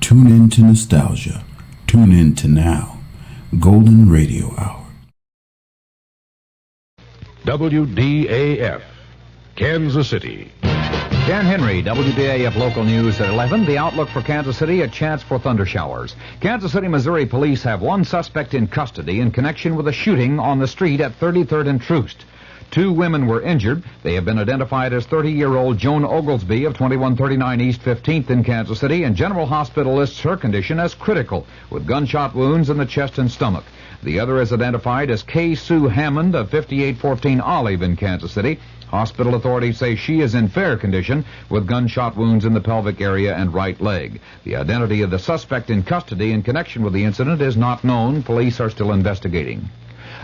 Tune in to nostalgia. Tune in to now. Golden Radio Hour. WDAF, Kansas City. Dan Henry, WDAF Local News at 11. The outlook for Kansas City, a chance for thunder showers. Kansas City, Missouri police have one suspect in custody in connection with a shooting on the street at 33rd and Troost. 2 women were injured. They have been identified as 30-year-old Joan Oglesby of 2139 East 15th in Kansas City, and General Hospital lists her condition as critical, with gunshot wounds in the chest and stomach. The other is identified as Kay Sue Hammond of 5814 Olive in Kansas City. Hospital authorities say she is in fair condition with gunshot wounds in the pelvic area and right leg. The identity of the suspect in custody in connection with the incident is not known. Police are still investigating.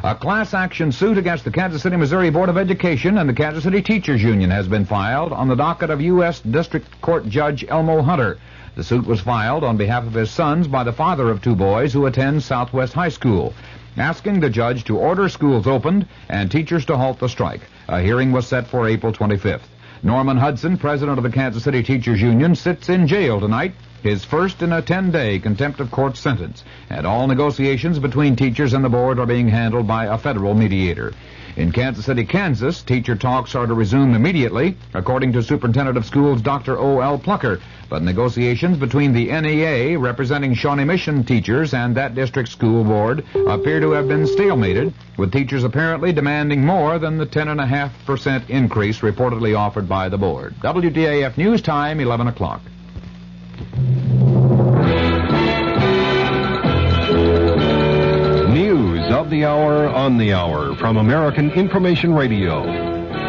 A class action suit against the Kansas City, Missouri Board of Education and the Kansas City Teachers Union has been filed on the docket of U.S. District Court Judge Elmo Hunter. The suit was filed on behalf of his sons by the father of 2 boys who attend Southwest High School, asking the judge to order schools opened and teachers to halt the strike. A hearing was set for April 25th. Norman Hudson, president of the Kansas City Teachers Union, sits in jail tonight, his first in a 10-day contempt of court sentence, and all negotiations between teachers and the board are being handled by a federal mediator. In Kansas City, Kansas, teacher talks are to resume immediately, according to Superintendent of Schools Dr. O.L. Plucker, but negotiations between the NEA, representing Shawnee Mission teachers, and that district school board appear to have been stalemated, with teachers apparently demanding more than the 10.5% increase reportedly offered by the board. WDAF News Time, 11 o'clock. News of the hour on the hour from American Information Radio.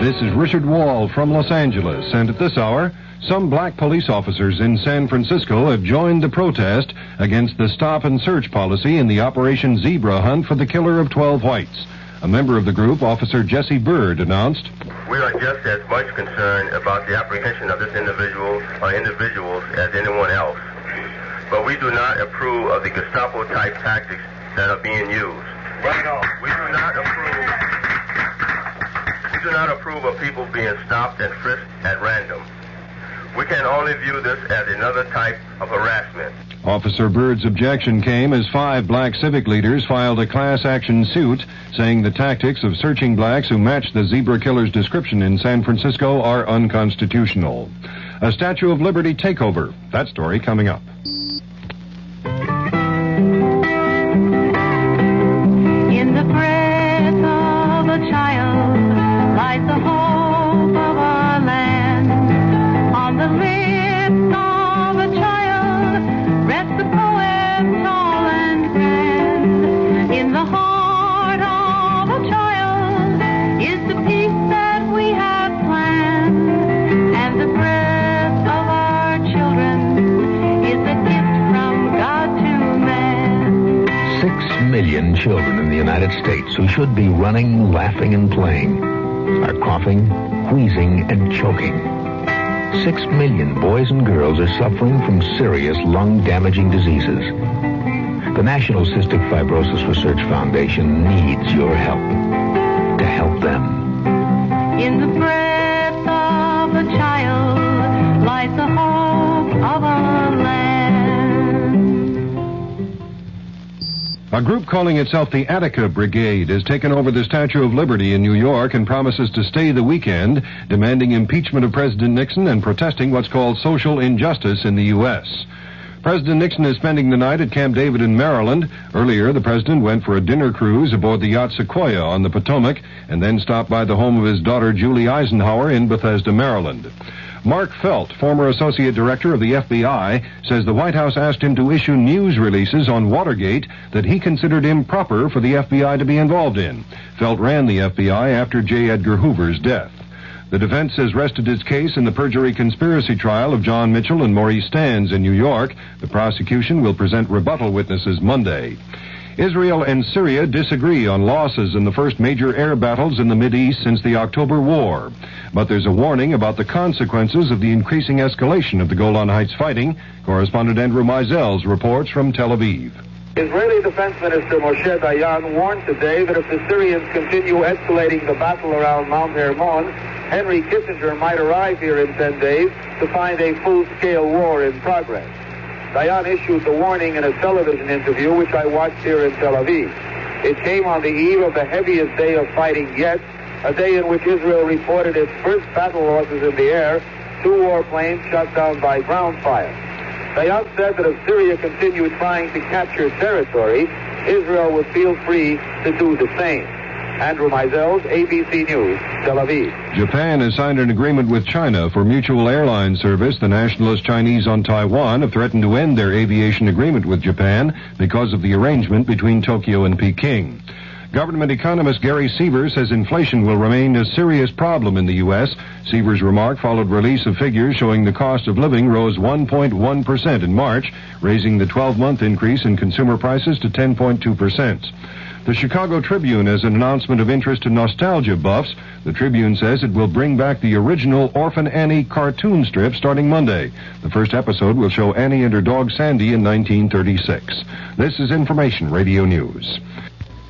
This is Richard Wall from Los Angeles, and at this hour, some black police officers in San Francisco have joined the protest against the stop and search policy in the Operation Zebra hunt for the killer of 12 whites. A member of the group, Officer Jesse Bird, announced, "We are just as much concerned about the apprehension of this individual or individuals as anyone else. But we do not approve of the Gestapo-type tactics that are being used. We do not approve of people being stopped and frisked at random. We can only view this as another type of harassment." Officer Bird's objection came as 5 black civic leaders filed a class action suit saying the tactics of searching blacks who match the zebra killer's description in San Francisco are unconstitutional. A Statue of Liberty takeover. That story coming up. In the breath of a child lies the hope of our land. On the lips of a child rests the poem tall and grand. In the heart of a child is the peace that we have planned. And the breath of our children is a gift from God to man. 6 million children in the United States who should be running, laughing, and playing are coughing, wheezing, and choking. 6 million boys and girls are suffering from serious lung-damaging diseases. The National Cystic Fibrosis Research Foundation needs your help to help them. In the breath of a child lies the hope of our land. A group calling itself the Attica Brigade has taken over the Statue of Liberty in New York and promises to stay the weekend, demanding impeachment of President Nixon and protesting what's called social injustice in the U.S. President Nixon is spending the night at Camp David in Maryland. Earlier, the president went for a dinner cruise aboard the yacht Sequoia on the Potomac and then stopped by the home of his daughter Julie Eisenhower in Bethesda, Maryland. Mark Felt, former associate director of the FBI, says the White House asked him to issue news releases on Watergate that he considered improper for the FBI to be involved in. Felt ran the FBI after J. Edgar Hoover's death. The defense has rested its case in the perjury conspiracy trial of John Mitchell and Maurice Stans in New York. The prosecution will present rebuttal witnesses Monday. Israel and Syria disagree on losses in the first major air battles in the Mideast since the October War. But there's a warning about the consequences of the increasing escalation of the Golan Heights fighting. Correspondent Andrew Mizell's reports from Tel Aviv. Israeli Defense Minister Moshe Dayan warned today that if the Syrians continue escalating the battle around Mount Hermon, Henry Kissinger might arrive here in 10 days to find a full-scale war in progress. Dayan issued the warning in a television interview, which I watched here in Tel Aviv. It came on the eve of the heaviest day of fighting yet, a day in which Israel reported its first battle losses in the air, 2 warplanes shot down by ground fire. Dayan said that if Syria continued trying to capture territory, Israel would feel free to do the same. Andrew Mizels, ABC News, Tel Aviv. Japan has signed an agreement with China for mutual airline service. The nationalist Chinese on Taiwan have threatened to end their aviation agreement with Japan because of the arrangement between Tokyo and Peking. Government economist Gary Sievers says inflation will remain a serious problem in the U.S. Sievers' remark followed release of figures showing the cost of living rose 1.1% in March, raising the 12-month increase in consumer prices to 10.2%. The Chicago Tribune has an announcement of interest to nostalgia buffs. The Tribune says it will bring back the original Orphan Annie cartoon strip starting Monday. The first episode will show Annie and her dog Sandy in 1936. This is Information Radio News.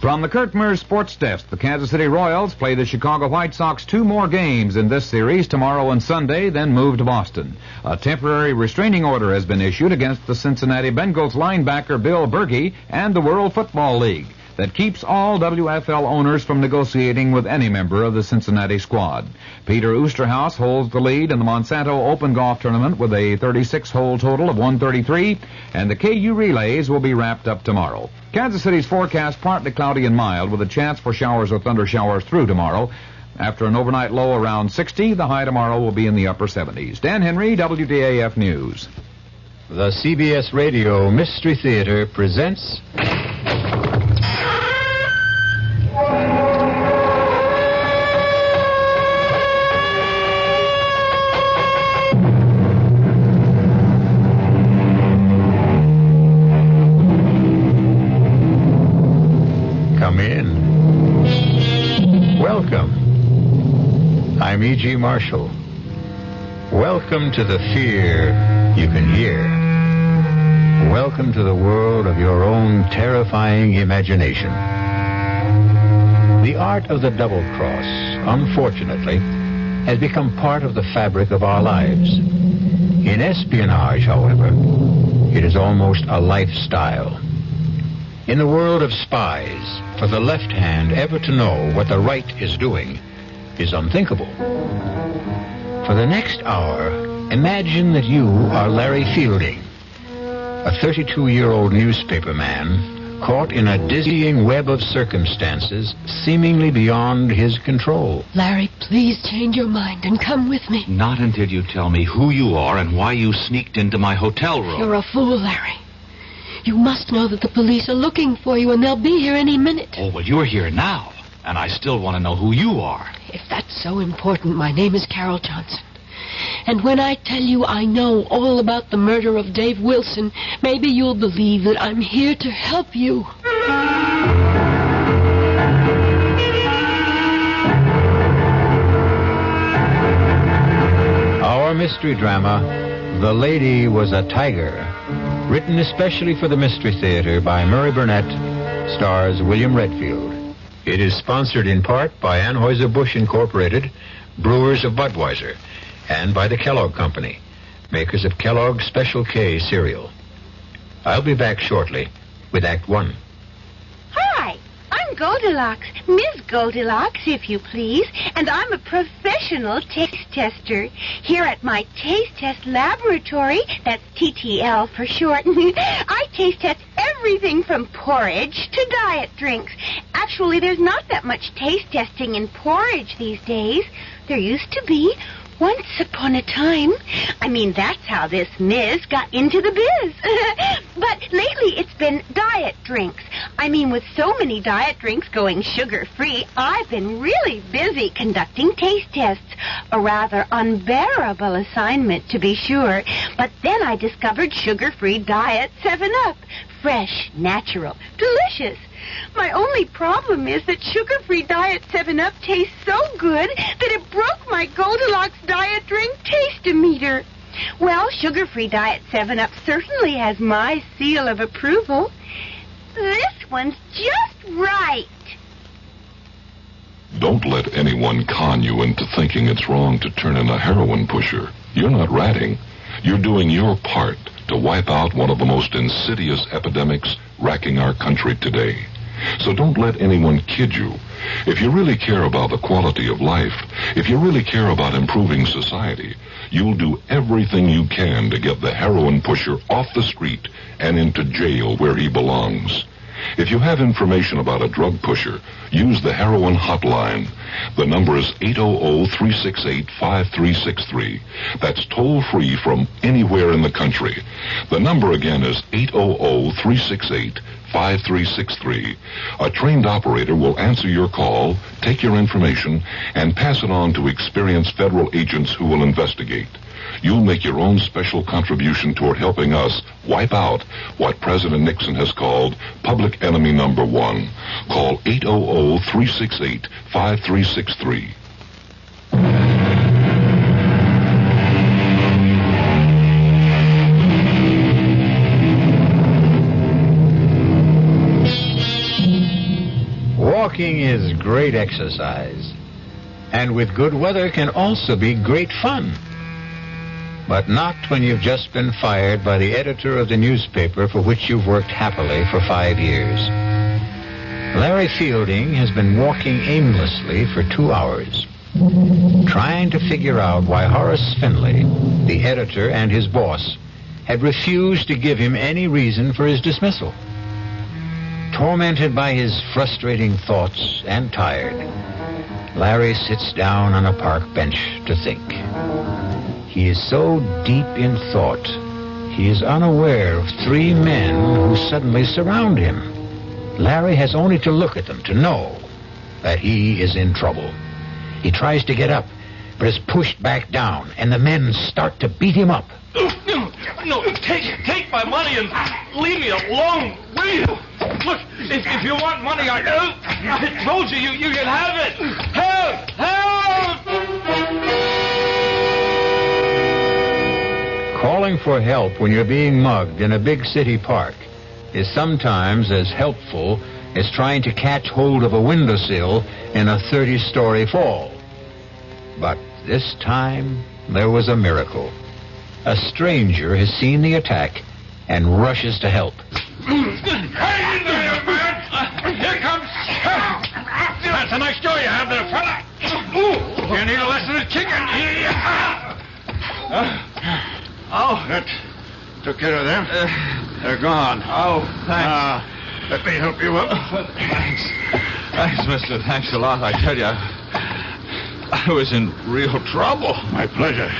From the Kurt Mears Sports Desk, the Kansas City Royals play the Chicago White Sox 2 more games in this series, tomorrow and Sunday, then move to Boston. A temporary restraining order has been issued against the Cincinnati Bengals linebacker Bill Berkey and the World Football League that keeps all WFL owners from negotiating with any member of the Cincinnati squad. Peter Oosterhouse holds the lead in the Monsanto Open Golf Tournament with a 36-hole total of 133, and the KU relays will be wrapped up tomorrow. Kansas City's forecast partly cloudy and mild with a chance for showers or thunder showers through tomorrow. After an overnight low around 60, the high tomorrow will be in the upper 70s. Dan Henry, WDAF News. The CBS Radio Mystery Theater presents... Come in. Welcome. I'm E.G. Marshall. Welcome to the fear you can hear. Welcome to the world of your own terrifying imagination. The art of the double cross, unfortunately, has become part of the fabric of our lives. In espionage, however, it is almost a lifestyle. In the world of spies, for the left hand ever to know what the right is doing is unthinkable. For the next hour, imagine that you are Larry Fielding, a 32-year-old newspaper man caught in a dizzying web of circumstances seemingly beyond his control. Larry, please change your mind and come with me. Not until you tell me who you are and why you sneaked into my hotel room. You're a fool, Larry. You must know that the police are looking for you and they'll be here any minute. Oh, well, you're here now, and I still want to know who you are. If that's so important, my name is Carol Johnson. And when I tell you I know all about the murder of Dave Wilson, maybe you'll believe that I'm here to help you. Our mystery drama, The Lady Was a Tiger, written especially for the Mystery Theater by Murray Burnett, stars William Redfield. It is sponsored in part by Anheuser-Busch Incorporated, brewers of Budweiser, and by the Kellogg Company, makers of Kellogg's Special K cereal. I'll be back shortly with Act One. Hi, I'm Goldilocks, Ms. Goldilocks, if you please, and I'm a professional taste tester. Here at my taste test laboratory, that's TTL for short, I taste test everything from porridge to diet drinks. Actually, there's not that much taste testing in porridge these days. There used to be. Once upon a time. I mean, that's how this Ms. got into the biz. But lately it's been diet drinks. I mean, with so many diet drinks going sugar-free, I've been really busy conducting taste tests. A rather unbearable assignment, to be sure. But then I discovered sugar-free diet 7-Up. Fresh, natural, delicious. My only problem is that sugar-free diet 7-Up tastes so good that it broke my Goldilocks diet drink taste-o-meter. Well, sugar-free diet 7-Up certainly has my seal of approval. This one's just right. Don't let anyone con you into thinking it's wrong to turn in a heroin pusher. You're not ratting. You're doing your part to wipe out one of the most insidious epidemics racking our country today. So don't let anyone kid you. If you really care about the quality of life, if you really care about improving society, you'll do everything you can to get the heroin pusher off the street and into jail where he belongs. If you have information about a drug pusher, use the heroin hotline. The number is 800-368-5363. That's toll-free from anywhere in the country. The number again is 800-368-5363. A trained operator will answer your call, take your information, and pass it on to experienced federal agents who will investigate. You'll make your own special contribution toward helping us wipe out what President Nixon has called public enemy number one. Call 800-368-5363. Walking is great exercise, and with good weather can also be great fun. But not when you've just been fired by the editor of the newspaper for which you've worked happily for 5 years. Larry Fielding has been walking aimlessly for 2 hours, trying to figure out why Horace Finley, the editor and his boss, had refused to give him any reason for his dismissal. Tormented by his frustrating thoughts and tired, Larry sits down on a park bench to think. He is so deep in thought, he is unaware of 3 men who suddenly surround him. Larry has only to look at them to know that he is in trouble. He tries to get up, but is pushed back down, and the men start to beat him up. No, take my money and leave me alone, will you? Look, if you want money, I told you can have it. Help! Help! Calling for help when you're being mugged in a big city park is sometimes as helpful as trying to catch hold of a windowsill in a 30-story fall. But this time, there was a miracle. A stranger has seen the attack and rushes to help. Hang in there, man! Here comes... That's a nice jaw you have there, fella. You need a lesson in kicking. That took care of them. They're gone. Oh, thanks. Let me help you up. Thanks, mister. Thanks a lot. I tell you, I was in real trouble. My pleasure.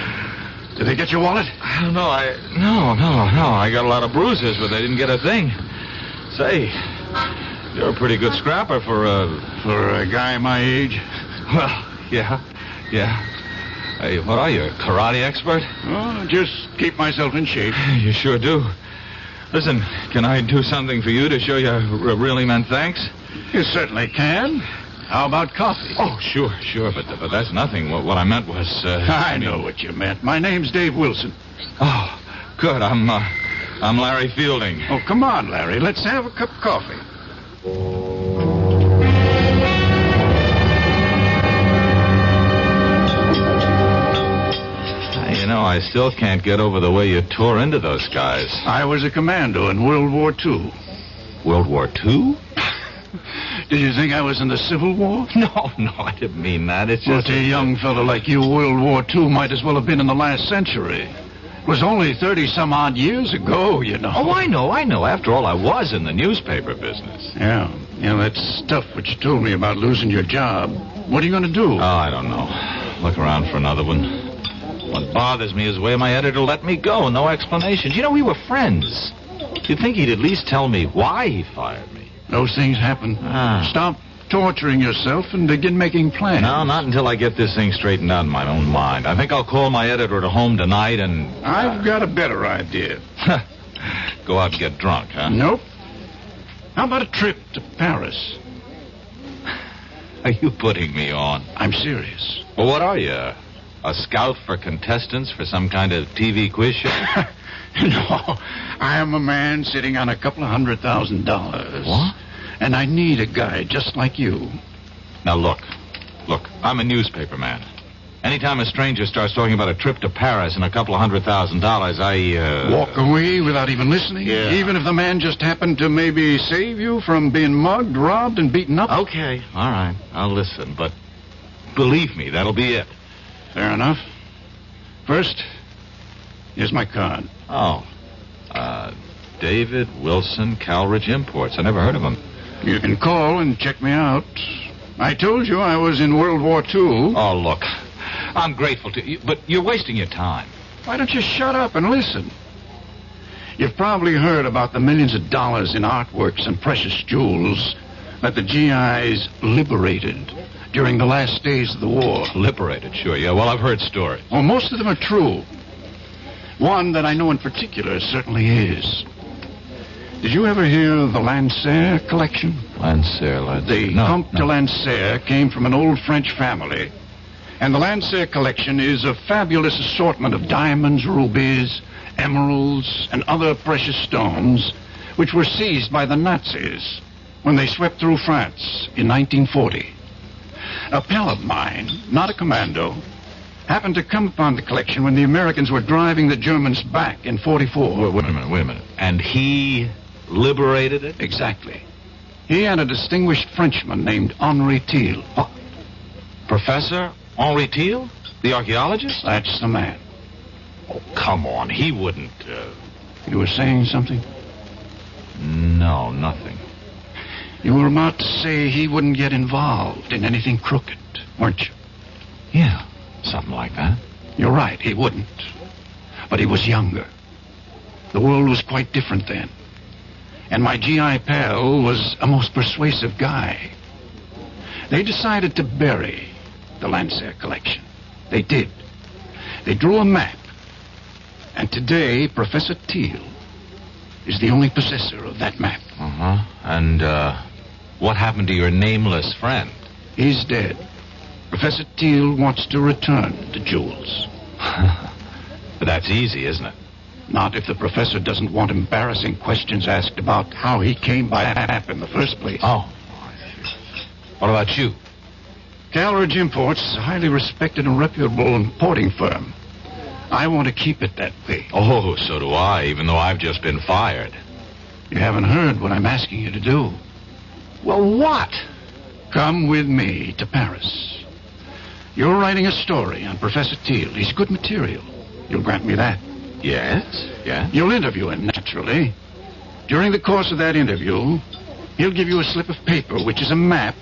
Did they get your wallet? No. I got a lot of bruises, but they didn't get a thing. Say, you're a pretty good scrapper for a guy my age. Well, yeah. Hey, what are you, a karate expert? Oh, just keep myself in shape. You sure do. Listen, can I do something for you to show you I really meant thanks? You certainly can. How about coffee? Oh, sure, but that's nothing. What I meant was... I know what you meant. My name's Dave Wilson. Oh, good. I'm Larry Fielding. Oh, come on, Larry. Let's have a cup of coffee. You know, I still can't get over the way you tore into those guys. I was a commando in World War II. World War II? Did you think I was in the Civil War? No, I didn't mean that. It's just... Well, to a young fellow like you, World War II might as well have been in the last century. It was only 30-some-odd years ago, you know. Oh, I know. After all, I was in the newspaper business. Yeah, that's tough what you told me about losing your job. What are you going to do? Oh, I don't know. Look around for another one. What bothers me is the way my editor let me go. No explanations. You know, we were friends. You'd think he'd at least tell me why he fired me. Those things happen. Stop torturing yourself and begin making plans. No, not until I get this thing straightened out in my own mind. I think I'll call my editor at home tonight and... I've got a better idea. Go out and get drunk, huh? Nope. How about a trip to Paris? Are you putting me on? I'm serious. Well, what are you? A scout for contestants for some kind of TV quiz show? No, I am a man sitting on $200,000. What? And I need a guy just like you. Now, look, I'm a newspaper man. Anytime a stranger starts talking about a trip to Paris and a couple of $100,000, I, Walk away without even listening? Yeah. Even if the man just happened to maybe save you from being mugged, robbed, and beaten up? Okay, all right, I'll listen, but believe me, that'll be it. Fair enough. First, here's my card. Oh, David Wilson, Calridge Imports. I never heard of him. You can call and check me out. I told you I was in World War II. Oh, look, I'm grateful to you, but you're wasting your time. Why don't you shut up and listen? You've probably heard about the millions of dollars in artworks and precious jewels that the GIs liberated during the last days of the war. Liberated, sure, yeah. Well, I've heard stories. Well, most of them are true. One that I know in particular certainly is. Did you ever hear of the Lancer collection? Lancer. The Comte de Lancer came from an old French family. And the Lancer collection is a fabulous assortment of diamonds, rubies, emeralds, and other precious stones, which were seized by the Nazis when they swept through France in 1940. A pal of mine, not a commando, happened to come upon the collection when the Americans were driving the Germans back in 44. Wait a minute. And he liberated it? Exactly. He and a distinguished Frenchman named Henri Thiel. Oh. Professor Henri Thiel? The archaeologist? That's the man. Oh, come on. He wouldn't, You were saying something? No, nothing. You were about to say he wouldn't get involved in anything crooked, weren't you? Yeah, something like that. You're right, he wouldn't. But he was younger. The world was quite different then. And my GI pal was a most persuasive guy. They decided to bury the Lancer collection. They did. They drew a map. And today, Professor Thiel is the only possessor of that map. Uh-huh. And, what happened to your nameless friend? He's dead. Professor Thiel wants to return the jewels. But that's easy, isn't it? Not if the professor doesn't want embarrassing questions asked about how he came by that map in the first place. Oh. What about you? Calridge Imports is a highly respected and reputable importing firm. I want to keep it that way. Oh, so do I, even though I've just been fired. You haven't heard what I'm asking you to do. Well, what? Come with me to Paris. You're writing a story on Professor Thiel. He's good material. You'll grant me that. Yes. You'll interview him, naturally. During the course of that interview, he'll give you a slip of paper, which is a map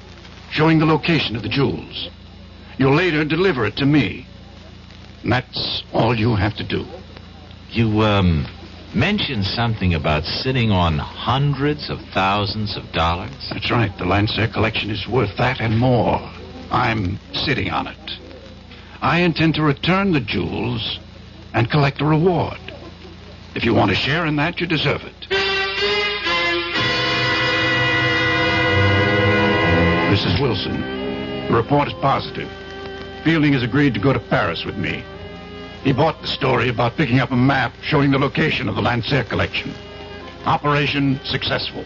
showing the location of the jewels. You'll later deliver it to me. And that's all you have to do. You, mentioned something about sitting on hundreds of thousands of dollars? That's right. The Lancer collection is worth that and more. I'm sitting on it. I intend to return the jewels and collect a reward. If you want to share in that, you deserve it. This is Wilson. The report is positive. Fielding has agreed to go to Paris with me. He bought the story about picking up a map showing the location of the Lancer collection. Operation successful.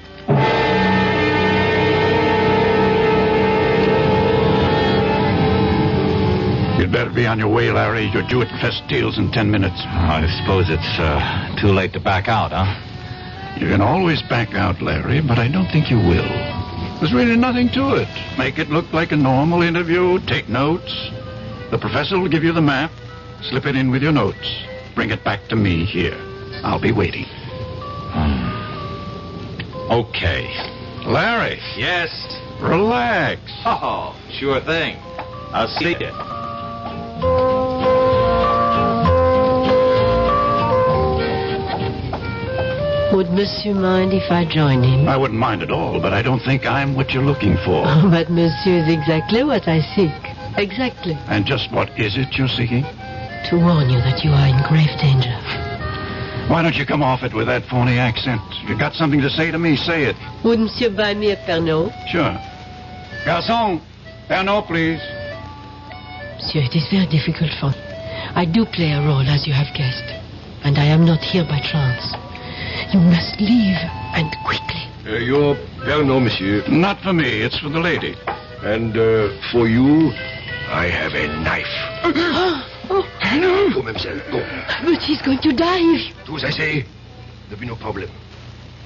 You'd better be on your way, Larry. You're due at Professor Thiel's in 10 minutes. I suppose it's too late to back out, huh? You can always back out, Larry, but I don't think you will. There's really nothing to it. Make it look like a normal interview. Take notes. The professor will give you the map. Slip it in with your notes. Bring it back to me here. I'll be waiting. Okay. Larry. Yes? Relax. Oh, sure thing. I'll see you. Would Monsieur mind if I join him? I wouldn't mind at all, but I don't think I'm what you're looking for. Oh, but Monsieur is exactly what I seek. Exactly. And just what is it you're seeking? To warn you that you are in grave danger. Why don't you come off it with that phony accent? If you got something to say to me, say it. Would Monsieur buy me a Pernod? Sure. Garçon, Pernod, please. Monsieur, it is very difficult for me. I do play a role, as you have guessed. And I am not here by chance. You must leave, and quickly. Your Pernod, monsieur. Not for me. It's for the lady. And for you, I have a knife. Go, mademoiselle, go. But he's going to die. Do as I say. There'll be no problem.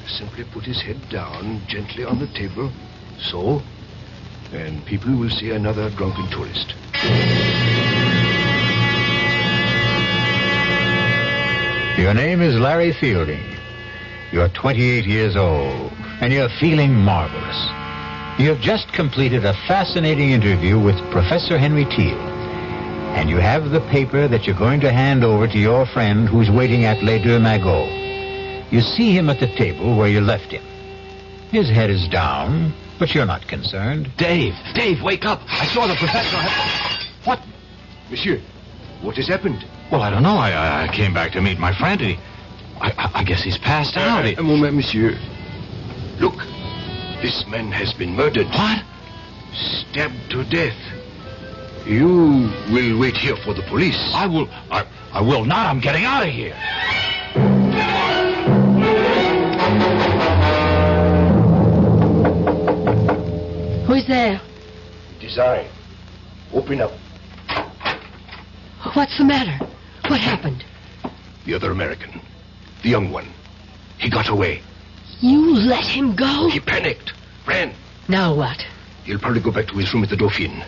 Simply put his head down gently on the table. So. And people will see another drunken tourist. Your name is Larry Fielding. You're 28 years old, and you're feeling marvelous. You've just completed a fascinating interview with Professor Henry Teal, and you have the paper that you're going to hand over to your friend who's waiting at Les Deux Magots. You see him at the table where you left him. His head is down, but you're not concerned. Dave, wake up. I saw the professor. What? Monsieur, what has happened? Well, I don't know. I came back to meet my friend. I guess he's passed out. A moment, monsieur. Look, this man has been murdered. What? Stabbed to death. You will wait here for the police. I will not. I'm getting out of here. Who's there? It is I. Open up. What's the matter? What happened? The other American. The young one. He got away. You let him go? He panicked. Ran. Now what? He'll probably go back to his room at the Dauphine.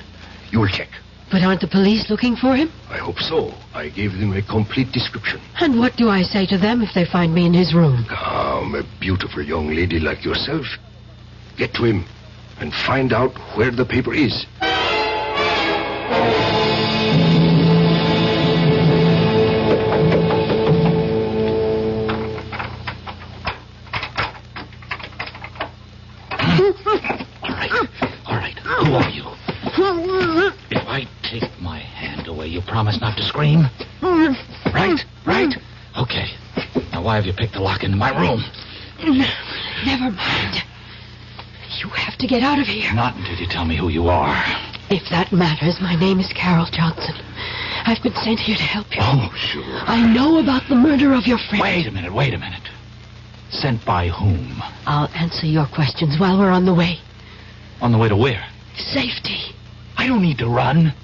You will check. But aren't the police looking for him? I hope so. I gave them a complete description. And what do I say to them if they find me in his room? Calm, a beautiful young lady like yourself. Get to him and find out where the paper is. All right. Who are you? If I take my hand away, you promise not to scream? Right? Okay. Now, why have you picked the lock into my room? Never mind. You have to get out of here. Not until you tell me who you are. If that matters, my name is Carol Johnson. I've been sent here to help you. Oh, sure. I know about the murder of your friend. Wait a minute. Sent by whom? I'll answer your questions while we're on the way. On the way to where? Safety. I don't need to run.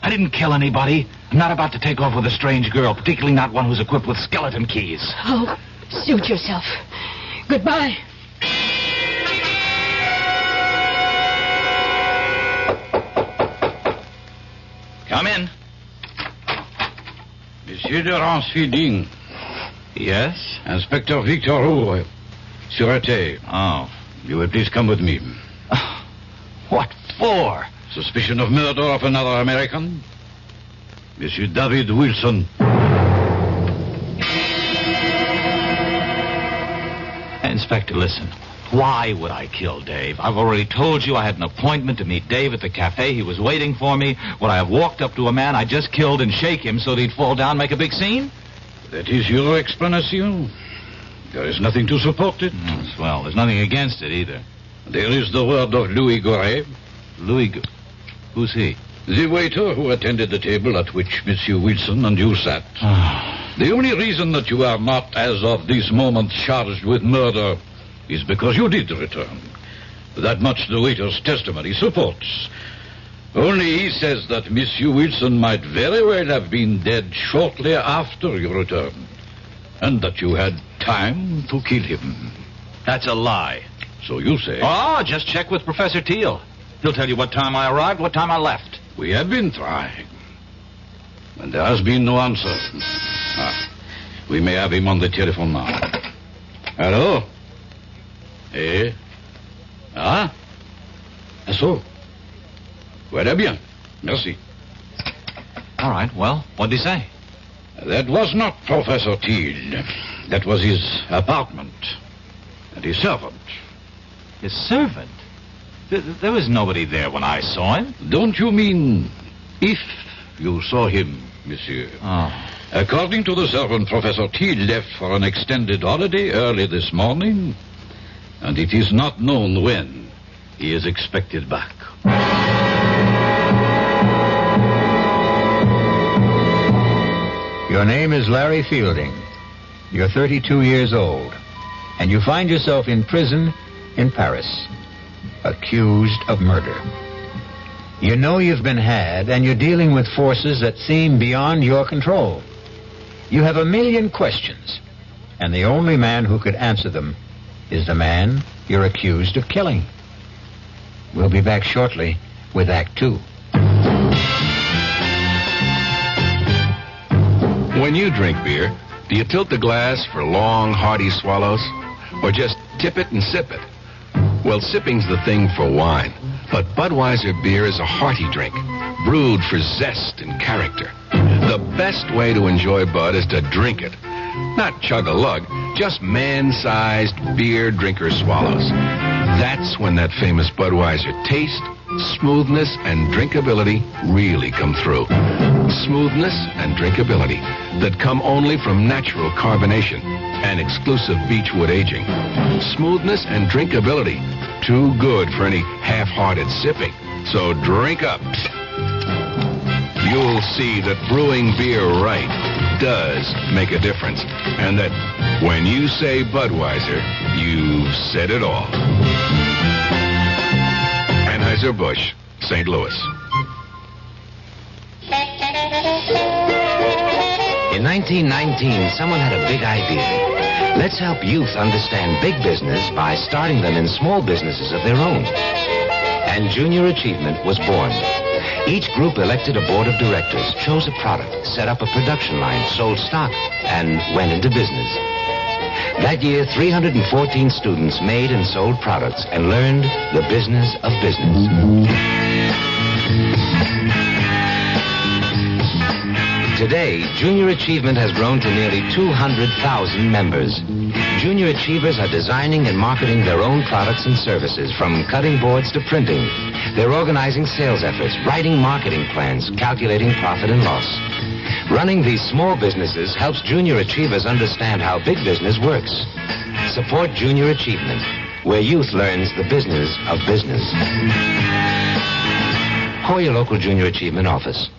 I didn't kill anybody. I'm not about to take off with a strange girl, particularly not one who's equipped with skeleton keys. Oh, suit yourself. Goodbye. Come in. Monsieur de Ransfielding. Yes? Inspector Victor Roux, Sûreté. Oh. You will please come with me. What for? Suspicion of murder of another American? Monsieur David Wilson. Inspector, listen. Why would I kill Dave? I've already told you I had an appointment to meet Dave at the cafe. He was waiting for me. Would I have walked up to a man I just killed and shake him so that he'd fall down and make a big scene? That is your explanation. There is nothing to support it. Well, there's nothing against it either. There is the word of Louis Goret. Who's he? The waiter who attended the table at which Monsieur Wilson and you sat. The only reason that you are not, as of this moment, charged with murder is because you did return. That much the waiter's testimony supports. Only he says that Monsieur Wilson might very well have been dead shortly after you returned, and that you had time to kill him. That's a lie. So you say. Oh, just check with Professor Teal. He'll tell you what time I arrived, what time I left. We have been trying, and there has been no answer. We may have him on the telephone now. Hello? Eh? Ah? So? Voilà bien. Merci. All right, well, what'd he say? That was not Professor Teal. That was his apartment. And his servant. His servant? There was nobody there when I saw him. Don't you mean if you saw him, monsieur? Oh. According to the servant, Professor Teal left for an extended holiday early this morning, and it is not known when he is expected back. Your name is Larry Fielding. You're 32 years old, and you find yourself in prison in Paris, accused of murder. You know you've been had, and you're dealing with forces that seem beyond your control. You have a million questions, and the only man who could answer them is the man you're accused of killing. We'll be back shortly with Act 2. When you drink beer, do you tilt the glass for long, hearty swallows? Or just tip it and sip it? Well, sipping's the thing for wine. But Budweiser beer is a hearty drink, brewed for zest and character. The best way to enjoy Bud is to drink it. Not chug-a-lug, just man-sized beer drinker swallows. That's when that famous Budweiser taste, smoothness, and drinkability really come through. Smoothness and drinkability that come only from natural carbonation and exclusive beechwood aging. Smoothness and drinkability, too good for any half-hearted sipping. So drink up. You'll see that brewing beer right does make a difference. And that when you say Budweiser, you've said it all. Anheuser-Busch, St. Louis. In 1919, someone had a big idea. Let's help youth understand big business by starting them in small businesses of their own. And Junior Achievement was born. Each group elected a board of directors, chose a product, set up a production line, sold stock, and went into business. That year, 314 students made and sold products and learned the business of business. Today, Junior Achievement has grown to nearly 200,000 members. Junior Achievers are designing and marketing their own products and services, from cutting boards to printing. They're organizing sales efforts, writing marketing plans, calculating profit and loss. Running these small businesses helps Junior Achievers understand how big business works. Support Junior Achievement, where youth learns the business of business. Call your local Junior Achievement office.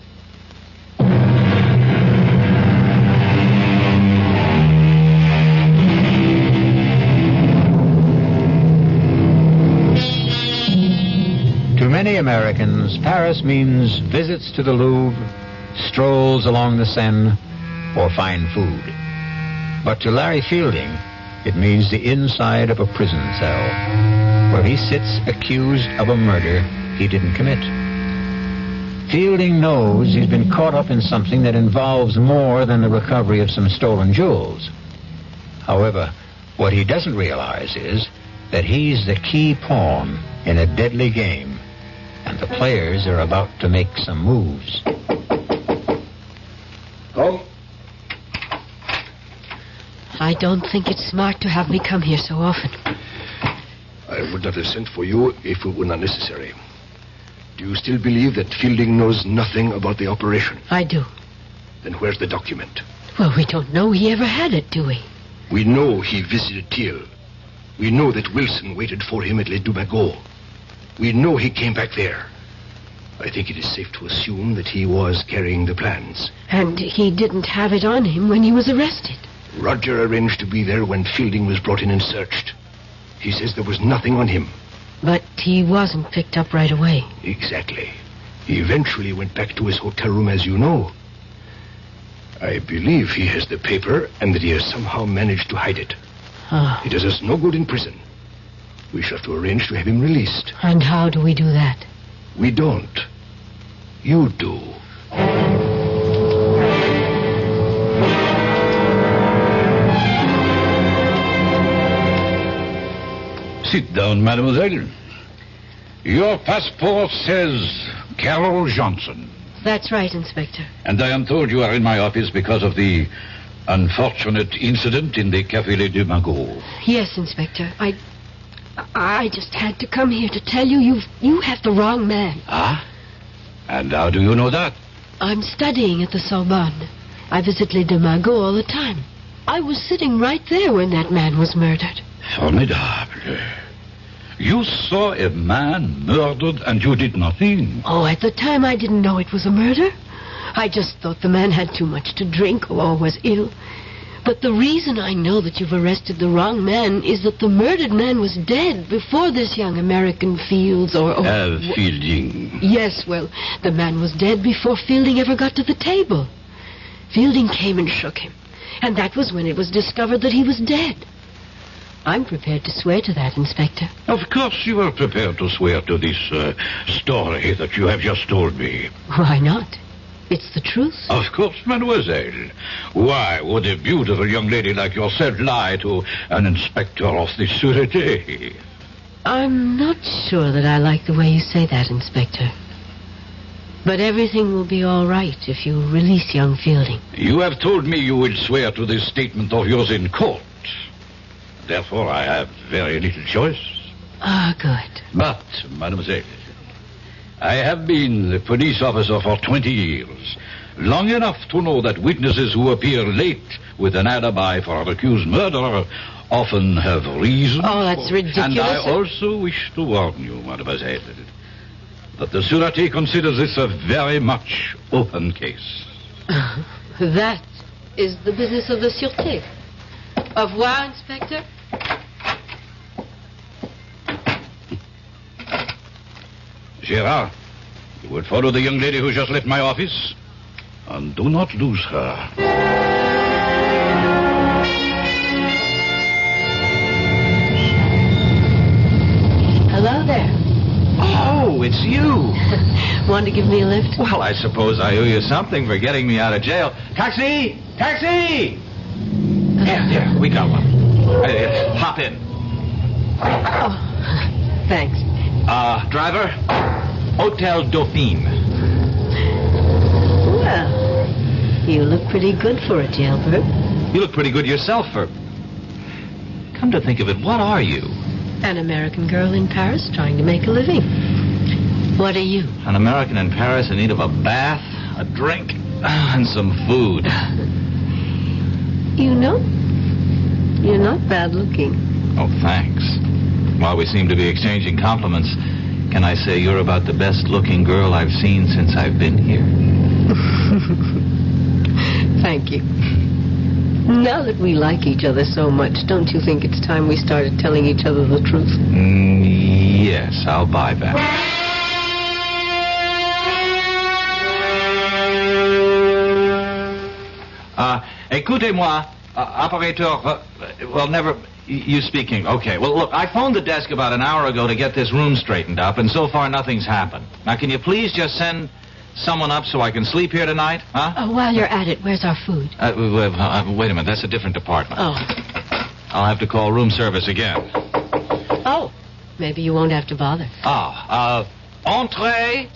To many Americans, Paris means visits to the Louvre, strolls along the Seine, or fine food. But to Larry Fielding, it means the inside of a prison cell, where he sits accused of a murder he didn't commit. Fielding knows he's been caught up in something that involves more than the recovery of some stolen jewels. However, what he doesn't realize is that he's the key pawn in a deadly game, and the players are about to make some moves. Come. I don't think it's smart to have me come here so often. I would not have sent for you if it were not necessary. Do you still believe that Fielding knows nothing about the operation? I do. Then where's the document? Well, we don't know he ever had it, do we? We know he visited Thiel. We know that Wilson waited for him at Les Dumagots. We know he came back there. I think it is safe to assume that he was carrying the plans. And he didn't have it on him when he was arrested. Roger arranged to be there when Fielding was brought in and searched. He says there was nothing on him. But he wasn't picked up right away. Exactly. He eventually went back to his hotel room, as you know. I believe he has the paper and that he has somehow managed to hide it. Oh. It does us no good in prison. We shall have to arrange to have him released. And how do we do that? We don't. You do. Sit down, mademoiselle. Your passport says Carol Johnson. That's right, Inspector. And I am told you are in my office because of the unfortunate incident in the Café Les Dumagots. Yes, Inspector. I just had to come here to tell you you have the wrong man. Ah? And how do you know that? I'm studying at the Sorbonne. I visit Les Dumagots all the time. I was sitting right there when that man was murdered. Formidable. You saw a man murdered and you did nothing. Oh, at the time I didn't know it was a murder. I just thought the man had too much to drink or was ill. But the reason I know that you've arrested the wrong man is that the murdered man was dead before this young American Fields Fielding. Yes, well, the man was dead before Fielding ever got to the table. Fielding came and shook him, and that was when it was discovered that he was dead. I'm prepared to swear to that, Inspector. Of course you are prepared to swear to this story that you have just told me. Why not? It's the truth. Of course, mademoiselle. Why would a beautiful young lady like yourself lie to an inspector of the sûreté? I'm not sure that I like the way you say that, Inspector. But everything will be all right if you release young Fielding. You have told me you will swear to this statement of yours in court. Therefore, I have very little choice. Ah, good. But, mademoiselle, I have been the police officer for 20 years. Long enough to know that witnesses who appear late with an alibi for an accused murderer often have reason. Oh, that's ridiculous. And I also wish to warn you, mademoiselle, that the Sûreté considers this a very much open case. That is the business of the Sûreté. Au revoir, Inspector. Gérard, you will follow the young lady who just left my office, and do not lose her. Hello there. Oh, it's you. Want to give me a lift? Well, I suppose I owe you something for getting me out of jail. Taxi! Taxi! Here, we got one. Hop in. Oh, thanks. Driver, Hotel Dauphine. Well, you look pretty good for a jailbird. You look pretty good yourself for... Come to think of it, what are you? An American girl in Paris trying to make a living. What are you? An American in Paris in need of a bath, a drink, and some food. You know, you're not bad looking. Oh, thanks. While we seem to be exchanging compliments, can I say you're about the best-looking girl I've seen since I've been here? Thank you. Now that we like each other so much, don't you think it's time we started telling each other the truth? Yes, I'll buy that. Écoutez-moi, operateur, you speaking. Okay, well, look, I phoned the desk about an hour ago to get this room straightened up, and so far nothing's happened. Now, can you please just send someone up so I can sleep here tonight, huh? Oh, while you're at it, where's our food? Wait a minute, that's a different department. Oh. I'll have to call room service again. Oh, maybe you won't have to bother. Entree.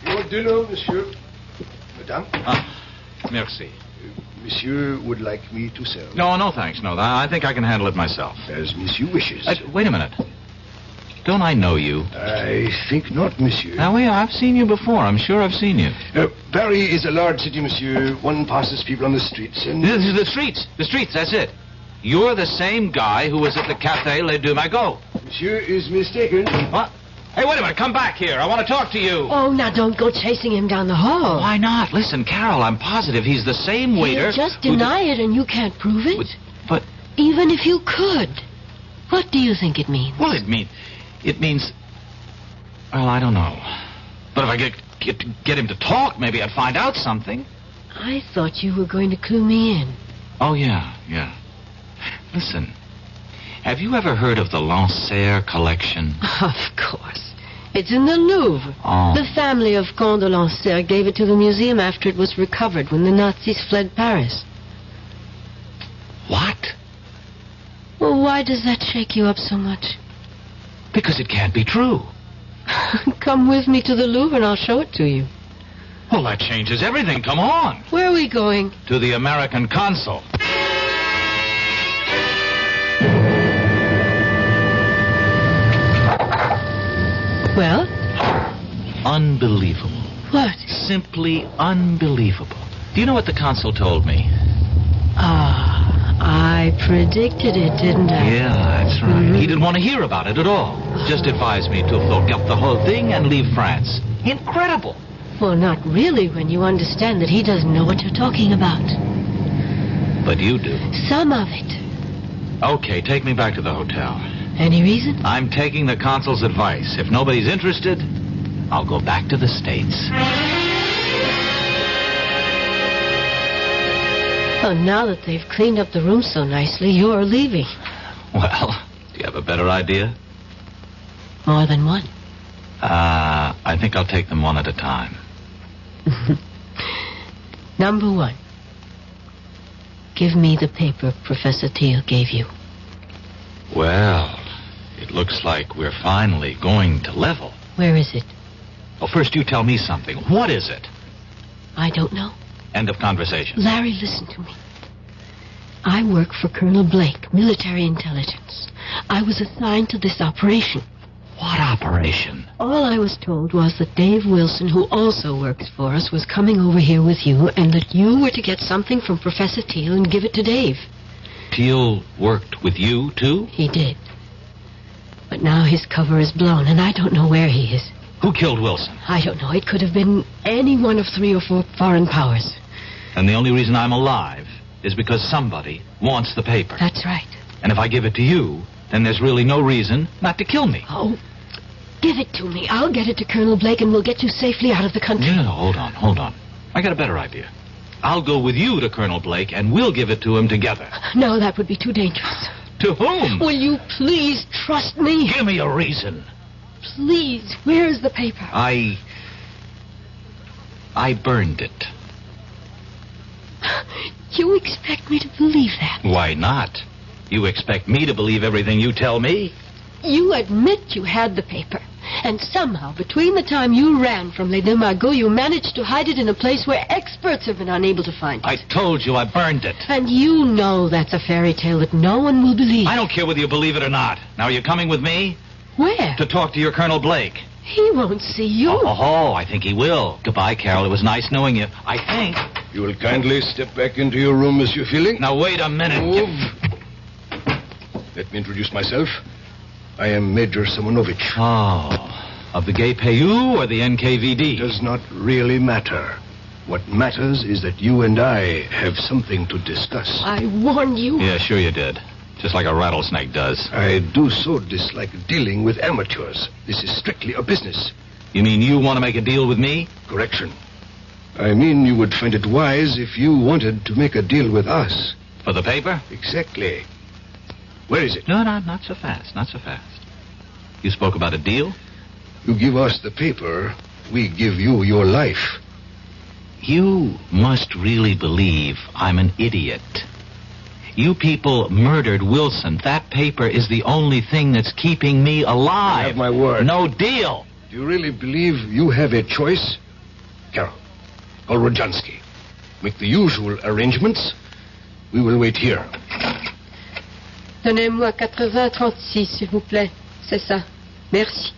Your dinner, monsieur. Madame? Merci. Monsieur would like me to serve. No, thanks. No, I think I can handle it myself. As monsieur wishes. Wait a minute. Don't I know you? I think not, monsieur. Now, I've seen you before. I'm sure I've seen you. Paris is a large city, monsieur. One passes people on the streets and... The streets, that's it. You're the same guy who was at the Café Les Deux Magots. Monsieur is mistaken. What? Hey, wait a minute. Come back here. I want to talk to you. Oh, now don't go chasing him down the hall. Why not? Listen, Carol, I'm positive he's the same waiter... He'll just deny it and you can't prove it. But... Even if you could. What do you think it means? Well, it means... Well, I don't know. But if I get him to talk, maybe I'd find out something. I thought you were going to clue me in. Oh, yeah. Listen, have you ever heard of the Lancer collection? Of course. It's in the Louvre. Oh. The family of Comte de Lancer gave it to the museum after it was recovered when the Nazis fled Paris. What? Well, why does that shake you up so much? Because it can't be true. Come with me to the Louvre and I'll show it to you. Well, that changes everything. Come on. Where are we going? To the American consul. Well? Unbelievable. What? Simply unbelievable. Do you know what the consul told me? I predicted it, didn't I? Yeah, that's right. Mm-hmm. He didn't want to hear about it at all. Just advised me to forget the whole thing and leave France. Incredible. Well, not really when you understand that he doesn't know what you're talking about. But you do. Some of it. Okay, take me back to the hotel. Any reason? I'm taking the consul's advice. If nobody's interested, I'll go back to the States. Oh, now that they've cleaned up the room so nicely, you're leaving. Well, do you have a better idea? More than one. I think I'll take them one at a time. Number one. Give me the paper Professor Teal gave you. Well, it looks like we're finally going to level. Where is it? Well, first you tell me something. What is it? I don't know. End of conversation. Larry, listen to me. I work for Colonel Blake, military intelligence. I was assigned to this operation. What operation? All I was told was that Dave Wilson, who also works for us, was coming over here with you, and that you were to get something from Professor Teal and give it to Dave. Teal worked with you, too? He did. But now his cover is blown, and I don't know where he is. Who killed Wilson? I don't know. It could have been any one of 3 or 4 foreign powers. And the only reason I'm alive is because somebody wants the paper. That's right. And if I give it to you, then there's really no reason not to kill me. Oh, give it to me. I'll get it to Colonel Blake, and we'll get you safely out of the country. No, hold on. I got a better idea. I'll go with you to Colonel Blake, and we'll give it to him together. No, that would be too dangerous. To whom? Will you please trust me? Give me a reason. Please, where is the paper? I burned it. You expect me to believe that? Why not? You expect me to believe everything you tell me? You admit you had the paper. And somehow, between the time you ran from Les Deux Magots, you managed to hide it in a place where experts have been unable to find it. I told you I burned it. And you know that's a fairy tale that no one will believe. I don't care whether you believe it or not. Now, are you coming with me? Where? To talk to your Colonel Blake. He won't see you. Oh, I think he will. Goodbye, Carol. It was nice knowing you. I think. You will kindly step back into your room, Monsieur Feeling. Now, wait a minute. Move. Let me introduce myself. I am Major Simonovich. Oh, of the GPU or the NKVD? It does not really matter. What matters is that you and I have something to discuss. I warned you. Yeah, sure you did. Just like a rattlesnake does. I do so dislike dealing with amateurs. This is strictly a business. You mean you want to make a deal with me? Correction. I mean you would find it wise if you wanted to make a deal with us. For the paper? Exactly. Where is it? No, not so fast. Not so fast. You spoke about a deal? You give us the paper, we give you your life. You must really believe I'm an idiot. You people murdered Wilson. That paper is the only thing that's keeping me alive. You have my word. No deal. Do you really believe you have a choice? Carol, call Rodjansky. Make the usual arrangements. We will wait here. Donnez-moi 80-36, s'il vous plaît. C'est ça. Merci.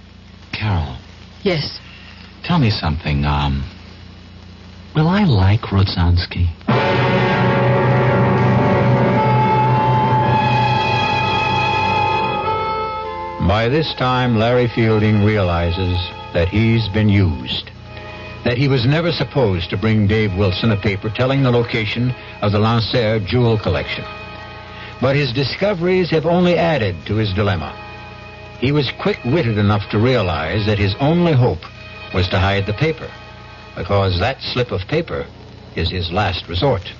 Carol. Yes. Tell me something, will I like Rodzansky? By this time, Larry Fielding realizes that he's been used. That he was never supposed to bring Dave Wilson a paper telling the location of the Lancer jewel collection. But his discoveries have only added to his dilemma. He was quick-witted enough to realize that his only hope was to hide the paper, because that slip of paper is his last resort.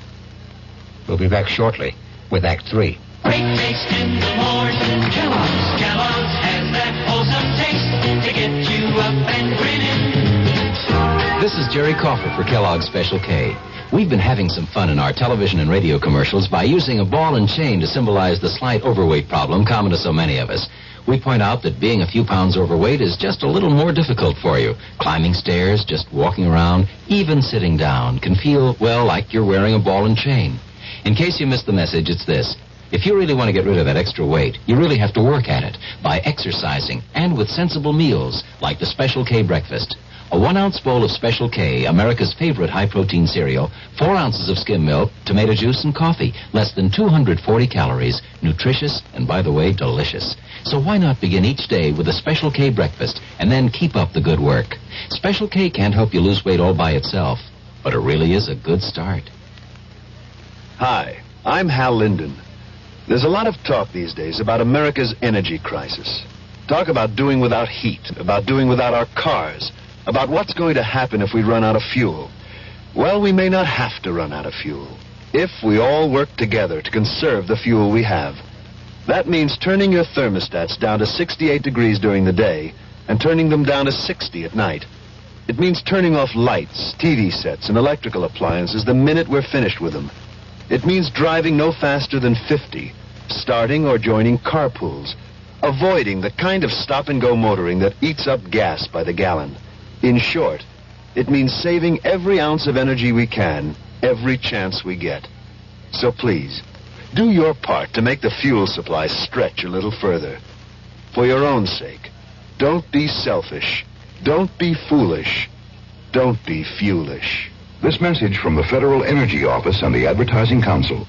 We'll be back shortly with Act 3. Breakfast in the morning. Kellogg's has that wholesome taste to get you up and grinning. This is Jerry Crawford for Kellogg's Special K. We've been having some fun in our television and radio commercials by using a ball and chain to symbolize the slight overweight problem common to so many of us. We point out that being a few pounds overweight is just a little more difficult for you. Climbing stairs, just walking around, even sitting down can feel, well, like you're wearing a ball and chain. In case you missed the message, it's this. If you really want to get rid of that extra weight, you really have to work at it by exercising and with sensible meals like the Special K breakfast. A 1-ounce bowl of Special K, America's favorite high-protein cereal, 4 ounces of skim milk, tomato juice, and coffee. Less than 240 calories. Nutritious and, by the way, delicious. So why not begin each day with a Special K breakfast and then keep up the good work? Special K can't help you lose weight all by itself, but it really is a good start. Hi, I'm Hal Linden. There's a lot of talk these days about America's energy crisis. Talk about doing without heat, about doing without our cars, about what's going to happen if we run out of fuel. Well, we may not have to run out of fuel if we all work together to conserve the fuel we have. That means turning your thermostats down to 68 degrees during the day and turning them down to 60 at night. It means turning off lights, TV sets, and electrical appliances the minute we're finished with them. It means driving no faster than 50, starting or joining carpools, avoiding the kind of stop-and-go motoring that eats up gas by the gallon. In short, it means saving every ounce of energy we can, every chance we get. So please, do your part to make the fuel supply stretch a little further. For your own sake, don't be selfish. Don't be foolish. Don't be fuelish. This message from the Federal Energy Office and the Advertising Council.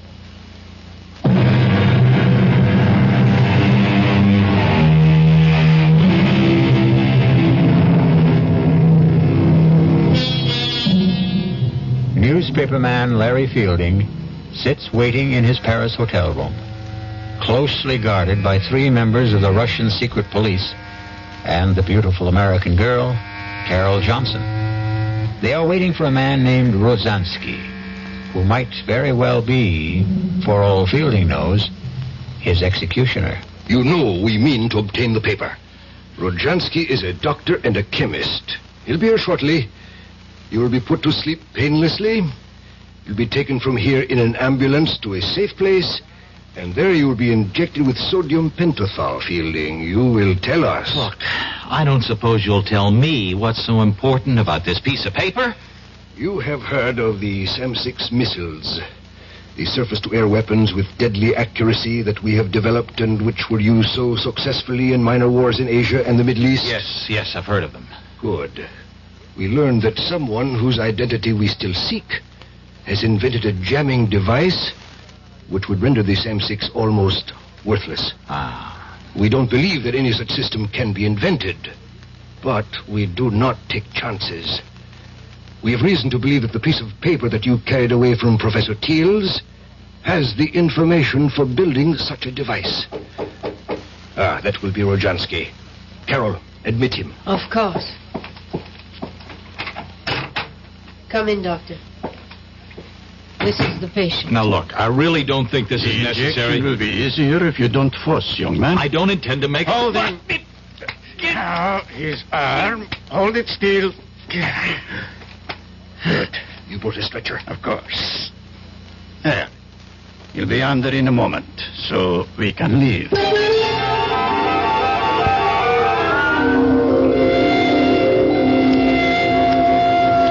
Newspaperman Larry Fielding sits waiting in his Paris hotel room, closely guarded by 3 members of the Russian secret police and the beautiful American girl, Carol Johnson. They are waiting for a man named Rozansky, who might very well be, for all Fielding knows, his executioner. You know we mean to obtain the paper. Rozansky is a doctor and a chemist. He'll be here shortly. You will be put to sleep painlessly. You'll be taken from here in an ambulance to a safe place, and there you will be injected with sodium pentothal, Fielding. You will tell us. Look, I don't suppose you'll tell me what's so important about this piece of paper? You have heard of the SAM-6 missiles, the surface-to-air weapons with deadly accuracy that we have developed and which were used so successfully in minor wars in Asia and the Middle East? Yes, I've heard of them. Good. We learned that someone whose identity we still seek has invented a jamming device which would render the SAM-6 almost worthless. We don't believe that any such system can be invented, but we do not take chances. We have reason to believe that the piece of paper that you carried away from Professor Teals has the information for building such a device. That will be Rozansky. Carol, admit him. Of course. Come in, Doctor. This is the patient. Now, look, I really don't think this is necessary. It will be easier if you don't fuss, young man. I don't intend to make... Hold him. Now, his arm. Hold it still. Good. You brought a stretcher? Of course. There. You'll be under in a moment, so we can leave.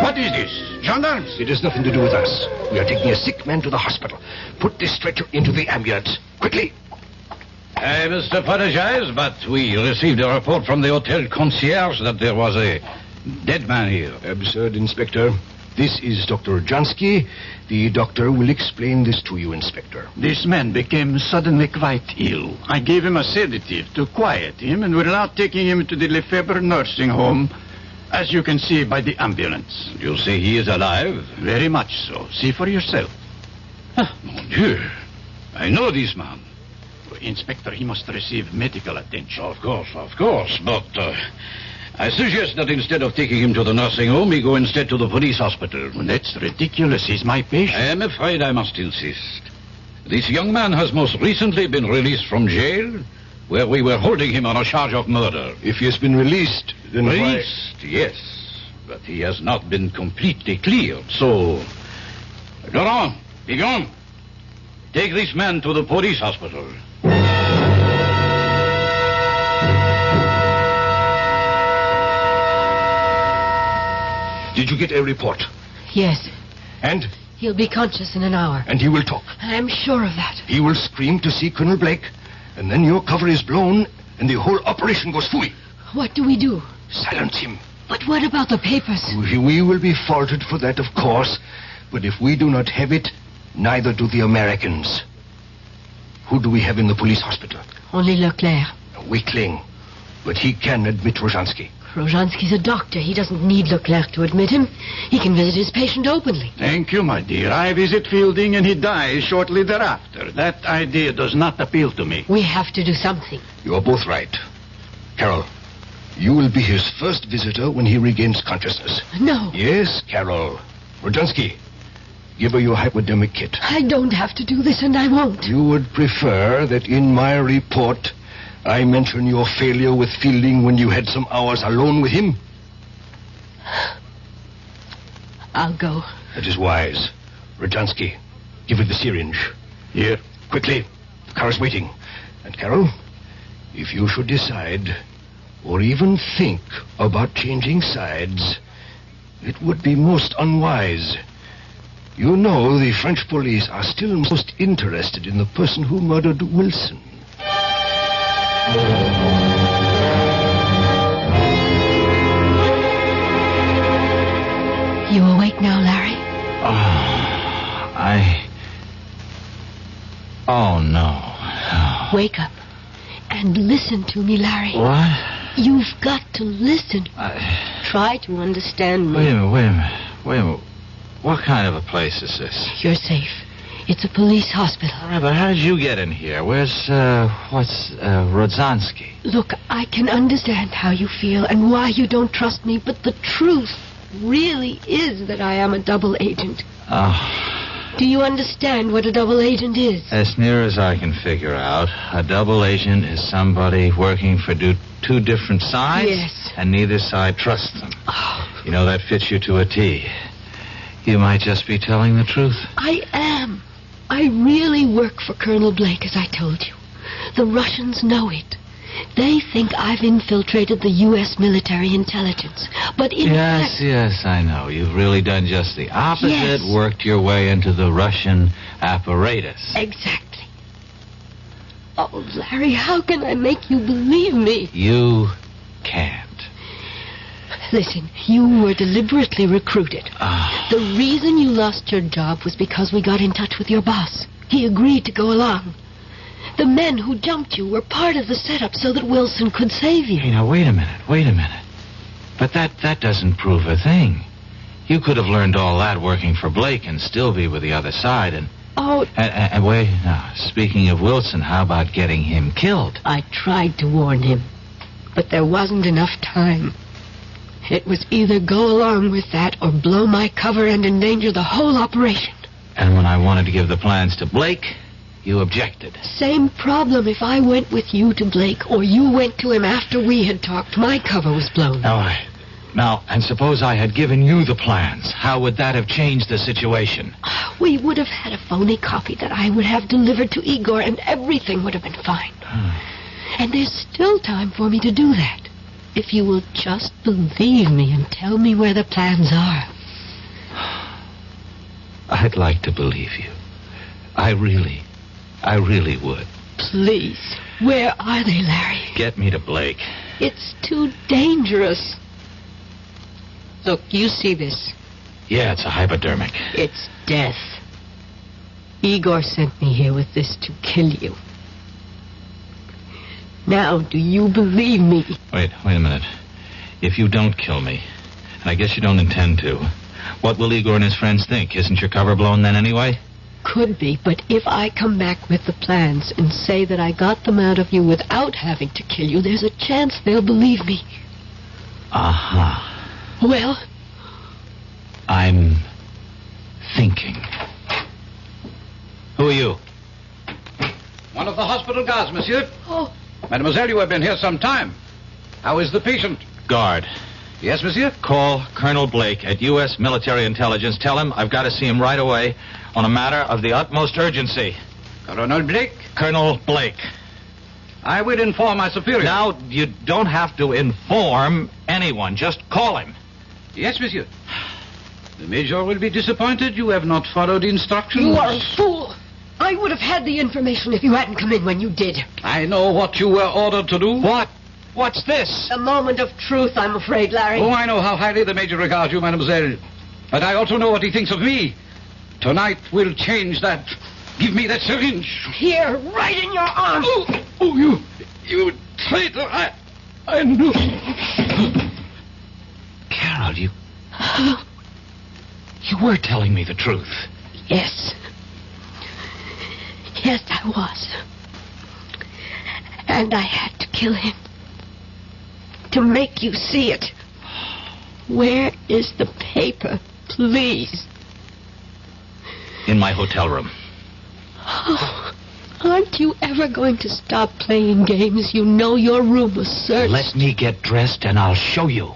What is this? Gendarmes? It has nothing to do with us. We are taking a sick man to the hospital. Put this stretcher into the ambulance. Quickly. I must apologize, but we received a report from the hotel concierge that there was a dead man here. Absurd, Inspector. This is Dr. Jansky. The doctor will explain this to you, Inspector. This man became suddenly quite ill. I gave him a sedative to quiet him, and we're now taking him to the Lefebvre nursing home, as you can see by the ambulance. You say he is alive? Very much so. See for yourself. Mon Dieu. I know this man. Inspector, he must receive medical attention. Of course. But I suggest that instead of taking him to the nursing home, he go instead to the police hospital. Well, that's ridiculous. He's my patient. I am afraid I must insist. This young man has most recently been released from jail, where we were holding him on a charge of murder. If he has been released, then Released, yes. But he has not been completely cleared, so... Laurent, be gone. Take this man to the police hospital. Did you get a report? Yes. And? He'll be conscious in an hour. And he will talk. I'm sure of that. He will scream to see Colonel Blake, and then your cover is blown, and the whole operation goes fooey. What do we do? Silence him. But what about the papers? We will be faulted for that, of course, but if we do not have it, neither do the Americans. Who do we have in the police hospital? Only Leclerc. A weakling. But he can admit Rozhansky. Rozhansky's a doctor. He doesn't need Leclerc to admit him. He can visit his patient openly. Thank you, my dear. I visit Fielding and he dies shortly thereafter. That idea does not appeal to me. We have to do something. You are both right. Carol, you will be his first visitor when he regains consciousness. No. Yes, Carol. Rozhansky, give her your hypodermic kit. I don't have to do this, and I won't. You would prefer that in my report I mention your failure with Fielding when you had some hours alone with him? I'll go. That is wise. Rozhansky, give her the syringe. Here. Quickly. The car is waiting. And Carol, if you should decide, or even think about changing sides, it would be most unwise. You know the French police are still most interested in the person who murdered Wilson. You awake now, Larry? Oh, no. Wake up and listen to me, Larry. What? You've got to listen. Try to understand me. Wait a minute. What kind of a place is this? You're safe. It's a police hospital. All right, but how did you get in here? Where's Rozhansky? Look, I can understand how you feel and why you don't trust me, but the truth really is that I am a double agent. Oh. Do you understand what a double agent is? As near as I can figure out, a double agent is somebody working for two different sides. Yes. And neither side trusts them. Oh. You know, that fits you to a T. You might just be telling the truth. I am. I really work for Colonel Blake, as I told you. The Russians know it. They think I've infiltrated the U.S. military intelligence. But in fact... Yes, I know. You've really done just the opposite. Yes. Worked your way into the Russian apparatus. Exactly. Oh, Larry, how can I make you believe me? You can't. Listen, you were deliberately recruited. The reason you lost your job was because we got in touch with your boss. He agreed to go along. The men who jumped you were part of the setup so that Wilson could save you. Hey, now, wait a minute. But that doesn't prove a thing. You could have learned all that working for Blake and still be with the other side and... Oh... And wait, now, speaking of Wilson, how about getting him killed? I tried to warn him, but there wasn't enough time. It was either go along with that or blow my cover and endanger the whole operation. And when I wanted to give the plans to Blake, you objected. Same problem if I went with you to Blake or you went to him after we had talked. My cover was blown. All right. Now, and suppose I had given you the plans. How would that have changed the situation? We would have had a phony copy that I would have delivered to Igor and everything would have been fine. And there's still time for me to do that. If you will just believe me and tell me where the plans are. I'd like to believe you. I really would. Please. Where are they, Larry? Get me to Blake. It's too dangerous. Look, you see this. Yeah, it's a hypodermic. It's death. Igor sent me here with this to kill you. Now, do you believe me? Wait a minute. If you don't kill me, and I guess you don't intend to, what will Igor and his friends think? Isn't your cover blown then anyway? Could be, but if I come back with the plans and say that I got them out of you without having to kill you, there's a chance they'll believe me. Well? I'm thinking. Who are you? One of the hospital guards, monsieur. Oh. Mademoiselle, you have been here some time. How is the patient? Guard. Yes, monsieur? Call Colonel Blake at U.S. Military Intelligence. Tell him I've got to see him right away on a matter of the utmost urgency. Colonel Blake? Colonel Blake. I will inform my superior. Now, you don't have to inform anyone. Just call him. Yes, monsieur. The Major will be disappointed you have not followed instructions. You are a fool. I would have had the information if you hadn't come in when you did. I know what you were ordered to do. What? What's this? A moment of truth, I'm afraid, Larry. Oh, I know how highly the Major regards you, mademoiselle. But I also know what he thinks of me. Tonight will change that. Give me that syringe. Here, right in your arm. Oh, you traitor. I knew. Carol, you were telling me the truth. Yes. Yes, I was. And I had to kill him. To make you see it. Where is the paper, please? In my hotel room. Oh, aren't you ever going to stop playing games? You know your room was searched. Let me get dressed and I'll show you.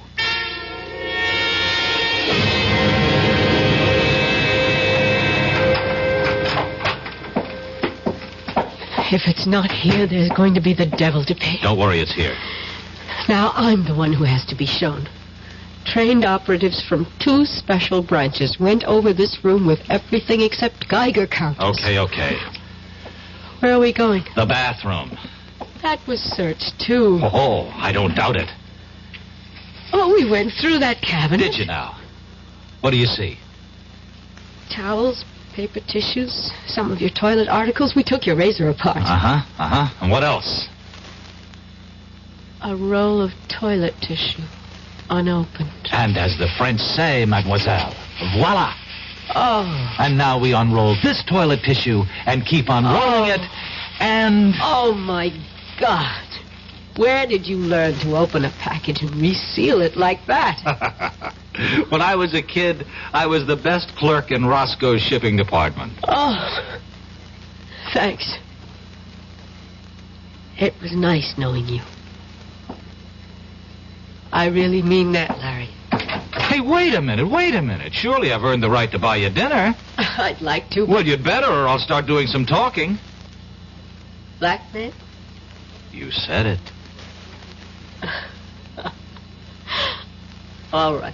If it's not here, there's going to be the devil to pay. Don't worry, it's here. Now I'm the one who has to be shown. Trained operatives from 2 special branches went over this room with everything except Geiger counters. Okay. Where are we going? The bathroom. That was searched, too. Oh, I don't doubt it. Oh, we went through that cabinet. Did you now? What do you see? Towels, paper tissues, some of your toilet articles. We took your razor apart. Uh-huh. And what else? A roll of toilet tissue, unopened. And as the French say, mademoiselle, voila. Oh. And now we unroll this toilet tissue and keep unrolling it, and... Oh, my God. Where did you learn to open a package and reseal it like that? When I was a kid, I was the best clerk in Roscoe's shipping department. Oh, thanks. It was nice knowing you. I really mean that, Larry. Hey, wait a minute. Surely I've earned the right to buy you dinner. I'd like to. Well, you'd better, or I'll start doing some talking. Blackmail? You said it. All right.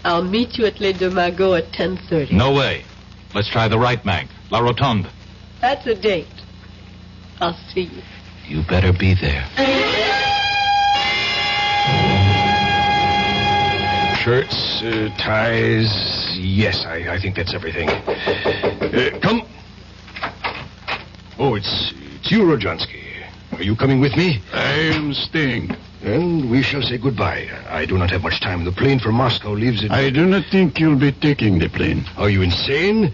I'll meet you at Les Deux Magots at 10:30. No way. Let's try the right bank, La Rotonde. That's a date. I'll see you. You better be there. Shirts, ties. Yes, I think that's everything. Come. Oh, it's you, Rojansky. Are you coming with me? I am staying. And we shall say goodbye. I do not have much time. The plane for Moscow leaves in... I do not think you'll be taking the plane. Are you insane?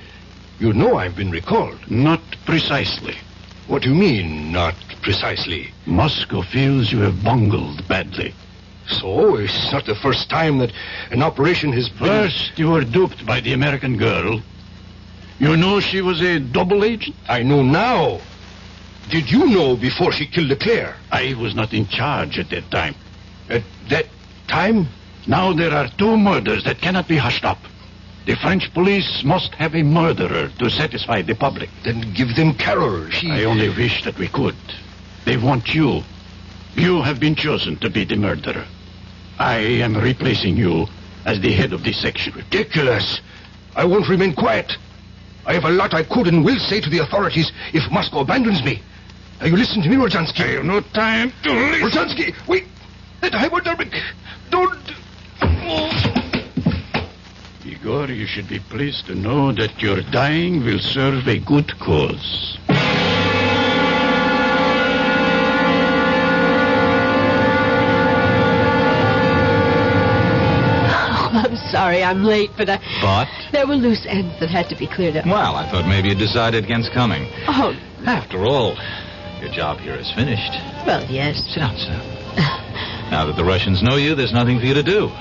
You know I've been recalled. Not precisely. What do you mean, not precisely? Moscow feels you have bungled badly. So, it's not the first time that an operation has been... First, you were duped by the American girl. You know she was a double agent? I know now. Did you know before she killed Leclerc? I was not in charge at that time. At that time? Now there are 2 murders that cannot be hushed up. The French police must have a murderer to satisfy the public. Then give them Carol. I only wish that we could. They want you. You have been chosen to be the murderer. I am replacing you as the head of this section. Ridiculous. I won't remain quiet. I have a lot I could and will say to the authorities if Moscow abandons me. Now you listen to me, Rojansky. I have no time to listen. Rojansky, wait. That hypodermic. Don't... Igor, you should be pleased to know that your dying will serve a good cause. I'm sorry I'm late, but But? there were loose ends that had to be cleared up. Well, I thought maybe you decided against coming. Oh. After all, your job here is finished. Well, yes. Sit down. Now that the Russians know you, there's nothing for you to do.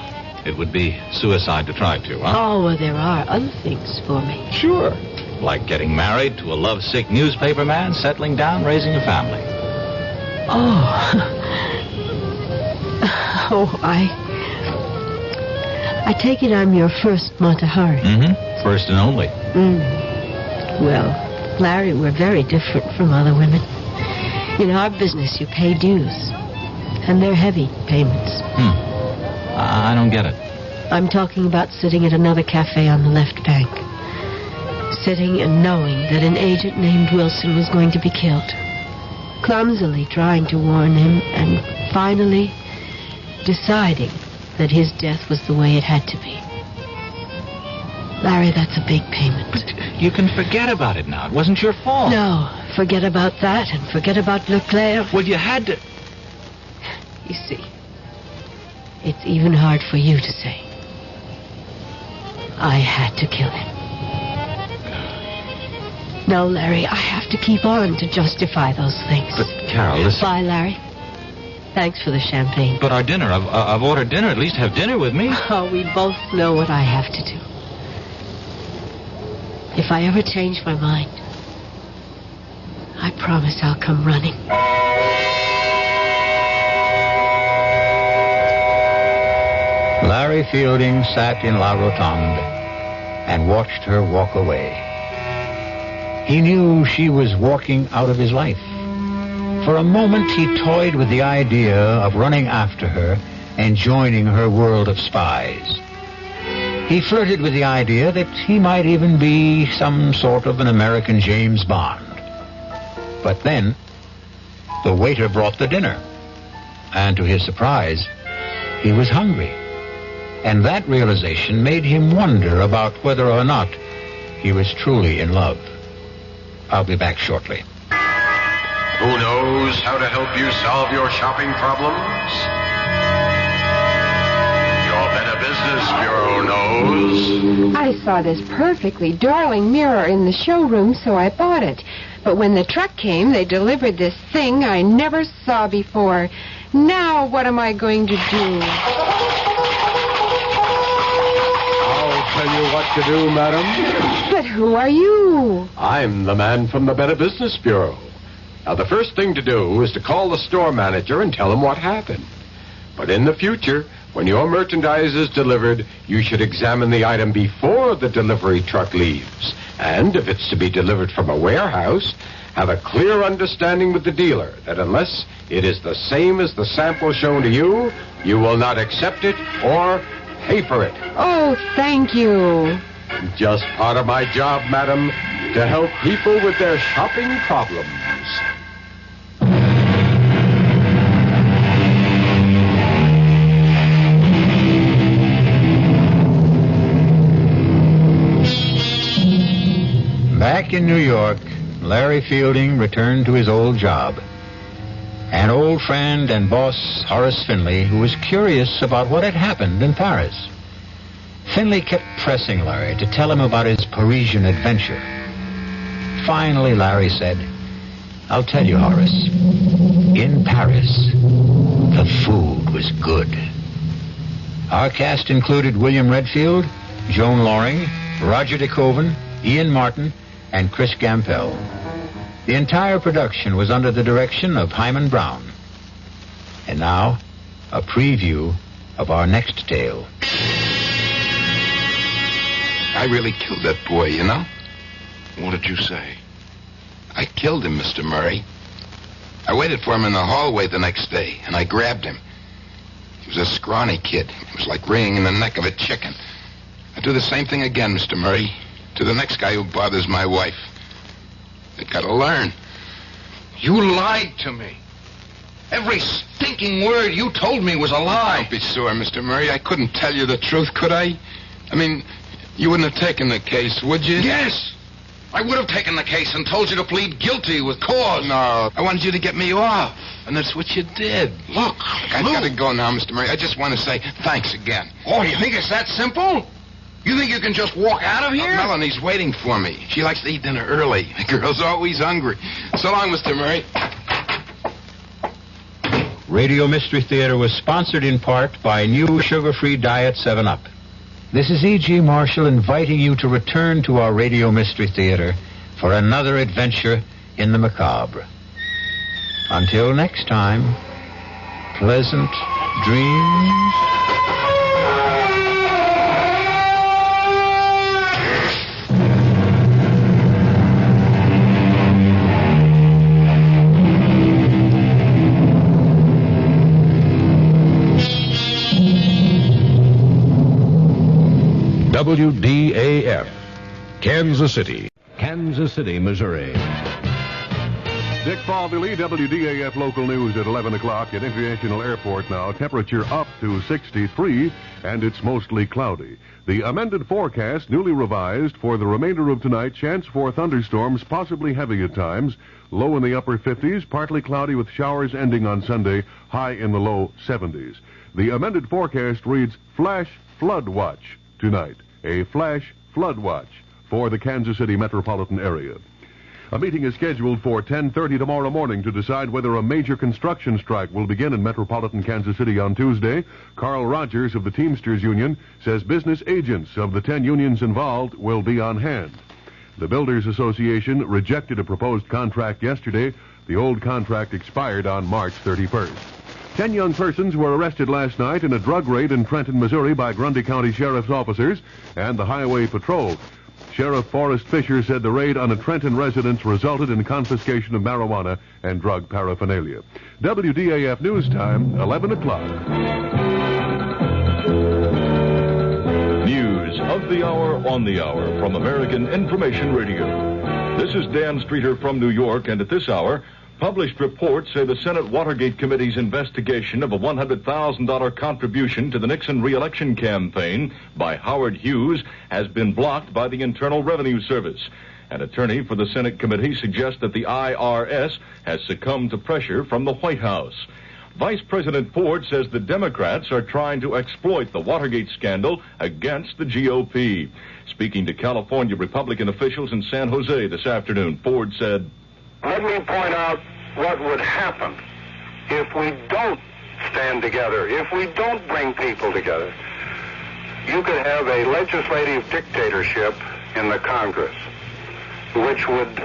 It would be suicide to try to, huh? Oh, well, there are other things for me. Sure. Like getting married to a lovesick newspaper man, settling down, raising a family. I take it I'm your first Matahari. Mm-hmm. First and only. Well, Larry, we're very different from other women. In our business, you pay dues. And they're heavy payments. I don't get it. I'm talking about sitting at another cafe on the left bank. Sitting and knowing that an agent named Wilson was going to be killed. Clumsily trying to warn him, and finally deciding that his death was the way it had to be. Larry, that's a big payment. But you can forget about it now. It wasn't your fault. No, forget about that and forget about Leclerc. Well, you had to... You see, it's even hard for you to say. I had to kill him. No, Larry, I have to keep on to justify those things. But, Carol, listen. Bye, Larry. Thanks for the champagne. But our dinner, I've ordered dinner. At least have dinner with me. Oh, we both know what I have to do. If I ever change my mind, I promise I'll come running. Larry Fielding sat in La Rotonde and watched her walk away. He knew she was walking out of his life. For a moment, he toyed with the idea of running after her and joining her world of spies. He flirted with the idea that he might even be some sort of an American James Bond. But then, the waiter brought the dinner. And to his surprise, he was hungry. And that realization made him wonder about whether or not he was truly in love. I'll be back shortly. Who knows how to help you solve your shopping problems? Your Better Business Bureau knows. I saw this perfectly darling mirror in the showroom, so I bought it. But when the truck came, they delivered this thing I never saw before. Now what am I going to do? I'll tell you what to do, madam. But who are you? I'm the man from the Better Business Bureau. Now, the first thing to do is to call the store manager and tell him what happened. But in the future, when your merchandise is delivered, you should examine the item before the delivery truck leaves. And if it's to be delivered from a warehouse, have a clear understanding with the dealer that unless it is the same as the sample shown to you, you will not accept it or pay for it. Oh, thank you. Just part of my job, madam, to help people with their shopping problems. Back in New York, Larry Fielding returned to his old job. An old friend and boss, Horace Finley, who was curious about what had happened in Paris. Finley kept pressing Larry to tell him about his Parisian adventure. Finally, Larry said, "I'll tell you, Horace. In Paris, the food was good." Our cast included William Redfield, Joan Loring, Roger De Koven, Ian Martin, and Chris Gampel. The entire production was under the direction of Hyman Brown. And now, a preview of our next tale. I really killed that boy, you know? What did you say? I killed him, Mr. Murray. I waited for him in the hallway the next day, and I grabbed him. He was a scrawny kid. It was like wringing in the neck of a chicken. I'd do the same thing again, Mr. Murray, to the next guy who bothers my wife. They gotta learn. You lied to me. Every stinking word you told me was a lie. Don't be sore, Mr. Murray. I couldn't tell you the truth, could I? I mean, you wouldn't have taken the case, would you? Yes! I would have taken the case and told you to plead guilty with cause. No, I wanted you to get me off, and that's what you did. Look, I've got to go now, Mr. Murray. I just want to say thanks again. Oh, you think it's that simple? You think you can just walk out of here? Melanie's waiting for me. She likes to eat dinner early. The girl's always hungry. So long, Mr. Murray. Radio Mystery Theater was sponsored in part by new sugar-free Diet 7-Up. This is E.G. Marshall inviting you to return to our Radio Mystery Theater for another adventure in the macabre. Until next time, pleasant dreams. WDAF, Kansas City, Missouri. Dick Falvey, WDAF Local News at 11 o'clock at International Airport now. Temperature up to 63, and it's mostly cloudy. The amended forecast, newly revised for the remainder of tonight, chance for thunderstorms, possibly heavy at times. Low in the upper 50s, partly cloudy with showers ending on Sunday, high in the low 70s. The amended forecast reads flash flood watch tonight. A flash flood watch for the Kansas City metropolitan area. A meeting is scheduled for 10:30 tomorrow morning to decide whether a major construction strike will begin in metropolitan Kansas City on Tuesday. Carl Rogers of the Teamsters Union says business agents of the 10 unions involved will be on hand. The Builders Association rejected a proposed contract yesterday. The old contract expired on March 31st. 10 young persons were arrested last night in a drug raid in Trenton, Missouri by Grundy County Sheriff's officers and the Highway Patrol. Sheriff Forrest Fisher said the raid on a Trenton residence resulted in confiscation of marijuana and drug paraphernalia. WDAF News Time, 11 o'clock. News of the hour on the hour from American Information Radio. This is Dan Streeter from New York, and at this hour, published reports say the Senate Watergate Committee's investigation of a $100,000 contribution to the Nixon re-election campaign by Howard Hughes has been blocked by the Internal Revenue Service. An attorney for the Senate committee suggests that the IRS has succumbed to pressure from the White House. Vice President Ford says the Democrats are trying to exploit the Watergate scandal against the GOP. Speaking to California Republican officials in San Jose this afternoon, Ford said, "Let me point out what would happen if we don't stand together, if we don't bring people together. You could have a legislative dictatorship in the Congress, which would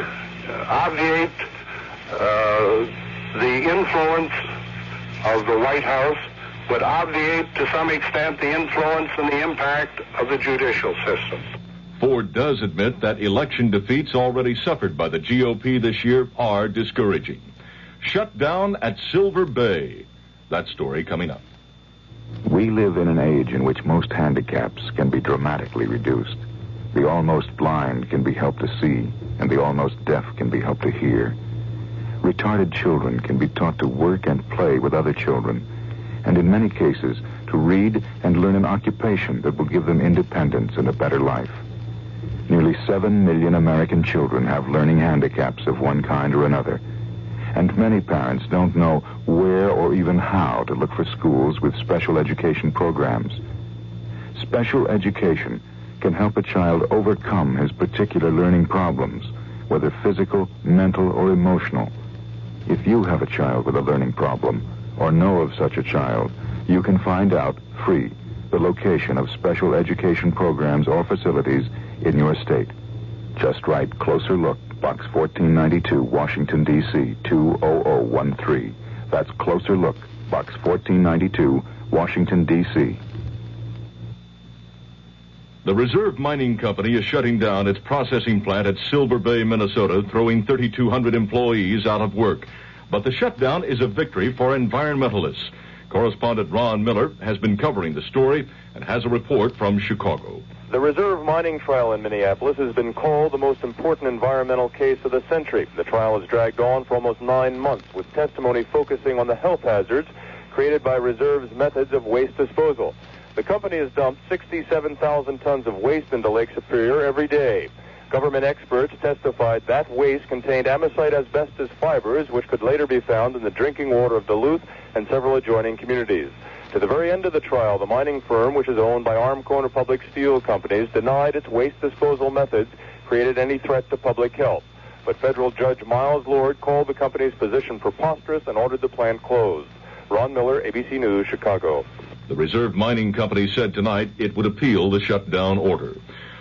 obviate the influence of the White House, would obviate to some extent the influence and the impact of the judicial system." Ford does admit that election defeats already suffered by the GOP this year are discouraging. Shut down at Silver Bay. That story coming up. We live in an age in which most handicaps can be dramatically reduced. The almost blind can be helped to see, and the almost deaf can be helped to hear. Retarded children can be taught to work and play with other children, and in many cases, to read and learn an occupation that will give them independence and a better life. Nearly 7 million American children have learning handicaps of one kind or another, and many parents don't know where or even how to look for schools with special education programs. Special education can help a child overcome his particular learning problems, whether physical, mental, or emotional. If you have a child with a learning problem, or know of such a child, you can find out, free, the location of special education programs or facilities in your state. Just write Closer Look, Box 1492, Washington, D.C., 20013. That's Closer Look, Box 1492, Washington, D.C. The Reserve Mining Company is shutting down its processing plant at Silver Bay, Minnesota, throwing 3,200 employees out of work. But the shutdown is a victory for environmentalists. Correspondent Ron Miller has been covering the story and has a report from Chicago. The Reserve mining trial in Minneapolis has been called the most important environmental case of the century. The trial has dragged on for almost 9 months, with testimony focusing on the health hazards created by Reserve's methods of waste disposal. The company has dumped 67,000 tons of waste into Lake Superior every day. Government experts testified that waste contained amosite asbestos fibers, which could later be found in the drinking water of Duluth and several adjoining communities. To the very end of the trial, the mining firm, which is owned by Armco and Public Steel Companies, denied its waste disposal methods created any threat to public health. But federal judge Miles Lord called the company's position preposterous and ordered the plant closed. Ron Miller, ABC News, Chicago. The Reserve Mining Company said tonight it would appeal the shutdown order.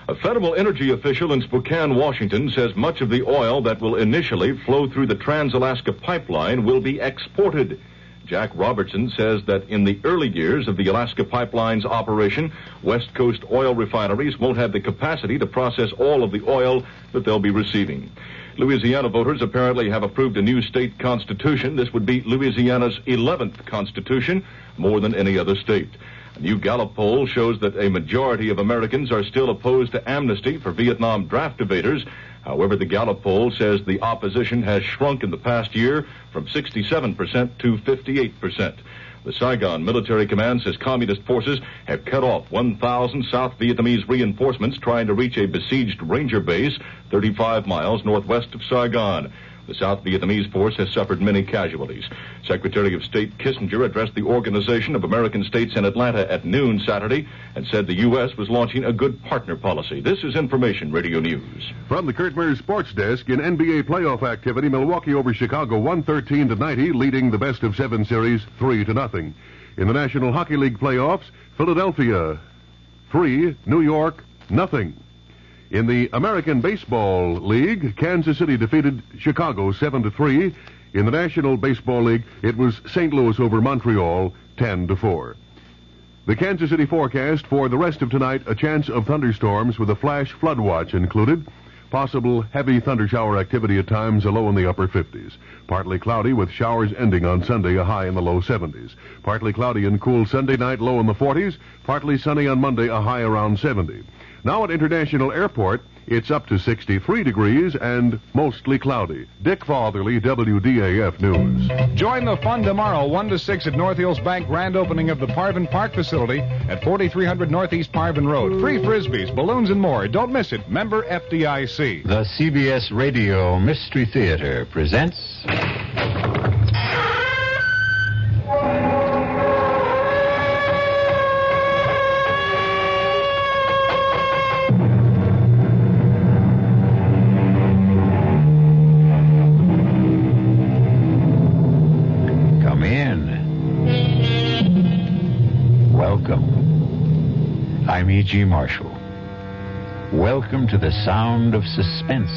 A federal energy official in Spokane, Washington, says much of the oil that will initially flow through the Trans-Alaska Pipeline will be exported. Jack Robertson says that in the early years of the Alaska Pipeline's operation, West Coast oil refineries won't have the capacity to process all of the oil that they'll be receiving. Louisiana voters apparently have approved a new state constitution. This would be Louisiana's 11th constitution, more than any other state. A new Gallup poll shows that a majority of Americans are still opposed to amnesty for Vietnam draft evaders. However, the Gallup poll says the opposition has shrunk in the past year from 67% to 58%. The Saigon Military Command says communist forces have cut off 1,000 South Vietnamese reinforcements trying to reach a besieged ranger base 35 miles northwest of Saigon. The South Vietnamese force has suffered many casualties. Secretary of State Kissinger addressed the Organization of American States in Atlanta at noon Saturday and said the U.S. was launching a good partner policy. This is Information Radio News. From the Kurt Mears Sports Desk, in NBA playoff activity, Milwaukee over Chicago 113-90, leading the best-of-7 series 3-0. In the National Hockey League playoffs, Philadelphia 3, New York 0. In the American Baseball League, Kansas City defeated Chicago 7-3. In the National Baseball League, it was St. Louis over Montreal 10-4. The Kansas City forecast for the rest of tonight, a chance of thunderstorms with a flash flood watch included. Possible heavy thundershower activity at times, a low in the upper 50s. Partly cloudy with showers ending on Sunday, a high in the low 70s. Partly cloudy and cool Sunday night, low in the 40s. Partly sunny on Monday, a high around 70. Now at International Airport, it's up to 63 degrees and mostly cloudy. Dick Fatherly, WDAF News. Join the fun tomorrow, 1 to 6 at North Hills Bank, grand opening of the Parvin Park facility at 4300 Northeast Parvin Road. Free frisbees, balloons, and more. Don't miss it. Member FDIC. The CBS Radio Mystery Theater presents... I'm E.G. Marshall. Welcome to the sound of suspense.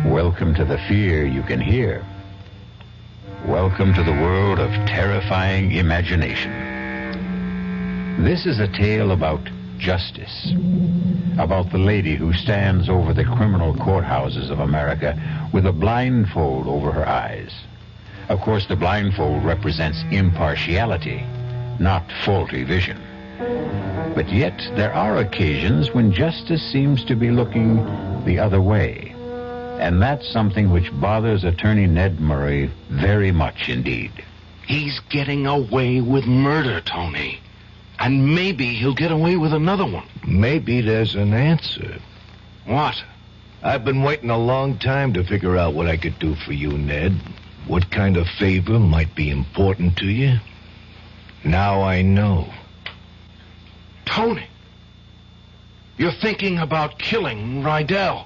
Welcome to the fear you can hear. Welcome to the world of terrifying imagination. This is a tale about justice, about the lady who stands over the criminal courthouses of America with a blindfold over her eyes. Of course, the blindfold represents impartiality, not faulty vision. But yet, there are occasions when justice seems to be looking the other way. And that's something which bothers Attorney Ned Murray very much indeed. He's getting away with murder, Tony. And maybe he'll get away with another one. Maybe there's an answer. What? I've been waiting a long time to figure out what I could do for you, Ned. What kind of favor might be important to you? Now I know. Tony, you're thinking about killing Rydell.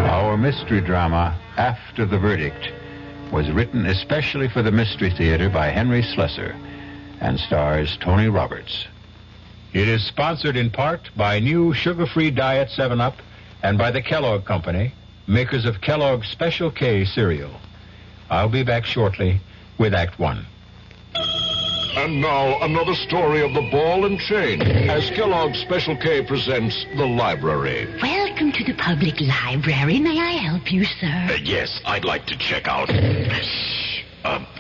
Our mystery drama, After the Verdict, was written especially for the Mystery Theater by Henry Slessor and stars Tony Roberts. It is sponsored in part by new sugar-free Diet 7-Up and by the Kellogg Company, makers of Kellogg's Special K cereal. I'll be back shortly with Act 1. And now, another story of the ball and chain, as Kellogg's Special K presents The Library. Welcome to the public library. May I help you, sir? Yes, I'd like to check out...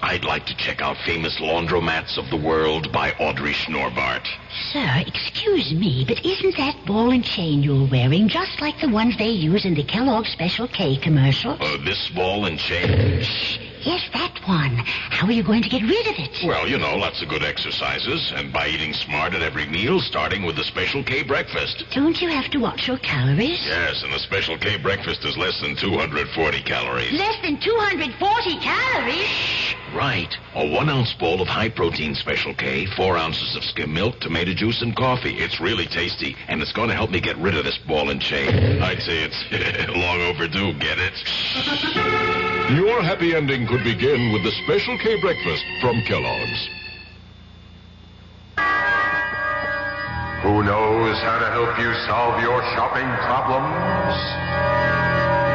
I'd like to check out Famous Laundromats of the World by Audrey Schnorbart. Sir, excuse me, but isn't that ball and chain you're wearing just like the ones they use in the Kellogg's Special K commercial? This ball and chain? Yes, that one. How are you going to get rid of it? Well, you know, lots of good exercises, and by eating smart at every meal, starting with the Special K breakfast. Don't you have to watch your calories? Yes, and the Special K breakfast is less than 240 calories. Less than 240 calories? Right. A 1-ounce bowl of high-protein Special K, 4 ounces of skim milk, tomato juice, and coffee. It's really tasty, and it's going to help me get rid of this ball and chain. I'd say it's long overdue, get it? Your happy ending could begin with the Special K breakfast from Kellogg's. Who knows how to help you solve your shopping problems?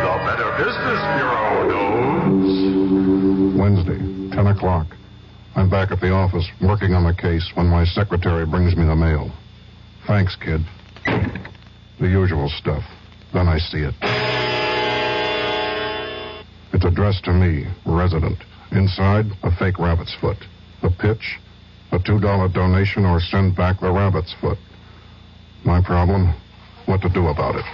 The Better Business Bureau knows. Wednesday, 10 o'clock. I'm back at the office working on the case when my secretary brings me the mail. Thanks, kid. The usual stuff. Then I see it. It's addressed to me, resident. Inside, a fake rabbit's foot. The pitch, a $2 donation, or send back the rabbit's foot. My problem, what to do about it.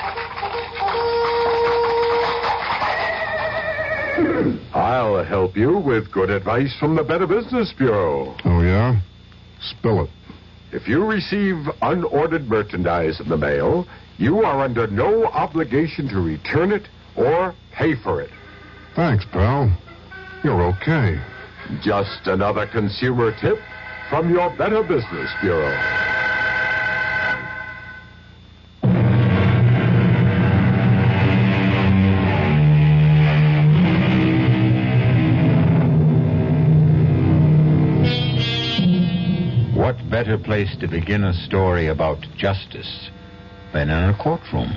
I'll help you with good advice from the Better Business Bureau. Oh, yeah? Spill it. If you receive unordered merchandise in the mail, you are under no obligation to return it or pay for it. Thanks, pal. You're okay. Just another consumer tip from your Better Business Bureau. What better place to begin a story about justice than in a courtroom?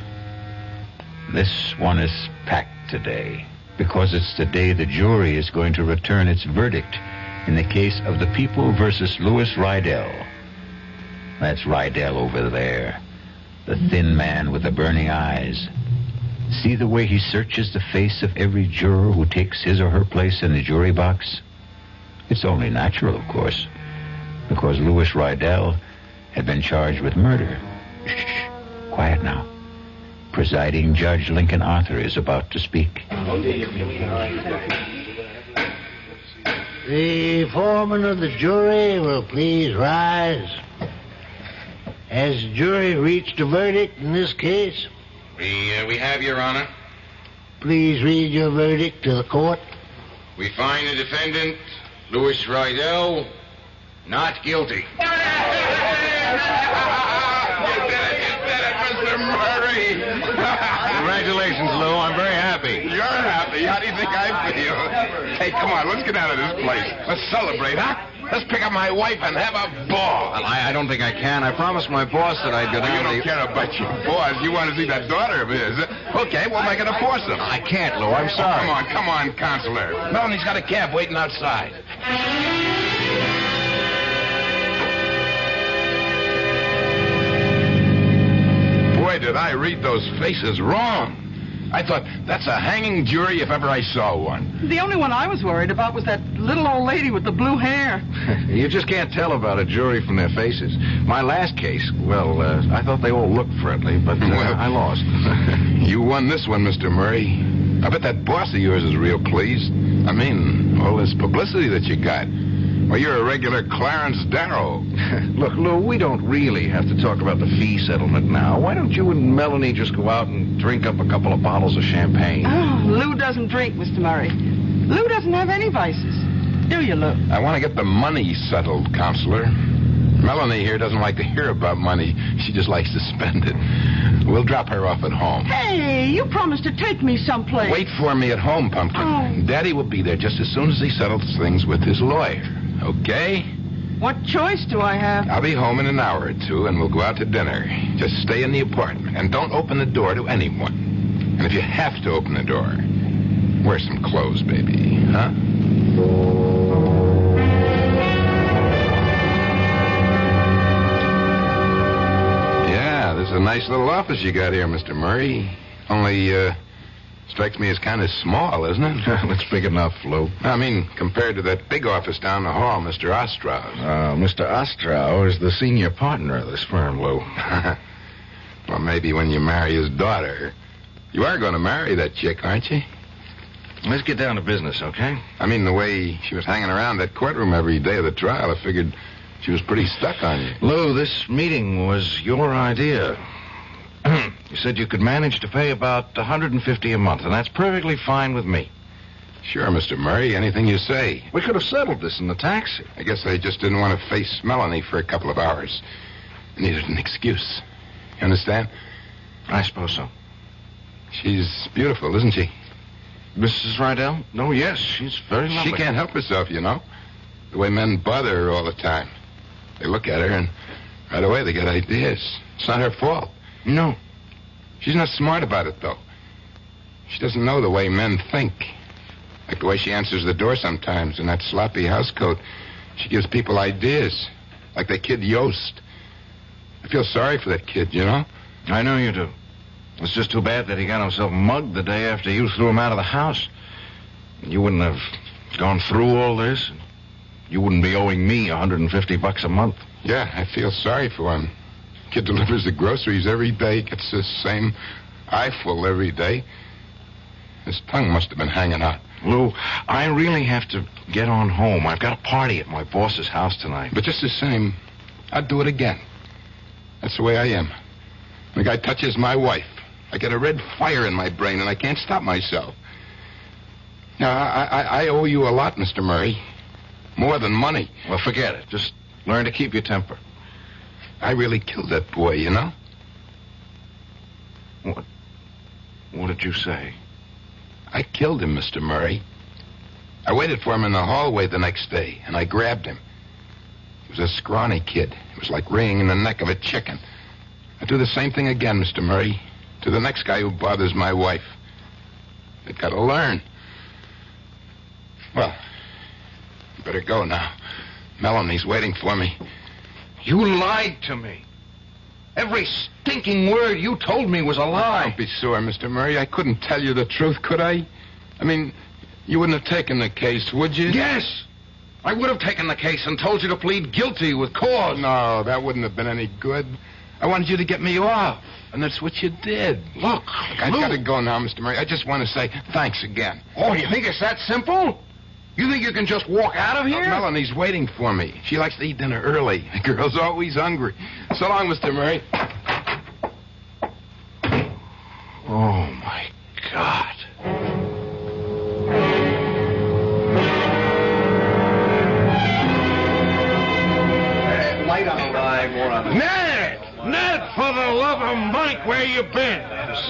This one is packed today because it's the day the jury is going to return its verdict in the case of the People versus Louis Rydell. That's Rydell over there, the thin man with the burning eyes. See the way he searches the face of every juror who takes his or her place in the jury box? It's only natural, of course, because Louis Rydell had been charged with murder. Shh, quiet now. Presiding Judge Lincoln Arthur is about to speak. The foreman of the jury will please rise. Has the jury reached a verdict in this case? We have, Your Honor. Please read your verdict to the court. We find the defendant, Louis Rydell, not guilty. Mr. Murray. Congratulations, Lou. I'm very happy. You're happy. How do you think I feel? Hey, come on. Let's get out of this place. Let's celebrate, huh? Let's pick up my wife and have a ball. Well, I don't think I can. I promised my boss that I'd go down You don't care about your boss. You want to see that daughter of his. Okay, we'll make it a foursome. I can't, Lou. I'm sorry. Oh, come on, Counselor. Melanie's got a cab waiting outside. Boy, did I read those faces wrong. I thought, that's a hanging jury if ever I saw one. The only one I was worried about was that little old lady with the blue hair. You just can't tell about a jury from their faces. My last case, well, I thought they all looked friendly, but I lost. You won this one, Mr. Murray. I bet that boss of yours is real pleased. I mean, all this publicity that you got. Well, you're a regular Clarence Darrow. Look, Lou, we don't really have to talk about the fee settlement now. Why don't you and Melanie just go out and drink up a couple of bottles of champagne? Oh, Lou doesn't drink, Mr. Murray. Lou doesn't have any vices. Do you, Lou? I want to get the money settled, Counselor. Melanie here doesn't like to hear about money. She just likes to spend it. We'll drop her off at home. Hey, you promised to take me someplace. Wait for me at home, Pumpkin. Oh. Daddy will be there just as soon as he settles things with his lawyer. Okay? What choice do I have? I'll be home in an hour or two, and we'll go out to dinner. Just stay in the apartment, and don't open the door to anyone. And if you have to open the door, wear some clothes, baby. Huh? Yeah, this is a nice little office you got here, Mr. Murray. Only, strikes me as kind of small, isn't it? It's big enough, Lou. I mean, compared to that big office down the hall, Mr. Ostrow. Mr. Ostrow is the senior partner of this firm, Lou. Well, maybe when you marry his daughter. You are going to marry that chick, aren't you? Let's get down to business, okay? I mean, the way she was hanging around that courtroom every day of the trial, I figured she was pretty stuck on you. Lou, this meeting was your idea. You said you could manage to pay about $150 a month, and that's perfectly fine with me. Sure, Mr. Murray, anything you say. We could have settled this in the taxi. I guess I just didn't want to face Melanie for a couple of hours. I needed an excuse. You understand? I suppose so. She's beautiful, isn't she? Mrs. Rydell? No, yes, she's very lovely. She can't help herself, you know. The way men bother her all the time. They look at her, and right away they get ideas. It's not her fault. No. She's not smart about it, though. She doesn't know the way men think. Like the way she answers the door sometimes in that sloppy housecoat. She gives people ideas. Like that kid Yost. I feel sorry for that kid, you know? I know you do. It's just too bad that he got himself mugged the day after you threw him out of the house. You wouldn't have gone through all this. you wouldn't be owing me $150 a month. Yeah, I feel sorry for him. Kid delivers the groceries every day, gets the same eyeful every day. His tongue must have been hanging out. Lou, I really have to get on home. I've got a party at my boss's house tonight. But just the same, I'd do it again. That's the way I am. The guy touches my wife. I get a red fire in my brain, and I can't stop myself. Now, I owe you a lot, Mr. Murray. More than money. Well, forget it. Just learn to keep your temper. I really killed that boy, you know? What did you say? I killed him, Mr. Murray. I waited for him in the hallway the next day, and I grabbed him. He was a scrawny kid. It was like wringing in the neck of a chicken. I'd do the same thing again, Mr. Murray, to the next guy who bothers my wife. They've got to learn. Well, you better go now. Melanie's waiting for me. You lied to me. Every stinking word you told me was a lie. Don't be sore, Mr. Murray. I couldn't tell you the truth, could I? I mean, you wouldn't have taken the case, would you? Yes. I would have taken the case and told you to plead guilty with cause. No, that wouldn't have been any good. I wanted you to get me off, and that's what you did. Look, I've got to go now, Mr. Murray. I just want to say thanks again. Oh, you think it's that simple? You think you can just walk out of here? Melanie's waiting for me. She likes to eat dinner early. The girl's always hungry. So long, Mr. Murray. Oh, my God. Light on the ride, more on the... Ned, for the love of Mike, where you been?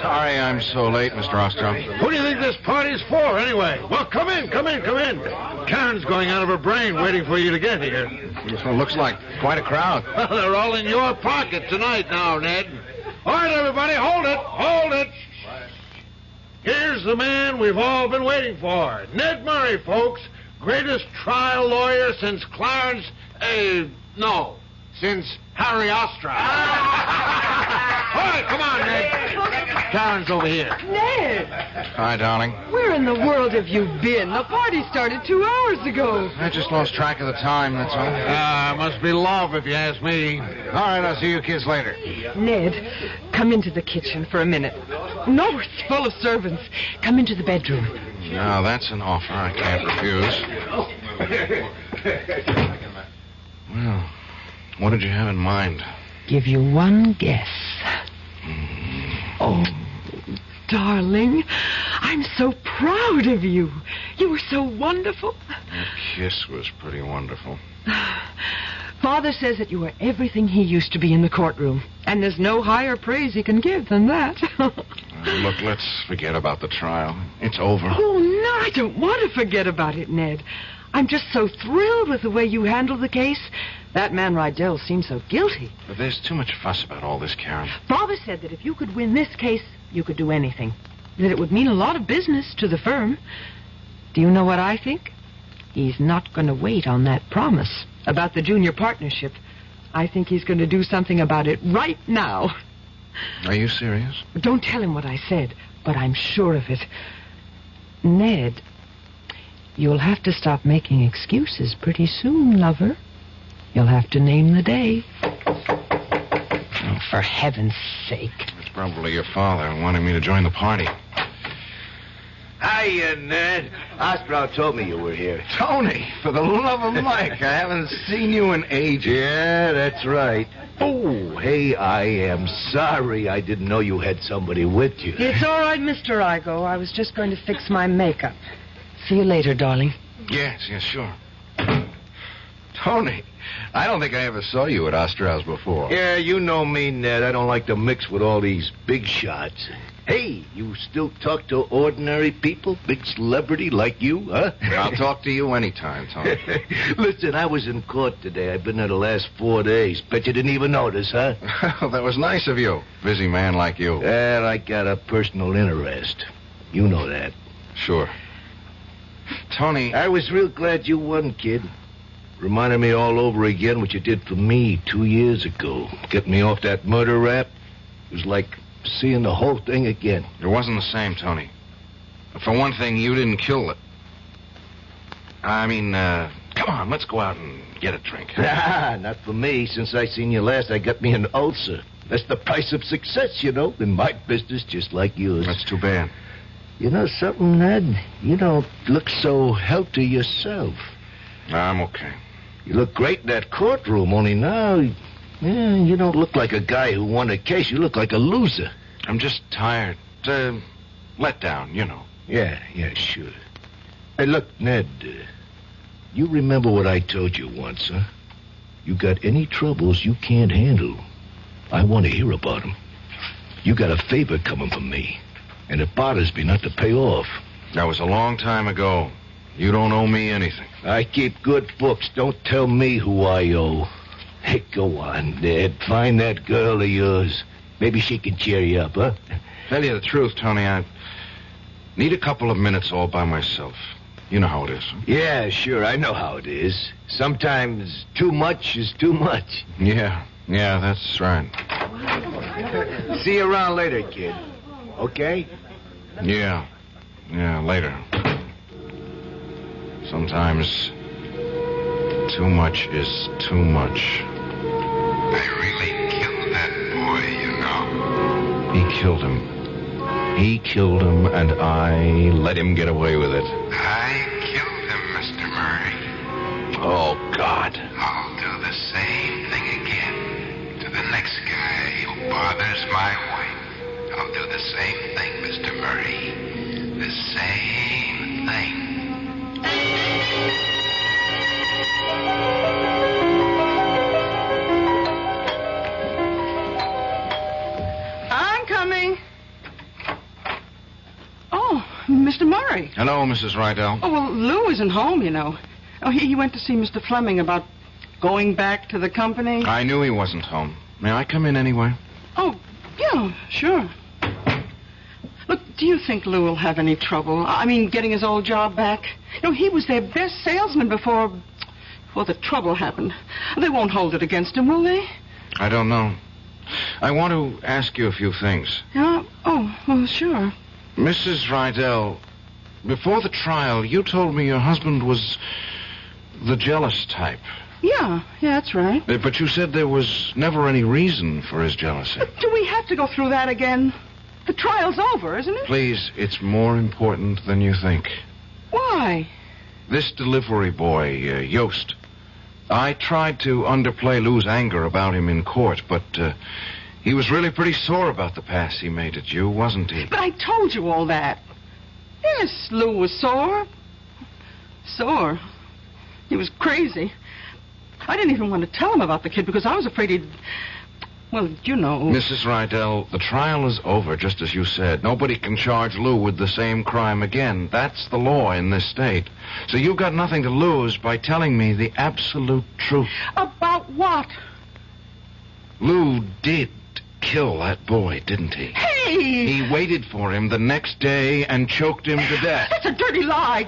Sorry I'm so late, Mr. Ostrom. Who do you think this party's for, anyway? Well, come in. Karen's going out of her brain waiting for you to get here. This one looks like quite a crowd. Well, they're all in your pocket tonight now, Ned. All right, everybody, hold it. Here's the man we've all been waiting for. Ned Murray, folks. Greatest trial lawyer since Clarence... since Harry Ostrom. All right, come on, Ned. Karen's over here. Ned! Hi, darling. Where in the world have you been? The party started 2 hours ago. I just lost track of the time, that's all. Must be love, if you ask me. All right, I'll see you kids later. Ned, come into the kitchen for a minute. No, it's full of servants. Come into the bedroom. Now, that's an offer I can't refuse. Well, what did you have in mind? Give you one guess. Oh, darling, I'm so proud of you. You were so wonderful. That kiss was pretty wonderful. Father says that you were everything he used to be in the courtroom, and there's no higher praise he can give than that. Look, let's forget about the trial. It's over. Oh, no, I don't want to forget about it, Ned. I'm just so thrilled with the way you handled the case. That man Rydell seems so guilty. But there's too much fuss about all this, Karen. Father said that if you could win this case, you could do anything. That it would mean a lot of business to the firm. Do you know what I think? He's not going to wait on that promise about the junior partnership. I think he's going to do something about it right now. Are you serious? Don't tell him what I said, but I'm sure of it. Ned, you'll have to stop making excuses pretty soon, lover. You'll have to name the day. Oh, for heaven's sake. It's probably your father wanting me to join the party. Hiya, Ned. Ostrow told me you were here. Tony, for the love of Mike, I haven't seen you in ages. Yeah, that's right. Oh, hey, I am sorry. I didn't know you had somebody with you. It's all right, Mr. Igo. I was just going to fix my makeup. See you later, darling. Yes, sure. Tony, I don't think I ever saw you at Ostrow's before. Yeah, you know me, Ned. I don't like to mix with all these big shots. Hey, you still talk to ordinary people? Big celebrity like you, huh? I'll talk to you anytime, Tony. Listen, I was in court today. I've been there the last 4 days. Bet you didn't even notice, huh? Well, that was nice of you. Busy man like you. Well, I got a personal interest. You know that. Sure. Tony... I was real glad you won, kid. Reminded me all over again what you did for me 2 years ago. Get me off that murder rap. It was like seeing the whole thing again. It wasn't the same, Tony. For one thing, you didn't kill it. Come on, let's go out and get a drink. Not for me. Since I seen you last, I got me an ulcer. That's the price of success, you know, in my business, just like yours. That's too bad. You know something, Ned? You don't look so healthy yourself. I'm okay. You look great in that courtroom, only now, you don't look like a guy who won a case. You look like a loser. I'm just tired. Let down, you know. Yeah, sure. Hey, look, Ned, you remember what I told you once, huh? You got any troubles you can't handle, I want to hear about them. You got a favor coming from me, and it bothers me not to pay off. That was a long time ago. You don't owe me anything. I keep good books. Don't tell me who I owe. Hey, go on, Ned. Find that girl of yours. Maybe she can cheer you up, huh? Tell you the truth, Tony, I need a couple of minutes all by myself. You know how it is. Yeah, sure, I know how it is. Sometimes too much is too much. Yeah, that's right. See you around later, kid. Okay? Yeah, later. Sometimes too much is too much. I really killed that boy, you know. He killed him. He killed him, and I let him get away with it. I killed him, Mr. Murray. Oh, God. I'll do the same thing again to the next guy who bothers my wife. I'll do the same thing, Mr. Murray. The same thing. I'm coming. Oh, Mr. Murray. Hello, Mrs. Rydell. Oh, well, Lou isn't home, you know. Oh, he went to see Mr. Fleming about going back to the company. I knew he wasn't home. May I come in anyway? Oh, yeah, sure. Look, do you think Lou will have any trouble? I mean, getting his old job back? You know, he was their best salesman before the trouble happened. They won't hold it against him, will they? I don't know. I want to ask you a few things. Yeah? Oh, well, sure. Mrs. Rydell, before the trial, you told me your husband was the jealous type. Yeah, that's right. But you said there was never any reason for his jealousy. But do we have to go through that again? The trial's over, isn't it? Please, it's more important than you think. Why? This delivery boy, Yost. I tried to underplay Lou's anger about him in court, but he was really pretty sore about the pass he made at you, wasn't he? But I told you all that. Yes, Lou was sore. Sore. He was crazy. I didn't even want to tell him about the kid because I was afraid he'd... Well, you know... Mrs. Rydell, the trial is over, just as you said. Nobody can charge Lou with the same crime again. That's the law in this state. So you've got nothing to lose by telling me the absolute truth. About what? Lou did kill that boy, didn't he? Hey! He waited for him the next day and choked him to death. That's a dirty lie.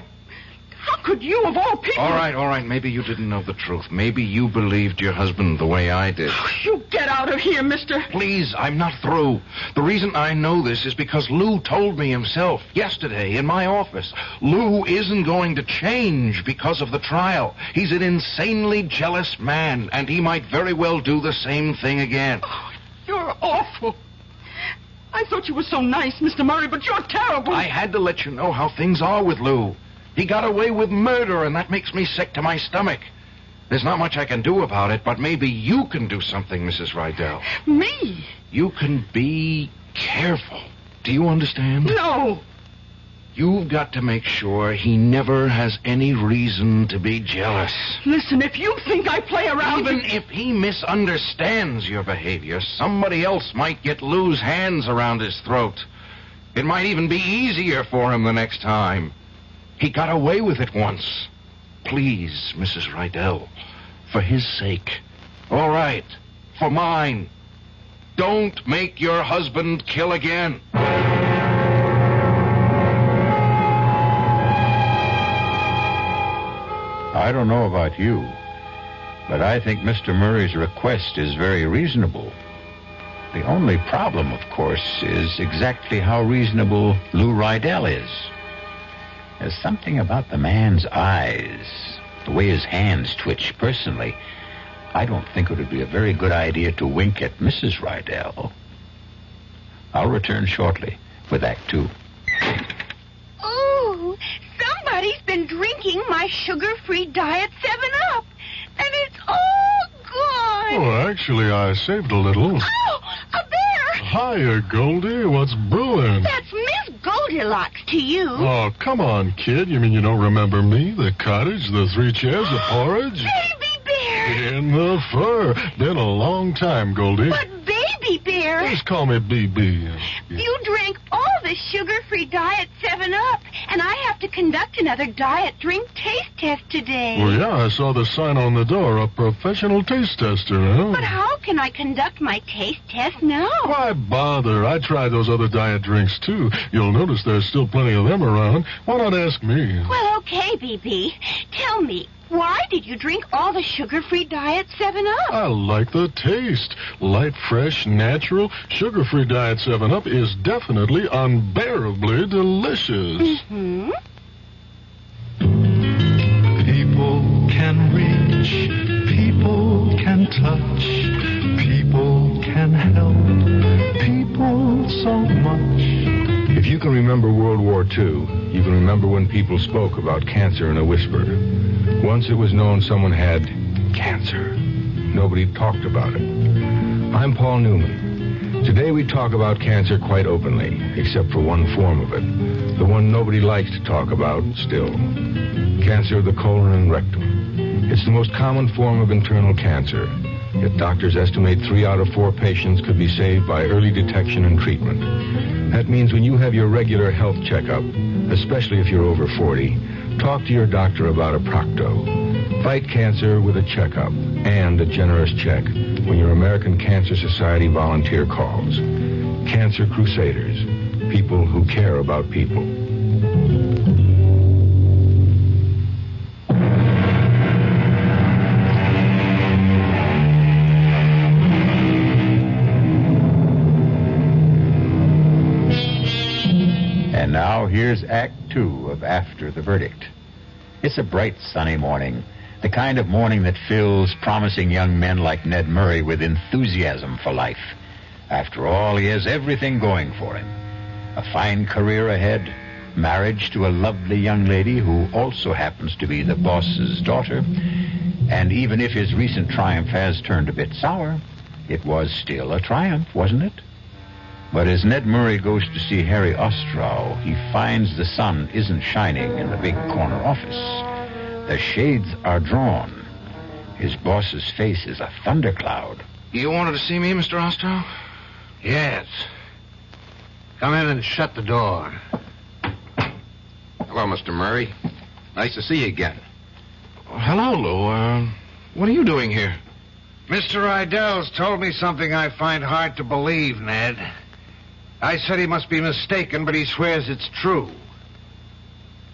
How could you, of all people... All right. Maybe you didn't know the truth. Maybe you believed your husband the way I did. You get out of here, mister. Please, I'm not through. The reason I know this is because Lou told me himself yesterday in my office. Lou isn't going to change because of the trial. He's an insanely jealous man, and he might very well do the same thing again. Oh, you're awful. I thought you were so nice, Mr. Murray, but you're terrible. I had to let you know how things are with Lou. He got away with murder, and that makes me sick to my stomach. There's not much I can do about it, but maybe you can do something, Mrs. Rydell. Me? You can be careful. Do you understand? No. You've got to make sure he never has any reason to be jealous. Listen, if you think I play around... Even if he misunderstands your behavior, somebody else might get Lou's hands around his throat. It might even be easier for him the next time. He got away with it once. Please, Mrs. Rydell, for his sake. All right, for mine. Don't make your husband kill again. I don't know about you, but I think Mr. Murray's request is very reasonable. The only problem, of course, is exactly how reasonable Lou Rydell is. There's something about the man's eyes. The way his hands twitch, personally, I don't think it would be a very good idea to wink at Mrs. Rydell. I'll return shortly with Act 2. Oh, somebody's been drinking my sugar-free diet 7-Up, and it's all gone. Oh, actually, I saved a little. Oh, a bear! Hiya, Goldie. What's brewing? That's Miss Goldilocks to you. Oh, come on, kid. You mean you don't remember me? The cottage, the 3 chairs, the porridge? Baby bear! In the fur. Been a long time, Goldie. But Baby bear! Just call me BB. You drank all the sugar-free diet 7-Up, and I have to conduct another diet drink taste test today. Well, yeah, I saw the sign on the door, a professional taste tester, huh? But how can I conduct my taste test now? Why bother? I tried those other diet drinks, too. You'll notice there's still plenty of them around. Why not ask me? Well, okay, BB. Tell me, why did you drink all the sugar-free diet 7-Up? I like the taste. Light, fresh, natural. Sugar-free diet 7-Up is definitely unbearably delicious. Mm-hmm. People can reach, people can touch, people can help, people so much. If you can remember World War II, you can remember when people spoke about cancer in a whisper. Once it was known someone had cancer. Nobody talked about it. I'm Paul Newman. Today we talk about cancer quite openly, except for one form of it. The one nobody likes to talk about still. Cancer of the colon and rectum. It's the most common form of internal cancer. Yet doctors estimate 3 out of 4 patients could be saved by early detection and treatment. That means when you have your regular health checkup, especially if you're over 40, talk to your doctor about a Procto. Fight cancer with a checkup and a generous check when your American Cancer Society volunteer calls. Cancer Crusaders, people who care about people. And now here's Act 2 of After the Verdict. It's a bright, sunny morning. The kind of morning that fills promising young men like Ned Murray with enthusiasm for life. After all, he has everything going for him. A fine career ahead, marriage to a lovely young lady who also happens to be the boss's daughter. And even if his recent triumph has turned a bit sour, it was still a triumph, wasn't it? But as Ned Murray goes to see Harry Ostrow, he finds the sun isn't shining in the big corner office. The shades are drawn. His boss's face is a thundercloud. You wanted to see me, Mr. Ostrow? Yes. Come in and shut the door. Hello, Mr. Murray. Nice to see you again. Hello, Lou. What are you doing here? Mr. Rydell's told me something I find hard to believe, Ned. I said he must be mistaken, but he swears it's true.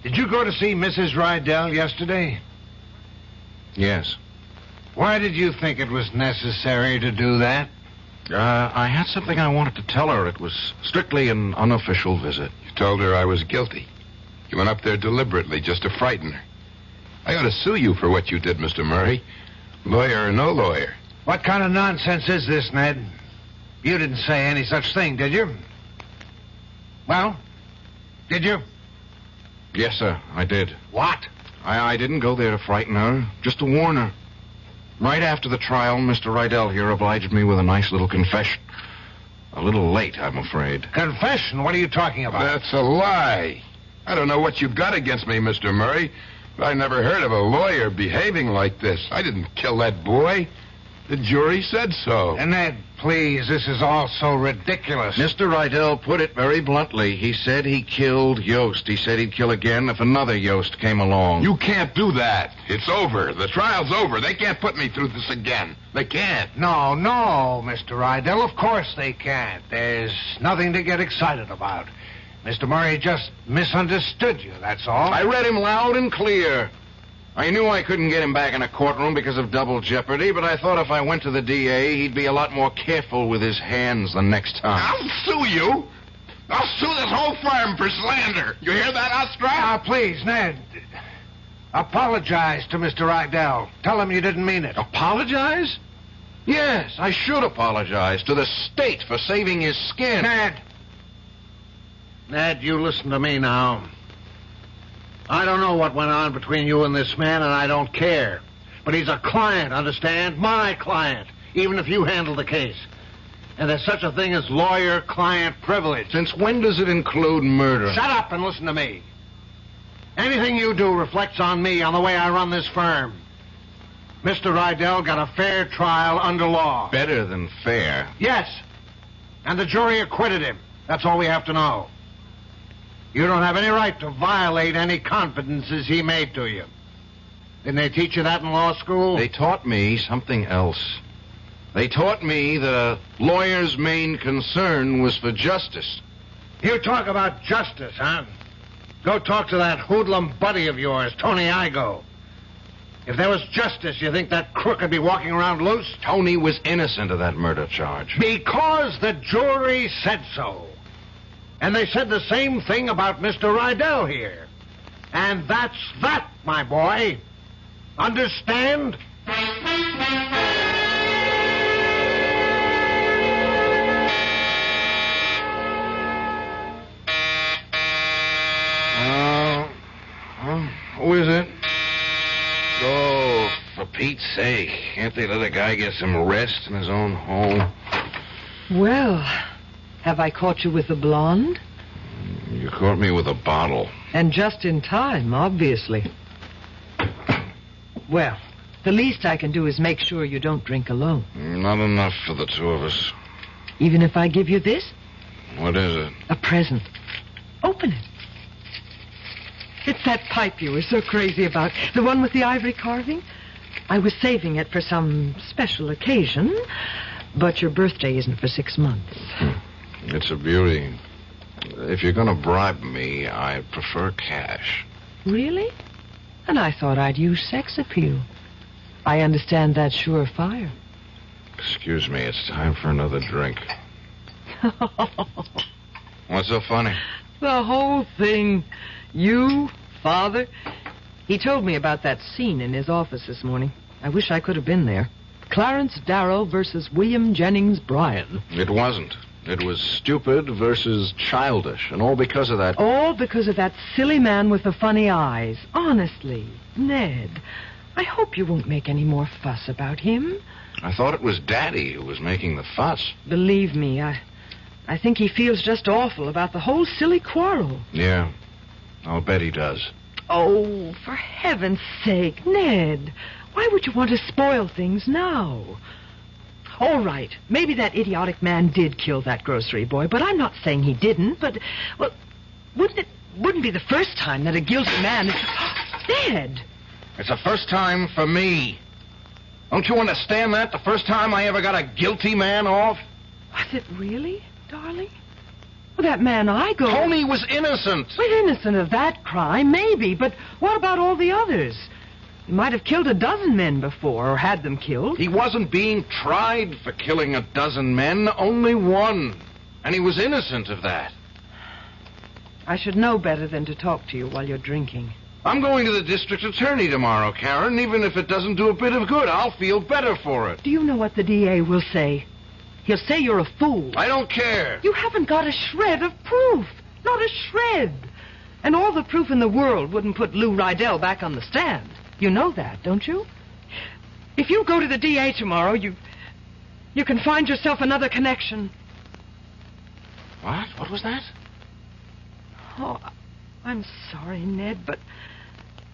Did you go to see Mrs. Rydell yesterday? Yes. Why did you think it was necessary to do that? I had something I wanted to tell her. It was strictly an unofficial visit. You told her I was guilty. You went up there deliberately just to frighten her. I ought to sue you for what you did, Mr. Murray. Lawyer or no lawyer. What kind of nonsense is this, Ned? You didn't say any such thing, did you? Well, did you? Yes, sir, I did. What? I didn't go there to frighten her, just to warn her. Right after the trial, Mr. Rydell here obliged me with a nice little confession. A little late, I'm afraid. Confession? What are you talking about? That's a lie. I don't know what you've got against me, Mr. Murray, but I never heard of a lawyer behaving like this. I didn't kill that boy. The jury said so. And Ned, please, this is all so ridiculous. Mr. Rydell put it very bluntly. He said he killed Yost. He said he'd kill again if another Yost came along. You can't do that. It's over. The trial's over. They can't put me through this again. They can't. No, Mr. Rydell. Of course they can't. There's nothing to get excited about. Mr. Murray just misunderstood you, that's all. I read him loud and clear. I knew I couldn't get him back in a courtroom because of double jeopardy, but I thought if I went to the DA, he'd be a lot more careful with his hands the next time. I'll sue you. I'll sue this whole firm for slander. You hear that, Ostrow? Please, Ned. Apologize to Mr. Rydell. Tell him you didn't mean it. Apologize? Yes, I should apologize to the state for saving his skin. Ned, you listen to me now. I don't know what went on between you and this man, and I don't care. But he's a client, understand? My client, even if you handle the case. And there's such a thing as lawyer-client privilege. Since when does it include murder? Shut up and listen to me. Anything you do reflects on me, on the way I run this firm. Mr. Rydell got a fair trial under law. Better than fair. Yes. And the jury acquitted him. That's all we have to know. You don't have any right to violate any confidences he made to you. Didn't they teach you that in law school? They taught me something else. They taught me that a lawyer's main concern was for justice. You talk about justice, huh? Go talk to that hoodlum buddy of yours, Tony Igo. If there was justice, you think that crook would be walking around loose? Tony was innocent of that murder charge. Because the jury said so. And they said the same thing about Mr. Rydell here. And that's that, my boy. Understand? Who is it? Oh, for Pete's sake. Can't they let a guy get some rest in his own home? Well, have I caught you with the blonde? You caught me with a bottle. And just in time, obviously. Well, the least I can do is make sure you don't drink alone. Not enough for the two of us. Even if I give you this? What is it? A present. Open it. It's that pipe you were so crazy about. The one with the ivory carving. I was saving it for some special occasion, but your birthday isn't for 6 months. It's a beauty. If you're going to bribe me, I prefer cash. Really? And I thought I'd use sex appeal. I understand that's surefire. Excuse me, it's time for another drink. What's so funny? The whole thing. You, Father. He told me about that scene in his office this morning. I wish I could have been there. Clarence Darrow versus William Jennings Bryan. It wasn't. It was stupid versus childish, and all because of that... All because of that silly man with the funny eyes. Honestly, Ned, I hope you won't make any more fuss about him. I thought it was Daddy who was making the fuss. Believe me, I think he feels just awful about the whole silly quarrel. Yeah, I'll bet he does. Oh, for heaven's sake, Ned, why would you want to spoil things now? All right, maybe that idiotic man did kill that grocery boy, but I'm not saying he didn't, but, well, wouldn't be the first time that a guilty man is... Ned! It's the first time for me. Don't you understand that? The first time I ever got a guilty man off? Was it really, darling? Well, that man Igo... Tony was innocent. Well, innocent of that crime, maybe, but what about all the others? He might have killed a dozen men before, or had them killed. He wasn't being tried for killing a dozen men, only one. And he was innocent of that. I should know better than to talk to you while you're drinking. I'm going to the district attorney tomorrow, Karen. Even if it doesn't do a bit of good, I'll feel better for it. Do you know what the DA will say? He'll say you're a fool. I don't care. You haven't got a shred of proof. Not a shred. And all the proof in the world wouldn't put Lou Rydell back on the stand. You know that, don't you? If you go to the DA tomorrow, you can find yourself another connection. What? What was that? Oh, I'm sorry, Ned, but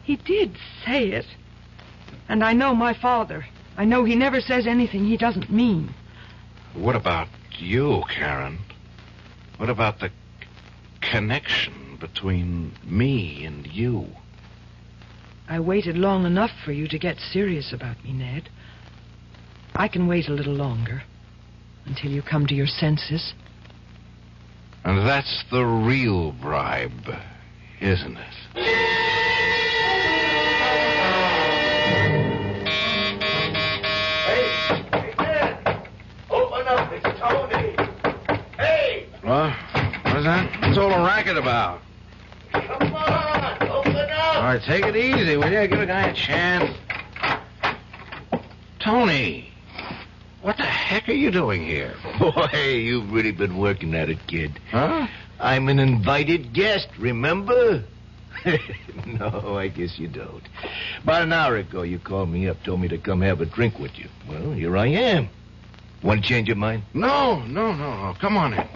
he did say it. And I know my father. I know he never says anything he doesn't mean. What about you, Karen? What about the connection between me and you? I waited long enough for you to get serious about me, Ned. I can wait a little longer until you come to your senses. And that's the real bribe, isn't it? Hey, Ned! Open up, it's Tony! Hey! What? What is that? What's all the racket about? Come on, open up! right, take it easy, will you? Give a guy a chance. Tony, what the heck are you doing here? Boy, you've really been working at it, kid. Huh? I'm an invited guest, remember? No, I guess you don't. About an hour ago, you called me up, told me to come have a drink with you. Well, here I am. Want to change your mind? No. Come on in.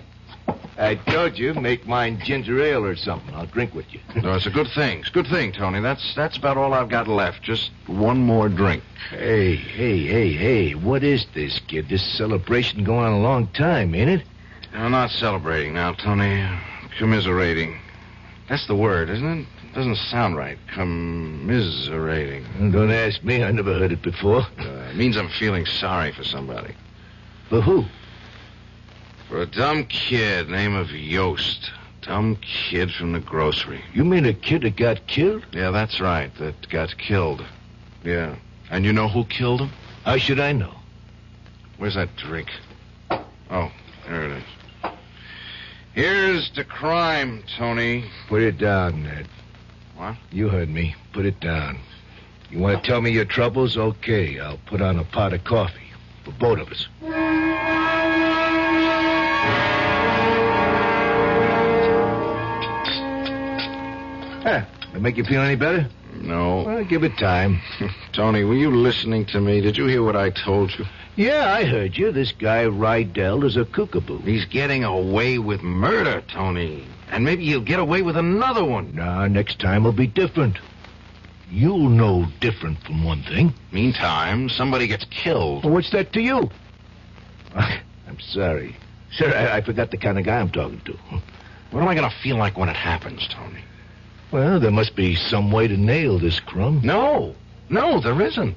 I told you, make mine ginger ale or something. I'll drink with you. No, it's a good thing. It's a good thing, Tony. That's about all I've got left. Just one more drink. Hey. What is this, kid? This celebration going on a long time, ain't it? I'm not celebrating now, Tony. Commiserating. That's the word, isn't it? Doesn't sound right. Commiserating. Don't ask me. I never heard it before. It means I'm feeling sorry for somebody. For who? For a dumb kid named of Yost. Dumb kid from the grocery. You mean a kid that got killed? Yeah, that's right. That got killed. Yeah. And you know who killed him? How should I know? Where's that drink? Oh, there it is. Here's the crime, Tony. Put it down, Ned. What? You heard me. Put it down. You want to tell me your troubles? Okay, I'll put on a pot of coffee for both of us. That make you feel any better? No. Well, give it time. Tony, were you listening to me? Did you hear what I told you? Yeah, I heard you. This guy Rydell is a kookaboo. He's getting away with murder, Tony. And maybe he'll get away with another one. Nah, next time will be different. You'll know different from one thing. Meantime, somebody gets killed. Well, what's that to you? I'm sorry. Sir, I forgot the kind of guy I'm talking to. What am I going to feel like when it happens, Tony? Well, there must be some way to nail this crumb. No, there isn't.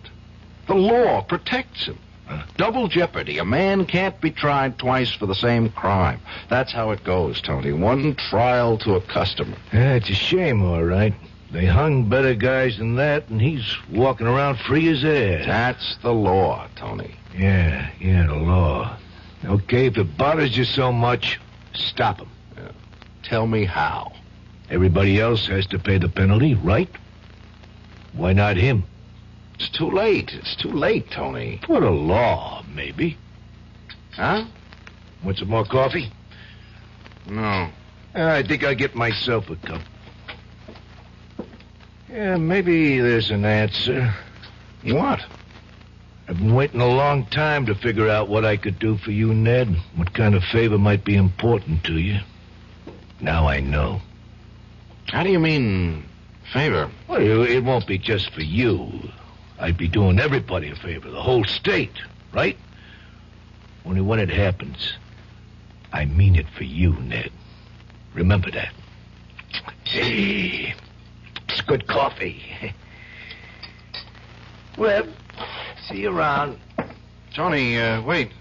The law protects him. Double jeopardy. A man can't be tried twice for the same crime. That's how it goes, Tony. One trial to a customer. Yeah, it's a shame, all right. They hung better guys than that, and he's walking around free as air. That's the law, Tony. Yeah, the law. Okay, if it bothers you so much, stop him. Yeah. Tell me how. Everybody else has to pay the penalty, right? Why not him? It's too late. It's too late, Tony. For the law, maybe. Huh? Want some more coffee? No. I think I'll get myself a cup. Yeah, maybe there's an answer. What? I've been waiting a long time to figure out what I could do for you, Ned. What kind of favor might be important to you. Now I know. How do you mean, favor? Well, it won't be just for you. I'd be doing everybody a favor, the whole state, right? Only when it happens, I mean it for you, Ned. Remember that. Hey, it's good coffee. Well, see you around. Tony, wait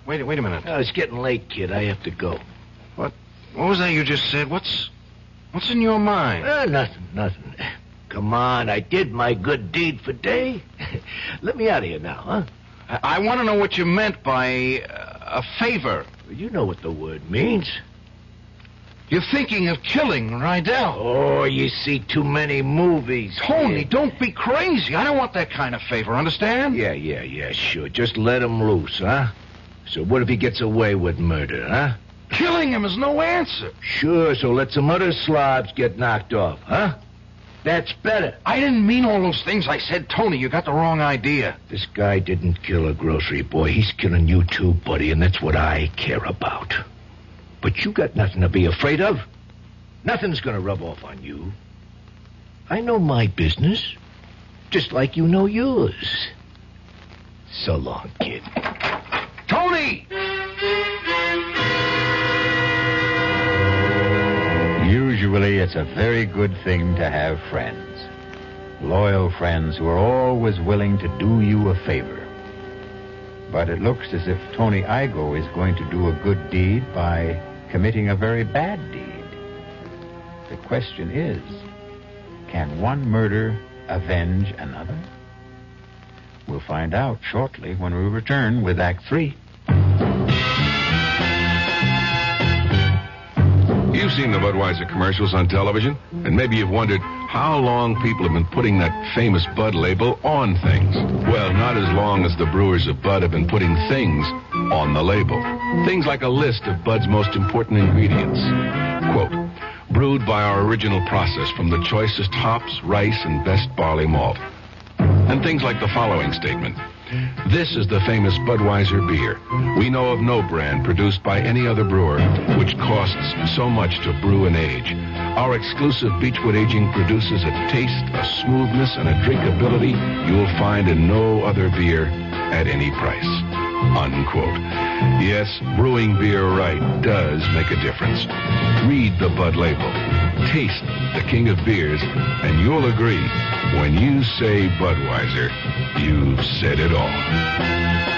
a minute. Oh, it's getting late, kid. I have to go. What was that you just said? What's in your mind? Nothing. Come on, I did my good deed for day. Let me out of here now, huh? I want to know what you meant by a favor. You know what the word means. You're thinking of killing Rydell. Oh, you see too many movies. Tony, don't be crazy. I don't want that kind of favor, understand? Yeah, sure. Just let him loose, huh? So what if he gets away with murder, huh? Killing him is no answer. Sure, so let some other slobs get knocked off, huh? That's better. I didn't mean all those things I said, Tony. You got the wrong idea. This guy didn't kill a grocery boy. He's killing you too, buddy, and that's what I care about. But you got nothing to be afraid of. Nothing's going to rub off on you. I know my business, just like you know yours. So long, kid. Tony! Usually, it's a very good thing to have friends. Loyal friends who are always willing to do you a favor. But it looks as if Tony Igoe is going to do a good deed by committing a very bad deed. The question is, can one murder avenge another? We'll find out shortly when we return with Act 3. You've seen the Budweiser commercials on television, and maybe you've wondered, how long people have been putting that famous Bud label on things. Well, not as long as the brewers of Bud have been putting things on the label. Things like a list of Bud's most important ingredients. Quote, brewed by our original process from the choicest hops, rice, and best barley malt. And things like the following statement. This is the famous Budweiser beer. We know of no brand produced by any other brewer which costs so much to brew and age. Our exclusive Beechwood aging produces a taste, a smoothness, and a drinkability you'll find in no other beer at any price. Unquote. Yes, brewing beer right does make a difference. Read the Bud label. Taste the king of beers, and you'll agree, when you say Budweiser, you've said it all.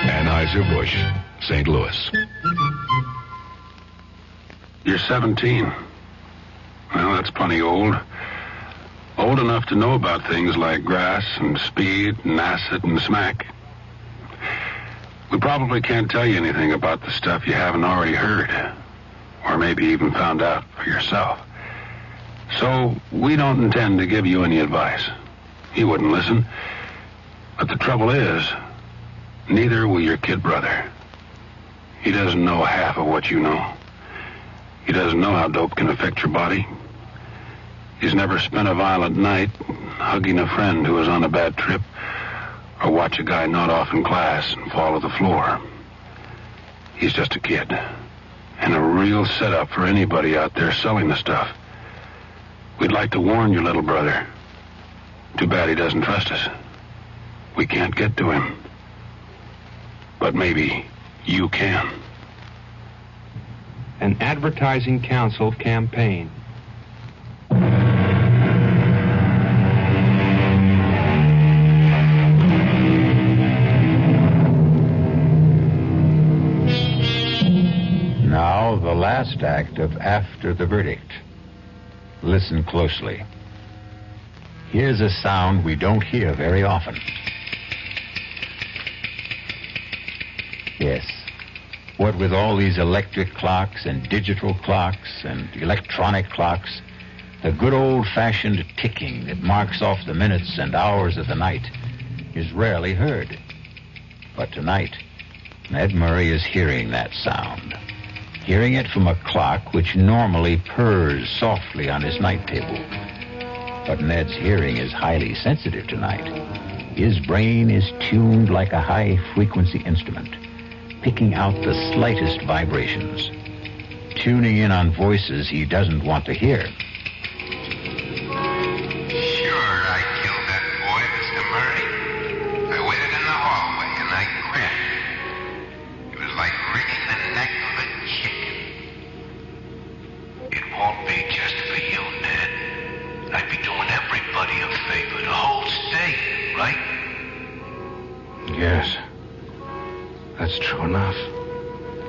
Anheuser-Busch, St. Louis. You're 17. Well, that's plenty old. Old enough to know about things like grass and speed and acid and smack. We probably can't tell you anything about the stuff you haven't already heard, or maybe even found out for yourself. So we don't intend to give you any advice. You wouldn't listen. But the trouble is, neither will your kid brother. He doesn't know half of what you know. He doesn't know how dope can affect your body. He's never spent a violent night hugging a friend who was on a bad trip, or watch a guy nod off in class and fall to the floor. He's just a kid, and a real setup for anybody out there selling the stuff. We'd like to warn your little brother. Too bad he doesn't trust us. We can't get to him. But maybe you can. An advertising council campaign. Now, the last act of After the Verdict. Listen closely. Here's a sound we don't hear very often. Yes. What with all these electric clocks and digital clocks and electronic clocks, the good old-fashioned ticking that marks off the minutes and hours of the night is rarely heard. But tonight, Ned Murray is hearing that sound. Hearing it from a clock which normally purrs softly on his night table. But Ned's hearing is highly sensitive tonight. His brain is tuned like a high-frequency instrument, picking out the slightest vibrations, tuning in on voices he doesn't want to hear. Sure, I killed that boy, Mr. Murray. I waited in the hallway and I grinned. It was like wringing the neck of a chicken. It won't be just for you, Ned. I'd be doing everybody a favor, the whole state, right? Yes. That's true enough.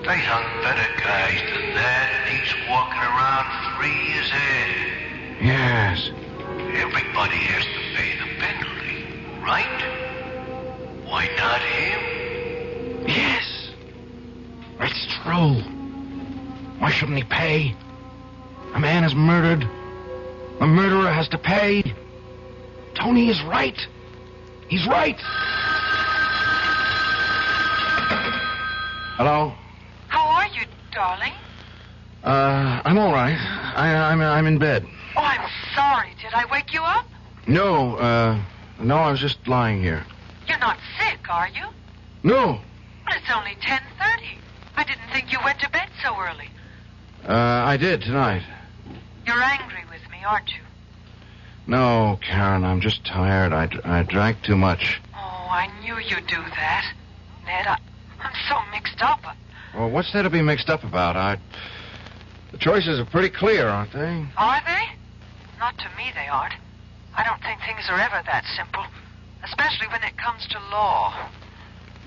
They hung better guys than that, and he's walking around 3 years ahead. Yes. Everybody has to pay the penalty, right? Why not him? Yes. It's true. Why shouldn't he pay? A man is murdered. A murderer has to pay. Tony is right. He's right. Hello? How are you, darling? I'm all right. I'm in bed. Oh, I'm sorry. Did I wake you up? No, I was just lying here. You're not sick, are you? No. Well, it's only 10:30. I didn't think you went to bed so early. I did tonight. You're angry with me, aren't you? No, Karen, I'm just tired. I drank too much. Oh, I knew you'd do that. Ned, I'm so mixed up. Well, what's there to be mixed up about? The choices are pretty clear, aren't they? Are they? Not to me, they aren't. I don't think things are ever that simple, especially when it comes to law.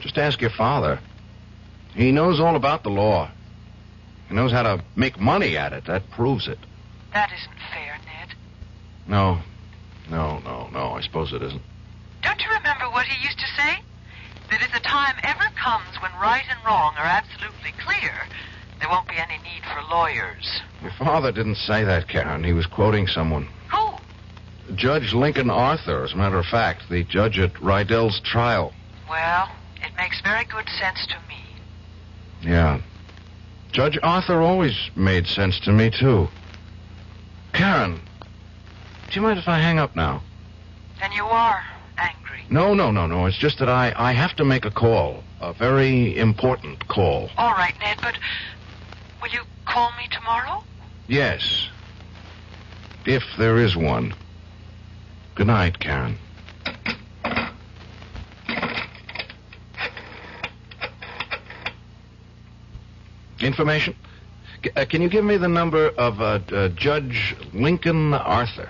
Just ask your father. He knows all about the law. He knows how to make money at it. That proves it. That isn't fair, Ned. No, I suppose it isn't. Don't you remember what he used to say? That if the time ever comes when right and wrong are absolutely clear, there won't be any need for lawyers. Your father didn't say that, Karen. He was quoting someone. Who? Judge Lincoln Arthur, as a matter of fact, the judge at Rydell's trial. Well, it makes very good sense to me. Yeah. Judge Arthur always made sense to me, too. Karen, do you mind if I hang up now? Then you are angry. No. It's just that I have to make a call. A very important call. All right, Ned, but will you call me tomorrow? Yes. If there is one. Good night, Karen. Information? Can you give me the number of Judge Lincoln Arthur?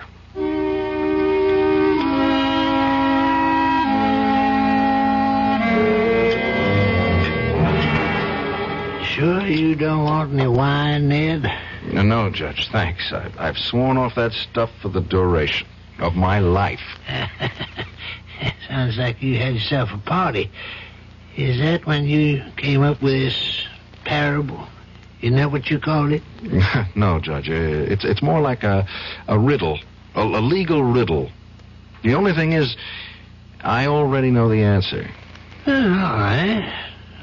Sure you don't want any wine, Ned? No, Judge, thanks. I've sworn off that stuff for the duration of my life. Sounds like you had yourself a party. Is that when you came up with this parable? Isn't that what you called it? No, Judge. It's more like a riddle, a legal riddle. The only thing is, I already know the answer. All right.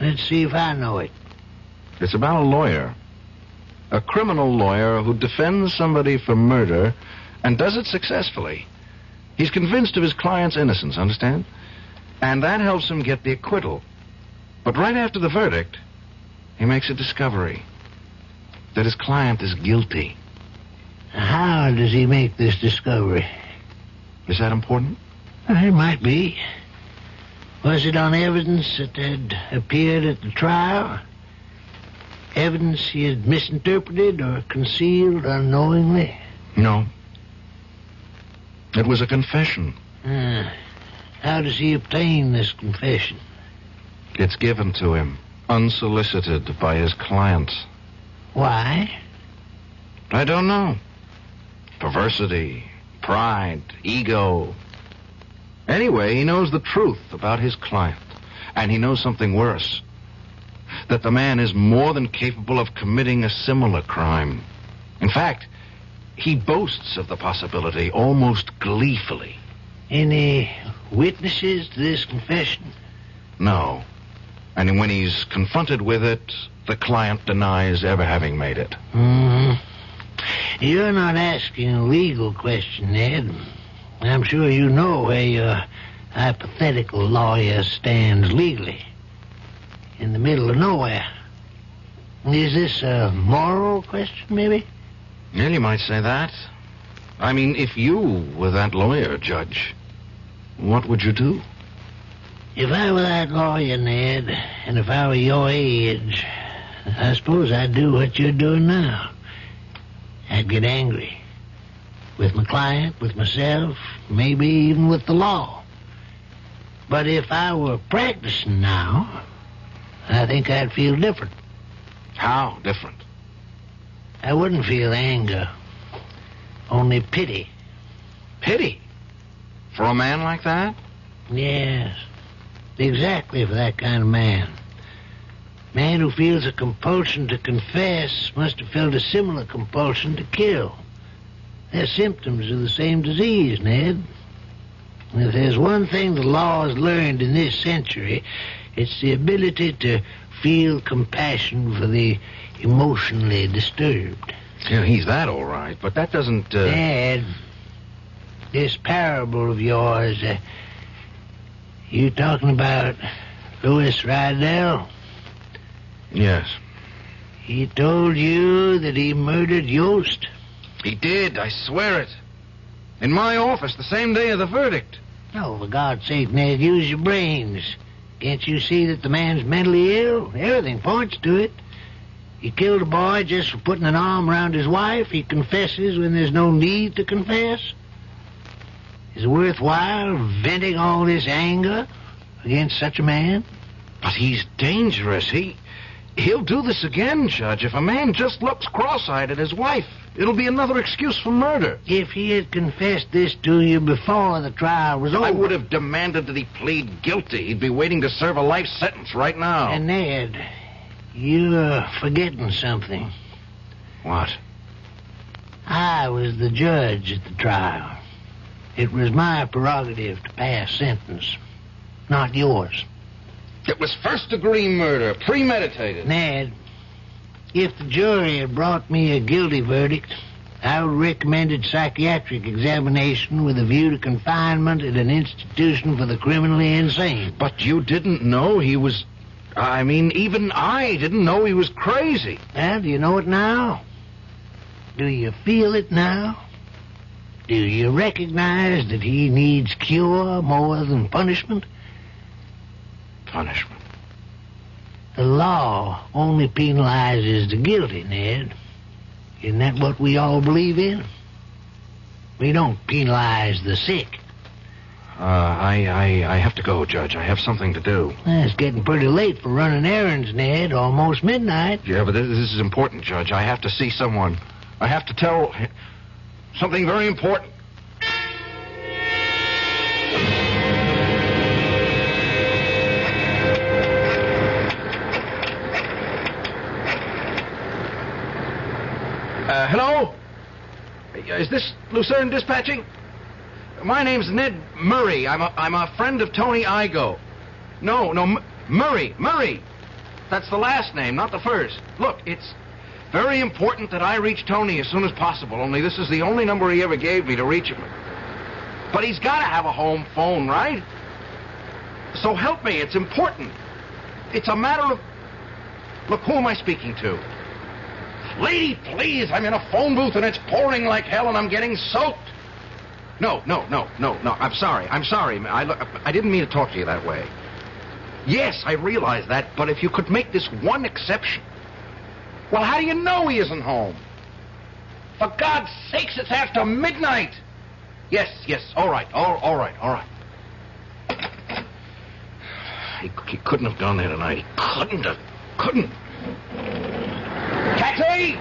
Let's see if I know it. It's about a lawyer. A criminal lawyer who defends somebody for murder and does it successfully. He's convinced of his client's innocence, understand? And that helps him get the acquittal. But right after the verdict, he makes a discovery that his client is guilty. How does he make this discovery? Is that important? It might be. Was it on evidence that had appeared at the trial? Evidence he had misinterpreted or concealed unknowingly? No. It was a confession. How does he obtain this confession? It's given to him, unsolicited by his client. Why? I don't know. Perversity, pride, ego. Anyway, he knows the truth about his client. And he knows something worse. That the man is more than capable of committing a similar crime. In fact, he boasts of the possibility almost gleefully. Any witnesses to this confession? No. And when he's confronted with it, the client denies ever having made it. You're not asking a legal question, Ned. I'm sure you know where your hypothetical lawyer stands legally. In the middle of nowhere. Is this a moral question, maybe? Well, you might say that. I mean, if you were that lawyer, Judge, what would you do? If I were that lawyer, Ned, and if I were your age, I suppose I'd do what you're doing now. I'd get angry. With my client, with myself, maybe even with the law. But if I were practicing now, I think I'd feel different. How different? I wouldn't feel anger. Only pity. Pity? For a man like that? Yes. Exactly for that kind of man. Man who feels a compulsion to confess must have felt a similar compulsion to kill. They're symptoms of the same disease, Ned. And if there's one thing the law has learned in this century, it's the ability to feel compassion for the emotionally disturbed. Yeah, he's that all right, but that doesn't... Ned, this parable of yours, you talking about Louis Rydell? Yes. He told you that he murdered Yost? He did, I swear it. In my office, the same day of the verdict. Oh, for God's sake, Ned, use your brains. Can't you see that the man's mentally ill? Everything points to it. He killed a boy just for putting an arm around his wife. He confesses when there's no need to confess. Is it worthwhile venting all this anger against such a man? But he's dangerous. He'll do this again, Judge. If a man just looks cross-eyed at his wife, it'll be another excuse for murder. If he had confessed this to you before the trial was over... I would have demanded that he plead guilty. He'd be waiting to serve a life sentence right now. And Ned, you're forgetting something. What? I was the judge at the trial. It was my prerogative to pass sentence, not yours. It was first-degree murder, premeditated. Ned, if the jury had brought me a guilty verdict, I would have recommended psychiatric examination with a view to confinement at an institution for the criminally insane. But you didn't know he was... I mean, even I didn't know he was crazy. Well, do you know it now? Do you feel it now? Do you recognize that he needs cure more than punishment? Punishment? The law only penalizes the guilty, Ned. Isn't that what we all believe in? We don't penalize the sick. I have to go, Judge. I have something to do. It's getting pretty late for running errands, Ned. Almost midnight. Yeah, but this is important, Judge. I have to see someone. I have to tell something very important. Hello? Is this Lucerne Dispatching? My name's Ned Murray. I'm a friend of Tony Igoe. No, Murray. That's the last name, not the first. Look, it's very important that I reach Tony as soon as possible, only this is the only number he ever gave me to reach him. But he's got to have a home phone, right? So help me, it's important. It's a matter of... Look, who am I speaking to? Lady, please, I'm in a phone booth and it's pouring like hell and I'm getting soaked. No, I'm sorry. I didn't mean to talk to you that way. Yes, I realize that, but if you could make this one exception. Well, how do you know he isn't home? For God's sakes, it's after midnight. Yes, all right. He couldn't have gone there tonight. He couldn't. Taxi!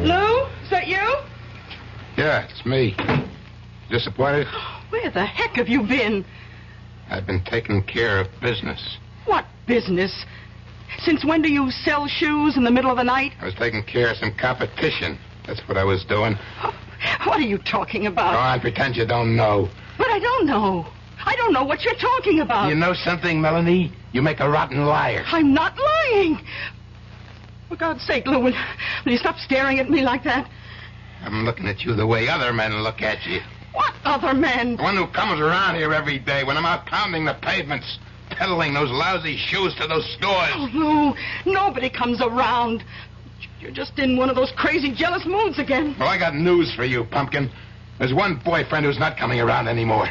Lou, is that you? Yeah, it's me. Disappointed? Where the heck have you been? I've been taking care of business. What business? Since when do you sell shoes in the middle of the night? I was taking care of some competition. That's what I was doing. What are you talking about? Go on, pretend you don't know. But I don't know. I don't know what you're talking about. You know something, Melanie? You make a rotten liar. I'm not lying. For God's sake, Lou, will you stop staring at me like that? I'm looking at you the way other men look at you. What other men? The one who comes around here every day when I'm out pounding the pavements, peddling those lousy shoes to those stores. Oh, Lou, nobody comes around. You're just in one of those crazy jealous moods again. Well, I got news for you, Pumpkin. There's one boyfriend who's not coming around anymore.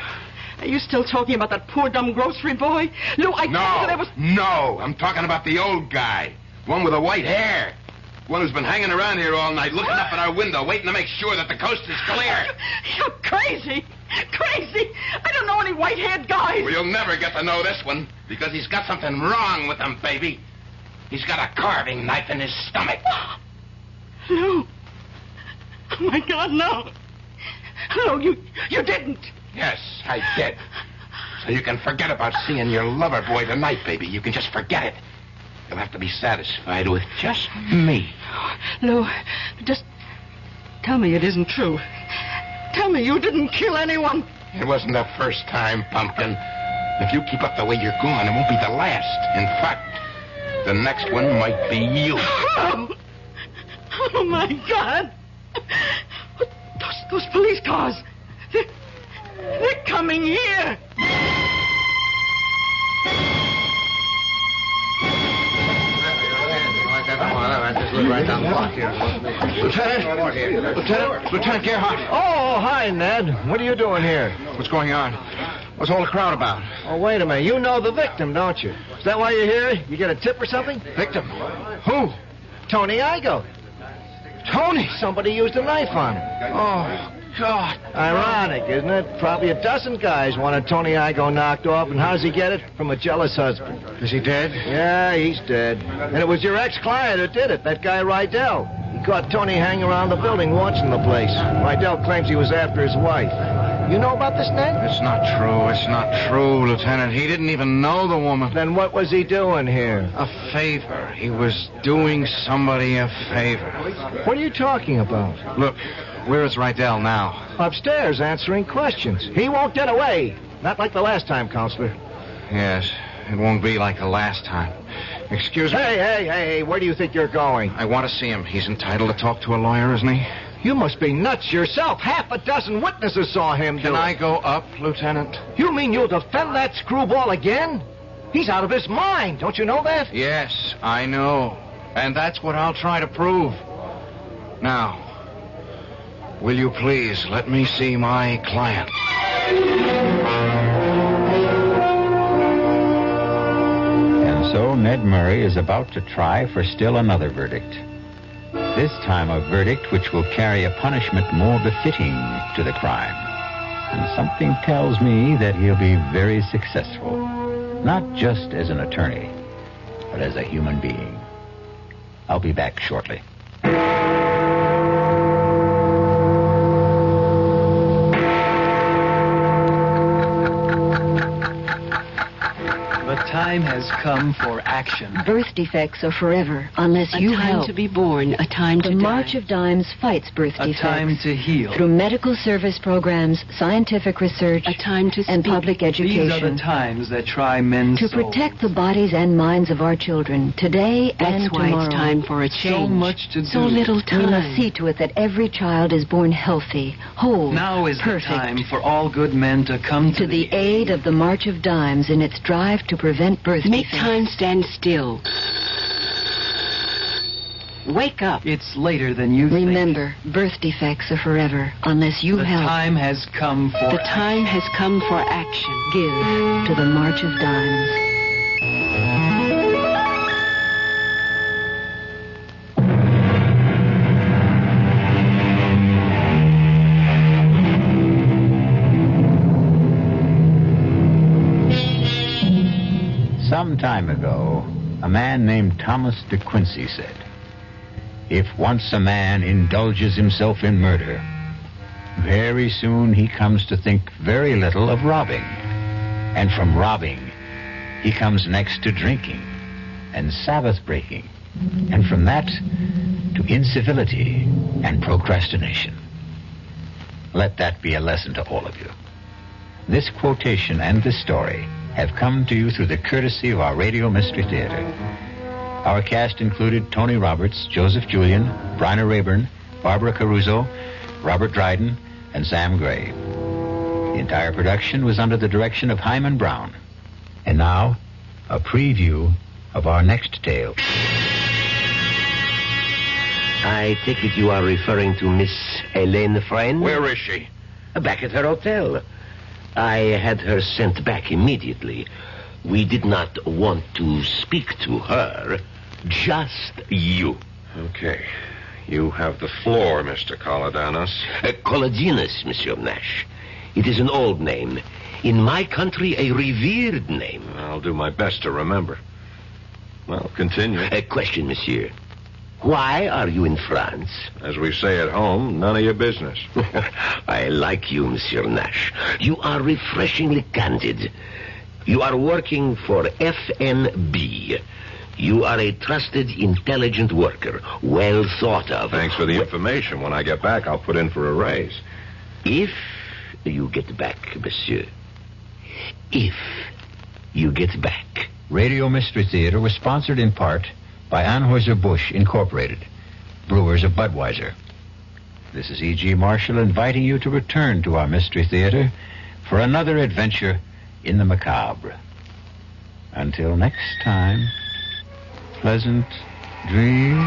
Are you still talking about that poor, dumb grocery boy? Lou, I told you there was... No, I'm talking about the old guy. One with the white hair. One who's been hanging around here all night, looking up at our window, waiting to make sure that the coast is clear. You're crazy. Crazy. I don't know any white-haired guys. Well, you'll never get to know this one, because he's got something wrong with him, baby. He's got a carving knife in his stomach. Lou. Oh, my God, no. No, you didn't. Yes, I did. So you can forget about seeing your lover boy tonight, baby. You can just forget it. You'll have to be satisfied with just me. Lou, just tell me it isn't true. Tell me you didn't kill anyone. It wasn't the first time, Pumpkin. If you keep up the way you're going, it won't be the last. In fact, the next one might be you. Oh my God. Those police cars. They're coming here. Lieutenant Gerhardt. Oh, hi, Ned. What are you doing here? What's going on? What's all the crowd about? Oh, wait a minute. You know the victim, don't you? Is that why you're here? You get a tip or something? Victim? Who? Tony Igoe. Tony? Somebody used a knife on him. Oh, God. Ironic, isn't it? Probably a dozen guys wanted Tony Igoe knocked off, and how does he get it? From a jealous husband. Is he dead? Yeah, he's dead. And it was your ex-client who did it, that guy Rydell. He caught Tony hanging around the building watching the place. Rydell claims he was after his wife. You know about this, Ned? It's not true. It's not true, Lieutenant. He didn't even know the woman. Then what was he doing here? A favor. He was doing somebody a favor. What are you talking about? Look, where is Rydell now? Upstairs answering questions. He won't get away. Not like the last time, Counselor. Yes, it won't be like the last time. Excuse me. Hey, where do you think you're going? I want to see him. He's entitled to talk to a lawyer, isn't he? You must be nuts yourself. Half a dozen witnesses saw him do Can it. I go up, Lieutenant? You mean you'll defend that screwball again? He's out of his mind. Don't you know that? Yes, I know. And that's what I'll try to prove. Now, will you please let me see my client? And so Ned Murray is about to try for still another verdict. This time a verdict which will carry a punishment more befitting to the crime. And something tells me that he'll be very successful. Not just as an attorney, but as a human being. I'll be back shortly. The time has come for action. Birth defects are forever unless you help. A time to be born, a time to The die. March of Dimes fights birth A defects. time to heal. Through medical service programs, scientific research, a time to and public education. These are the times that try men's To souls. protect the bodies and minds of our children, today and That's why tomorrow. it's time for a change. So much to do. So little time. We must see to it that every child is born healthy, whole, Now is perfect. the time for all good men to come To the aid of the March of Dimes in its drive to prevent birth Make defects. time stand still. Wake up. It's later than you Remember, birth defects are forever unless you The help. time has come for The time has come for action. Give to the March of Dimes. Some time ago, a man named Thomas de Quincey said, "If once a man indulges himself in murder, very soon he comes to think very little of robbing. And from robbing, he comes next to drinking and Sabbath breaking. And from that, to incivility and procrastination." Let that be a lesson to all of you. This quotation and this story have come to you through the courtesy of our Radio Mystery Theater. Our cast included Tony Roberts, Joseph Julian, Bryna Rayburn, Barbara Caruso, Robert Dryden, and Sam Gray. The entire production was under the direction of Hyman Brown. And now, a preview of our next tale. I take it you are referring to Miss Helene Friend? Where is she? Back at her hotel. I had her sent back immediately. We did not want to speak to her, just you. Okay. You have the floor, Mr. Coladanos. Colladinus, Monsieur Nash. It is an old name. In my country, a revered name. I'll do my best to remember. Well, continue. A question, monsieur. Why are you in France? As we say at home, none of your business. I like you, Monsieur Nash. You are refreshingly candid. You are working for FNB. You are a trusted, intelligent worker, well thought of. Thanks for the information. When I get back, I'll put in for a raise. If you get back, monsieur. If you get back. Radio Mystery Theater was sponsored in part by Anheuser-Busch Incorporated, brewers of Budweiser. This is E.G. Marshall inviting you to return to our Mystery Theater for another adventure in the macabre. Until next time, pleasant dreams.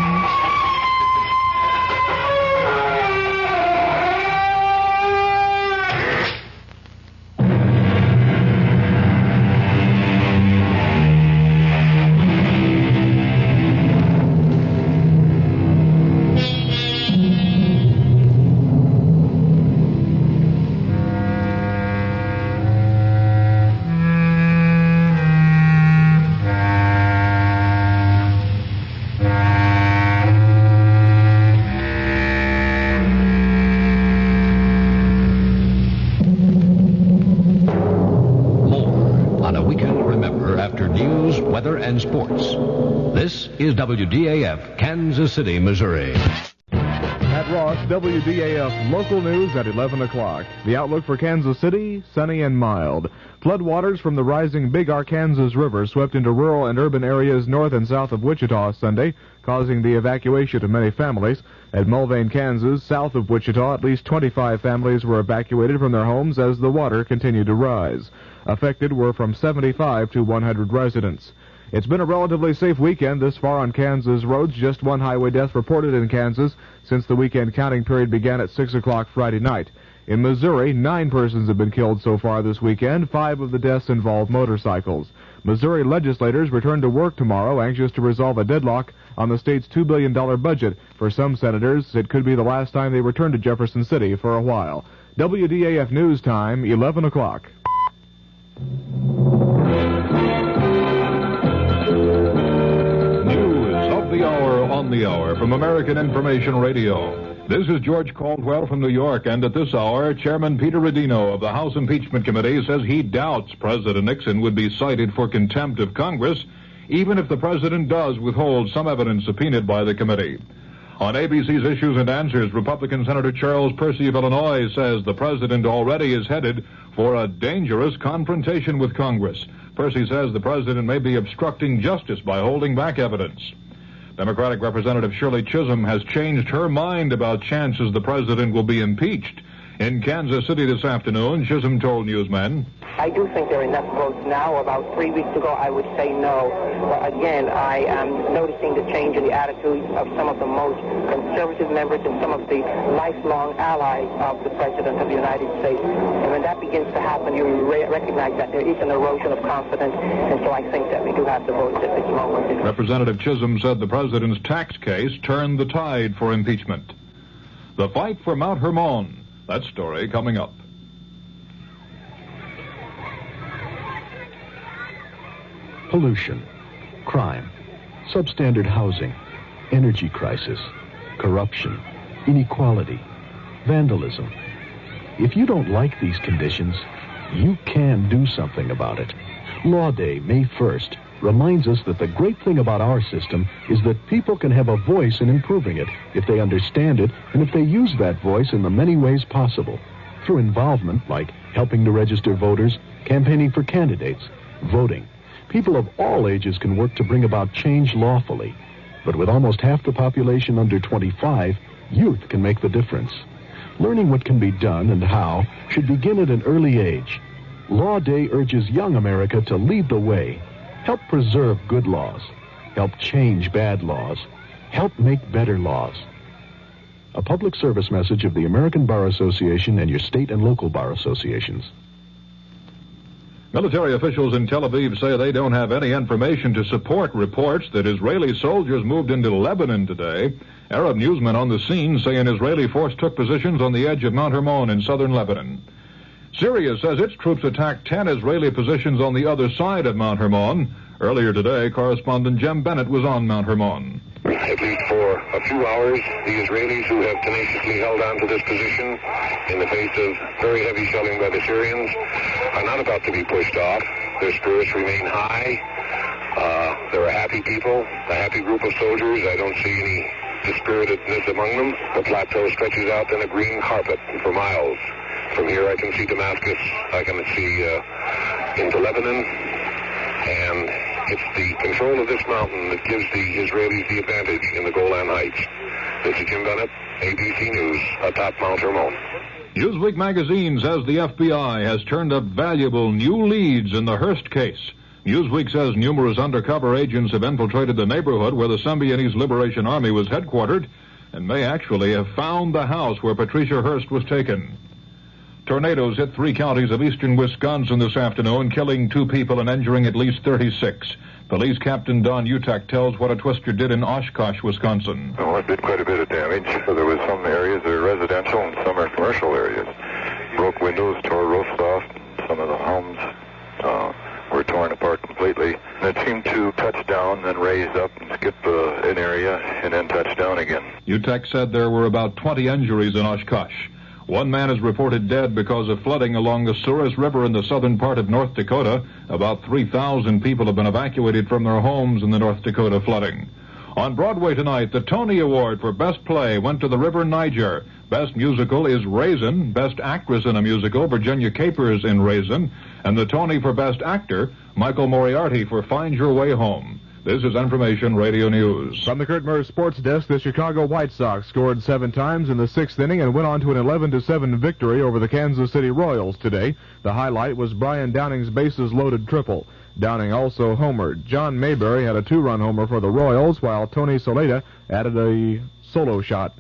weather, and sports. This is WDAF, Kansas City, Missouri. Pat Ross, WDAF local news at 11 o'clock. The outlook for Kansas City, sunny and mild. Floodwaters from the rising Big Arkansas River swept into rural and urban areas north and south of Wichita Sunday, causing the evacuation of many families. At Mulvane, Kansas, south of Wichita, at least 25 families were evacuated from their homes as the water continued to rise. Affected were from 75 to 100 residents. It's been a relatively safe weekend this far on Kansas roads. Just one highway death reported in Kansas since the weekend counting period began at 6 o'clock Friday night. In Missouri, 9 persons have been killed so far this weekend. 5 of the deaths involved motorcycles. Missouri legislators return to work tomorrow, anxious to resolve a deadlock on the state's $2 billion budget. For some senators, it could be the last time they return to Jefferson City for a while. WDAF News Time, 11 o'clock. The hour on the hour from American Information Radio. This is George Caldwell from New York, and at this hour, Chairman Peter Rodino of the House Impeachment Committee says he doubts President Nixon would be cited for contempt of Congress, even if the president does withhold some evidence subpoenaed by the committee. On ABC's Issues and Answers, Republican Senator Charles Percy of Illinois says the president already is headed for a dangerous confrontation with Congress. Percy says the president may be obstructing justice by holding back evidence. Democratic Representative Shirley Chisholm has changed her mind about chances the president will be impeached. In Kansas City this afternoon, Chisholm told newsmen, I do think there are enough votes now. About 3 weeks ago, I would say no. But again, I am noticing the change in the attitudes of some of the most conservative members and some of the lifelong allies of the President of the United States. And when that begins to happen, you recognize that there is an erosion of confidence. And so I think that we do have the votes at this moment. Representative Chisholm said the president's tax case turned the tide for impeachment. The fight for Mount Hermon. That story coming up. Pollution, crime, substandard housing, energy crisis, corruption, inequality, vandalism. If you don't like these conditions, you can do something about it. Law Day, May 1st, reminds us that the great thing about our system is that people can have a voice in improving it if they understand it and if they use that voice in the many ways possible. Through involvement like helping to register voters, campaigning for candidates, voting. People of all ages can work to bring about change lawfully. But with almost half the population under 25, youth can make the difference. Learning what can be done and how should begin at an early age. Law Day urges young America to lead the way. Help preserve good laws. Help change bad laws. Help make better laws. A public service message of the American Bar Association and your state and local bar associations. Military officials in Tel Aviv say they don't have any information to support reports that Israeli soldiers moved into Lebanon today. Arab newsmen on the scene say an Israeli force took positions on the edge of Mount Hermon in southern Lebanon. Syria says its troops attacked 10 Israeli positions on the other side of Mount Hermon. Earlier today, correspondent Jem Bennett was on Mount Hermon. At least for a few hours, the Israelis, who have tenaciously held on to this position in the face of very heavy shelling by the Syrians, are not about to be pushed off. Their spirits remain high. They're a happy people, a happy group of soldiers. I don't see any dispiritedness among them. The plateau stretches out in a green carpet for miles. From here I can see Damascus. I can see into Lebanon. And it's the control of this mountain that gives the Israelis the advantage in the Golan Heights. This is Jim Bennett, ABC News, atop Mount Hermon. Newsweek magazine says the FBI has turned up valuable new leads in the Hearst case. Newsweek says numerous undercover agents have infiltrated the neighborhood where the Symbionese Liberation Army was headquartered and may actually have found the house where Patricia Hearst was taken. Tornadoes hit 3 counties of eastern Wisconsin this afternoon, killing 2 people and injuring at least 36. Police Captain Don Utak tells what a twister did in Oshkosh, Wisconsin. Well, it did quite a bit of damage. There was some areas that are residential and some are commercial areas. Broke windows, tore roofs off. Some of the homes were torn apart completely. And it seemed to touch down, then raise up and skip an area, and then touch down again. Utak said there were about 20 injuries in Oshkosh. One man is reported dead because of flooding along the Souris River in the southern part of North Dakota. About 3,000 people have been evacuated from their homes in the North Dakota flooding. On Broadway tonight, the Tony Award for Best Play went to The River Niger. Best Musical is Raisin. Best Actress in a Musical, Virginia Capers in Raisin. And the Tony for Best Actor, Michael Moriarty for Find Your Way Home. This is Information Radio News. From the Kurt Murray Sports Desk, the Chicago White Sox scored 7 times in the 6th inning and went on to an 11-7 victory over the Kansas City Royals today. The highlight was Brian Downing's bases-loaded triple. Downing also homered. John Mayberry had a 2-run homer for the Royals, while Tony Soleda added a solo shot.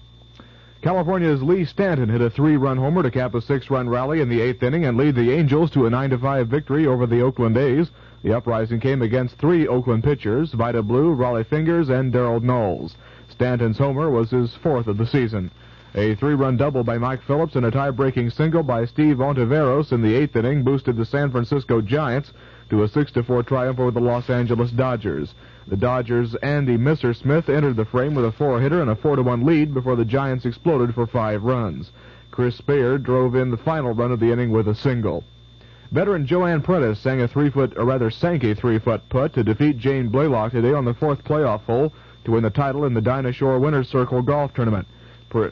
California's Lee Stanton hit a 3-run homer to cap a 6-run rally in the 8th inning and lead the Angels to a 9-5 victory over the Oakland A's. The uprising came against 3 Oakland pitchers, Vida Blue, Raleigh Fingers, and Darrell Knowles. Stanton's homer was his 4th of the season. A 3-run double by Mike Phillips and a tie-breaking single by Steve Ontiveros in the 8th inning boosted the San Francisco Giants to a 6-4 triumph over the Los Angeles Dodgers. The Dodgers' Andy Messersmith entered the frame with a 4-hitter and a 4-1 lead before the Giants exploded for 5 runs. Chris Spear drove in the final run of the inning with a single. Veteran Joanne Prentice sank a 3-foot putt to defeat Jane Blaylock today on the 4th playoff hole to win the title in the Dinah Shore Winner's Circle golf tournament.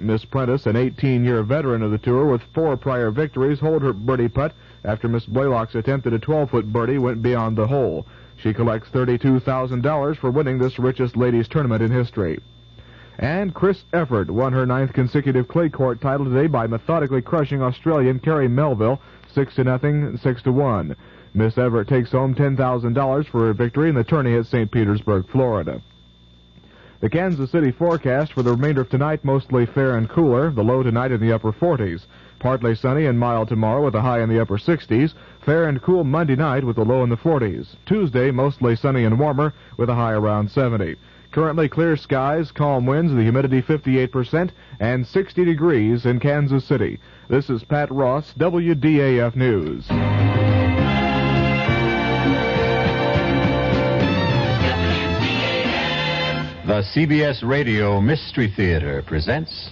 Miss Prentice, an 18-year veteran of the tour with 4 prior victories, holed her birdie putt after Miss Blaylock's attempt at a 12-foot birdie went beyond the hole. She collects $32,000 for winning this richest ladies tournament in history. And Chris Efford won her 9th consecutive clay court title today by methodically crushing Australian Kerry Melville 6-0, 6-1. Miss Everett takes home $10,000 for her victory in the tourney at St. Petersburg, Florida. The Kansas City forecast for the remainder of tonight, mostly fair and cooler. The low tonight in the upper 40s. Partly sunny and mild tomorrow with a high in the upper 60s. Fair and cool Monday night with a low in the 40s. Tuesday, mostly sunny and warmer with a high around 70. Currently clear skies, calm winds, the humidity 58%, and 60 degrees in Kansas City. This is Pat Ross, WDAF News. The CBS Radio Mystery Theater presents...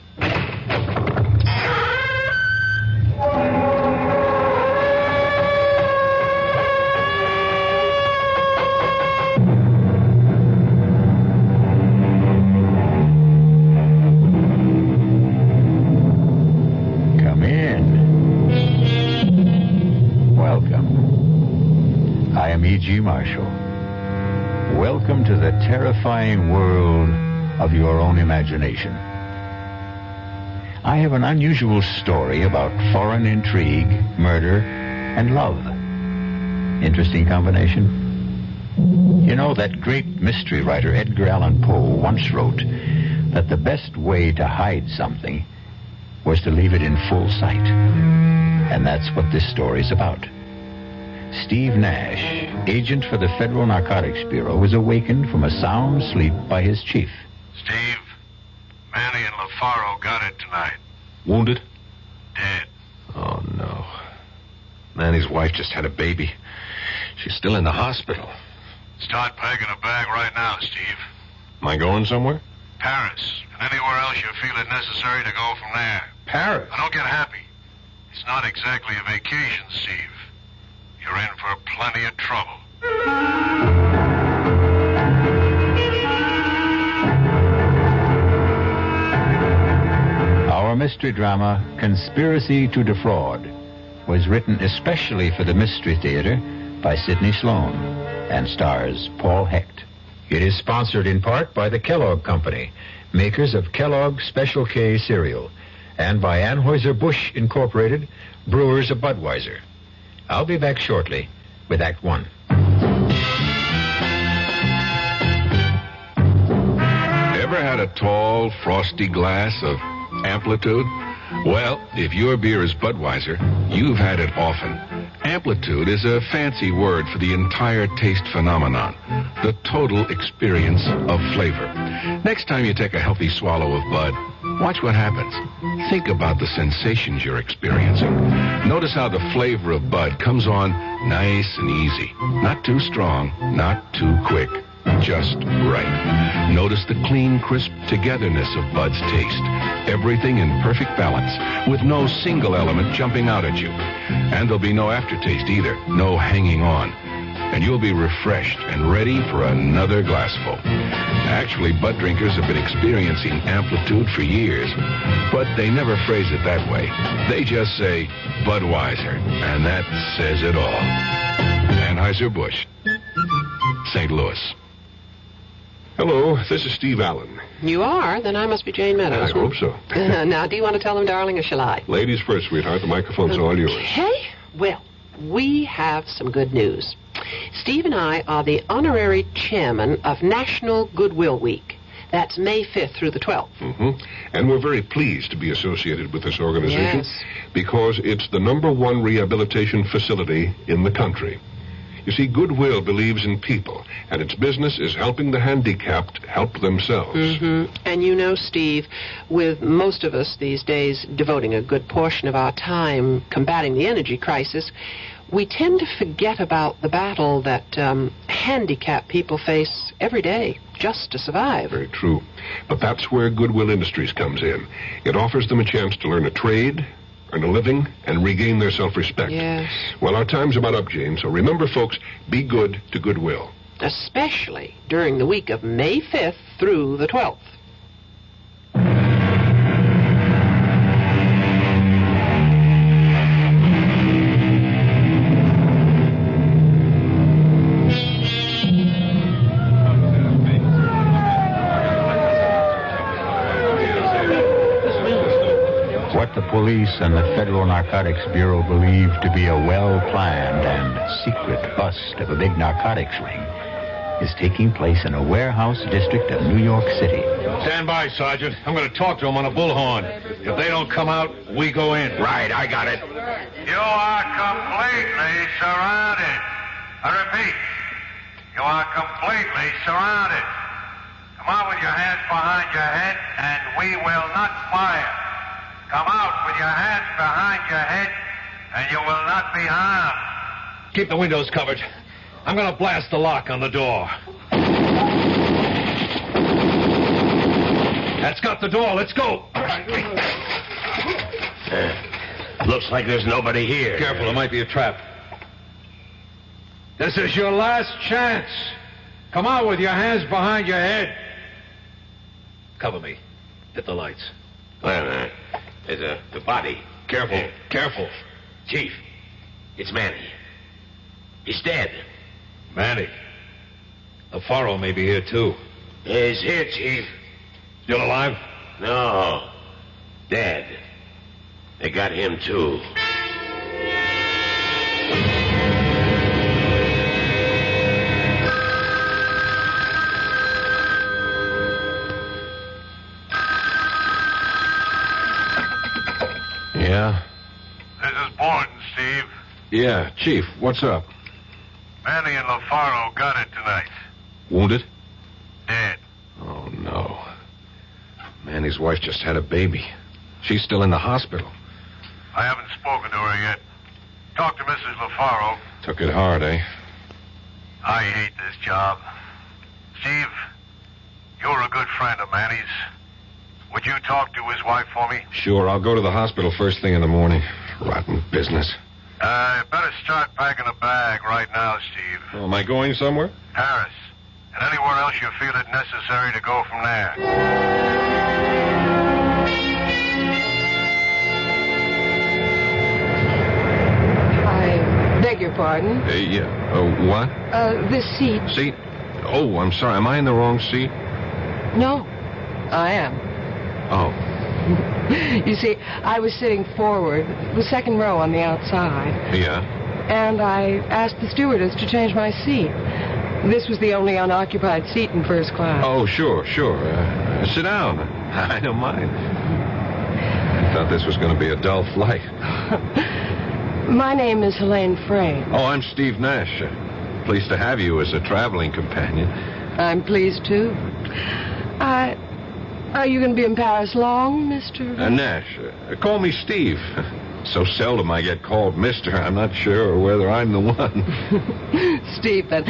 Come in. Welcome. I am E.G. Marshall. Welcome to the terrifying world of your own imagination. I have an unusual story about foreign intrigue, murder, and love. Interesting combination? You know, that great mystery writer Edgar Allan Poe once wrote that the best way to hide something was to leave it in full sight. And that's what this story's about. Steve Nash, agent for the Federal Narcotics Bureau, was awakened from a sound sleep by his chief. Steve, Manny and LaFaro got it tonight. Wounded? Dead. Oh, no. Manny's wife just had a baby. She's still in the hospital. Start packing a bag right now, Steve. Am I going somewhere? Paris, and anywhere else you feel it necessary to go from there. Paris? Now, don't get happy. It's not exactly a vacation, Steve. You're in for plenty of trouble. Our mystery drama, Conspiracy to Defraud, was written especially for the Mystery Theater by Sidney Sloan and stars Paul Hecht. It is sponsored in part by the Kellogg Company, makers of Kellogg's Special K cereal, and by Anheuser-Busch Incorporated, brewers of Budweiser. I'll be back shortly with Act One. Ever had a tall, frosty glass of Amplitude? Well, if your beer is Budweiser, you've had it often. Amplitude is a fancy word for the entire taste phenomenon, the total experience of flavor. Next time you take a healthy swallow of Bud, watch what happens. Think about the sensations you're experiencing. Notice how the flavor of Bud comes on nice and easy. Not too strong, not too quick. just right. Notice the clean, crisp togetherness of Bud's taste. Everything in perfect balance, with no single element jumping out at you. And there'll be no aftertaste either, no hanging on. And you'll be refreshed and ready for another glassful. Actually, Bud drinkers have been experiencing amplitude for years, but they never phrase it that way. They just say Budweiser, and that says it all. Anheuser-Busch, St. Louis. Hello, this is Steve Allen. You are? Then I must be Jane Meadows. I hope so. Now, do you want to tell them, darling, or shall I? Ladies first, sweetheart. The microphone's all yours. Okay. Well, we have some good news. Steve and I are the honorary chairman of National Goodwill Week. That's May 5th through the 12th. Mm-hmm. And we're very pleased to be associated with this organization. Yes. Because it's the #1 rehabilitation facility in the country. You see, Goodwill believes in people, and its business is helping the handicapped help themselves. Mm-hmm. And you know, Steve, with most of us these days devoting a good portion of our time combating the energy crisis, we tend to forget about the battle that handicapped people face every day just to survive. Very true. But that's where Goodwill Industries comes in. It offers them a chance to learn a trade, earn a living, and regain their self-respect. Yes. Well, our time's about up, Jane, so remember, folks, be good to Goodwill. Especially during the week of May 5th through the 12th. What the police and the Federal Narcotics Bureau believe to be a well-planned and secret bust of a big narcotics ring is taking place in a warehouse district of New York City. Stand by, Sergeant. I'm going to talk to them on a bullhorn. If they don't come out, we go in. Right, I got it. You are completely surrounded. I repeat, you are completely surrounded. Come out with your hands behind your head, and we will not fire. Come out with your hands behind your head, and you will not be harmed. Keep the windows covered. I'm going to blast the lock on the door. That's got the door. Let's go. Looks like there's nobody here. Careful, it might be a trap. This is your last chance. Come out with your hands behind your head. Cover me. Hit the lights. Well, there's the body. Careful, careful. Chief, it's Manny. He's dead. Manny. LaFaro may be here, too. He's here, Chief. Still alive? No. Dead. They got him, too. Yeah? This is Borden, Steve. Yeah, Chief, what's up? Manny and LaFaro got it tonight. Wounded? Dead. Oh, no. Manny's wife just had a baby. She's still in the hospital. I haven't spoken to her yet. Talked to Mrs. LaFaro. Took it hard, eh? I hate this job. Steve, you're a good friend of Manny's. Would you talk to his wife for me? Sure, I'll go to the hospital first thing in the morning. Rotten business. Better start packing a bag right now, Steve. Oh, am I going somewhere? Paris. And anywhere else you feel it necessary to go from there. I beg your pardon. Yeah. What? This seat. Seat? Oh, I'm sorry. Am I in the wrong seat? No, I am. Oh. You see, I was sitting forward, the second row on the outside. Yeah? And I asked the stewardess to change my seat. This was the only unoccupied seat in first class. Oh, sure. Sit down. I don't mind. I thought this was going to be a dull flight. My name is Helene Frame. Oh, I'm Steve Nash. Pleased to have you as a traveling companion. I'm pleased, too. Are you going to be in Paris long, Mr.? Nash. Call me Steve. So seldom I get called Mr. I'm not sure whether I'm the one. Steve, then.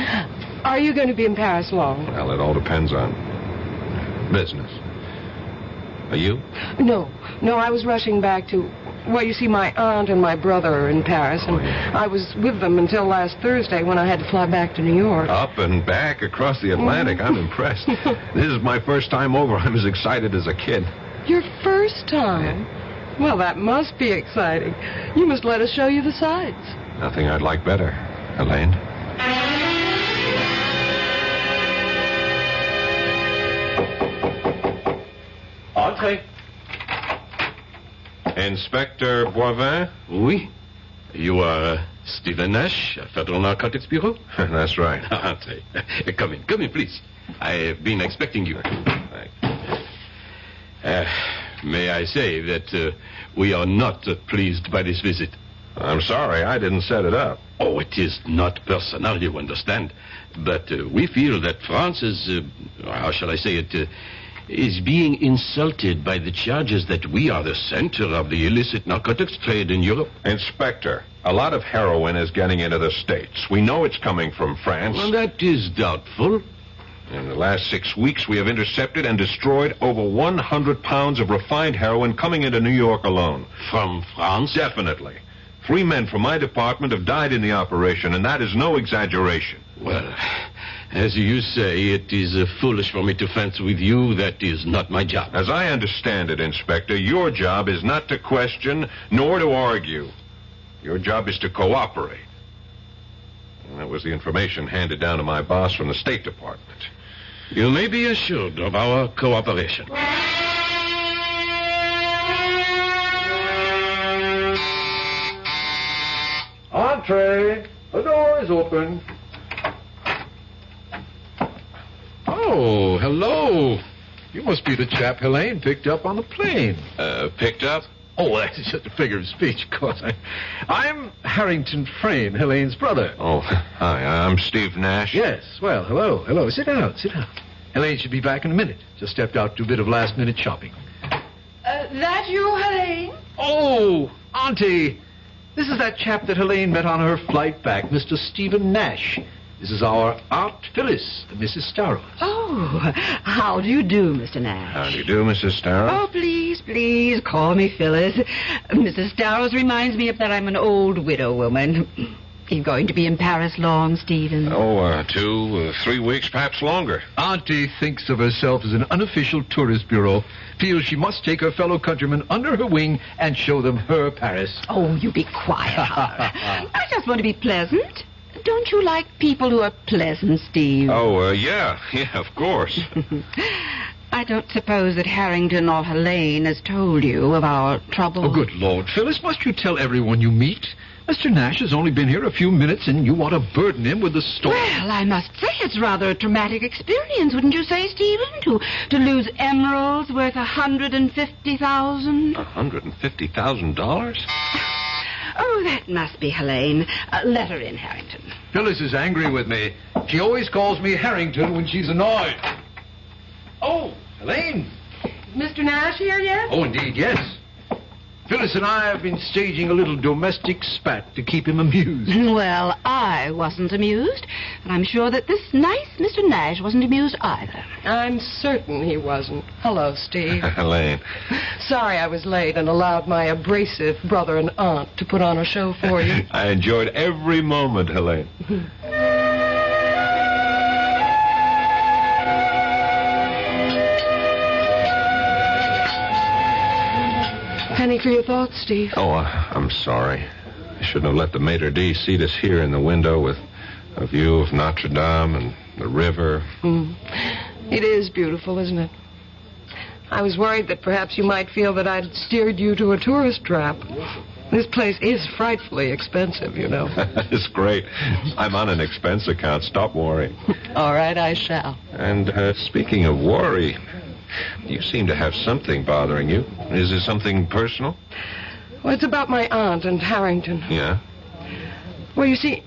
Are you going to be in Paris long? Well, it all depends on business. Are you? No, I was rushing back to... Well, you see, my aunt and my brother are in Paris, and I was with them until last Thursday when I had to fly back to New York. Up and back across the Atlantic. I'm impressed. This is my first time over. I'm as excited as a kid. Your first time? Well, that must be exciting. You must let us show you the sights. Nothing I'd like better, Elaine. Entrez. Inspector Boivin? Oui. You are Stephen Nash, Federal Narcotics Bureau? That's right. Entrez. Come in, please. I've been expecting you. May I say that we are not pleased by this visit? I'm sorry, I didn't set it up. Oh, it is not personal, you understand. But we feel that France is, how shall I say it, is being insulted by the charges that we are the center of the illicit narcotics trade in Europe. Inspector, a lot of heroin is getting into the States. We know it's coming from France. Well, that is doubtful. In the last 6 weeks, we have intercepted and destroyed over 100 pounds of refined heroin coming into New York alone. From France? Definitely. 3 men from my department have died in the operation, and that is no exaggeration. Well, as you say, it is foolish for me to fence with you. That is not my job. As I understand it, Inspector, your job is not to question nor to argue. Your job is to cooperate. And that was the information handed down to my boss from the State Department. You may be assured of our cooperation. Entree. The door is open. Oh, hello. You must be the chap Helene picked up on the plane. Picked up? Oh, that's just a figure of speech, of course. I'm Harrington Frayne, Helene's brother. Oh, hi, I'm Steve Nash. Yes, well, hello. Sit down. Helene should be back in a minute. Just stepped out to do a bit of last-minute shopping. That you, Helene? Oh, Auntie. This is that chap that Helene met on her flight back, Mr. Stephen Nash. This is our Aunt Phyllis, Mrs. Starrow. Oh, how do you do, Mr. Nash? How do you do, Mrs. Starrow? Oh, please, call me Phyllis. Mrs. Starrows reminds me of that I'm an old widow woman. You're going to be in Paris long, Stephen? 2, 3 weeks, perhaps longer. Auntie thinks of herself as an unofficial tourist bureau, feels she must take her fellow countrymen under her wing and show them her Paris. Oh, you be quiet, Howard. I just want to be pleasant. Don't you like people who are pleasant, Steve? Oh, yeah, of course. I don't suppose that Harrington or Helene has told you of our trouble. Oh, good Lord, Phyllis, must you tell everyone you meet? Mr. Nash has only been here a few minutes, and you want to burden him with the story. Well, I must say it's rather a traumatic experience, wouldn't you say, Stephen? To lose emeralds worth $150,000. $150,000? Oh, that must be Helene. Let her in, Harrington. Phyllis is angry with me. She always calls me Harrington when she's annoyed. Oh, Helene. Is Mr. Nash here yet? Oh, indeed, yes. Phyllis and I have been staging a little domestic spat to keep him amused. Well, I wasn't amused, and I'm sure that this nice Mr. Nash wasn't amused either. I'm certain he wasn't. Hello, Steve. Helene. Sorry I was late and allowed my abrasive brother and aunt to put on a show for you. I enjoyed every moment, Helene. Penny for your thoughts, Steve. Oh, I'm sorry. I shouldn't have let the maitre d' seat us here in the window with a view of Notre Dame and the river. It is beautiful, isn't it? I was worried that perhaps you might feel that I'd steered you to a tourist trap. This place is frightfully expensive, you know. It's great. I'm on an expense account. Stop worrying. All right, I shall. And speaking of worry, you seem to have something bothering you. Is it something personal? Well, it's about my aunt and Harrington. Yeah? Well, you see,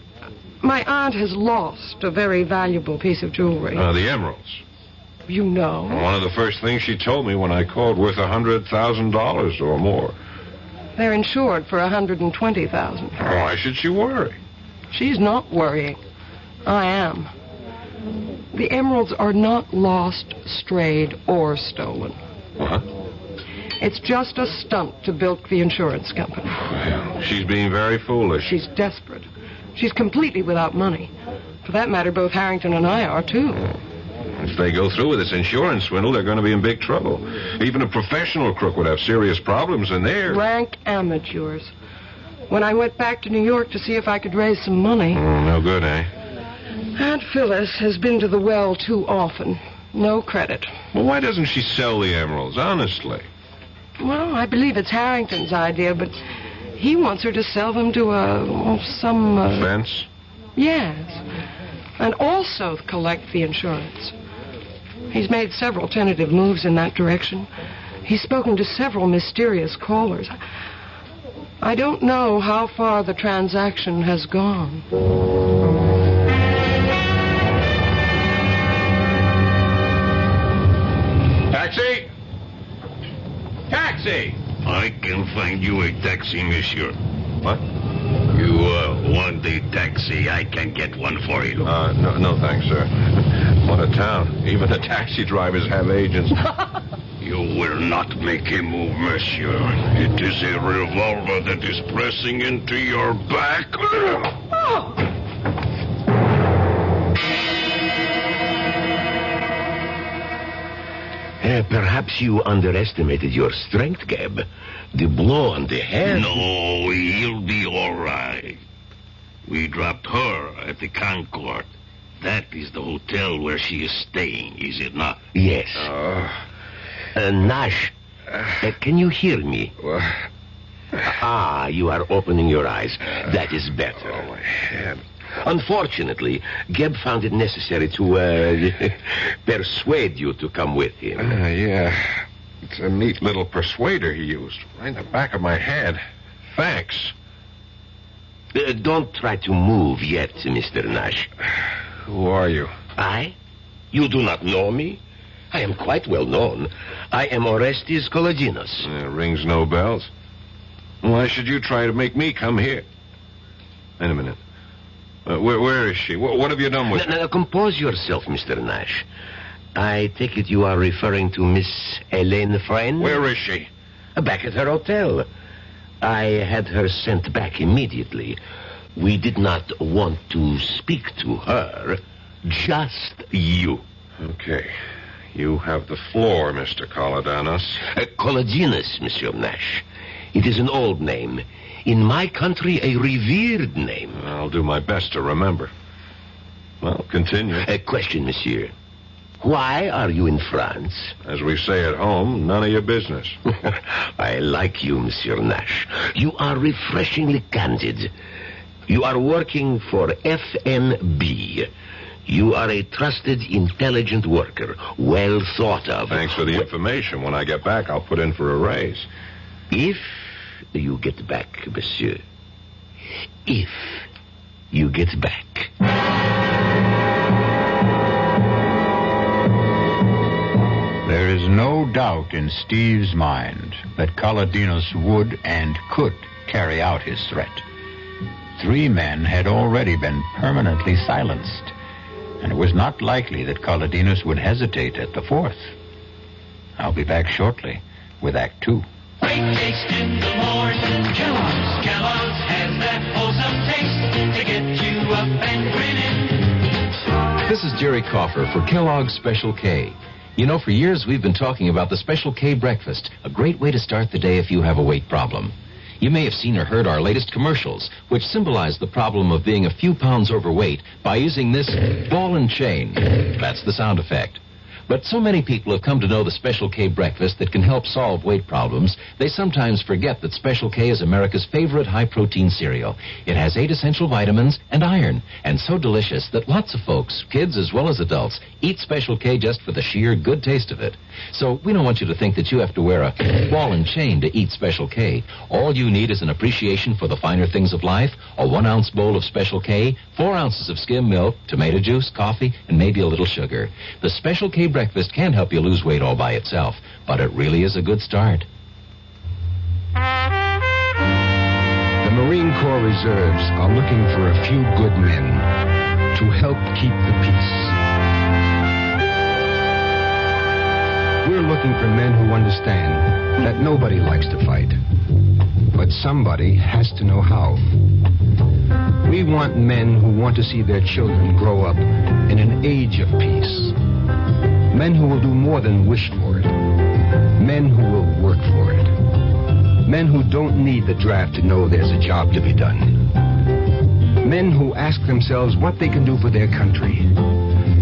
my aunt has lost a very valuable piece of jewelry. The emeralds. You know. One of the first things she told me when I called, worth $100,000 or more. They're insured for $120,000. Why should she worry? She's not worrying. I am. The emeralds are not lost, strayed, or stolen. What? It's just a stunt to bilk the insurance company. Well, she's being very foolish. She's desperate. She's completely without money. For that matter, both Harrington and I are, too. If they go through with this insurance swindle, they're going to be in big trouble. Even a professional crook would have serious problems in there. Rank amateurs. When I went back to New York to see if I could raise some money... no good, eh? Aunt Phyllis has been to the well too often. No credit. Well, why doesn't she sell the emeralds, honestly? Well, I believe it's Harrington's idea, but he wants her to sell them to some... Fence? Yes. And also collect the insurance. He's made several tentative moves in that direction. He's spoken to several mysterious callers. I don't know how far the transaction has gone. Taxi! Taxi! I can find you a taxi, monsieur. What? You want a taxi? I can get one for you. No thanks, sir. What a town. Even the taxi drivers have agents. You will not make a move, monsieur. It is a revolver that is pressing into your back. Perhaps you underestimated your strength, Gab. The blow on the head... No, he'll be all right. We dropped her at the Concord. That is the hotel where she is staying, is it not? Yes. Nash, can you hear me? You are opening your eyes. That is better. Oh, my head. Unfortunately, Geb found it necessary to persuade you to come with him. Yeah. It's a neat little persuader he used. Right in the back of my head. Thanks. Don't try to move yet, Mr. Nash. Who are you? I? You do not know me? I am quite well known. I am Orestes Kolodinos. Rings no bells. Why should you try to make me come here? Wait a minute. Where is she? What have you done with her? Now, compose yourself, Mr. Nash. I take it you are referring to Miss Helene Friend? Where is she? Back at her hotel. I had her sent back immediately. We did not want to speak to her. Just you. Okay. You have the floor, Mr. Kolodinos. Kolodinos, Monsieur Nash. It is an old name. In my country, a revered name. I'll do my best to remember. Well, continue. A question, monsieur. Why are you in France? As we say at home, none of your business. I like you, Monsieur Nash. You are refreshingly candid. You are working for FNB. You are a trusted, intelligent worker, well thought of. Thanks for the information. When I get back, I'll put in for a raise. If you get back, monsieur. If you get back. There is no doubt in Steve's mind that Kolodinos would and could carry out his threat. 3 men had already been permanently silenced, and it was not likely that Kolodinos would hesitate at the 4th. I'll be back shortly with Act 2. Great taste in the morning. Kellogg's has that wholesome taste to get you up and grinning. This is Jerry Coffer for Kellogg's Special K. You know, for years we've been talking about the Special K breakfast, a great way to start the day if you have a weight problem. You may have seen or heard our latest commercials, which symbolize the problem of being a few pounds overweight by using this ball and chain. That's the sound effect. But so many people have come to know the Special K breakfast that can help solve weight problems, they sometimes forget that Special K is America's favorite high-protein cereal. It has 8 essential vitamins and iron, and so delicious that lots of folks, kids as well as adults, eat Special K just for the sheer good taste of it. So we don't want you to think that you have to wear a ball and chain to eat Special K. All you need is an appreciation for the finer things of life, a 1-ounce bowl of Special K, 4 ounces of skim milk, tomato juice, coffee, and maybe a little sugar. The Special K breakfast can help you lose weight all by itself, but it really is a good start. The Marine Corps Reserves are looking for a few good men to help keep the peace. looking for men who understand that nobody likes to fight. But somebody has to know how. We want men who want to see their children grow up in an age of peace. Men who will do more than wish for it. Men who will work for it. Men who don't need the draft to know there's a job to be done. Men who ask themselves what they can do for their country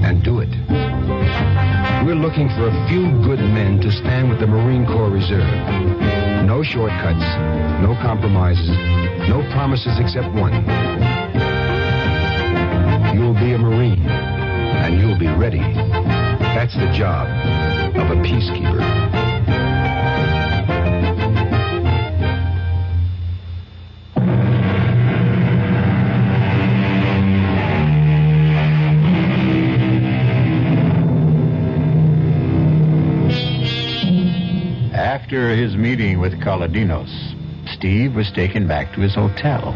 and do it. We're looking for a few good men to stand with the Marine Corps Reserve. No shortcuts, no compromises, no promises except one. You'll be a Marine, and you'll be ready. That's the job of a peacekeeper. After his meeting with Kaladinos, Steve was taken back to his hotel.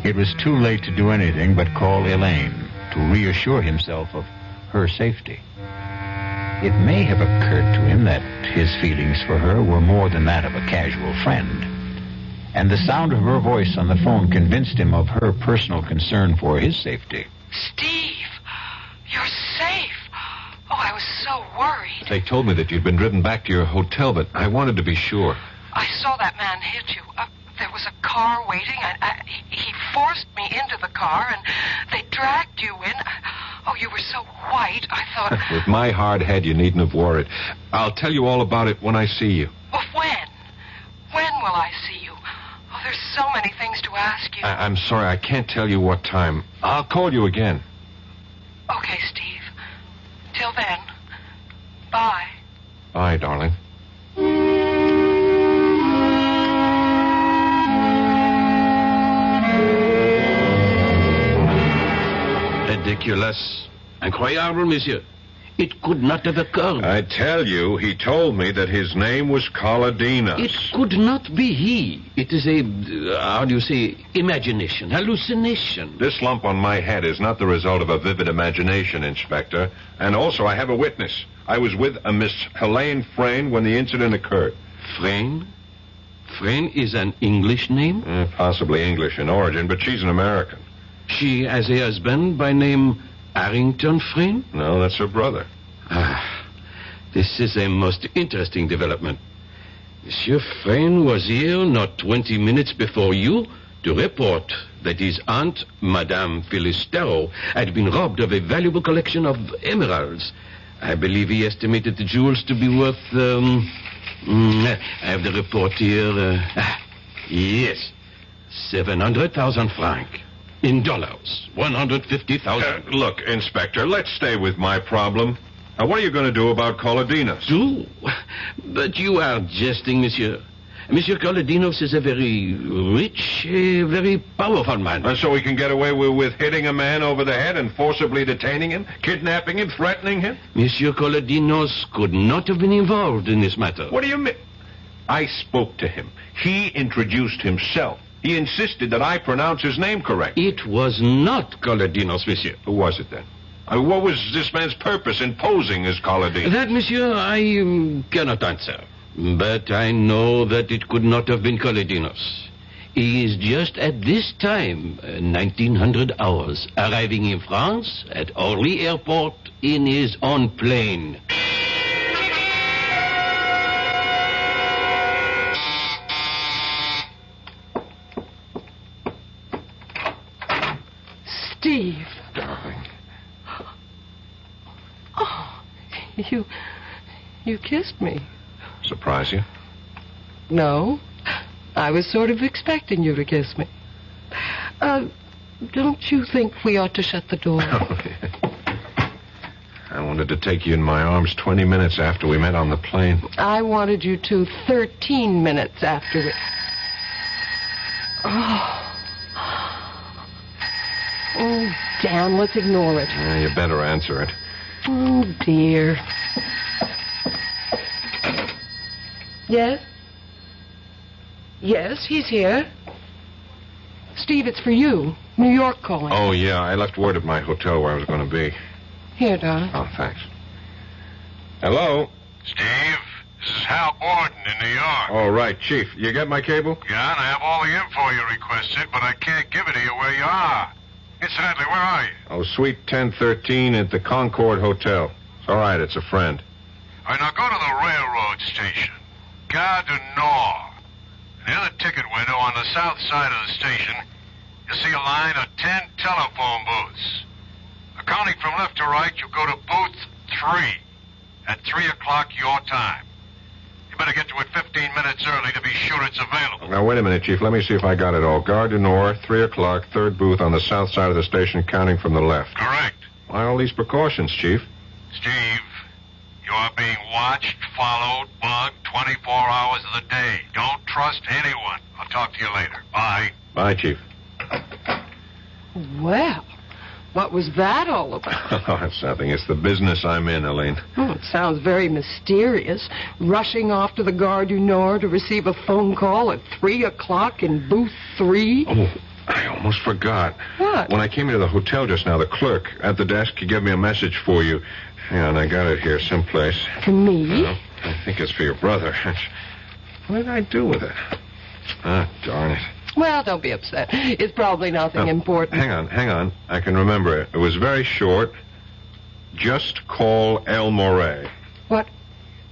It was too late to do anything but call Elaine to reassure himself of her safety. It may have occurred to him that his feelings for her were more than that of a casual friend, and the sound of her voice on the phone convinced him of her personal concern for his safety. Steve, you're safe. Oh, I was so worried. They told me that you'd been driven back to your hotel, but I wanted to be sure. I saw that man hit you. There was a car waiting. He forced me into the car, and they dragged you in. Oh, you were so white, I thought... With my hard head, you needn't have worried. I'll tell you all about it when I see you. Well, when? When will I see you? Oh, there's so many things to ask you. I'm sorry, I can't tell you what time. I'll call you again. Okay, Steve. Till then, bye. Bye, darling. Ridiculous. Incroyable, monsieur. It could not have occurred. I tell you, he told me that his name was Kaladinos. It could not be he. It is a, how do you say, imagination, hallucination. This lump on my head is not the result of a vivid imagination, Inspector. And also, I have a witness. I was with a Miss Helene Frayne when the incident occurred. Frayne? Frayne is an English name? Possibly English in origin, but she's an American. She has a husband by name Harrington Frayne? No, that's her brother. This is a most interesting development. Monsieur Frayne was here not 20 minutes before you to report that his aunt, Madame Phyllis Darrow, had been robbed of a valuable collection of emeralds. I believe he estimated the jewels to be worth, I have the report here. Yes, 700,000 francs. In dollars, 150,000. Look, Inspector, let's stay with my problem. What are you going to do about Kaladinos? Do? But you are jesting, monsieur. Monsieur Kaladinos is a very rich, very powerful man. So he can get away with hitting a man over the head and forcibly detaining him, kidnapping him, threatening him? Monsieur Kaladinos could not have been involved in this matter. What do you mean? I spoke to him. He introduced himself. He insisted that I pronounce his name correct. It was not Kaladinos, monsieur. Who was it then? What was this man's purpose in posing as Kaladinos? That, monsieur, I cannot answer. But I know that it could not have been Kaladinos. He is just at this time, 1900 hours, arriving in France at Orly Airport in his own plane. Steve. Darling. Oh, you kissed me. Surprise you? No. I was sort of expecting you to kiss me. Don't you think we ought to shut the door? I wanted to take you in my arms 20 minutes after we met on the plane. I wanted you to 13 minutes after we... Oh, damn, let's ignore it. You better answer it. Oh, dear. Yes? Yes, he's here. Steve, it's for you. New York calling. Oh, yeah, I left word at my hotel where I was going to be. Here, darling. Oh, thanks. Hello? Steve, Borden in New York. All right, Chief. You get my cable? Yeah, and I have all the info you requested, but I can't give it to you where you are. Incidentally, where are you? Oh, Suite 1013 at the Concord Hotel. It's all right. It's a friend. All right, now go to the railroad station. Gare du Nord. Near the ticket window on the south side of the station, you see a line of 10 telephone booths. Counting from left to right, you go to booth 3 at 3 o'clock your time. You better get to it 15 minutes early to be sure it's available. Now, wait a minute, Chief. Let me see if I got it all. Gare du Nord, 3 o'clock, third booth on the south side of the station, counting from the left. Correct. Why all these precautions, Chief? Steve, you are being watched, followed, bugged 24 hours of the day. Don't trust anyone. I'll talk to you later. Bye. Bye, Chief. Well, what was that all about? Oh, it's nothing. It's the business I'm in, Elaine. Oh, it sounds very mysterious. Rushing off to the Gare du Nord to receive a phone call at 3 o'clock in booth 3. Oh, I almost forgot. What? When I came into the hotel just now, the clerk at the desk, he gave me a message for you. Hang on, I got it here someplace. For me? I think it's for your brother. What did I do with it? Ah, darn it. Well, don't be upset. It's probably nothing important. Hang on. I can remember it. It was very short. Just call El Morey. What?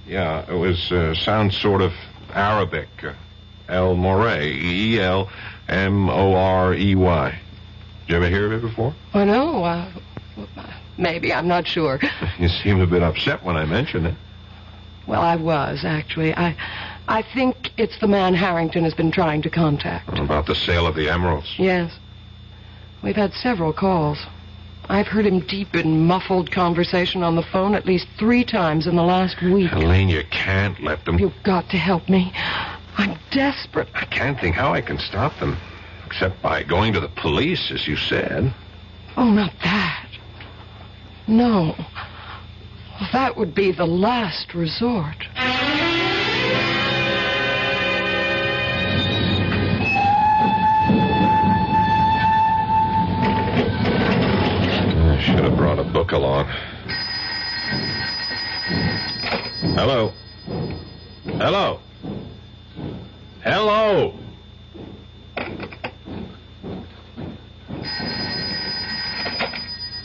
Yeah, it was, sounds sort of Arabic. El Morey. E-L-M-O-R-E-Y. Did you ever hear of it before? Oh, no. Maybe. I'm not sure. You seemed a bit upset when I mentioned it. Well, I was, actually. I think it's the man Harrington has been trying to contact. About the sale of the emeralds? Yes. We've had several calls. I've heard him deep in muffled conversation on the phone at least 3 times in the last week. Elaine, you can't let them... You've got to help me. I'm desperate. I can't think how I can stop them. Except by going to the police, as you said. Oh, not that. No. Well, that would be the last resort. I should have brought a book along. Hello? Hello? Hello?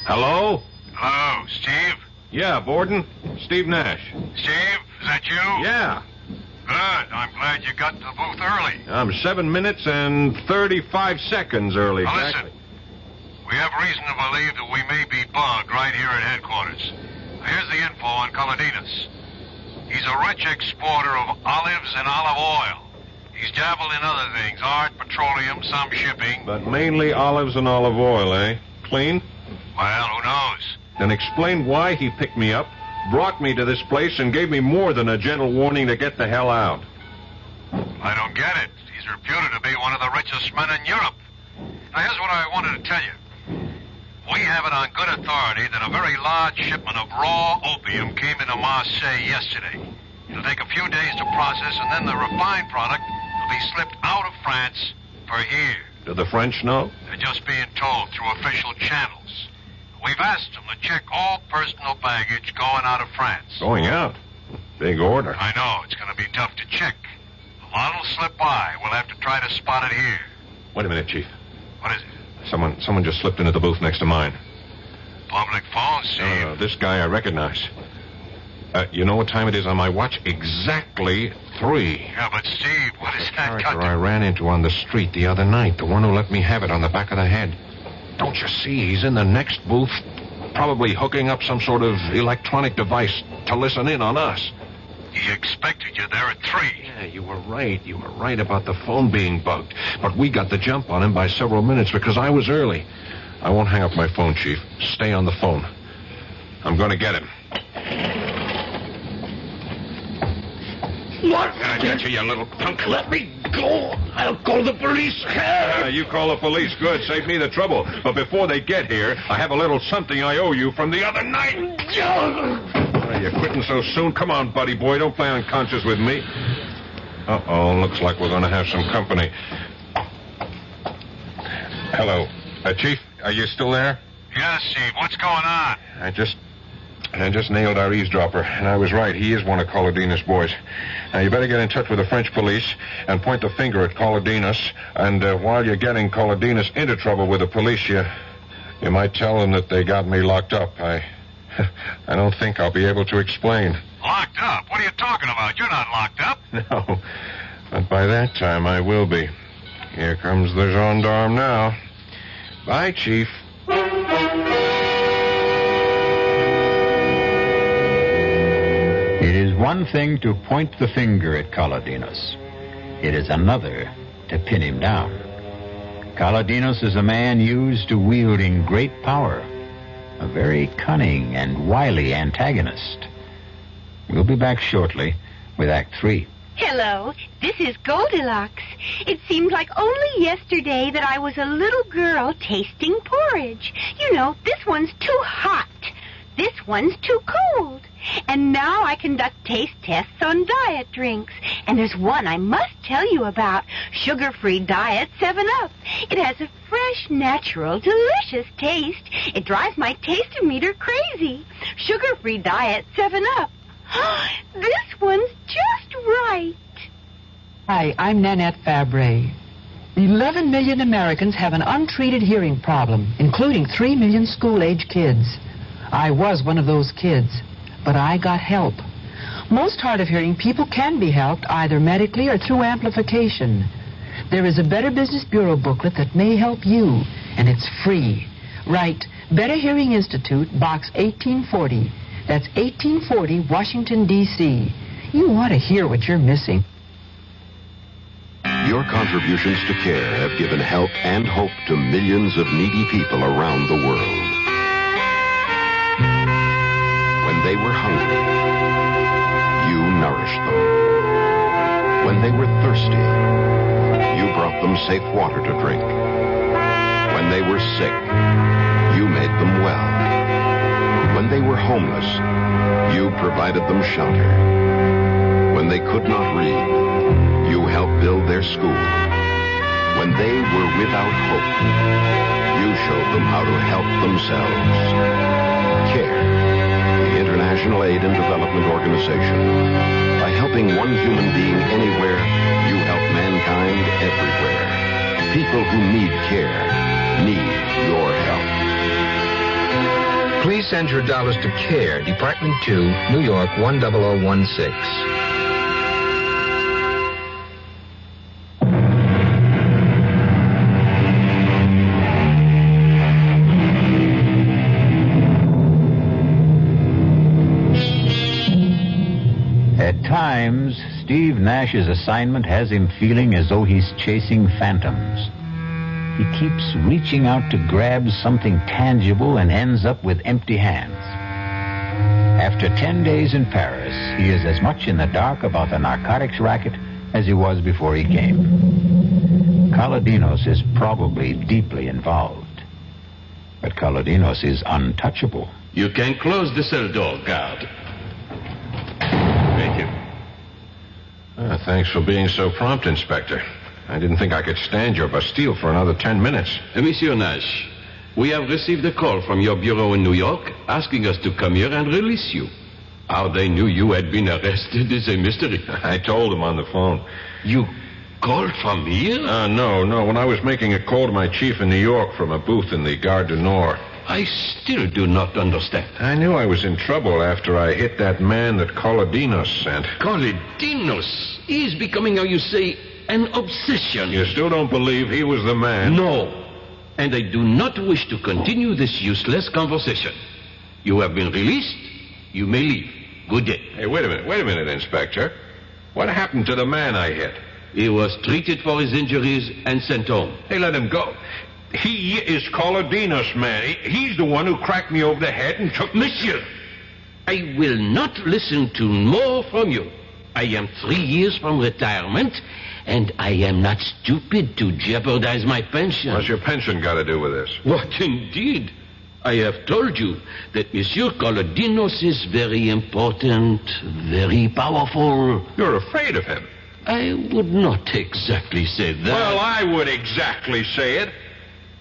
Hello? Hello, Steve? Yeah, Borden. Steve Nash. Steve, is that you? Yeah. Good. I'm glad you got to the booth early. I'm 7 minutes and 35 seconds early. Now, exactly. listen. We have reason to believe that we may be bugged right here at headquarters. Here's the info on Coloninas. He's a rich exporter of olives and olive oil. He's dabbled in other things, art, petroleum, some shipping. But mainly olives and olive oil, eh? Clean? Well, who knows? Then explain why he picked me up, brought me to this place, and gave me more than a gentle warning to get the hell out. I don't get it. He's reputed to be one of the richest men in Europe. Now, here's what I wanted to tell you. We have it on good authority that a very large shipment of raw opium came into Marseille yesterday. It'll take a few days to process, and then the refined product will be slipped out of France for here. Do the French know? They're just being told through official channels. We've asked them to check all personal baggage going out of France. Going out? Big order. I know. It's going to be tough to check. A lot will slip by. We'll have to try to spot it here. Wait a minute, Chief. What is it? Someone just slipped into the booth next to mine. Public phone, Steve. This guy I recognize. You know what time it is on my watch? Exactly 3. Yeah, but Steve, what is that got to... I ran into on the street the other night, the one who let me have it on the back of the head. Don't you see? He's in the next booth, probably hooking up some sort of electronic device to listen in on us. He expected you there at 3. Yeah, you were right. You were right about the phone being bugged. But we got the jump on him by several minutes because I was early. I won't hang up my phone, Chief. Stay on the phone. I'm going to get him. What? I get you, you little punk. Let me go. I'll call the police. You call the police. Good. Save me the trouble. But before they get here, I have a little something I owe you from the other night. You're quitting so soon? Come on, buddy boy. Don't play unconscious with me. Uh-oh. Looks like we're going to have some company. Hello. Chief, are you still there? Yes, Steve. What's going on? I just And I just nailed our eavesdropper, and I was right. He is one of Colodina's boys. Now, you better get in touch with the French police and point the finger at Colodinas. And while you're getting Colodinas into trouble with the police, you might tell them that they got me locked up. I don't think I'll be able to explain. Locked up? What are you talking about? You're not locked up. No, but by that time I will be. Here comes the gendarme now. Bye, Chief. It is one thing to point the finger at Colodinos. It is another to pin him down. Colodinos is a man used to wielding great power, a very cunning and wily antagonist. We'll be back shortly with Act 3. Hello, this is Goldilocks. It seemed like only yesterday that I was a little girl tasting porridge. You know, this one's too hot. This one's too cold. And now I conduct taste tests on diet drinks. And there's one I must tell you about. Sugar-free diet 7-Up. It has a fresh, natural, delicious taste. It drives my taste-o-meter crazy. Sugar-free diet 7-Up. This one's just right. Hi, I'm Nanette Fabre. 11 million Americans have an untreated hearing problem, including 3 million school-age kids. I was one of those kids, but I got help. Most hard-of-hearing people can be helped either medically or through amplification. There is a Better Business Bureau booklet that may help you, and it's free. Write Better Hearing Institute, Box 1840. That's 1840, Washington, D.C. You want to hear what you're missing. Your contributions to care have given help and hope to millions of needy people around the world. When they were hungry, you nourished them. When they were thirsty, you brought them safe water to drink. When they were sick, you made them well. When they were homeless, you provided them shelter. When they could not read, you helped build their school. When they were without hope, you showed them how to help themselves. CARE, the International Aid and Development Organization. By helping one human being anywhere, you help mankind everywhere. People who need care need your help. Please send your dollars to CARE, Department 2, New York 10016. At times, Steve Nash's assignment has him feeling as though he's chasing phantoms. He keeps reaching out to grab something tangible and ends up with empty hands. After 10 days in Paris, he is as much in the dark about the narcotics racket as he was before he came. Colodinos is probably deeply involved. But Colodinos is untouchable. You can close the cell door, guard. Thank you. Thanks for being so prompt, Inspector. I didn't think I could stand your Bastille for another 10 minutes. Monsieur Nash, we have received a call from your bureau in New York asking us to come here and release you. How they knew you had been arrested is a mystery. I told them on the phone. You called from here? No. When I was making a call to my chief in New York from a booth in the Gare du Nord. I still do not understand. I knew I was in trouble after I hit that man that Colodinos sent. Colodinos? He is becoming, how you say, an obsession. You still don't believe he was the man? No. And I do not wish to continue this useless conversation. You have been released. You may leave. Good day. Hey, wait a minute, Inspector. What happened to the man I hit? He was treated for his injuries and sent home. Hey, let him go. He is Colodinos, man. He's the one who cracked me over the head and took... Monsieur, I will not listen to more from you. I am 3 years from retirement, and I am not stupid to jeopardize my pension. What's your pension got to do with this? What, indeed? I have told you that Monsieur Colodinos is very important, very powerful. You're afraid of him. I would not exactly say that. Well, I would exactly say it.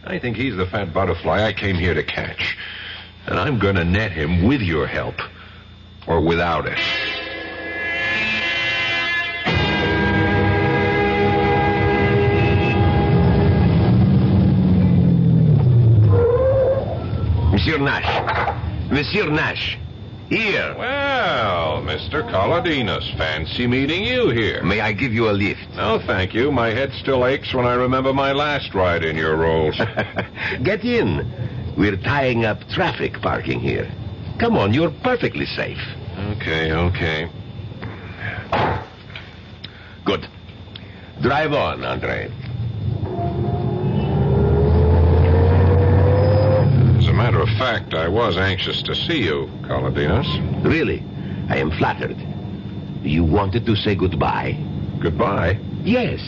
I think he's the fat butterfly I came here to catch. And I'm going to net him with your help. Or without it. Monsieur Nash. Monsieur Nash. Here. Well, Mr. Kaladinos, fancy meeting you here. May I give you a lift? No, thank you. My head still aches when I remember my last ride in your rolls. Get in. We're tying up traffic parking here. Come on, you're perfectly safe. Okay. Good. Drive on, Andre. As a matter of fact, I was anxious to see you, Kaladinos. Really? I am flattered. You wanted to say goodbye? Goodbye? Yes,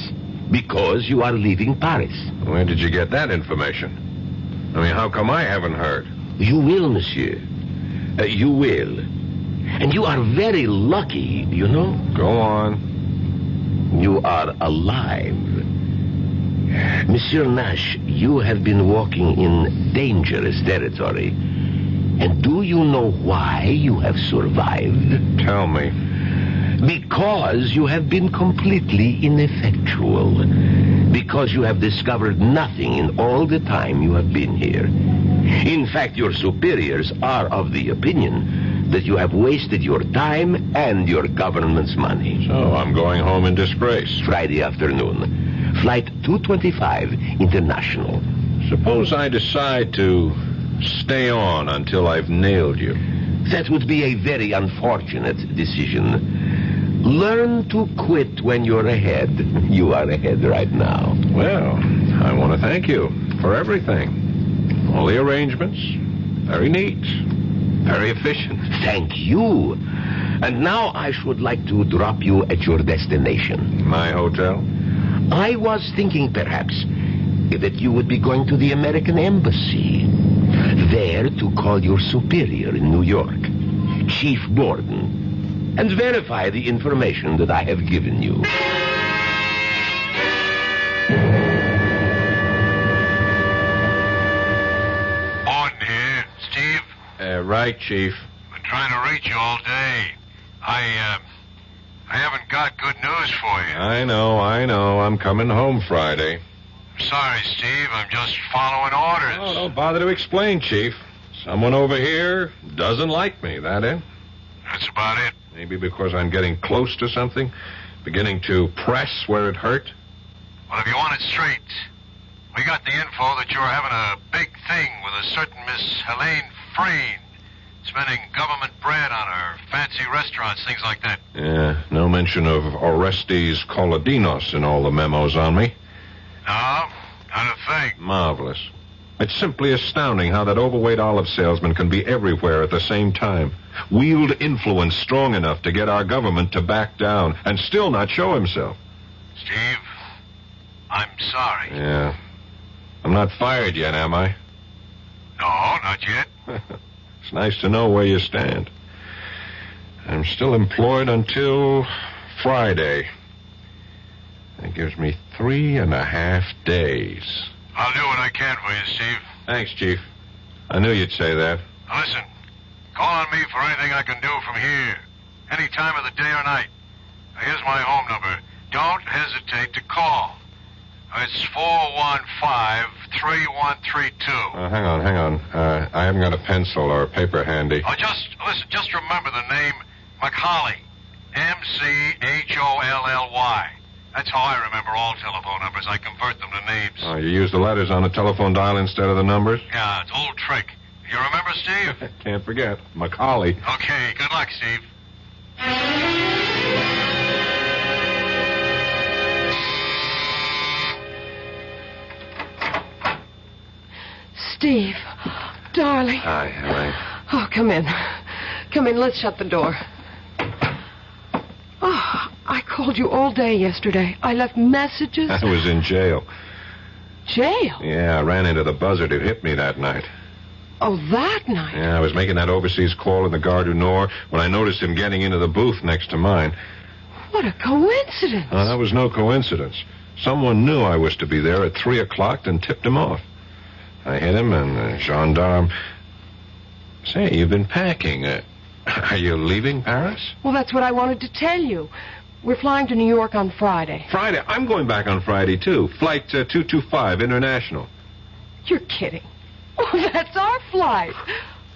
because you are leaving Paris. Where did you get that information? I mean, how come I haven't heard? You will, monsieur. You will. And you are very lucky, you know? Go on. You are alive. Monsieur Nash, you have been walking in dangerous territory. And do you know why you have survived? Tell me. Because you have been completely ineffectual. Because you have discovered nothing in all the time you have been here. In fact, your superiors are of the opinion that you have wasted your time and your government's money. So I'm going home in disgrace. Friday afternoon. Flight 225 International. Suppose I decide to stay on until I've nailed you. That would be a very unfortunate decision. Learn to quit when you're ahead. You are ahead right now. Well, I want to thank you for everything. All the arrangements. Very neat. Very efficient. Thank you. And now I should like to drop you at your destination. My hotel? I was thinking perhaps that you would be going to the American Embassy. There to call your superior in New York, Chief Borden, and verify the information that I have given you. Borden here. Steve? Right, Chief. Been trying to reach you all day. I haven't got good news for you. I know. I'm coming home Friday. Sorry, Steve. I'm just following orders. Oh, don't bother to explain, Chief. Someone over here doesn't like me, that it? That's about it. Maybe because I'm getting close to something, beginning to press where it hurt? Well, if you want it straight, we got the info that you're having a big thing with a certain Miss Helene Frayne, spending government bread on her fancy restaurants, things like that. Yeah, no mention of Orestes Kaladinos in all the memos on me. No, not a thing. Marvelous. It's simply astounding how that overweight olive salesman can be everywhere at the same time. Wield influence strong enough to get our government to back down and still not show himself. Steve, I'm sorry. Yeah. I'm not fired yet, am I? No, not yet. It's nice to know where you stand. I'm still employed until Friday. That gives me 3.5 days. I'll do what I can for you, Steve. Thanks, Chief. I knew you'd say that. Now listen, call on me for anything I can do from here. Any time of the day or night. Now, here's my home number. Don't hesitate to call. It's 415-3132. Hang on. I haven't got a pencil or a paper handy. Oh, just remember the name McCauley. M-C-H-O-L-L-Y. That's how I remember all telephone numbers. I convert them to names. Oh, you use the letters on the telephone dial instead of the numbers? Yeah, it's an old trick. You remember, Steve? Can't forget. Macaulay. Okay, good luck, Steve. Steve, darling. Hi, Helene. Oh, come in. Come in, let's shut the door. Oh, I called you all day yesterday. I left messages. I was in jail. Jail? Yeah, I ran into the buzzard who hit me that night. Oh, that night? Yeah, I was making that overseas call in the Gare du Nord when I noticed him getting into the booth next to mine. What a coincidence. That was no coincidence. Someone knew I was to be there at 3 o'clock and tipped him off. I hit him, and the gendarme... Say, you've been packing. Are you leaving Paris? Well, that's what I wanted to tell you. We're flying to New York on Friday. Friday? I'm going back on Friday, too. Flight 225, international. You're kidding. Oh, that's our flight.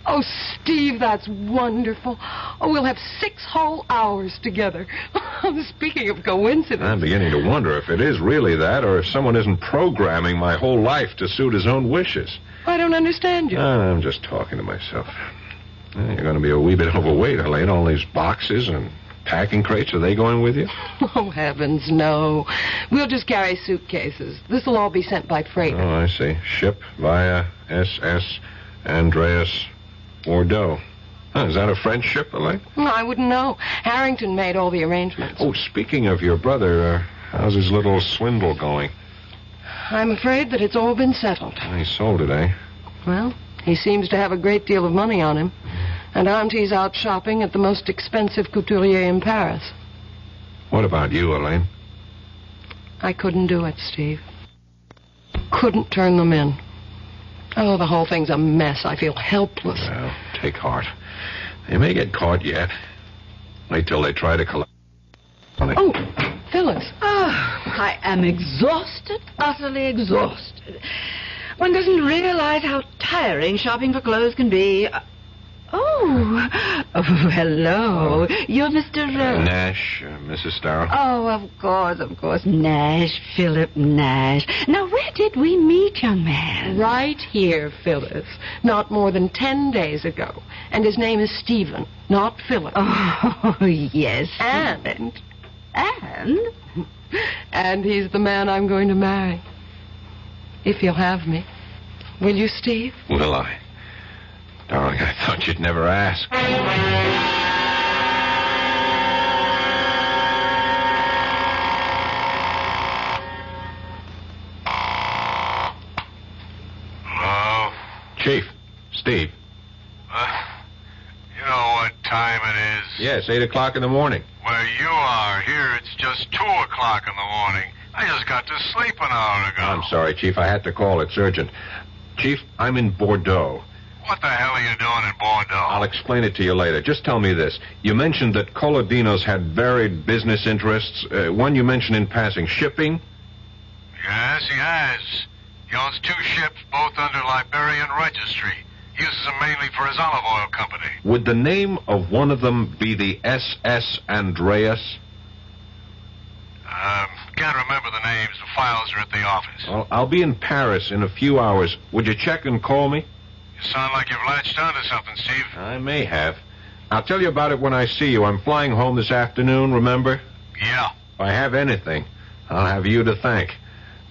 Oh, Steve, that's wonderful. Oh, we'll have 6 whole hours together. Speaking of coincidence. I'm beginning to wonder if it is really that or if someone isn't programming my whole life to suit his own wishes. I don't understand you. I'm just talking to myself. You're going to be a wee bit overweight, Helene. All these boxes and packing crates, are they going with you? Oh, heavens, no. We'll just carry suitcases. This'll all be sent by freighter. Oh, I see. Ship via SS Andreas Bordeaux. Is that a French ship, Helene? No, I wouldn't know. Harrington made all the arrangements. Oh, speaking of your brother, how's his little swindle going? I'm afraid that it's all been settled. He sold it, eh? Well, he seems to have a great deal of money on him. And Auntie's out shopping at the most expensive couturier in Paris. What about you, Elaine? I couldn't do it, Steve. Couldn't turn them in. Oh, the whole thing's a mess. I feel helpless. Well, take heart. They may get caught yet. Wait till they try to collect. Oh, Phyllis. I am exhausted, utterly exhausted. One doesn't realize how tiring shopping for clothes can be. Oh, hello. You're Mr. Nash, Mrs. Starr. Oh, of course. Nash, Philip Nash. Now, where did we meet, young man? Right here, Phyllis. Not more than 10 days ago. And his name is Stephen, not Philip. Oh, yes. And he's the man I'm going to marry. If you'll have me. Will you, Steve? Will I? Darling, I thought you'd never ask. Hello? Chief, Steve. You know what time it is? Yes, 8 o'clock in the morning. Where you are, here it's just 2 o'clock in the morning. I just got to sleep an hour ago. I'm sorry, Chief. I had to call. It's urgent. Chief, I'm in Bordeaux. What the hell are you doing in Bordeaux? I'll explain it to you later. Just tell me this. You mentioned that Colodino's had varied business interests. One you mentioned in passing, shipping? Yes, he has. He owns 2 ships, both under Liberian registry. He uses them mainly for his olive oil company. Would the name of one of them be the SS Andreas? Can't remember the names. The files are at the office. Well, I'll be in Paris in a few hours. Would you check and call me? You sound like you've latched onto something, Steve. I may have. I'll tell you about it when I see you. I'm flying home this afternoon, remember? Yeah. If I have anything, I'll have you to thank.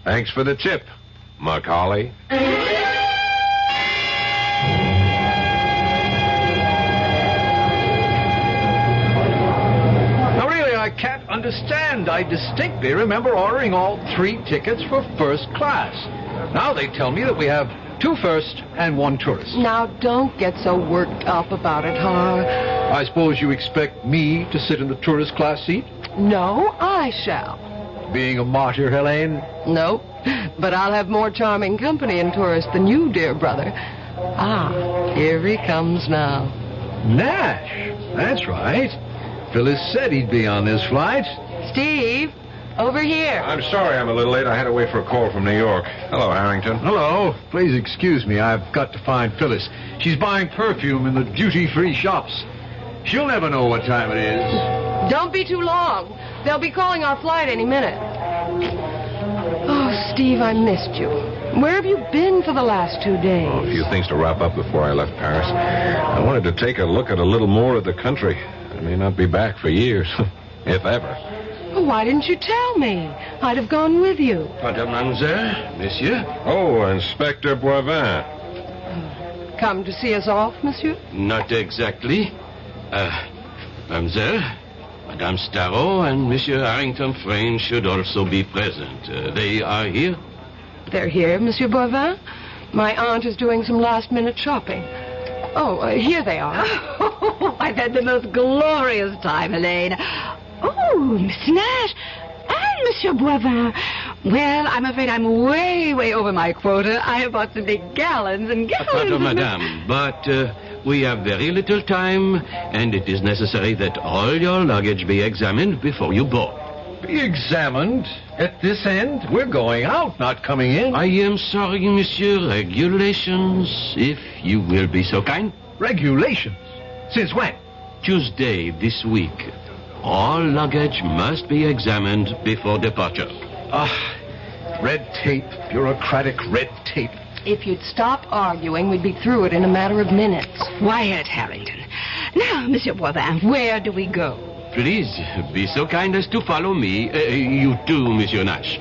Thanks for the tip, Macaulay. Now, really, I can't understand. I distinctly remember ordering all 3 tickets for first class. Now they tell me that we have 2 first and 1 tourist. Now, don't get so worked up about it, Har. I suppose you expect me to sit in the tourist class seat? No, I shall. Being a martyr, Helene? No, but I'll have more charming company in tourists than you, dear brother. Ah, here he comes now. Nash. That's right. Phyllis said he'd be on this flight. Steve, over here. I'm sorry I'm a little late. I had to wait for a call from New York. Hello, Harrington. Hello. Please excuse me. I've got to find Phyllis. She's buying perfume in the duty-free shops. She'll never know what time it is. Don't be too long. They'll be calling our flight any minute. Oh, Steve, I missed you. Where have you been for the last 2 days? Oh, a few things to wrap up before I left Paris. I wanted to take a look at a little more of the country. I may not be back for years, if ever. Well, why didn't you tell me? I'd have gone with you. Mademoiselle, monsieur? Oh, Inspector Boivin. Come to see us off, monsieur? Not exactly. Mademoiselle, Madame Starrow and Monsieur Harrington Frayne should also be present. They are here? They're here, Monsieur Boivin. My aunt is doing some last-minute shopping. Oh, here they are. Oh, I've had the most glorious time, Helene. Oh, Miss Nash and Monsieur Boivin. Well, I'm afraid I'm way over my quota. I have bought some big gallons and gallons. Madame, but we have very little time, and it is necessary that all your luggage be examined before you board. Be examined? At this end? We're going out, not coming in. I am sorry, monsieur. Regulations, if you will be so kind. Regulations? Since when? Tuesday this week. All luggage must be examined before departure. Red tape, bureaucratic red tape. If you'd stop arguing, we'd be through it in a matter of minutes. Wyatt Harrington. Now, Monsieur Boivin, where do we go? Please, be so kind as to follow me. You too, Monsieur Nash.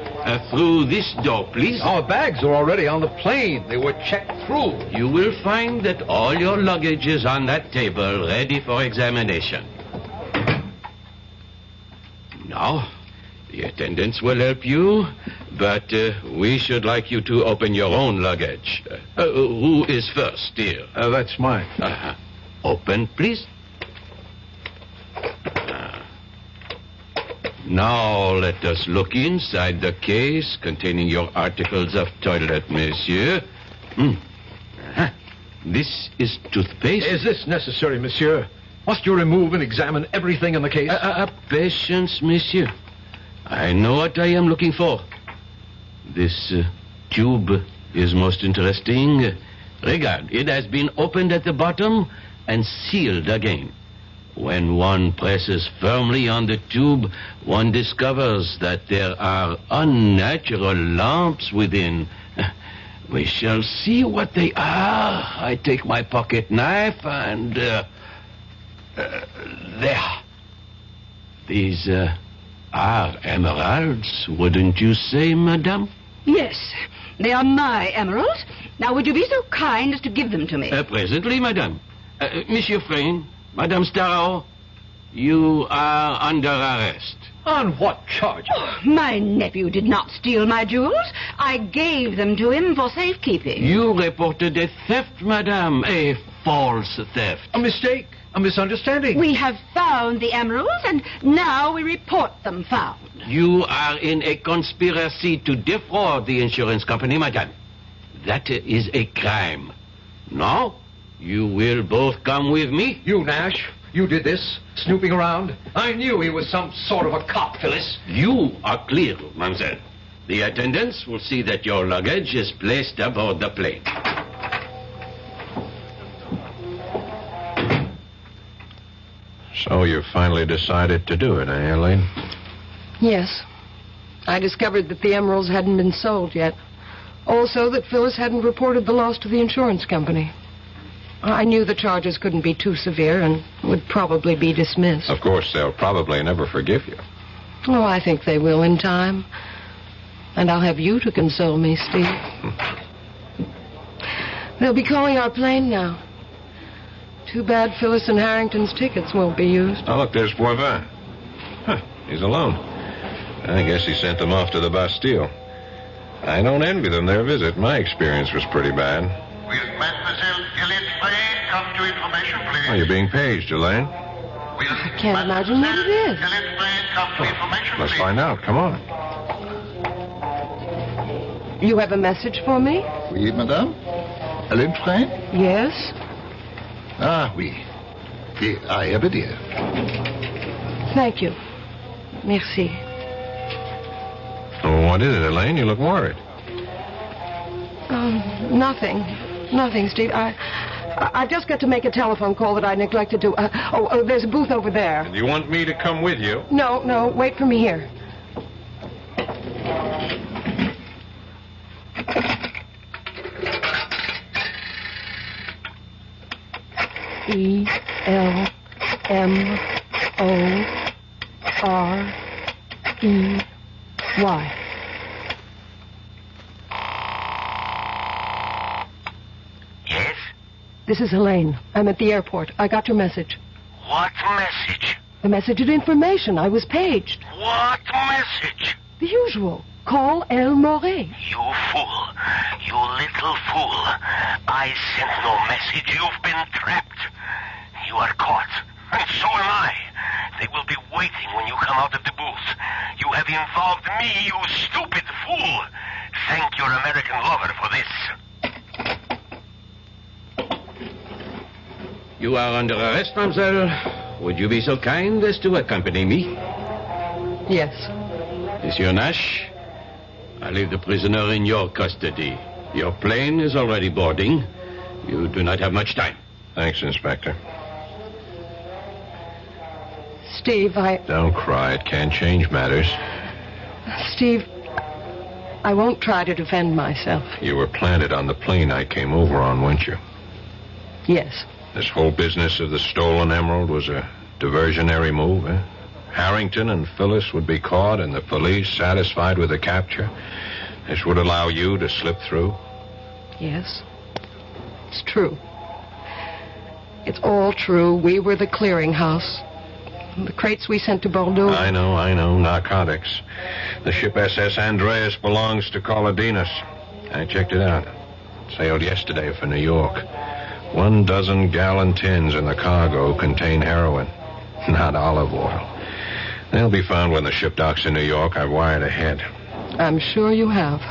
Through this door, please. Our bags are already on the plane. They were checked through. You will find that all your luggage is on that table, ready for examination. Now, the attendants will help you, but we should like you to open your own luggage. Who is first, dear? That's mine. Open, please. Now let us look inside the case containing your articles of toilet, monsieur. This is toothpaste. Is this necessary, monsieur? Must you remove and examine everything in the case? Patience, monsieur. I know what I am looking for. This tube is most interesting. Regard, it has been opened at the bottom and sealed again. When one presses firmly on the tube, one discovers that there are unnatural lamps within. We shall see what they are. I take my pocket knife and... there. These are emeralds, wouldn't you say, madame? Yes, they are my emeralds. Now, would you be so kind as to give them to me? Presently, madame. Monsieur Frayne, Madame Starrow, you are under arrest. On what charge? Oh, my nephew did not steal my jewels. I gave them to him for safekeeping. You reported a theft, madame. A false theft. A mistake. A misunderstanding. We have found the emeralds, and now we report them found. You are in a conspiracy to defraud the insurance company, madame. That is a crime. Now, you will both come with me. You, Nash, you did this, snooping around. I knew he was some sort of a cop, Phyllis. You are clear, mademoiselle. The attendants will see that your luggage is placed aboard the plane. So you finally decided to do it, eh, Elaine? Yes. I discovered that the emeralds hadn't been sold yet. Also that Phyllis hadn't reported the loss to the insurance company. I knew the charges couldn't be too severe and would probably be dismissed. Of course, they'll probably never forgive you. Oh, I think they will in time. And I'll have you to console me, Steve. They'll be calling our plane now. Too bad Phyllis and Harrington's tickets won't be used. Oh, look, there's Boivin. He's alone. I guess he sent them off to the Bastille. I don't envy them their visit. My experience was pretty bad. Will Mademoiselle Elaine Frayne come to information, please? Oh, you're being paged, Elaine. I can't imagine what it is. Elaine Frayne come to information, Let's please? find out. Come on. You have a message for me? Oui, madame? Elaine Frayne? Yes? Ah, oui. I have it here. Thank you. Merci. Oh, what is it, Elaine? You look worried. Nothing. Nothing, Steve. I've just got to make a telephone call that I neglected to... there's a booth over there. Do you want me to come with you? No, wait for me here. ELMOREY. Yes? This is Elaine. I'm at the airport. I got your message. What message? The message of information. I was paged. What message? The usual. Call El Moret. You fool. You little fool. I sent no message. You've been trapped. You are caught. And so am I. They will be waiting when you come out of the booth. You have involved me, you stupid fool. Thank your American lover for this. You are under arrest, mademoiselle. Would you be so kind as to accompany me? Yes. Monsieur Nash, I leave the prisoner in your custody. Your plane is already boarding. You do not have much time. Thanks, Inspector. Steve, Don't cry. It can't change matters. Steve, I won't try to defend myself. You were planted on the plane I came over on, weren't you? Yes. This whole business of the stolen emerald was a diversionary move, eh? Harrington and Phyllis would be caught and the police satisfied with the capture. This would allow you to slip through. Yes. It's true. It's all true. We were the clearinghouse. The crates we sent to Bordeaux. I know. Narcotics. The ship SS Andreas belongs to Colodinas. I checked it out. Sailed yesterday for New York. 12 gallon tins in the cargo contain heroin, not olive oil. They'll be found when the ship docks in New York. I've wired ahead. I'm sure you have.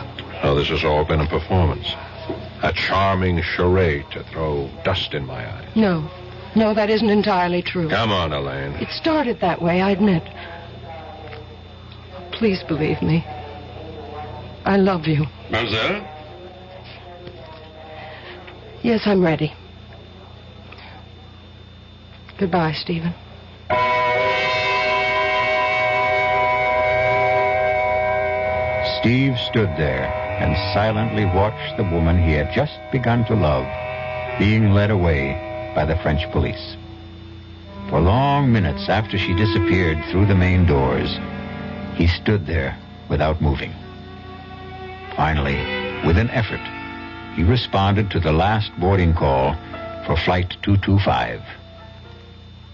So this has all been a performance. A charming charade to throw dust in my eyes. No, that isn't entirely true. Come on, Elaine. It started that way, I admit. Please believe me. I love you. Mademoiselle? Yes, I'm ready. Goodbye, Stephen. Steve stood there and silently watched the woman he had just begun to love being led away by the French police. For long minutes after she disappeared through the main doors, he stood there without moving. Finally, with an effort, he responded to the last boarding call for Flight 225.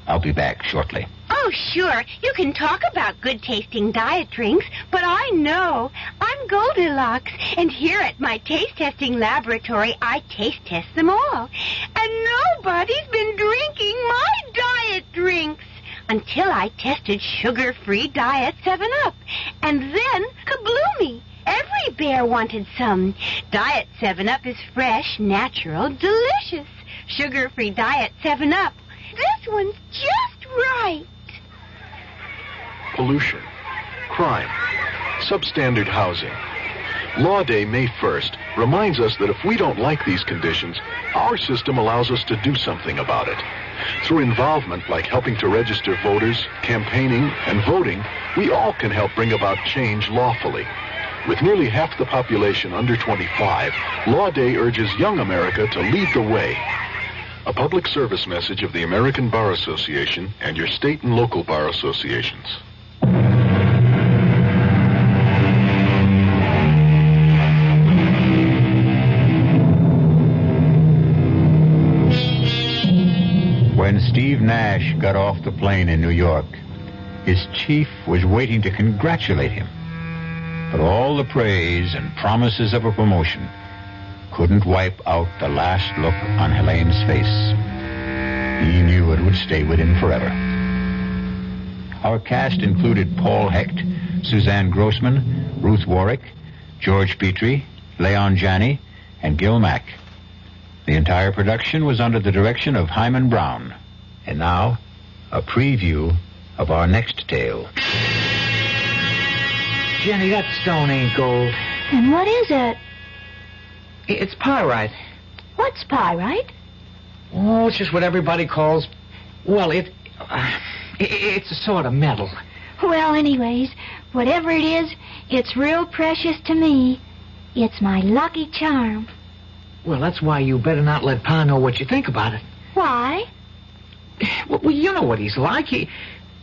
I'll be back shortly. Oh, sure. You can talk about good-tasting diet drinks, but I know. I'm Goldilocks, and here at my taste-testing laboratory, I taste-test them all. And nobody's been drinking my diet drinks until I tested sugar-free Diet 7-Up. And then, kabloomy! Every bear wanted some. Diet 7-Up is fresh, natural, delicious. Sugar-free Diet 7-Up. This one's just right. Pollution, crime, substandard housing. Law Day, May 1st, reminds us that if we don't like these conditions, our system allows us to do something about it. Through involvement like helping to register voters, campaigning, and voting, we all can help bring about change lawfully. With nearly half the population under 25, Law Day urges young America to lead the way. A public service message of the American Bar Association and your state and local bar associations. When Steve Nash got off the plane in New York, his chief was waiting to congratulate him. But all the praise and promises of a promotion couldn't wipe out the last look on Helene's face. He knew it would stay with him forever. Our cast included Paul Hecht, Suzanne Grossman, Ruth Warwick, George Petrie, Leon Janney, and Gil Mack. The entire production was under the direction of Hyman Brown. And now, a preview of our next tale. Jenny, that stone ain't gold. And what is it? It's pyrite. What's pyrite? Oh, it's just what everybody calls... Well, it's a sort of metal. Well, anyways, whatever it is, it's real precious to me. It's my lucky charm. Well, that's why you better not let Pa know what you think about it. Why? Well, you know what he's like. He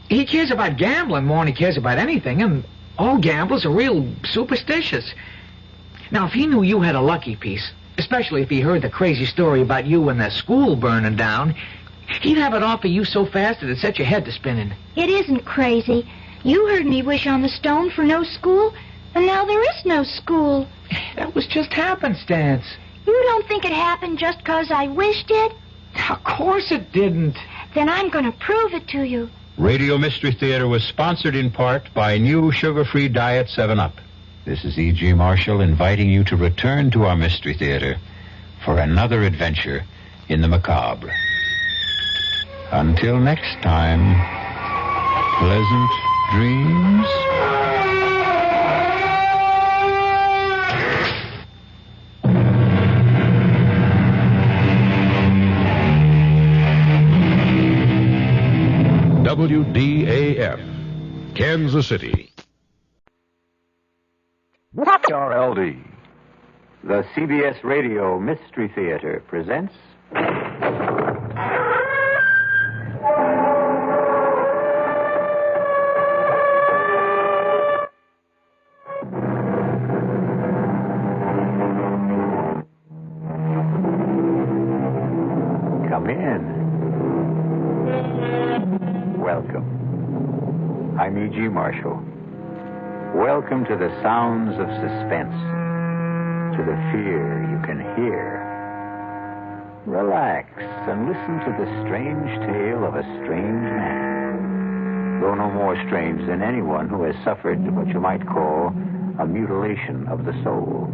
cares about gambling more than he cares about anything, and all gamblers are real superstitious. Now, if he knew you had a lucky piece, especially if he heard the crazy story about you and the school burning down, he'd have it offer you so fast that it'd set your head to spinning. It isn't crazy. You heard me wish on the stone for no school, and now there is no school. That was just happenstance. You don't think it happened just 'cause I wished it? Of course it didn't. Then I'm going to prove it to you. Radio Mystery Theater was sponsored in part by new sugar-free Diet 7-Up. This is E.G. Marshall inviting you to return to our Mystery Theater for another adventure in the macabre. Until next time, pleasant dreams. WDAF, Kansas City. RLD. The CBS Radio Mystery Theater presents... Come in. Welcome. I'm E.G. Marshall. Welcome to the sounds of suspense, to the fear you can hear. Relax and listen to the strange tale of a strange man, though no more strange than anyone who has suffered what you might call a mutilation of the soul.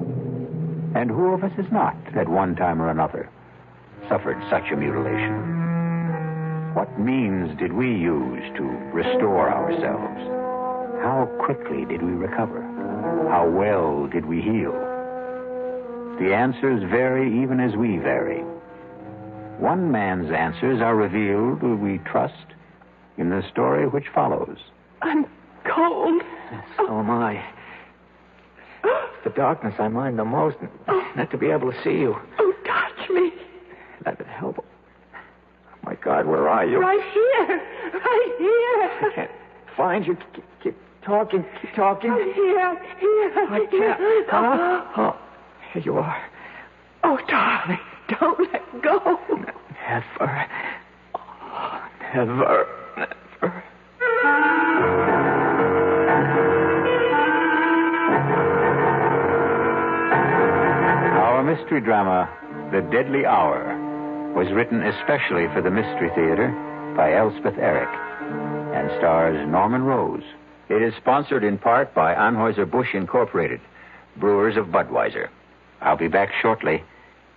And who of us has not, at one time or another, suffered such a mutilation? What means did we use to restore ourselves? How quickly did we recover? How well did we heal? The answers vary even as we vary. One man's answers are revealed, we trust, in the story which follows. I'm cold. So am I. It's the darkness I mind the most. Not to be able to see you. Oh, touch me. That would help. My God, where are you? Right here. Right here. I can't find you. Keep talking. Keep talking. I'm here. I can't. Oh, here you are. Oh, darling, don't let go. Never. Oh, never. Our mystery drama, The Deadly Hour, was written especially for the Mystery Theater by Elspeth Eric and stars Norman Rose. It is sponsored in part by Anheuser-Busch Incorporated, brewers of Budweiser. I'll be back shortly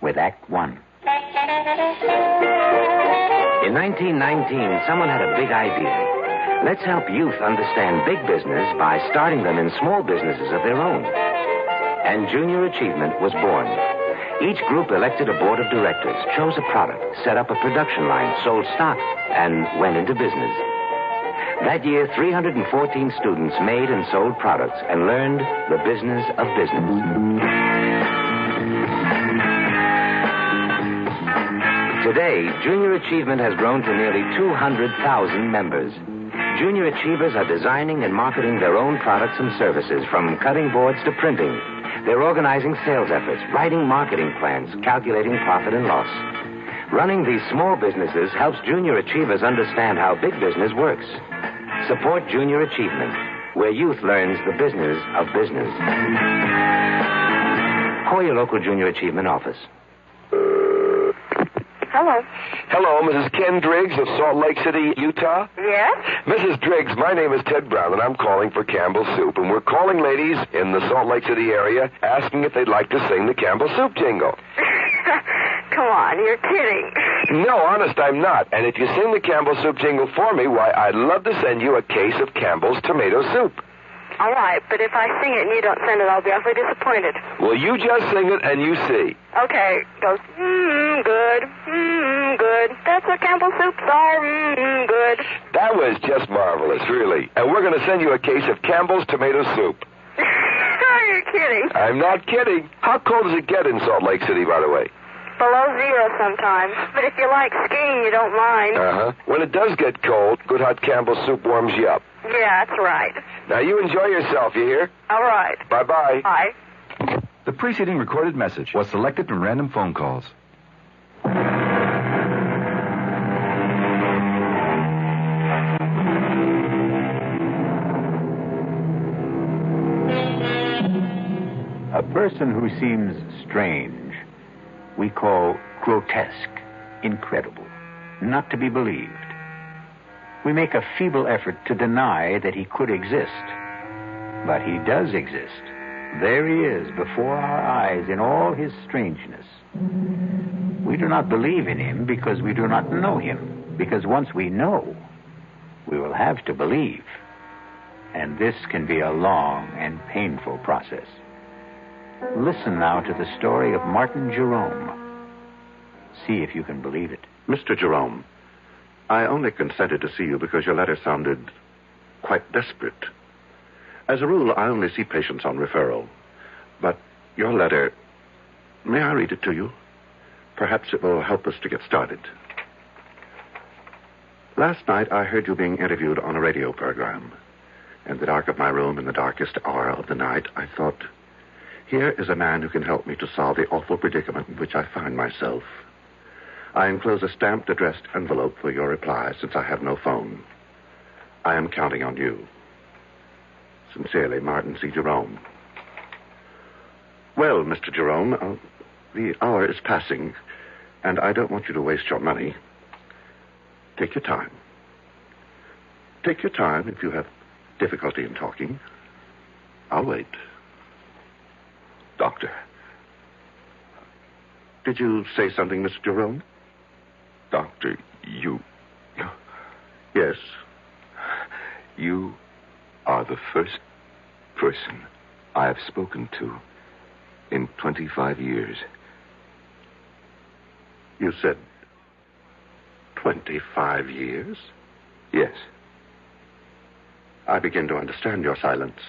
with Act One. In 1919, someone had a big idea. Let's help youth understand big business by starting them in small businesses of their own. And Junior Achievement was born. Each group elected a board of directors, chose a product, set up a production line, sold stock, and went into business. That year, 314 students made and sold products and learned the business of business. Today, Junior Achievement has grown to nearly 200,000 members. Junior Achievers are designing and marketing their own products and services, from cutting boards to printing. They're organizing sales efforts, writing marketing plans, calculating profit and loss. Running these small businesses helps Junior Achievers understand how big business works. Support Junior Achievement, where youth learns the business of business. Call your local Junior Achievement office. Hello. Hello, Mrs. Ken Driggs of Salt Lake City, Utah? Yes? Mrs. Driggs, my name is Ted Brown, and I'm calling for Campbell's Soup. And we're calling ladies in the Salt Lake City area asking if they'd like to sing the Campbell's Soup jingle. Come on, you're kidding. No, honest, I'm not. And if you sing the Campbell's Soup jingle for me, why, I'd love to send you a case of Campbell's tomato soup. All right, but if I sing it and you don't send it, I'll be awfully disappointed. Well, you just sing it and you see. Okay, goes, good, good. That's what Campbell's soups are, good. That was just marvelous, really. And we're going to send you a case of Campbell's tomato soup. You're kidding. I'm not kidding. How cold does it get in Salt Lake City, by the way? Below zero sometimes. But if you like skiing, you don't mind. Uh-huh. When it does get cold, good hot Campbell's soup warms you up. Yeah, that's right. Now, you enjoy yourself, you hear? All right. Bye-bye. Bye. The preceding recorded message was selected from random phone calls. A person who seems strange, we call grotesque, incredible, not to be believed. We make a feeble effort to deny that he could exist. But he does exist. There he is before our eyes in all his strangeness. We do not believe in him because we do not know him. Because once we know, we will have to believe. And this can be a long and painful process. Listen now to the story of Martin Jerome. See if you can believe it. Mr. Jerome, I only consented to see you because your letter sounded quite desperate. As a rule, I only see patients on referral. But your letter, may I read it to you? Perhaps it will help us to get started. Last night, I heard you being interviewed on a radio program. In the dark of my room, in the darkest hour of the night, I thought, here is a man who can help me to solve the awful predicament in which I find myself. I enclose a stamped, addressed envelope for your reply, since I have no phone. I am counting on you. Sincerely, Martin C. Jerome. Well, Mr. Jerome, the hour is passing, and I don't want you to waste your money. Take your time. Take your time if you have difficulty in talking. I'll wait. Doctor. Did you say something, Mr. Jerome? Doctor, you... Yes. You are the first person I have spoken to in 25 years. You said 25 years? Yes. I begin to understand your silence.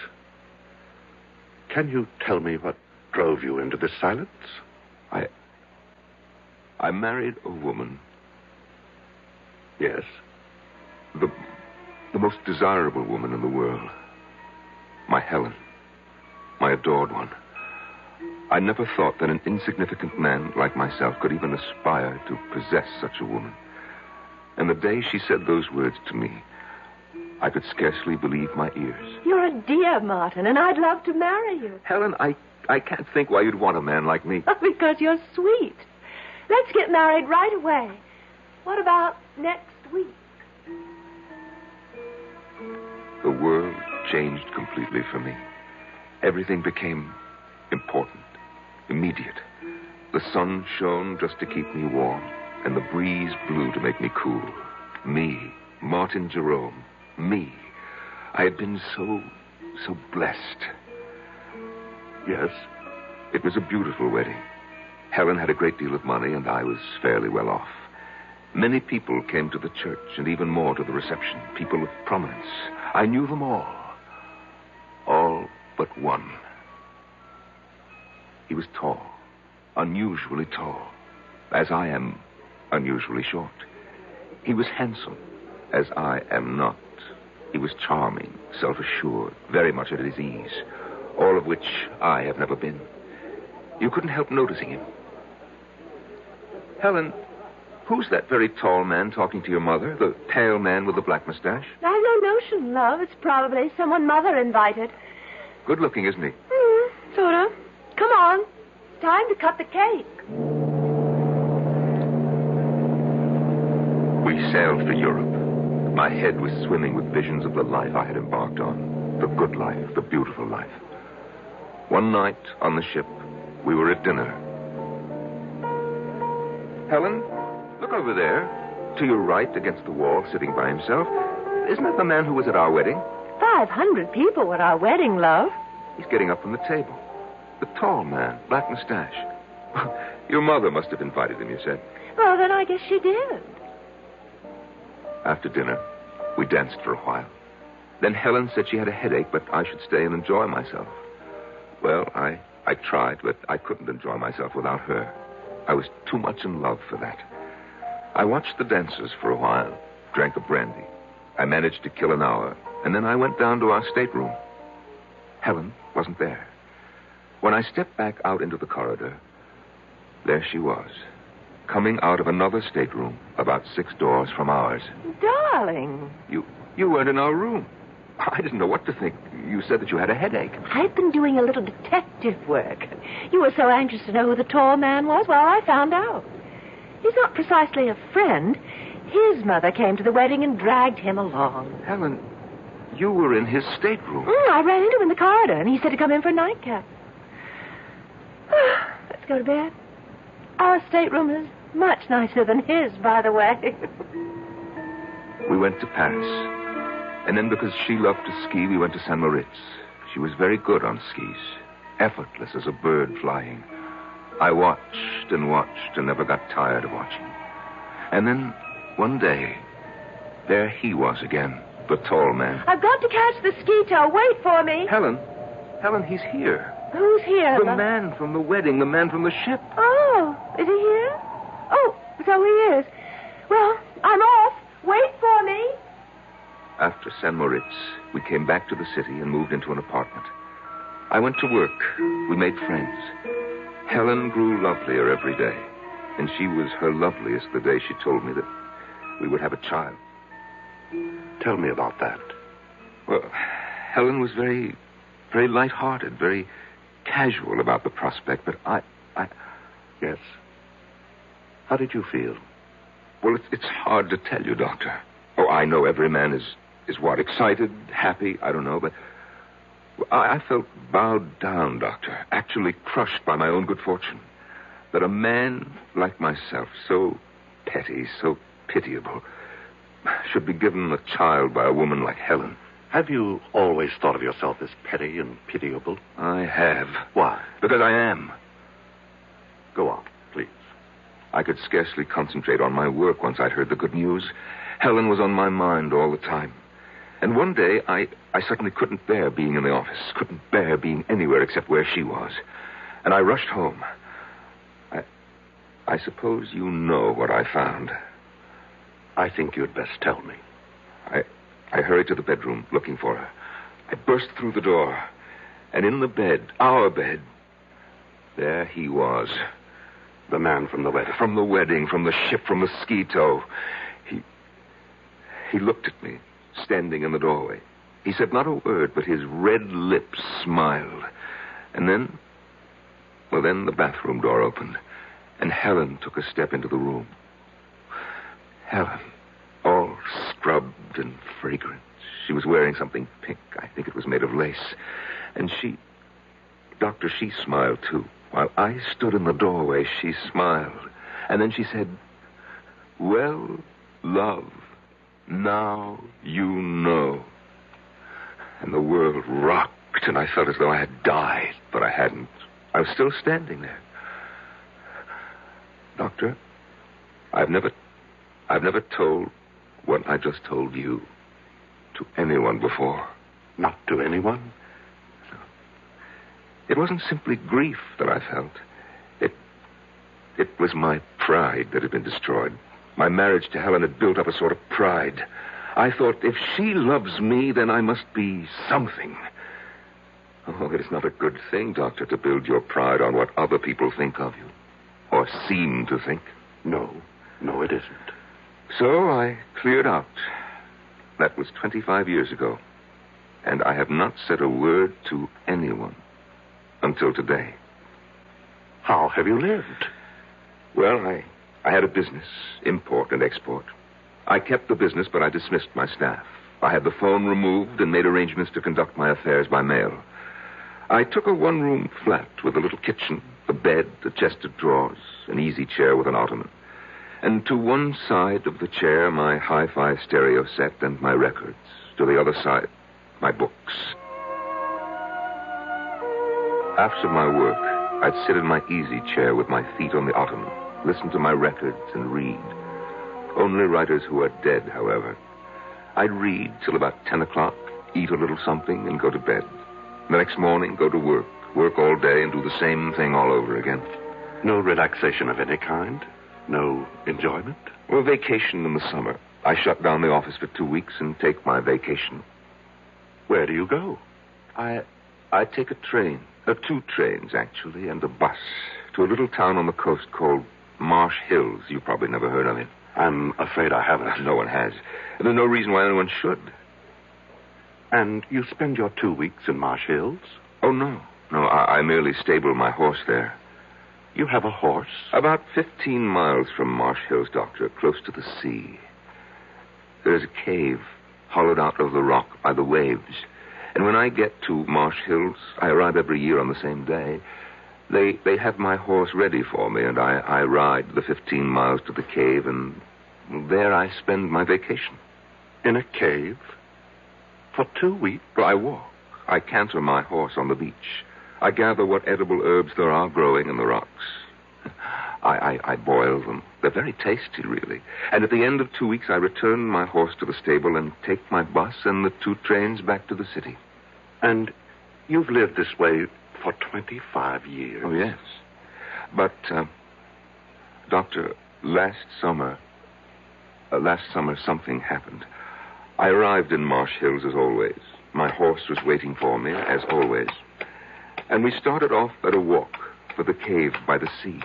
Can you tell me what drove you into this silence? I married a woman. Yes. The most desirable woman in the world. My Helen. My adored one. I never thought that an insignificant man like myself could even aspire to possess such a woman. And the day she said those words to me, I could scarcely believe my ears. You're a dear, Martin, and I'd love to marry you. Helen, I can't think why you'd want a man like me. Because you're sweet. Let's get married right away. What about next week? The world changed completely for me. Everything became important, immediate. The sun shone just to keep me warm, and the breeze blew to make me cool. Me, Martin Jerome, me. I had been so blessed. Yes? It was a beautiful wedding. Helen had a great deal of money, and I was fairly well off. Many people came to the church, and even more to the reception. People of prominence. I knew them all. All but one. He was tall. Unusually tall. As I am unusually short. He was handsome, as I am not. He was charming, self-assured, very much at his ease. All of which I have never been. You couldn't help noticing him. Helen, who's that very tall man talking to your mother? The pale man with the black mustache? I've no notion, love. It's probably someone Mother invited. Good looking, isn't he? Sort of. Come on. It's time to cut the cake. We sailed for Europe. My head was swimming with visions of the life I had embarked on. The good life, the beautiful life. One night on the ship, we were at dinner. Helen, look over there. To your right, against the wall, sitting by himself. Isn't that the man who was at our wedding? 500 people were at our wedding, love. He's getting up from the table. The tall man, black mustache. Your mother must have invited him, you said. Well, then I guess she did. After dinner, we danced for a while. Then Helen said she had a headache, but I should stay and enjoy myself. Well, I tried, but I couldn't enjoy myself without her. I was too much in love for that. I watched the dancers for a while, drank a brandy. I managed to kill an hour, and then I went down to our stateroom. Helen wasn't there. When I stepped back out into the corridor, there she was, coming out of another stateroom about 6 doors from ours. Darling. You weren't in our room. I didn't know what to think. You said that you had a headache. I'd been doing a little detective work. You were so anxious to know who the tall man was. Well, I found out. He's not precisely a friend. His mother came to the wedding and dragged him along. Helen, you were in his stateroom. I ran into him in the corridor, and he said to come in for a nightcap. Let's go to bed. Our stateroom is much nicer than his, by the way. We went to Paris. And then because she loved to ski, we went to St. Moritz. She was very good on skis, effortless as a bird flying. I watched and watched and never got tired of watching. And then, one day, there he was again, the tall man. I've got to catch the ski tow. Wait for me. Helen, he's here. Who's here? The man from the wedding, the man from the ship. Oh, is he here? Oh, so he is. Well, I'm off. Wait for me. After St. Moritz, we came back to the city and moved into an apartment. I went to work. We made friends. Helen grew lovelier every day, and she was her loveliest the day she told me that we would have a child. Tell me about that. Well, Helen was very, very light-hearted, very casual about the prospect, but I... Yes? How did you feel? Well, it's hard to tell you, Doctor. Oh, I know every man is what, excited, happy, I don't know, but I felt bowed down, Doctor, actually crushed by my own good fortune. That a man like myself, so petty, so pitiable, should be given a child by a woman like Helen. Have you always thought of yourself as petty and pitiable? I have. Why? Because I am. Go on, please. I could scarcely concentrate on my work once I'd heard the good news. Helen was on my mind all the time. And one day, I suddenly couldn't bear being in the office, couldn't bear being anywhere except where she was. And I rushed home. I suppose you know what I found. I think you'd best tell me. I hurried to the bedroom, looking for her. I burst through the door, and in the bed, our bed, there he was. The man from the wedding. From the wedding, from the ship, from the ski tow. He looked at me, standing in the doorway. He said not a word, but his red lips smiled. And then the bathroom door opened, and Helen took a step into the room. Helen, all scrubbed and fragrant. She was wearing something pink. I think it was made of lace. And she smiled too. While I stood in the doorway, she smiled. And then she said, "Well, love, now you know." And the world rocked, and I felt as though I had died, but I hadn't. I was still standing there. Doctor, I've never told what I just told you to anyone before. Not to anyone? It wasn't simply grief that I felt. It was my pride that had been destroyed. My marriage to Helen had built up a sort of pride. I thought, if she loves me, then I must be something. Oh, it is not a good thing, Doctor, to build your pride on what other people think of you. Or seem to think. No, it isn't. So I cleared out. That was 25 years ago. And I have not said a word to anyone until today. How have you lived? Well, I had a business, import and export. I kept the business, but I dismissed my staff. I had the phone removed and made arrangements to conduct my affairs by mail. I took a one-room flat with a little kitchen, a bed, a chest of drawers, an easy chair with an ottoman. And to one side of the chair, my hi-fi stereo set and my records. To the other side, my books. After my work, I'd sit in my easy chair with my feet on the ottoman, listen to my records and read. Only writers who are dead, however. I'd read till about 10 o'clock, eat a little something, and go to bed. The next morning, go to work all day and do the same thing all over again. No relaxation of any kind? No enjoyment? Well, vacation in the summer. I shut down the office for 2 weeks and take my vacation. Where do you go? I take a train. 2 trains, actually, and a bus to a little town on the coast called Marsh Hills. You probably never heard of it. I'm afraid I haven't. No one has. And there's no reason why anyone should. And you spend your 2 weeks in Marsh Hills? Oh, no. No, I merely stable my horse there. You have a horse? About 15 miles from Marsh Hills, Doctor, close to the sea. There's a cave hollowed out of the rock by the waves. And when I get to Marsh Hills, I arrive every year on the same day. They have my horse ready for me, and I ride the 15 miles to the cave, and there I spend my vacation. In a cave? For 2 weeks? Well, I walk. I canter my horse on the beach. I gather what edible herbs there are growing in the rocks. I boil them. They're very tasty, really. And at the end of 2 weeks, I return my horse to the stable and take my bus and the 2 trains back to the city. And you've lived this way for 25 years. Oh, yes. But, Doctor, last summer something happened. I arrived in Marsh Hills as always. My horse was waiting for me, as always. And we started off at a walk for the cave by the sea.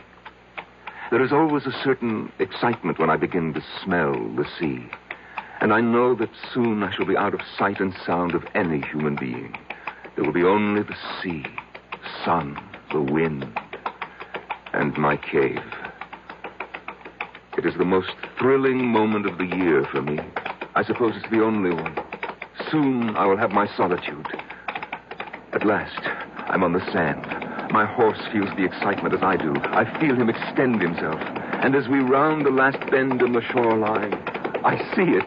There is always a certain excitement when I begin to smell the sea. And I know that soon I shall be out of sight and sound of any human being. There will be only the sea, the sun, the wind, and my cave. It is the most thrilling moment of the year for me. I suppose it's the only one. Soon I will have my solitude. At last, I'm on the sand. My horse feels the excitement as I do. I feel him extend himself. And as we round the last bend in the shoreline, I see it.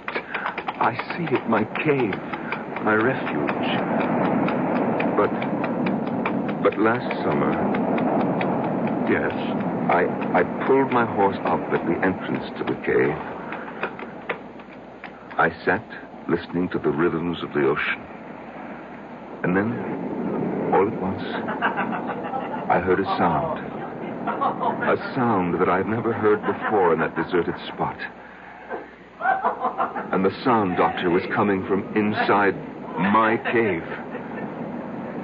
I see it, my cave, my refuge. But last summer, yes, I pulled my horse up at the entrance to the cave. I sat listening to the rhythms of the ocean. And then, all at once, I heard a sound. A sound that I've never heard before in that deserted spot. And the sound, Doctor, was coming from inside my cave.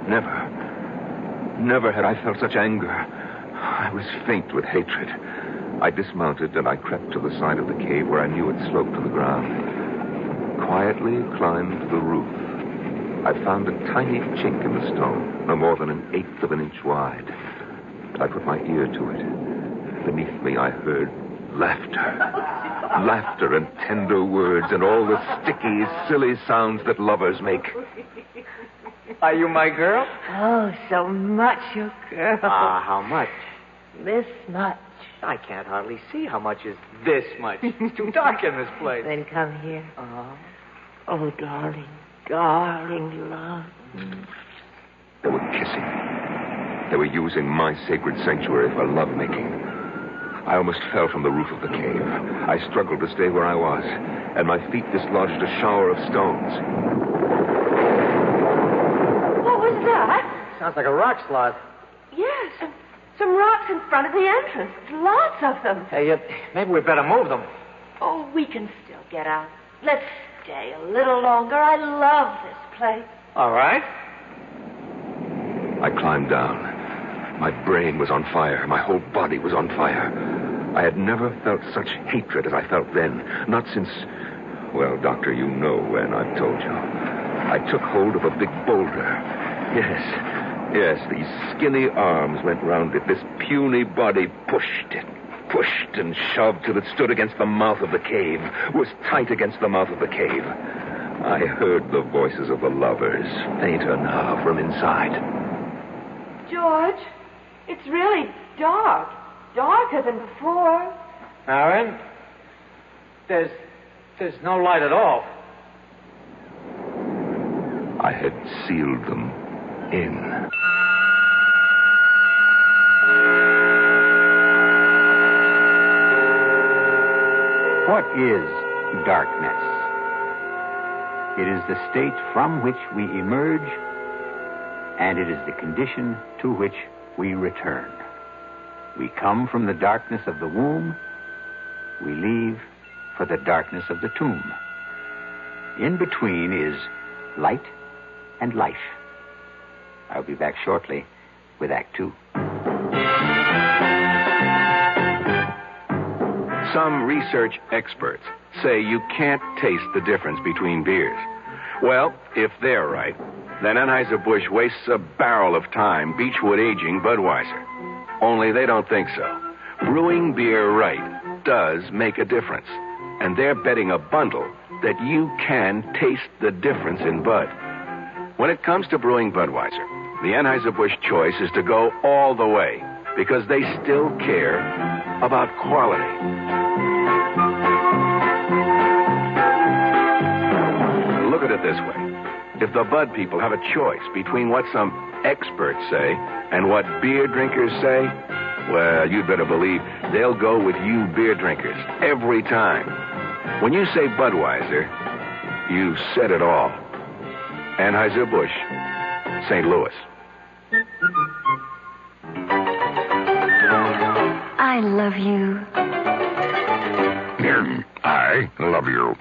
Never had I felt such anger. I was faint with hatred. I dismounted and I crept to the side of the cave where I knew it sloped to the ground. Quietly climbed the roof. I found a tiny chink in the stone, no more than 1/8 of an inch wide. I put my ear to it. Beneath me, I heard laughter. Laughter and tender words and all the sticky, silly sounds that lovers make. Are you my girl? Oh, so much your girl. How much? This much. I can't hardly see how much is this much. It's too dark in this place. Then come here. Oh, darling, darling love. They were kissing. They were using my sacred sanctuary for lovemaking. I almost fell from the roof of the cave. I struggled to stay where I was, and my feet dislodged a shower of stones. What was that? Sounds like a rock slide. Yes, some rocks in front of the entrance. Lots of them. Hey, maybe we better move them. Oh, we can still get out. Let's stay a little longer. I love this place. All right. I climbed down. My brain was on fire. My whole body was on fire. I had never felt such hatred as I felt then. Not since... Well, Doctor, you know when, I've told you. I took hold of a big boulder. Yes, these skinny arms went round it. This puny body pushed and shoved till it stood against the mouth of the cave, was tight against the mouth of the cave. I heard the voices of the lovers, fainter now from inside. George, it's really dark. Darker than before. Aaron, there's no light at all. I had sealed them in. What is darkness? It is the state from which we emerge, and it is the condition to which we return. We come from the darkness of the womb. We leave for the darkness of the tomb. In between is light and life. I'll be back shortly with Act 2. Some research experts say you can't taste the difference between beers. Well, if they're right, then Anheuser-Busch wastes a barrel of time Beechwood aging Budweiser. Only they don't think so. Brewing beer right does make a difference. And they're betting a bundle that you can taste the difference in Bud. When it comes to brewing Budweiser, the Anheuser-Busch choice is to go all the way because they still care about quality. it this way. If the Bud people have a choice between what some experts say and what beer drinkers say, well, you'd better believe they'll go with you beer drinkers every time. When you say Budweiser, you said it all. Anheuser-Busch, St. Louis. I love you. I love you.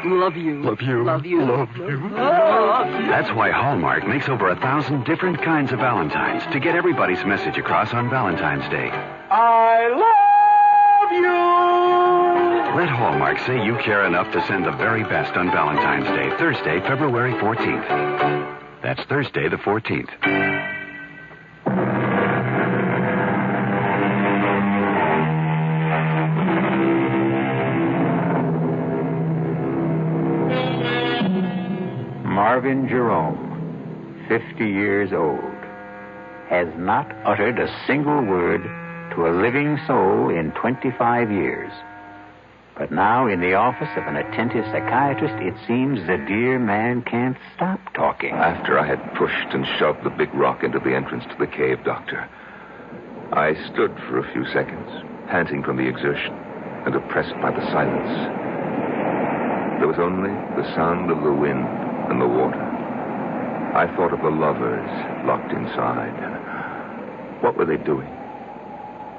Love you. Love you. Love you. Love you. Love you. That's why Hallmark makes over 1,000 different kinds of Valentines to get everybody's message across on Valentine's Day. I love you. Let Hallmark say you care enough to send the very best on Valentine's Day, Thursday, February 14th. That's Thursday the 14th. Marvin Jerome, 50 years old, has not uttered a single word to a living soul in 25 years. But now, in the office of an attentive psychiatrist, it seems the dear man can't stop talking. After I had pushed and shoved the big rock into the entrance to the cave, Doctor, I stood for a few seconds, panting from the exertion and oppressed by the silence. There was only the sound of the wind and the water. I thought of the lovers locked inside. What were they doing?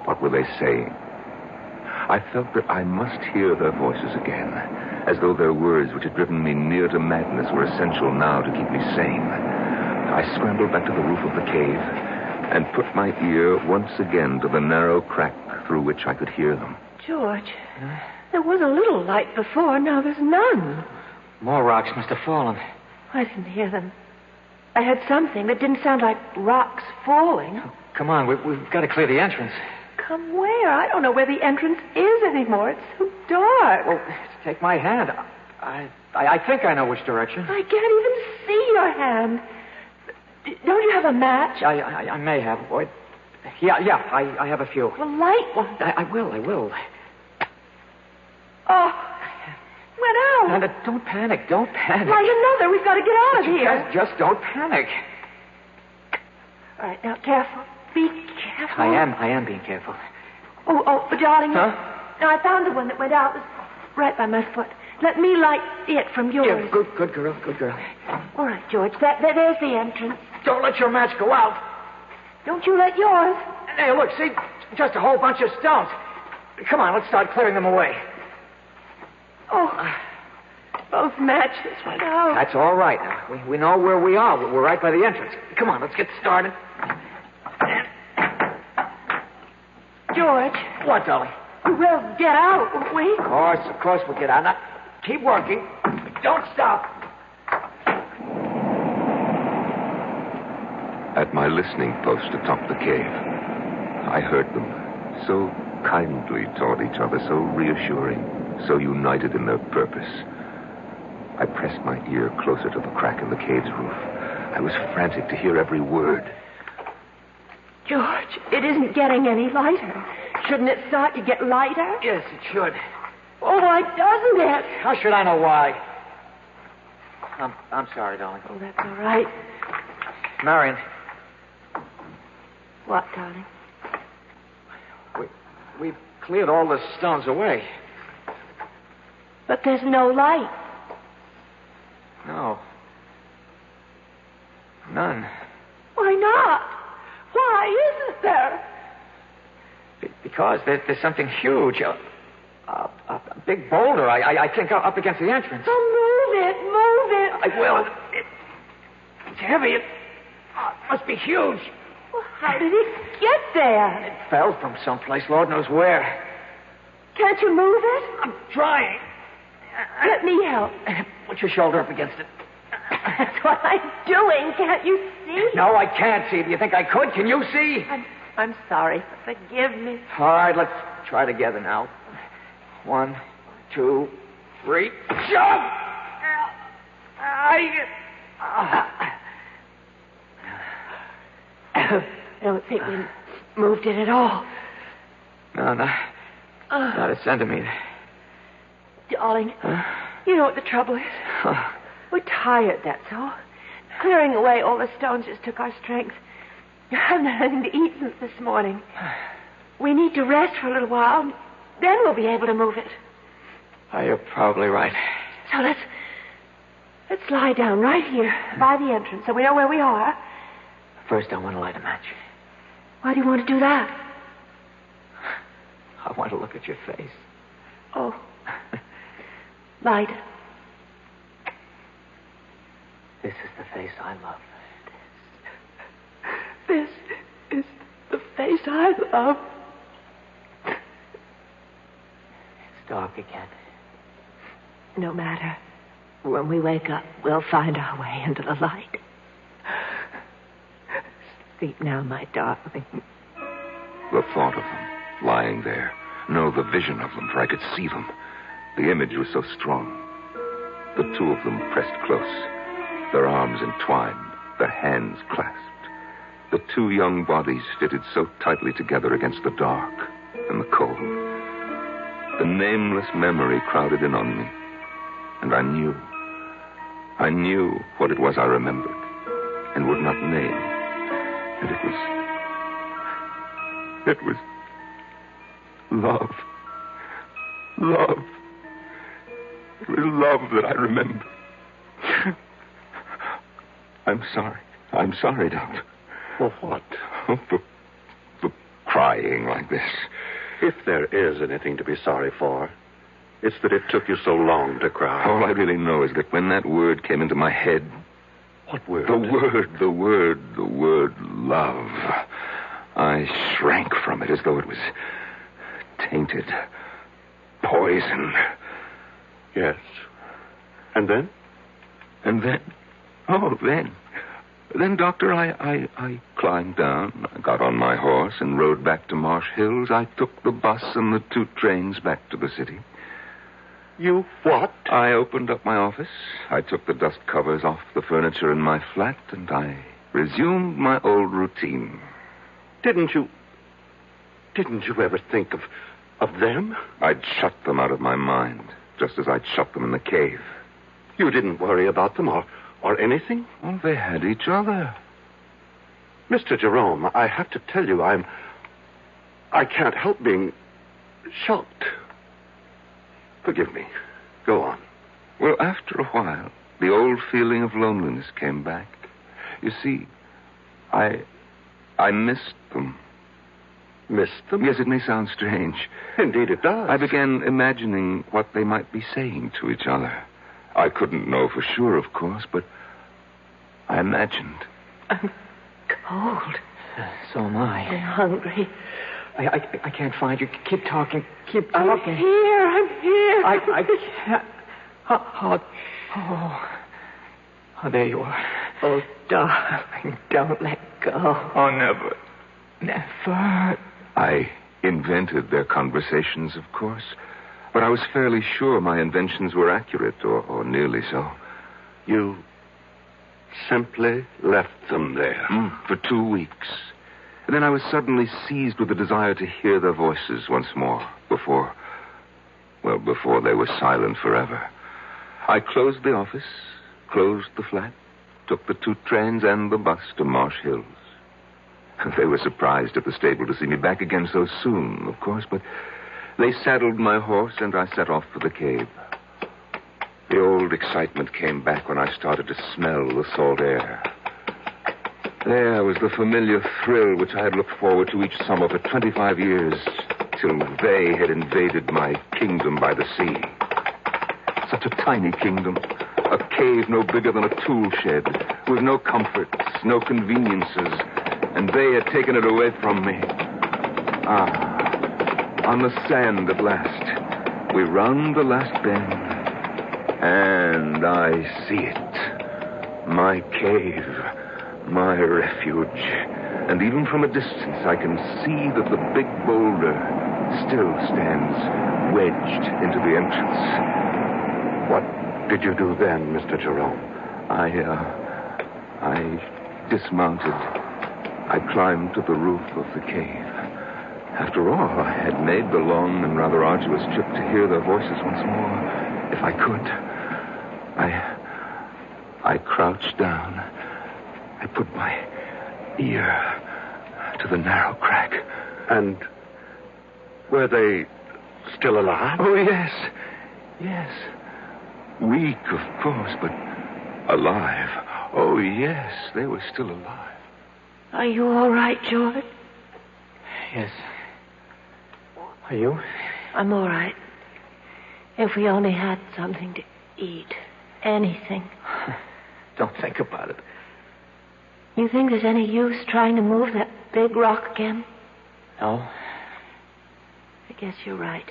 What were they saying? I felt that I must hear their voices again, as though their words, which had driven me near to madness, were essential now to keep me sane. I scrambled back to the roof of the cave and put my ear once again to the narrow crack through which I could hear them. George, there was a little light before, now there's none. More rocks must have fallen. I didn't hear them. I heard something that didn't sound like rocks falling. Oh, come on, we've got to clear the entrance. Come where? I don't know where the entrance is anymore. It's so dark. Well, take my hand. I think I know which direction. I can't even see your hand. Don't you have a match? I may have. Boy. Yeah, I have a few. Well, light one. I will. Oh, went out. Now, don't panic. Don't panic. Light another. We've got to get out of here. Just don't panic. All right, now, careful. Be careful. I am being careful. Oh, darling. Huh? No, I found the one that went out. It was right by my foot. Let me light it from yours. Yeah, good girl. All right, George. There's the entrance. Don't let your match go out. Don't you let yours. Hey, look, see? Just a whole bunch of stones. Come on, let's start clearing them away. Oh, both matches went out. That's all right now. We know where we are. We're right by the entrance. Come on, let's get started. George. What, darling? We'll get out, won't we? Of course we'll get out. Now, keep working. Don't stop. At my listening post atop the cave, I heard them, so kindly toward each other, so reassuring, so united in their purpose. I pressed my ear closer to the crack in the cave's roof. I was frantic to hear every word. George, it isn't getting any lighter. Shouldn't it start to get lighter? Yes, it should. Oh, why doesn't it? How should I know why? I'm sorry, darling. Oh, that's all right. Marion. What, darling? We've cleared all the stones away. But there's no light. No. None. Why not? Why isn't there? Because there's something huge. A big boulder, I think, up against the entrance. Oh, move it. I will. It's heavy. It must be huge. Well, how did it get there? It fell from someplace, Lord knows where. Can't you move it? I'm trying. Let me help. Put your shoulder up against it. That's what I'm doing. Can't you see? No, I can't see. Do you think I could? Can you see? I'm sorry. Forgive me. All right, let's try together now. 1, 2, 3. Shove! I don't think we moved it at all. No, not a centimeter. Darling, You know what the trouble is? We're tired, that's all. Clearing away all the stones just took our strength. I haven't had anything to eat since this morning. We need to rest for a little while. Then we'll be able to move it. Oh, you're probably right. So let's lie down right here by the entrance so we know where we are. First, I want to light a match. Why do you want to do that? I want to look at your face. Oh. Light it. This is the face I love. This is the face I love. It's dark again. No matter. When we wake up, we'll find our way into the light. Sleep now, my darling. The thought of them lying there. No, the vision of them, for I could see them. The image was so strong. The two of them pressed close, their arms entwined, their hands clasped. The two young bodies fitted so tightly together against the dark and the cold. The nameless memory crowded in on me, and I knew what it was I remembered and would not name. And it was love. Love. It was love that I remember. I'm sorry, Doctor. For what? For crying like this. If there is anything to be sorry for, it's that it took you so long to cry. All I really know is that when that word came into my head... What word? The word love. I shrank from it as though it was tainted. Poison. Yes. And then? Then, Doctor, I climbed down. I got on my horse and rode back to Marsh Hills. I took the bus and the 2 trains back to the city. You what? I opened up my office. I took the dust covers off the furniture in my flat, and I resumed my old routine. Didn't you ever think of them? I'd shut them out of my mind, just as I'd shut them in the cave. You didn't worry about them or anything? Well, they had each other. Mr. Jerome, I have to tell you, I can't help being shocked. Forgive me. Go on. Well, after a while, the old feeling of loneliness came back. You see, I missed them. Missed them? Yes, it may sound strange. Indeed it does. I began imagining what they might be saying to each other. I couldn't know for sure, of course, but I imagined. I'm cold. So am I. I'm hungry. I can't find you. Keep talking. Keep talking. I'm here. I can't. Oh, there you are. Oh, darling, don't let go. Oh, never. I invented their conversations, of course, but I was fairly sure my inventions were accurate, or nearly so. You simply left them there? For 2 weeks. And then I was suddenly seized with the desire to hear their voices once more, before they were silent forever. I closed the office, closed the flat, took the 2 trains and the bus to Marsh Hills. They were surprised at the stable to see me back again so soon, of course, but they saddled my horse and I set off for the cave. The old excitement came back when I started to smell the salt air. There was the familiar thrill which I had looked forward to each summer for 25 years, till they had invaded my kingdom by the sea. Such a tiny kingdom, a cave no bigger than a tool shed, with no comforts, no conveniences, and they had taken it away from me. On the sand at last, we round the last bend, and I see it. My cave, my refuge. And even from a distance, I can see that the big boulder still stands wedged into the entrance. What did you do then, Mr. Jerome? I dismounted. I climbed to the roof of the cave. After all, I had made the long and rather arduous trip to hear their voices once more, if I could. I crouched down. I put my ear to the narrow crack. And were they still alive? Oh, yes. Yes. Weak, of course, but alive. Oh, yes, they were still alive. Are you all right, George? Yes. Are you? I'm all right. If we only had something to eat. Anything. Don't think about it. You think there's any use trying to move that big rock again? No. I guess you're right.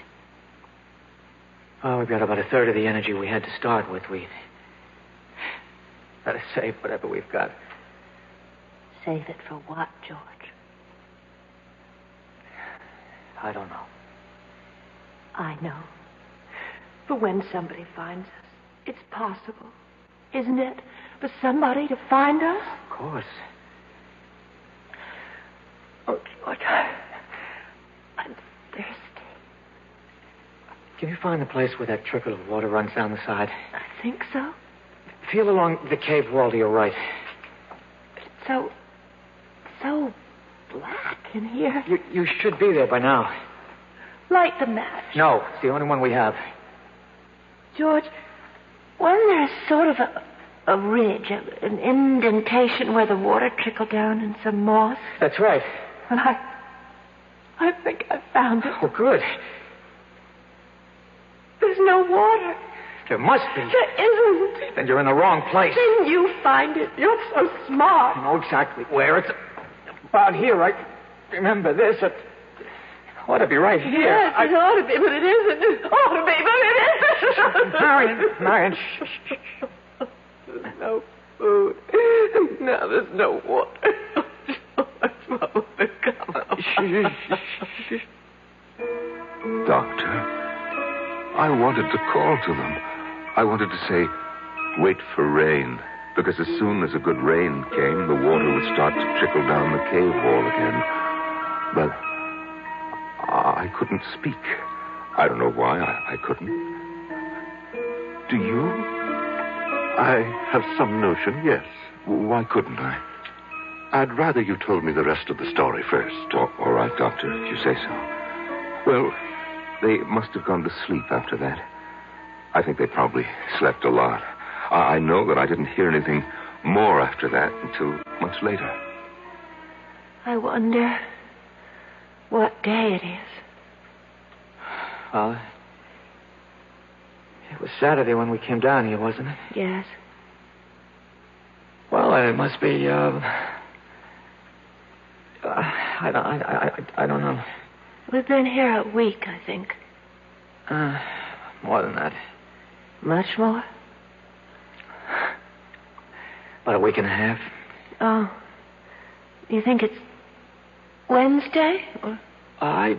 Well, we've got about a third of the energy we had to start with. We better save whatever we've got. Save it for what, George? I don't know. I know. For when somebody finds us, it's possible, isn't it, for somebody to find us? Of course. Oh, George, I'm thirsty. Can you find the place where that trickle of water runs down the side? I think so. Feel along the cave wall to your right. It's so black in here. You should be there by now. Light the match. No, it's the only one we have. George, wasn't there sort of a ridge, an indentation where the water trickled down in some moss? That's right. Well, I think I found it. Oh, good. There's no water. There must be. There isn't. Then you're in the wrong place. Didn't you find it? You're so smart. I know exactly where. It's about here. I remember this. It ought to be right here. Yes, it ought to be, but it isn't. It ought to be, but it isn't. Marion, shh. There's no food. Now there's no water. Doctor, I wanted to call to them. I wanted to say, wait for rain, because as soon as a good rain came, the water would start to trickle down the cave wall again. But I couldn't speak. I don't know why I couldn't. Do you? I have some notion, yes. Why couldn't I? I'd rather you told me the rest of the story first. All right, Doctor, if you say so. Well, they must have gone to sleep after that. I think they probably slept a lot. I know that I didn't hear anything more after that until much later. I wonder what day it is. Well, it was Saturday when we came down here, wasn't it? Yes. Well, it must be, I don't know. We've been here a week, I think. More than that. Much more? About a week and a half. Oh. You think it's Wednesday? Or... I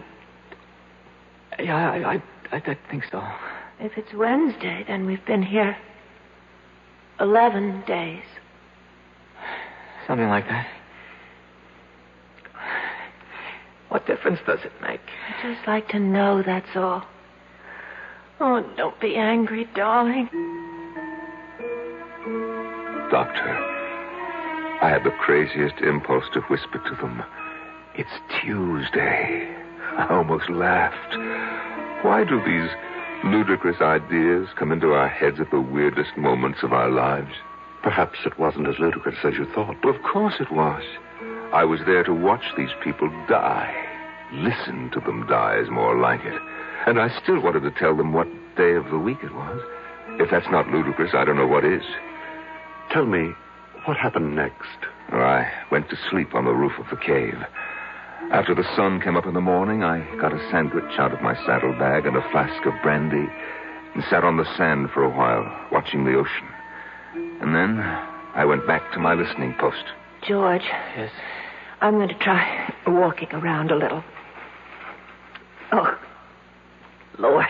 think so. If it's Wednesday, then we've been here 11 days. Something like that. What difference does it make? I'd just like to know, that's all. Oh, don't be angry, darling. Doctor, I had the craziest impulse to whisper to them, it's Tuesday. I almost laughed. Why do these ludicrous ideas come into our heads at the weirdest moments of our lives? Perhaps it wasn't as ludicrous as you thought. Well, of course it was. I was there to watch these people die. Listen to them die is more like it. And I still wanted to tell them what day of the week it was. If that's not ludicrous, I don't know what is. Tell me, what happened next? Well, I went to sleep on the roof of the cave. After the sun came up in the morning, I got a sandwich out of my saddlebag and a flask of brandy and sat on the sand for a while, watching the ocean. And then I went back to my listening post. George. Yes? I'm going to try walking around a little. Oh, Lord.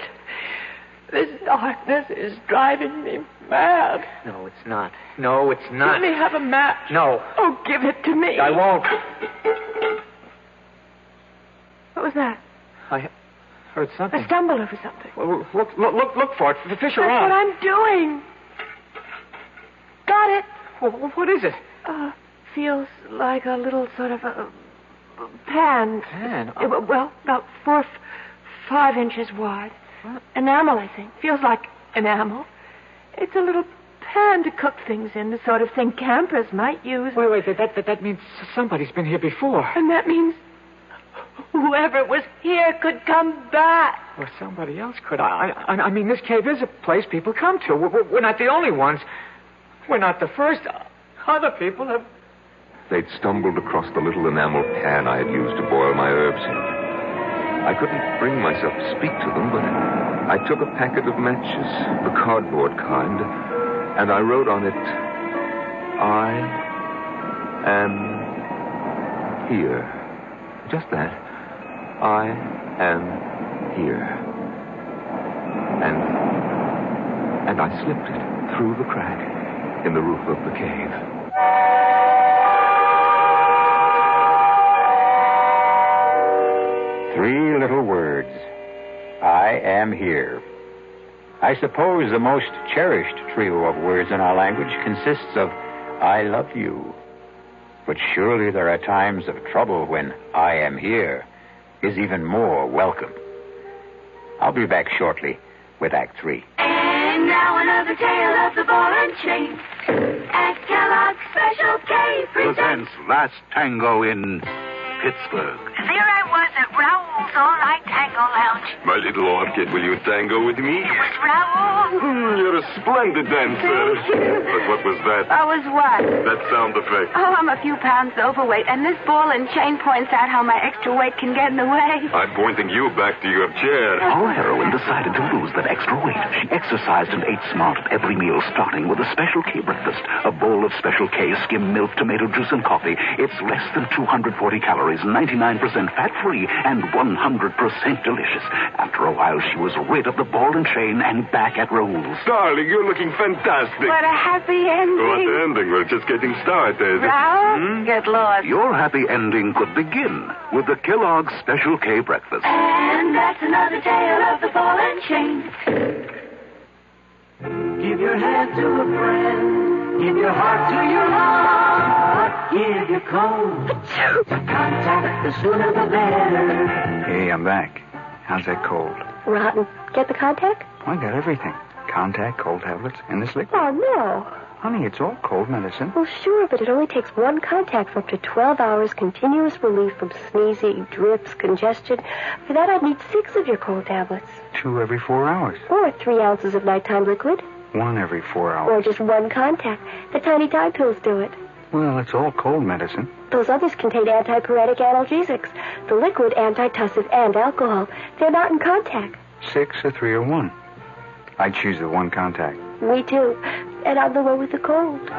This darkness is driving me mad. No, it's not. No, it's not. Let me have a match. No. Oh, give it to me. I won't. What was that? I heard something. I stumbled over something. Well, look for it. The fish are That's on. what I'm doing. What is it? Feels like a little sort of a pan. Pan? Well, about 5 inches wide. What? Enamel, I think. Feels like enamel. It's a little pan to cook things in, the sort of thing campers might use. Wait, that means somebody's been here before. And that means whoever was here could come back. Or somebody else could. I mean, this cave is a place people come to. We're not the only ones. We're not the first. Other people have... They'd stumbled across the little enamel pan I had used to boil my herbs in. I couldn't bring myself to speak to them, but I took a packet of matches, the cardboard kind, and I wrote on it, I am here. Just that. I am here. And I slipped it through the crack in the roof of the cave. Three little words. I am here. I suppose the most cherished trio of words in our language consists of I love you. But surely there are times of trouble when I am here is even more welcome. I'll be back shortly with Act 3. And now another tale of the ball and chain. At Kellogg's Special K presents Last Tango in Pittsburgh. There I was at Raoul's all-night tango lounge. My little orchid, will you tango with me? It was Raoul. You're a splendid dancer. Thank you. But what was that? I was what? That sound effect. Oh, I'm a few pounds overweight, and this ball and chain points out how my extra weight can get in the way. I'm pointing you back to your chair. Our heroine decided to lose that extra weight. She exercised and ate smart at every meal, starting with a Special K breakfast. A bowl of Special K, skim milk, tomato juice, and coffee. It's less than 240 calories, 99% fat-free, and 100% delicious. After a while, she was rid of the ball and chain and back at Raoul's. Darling, you're looking fantastic. What a happy ending. What ending? We're just getting started. Raoul, get lost. Your happy ending could begin with the Kellogg's Special K breakfast. And that's another tale of the ball and chain. Give your hand to a friend. Give your heart to your heart. Give your cold to contact. The sooner the better. Hey, I'm back. How's that cold? Rotten. Get the contact? I got everything. Contact, cold tablets, and this liquid. Oh, no. Honey, it's all cold medicine. Well, sure, but it only takes one contact for up to 12 hours continuous relief from sneezing, drips, congestion. For that, I'd need 6 of your cold tablets. 2 every 4 hours. Or 3 ounces of nighttime liquid. 1 every 4 hours. Or just 1 contact. The tiny Tide pills do it. Well, it's all cold medicine. Those others contain antipyretic analgesics. The liquid, antitussive, and alcohol. They're not in contact. 6 or 3 or 1. I'd choose the 1 contact. Me too. And I'm the one with the cold. Give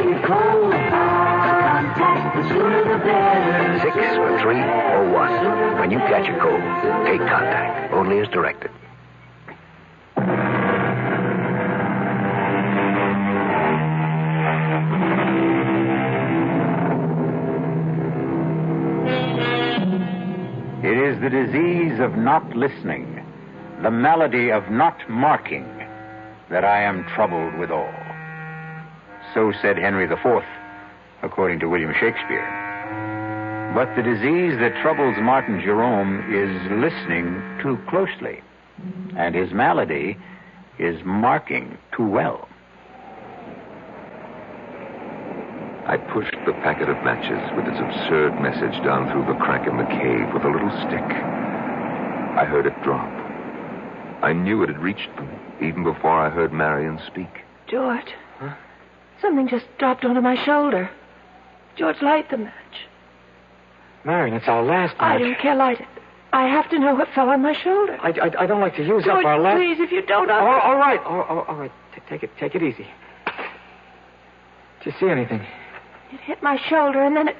your cold contact. The sooner the better. 6 or 3 or 1. When you catch a cold, take contact. Only as directed. It is the disease of not listening, the malady of not marking, that I am troubled withal. So said Henry IV, according to William Shakespeare. But the disease that troubles Martin Jerome is listening too closely, and his malady is marking too well. I pushed the packet of matches with its absurd message down through the crack in the cave with a little stick. I heard it drop. I knew it had reached them, even before I heard Marion speak. George. Huh? Something just dropped onto my shoulder. George, light the match. Marion, it's our last match. I don't care, light it. I have to know what fell on my shoulder. I don't like to use George, up our last... please, if you don't... All right. All right. Take it easy. Did you see anything? It hit my shoulder, and then it...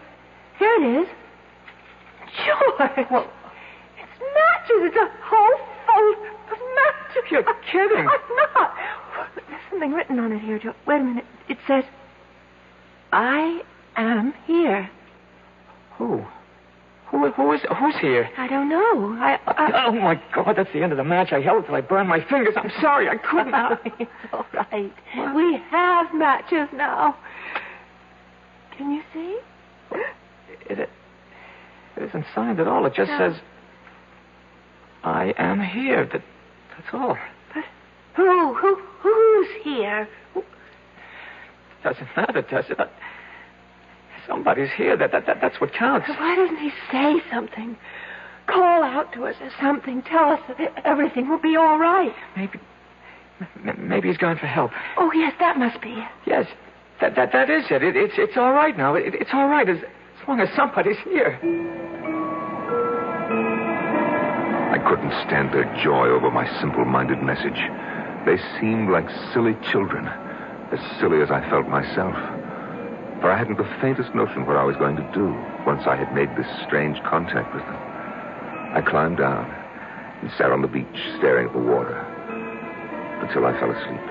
Here it is. George! Well, it's matches. It's a whole fold of matches. You're kidding. I'm not. There's something written on it here, George. Wait a minute. It says, I am here. Who? Who's here? I don't know. Oh, my God, that's the end of the match. I held till I burned my fingers. I'm sorry, I couldn't. It's all right. What? We have matches now. Can you see? It isn't signed at all. It just says, I am here. That's all. But who's here? Doesn't matter, does it? Somebody's here. That's what counts. Why doesn't he say something? Call out to us or something. Tell us that everything will be all right. Maybe he's gone for help. Oh, yes, that must be it. Yes, that is it. It's all right now. It's all right as long as somebody's here. I couldn't stand their joy over my simple-minded message. They seemed like silly children, as silly as I felt myself. For I hadn't the faintest notion what I was going to do once I had made this strange contact with them. I climbed down and sat on the beach staring at the water until I fell asleep.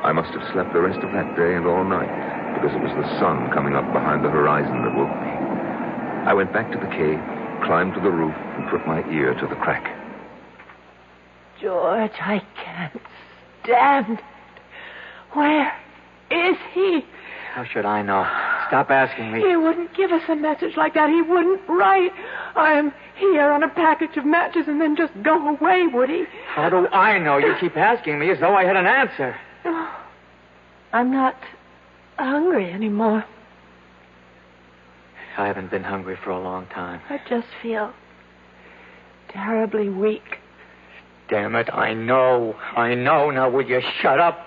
I must have slept the rest of that day and all night because it was the sun coming up behind the horizon that woke me. I went back to the cave, climbed to the roof, and put my ear to the crack. George, I can't stand it. Where is he? How should I know? Stop asking me. He wouldn't give us a message like that. He wouldn't write, I am here on a package of matches and then just go away, would he? How do I know? You keep asking me as though I had an answer. Oh, I'm not hungry anymore. I haven't been hungry for a long time. I just feel terribly weak. Damn it, I know. Now, will you shut up?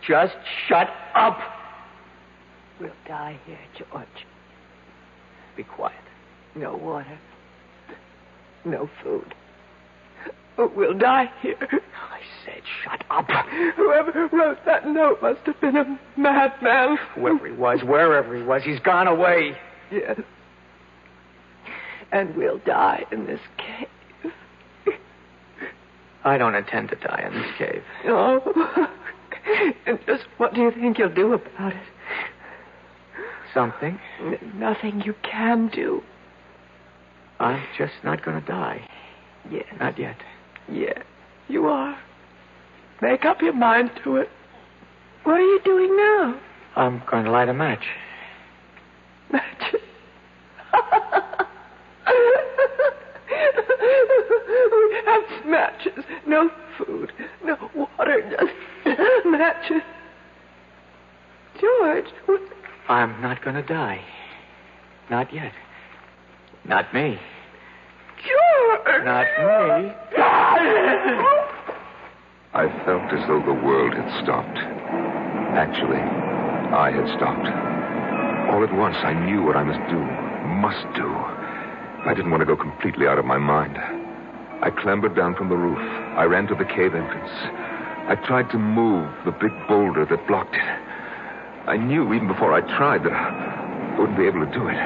Just shut up. We'll die here, George. Be quiet. No water. No food. We'll die here. I said shut up. Whoever wrote that note must have been a madman. Whoever he was, wherever he was, he's gone away. Yes. And we'll die in this cave. I don't intend to die in this cave. No. And just what do you think you'll do about it? Something. Nothing you can do. I'm just not going to die. Yes. Not yet. Yes, you are. Make up your mind to it. What are you doing now? I'm going to light a match. Matches? We have matches. No food. No water. Just matches. George. I'm not going to die. Not yet. Not me. George! Not me. I felt as though the world had stopped. Actually, I had stopped. All at once, I knew what I must do. I didn't want to go completely out of my mind. I clambered down from the roof. I ran to the cave entrance. I tried to move the big boulder that blocked it. I knew even before I tried that I wouldn't be able to do it.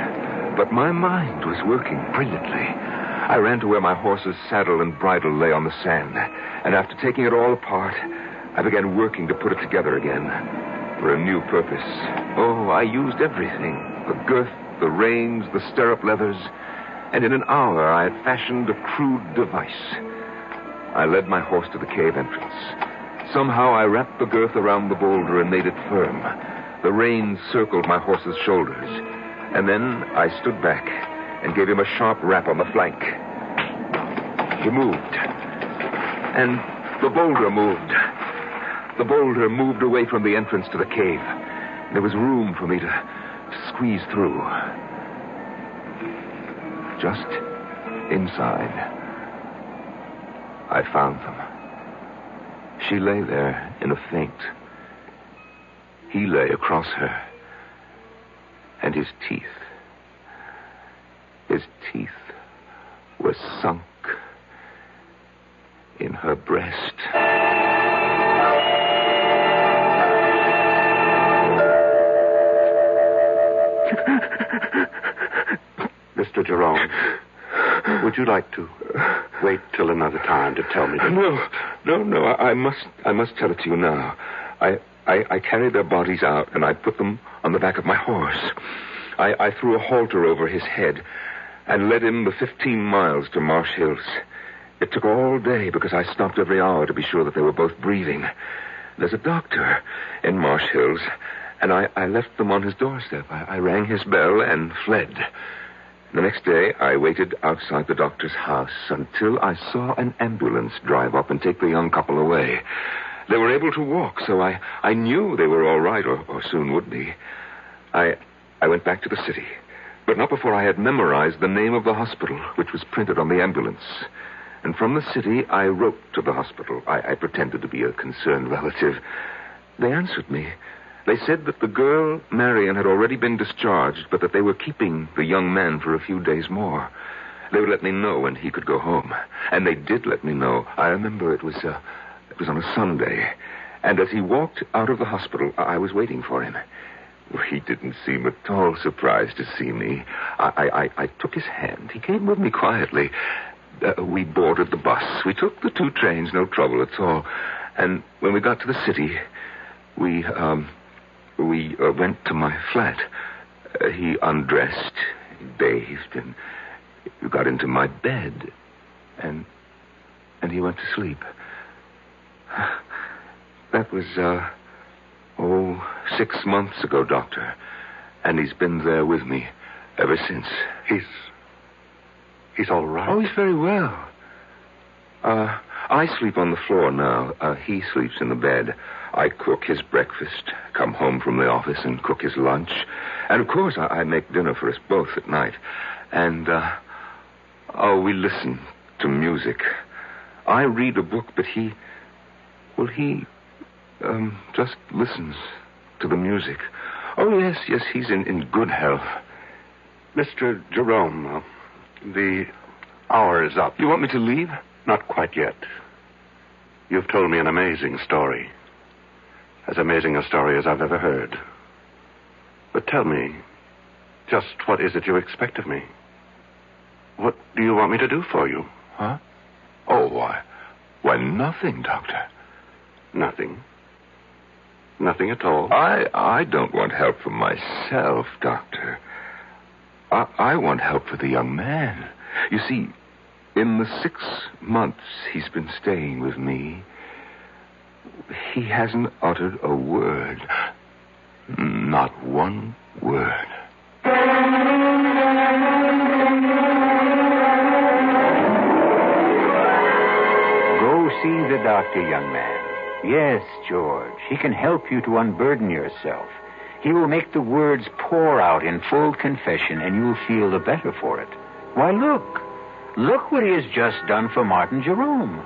But my mind was working brilliantly. I ran to where my horse's saddle and bridle lay on the sand. And after taking it all apart, I began working to put it together again for a new purpose. Oh, I used everything. The girth, the reins, the stirrup leathers. And in an hour, I had fashioned a crude device. I led my horse to the cave entrance. Somehow, I wrapped the girth around the boulder and made it firm. The reins circled my horse's shoulders. And then I stood back and gave him a sharp rap on the flank. He moved. And the boulder moved. The boulder moved away from the entrance to the cave. There was room for me to squeeze through. Just inside, I found them. She lay there in a faint. He lay across her. And his teeth were sunk in her breast. Mr. Jerome, would you like to wait till another time to tell me? No. I must tell it to you now. I carried their bodies out, and I put them on the back of my horse. I threw a halter over his head, and led him the 15 miles to Marsh Hills. It took all day because I stopped every hour to be sure that they were both breathing. There's a doctor in Marsh Hills, and I left them on his doorstep. I rang his bell and fled. The next day, I waited outside the doctor's house until I saw an ambulance drive up and take the young couple away. They were able to walk, so I knew they were all right, or soon would be. I went back to the city, but not before I had memorized the name of the hospital, which was printed on the ambulance. And from the city, I wrote to the hospital. I pretended to be a concerned relative. They answered me. They said that the girl, Marion, had already been discharged, but that they were keeping the young man for a few days more. They would let me know when he could go home. And they did let me know. I remember it was on a Sunday. And as he walked out of the hospital, I was waiting for him. He didn't seem at all surprised to see me. I took his hand. He came with me quietly. We boarded the bus. We took the 2 trains, no trouble at all. And when we got to the city, we went to my flat. He undressed, bathed, and got into my bed. And he went to sleep. That was, 6 months ago, Doctor. And he's been there with me ever since. He's all right? Oh, he's very well. I sleep on the floor now. He sleeps in the bed. I cook his breakfast, come home from the office and cook his lunch. And, of course, I make dinner for us both at night. And, we listen to music. I read a book, but he just listens to the music. Oh, yes, he's in good health. Mr. Jerome, the hour is up. You want me to leave? Not quite yet. You've told me an amazing story. As amazing a story as I've ever heard. But tell me, just what is it you expect of me? What do you want me to do for you? Huh? Oh, why, nothing, Doctor. Nothing? Nothing at all? I don't want help for myself, Doctor. I want help for the young man. You see, in the 6 months he's been staying with me, he hasn't uttered a word. Not one word. Go see the doctor, young man. Yes, George, he can help you to unburden yourself. He will make the words pour out in full confession, and you'll feel the better for it. Why, look what he has just done for Martin Jerome.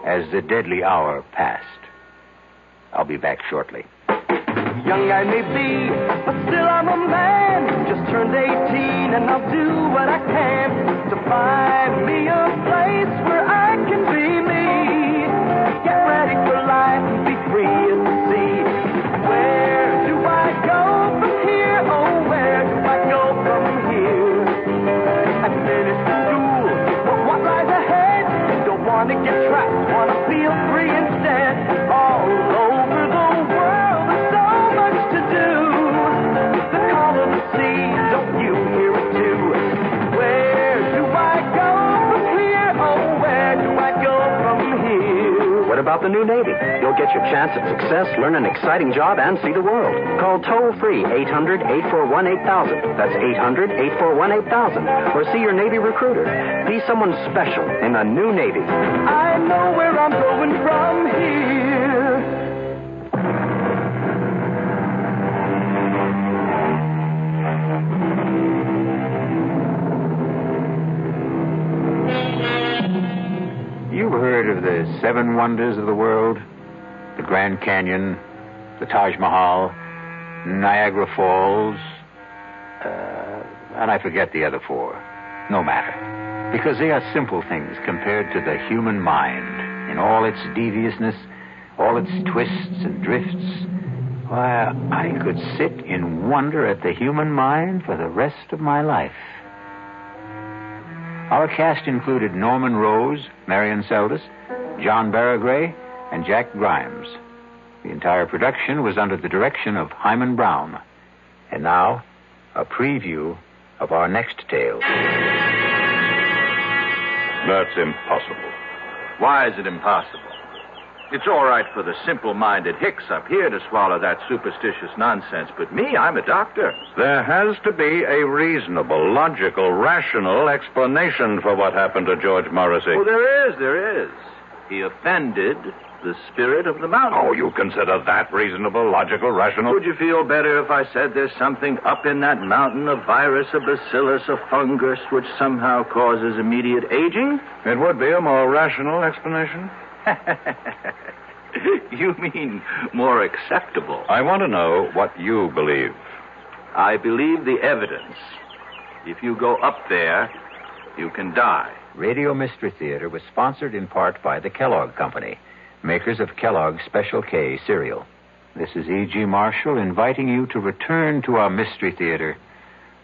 As the deadly hour passed. I'll be back shortly. Young I may be, but still I'm a man. Just turned 18 and I'll do what I can to find me a place where I can be me. Get ready for life and be free as the sea. Where do I go from here? Oh, where do I go from here? I finished school, but what lies ahead? Don't want to get trapped, want to feel free instead. All over the world, there's so much to do. The call of the sea, don't you hear it too? Where do I go from here? Oh, where do I go from here? What about the new Navy? You'll get your chance at success, learn an exciting job, and see the world. Call toll-free 800-841-8000. That's 800-841-8000. Or see your Navy recruiter. Be someone special in the new Navy. I know where I'm going from here. You've heard of the 7 wonders of the world? The Grand Canyon, the Taj Mahal, Niagara Falls, and I forget the other 4. No matter. Because they are simple things compared to the human mind in all its deviousness, all its twists and drifts. Why, I could sit in wonder at the human mind for the rest of my life. Our cast included Norman Rose, Marion Seldes, John Barragray, and Jack Grimes. The entire production was under the direction of Hyman Brown. And now, a preview of our next tale. That's impossible. Why is it impossible? It's all right for the simple-minded hicks up here to swallow that superstitious nonsense, but me, I'm a doctor. There has to be a reasonable, logical, rational explanation for what happened to George Morrissey. Oh, there is. He offended the spirit of the mountain. Oh, you consider that reasonable, logical, rational? Would you feel better if I said there's something up in that mountain, a virus, a bacillus, a fungus, which somehow causes immediate aging? It would be a more rational explanation. You mean more acceptable? I want to know what you believe. I believe the evidence. If you go up there, you can die. Radio Mystery Theater was sponsored in part by the Kellogg Company, makers of Kellogg's Special K cereal. This is E.G. Marshall inviting you to return to our Mystery Theater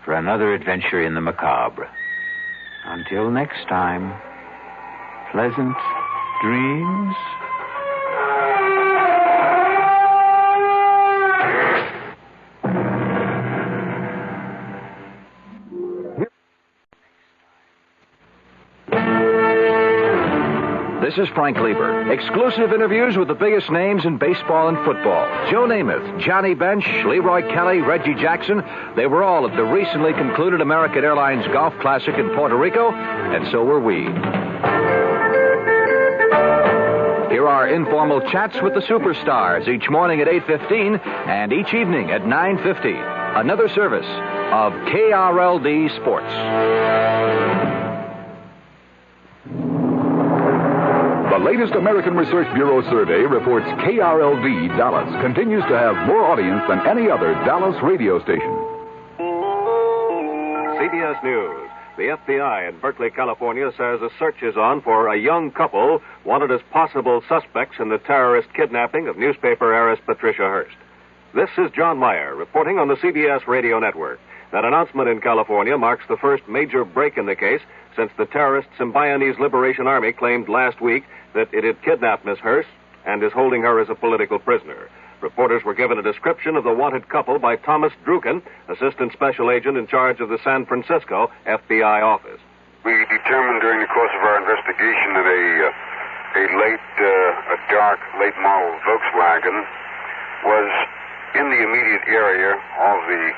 for another adventure in the macabre. Until next time, pleasant dreams. This is Frank Lieber. Exclusive interviews with the biggest names in baseball and football. Joe Namath, Johnny Bench, Leroy Kelly, Reggie Jackson. They were all at the recently concluded American Airlines Golf Classic in Puerto Rico, and so were we. Here are informal chats with the superstars each morning at 8:15 and each evening at 9:50. Another service of KRLD Sports. The latest American Research Bureau survey reports KRLD Dallas continues to have more audience than any other Dallas radio station. CBS News. The FBI in Berkeley, California says a search is on for a young couple wanted as possible suspects in the terrorist kidnapping of newspaper heiress Patricia Hearst. This is John Meyer reporting on the CBS Radio Network. That announcement in California marks the first major break in the case since the terrorist Symbionese Liberation Army claimed last week that it had kidnapped Miss Hearst and is holding her as a political prisoner. Reporters were given a description of the wanted couple by Thomas Druken, Assistant Special Agent in charge of the San Francisco FBI office. We determined during the course of our investigation that a dark, late model Volkswagen was in the immediate area of the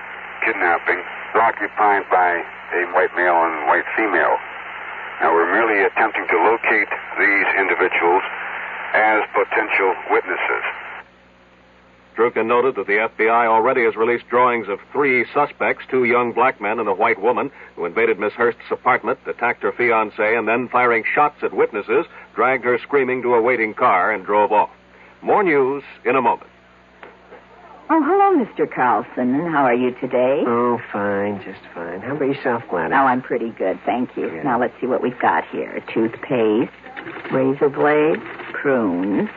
kidnapping, occupied by a white male and white female. Now, we're merely attempting to locate these individuals as potential witnesses. Druken noted that the FBI already has released drawings of 3 suspects, 2 young black men and a white woman, who invaded Miss Hearst's apartment, attacked her fiancé, and then, firing shots at witnesses, dragged her screaming to a waiting car and drove off. More news in a moment. Oh, hello, Mr. Carlson. And how are you today? Oh, fine, just fine. How about yourself, Gladys? Oh, I'm pretty good, thank you. Yeah. Now, let's see what we've got here. Toothpaste, razor blades, prunes.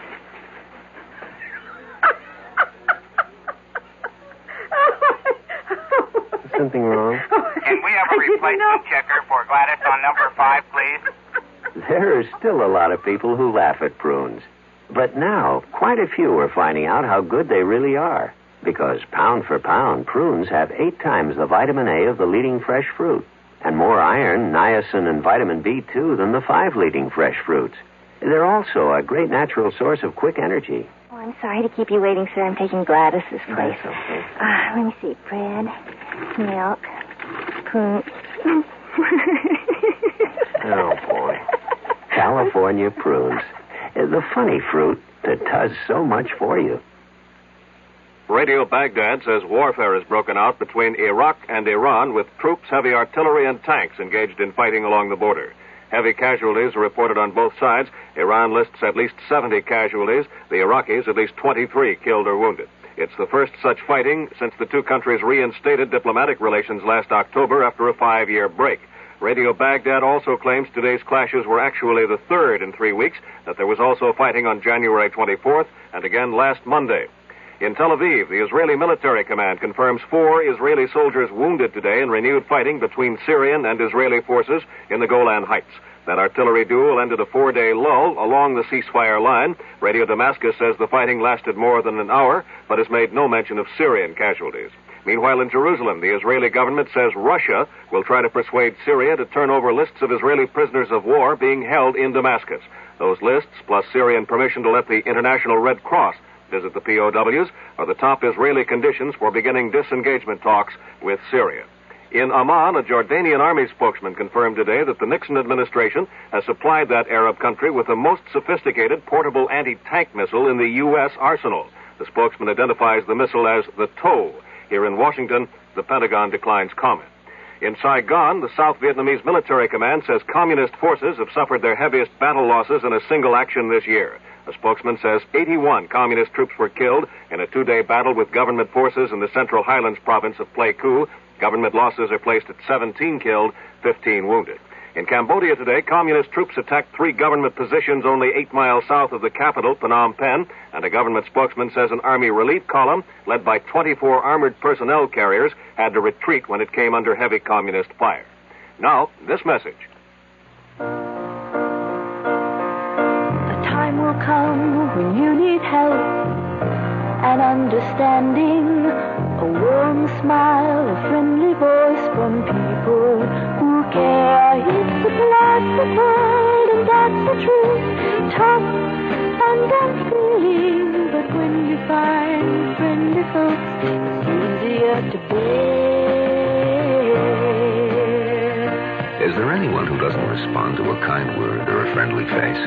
Something wrong? Can we have a replacement checker for Gladys on number 5, please? There are still a lot of people who laugh at prunes. But now, quite a few are finding out how good they really are. Because pound for pound, prunes have 8 times the vitamin A of the leading fresh fruit. And more iron, niacin, and vitamin B2 than the 5 leading fresh fruits. They're also a great natural source of quick energy. Oh, I'm sorry to keep you waiting, sir. I'm taking Gladys's place. That's okay. Let me see. Bread, milk, prunes. Oh, boy. California prunes. The funny fruit that does so much for you. Radio Baghdad says warfare has broken out between Iraq and Iran with troops, heavy artillery, and tanks engaged in fighting along the border. Heavy casualties are reported on both sides. Iran lists at least 70 casualties. The Iraqis at least 23 killed or wounded. It's the first such fighting since the two countries reinstated diplomatic relations last October after a 5-year break. Radio Baghdad also claims today's clashes were actually the third in 3 weeks, that there was also fighting on January 24th and again last Monday. In Tel Aviv, the Israeli military command confirms 4 Israeli soldiers wounded today in renewed fighting between Syrian and Israeli forces in the Golan Heights. That artillery duel ended a 4-day lull along the ceasefire line. Radio Damascus says the fighting lasted more than an hour, but has made no mention of Syrian casualties. Meanwhile, in Jerusalem, the Israeli government says Russia will try to persuade Syria to turn over lists of Israeli prisoners of war being held in Damascus. Those lists, plus Syrian permission to let the International Red Cross visit the POWs, are the top Israeli conditions for beginning disengagement talks with Syria. In Amman, a Jordanian army spokesman confirmed today that the Nixon administration has supplied that Arab country with the most sophisticated portable anti-tank missile in the U.S. arsenal. The spokesman identifies the missile as the TOW. Here in Washington, the Pentagon declines comment. In Saigon, the South Vietnamese military command says communist forces have suffered their heaviest battle losses in a single action this year. A spokesman says 81 communist troops were killed in a two-day battle with government forces in the Central Highlands province of Pleiku. Government losses are placed at 17 killed, 15 wounded. In Cambodia today, communist troops attacked 3 government positions only 8 miles south of the capital, Phnom Penh, and a government spokesman says an army relief column, led by 24 armored personnel carriers, had to retreat when it came under heavy communist fire. Now, this message. The time will come when you need help and understanding, a warm smile, a friendly voice from people who care. It's a plastic world, and that's the truth. Tough and unfeeling, but when you find friendly folks, it's easier to bear. Is there anyone who doesn't respond to a kind word or a friendly face?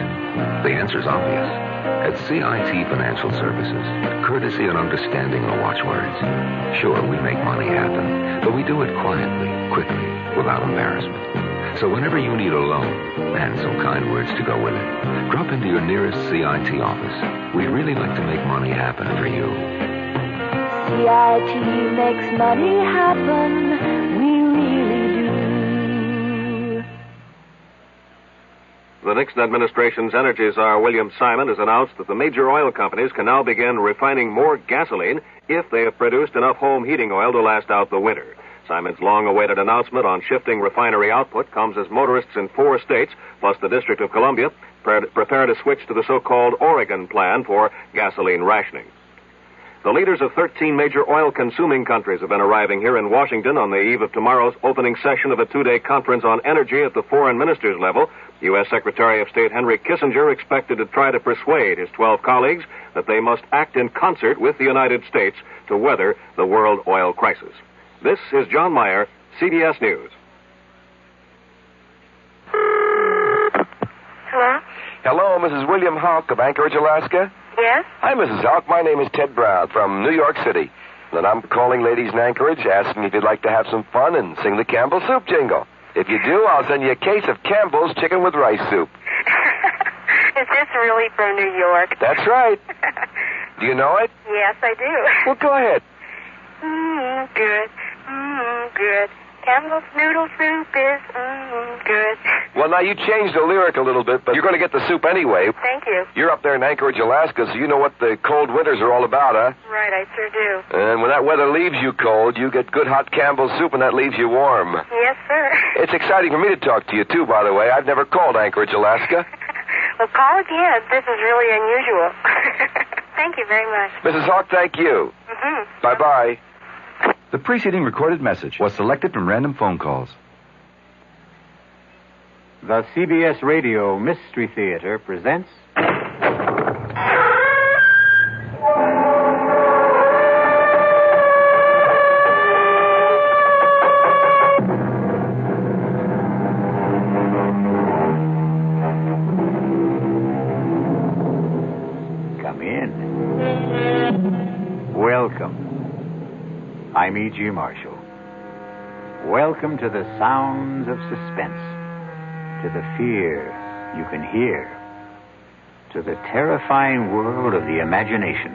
The answer's obvious. At CIT Financial Services, courtesy and understanding are watchwords. Sure, we make money happen, but we do it quietly, quickly, without embarrassment. So whenever you need a loan, and some kind words to go with it, drop into your nearest CIT office. We'd really like to make money happen for you. CIT makes money happen. We really do. The Nixon administration's energy czar, William Simon, has announced that the major oil companies can now begin refining more gasoline if they have produced enough home heating oil to last out the winter. Simon's long-awaited announcement on shifting refinery output comes as motorists in 4 states, plus the District of Columbia, prepare to switch to the so-called Oregon plan for gasoline rationing. The leaders of 13 major oil-consuming countries have been arriving here in Washington on the eve of tomorrow's opening session of a 2-day conference on energy at the foreign ministers level. U.S. Secretary of State Henry Kissinger expected to try to persuade his 12 colleagues that they must act in concert with the United States to weather the world oil crisis. This is John Meyer, CBS News. Hello? Hello, Mrs. William Hawk of Anchorage, Alaska. Yes? Hi, Mrs. Hawk. My name is Ted Brown from New York City. And I'm calling ladies in Anchorage, asking if you'd like to have some fun and sing the Campbell Soup jingle. If you do, I'll send you a case of Campbell's chicken with rice soup. Is this really from New York? That's right. Do you know it? Yes, I do. Well, go ahead. Good. Good. Campbell's noodle soup is good. Well, now, you changed the lyric a little bit, but you're going to get the soup anyway. Thank you. You're up there in Anchorage, Alaska, so you know what the cold winters are all about, huh? Right, I sure do. And when that weather leaves you cold, you get good hot Campbell's soup, and that leaves you warm. Yes, sir. It's exciting for me to talk to you, too, by the way. I've never called Anchorage, Alaska. Well, call again. This is really unusual. Thank you very much. Mrs. Hawk, thank you. Bye-bye. The preceding recorded message was selected from random phone calls. The CBS Radio Mystery Theater presents... Come in. Welcome. I'm E.G. Marshall. Welcome to the sounds of suspense, to the fear you can hear, to the terrifying world of the imagination.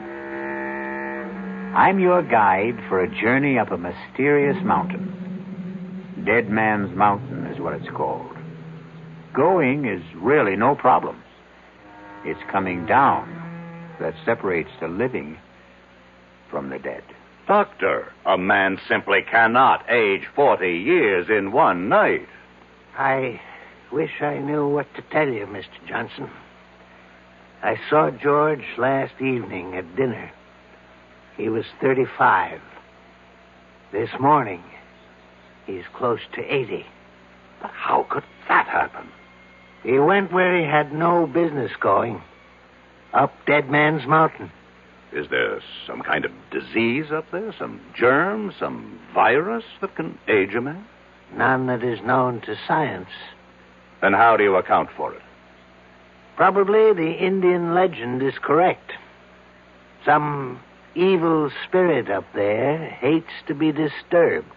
I'm your guide for a journey up a mysterious mountain. Dead Man's Mountain is what it's called. Going is really no problem. It's coming down that separates the living from the dead. Doctor, a man simply cannot age 40 years in one night. I wish I knew what to tell you, Mr. Johnson. I saw George last evening at dinner. He was 35. This morning, he's close to 80. But how could that happen? He went where he had no business going. Up Dead Man's Mountain. Is there some kind of disease up there? Some germ? Some virus that can age a man? None that is known to science. Then how do you account for it? Probably the Indian legend is correct. Some evil spirit up there hates to be disturbed.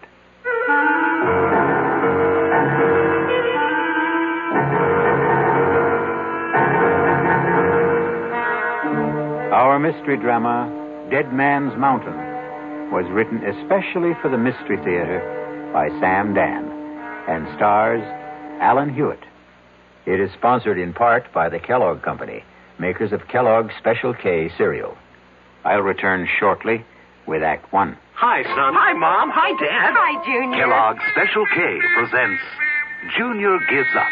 Our mystery drama, Dead Man's Mountain, was written especially for the Mystery Theater by Sam Dan and stars Alan Hewitt. It is sponsored in part by the Kellogg Company, makers of Kellogg's Special K cereal. I'll return shortly with Act One. Hi, son. Hi, Mom. Hi, Dad. Hi, Junior. Kellogg's Special K presents Junior Gives Up.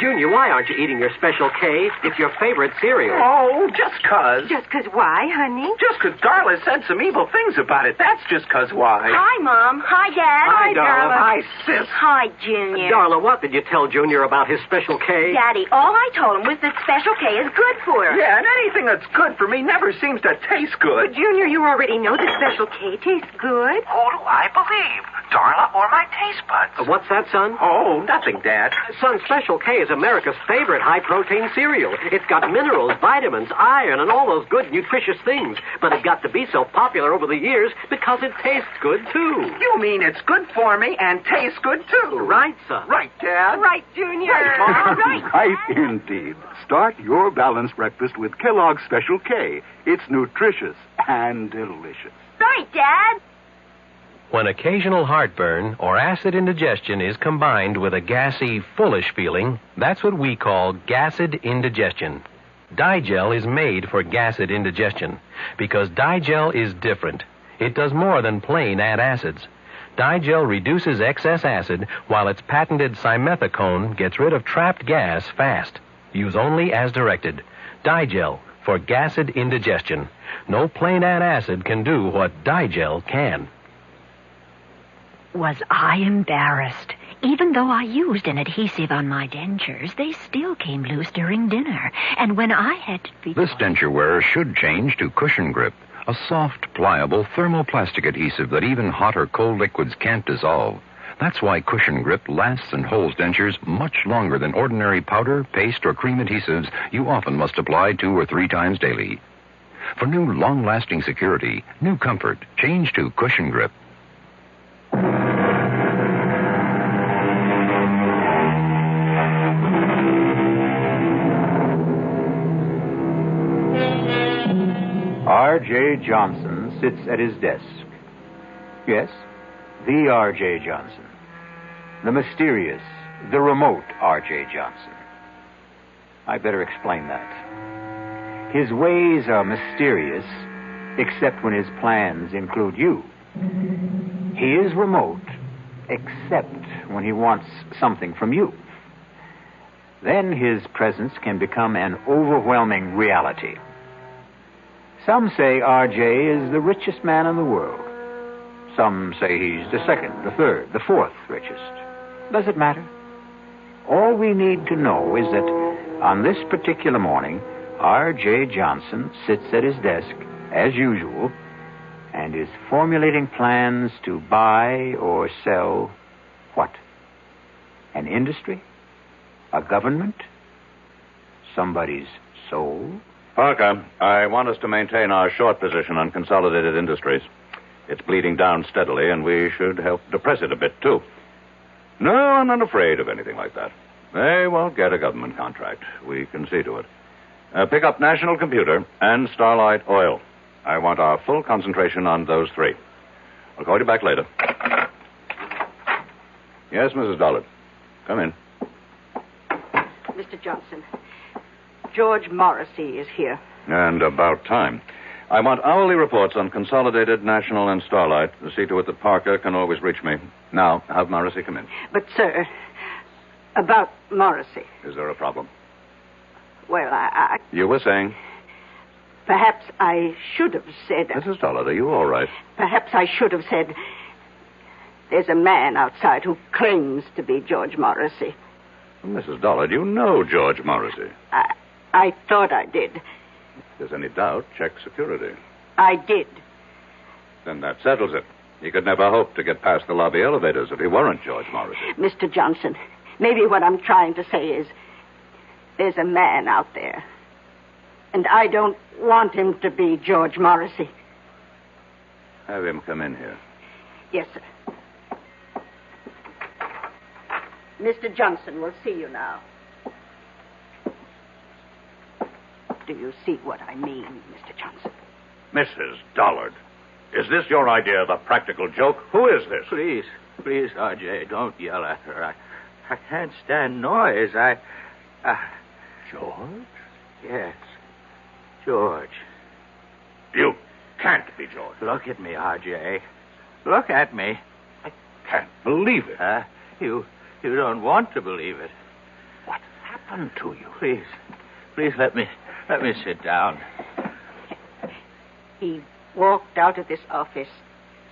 Junior, why aren't you eating your Special K? It's your favorite cereal. Oh, just 'cause. Just 'cause why, honey? Just 'cause Darla said some evil things about it. That's just 'cause why. Hi, Mom. Hi, Dad. Hi, Darla. Hi, Sis. Hi, Junior. Darla, what did you tell Junior about his Special K? Daddy, all I told him was that Special K is good for him. Yeah, and anything that's good for me never seems to taste good. But, Junior, you already know that Special K tastes good. Who do I believe? Darla or my taste buds? What's that, son? Oh, nothing, Dad. Son, Special K is America's favorite high-protein cereal. It's got minerals, vitamins, iron, and all those good, nutritious things. But it got to be so popular over the years because it tastes good, too. You mean it's good for me and tastes good, too? Right, son. Right, Dad. Right, Junior. Right, Mom. Right. Right, indeed. Start your balanced breakfast with Kellogg's Special K. It's nutritious and delicious. Right, Dad. When occasional heartburn or acid indigestion is combined with a gassy, foolish feeling, that's what we call gassed indigestion. Digel is made for gassed indigestion because Digel is different. It does more than plain add acids. Digel reduces excess acid while its patented simethicone gets rid of trapped gas fast. Use only as directed. Digel for gassed indigestion. No plain add acid can do what Digel can. Was I embarrassed? Even though I used an adhesive on my dentures, they still came loose during dinner. And when I had to be... This denture wearer should change to Cushion Grip, a soft, pliable thermoplastic adhesive that even hot or cold liquids can't dissolve. That's why Cushion Grip lasts and holds dentures much longer than ordinary powder, paste, or cream adhesives you often must apply 2 or 3 times daily. For new, long-lasting security, new comfort, change to Cushion Grip. R.J. Johnson sits at his desk. Yes, the R.J. Johnson. The mysterious, the remote R.J. Johnson. I better explain that. His ways are mysterious, except when his plans include you. He is remote, except when he wants something from you. Then his presence can become an overwhelming reality. Some say R.J. is the richest man in the world. Some say he's the second, the third, the fourth richest. Does it matter? All we need to know is that on this particular morning, R.J. Johnson sits at his desk, as usual, and is formulating plans to buy or sell what? An industry? A government? Somebody's soul? Parker, I want us to maintain our short position on Consolidated Industries. It's bleeding down steadily, and we should help depress it a bit, too. No, I'm not afraid of anything like that. They won't get a government contract. We can see to it. Pick up National Computer and Starlight Oil. I want our full concentration on those 3. I'll call you back later. Yes, Mrs. Dollard. Come in. Mr. Johnson, George Morrissey is here. And about time. I want hourly reports on Consolidated, National, and Starlight to see to it that Parker can always reach me. Now, have Morrissey come in. But, sir, about Morrissey. Is there a problem? Well, I... You were saying? Perhaps I should have said... Mrs. Dollard, are you all right? Perhaps I should have said... There's a man outside who claims to be George Morrissey. Mrs. Dollard, you know George Morrissey. I thought I did. If there's any doubt, check security. I did. Then that settles it. He could never hope to get past the lobby elevators if he weren't George Morrissey. Mr. Johnson, maybe what I'm trying to say is there's a man out there. And I don't want him to be George Morrissey. Have him come in here. Yes, sir. Mr. Johnson will see you now. Do you see what I mean, Mr. Johnson? Mrs. Dollard, is this your idea of a practical joke? Who is this? Please, R.J., don't yell at her. I can't stand noise. George? Yes, George. You can't be George. Look at me, R.J. Look at me. I can't believe it. You don't want to believe it. What happened to you? Please let me sit down. He walked out of this office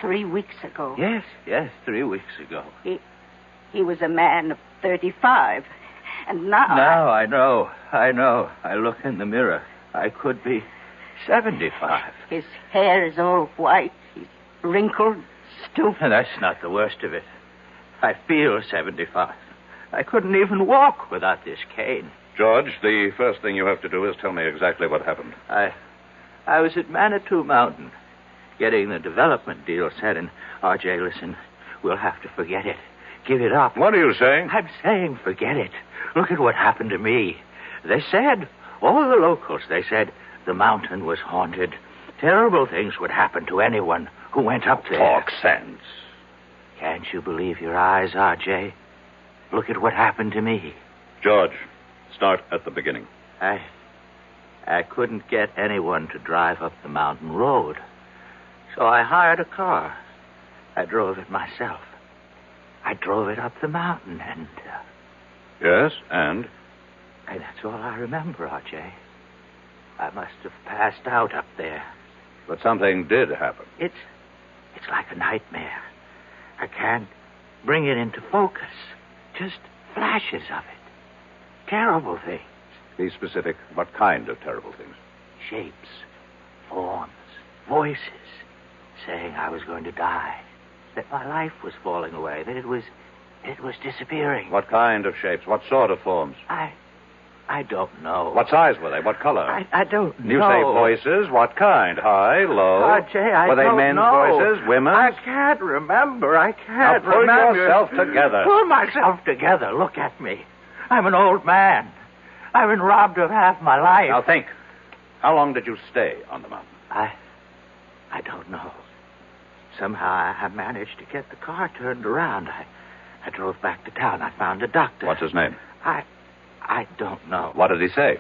3 weeks ago. Yes, 3 weeks ago. He was a man of 35. And now... Now I know. I look in the mirror. I could be 75. His hair is all white. He's wrinkled, stooped. And that's not the worst of it. I feel 75. I couldn't even walk without this cane. George, the first thing you have to do is tell me exactly what happened. I was at Manitou Mountain, getting the development deal set, and R.J., listen, we'll have to forget it. Give it up. What are you saying? I'm saying forget it. Look at what happened to me. They said, all the locals, they said, the mountain was haunted. Terrible things would happen to anyone who went up there. Talk sense. Can't you believe your eyes, R.J.? Look at what happened to me. George, start at the beginning. I couldn't get anyone to drive up the mountain road. So I hired a car. I drove it myself. I drove it up the mountain and... Yes, and? And that's all I remember, R.J. I must have passed out up there. But something did happen. It's like a nightmare. I can't bring it into focus. Just flashes of it. Terrible things. Be specific. What kind of terrible things? Shapes, forms, voices, saying I was going to die, that my life was falling away, that it was disappearing. What kind of shapes? What sort of forms? I don't know. What size were they? What color? I don't know. You say voices. What kind? High, low? R.J., I were they don't men's know. voices? Women's? I can't remember. I can't now pull remember. yourself together. Pull myself together. Look at me. I'm an old man. I've been robbed of half my life. Now think. How long did you stay on the mountain? I don't know. Somehow I managed to get the car turned around. I drove back to town. I found a doctor. What's his name? I don't know. What did he say?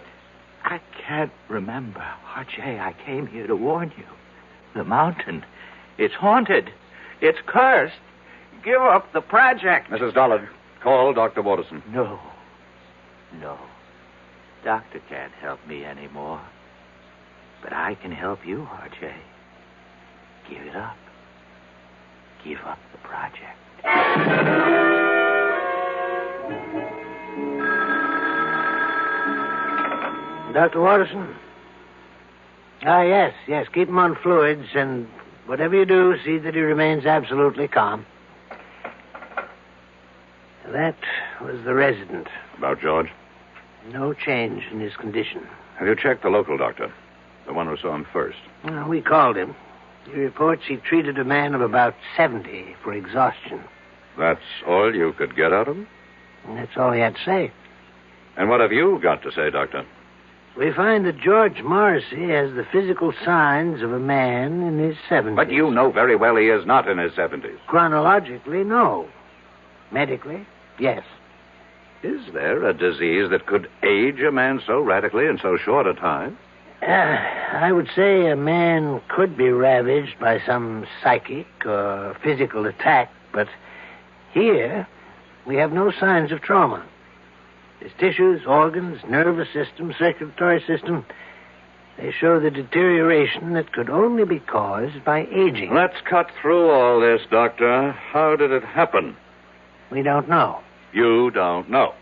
I can't remember. R.J., I came here to warn you. The mountain, it's haunted. It's cursed. Give up the project. Mrs. Dollard, call Dr. Watterson. No. Doctor can't help me anymore. But I can help you, R.J. Give it up. Give up the project. Dr. Watterson? Yes. Keep him on fluids, and whatever you do, see that he remains absolutely calm. That was the resident. About George? No change in his condition. Have you checked the local doctor? The one who saw him first? Well, we called him. He reports he treated a man of about 70 for exhaustion. That's all you could get out of him? And that's all he had to say. And what have you got to say, Doctor? We find that George Morrissey has the physical signs of a man in his 70s. But you know very well he is not in his 70s. Chronologically, no. Medically, yes. Is there a disease that could age a man so radically in so short a time? I would say a man could be ravaged by some psychic or physical attack, but here we have no signs of trauma. His tissues, organs, nervous system, circulatory system, They show the deterioration that could only be caused by aging. Let's cut through all this, Doctor. How did it happen? We don't know. You don't know.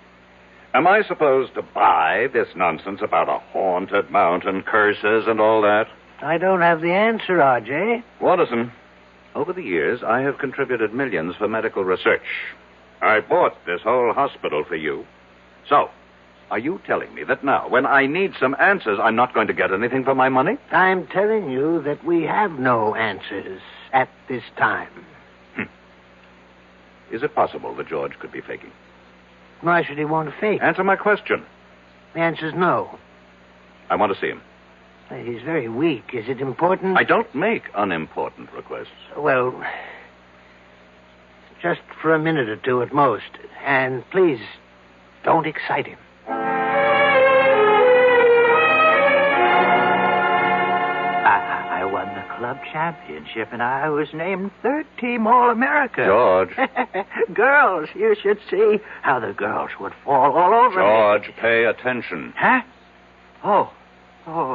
Am I supposed to buy this nonsense about a haunted mountain, curses, and all that? I don't have the answer, R.J. Watterson, over the years, I have contributed millions for medical research. I bought this whole hospital for you. So, are you telling me that now, when I need some answers, I'm not going to get anything for my money? I'm telling you that we have no answers at this time. Is it possible that George could be faking? Why should he want to fake? Answer my question. The answer's no. I want to see him. He's very weak. Is it important? I don't make unimportant requests. Well, just for a minute or two at most. And please, don't excite him. I won the club championship, and I was named third team All-America. George. Girls, you should see how the girls would fall all over George, me. pay attention. Huh? Oh,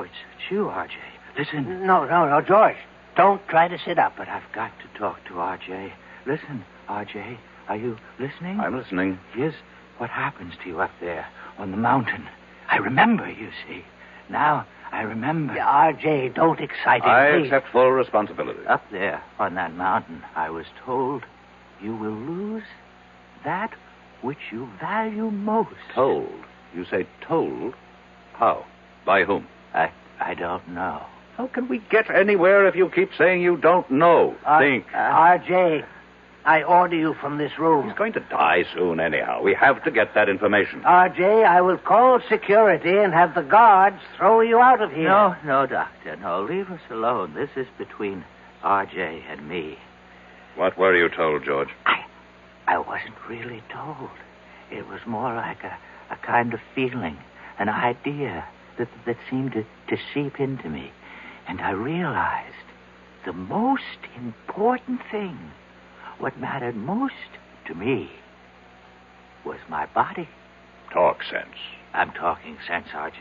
it's you, R.J. Listen. No, George. Don't try to sit up. But I've got to talk to R.J. Listen, R.J., are you listening? I'm listening. Here's what happens to you up there on the mountain. I remember, you see. Now I remember. Yeah, R.J., don't excite him, I please. accept full responsibility. Up there on that mountain, I was told you will lose that which you value most. Told? You say told? How? By whom? I don't know. How can we get anywhere if you keep saying you don't know? Think. R.J., I order you from this room. He's going to die soon anyhow. We have to get that information. R.J., I will call security and have the guards throw you out of here. No, Doctor. No, leave us alone. This is between R.J. and me. What were you told, George? I wasn't really told. It was more like a kind of feeling, an idea that seemed to seep into me. And I realized the most important thing, what mattered most to me, was my body. Talk sense. I'm talking sense, R.J.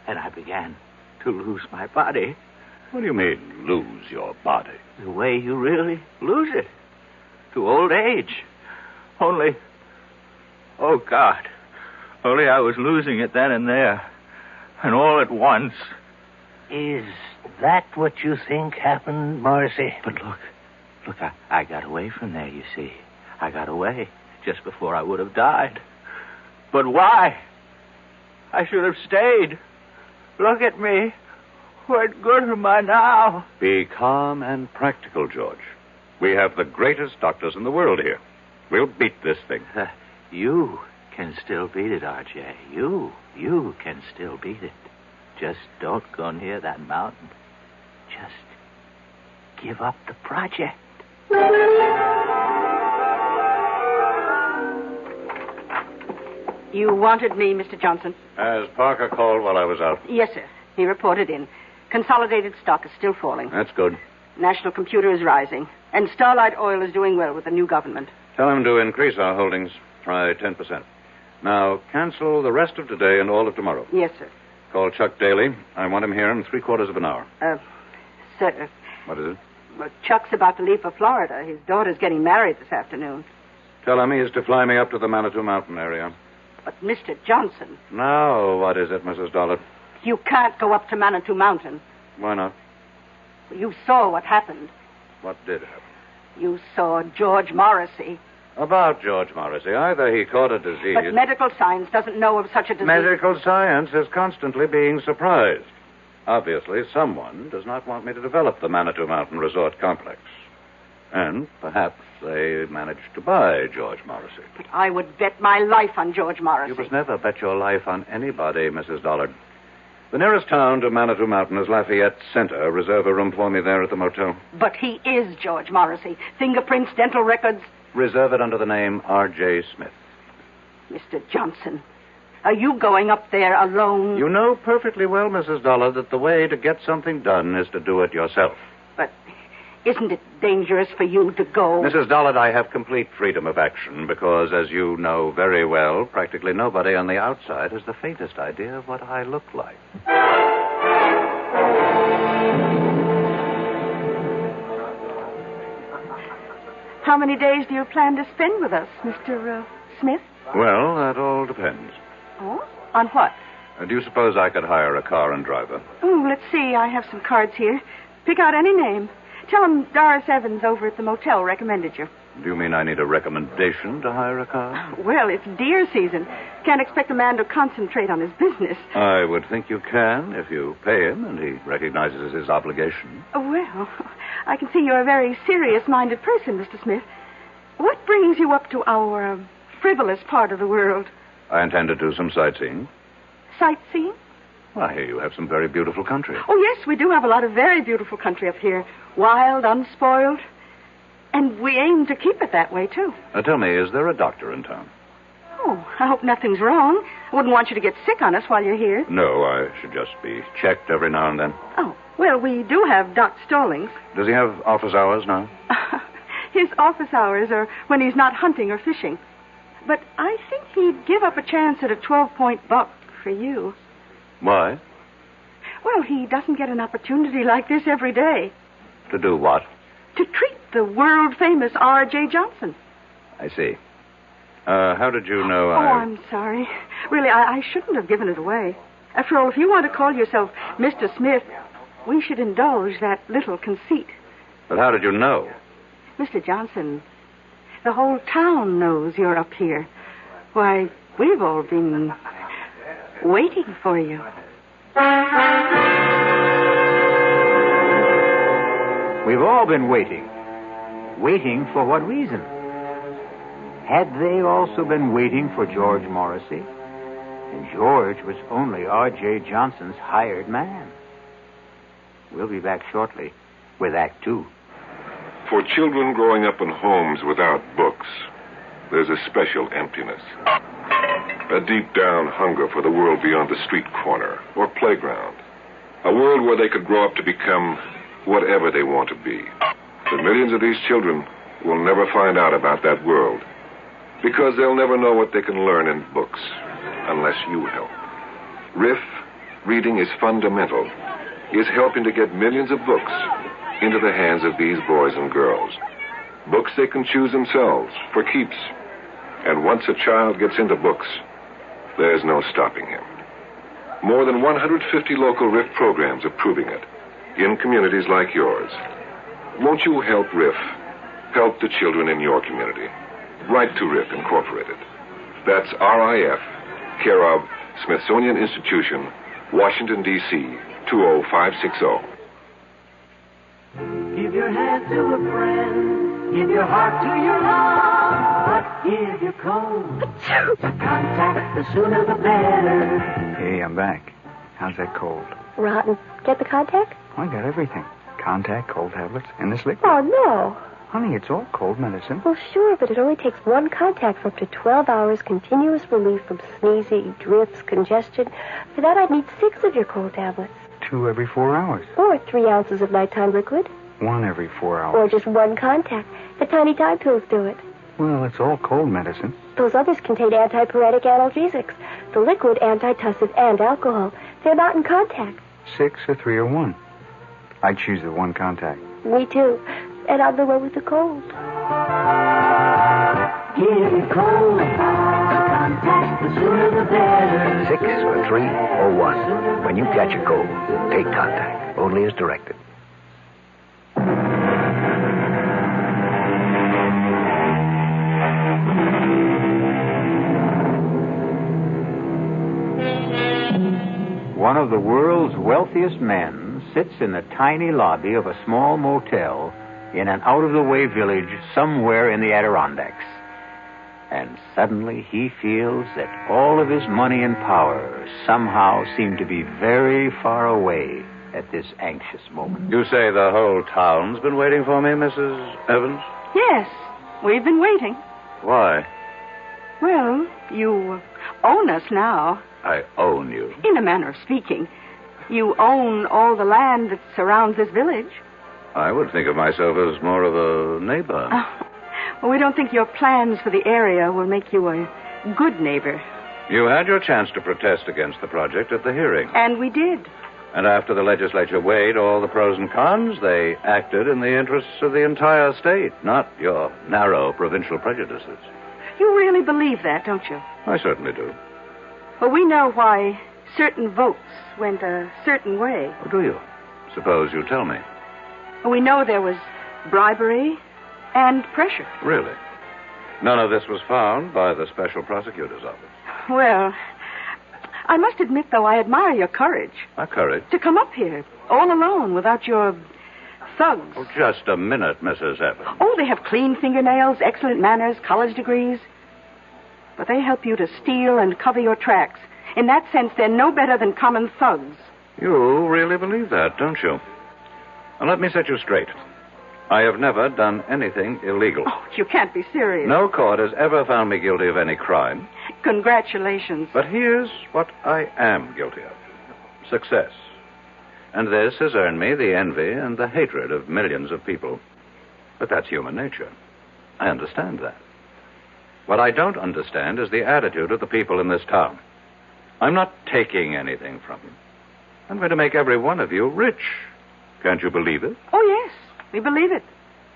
And I began to lose my body. What do you mean, lose your body? The way you really lose it. To old age. Only, oh, God. Only I was losing it then and there. And all at once. Is that what you think happened, Morrissey? But look, I got away from there, you see. I got away just before I would have died. But why? I should have stayed. Look at me. What good am I now? Be calm and practical, George. We have the greatest doctors in the world here. We'll beat this thing. You can still beat it, R.J. You can still beat it. Just don't go near that mountain. Just give up the project. You wanted me, Mr. Johnson? Has Parker called while I was out? Yes, sir. He reported in. Consolidated stock is still falling. That's good. National computer is rising. And Starlight Oil is doing well with the new government. Tell him to increase our holdings. Try 10%. Now, cancel the rest of today and all of tomorrow. Yes, sir. Call Chuck Daly. I want him here in 3/4 of an hour. Sir. What is it? Well, Chuck's about to leave for Florida. His daughter's getting married this afternoon. Tell him he is to fly me up to the Manitou Mountain area. But, Mr. Johnson... Now, what is it, Mrs. Dollard? You can't go up to Manitou Mountain. Why not? You saw what happened. What did happen? You saw George Morrissey. About George Morrissey. Either he caught a disease... But medical science doesn't know of such a disease. Medical science is constantly being surprised. Obviously, someone does not want me to develop the Manitou Mountain Resort Complex. And perhaps they managed to buy George Morrissey. But I would bet my life on George Morrissey. You must never bet your life on anybody, Mrs. Dollard. The nearest town to Manitou Mountain is Lafayette Center. Reserve a room for me there at the motel. But he is George Morrissey. Fingerprints, dental records. Reserve it under the name R.J. Smith. Mr. Johnson, are you going up there alone? You know perfectly well, Mrs. Dollard, that the way to get something done is to do it yourself. But isn't it dangerous for you to go? Mrs. Dollard, I have complete freedom of action because, as you know very well, practically nobody on the outside has the faintest idea of what I look like. How many days do you plan to spend with us, Mr. Smith? Well, that all depends. Oh? On what? Do you suppose I could hire a car and driver? Oh, let's see. I have some cards here. Pick out any name. Tell him Doris Evans over at the motel recommended you. Do you mean I need a recommendation to hire a car? Well, it's deer season. Can't expect a man to concentrate on his business. I would think you can if you pay him and he recognizes his obligation. Well, I can see you're a very serious-minded person, Mr. Smith. What brings you up to our frivolous part of the world? I intend to do some sightseeing. Sightseeing? Well, I hear you have some very beautiful country. Oh, yes, we do have a lot of very beautiful country up here. Wild, unspoiled. And we aim to keep it that way, too. Tell me, is there a doctor in town? Oh, I hope nothing's wrong. I wouldn't want you to get sick on us while you're here. No, I should just be checked every now and then. Oh, well, we do have Doc Stallings. Does he have office hours now? His office hours are when he's not hunting or fishing. But I think he'd give up a chance at a 12-point buck for you. Why? Well, he doesn't get an opportunity like this every day. To do what? To treat the world-famous R.J. Johnson. I see. How did you know I'm sorry. Really, I shouldn't have given it away. After all, if you want to call yourself Mr. Smith, we should indulge that little conceit. But how did you know? Mr. Johnson, the whole town knows you're up here. Why, we've all been waiting for you. We've all been waiting. Waiting for what reason? Had they also been waiting for George Morrissey? And George was only R.J. Johnson's hired man. We'll be back shortly with Act 2. For children growing up in homes without books, there's a special emptiness. A deep down hunger for the world beyond the street corner or playground. A world where they could grow up to become whatever they want to be. But millions of these children will never find out about that world because they'll never know what they can learn in books unless you help. RIF, reading is fundamental, is helping to get millions of books into the hands of these boys and girls. Books they can choose themselves for keeps. And once a child gets into books, there's no stopping him. More than 150 local RIF programs are proving it in communities like yours. Won't you help RIF? Help the children in your community. Write to RIF Incorporated. That's RIF, care of Smithsonian Institution, Washington, D.C., 20560. Give your hand to a friend. Give your heart to your love. But give your cold to contact. The sooner the better. Hey, I'm back. How's that cold? Rotten. Get the contact? I got everything. Contact, cold tablets, and this liquid. Oh, no. Honey, it's all cold medicine. Well, sure, but it only takes one contact for up to 12 hours continuous relief from sneezing, drips, congestion. For that, I'd need 6 of your cold tablets. 2 every 4 hours. Or 3 ounces of nighttime liquid. 1 every 4 hours. Or just 1 contact. The tiny time pills do it. Well, it's all cold medicine. Those others contain antipyretic analgesics. The liquid, antitussive, and alcohol. They're not in contact. 6 or 3 or 1. I choose the 1 contact. Me too. And I'm the one with the cold. Give your cold contact. The sooner the better. 6 or 3 or 1. When you catch a cold, take contact. Only as directed. One of the world's wealthiest men sits in the tiny lobby of a small motel in an out-of-the-way village somewhere in the Adirondacks. And suddenly he feels that all of his money and power somehow seem to be very far away at this anxious moment. You say the whole town's been waiting for me, Mrs. Evans? Yes, we've been waiting. Why? Well, you own us now. I own you. In a manner of speaking. You own all the land that surrounds this village. I would think of myself as more of a neighbor. Well, we don't think your plans for the area will make you a good neighbor. You had your chance to protest against the project at the hearing. And we did. And after the legislature weighed all the pros and cons, they acted in the interests of the entire state, not your narrow provincial prejudices. You really believe that, don't you? I certainly do. Well, we know why certain votes went a certain way. Oh, do you? Suppose you tell me. We know there was bribery and pressure. Really? None of this was found by the special prosecutor's office. Well, I must admit, though, I admire your courage. My courage? To come up here, all alone, without your thugs. Oh, just a minute, Mrs. Evans. Oh, they have clean fingernails, excellent manners, college degrees. But they help you to steal and cover your tracks. In that sense, they're no better than common thugs. You really believe that, don't you? Now, let me set you straight. I have never done anything illegal. Oh, you can't be serious. No court has ever found me guilty of any crime. Congratulations. But here's what I am guilty of. Success. And this has earned me the envy and the hatred of millions of people. But that's human nature. I understand that. What I don't understand is the attitude of the people in this town. I'm not taking anything from you. I'm going to make every one of you rich. Can't you believe it? Oh, yes. We believe it.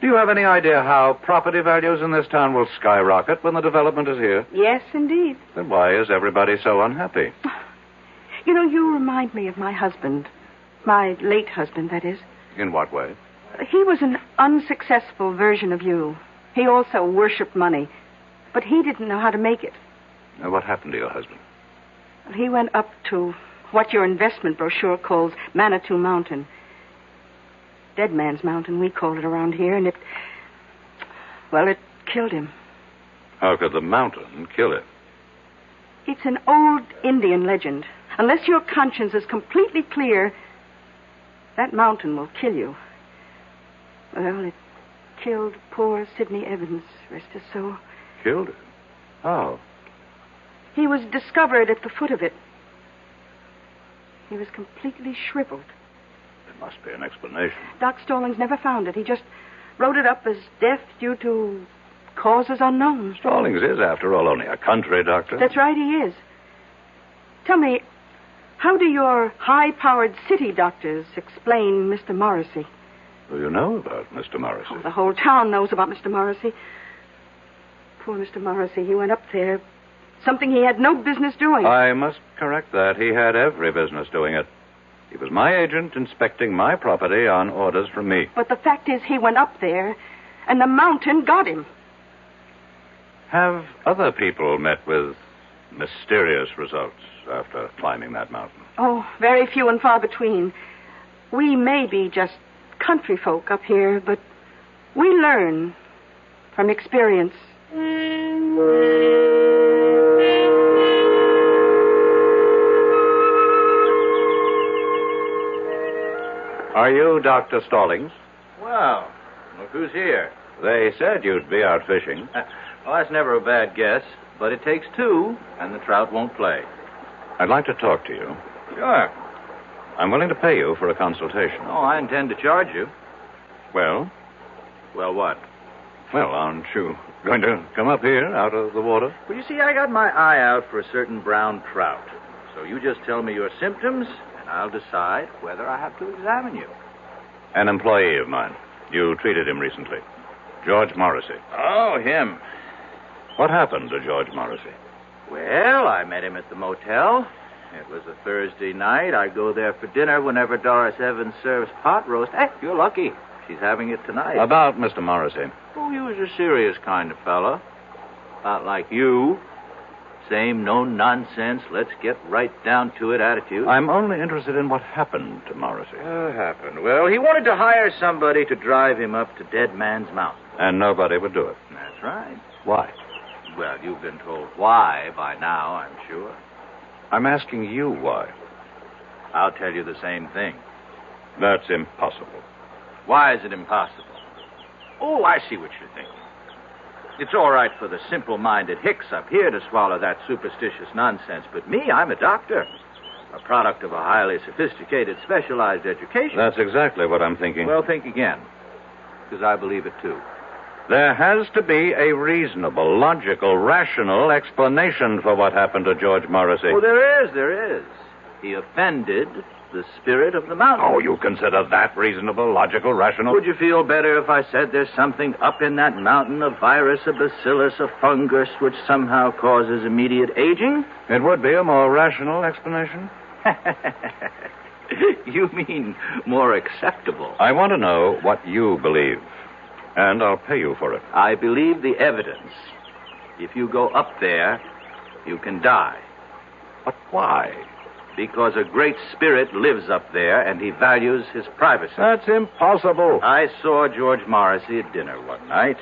Do you have any idea how property values in this town will skyrocket when the development is here? Yes, indeed. Then why is everybody so unhappy? You know, you remind me of my husband. My late husband, that is. In what way? He was an unsuccessful version of you. He also worshipped money. But he didn't know how to make it. Now, what happened to your husband? He went up to what your investment brochure calls Manitou Mountain. Dead Man's Mountain, we call it around here, and it killed him. How could the mountain kill him? It's an old Indian legend. Unless your conscience is completely clear, that mountain will kill you. Well, it killed poor Sidney Evans, rest his soul. Killed him? How? He was discovered at the foot of it. He was completely shriveled. There must be an explanation. Doc Stallings never found it. He just wrote it up as death due to causes unknown. Stallings is, after all, only a country doctor. That's right, he is. Tell me, how do your high-powered city doctors explain Mr. Morrissey? Do you know about Mr. Morrissey? Oh, the whole town knows about Mr. Morrissey. Poor Mr. Morrissey, he went up there. Something he had no business doing. I must correct that. He had every business doing it. He was my agent inspecting my property on orders from me. But the fact is, he went up there, and the mountain got him. Have other people met with mysterious results after climbing that mountain? Oh, very few and far between. We may be just country folk up here, but we learn from experience. Are you Dr. Stallings? Well, look who's here. They said you'd be out fishing. Well, that's never a bad guess, but it takes two, and the trout won't play. I'd like to talk to you. Sure. I'm willing to pay you for a consultation. Oh, I intend to charge you. Well? Well, what? Well, aren't you going to come up here out of the water? Well, you see, I got my eye out for a certain brown trout. So you just tell me your symptoms, and I'll decide whether I have to examine you. An employee of mine. You treated him recently. George Morrissey. Oh, him. What happened to George Morrissey? Well, I met him at the motel. It was a Thursday night. I go there for dinner whenever Doris Evans serves pot roast. Hey, you're lucky. She's having it tonight. About Mr. Morrissey. Oh, he was a serious kind of fellow. Not like you. Same no-nonsense, let's get right down to it attitude. I'm only interested in what happened to Morrissey. Happened? Well, he wanted to hire somebody to drive him up to Dead Man's Mountain. And nobody would do it. That's right. Why? Well, you've been told why by now, I'm sure. I'm asking you why. I'll tell you the same thing. That's impossible. Why is it impossible? Oh, I see what you're thinking. It's all right for the simple-minded hicks up here to swallow that superstitious nonsense, but me, I'm a doctor. A product of a highly sophisticated, specialized education. That's exactly what I'm thinking. Well, think again, because I believe it, too. There has to be a reasonable, logical, rational explanation for what happened to George Morrissey. Oh, there is. He offended the spirit of the mountain. Oh, you consider that reasonable, logical, rational? Would you feel better if I said there's something up in that mountain, a virus, a bacillus, a fungus, which somehow causes immediate aging? It would be a more rational explanation. You mean more acceptable? I want to know what you believe, and I'll pay you for it. I believe the evidence. If you go up there, you can die. But why? Because a great spirit lives up there, and he values his privacy. That's impossible. I saw George Morrissey at dinner one night.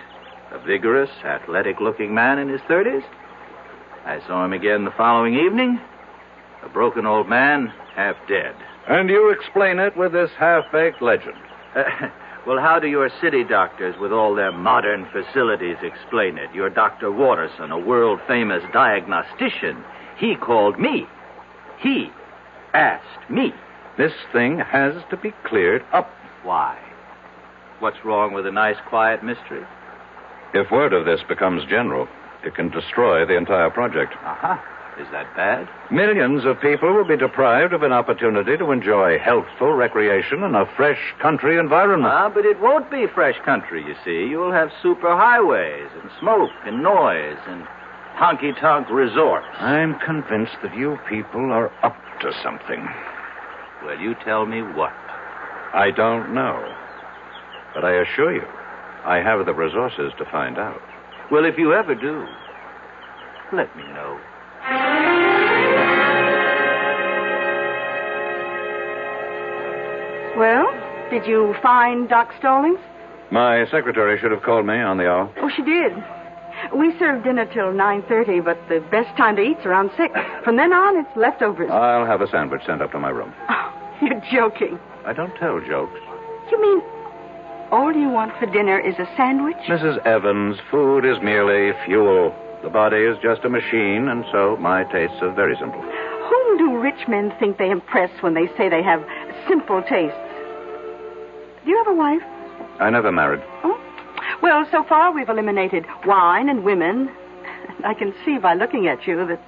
A vigorous, athletic-looking man in his 30s. I saw him again the following evening. A broken old man, half dead. And you explain it with this half-baked legend. Well, how do your city doctors, with all their modern facilities, explain it? Your Dr. Watterson, a world-famous diagnostician, he called me. He asked me. This thing has to be cleared up. Why? What's wrong with a nice, quiet mystery? If word of this becomes general, it can destroy the entire project. Uh-huh. Is that bad? Millions of people will be deprived of an opportunity to enjoy healthful recreation in a fresh country environment. But it won't be fresh country, you see. You'll have superhighways and smoke and noise and honky-tonk resorts. I'm convinced that you people are up to something. Well, you tell me what. I don't know. But I assure you, I have the resources to find out. Well, if you ever do, let me know. Well, did you find Doc Stallings? My secretary should have called me on the hour. Oh, she did. We serve dinner till 9:30, but the best time to eat's around 6. From then on, it's leftovers. I'll have a sandwich sent up to my room. Oh, you're joking. I don't tell jokes. You mean all you want for dinner is a sandwich? Mrs. Evans, food is merely fuel. The body is just a machine, and so my tastes are very simple. Whom do rich men think they impress when they say they have simple tastes? Do you have a wife? I never married. Oh? Well, so far we've eliminated wine and women. I can see by looking at you that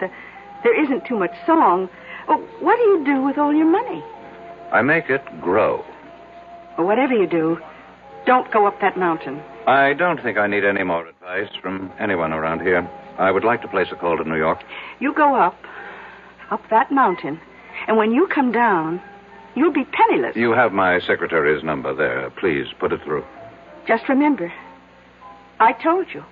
there isn't too much song. Well, what do you do with all your money? I make it grow. Well, whatever you do, don't go up that mountain. I don't think I need any more advice from anyone around here. I would like to place a call to New York. You go up that mountain, and when you come down, you'll be penniless. You have my secretary's number there. Please put it through. Just remember, I told you.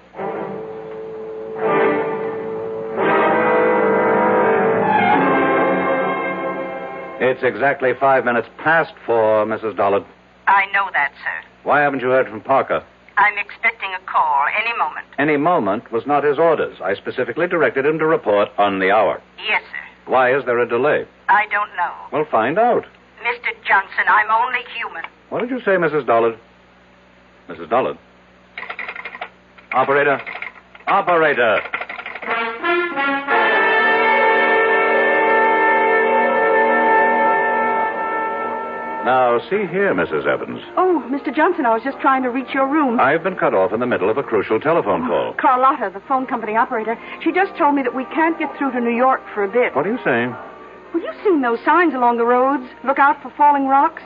It's exactly 5 minutes past 4, Mrs. Dollard. I know that, sir. Why haven't you heard from Parker? I'm expecting a call any moment. Any moment was not his orders. I specifically directed him to report on the hour. Yes, sir. Why is there a delay? I don't know. Well, find out. Mr. Johnson, I'm only human. What did you say, Mrs. Dollard? Mrs. Dollard? Operator? Operator! Now, see here, Mrs. Evans. Oh, Mr. Johnson, I was just trying to reach your room. I've been cut off in the middle of a crucial telephone call. Carlotta, the phone company operator, she just told me that we can't get through to New York for a bit. What are you saying? Well, you've seen those signs along the roads. Look out for falling rocks.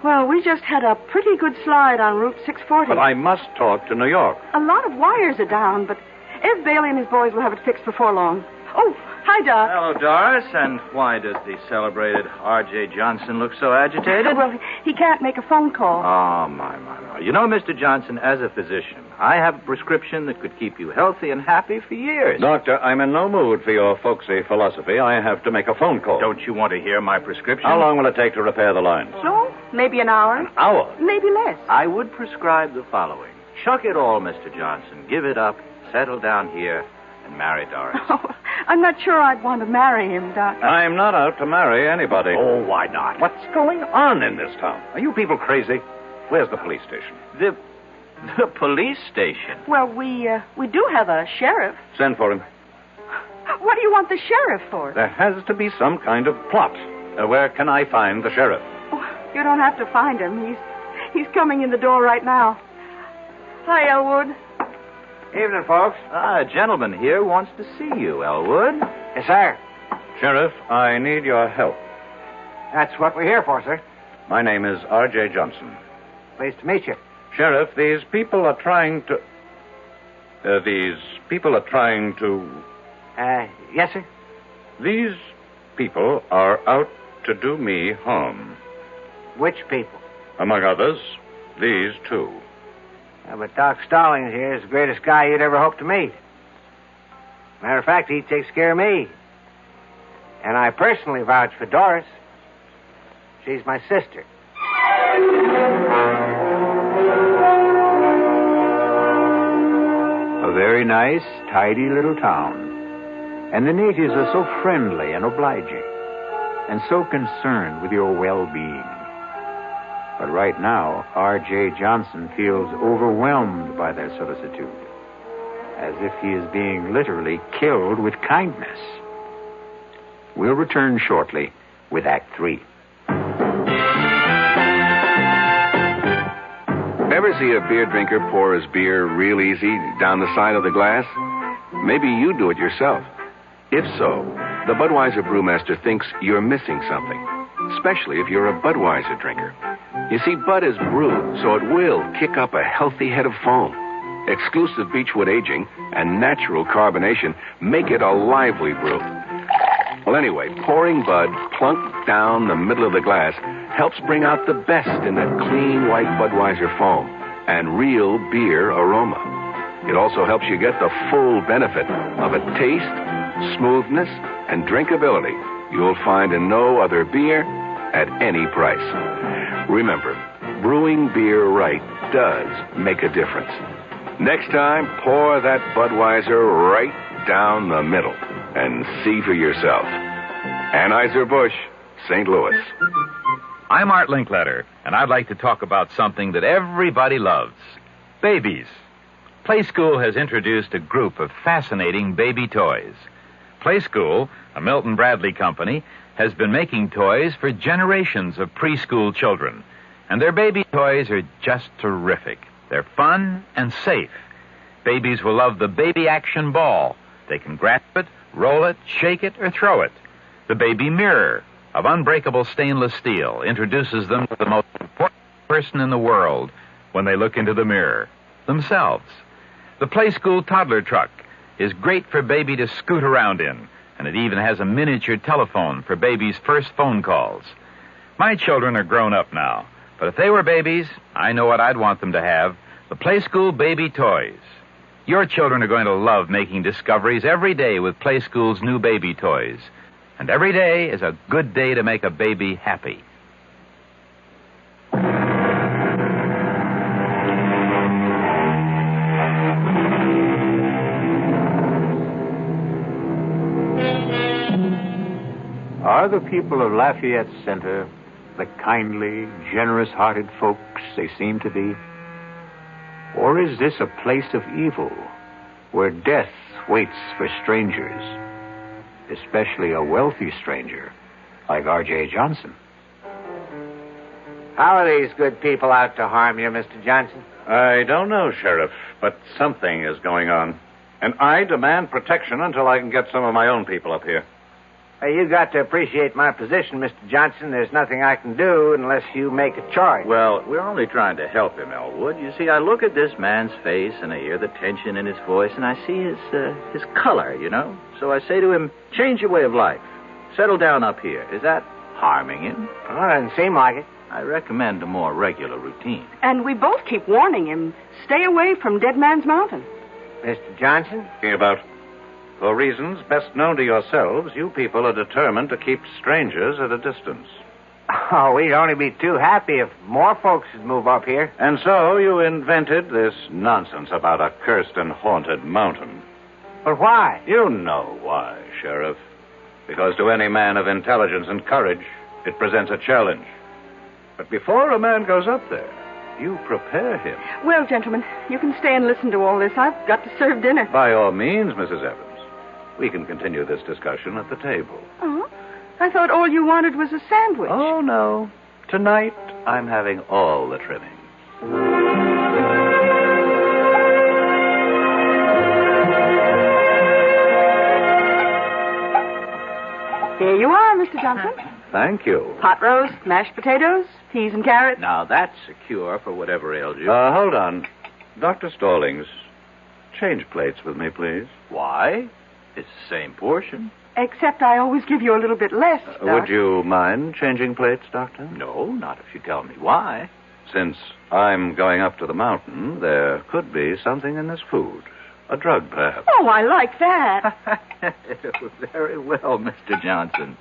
Well, we just had a pretty good slide on Route 640. But I must talk to New York. A lot of wires are down, but Ev Bailey and his boys will have it fixed before long. Oh, hi, Doc. Hello, Doris. And why does the celebrated R.J. Johnson look so agitated? Well, he can't make a phone call. Oh, my. You know, Mr. Johnson, as a physician, I have a prescription that could keep you healthy and happy for years. Doctor, I'm in no mood for your folksy philosophy. I have to make a phone call. Don't you want to hear my prescription? How long will it take to repair the lines? So, maybe an hour. An hour? Maybe less. I would prescribe the following. Chuck it all, Mr. Johnson. Give it up. Settle down here and marry Doris. Oh, I'm not sure I'd want to marry him, Doc. I'm not out to marry anybody. Oh, why not? What's going on in this town? Are you people crazy? Where's the police station? The police station? Well, we do have a sheriff. Send for him. What do you want the sheriff for? There has to be some kind of plot. Where can I find the sheriff? Oh, you don't have to find him. He's coming in the door right now. Hi, Elwood. Evening, folks. A gentleman here wants to see you, Elwood. Yes, sir. Sheriff, I need your help. That's what we're here for, sir. My name is R.J. Johnson. Pleased to meet you. Sheriff, these people are trying to... Yes, sir? These people are out to do me harm. Which people? Among others, these two. But Doc Stallings here is the greatest guy you'd ever hope to meet. Matter of fact, he takes care of me. And I personally vouch for Doris. She's my sister. A very nice, tidy little town. And the natives are so friendly and obliging, and so concerned with your well-being. But right now, R.J. Johnson feels overwhelmed by their solicitude, as if he is being literally killed with kindness. We'll return shortly with Act 3. Ever see a beer drinker pour his beer real easy down the side of the glass? Maybe you do it yourself. If so, the Budweiser brewmaster thinks you're missing something, especially if you're a Budweiser drinker. You see, Bud is brewed, so it will kick up a healthy head of foam. Exclusive beechwood aging and natural carbonation make it a lively brew. Well, anyway, pouring Bud plunk down the middle of the glass helps bring out the best in that clean white Budweiser foam and real beer aroma. It also helps you get the full benefit of a taste, smoothness, and drinkability you'll find in no other beer at any price. Remember, brewing beer right does make a difference. Next time, pour that Budweiser right down the middle and see for yourself. Anheuser-Busch, St. Louis. I'm Art Linkletter, and I'd like to talk about something that everybody loves. Babies. Play School has introduced a group of fascinating baby toys. Play School, a Milton Bradley company, has been making toys for generations of preschool children. And their baby toys are just terrific. They're fun and safe. Babies will love the baby action ball. They can grasp it, roll it, shake it, or throw it. The baby mirror of unbreakable stainless steel introduces them to the most important person in the world when they look into the mirror, themselves. The Play School toddler truck is great for baby to scoot around in, and it even has a miniature telephone for baby's first phone calls. My children are grown up now, but if they were babies, I know what I'd want them to have, the Play School baby toys. Your children are going to love making discoveries every day with Play School's new baby toys. And every day is a good day to make a baby happy. Are the people of Lafayette Center the kindly, generous-hearted folks they seem to be? Or is this a place of evil where death waits for strangers, especially a wealthy stranger like R.J. Johnson? How are these good people out to harm you, Mr. Johnson? I don't know, Sheriff, but something is going on. And I demand protection until I can get some of my own people up here. You got to appreciate my position, Mr. Johnson. There's nothing I can do unless you make a choice. Well, we're only trying to help him, Elwood. You see, I look at this man's face and I hear the tension in his voice and I see his color, you know. So I say to him, change your way of life. Settle down up here. Is that harming him? Well, it doesn't seem like it. I recommend a more regular routine. And we both keep warning him, stay away from Dead Man's Mountain. Mr. Johnson? Talking about... For reasons best known to yourselves, you people are determined to keep strangers at a distance. Oh, we'd only be too happy if more folks would move up here. And so you invented this nonsense about a cursed and haunted mountain. But why? You know why, Sheriff. Because to any man of intelligence and courage, it presents a challenge. But before a man goes up there, you prepare him. Well, gentlemen, you can stay and listen to all this. I've got to serve dinner. By all means, Mrs. Evans. We can continue this discussion at the table. Oh? I thought all you wanted was a sandwich. Oh, no. Tonight, I'm having all the trimming. Here you are, Mr. Johnson. thank you. Pot roast, mashed potatoes, peas and carrots. Now, that's a cure for whatever ails you. Hold on. Dr. Stallings, change plates with me, please. Why? It's the same portion. Except I always give you a little bit less, Doc. Would you mind changing plates, Doctor? No, not if you tell me why. Since I'm going up to the mountain, there could be something in this food. A drug, perhaps. Oh, I like that. Very well, Mr. Johnson.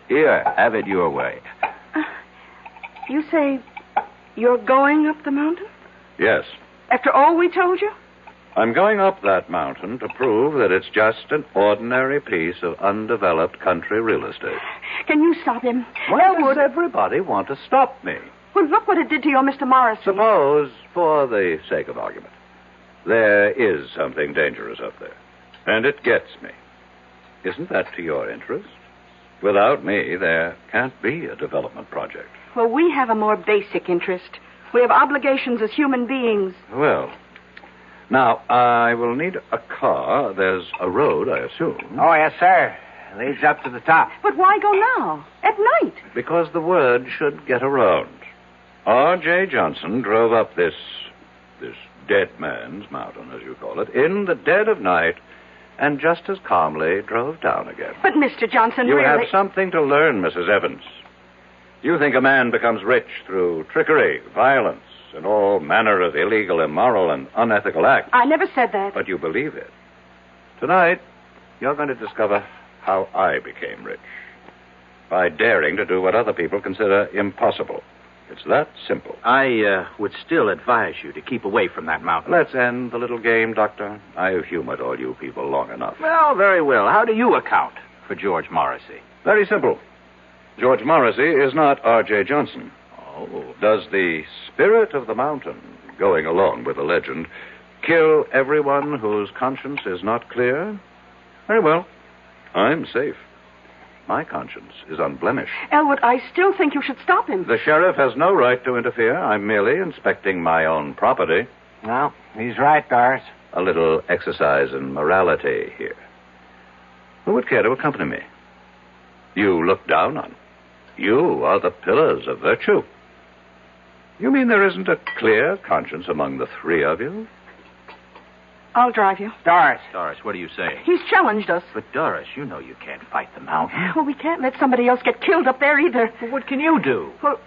Here, have it your way. You say you're going up the mountain? Yes. After all we told you? I'm going up that mountain to prove that it's just an ordinary piece of undeveloped country real estate. Can you stop him? Why does everybody want to stop me? Well, look what it did to your Mr. Morrissey. Suppose, for the sake of argument, there is something dangerous up there, and it gets me. Isn't that to your interest? Without me, there can't be a development project. Well, we have a more basic interest. We have obligations as human beings. Well, now, I will need a car. There's a road, I assume. Oh, yes, sir. It leads up to the top. But why go now? At night? Because the word should get around. R.J. Johnson drove up this dead man's mountain, as you call it, in the dead of night, and just as calmly drove down again. But, Mr. Johnson, You really... have something to learn, Mrs. Evans. You think a man becomes rich through trickery, violence, and all manner of illegal, immoral, and unethical acts. I never said that. But you believe it. Tonight, you're going to discover how I became rich. By daring to do what other people consider impossible. It's that simple. I would still advise you to keep away from that mountain. Let's end the little game, Doctor. I've humored all you people long enough. Well, very well. How do you account for George Morrissey? Very simple. George Morrissey is not R.J. Johnson. Oh. Does the spirit of the mountain, going along with the legend, kill everyone whose conscience is not clear? Very well. I'm safe. My conscience is unblemished. Elwood, I still think you should stop him. The sheriff has no right to interfere. I'm merely inspecting my own property. No, he's right, Doris. A little exercise in morality here. Who would care to accompany me? You look down on. You are the pillars of virtue. You mean there isn't a clear conscience among the three of you? I'll drive you. Doris, what are you saying? He's challenged us. But, Doris, you know you can't fight the mountain. Well, we can't let somebody else get killed up there either. Well, what can you do? Well,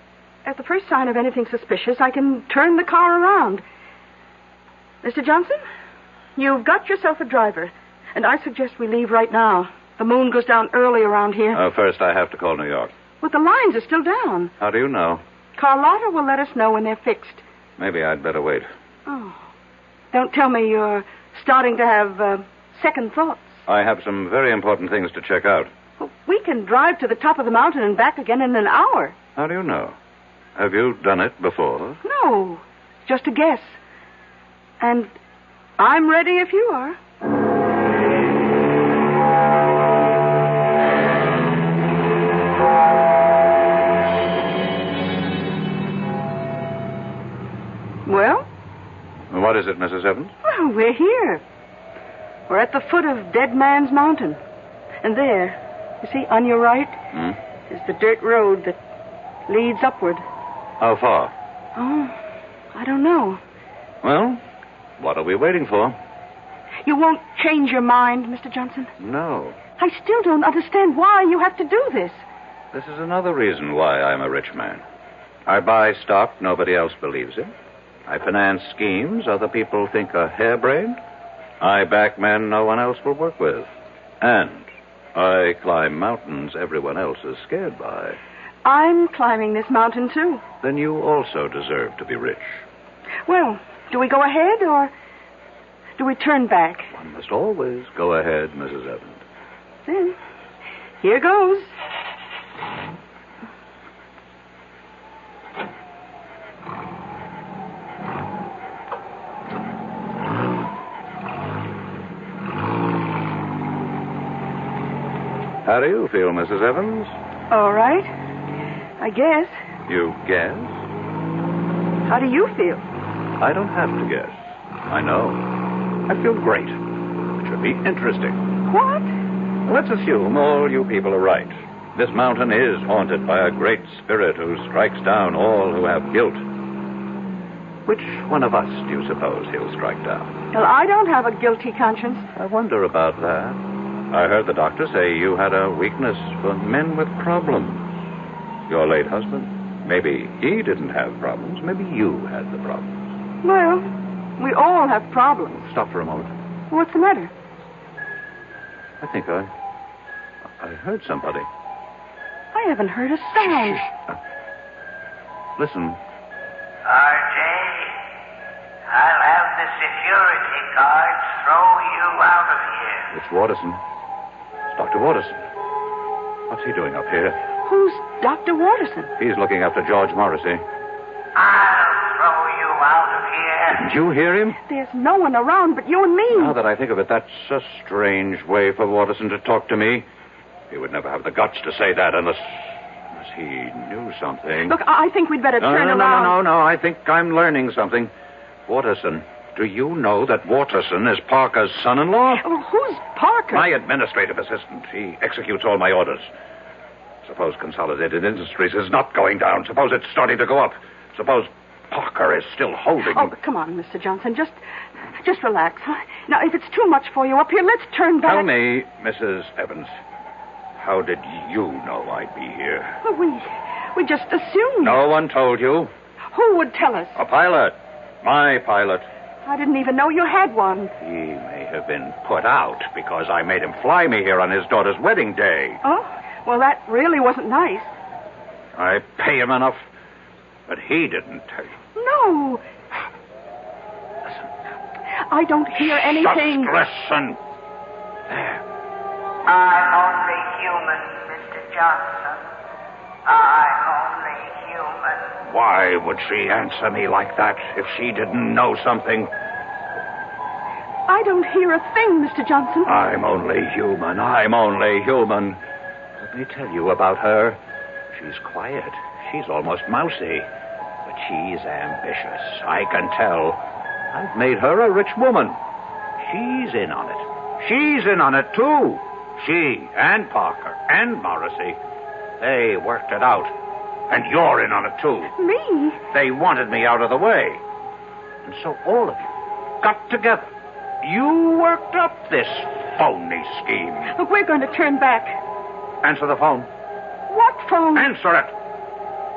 at the first sign of anything suspicious, I can turn the car around. Mr. Johnson, you've got yourself a driver, and I suggest we leave right now. The moon goes down early around here. First, I have to call New York. But the lines are still down. How do you know? Carlotta will let us know when they're fixed. Maybe I'd better wait. Oh. Don't tell me you're starting to have second thoughts. I have some very important things to check out. Well, we can drive to the top of the mountain and back again in an hour. How do you know? Have you done it before? No, just a guess. And I'm ready if you are. Well? What is it, Mrs. Evans? Well, we're here. We're at the foot of Dead Man's Mountain. And there, you see, on your right, is the dirt road that leads upward. How far? Oh, I don't know. Well, what are we waiting for? You won't change your mind, Mr. Johnson? No. I still don't understand why you have to do this. This is another reason why I'm a rich man. I buy stock nobody else believes in. I finance schemes other people think are harebrained. I back men no one else will work with. And I climb mountains everyone else is scared by. I'm climbing this mountain, too. Then you also deserve to be rich. Well, do we go ahead or do we turn back? One must always go ahead, Mrs. Evans. Then, here goes. How do you feel, Mrs. Evans? All right. I guess. You guess? How do you feel? I don't have to guess. I know. I feel great. It should be interesting. What? Let's assume all you people are right. This mountain is haunted by a great spirit who strikes down all who have guilt. Which one of us do you suppose he'll strike down? Well, I don't have a guilty conscience. I wonder about that. I heard the doctor say you had a weakness for men with problems. Your late husband, maybe he didn't have problems. Maybe you had the problems. Well, we all have problems. Stop for a moment. What's the matter? I think I heard somebody. I haven't heard a sound. Listen. RJ, I'll have the security guards throw you out of here. It's Watterson. It's Dr. Watterson. What's he doing up here? Who's Dr. Watterson? He's looking after George Morrissey. I'll throw you out of here. Didn't you hear him? There's no one around but you and me. Now that I think of it, that's a strange way for Watterson to talk to me. He would never have the guts to say that unless he knew something. Look, I think we'd better turn around. No. I think I'm learning something. Watterson, do you know that Watterson is Parker's son-in-law? Oh, who's Parker? My administrative assistant. He executes all my orders. Suppose Consolidated Industries is not going down. Suppose it's starting to go up. Suppose Parker is still holding. Oh, come on, Mr. Johnson. Just relax. Huh? Now, if it's too much for you up here, let's turn back. Tell me, Mrs. Evans, how did you know I'd be here? Well, we just assumed. No one told you. Who would tell us? A pilot. My pilot. I didn't even know you had one. He may have been put out because I made him fly me here on his daughter's wedding day. Oh? Well, that really wasn't nice. I pay him enough, but he didn't tell you. No. Listen. I don't hear anything. Just listen. There. I'm only human, Mr. Johnson. I'm only human. Why would she answer me like that if she didn't know something? I don't hear a thing, Mr. Johnson. I'm only human. Let me tell you about her. She's quiet. She's almost mousy. But she's ambitious. I can tell. I've made her a rich woman. She's in on it. She's in on it, too. She and Parker and Morrissey. They worked it out. And you're in on it, too. Me? They wanted me out of the way. And so all of you got together. You worked up this phony scheme. Look, we're going to turn back. Answer the phone. What phone? Answer it.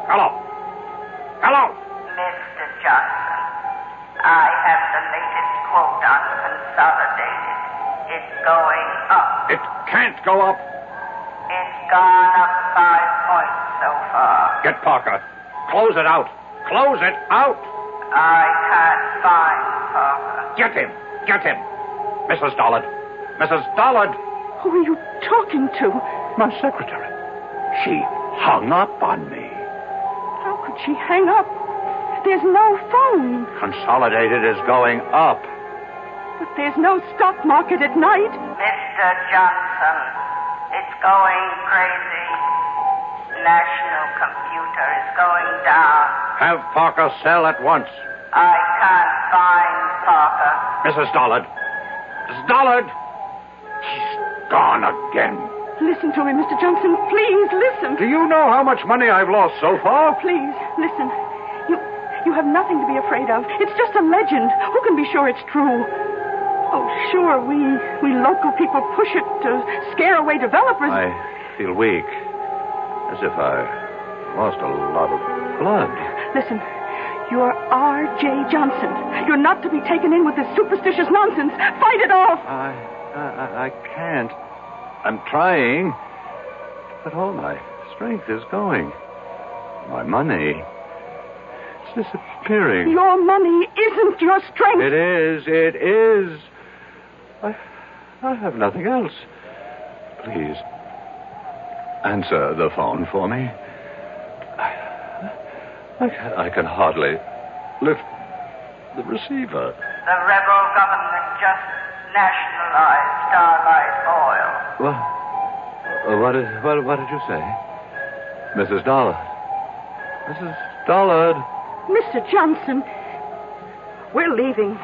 Hello. Hello. Mr. Johnson, I have the latest quote on Consolidated. It's going up. It can't go up. It's gone up 5 points so far. Get Parker. Close it out. Close it out. I can't find Parker. Get him. Mrs. Dollard. Mrs. Dollard. Who are you talking to? My secretary. She hung up on me. How could she hang up? There's no phone. Consolidated is going up. But there's no stock market at night. Mr. Johnson, it's going crazy. National computer is going down. Have Parker sell at once. I can't find Parker. Mrs. Dollard. Mrs. Dollard. She's gone again. Listen to me, Mr. Johnson. Please, listen. Do you know how much money I've lost so far? Please, listen. You have nothing to be afraid of. It's just a legend. Who can be sure it's true? Oh, sure, we local people push it to scare away developers. I feel weak. As if I lost a lot of blood. Listen, you're R.J. Johnson. You're not to be taken in with this superstitious nonsense. Fight it off. I can't. I'm trying. But all my strength is going. My money. It's disappearing. Your money isn't your strength. It is. I have nothing else. Please, answer the phone for me. I can hardly lift the receiver. The rebel government just nationalized Starlight Oil. What did you say? Mrs. Dollard. Mrs. Dollard. Mr. Johnson, we're leaving.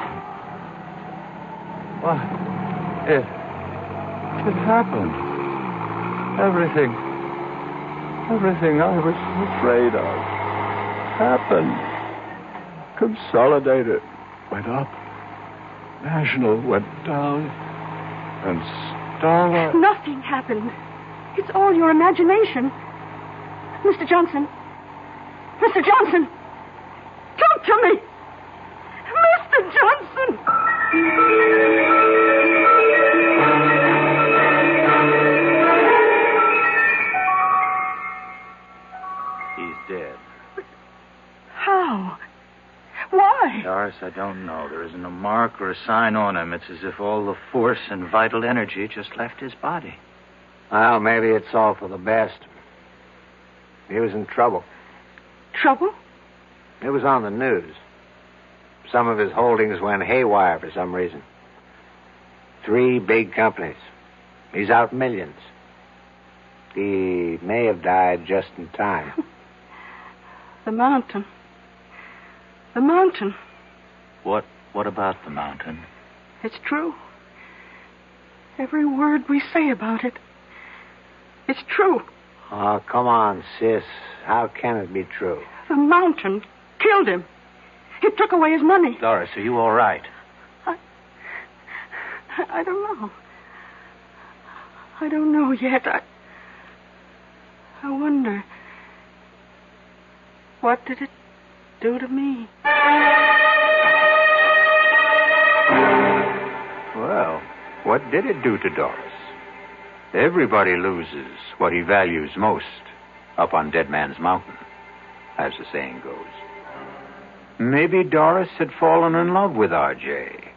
What? It happened. Everything Everything I was afraid of happened. Consolidated went up. National went down. And Starlight... Nothing happened. It's all your imagination. Mr. Johnson. Mr. Johnson. Talk to me. Mr. Johnson. He's dead. How? Why? Doris, I don't know. There isn't a mark or a sign on him. It's as if all the force and vital energy just left his body. Well, maybe it's all for the best. He was in trouble. Trouble? It was on the news. Some of his holdings went haywire for some reason. 3 big companies. He's out millions. He may have died just in time. The mountain. The mountain. What about the mountain? It's true. Every word we say about it. It's true. Oh, come on, sis. How can it be true? The mountain killed him. It took away his money. Doris, are you all right? I don't know. I don't know yet. I wonder. What did it do to me? Well, what did it do to Doris? Everybody loses what he values most up on Dead Man's Mountain, as the saying goes. Maybe Doris had fallen in love with R.J.,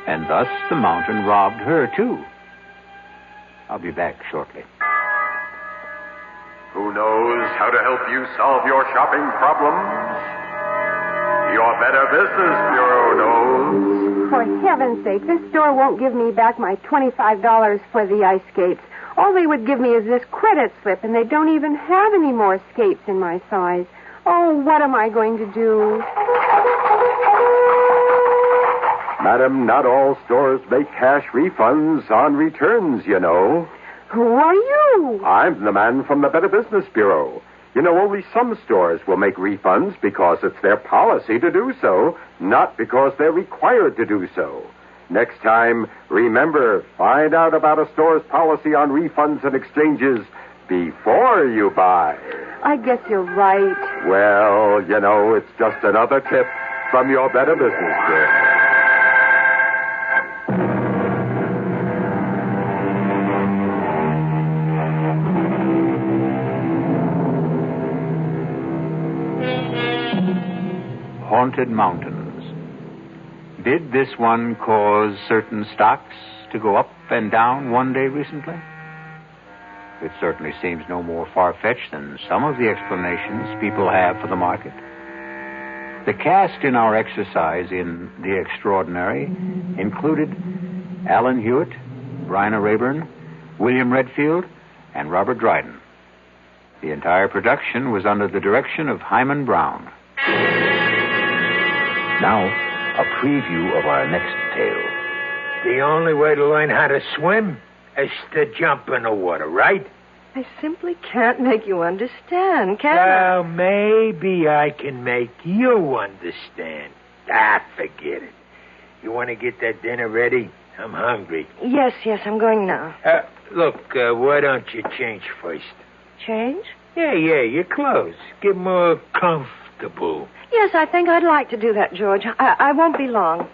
and thus the mountain robbed her, too. I'll be back shortly. Who knows how to help you solve your shopping problems? Your Better Business Bureau knows. For heaven's sake, this store won't give me back my $25 for the ice skates. All they would give me is this credit slip, and they don't even have any more skates in my size. Oh, what am I going to do? Madam, not all stores make cash refunds on returns, you know. Who are you? I'm the man from the Better Business Bureau. You know, only some stores will make refunds because it's their policy to do so, not because they're required to do so. Next time, remember, find out about a store's policy on refunds and exchanges before you buy. I guess you're right. Well, you know, it's just another tip from your Better Business Bureau. Haunted mountains. Did this one cause certain stocks to go up and down one day recently? It certainly seems no more far-fetched than some of the explanations people have for the market. The cast in our exercise in The Extraordinary included Alan Hewitt, Bryna Rayburn, William Redfield, and Robert Dryden. The entire production was under the direction of Hyman Brown. Now, a preview of our next tale. The only way to learn how to swim is to jump in the water, right? I simply can't make you understand, can I? Well, maybe I can make you understand. Forget it. You want to get that dinner ready? I'm hungry. Yes, I'm going now. Look, why don't you change first? Change? Yeah, your clothes. Get more comfortable. Yes, I think I'd like to do that, George. I won't be long.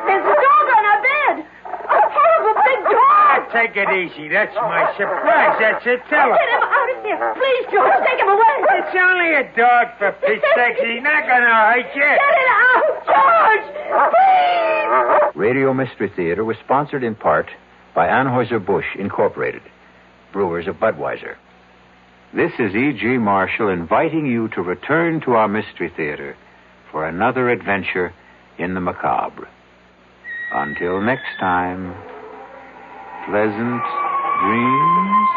There's a dog on our bed. A horrible big dog. Take it easy. That's my surprise. That's it. Tell him. Get him out of here. Please, George, take him away. It's only a dog, for Pete's sake. He's not going to hurt you. Get it out, George. Please. Radio Mystery Theater was sponsored in part by Anheuser-Busch Incorporated, brewers of Budweiser. This is E.G. Marshall inviting you to return to our Mystery Theater for another adventure in the macabre. Until next time, pleasant dreams.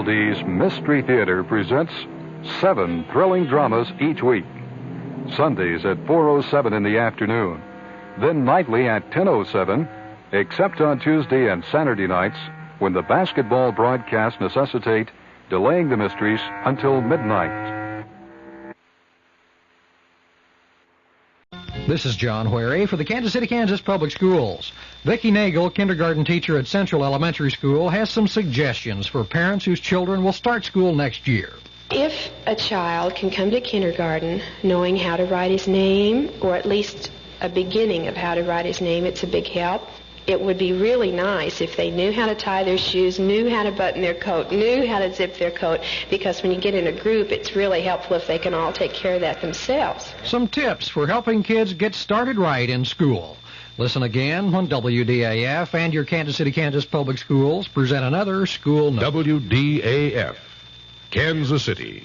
Oldies Mystery Theater presents 7 thrilling dramas each week. Sundays at 4:07 in the afternoon. Then nightly at 10:07, except on Tuesday and Saturday nights when the basketball broadcasts necessitate delaying the mysteries until midnight. This is John Wherry for the Kansas City, Kansas Public Schools. Vicki Nagel, kindergarten teacher at Central Elementary School, has some suggestions for parents whose children will start school next year. If a child can come to kindergarten knowing how to write his name, or at least a beginning of how to write his name, it's a big help. It would be really nice if they knew how to tie their shoes, knew how to button their coat, knew how to zip their coat, because when you get in a group, it's really helpful if they can all take care of that themselves. Some tips for helping kids get started right in school. Listen again when WDAF and your Kansas City, Kansas Public Schools present another school note. WDAF, Kansas City.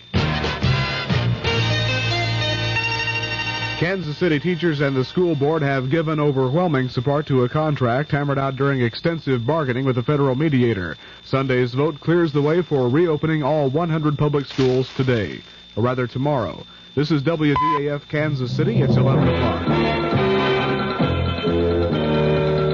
Kansas City teachers and the school board have given overwhelming support to a contract hammered out during extensive bargaining with a federal mediator. Sunday's vote clears the way for reopening all 100 public schools today, or rather tomorrow. This is WDAF Kansas City. It's 11 o'clock.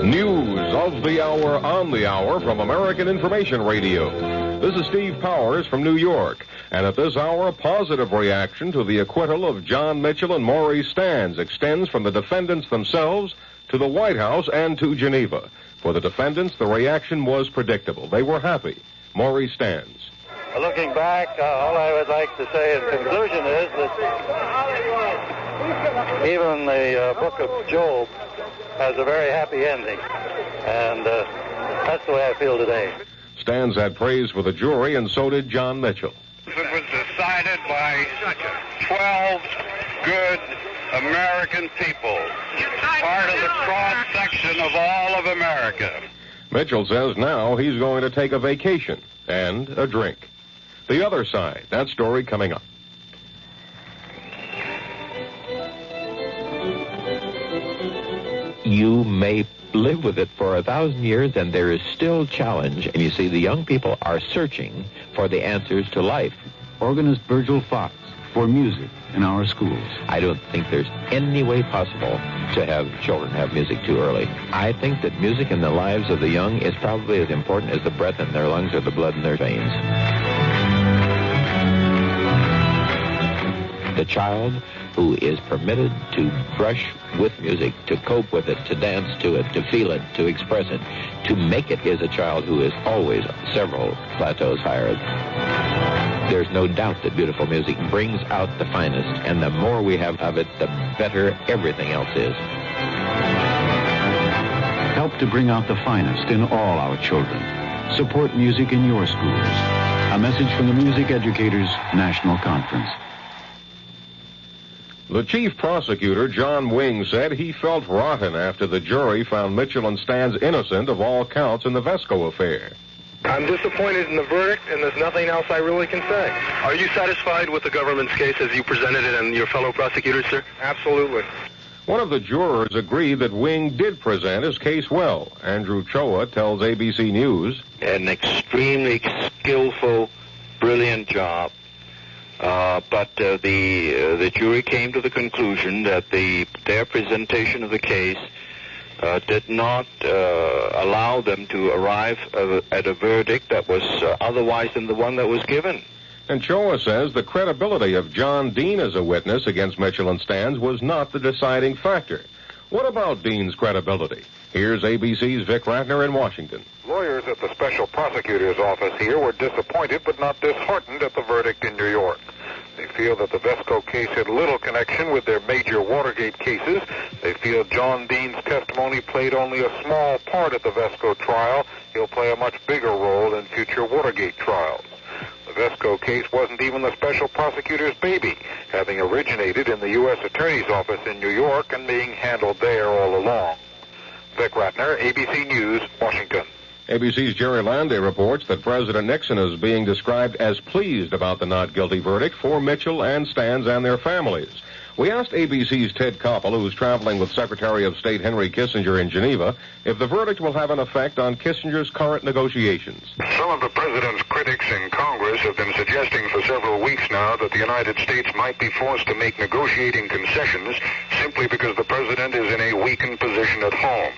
News of the hour on the hour from American Information Radio. This is Steve Powers from New York. And at this hour, a positive reaction to the acquittal of John Mitchell and Maurice Stans extends from the defendants themselves to the White House and to Geneva. For the defendants, the reaction was predictable. They were happy. Maurice Stans. Looking back, all I would like to say in conclusion is that even the book of Job has a very happy ending. And that's the way I feel today. Stans had praise for the jury, and so did John Mitchell. It was decided by 12 good American people, part of the cross-section of all of America. Mitchell says now he's going to take a vacation and a drink. The other side, that story coming up. You may live with it for 1,000 years, and there is still challenge. And you see, the young people are searching for the answers to life. Organist Virgil Fox for music in our schools. I don't think there's any way possible to have children have music too early. I think that music in the lives of the young is probably as important as the breath in their lungs or the blood in their veins. The child who is permitted to brush with music, to cope with it, to dance to it, to feel it, to express it, to make it, is a child who is always several plateaus higher. There's no doubt that beautiful music brings out the finest, and the more we have of it, the better everything else is. Help to bring out the finest in all our children. Support music in your schools. A message from the Music Educators National Conference. The chief prosecutor, John Wing, said he felt rotten after the jury found Mitchell and Stans innocent of all counts in the Vesco affair. I'm disappointed in the verdict, and there's nothing else I really can say. Are you satisfied with the government's case as you presented it and your fellow prosecutors, sir? Absolutely. One of the jurors agreed that Wing did present his case well. Andrew Choa tells ABC News. An extremely skillful, brilliant job. But the jury came to the conclusion that their presentation of the case did not allow them to arrive at a verdict that was otherwise than the one that was given. And Choa says the credibility of John Dean as a witness against Mitchell and Stans was not the deciding factor. What about Dean's credibility? Here's ABC's Vic Ratner in Washington. Lawyers at the special prosecutor's office here were disappointed but not disheartened at the verdict in New York. They feel that the Vesco case had little connection with their major Watergate cases. They feel John Dean's testimony played only a small part at the Vesco trial. He'll play a much bigger role in future Watergate trials. The Vesco case wasn't even the special prosecutor's baby, having originated in the U.S. Attorney's Office in New York and being handled there all along. Vic Ratner, ABC News, Washington. ABC's Jerry Landay reports that President Nixon is being described as pleased about the not guilty verdict for Mitchell and Stans and their families. We asked ABC's Ted Koppel, who's traveling with Secretary of State Henry Kissinger in Geneva, if the verdict will have an effect on Kissinger's current negotiations. Some of the president's critics in Congress have been suggesting for several weeks now that the United States might be forced to make negotiating concessions simply because the president is in a weakened position at home.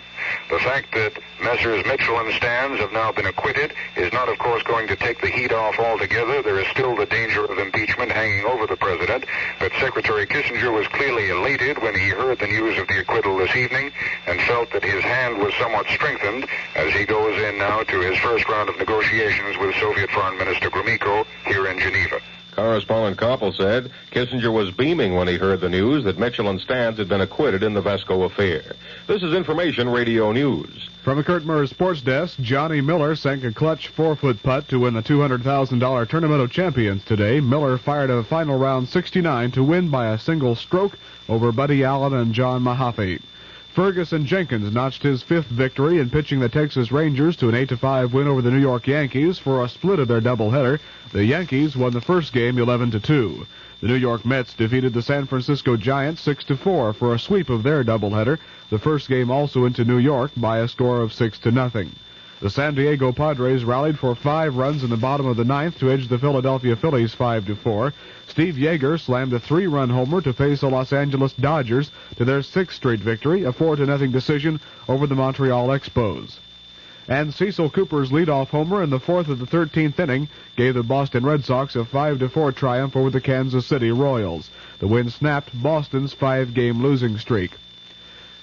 The fact that Messrs. Mitchell and Stans have now been acquitted is not, of course, going to take the heat off altogether. There is still the danger of impeachment hanging over the president, but Secretary Kissinger was clearly elated when he heard the news of the acquittal this evening and felt that his hand was somewhat strengthened as he goes in now to his first round of negotiations with Soviet Foreign Minister Gromyko here in Geneva. Correspondent Koppel said Kissinger was beaming when he heard the news that Mitchell and Stans had been acquitted in the Vesco affair. This is Information Radio News. From the Kurt Murray Sports Desk, Johnny Miller sank a clutch 4-foot putt to win the $200,000 Tournament of Champions today. Miller fired a final round 69 to win by a single stroke over Buddy Allen and John Mahaffey. Ferguson Jenkins notched his 5th victory in pitching the Texas Rangers to an 8-5 win over the New York Yankees for a split of their doubleheader. The Yankees won the first game 11-2. The New York Mets defeated the San Francisco Giants 6-4 for a sweep of their doubleheader. The first game also went to New York by a score of 6-0. The San Diego Padres rallied for 5 runs in the bottom of the 9th to edge the Philadelphia Phillies 5-4. Steve Yeager slammed a 3-run homer to face the Los Angeles Dodgers to their 6th straight victory, a 4-0 decision over the Montreal Expos. And Cecil Cooper's leadoff homer in the 4th of the 13th inning gave the Boston Red Sox a 5-4 triumph over the Kansas City Royals. The win snapped Boston's 5-game losing streak.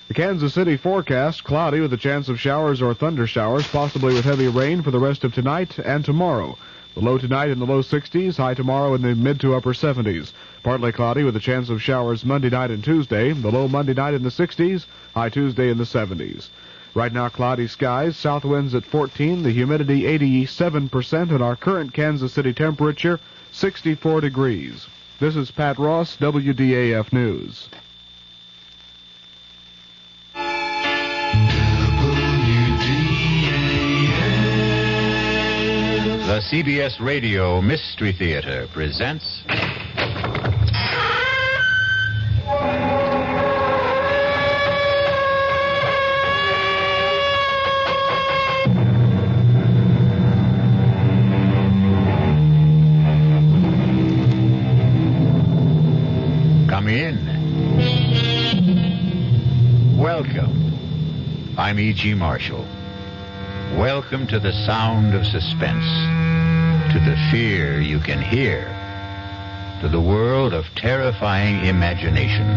The Kansas City forecast, cloudy with a chance of showers or thunder showers, possibly with heavy rain for the rest of tonight and tomorrow. The low tonight in the low 60s, high tomorrow in the mid to upper 70s. Partly cloudy with a chance of showers Monday night and Tuesday. The low Monday night in the 60s, high Tuesday in the 70s. Right now, cloudy skies, south winds at 14, the humidity 87%, and our current Kansas City temperature, 64 degrees. This is Pat Ross, WDAF News. The CBS Radio Mystery Theater presents... Come in. Welcome. I'm E.G. Marshall. Welcome to the sound of suspense, to the fear you can hear, to the world of terrifying imagination.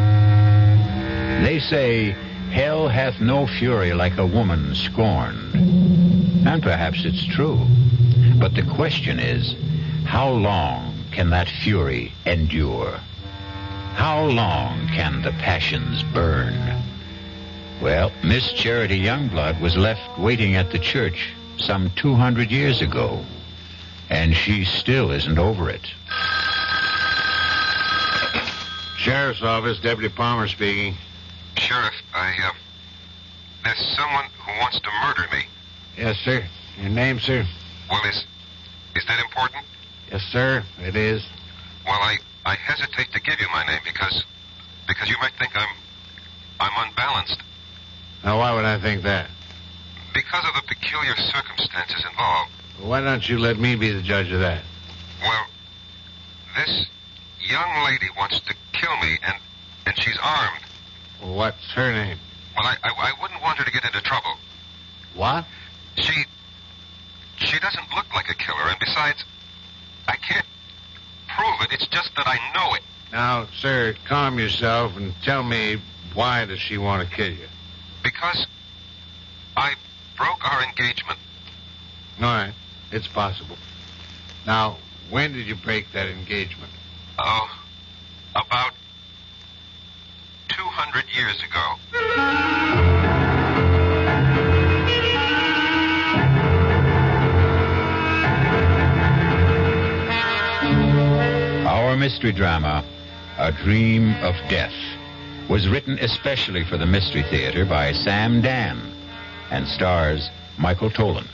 They say, hell hath no fury like a woman scorned. And perhaps it's true. But the question is, how long can that fury endure? How long can the passions burn? Well, Miss Charity Youngblood was left waiting at the church some 200 years ago, and she still isn't over it. Sheriff's Office, Deputy Palmer speaking. Sheriff, there's someone who wants to murder me. Yes, sir. Your name, sir? Well, is that important? Yes, sir, it is. Well, I hesitate to give you my name because you might think I'm unbalanced. Now, why would I think that? Because of the peculiar circumstances involved. Why don't you let me be the judge of that? Well, this young lady wants to kill me, and she's armed. Well, what's her name? Well, I wouldn't want her to get into trouble. What? She doesn't look like a killer, and besides, I can't prove it. It's just that I know it. Now, sir, calm yourself and tell me, why does she want to kill you? Because I broke our engagement. All right. It's possible. Now, when did you break that engagement? Oh, about 200 years ago. Our mystery drama, A Dream of Death, was written especially for the Mystery Theater by Sam Dan and stars Michael Tolan.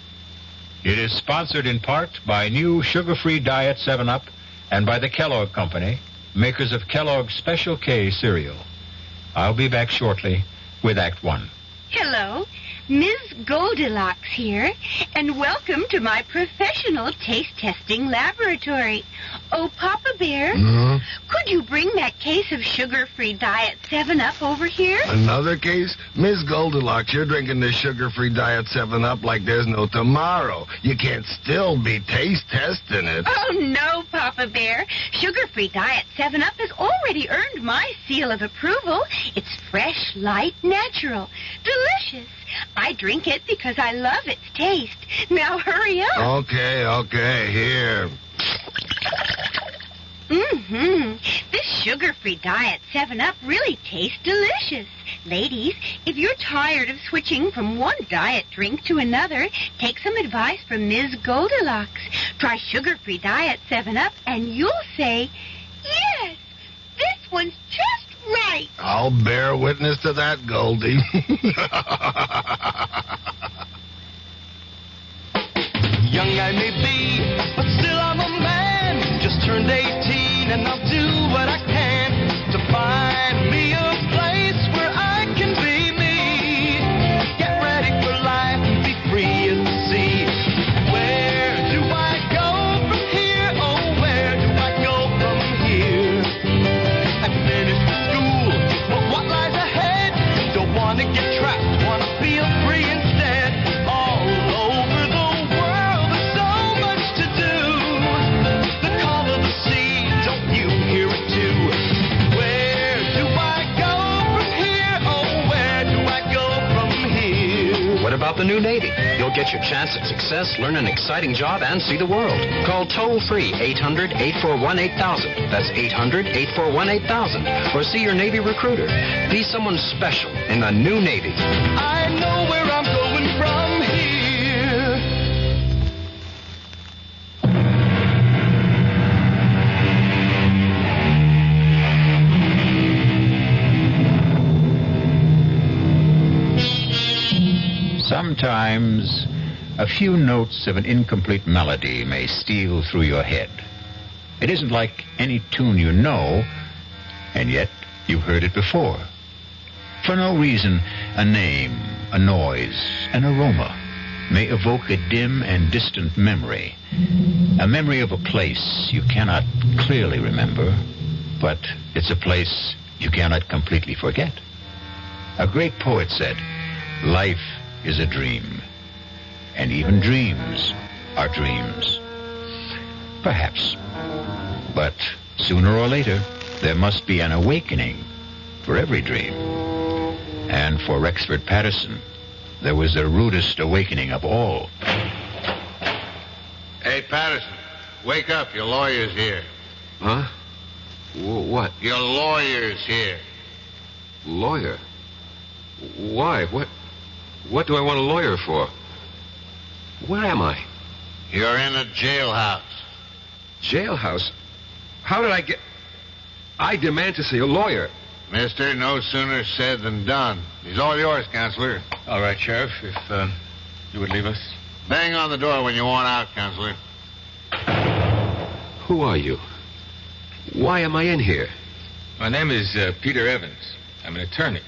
It is sponsored in part by new sugar-free Diet 7-Up and by the Kellogg Company makers of Kellogg's Special K cereal. I'll be back shortly with Act One. Hello, Ms. Goldilocks here, and welcome to my professional taste testing laboratory. Oh, Papa Bear, could you bring that case of sugar-free Diet 7-Up over here? Another case? Miss Goldilocks, you're drinking this sugar-free Diet 7-Up like there's no tomorrow. You can't still be taste testing it. Oh, no, Papa Bear. Sugar-free Diet 7-Up has already earned my seal of approval. It's fresh, light, natural, delicious. I drink it because I love its taste. Now hurry up. Okay, here. This sugar-free Diet 7-Up really tastes delicious. Ladies, if you're tired of switching from one diet drink to another, take some advice from Ms. Goldilocks. Try sugar-free Diet 7-Up and you'll say, yes, this one's just right. I'll bear witness to that, Goldie. Young I may be, but still I'm a man. Just turned 18 and I'll do what I can to find me a place where I can be me. Get ready for life and be free as the sea. Where do I go from here? Oh, where do I go from here? I finished school, but what lies ahead? Don't want to get trapped, want to feel free instead. All over the world, there's so much to do. The call of the sea, don't you hear it too? Where do I go from here? Oh, where do I go from here? What about the new Navy? You'll get your chance at success, learn an exciting job, and see the world. Call toll-free 800-841-8000. That's 800-841-8000. Or see your Navy recruiter. Be someone special in the new Navy. I know where I'm going from here. Sometimes a few notes of an incomplete melody may steal through your head. It isn't like any tune you know, and yet you've heard it before. For no reason, a name, a noise, an aroma may evoke a dim and distant memory. A memory of a place you cannot clearly remember, but it's a place you cannot completely forget. A great poet said, "Life is a dream, and even dreams are dreams." Perhaps. But sooner or later, there must be an awakening for every dream. And for Rexford Patterson, there was the rudest awakening of all. Hey, Patterson, wake up. Your lawyer's here. Huh? What? Your lawyer's here. Lawyer? Why? What do I want a lawyer for? Where am I? You're in a jailhouse. Jailhouse? How did I get... I demand to see a lawyer. Mister, no sooner said than done. He's all yours, Counselor. All right, Sheriff, if you would leave us. Bang on the door when you want out, Counselor. Who are you? Why am I in here? My name is Peter Evans. I'm an attorney.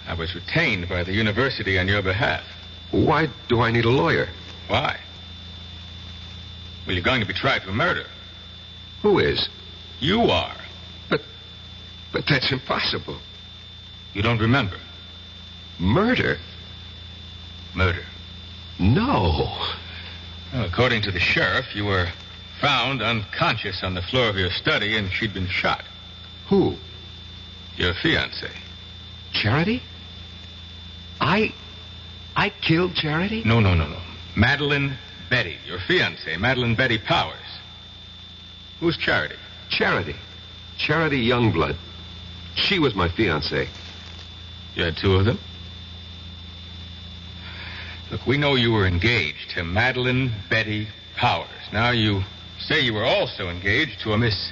I was retained by the university on your behalf. Why do I need a lawyer? Why? Well, you're going to be tried for murder. Who is? You are. But that's impossible. You don't remember? Murder? Murder. No. Well, according to the sheriff, you were found unconscious on the floor of your study, and she'd been shot. Who? Your fiancée. Charity? I killed Charity? No. Madeline Betty, your fiancée, Madeline Betty Powers. Who's Charity? Charity Youngblood. She was my fiancée. You had two of them? Look, we know you were engaged to Madeline Betty Powers. Now you say you were also engaged to a Miss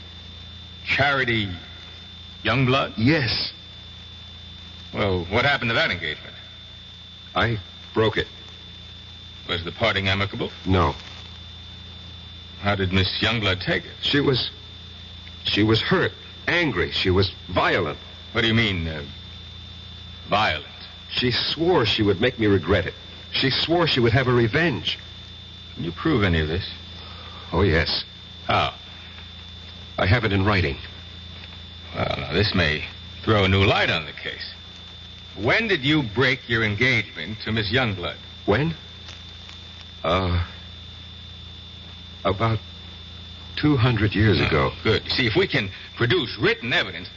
Charity Youngblood? Yes. Well, what happened to that engagement? I broke it. Was the parting amicable? No. How did Miss Youngblood take it? She was She was hurt, angry. She was violent. What do you mean, violent? She swore she would make me regret it. She swore she would have a revenge. Can you prove any of this? Oh, yes. How? I have it in writing. Well, now, this may throw a new light on the case. When did you break your engagement to Miss Youngblood? When? About 200 years ago. Good. You see, if we can produce written evidence...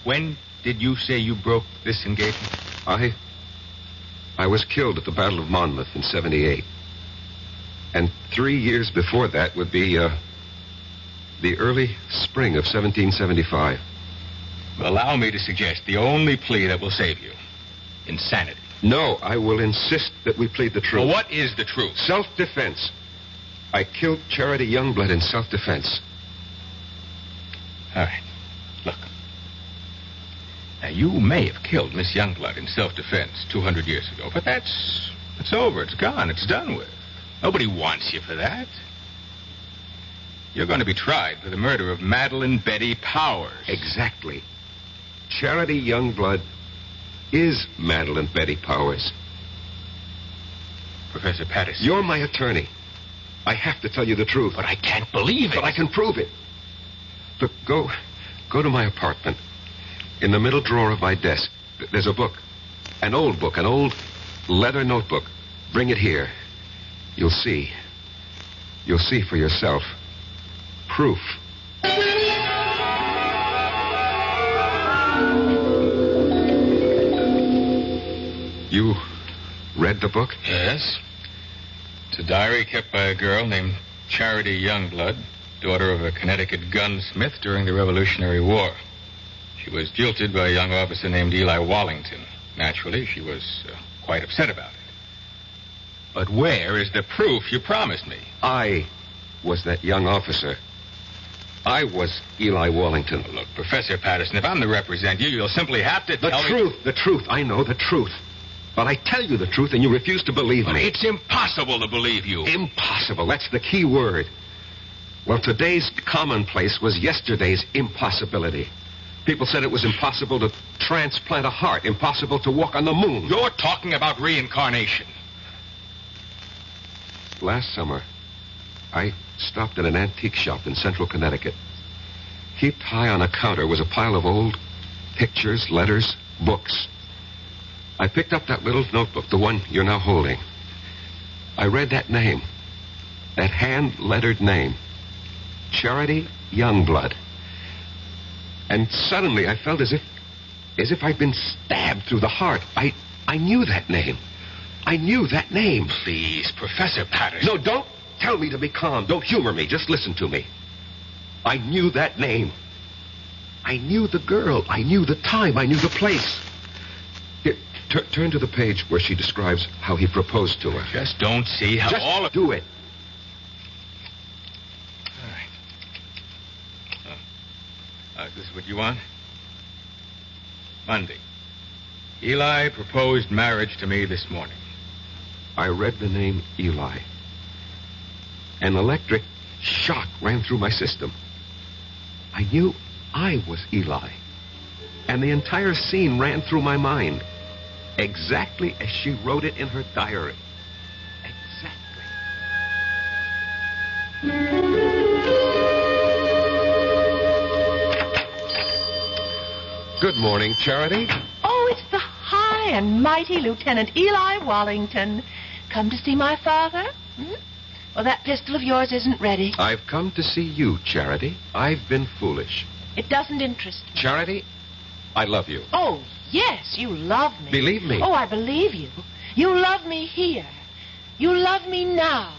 When did you say you broke this engagement? I was killed at the Battle of Monmouth in 78. And 3 years before that would be, the early spring of 1775. Allow me to suggest the only plea that will save you. Insanity. No, I will insist that we plead the truth. Well, what is the truth? Self-defense. I killed Charity Youngblood in self-defense. All right. Look. Now, you may have killed Miss Youngblood in self-defense 200 years ago, but it's over. It's gone. It's done with. Nobody wants you for that. You're going to be tried for the murder of Madeline Betty Powers. Exactly. Charity Youngblood is Madeline Betty Powers. Professor Patterson. You're my attorney. I have to tell you the truth. But I can't believe it. But I can prove it. Look, go to my apartment. In the middle drawer of my desk, there's a book. An old book, an old leather notebook. Bring it here. You'll see. You'll see for yourself. Proof. You read the book? Yes. It's a diary kept by a girl named Charity Youngblood, daughter of a Connecticut gunsmith during the Revolutionary War. She was jilted by a young officer named Eli Wallington. Naturally, she was quite upset about it. But where is the proof you promised me? I was that young officer. I was Eli Wallington. Look, Professor Patterson, if I'm to represent you, you'll simply have to tell me... The truth. I know the truth. But I tell you the truth and you refuse to believe me. It's impossible to believe you. Impossible. That's the key word. Well, today's commonplace was yesterday's impossibility. People said it was impossible to transplant a heart, impossible to walk on the moon. You're talking about reincarnation. Last summer, I stopped at an antique shop in central Connecticut. Heaped high on a counter was a pile of old pictures, letters, books. I picked up that little notebook, the one you're now holding. I read that name, that hand-lettered name, Charity Youngblood. And suddenly I felt as if I'd been stabbed through the heart. I knew that name. I knew that name. Please, Professor Patterson. No, don't tell me to be calm. Don't humor me. Just listen to me. I knew that name. I knew the girl. I knew the time. I knew the place. Here, turn to the page where she describes how he proposed to her. Just don't see how Just all of... do it. All right. This is what you want? Monday. Eli proposed marriage to me this morning. I read the name Eli. An electric shock ran through my system. I knew I was Eli. And the entire scene ran through my mind. Exactly as she wrote it in her diary. Good morning, Charity. Oh, it's the high and mighty Lieutenant Eli Wallington. Come to see my father? Well, that pistol of yours isn't ready. I've come to see you, Charity. I've been foolish. It doesn't interest me. Charity, I love you. Oh, yes, you love me. Believe me. Oh, I believe you. You love me here. You love me now.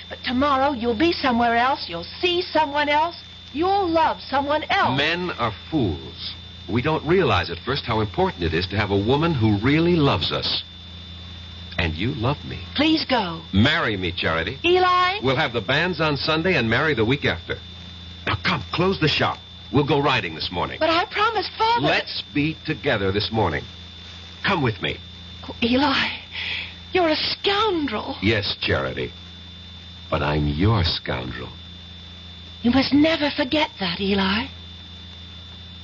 But tomorrow you'll be somewhere else. You'll see someone else. You'll love someone else. Men are fools. We don't realize at first how important it is to have a woman who really loves us. And you love me. Please go. Marry me, Charity. Eli? We'll have the banns on Sunday and marry the week after. Now, come, close the shop. We'll go riding this morning. But I promised Father... Let's be together this morning. Come with me. Oh, Eli, you're a scoundrel. Yes, Charity. But I'm your scoundrel. You must never forget that, Eli.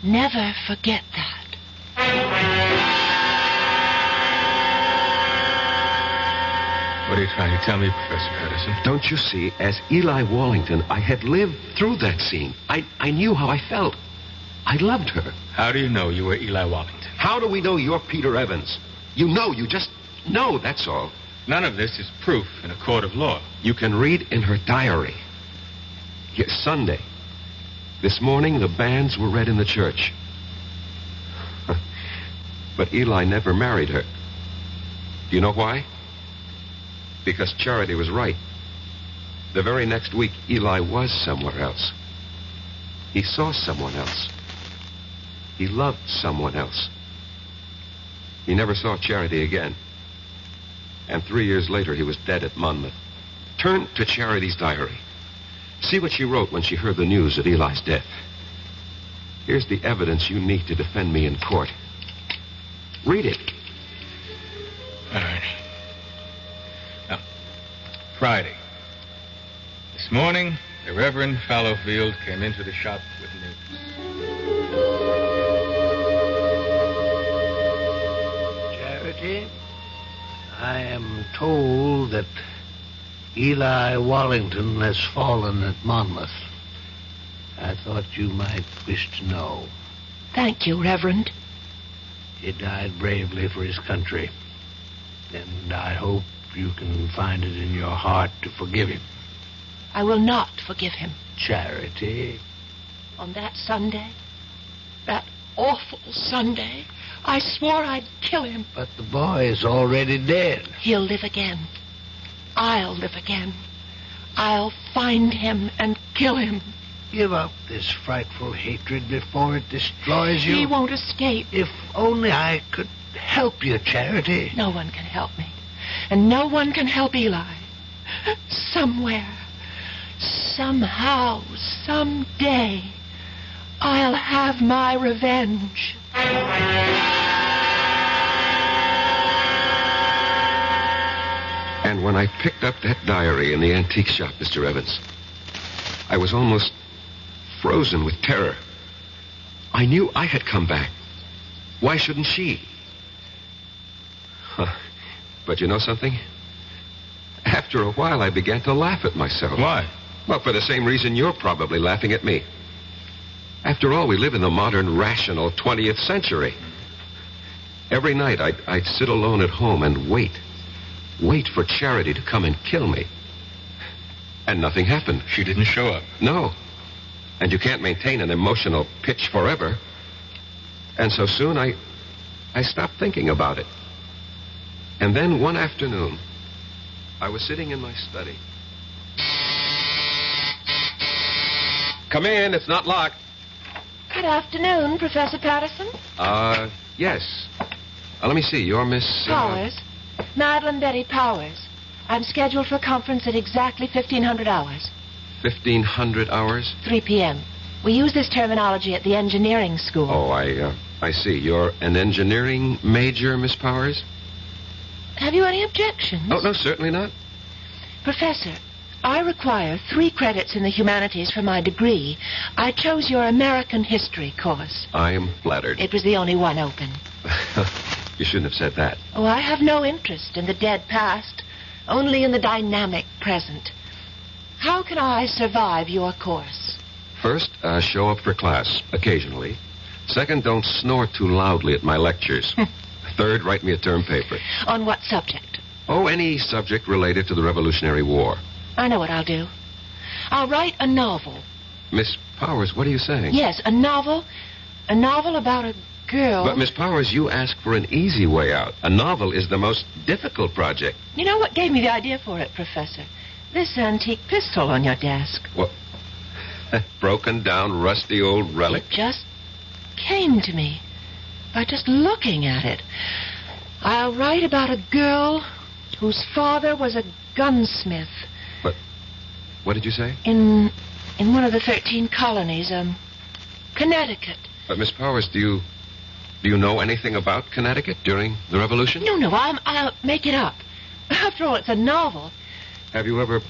Never forget that. What are you trying to tell me, Professor Patterson? Don't you see, as Eli Wallington, I had lived through that scene. I knew how I felt. I loved her. How do you know you were Eli Wallington? How do we know you're Peter Evans? You just know, that's all. None of this is proof in a court of law. You can read in her diary. Yes, Sunday. This morning, the banns were read in the church. But Eli never married her. Do you know why? Because Charity was right. The very next week, Eli was somewhere else. He saw someone else. He loved someone else. He never saw Charity again. And 3 years later, he was dead at Monmouth. Turn to Charity's diary. See what she wrote when she heard the news of Eli's death. Here's the evidence you need to defend me in court. Read it. All right. Now, Friday. This morning, the Reverend Fallowfield came into the shop with news. Charity, I am told that Eli Wallington has fallen at Monmouth. I thought you might wish to know. Thank you, Reverend. He died bravely for his country, and I hope you can find it in your heart to forgive him. I will not forgive him. Charity. On that Sunday, that awful Sunday, I swore I'd kill him. But the boy is already dead. He'll live again. I'll live again. I'll find him and kill him. Give up this frightful hatred before it destroys you. He won't escape. If only I could help you, Charity. No one can help me. And no one can help Eli. Somewhere, somehow, someday, I'll have my revenge. And when I picked up that diary in the antique shop, Mr. Evans, I was almost frozen with terror. I knew I had come back. Why shouldn't she? But you know something? After a while, I began to laugh at myself. Why? Well, for the same reason you're probably laughing at me. After all, we live in the modern, rational 20th century. Every night, I'd sit alone at home and wait for Charity to come and kill me. And nothing happened. She didn't show up. No. And you can't maintain an emotional pitch forever. And so soon, I stopped thinking about it. And then one afternoon, I was sitting in my study. Come in, it's not locked. Good afternoon, Professor Patterson. Yes. Let me see, you're Miss... Powers. Madeline Betty Powers. I'm scheduled for a conference at exactly 1500 hours. 1500 hours? 3 p.m. We use this terminology at the engineering school. Oh, I see. You're an engineering major, Miss Powers? Have you any objections? Oh, no, certainly not. Professor, I require 3 credits in the humanities for my degree. I chose your American history course. I am flattered. It was the only one open. You shouldn't have said that. Oh, I have no interest in the dead past, only in the dynamic present. How can I survive your course? First, show up for class, occasionally. Second, don't snore too loudly at my lectures. Third, write me a term paper. On what subject? Oh, any subject related to the Revolutionary War. I know what I'll do. I'll write a novel. Miss Powers, what are you saying? Yes, a novel. A novel about a girl. But, Miss Powers, you ask for an easy way out. A novel is the most difficult project. You know what gave me the idea for it, Professor? This antique pistol on your desk. What? Broken down, rusty old relic? It just came to me by just looking at it. I'll write about a girl whose father was a gunsmith. What did you say? In one of the 13 colonies, Connecticut. But, Miss Powers, do you know anything about Connecticut during the Revolution? No, I'll make it up. After all, it's a novel. Have you ever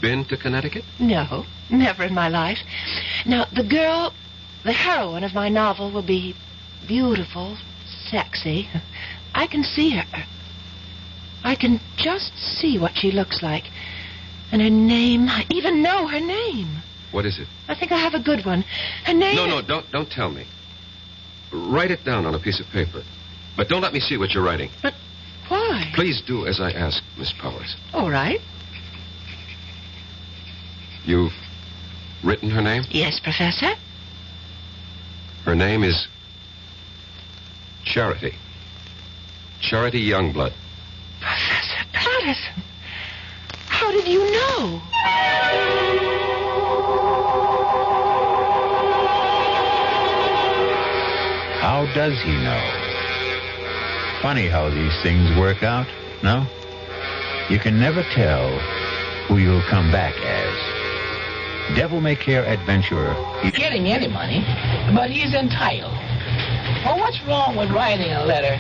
been to Connecticut? No, never in my life. Now, the heroine of my novel will be beautiful, sexy. I can see her. I can just see what she looks like. And her name, I even know her name. What is it? I think I have a good one. Her name... No, don't tell me. Write it down on a piece of paper. But don't let me see what you're writing. But why? Please do as I ask, Miss Powers. All right. You've written her name? Yes, Professor. Her name is Charity. Charity Youngblood. Professor Patterson, how did you know? How does he know? Funny how these things work out, no? You can never tell who you'll come back as. Devil-may-care adventurer. He's getting any money, but he's entitled. Well, what's wrong with writing a letter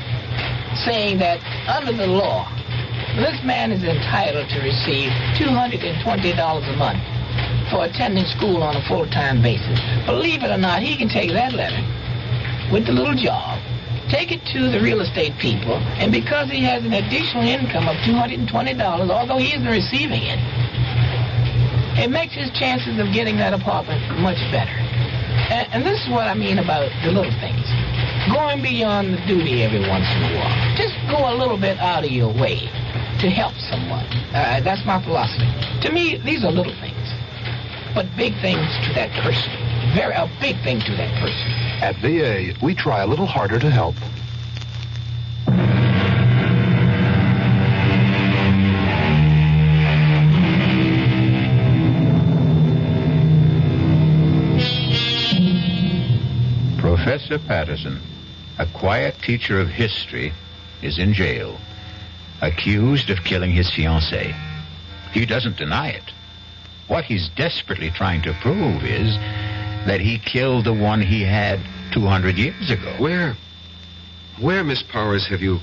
saying that under the law, this man is entitled to receive $220 a month for attending school on a full-time basis? Believe it or not, he can take that letter with the little job, take it to the real estate people, and because he has an additional income of $220, although he isn't receiving it, it makes his chances of getting that apartment much better. And this is what I mean about the little things. Going beyond the duty every once in a while. Just go a little bit out of your way to help someone. That's my philosophy. To me, these are little things, but big things to that person. A big thing to that person. At VA, we try a little harder to help. Professor Patterson, a quiet teacher of history, is in jail, accused of killing his fiancée. He doesn't deny it. What he's desperately trying to prove is that he killed the one he had 200 years ago. Where, Miss Powers, have you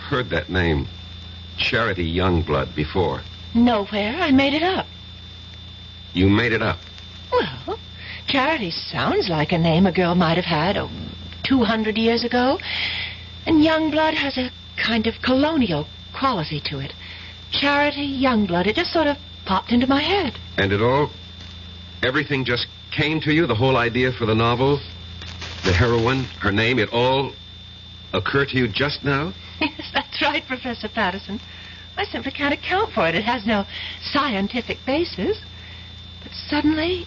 heard that name, Charity Youngblood, before? Nowhere. I made it up. You made it up? Well, Charity sounds like a name a girl might have had 200 years ago. And Youngblood has a kind of colonial quality to it. Charity Youngblood. It just sort of popped into my head. And everything just came to you, the whole idea for the novel, the heroine, her name, it all occurred to you just now? Yes, that's right, Professor Patterson. I simply can't account for it. It has no scientific basis. But suddenly,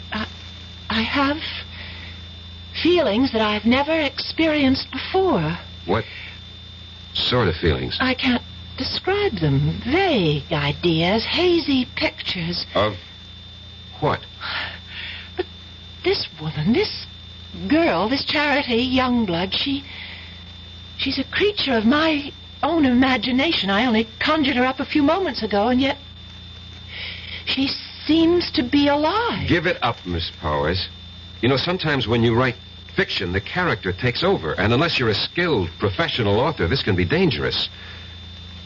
I have feelings that I've never experienced before. What sort of feelings? I can't describe them. Vague ideas, hazy pictures. Of what? But this woman, this girl, this Charity Youngblood, she's a creature of my own imagination. I only conjured her up a few moments ago, and yet she seems to be alive. Give it up, Miss Powers. You know, sometimes when you write fiction, the character takes over, and unless you're a skilled professional author, this can be dangerous.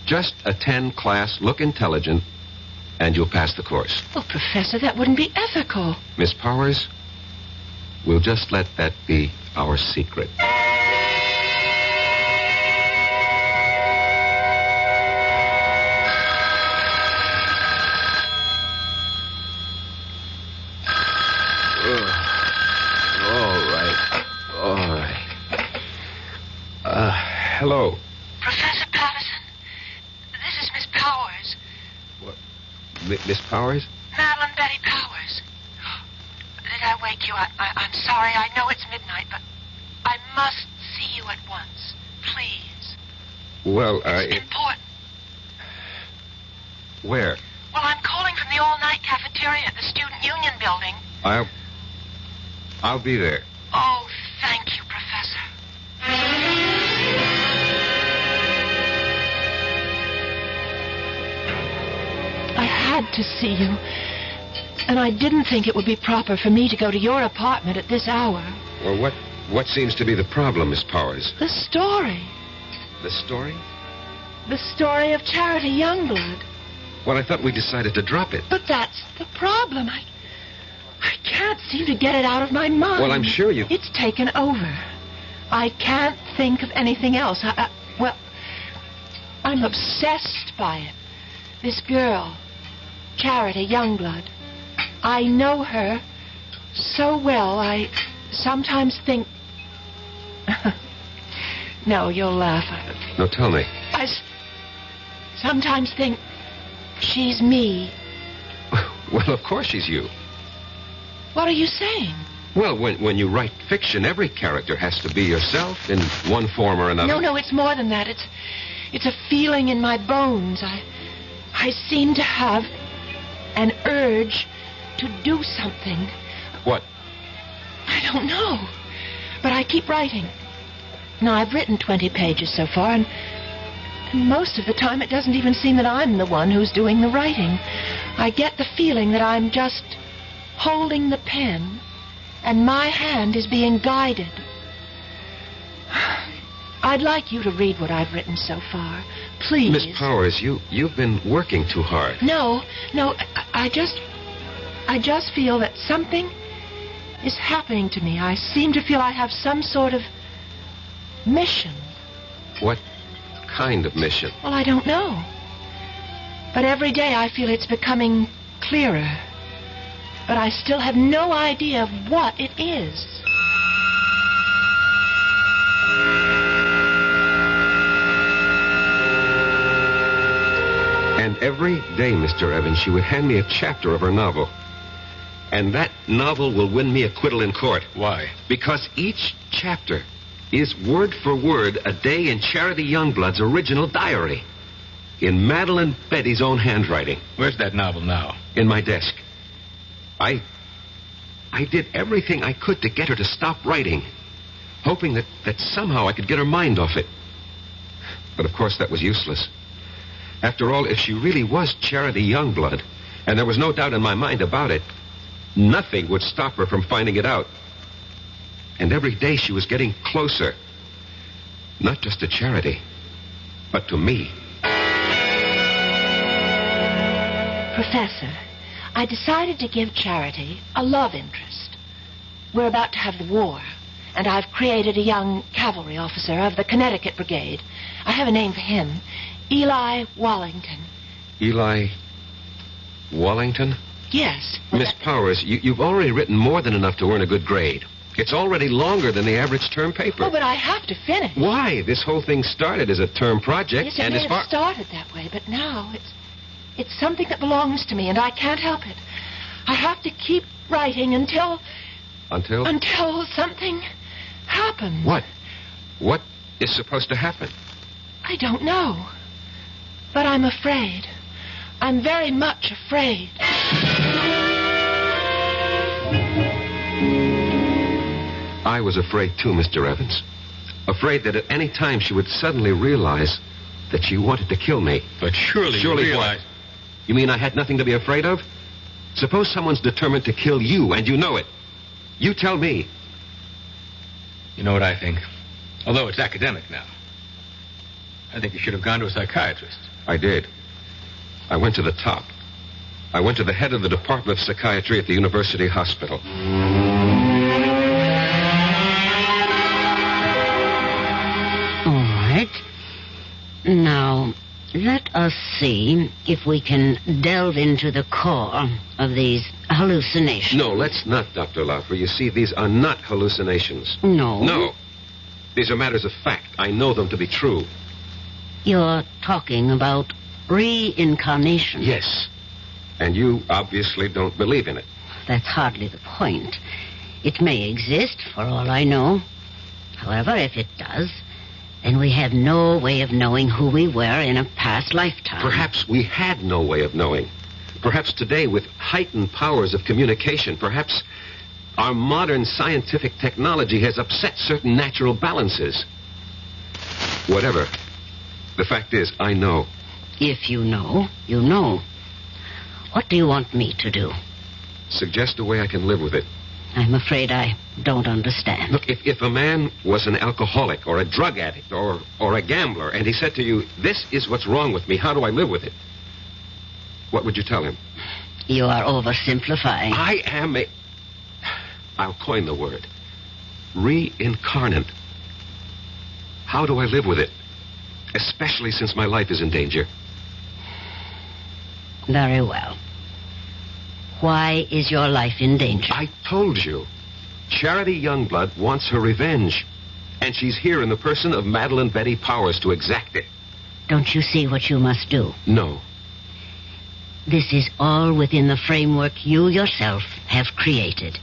Just attend class, look intelligent, and you'll pass the course. Oh, Professor, that wouldn't be ethical. Miss Powers, we'll just let that be our secret. All right. Hello. Professor Patterson, this is Miss Powers. What? Miss Powers? Madeline Betty Powers. Did I wake you? I'm sorry. I know it's midnight, but I must see you at once. Please. Well, It's important. Where? Well, I'm calling from the all-night cafeteria at the Student Union building. I'll be there. Oh, thank you, Professor. I had to see you. And I didn't think it would be proper for me to go to your apartment at this hour. Well, what seems to be the problem, Miss Powers? The story. The story? The story of Charity Youngblood. Well, I thought we decided to drop it. But that's the problem. I can't seem to get it out of my mind. Well, I'm sure you... It's taken over. I can't think of anything else. Well, I'm obsessed by it. This girl, Charity Youngblood. I know her so well, I sometimes think... No, you'll laugh. No, tell me. I sometimes think she's me. Well, of course she's you. What are you saying? Well, when you write fiction, every character has to be yourself in one form or another. No, it's more than that. It's a feeling in my bones. I seem to have an urge to do something. What? I don't know. But I keep writing. Now, I've written 20 pages so far, and most of the time it doesn't even seem that I'm the one who's doing the writing. I get the feeling that I'm just holding the pen, and my hand is being guided. I'd like you to read what I've written so far. Please. Miss Powers, you've been working too hard. No, I just feel that something is happening to me. I seem to feel I have some sort of mission. What kind of mission? Well, I don't know. But every day I feel it's becoming clearer. But I still have no idea of what it is. And every day, Mr. Evans, she would hand me a chapter of her novel. And that novel will win me acquittal in court. Why? Because each chapter is word for word a day in Charity Youngblood's original diary. In Madeline Betty's own handwriting. Where's that novel now? In my desk. I did everything I could to get her to stop writing, hoping that somehow I could get her mind off it. But of course that was useless. After all, if she really was Charity Youngblood, and there was no doubt in my mind about it, nothing would stop her from finding it out. And every day she was getting closer. Not just to Charity, but to me. Professor, I decided to give Charity a love interest. We're about to have the war, and I've created a young cavalry officer of the Connecticut Brigade. I have a name for him, Eli Wallington. Eli Wallington? Yes. Miss Powers, you've already written more than enough to earn a good grade. It's already longer than the average term paper. Oh, but I have to finish. Why? This whole thing started as a term project, yes, it and may as far... have started that way, but now it's something that belongs to me, and I can't help it. I have to keep writing until... Until? Until something happens. What? What is supposed to happen? I don't know. But I'm afraid. I'm very much afraid. I was afraid too, Mr. Evans. Afraid that at any time she would suddenly realize that she wanted to kill me. But surely you realize... What? You mean I had nothing to be afraid of? Suppose someone's determined to kill you, and you know it. You tell me. You know what I think? Although it's academic now. I think you should have gone to a psychiatrist. I did. I went to the top. I went to the head of the Department of Psychiatry at the University Hospital. All right. Now, let us see if we can delve into the core of these hallucinations. No, let's not, Dr. Laufer. You see, these are not hallucinations. No? No. These are matters of fact. I know them to be true. You're talking about reincarnation. Yes. And you obviously don't believe in it. That's hardly the point. It may exist, for all I know. However, if it does, then we have no way of knowing who we were in a past lifetime. Perhaps we had no way of knowing. Perhaps today, with heightened powers of communication, perhaps our modern scientific technology has upset certain natural balances. Whatever. The fact is, I know. If you know, you know. What do you want me to do? Suggest a way I can live with it. I'm afraid I don't understand. Look, if a man was an alcoholic or a drug addict or a gambler, and he said to you, this is what's wrong with me, how do I live with it? What would you tell him? You are oversimplifying. I am I'll coin the word. Reincarnate. How do I live with it? Especially since my life is in danger. Very well. Why is your life in danger? I told you. Charity Youngblood wants her revenge. And she's here in the person of Madeline Betty Powers to exact it. Don't you see what you must do? No. This is all within the framework you yourself have created.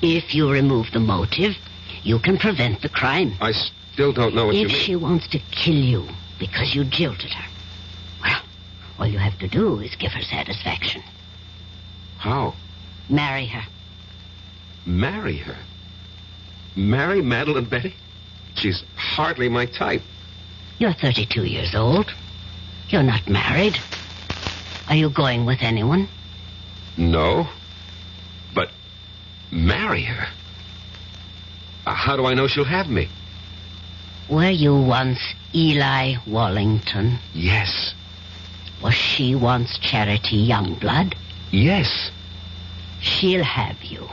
If you remove the motive, you can prevent the crime. I still don't know what you mean. If she wants to kill you because you jilted her, well, all you have to do is give her satisfaction. How? Marry her. Marry her? Marry Madeline Betty? She's hardly my type. You're 32 years old. You're not married. Are you going with anyone? No. But marry her? How do I know she'll have me? Were you once Eli Wallington? Yes. Was she once Charity Youngblood? Yes. She'll have you.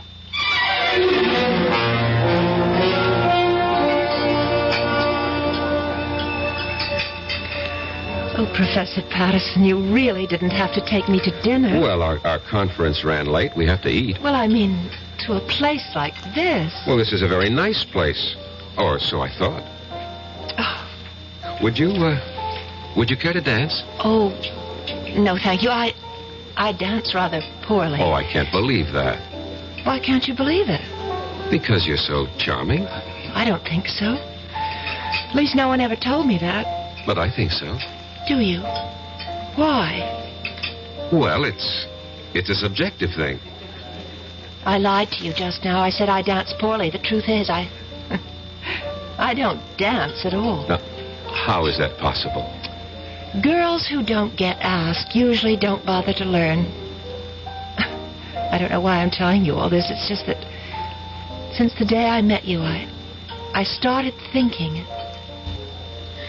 Oh, Professor Patterson, you really didn't have to take me to dinner. Well, our conference ran late. We have to eat. Well, I mean, to a place like this. Well, this is a very nice place. Or so I thought. Oh. Would you care to dance? Oh, no, thank you. I dance rather poorly. Oh, I can't believe that. Why can't you believe it? Because you're so charming. I don't think so. At least no one ever told me that. But I think so. Do you? Why? Well, it's a subjective thing. I lied to you just now. I said I dance poorly. The truth is, I don't dance at all. Now, how is that possible? Girls who don't get asked usually don't bother to learn. I don't know why I'm telling you all this. It's just that since the day I met you, I started thinking.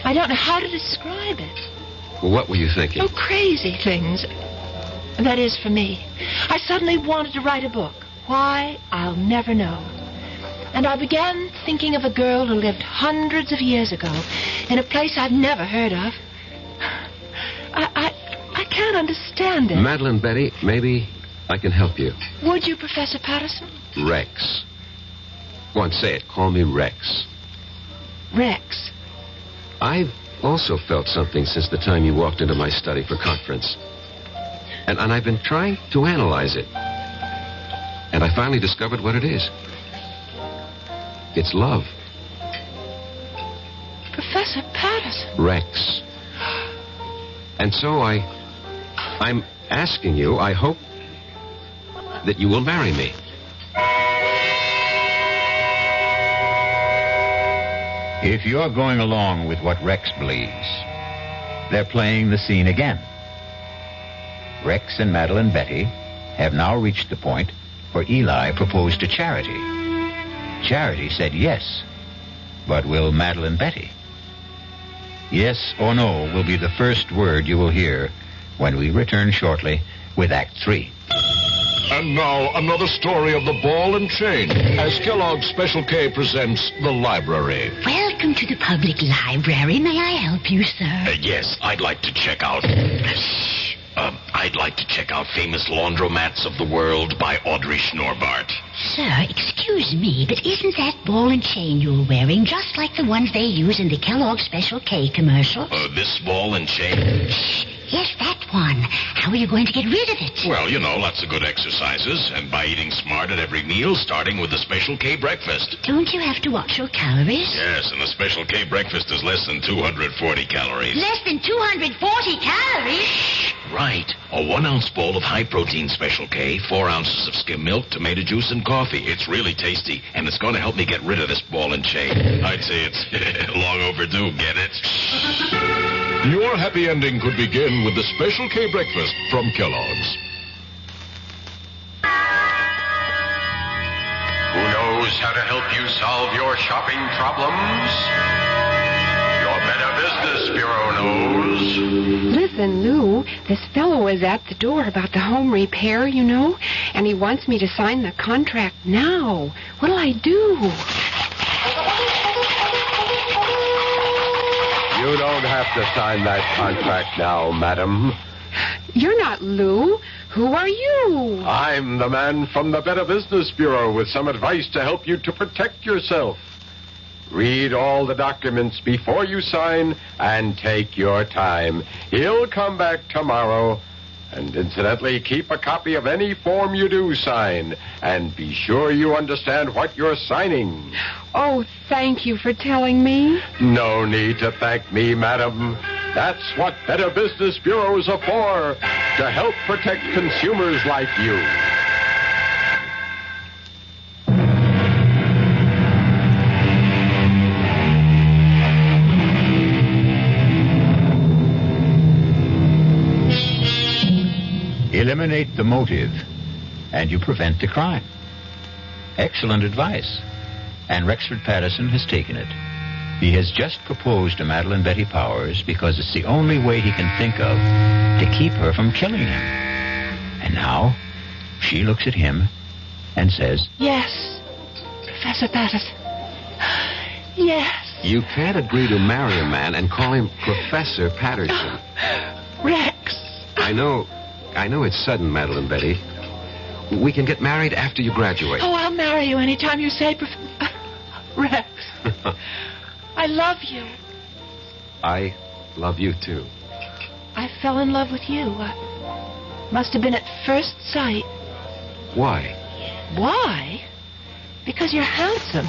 I don't know how to describe it. What were you thinking? Oh, crazy things. That is, for me. I suddenly wanted to write a book. Why, I'll never know. And I began thinking of a girl who lived hundreds of years ago in a place I've never heard of. I can't understand it. Madeline Betty, maybe I can help you. Would you, Professor Patterson? Rex. Go on, say it. Call me Rex. Rex. I've also felt something since the time you walked into my study for conference. And I've been trying to analyze it. And I finally discovered what it is. It's love. Professor Patterson. Rex. And so I'm asking you, I hope that you will marry me. If you're going along with what Rex believes, they're playing the scene again. Rex and Madeline Betty have now reached the point where Eli proposed to Charity. Charity said yes, but will Madeline Betty? Yes or no will be the first word you will hear when we return shortly with Act 3. And now, another story of the ball and chain, as Kellogg's Special K presents The Library. Welcome to the public library. May I help you, sir? Yes, I'd like to check out... I'd like to check out Famous Laundromats of the World by Audrey Schnorbart. Sir, excuse me, but isn't that ball and chain you're wearing just like the ones they use in the Kellogg's Special K commercials? This ball and chain? Yes, that one. How are you going to get rid of it? Well, you know, lots of good exercises, and by eating smart at every meal, starting with the Special K breakfast. Don't you have to watch your calories? Yes, and the Special K breakfast is less than 240 calories. Less than 240 calories? Right. A 1-ounce bowl of high-protein Special K, 4 ounces of skim milk, tomato juice, and coffee. It's really tasty, and it's going to help me get rid of this ball and chain. I'd say it's long overdue, get it? Your happy ending could begin with the Special K breakfast from Kellogg's. Who knows how to help you solve your shopping problems? Your Better Business Bureau knows. This Listen, Lou, this fellow is at the door about the home repair, you know, and he wants me to sign the contract now. What'll I do? You don't have to sign that contract now, madam. You're not Lou. Who are you? I'm the man from the Better Business Bureau with some advice to help you to protect yourself. Read all the documents before you sign and take your time. He'll come back tomorrow. And incidentally, keep a copy of any form you do sign. And be sure you understand what you're signing. Oh, thank you for telling me. No need to thank me, madam. That's what Better Business Bureaus are for, to help protect consumers like you. Eliminate the motive, and you prevent the crime. Excellent advice. And Rexford Patterson has taken it. He has just proposed to Madeline Betty Powers because it's the only way he can think of to keep her from killing him. And now, she looks at him and says, Yes, Professor Patterson. Yes. You can't agree to marry a man and call him Professor Patterson. Rex. I know it's sudden, Madeline Betty. We can get married after you graduate. Oh, I'll marry you anytime you say, Rex. I love you. I love you, too. I fell in love with you. Must have been at first sight. Why? Why? Because you're handsome.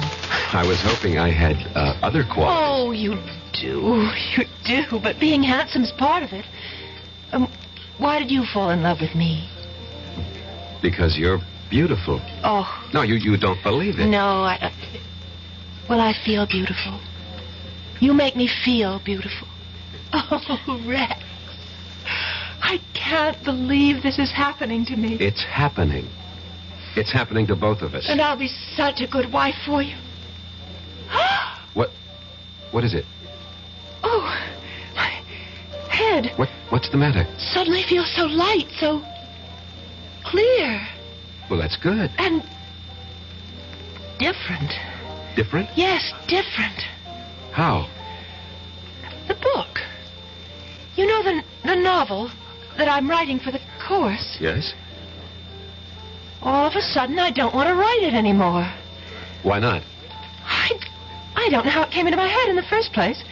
I was hoping I had other qualities. Oh, you do. You do. But being handsome's part of it. Why did you fall in love with me? Because you're beautiful. Oh. No, you don't believe it. No, well, I feel beautiful. You make me feel beautiful. Oh, Rex. I can't believe this is happening to me. It's happening. It's happening to both of us. And I'll be such a good wife for you. What is it? Oh, my head. What's the matter? Suddenly feels so light, so clear. Well, that's good. And different. Different? Yes, different. How? The book. You know the novel that I'm writing for the course? Yes. All of a sudden, I don't want to write it anymore. Why not? I don't know how it came into my head in the first place.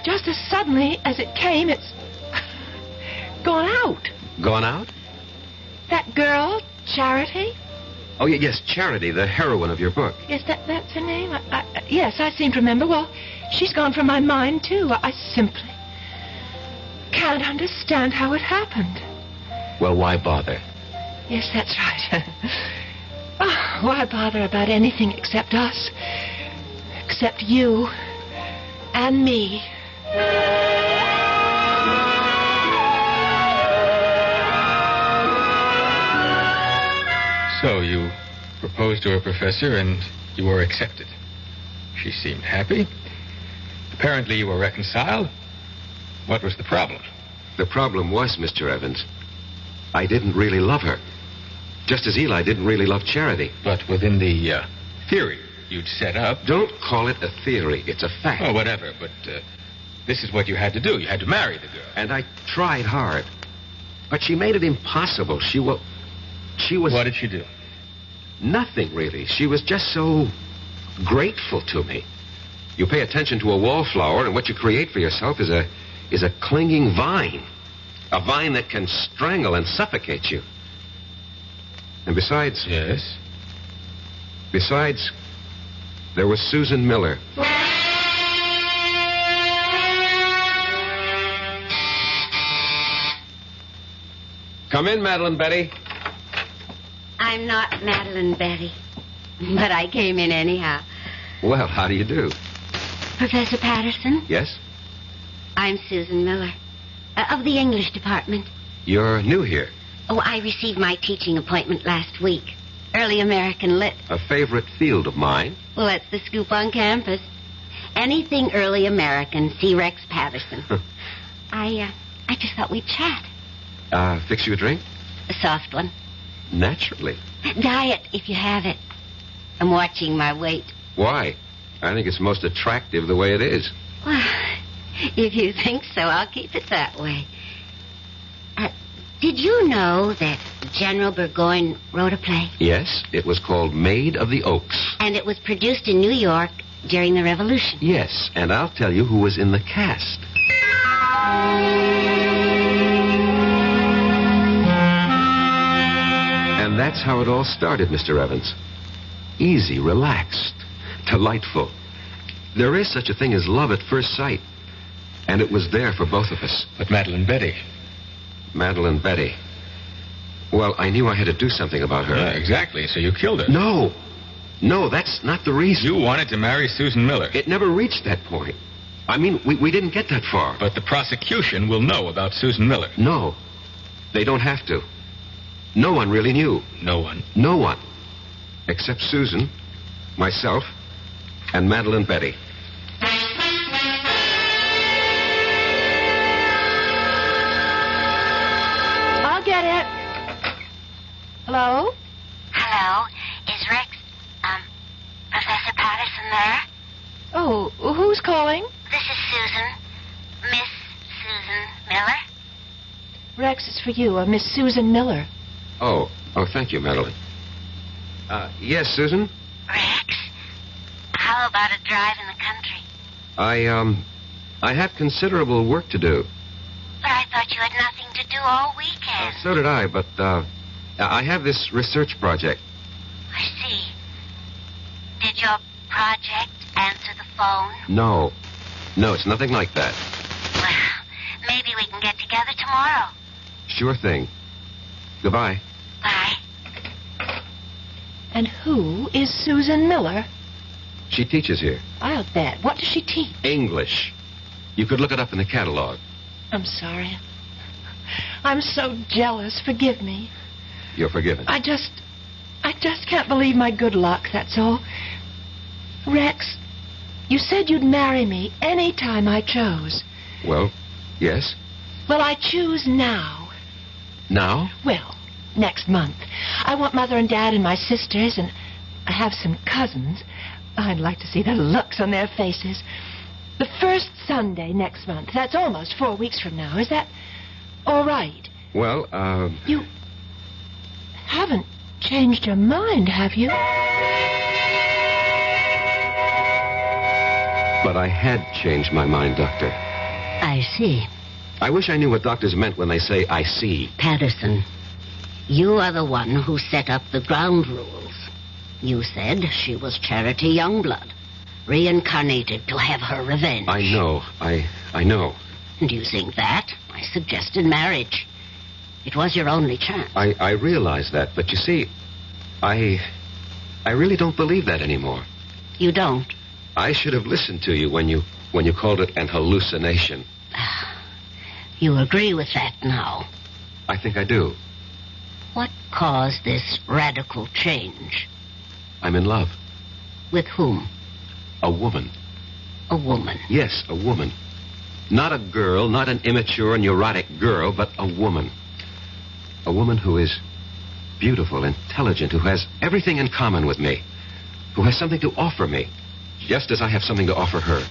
Just as suddenly as it came, it's gone out. Gone out? That girl, Charity? Oh, yes, Charity, the heroine of your book. Yes, that's her name? Yes, I seem to remember. Well, she's gone from my mind, too. I simply can't understand how it happened. Well, why bother? Yes, that's right. Oh, why bother about anything except us? Except you and me. So you proposed to a professor and you were accepted. She seemed happy. Apparently you were reconciled. What was the problem? The problem was, Mr. Evans, I didn't really love her. Just as Eli didn't really love Charity. But within the theory you'd set up... Don't call it a theory. It's a fact. Oh, whatever. But this is what you had to do. You had to marry the girl. And I tried hard. But she made it impossible. She was... What did she do? Nothing, really. She was just so grateful to me. You pay attention to a wallflower, and what you create for yourself is a clinging vine. A vine that can strangle and suffocate you. And besides... Yes? Besides, there was Susan Miller. Come in, Madeline Betty. I'm not Madeline Betty, but I came in anyhow. Well, how do you do? Professor Patterson? Yes? I'm Susan Miller, of the English department. You're new here. Oh, I received my teaching appointment last week. Early American Lit. A favorite field of mine. Well, that's the scoop on campus. Anything early American, see Rex Patterson. I I just thought we'd chat. Fix you a drink? A soft one. Naturally. Diet, if you have it. I'm watching my weight. Why? I think it's most attractive the way it is. Well, if you think so, I'll keep it that way. Did you know that General Burgoyne wrote a play? Yes, it was called Maid of the Oaks. And it was produced in New York during the Revolution. Yes, and I'll tell you who was in the cast. And that's how it all started, Mr. Evans. Easy, relaxed, delightful. There is such a thing as love at first sight. And it was there for both of us. But Madeline Betty. Madeline Betty. Well, I knew I had to do something about her. Yeah, exactly. So you killed her. No. No, that's not the reason. You wanted to marry Susan Miller. It never reached that point. I mean, we didn't get that far. But the prosecution will know about Susan Miller. No. They don't have to. No one really knew. No one? No one. Except Susan, myself, and Madeline Betty. I'll get it. Hello? Hello. Is Rex, Professor Patterson there? Oh, who's calling? This is Susan. Miss Susan Miller. Rex, it's for you, Miss Susan Miller. Oh, thank you, Madeline. Yes, Susan? Rex, how about a drive in the country? I have considerable work to do. But I thought you had nothing to do all weekend. So did I, but, I have this research project. I see. Did your project answer the phone? No. No, it's nothing like that. Well, maybe we can get together tomorrow. Sure thing. Goodbye. Bye. And who is Susan Miller? She teaches here. I'll bet. What does she teach? English. You could look it up in the catalog. I'm sorry. I'm so jealous. Forgive me. You're forgiven. I just can't believe my good luck, that's all. Rex, you said you'd marry me any time I chose. Well, yes. Well, I choose now. Now? Well, next month. I want Mother and Dad and my sisters, and I have some cousins. I'd like to see the looks on their faces. The first Sunday next month. That's almost 4 weeks from now. Is that all right? Well, You haven't changed your mind, have you? But I had changed my mind, Doctor. I see. I wish I knew what doctors meant when they say, I see. Patterson, you are the one who set up the ground rules. You said she was Charity Youngblood, reincarnated to have her revenge. I know. I know. And using that, I suggested marriage. It was your only chance. I realize that, but you see, I really don't believe that anymore. You don't? I should have listened to you when you called it an hallucination. You agree with that now? I think I do. What caused this radical change? I'm in love. With whom? A woman. A woman? Yes, a woman. Not a girl, not an immature, neurotic girl, but a woman. A woman who is beautiful, intelligent, who has everything in common with me, who has something to offer me, just as I have something to offer her.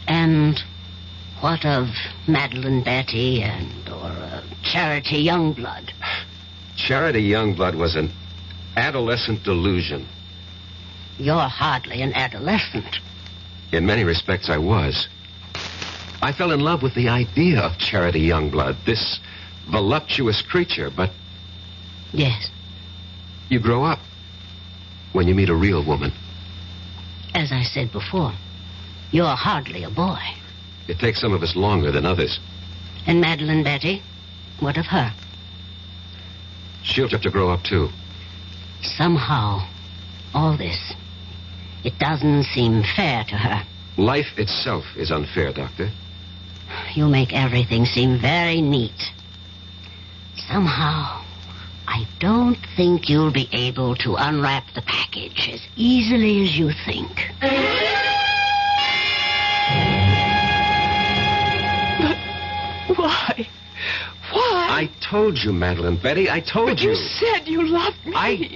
And what of Madeline Betty or Charity Youngblood? Charity Youngblood was an adolescent delusion. You're hardly an adolescent. In many respects, I was. I fell in love with the idea of Charity Youngblood, this voluptuous creature, but... Yes. You grow up when you meet a real woman. As I said before, you're hardly a boy. It takes some of us longer than others. And Madeline Betty? What of her? She'll have to grow up, too. Somehow, all this, it doesn't seem fair to her. Life itself is unfair, Doctor. You make everything seem very neat. Somehow, I don't think you'll be able to unwrap the package as easily as you think. Why? Why? I told you, Madeline Betty. I told But you said you loved me.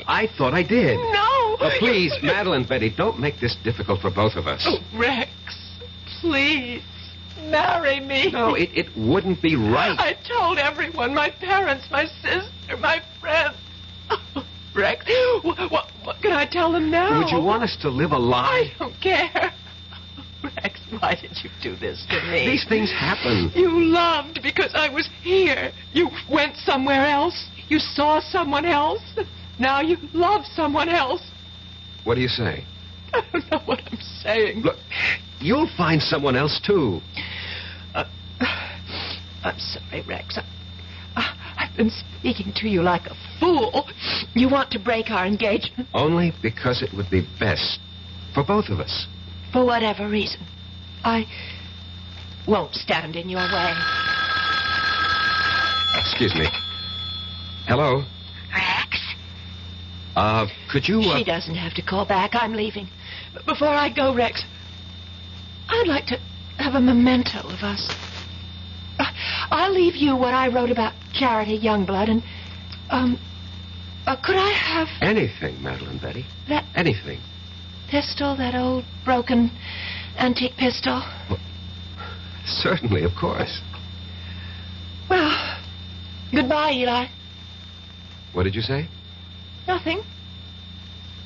I thought I did. No. Oh, please, Madeline Betty, don't make this difficult for both of us. Oh, Rex, please, marry me. No, it wouldn't be right. I told everyone, my parents, my sister, my friends. Oh, Rex, what can I tell them now? Would you want us to live a lie? I don't care. Rex, why did you do this to me? These things happen. You loved because I was here. You went somewhere else. You saw someone else. Now you love someone else. What do you say? I don't know what I'm saying. Look, you'll find someone else, too. I'm sorry, Rex. I've been speaking to you like a fool. You want to break our engagement? Only because it would be best for both of us. For whatever reason. I won't stand in your way. Excuse me. Hello? Rex? Could you... She doesn't have to call back. I'm leaving. But before I go, Rex, I'd like to have a memento of us. I'll leave you what I wrote about Charity Youngblood, and, could I have... Anything, Madeline Betty. That... Anything. Pistol, that old broken antique pistol? Well, certainly, of course. Well, goodbye, Eli. What did you say? Nothing.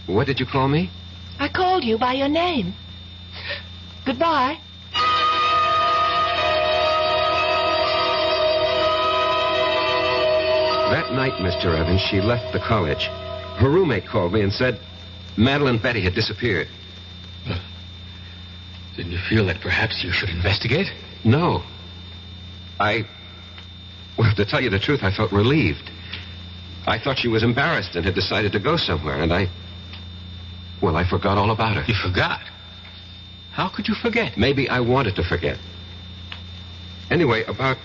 What did you call me? I called you by your name. Goodbye. That night, Mr. Evans, she left the college. Her roommate called me and said Madeline Betty had disappeared. Didn't you feel that perhaps you should investigate? No. Well, to tell you the truth, I felt relieved. I thought she was embarrassed and had decided to go somewhere, and I forgot all about her. You forgot? How could you forget? Maybe I wanted to forget. Anyway, about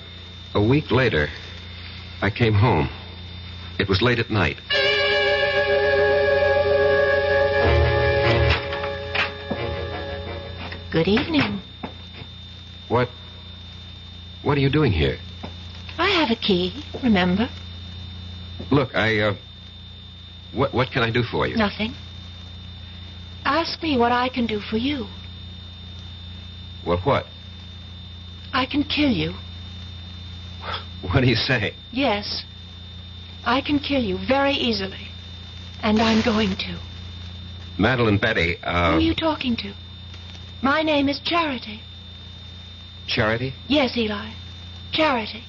a week later, I came home. It was late at night. Good evening. What are you doing here? I have a key, remember? Look, what can I do for you? Nothing. Ask me what I can do for you. Well, what? I can kill you. What do you say? Yes. I can kill you very easily. And I'm going to. Madeline Betty, Who are you talking to? My name is Charity. Charity? Yes, Eli. Charity.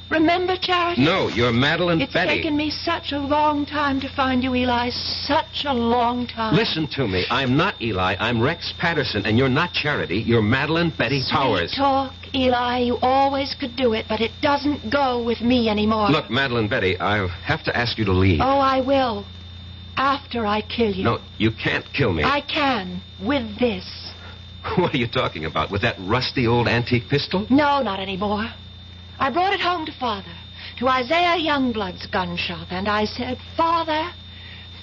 Remember Charity? No, you're Madeline It's Betty. taken me such a long time to find you, Eli. Such a long time. Listen to me. I'm not Eli. I'm Rex Patterson, and you're not Charity. You're Madeline Betty Powers. Sweet talk, Eli. You always could do it, but it doesn't go with me anymore. Look, Madeline Betty, I'll have to ask you to leave. Oh, I will. After I kill you. No, you can't kill me. I can. With this. What are you talking about? With that rusty old antique pistol? No, not anymore. I brought it home to Father, to Isaiah Youngblood's gun shop, and I said, Father,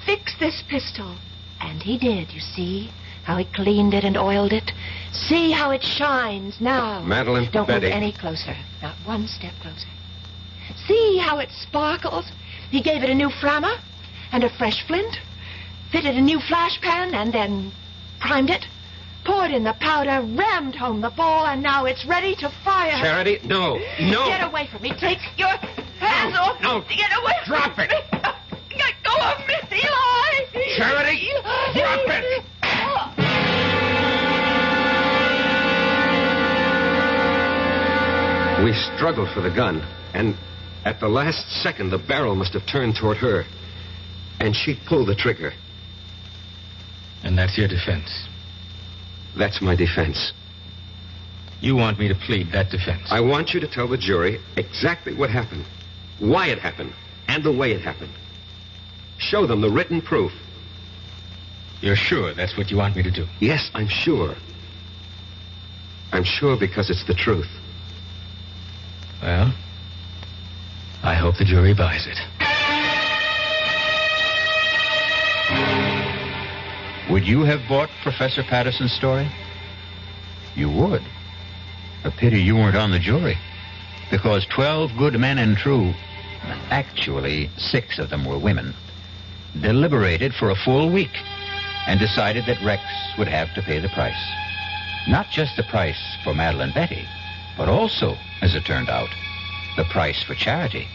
fix this pistol. And he did, you see, how he cleaned it and oiled it. See how it shines now. Madeline Don't Betty. move any closer, not one step closer. See how it sparkles. He gave it a new flammer and a fresh flint, fitted a new flash pan, and then primed it. Poured in the powder, rammed home the ball, and now it's ready to fire. Charity, no. Get away from me. Take your hands off. No. Get away Drop from it. me. Let go of me, Eli. Charity, Eli. drop it. We struggled for the gun, and at the last second, the barrel must have turned toward her. And she pulled the trigger. And that's your defense? That's my defense. You want me to plead that defense? I want you to tell the jury exactly what happened, why it happened, and the way it happened. Show them the written proof. You're sure that's what you want me to do? Yes, I'm sure. I'm sure because it's the truth. Well, I hope the jury buys it. Would you have bought Professor Patterson's story? You would. A pity you weren't on the jury. because 12 good men and true, actually 6 of them were women, deliberated for a full week and decided that Rex would have to pay the price. Not just the price for Madeline Betty, but also, as it turned out, the price for charity.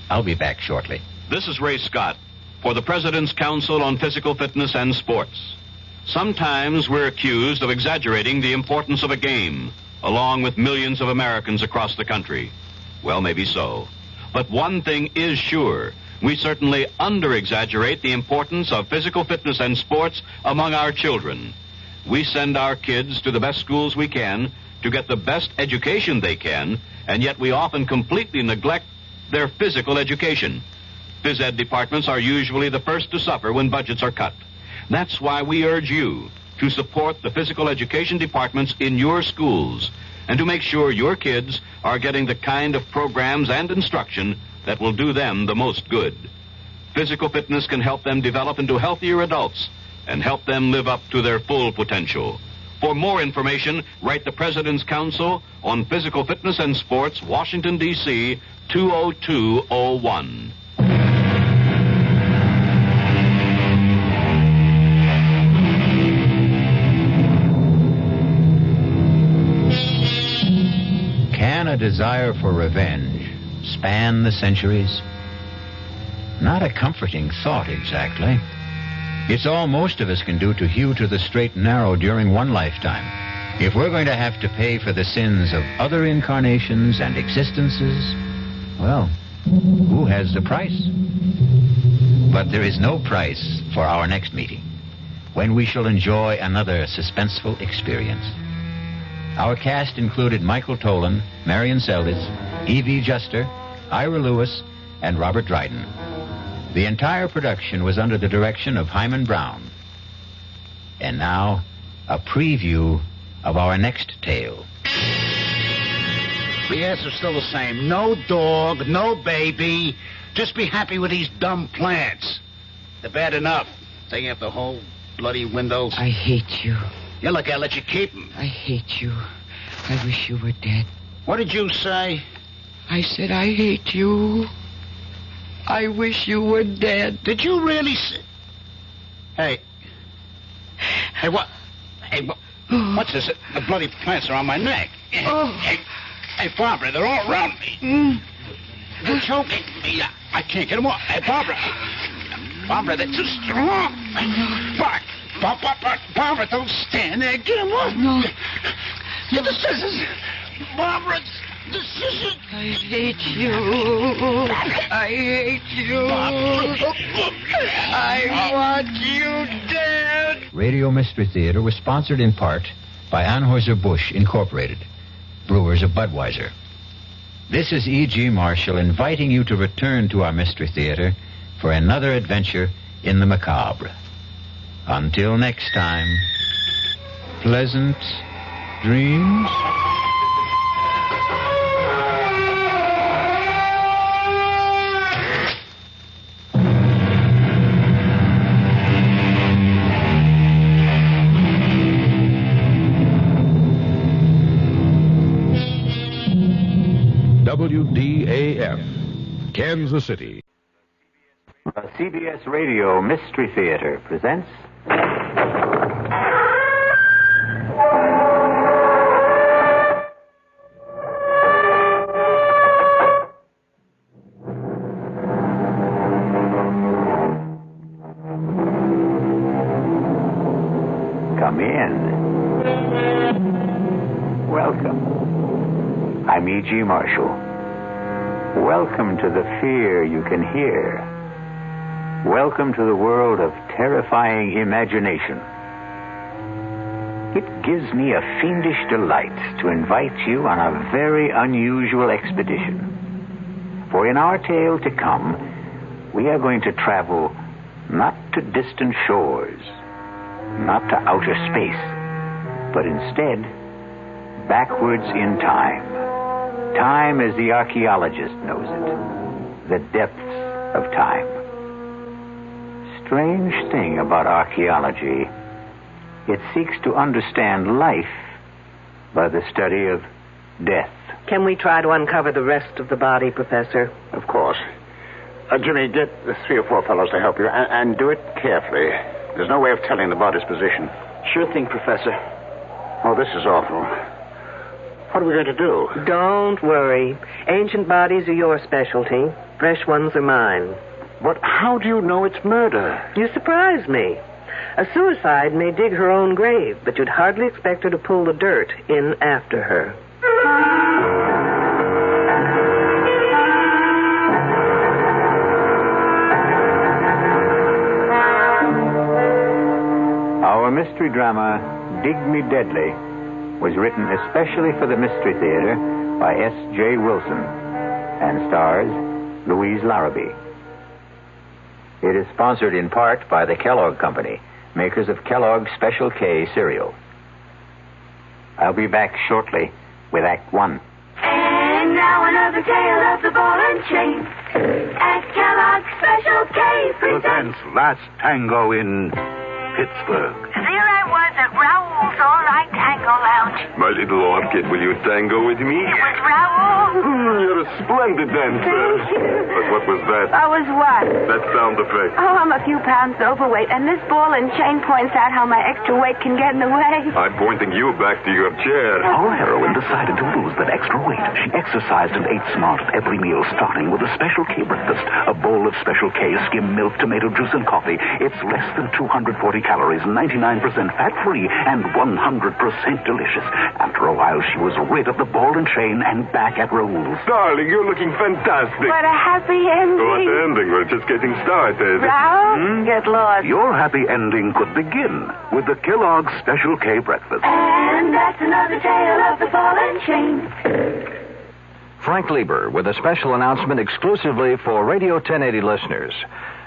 I'll be back shortly. This is Ray Scott for the President's Council on Physical Fitness and Sports. Sometimes we're accused of exaggerating the importance of a game, along with millions of Americans across the country. Well, maybe so. But one thing is sure. We certainly under-exaggerate the importance of physical fitness and sports among our children. We send our kids to the best schools we can to get the best education they can, and yet we often completely neglect their physical education. Phys ed departments are usually the first to suffer when budgets are cut. That's why we urge you to support the physical education departments in your schools and to make sure your kids are getting the kind of programs and instruction that will do them the most good. Physical fitness can help them develop into healthier adults and help them live up to their full potential. For more information, write the President's Council on Physical Fitness and Sports, Washington, D.C., 20201. Can a desire for revenge span the centuries? Not a comforting thought, exactly. It's all most of us can do to hew to the straight and narrow during one lifetime. If we're going to have to pay for the sins of other incarnations and existences, well, who has the price? But there is no price for our next meeting, when we shall enjoy another suspenseful experience. Our cast included Michael Tolan, Marion Seldes, E.V. Juster, Ira Lewis, and Robert Dryden. The entire production was under the direction of Hyman Brown. And now, a preview of our next tale. The answer's still the same. No dog, no baby. Just be happy with these dumb plants. They're bad enough. Taking up the whole bloody windows. I hate you. Yeah, look, I'll let you keep them. I hate you. I wish you were dead. What did you say? I said I hate you. I wish you were dead. Did you really say... Hey. Hey, what? Hey, what's this? The bloody plants are on my neck. Hey, Barbara, they're all around me. They're choking me. I can't get them off. Hey, Barbara. Barbara, they're too strong. Barbara, don't stand there. Get them off. No. Get the scissors. Barbara, the scissors. I hate you. I hate you. I want you dead. Radio Mystery Theater was sponsored in part by Anheuser-Busch Incorporated, brewers of Budweiser. This is E.G. Marshall inviting you to return to our Mystery Theater for another adventure in the macabre. Until next time, pleasant dreams. WDAF, Kansas City. The CBS Radio Mystery Theater presents... Come in. Welcome. I'm E.G. Marshall. Welcome to the fear you can hear. Welcome to the world of terrifying imagination. It gives me a fiendish delight to invite you on a very unusual expedition. For in our tale to come, we are going to travel not to distant shores, not to outer space, but instead backwards in time. Time as the archaeologist knows it, the depths of time. Strange thing about archaeology, it seeks to understand life by the study of death. Can we try to uncover the rest of the body, Professor? Of course. Jimmy, get the 3 or 4 fellows to help you, and do it carefully. There's no way of telling the body's position. Sure thing, Professor. Oh, this is awful. What are we going to do? Don't worry. Ancient bodies are your specialty. Fresh ones are mine. But how do you know it's murder? You surprise me. A suicide may dig her own grave, but you'd hardly expect her to pull the dirt in after her. Our mystery drama, Dig Me Deadly, was written especially for the Mystery Theater by S.J. Wilson and stars Louise Larrabee. It is sponsored in part by the Kellogg Company, makers of Kellogg's Special K cereal. I'll be back shortly with Act 1. And now another tale of the ball and chain. At Kellogg's Special K presents Last Tango in Pittsburgh. There I was at Raoul's All Night Tango Lounge. My little orchid, will you tango with me? It was Raoul. You're a splendid dancer. Thank you. But what was that? I was what? That sound effect. Oh, I'm a few pounds overweight, and this ball and chain points out how my extra weight can get in the way. I'm pointing you back to your chair. Our heroine decided to lose that extra weight. She exercised and ate smart at every meal, starting with a Special K breakfast. A bowl of Special K skim milk, tomato juice, and coffee. It's less than 240 calories, 99% fat-free, and 100% delicious. After a while, she was rid of the ball and chain and back at Raoul's. Darling, you're looking fantastic. What a happy ending. What ending? We're just getting started. Raoul, get lost. Your happy ending could begin with the Kellogg's Special K breakfast. And that's another tale of the ball and chain. Frank Lieber with a special announcement exclusively for Radio 1080 listeners.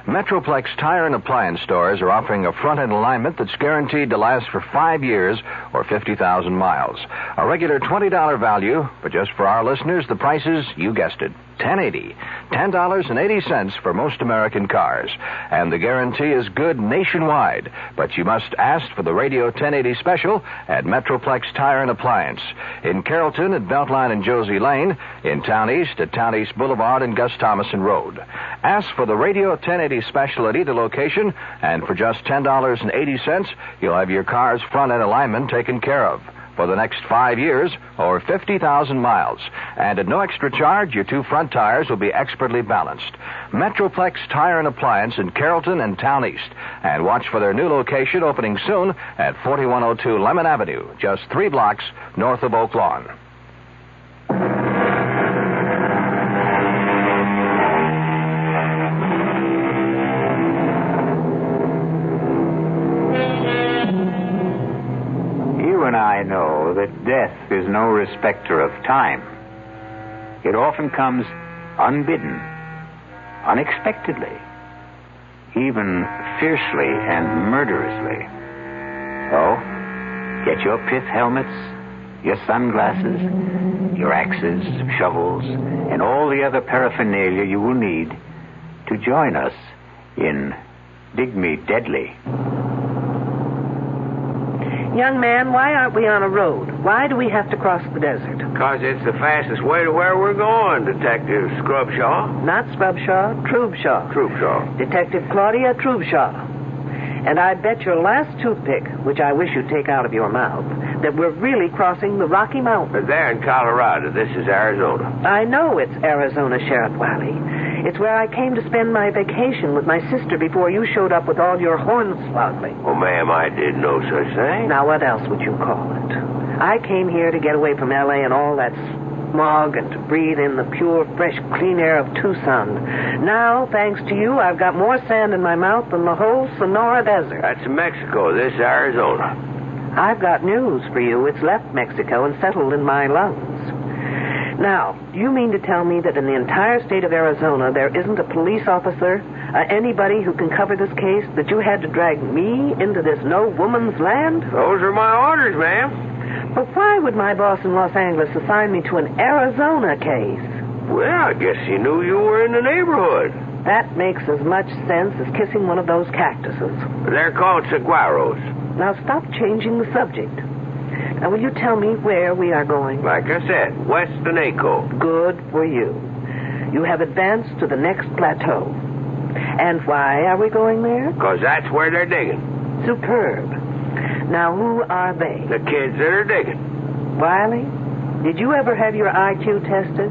Metroplex Tire and Appliance stores are offering a front-end alignment that's guaranteed to last for 5 years or 50,000 miles. A regular $20 value, but just for our listeners, the price is, you guessed it, $10.80. $10.80 for most American cars. And the guarantee is good nationwide. But you must ask for the Radio 1080 special at Metroplex Tire and Appliance. In Carrollton at Beltline and Josie Lane. In Town East at Town East Boulevard and Gus Thomason Road. Ask for the Radio 1080 special at either location, and for just $10.80, you'll have your car's front-end alignment taken care of for the next 5 years or 50,000 miles. And at no extra charge, your 2 front tires will be expertly balanced. Metroplex Tire and Appliance in Carrollton and Town East. And watch for their new location opening soon at 4102 Lemon Avenue, just 3 blocks north of Oak Lawn. I know that death is no respecter of time. It often comes unbidden, unexpectedly, even fiercely and murderously. So, get your pith helmets, your sunglasses, your axes, shovels, and all the other paraphernalia you will need to join us in Dig Me Deadly. Young man, why aren't we on a road? Why do we have to cross the desert? Because it's the fastest way to where we're going, Detective Scrubshaw. Not Scrubshaw, Trubshaw. Trubshaw. Detective Claudia Trubshaw. And I bet your last toothpick, which I wish you'd take out of your mouth, that we're really crossing the Rocky Mountains. They're in Colorado. This is Arizona. I know it's Arizona, Sheriff Wiley. It's where I came to spend my vacation with my sister before you showed up with all your hornswoggling. Oh, ma'am, I did no such thing. Now, what else would you call it? I came here to get away from L.A. and all that smog and to breathe in the pure, fresh, clean air of Tucson. Now, thanks to you, I've got more sand in my mouth than the whole Sonora Desert. That's Mexico. This is Arizona. I've got news for you. It's left Mexico and settled in my lungs. Now, do you mean to tell me that in the entire state of Arizona there isn't a police officer, anybody who can cover this case, that you had to drag me into this no-woman's land? Those are my orders, ma'am. But why would my boss in Los Angeles assign me to an Arizona case? Well, I guess he knew you were in the neighborhood. That makes as much sense as kissing one of those cactuses. They're called saguaros. Now stop changing the subject. Now, will you tell me where we are going? Like I said, west of Naco. Good for you. You have advanced to the next plateau. And why are we going there? Because that's where they're digging. Superb. Now, who are they? The kids that are digging. Wiley, did you ever have your IQ tested?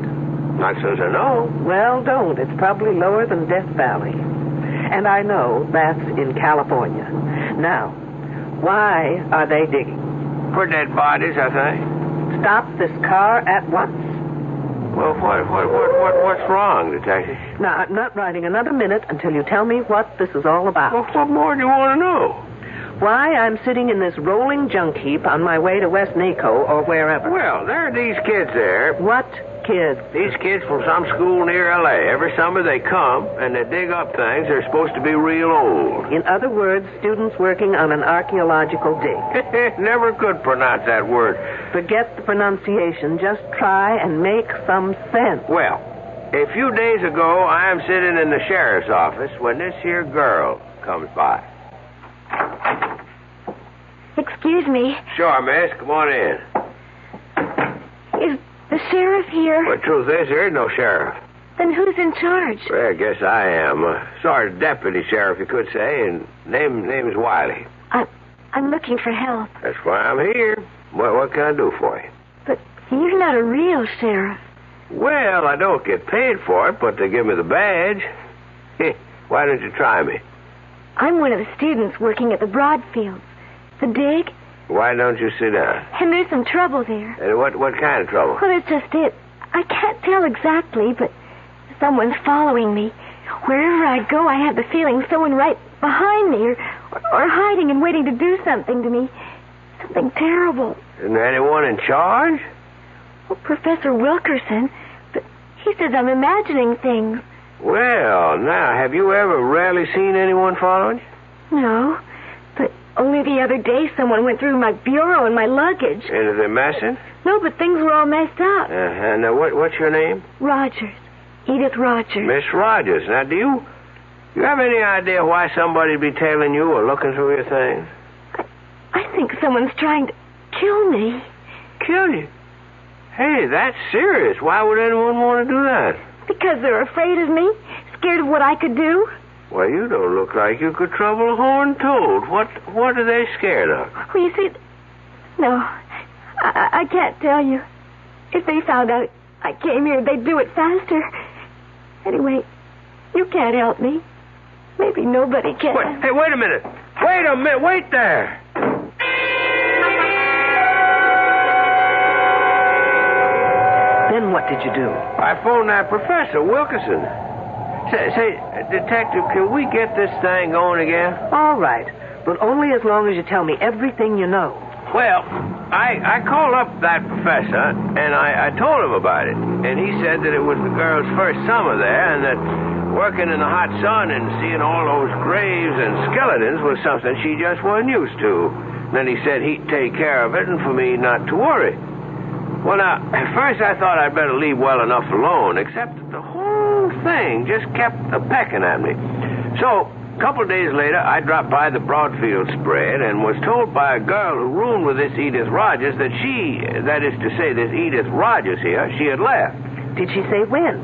Not since I know. Well, don't. It's probably lower than Death Valley. And I know that's in California. Now, why are they digging? For dead bodies, I think. Stop this car at once. Well, what's wrong, Detective? Now, I'm not riding another minute until you tell me what this is all about. Well, what more do you want to know? Why I'm sitting in this rolling junk heap on my way to West Naco or wherever. Well, there are these kids there. What kids? These kids from some school near L.A. Every summer they come, and they dig up things that are supposed to be real old. In other words, students working on an archaeological dig. Never could pronounce that word. Forget the pronunciation. Just try and make some sense. Well, a few days ago, I am sitting in the sheriff's office when this here girl comes by. Excuse me. Sure, miss. Come on in. Is the sheriff here? Well, the truth is, there is no sheriff. Then who's in charge? Well, I guess I am. Sergeant Deputy Sheriff, you could say, and name's Wiley. I'm looking for help. That's why I'm here. What can I do for you? But you're not a real sheriff. Well, I don't get paid for it, but they give me the badge. Why don't you try me? I'm one of the students working at the Broadfields. The dig. Why don't you sit down? And there's some trouble there. And what kind of trouble? Well, it's just it. I can't tell exactly, but someone's following me. Wherever I go, I have the feeling someone right behind me or hiding and waiting to do something to me. Something terrible. Isn't there anyone in charge? Well, Professor Wilkerson, but he says I'm imagining things. Well, now, have you ever really seen anyone following you? No, but only the other day someone went through my bureau and my luggage. And are they messing? No, but things were all messed up. Now, what's your name? Rogers. Edith Rogers. Miss Rogers. Now, do you have any idea why somebody'd be tailing you or looking through your things? I think someone's trying to kill me. Kill you? Hey, that's serious. Why would anyone want to do that? Because they're afraid of me, scared of what I could do. Well, you don't look like you could trouble a horned toad. What are they scared of? Well, you see, no, I can't tell you. If they found out I came here, they'd do it faster. Anyway, you can't help me. Maybe nobody can. Hey, wait a minute. Wait there. Then what did you do? I phoned that Professor Wilkerson. Say, Detective, can we get this thing going again? All right, but only as long as you tell me everything you know. Well, I called up that professor, and I told him about it. And he said that it was the girl's first summer there, and that working in the hot sun and seeing all those graves and skeletons was something she just wasn't used to. Then he said he'd take care of it and for me not to worry. Well, now, at first I thought I'd better leave well enough alone, except that the whole thing just kept a-pecking at me. So, a couple of days later, I dropped by the Broadfield spread and was told by a girl who roomed with this Edith Rogers that that is to say, this Edith Rogers here, she had left. Did she say when?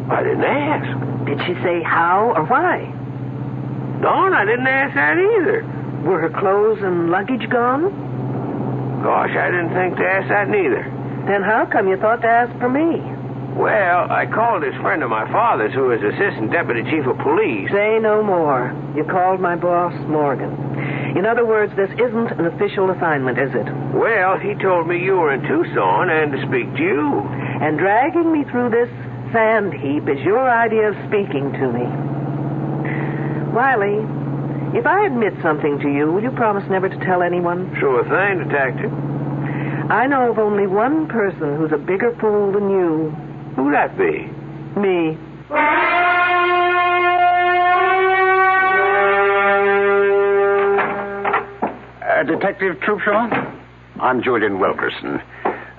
I didn't ask. Did she say how or why? No, I didn't ask that either. Were her clothes and luggage gone? Gosh, I didn't think to ask that neither. Then how come you thought to ask for me? Well, I called this friend of my father's who is Assistant Deputy Chief of Police. Say no more. You called my boss, Morgan. In other words, this isn't an official assignment, is it? Well, he told me you were in Tucson and to speak to you. And dragging me through this sand heap is your idea of speaking to me. Wiley, if I admit something to you, will you promise never to tell anyone? Sure thing, Detective. I know of only one person who's a bigger fool than you. Who'd that be? Me. Detective Troopshaw? I'm Julian Wilkerson.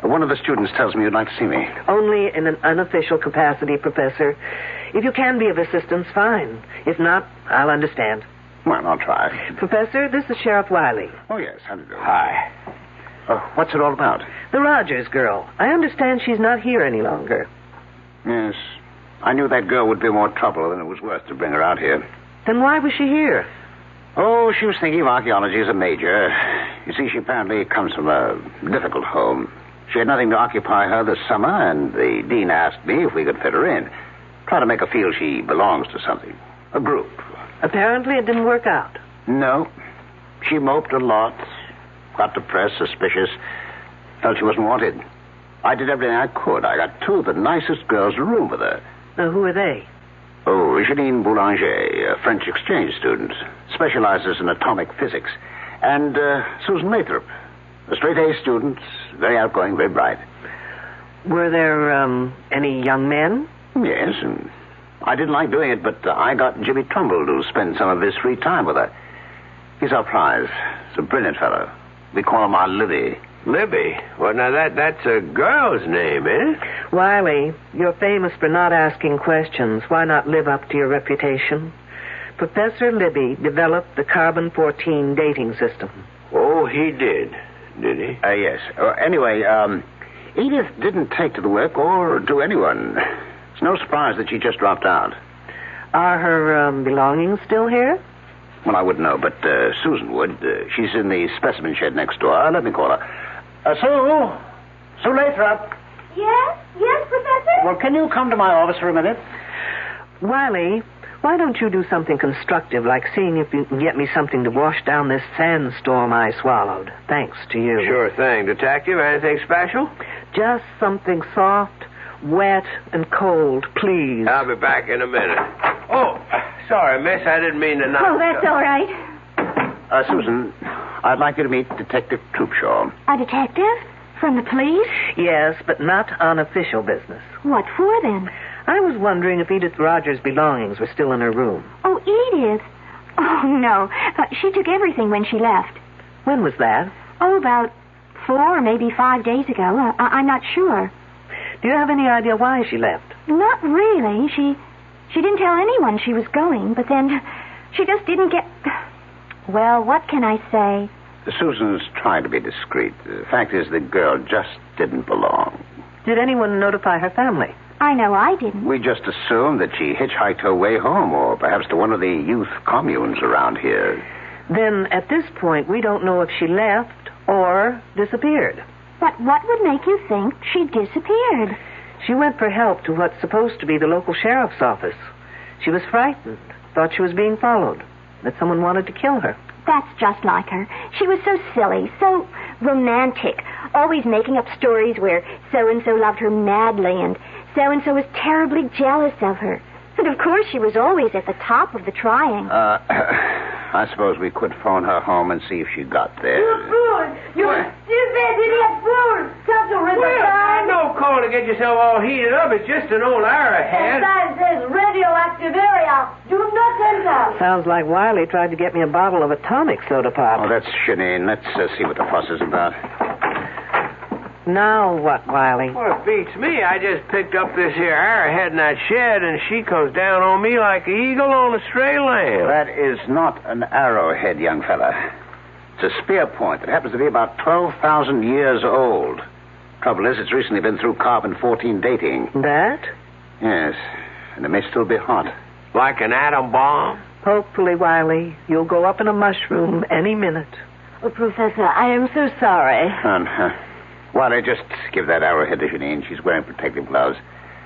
One of the students tells me you'd like to see me. Only in an unofficial capacity, Professor. If you can be of assistance, fine. If not, I'll understand. Well, I'll try. Professor, this is Sheriff Wiley. Oh, yes. How do you do? Hi. What's it all about? The Rogers girl. I understand she's not here any longer. Yes. I knew that girl would be more trouble than it was worth to bring her out here. Then why was she here? Oh, she was thinking of archaeology as a major. You see, she apparently comes from a difficult home. She had nothing to occupy her this summer, and the dean asked me if we could fit her in. Try to make her feel she belongs to something. A group. Apparently it didn't work out. No. She moped a lot. Got depressed, suspicious. Felt she wasn't wanted. I did everything I could. I got two of the nicest girls to room with her. Who are they? Oh, Janine Boulanger, a French exchange student. Specializes in atomic physics. And Susan Lathrop, a straight-A student. Very outgoing, very bright. Were there any young men? Yes, and I didn't like doing it, but I got Jimmy Trumbull to spend some of his free time with her. He's our prize. He's a brilliant fellow. We call him our Libby. Libby? Well, now that's a girl's name, eh? Wiley, you're famous for not asking questions. Why not live up to your reputation? Professor Libby developed the carbon-14 dating system. Oh, he did he? Yes. Anyway, Edith didn't take to the work or to anyone. It's no surprise that she just dropped out. Are her belongings still here? Well, I wouldn't know, but Susan would. She's in the specimen shed next door. Let me call her. Sue Lathrop. Yes, Professor? Well, can you come to my office for a minute? Wiley, why don't you do something constructive, like seeing if you can get me something to wash down this sandstorm I swallowed? Thanks to you. Sure thing. Detective, anything special? Just something soft, wet, and cold, please. I'll be back in a minute. Oh, sorry, miss. I didn't mean to knock. Oh, that's all right. Susan, I'd like you to meet Detective Troopshaw. A detective? From the police? Yes, but not on official business. What for, then? I was wondering if Edith Rogers' belongings were still in her room. Oh, Edith? Oh, no. She took everything when she left. When was that? Oh, about 4 or maybe 5 days ago. I'm not sure. Do you have any idea why she left? Not really. She didn't tell anyone she was going, but then she just didn't get... Well, what can I say? Susan's trying to be discreet. The fact is, the girl just didn't belong. Did anyone notify her family? I know I didn't. We just assumed that she hitchhiked her way home, or perhaps to one of the youth communes around here. Then, at this point, we don't know if she left or disappeared. But what would make you think she disappeared? She went for help to what's supposed to be the local sheriff's office. She was frightened, thought she was being followed, that someone wanted to kill her. That's just like her. She was so silly, so romantic, always making up stories where so-and-so loved her madly and so-and-so was terribly jealous of her. And, of course, she was always at the top of the trying. I suppose we could phone her home and see if she got there. You fool! You stupid idiot fool! Can't you read the sign? No call to get yourself all heated up. It's just an old arrowhead. The sign says radioactive area. Do not enter. Sounds like Wiley tried to get me a bottle of atomic soda pop. Oh, that's Shanine. Let's see what the fuss is about. Now what, Wiley? Well, it beats me. I just picked up this here arrowhead in that shed, and she comes down on me like an eagle on a stray lamb. That is not an arrowhead, young fella. It's a spear point that happens to be about 12,000 years old. Trouble is, it's recently been through carbon-14 dating. That? Yes, and it may still be hot. Like an atom bomb? Hopefully, Wiley, you'll go up in a mushroom any minute. Oh, Professor, I am so sorry. Wiley, just give that arrowhead to Janine. She's wearing protective gloves.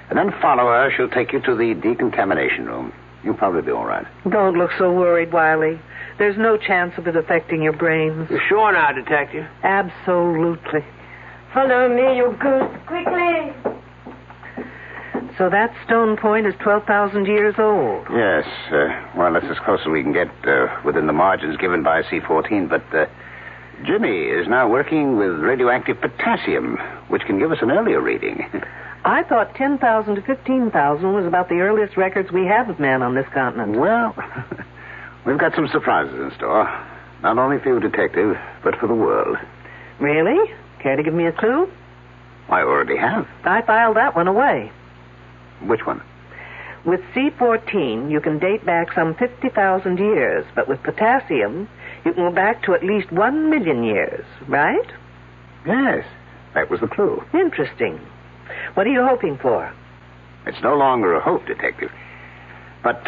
And then follow her. She'll take you to the decontamination room. You'll probably be all right. Don't look so worried, Wiley. There's no chance of it affecting your brains. You're sure now, Detective? Absolutely. Follow me, you goose. Quickly. So that stone point is 12,000 years old. Yes. Well, that's as close as we can get within the margins given by C14. But Jimmy is now working with radioactive potassium, which can give us an earlier reading. I thought 10,000 to 15,000 was about the earliest records we have of man on this continent. Well, we've got some surprises in store. Not only for you, Detective, but for the world. Really? Care to give me a clue? I already have. I filed that one away. Which one? With C14, you can date back some 50,000 years, but with potassium, you can go back to at least 1 million years, right? Yes, that was the clue. Interesting. What are you hoping for? It's no longer a hope, Detective. But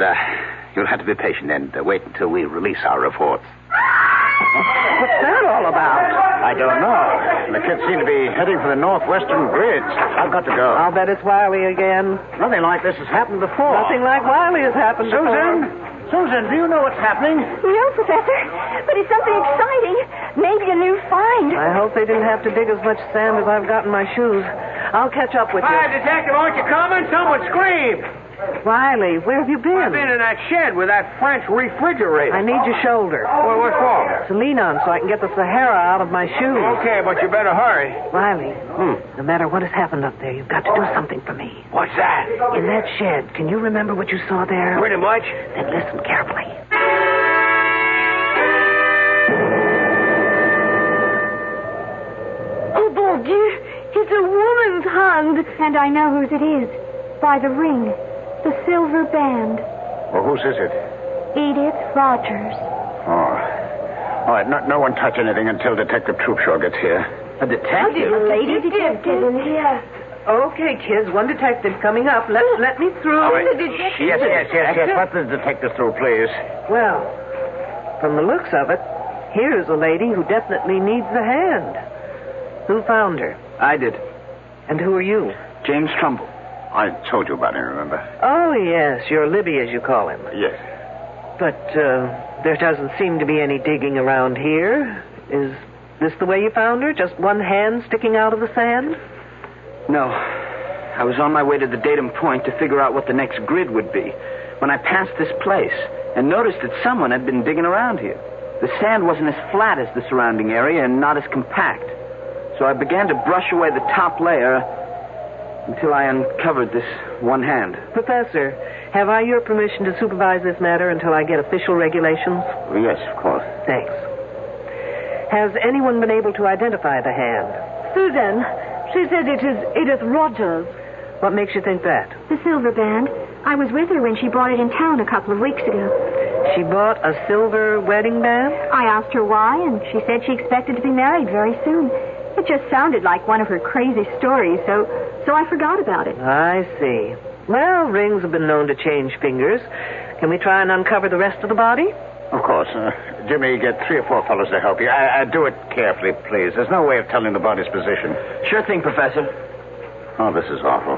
you'll have to be patient and wait until we release our reports. What's that all about? I don't know. The kids seem to be heading for the northwestern bridge. I've got to go. I'll bet it's Wiley again. Nothing like this has happened before. Nothing like Wiley has happened before. Susan, do you know what's happening? No, Professor, but it's something exciting. Maybe a new find. I hope they didn't have to dig as much sand as I've got in my shoes. I'll catch up with you. Hi, Detective, aren't you coming? Someone screamed. Riley, where have you been? I've been in that shed with that French refrigerator. I need your shoulder. Well, what for? To lean on so I can get the Sahara out of my shoes. Okay, but you better hurry. Riley, no matter what has happened up there, you've got to do something for me. What's that? In that shed, can you remember what you saw there? Pretty much. Then listen carefully. Oh, bon Dieu, it's a woman's hand. And I know whose it is. By the ring. The silver band. Well, whose is it? Edith Rogers. Oh. All right, no one touch anything until Detective Troopshaw gets here. A detective? A lady detective in here. Okay, kids, one detective coming up. Let me through. All right. Yes. Let the detective through, please. Well, from the looks of it, here's a lady who definitely needs a hand. Who found her? I did. And who are you? James Trumbull. I told you about him, remember? Oh, yes, you're Libby, as you call him. Yes. But there doesn't seem to be any digging around here. Is this the way you found her? Just one hand sticking out of the sand? No. I was on my way to the datum point to figure out what the next grid would be when I passed this place and noticed that someone had been digging around here. The sand wasn't as flat as the surrounding area and not as compact. So I began to brush away the top layer until I uncovered this one hand. Professor, have I your permission to supervise this matter until I get official regulations? Yes, of course. Thanks. Has anyone been able to identify the hand? Susan, she said it is Edith Rogers. What makes you think that? The silver band. I was with her when she bought it in town a couple of weeks ago. She bought a silver wedding band? I asked her why, and she said she expected to be married very soon. It just sounded like one of her crazy stories, so I forgot about it. I see. Well, rings have been known to change fingers. Can we try and uncover the rest of the body? Of course. Jimmy, get 3 or 4 fellows to help you. Do it carefully, please. There's no way of telling the body's position. Sure thing, Professor. Oh, this is awful.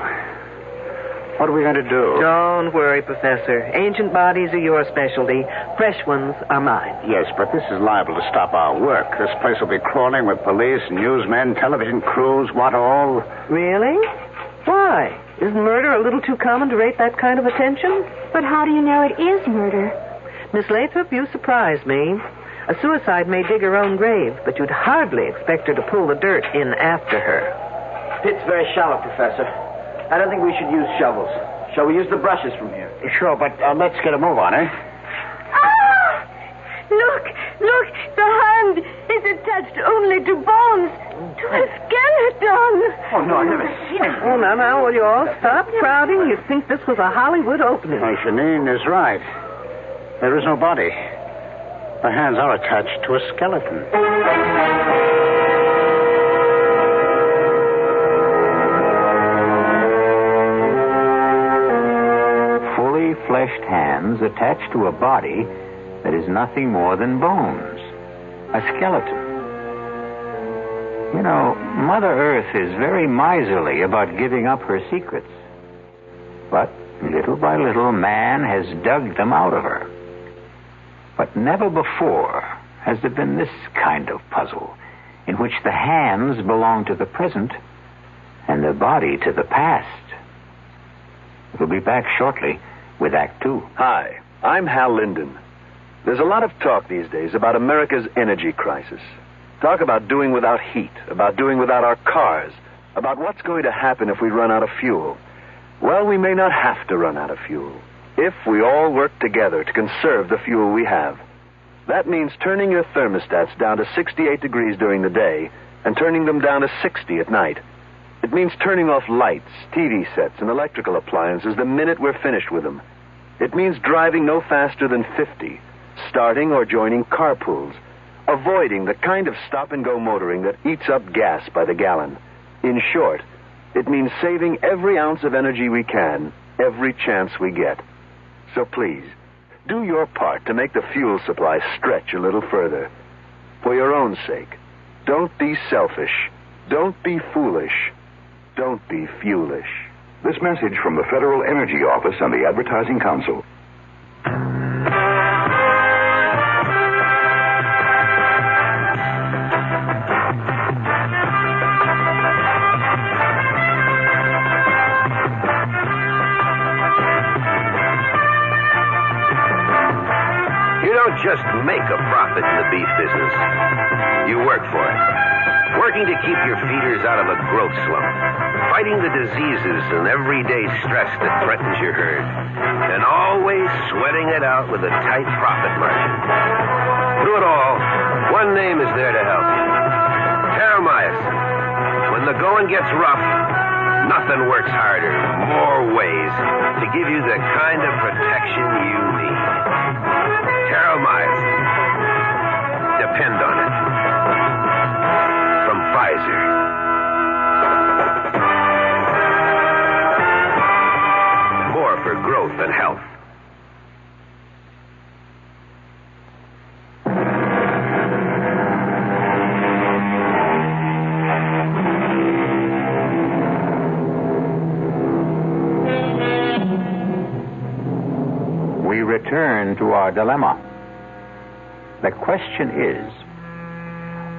What are we going to do? Don't worry, Professor. Ancient bodies are your specialty. Fresh ones are mine. Yes, but this is liable to stop our work. This place will be crawling with police, newsmen, television crews, what all. Really? Why? Isn't murder a little too common to rate that kind of attention? But how do you know it is murder? Miss Lathrop, you surprise me. A suicide may dig her own grave, but you'd hardly expect her to pull the dirt in after her. Pit's very shallow, Professor. I don't think we should use shovels. Shall we use the brushes from here? Sure, but let's get a move on, eh? Ah! Look! The hand is attached only to bones. To a skeleton. Oh, no, I've never seen it. Oh, now, will you all stop crowding? You'd think this was a Hollywood opening. Oh, Janine is right. There is no body. The hands are attached to a skeleton. Fleshed hands attached to a body that is nothing more than bones. A skeleton. You know, Mother Earth is very miserly about giving up her secrets. But little by little, man has dug them out of her. But never before has there been this kind of puzzle, in which the hands belong to the present and the body to the past. We'll be back shortly with Act 2. Hi, I'm Hal Linden. There's a lot of talk these days about America's energy crisis. Talk about doing without heat, about doing without our cars, about what's going to happen if we run out of fuel. Well, we may not have to run out of fuel if we all work together to conserve the fuel we have. That means turning your thermostats down to 68 degrees during the day and turning them down to 60 at night. It means turning off lights, TV sets, and electrical appliances the minute we're finished with them. It means driving no faster than 50, starting or joining carpools, avoiding the kind of stop-and-go motoring that eats up gas by the gallon. In short, it means saving every ounce of energy we can, every chance we get. So please, do your part to make the fuel supply stretch a little further. For your own sake, don't be selfish. Don't be foolish. Don't be fuelish. This message from the Federal Energy Office and the Advertising Council. You don't just make a profit in the beef business. You work for it. Working to keep your feeders out of a growth slump. Fighting the diseases and everyday stress that threatens your herd. And always sweating it out with a tight profit margin. Through it all, one name is there to help you. Terramycin. When the going gets rough, nothing works harder, more ways, to give you the kind of protection you need. Terramycin. Depend on it. From Pfizer. More for growth and health. We return to our dilemma. The question is,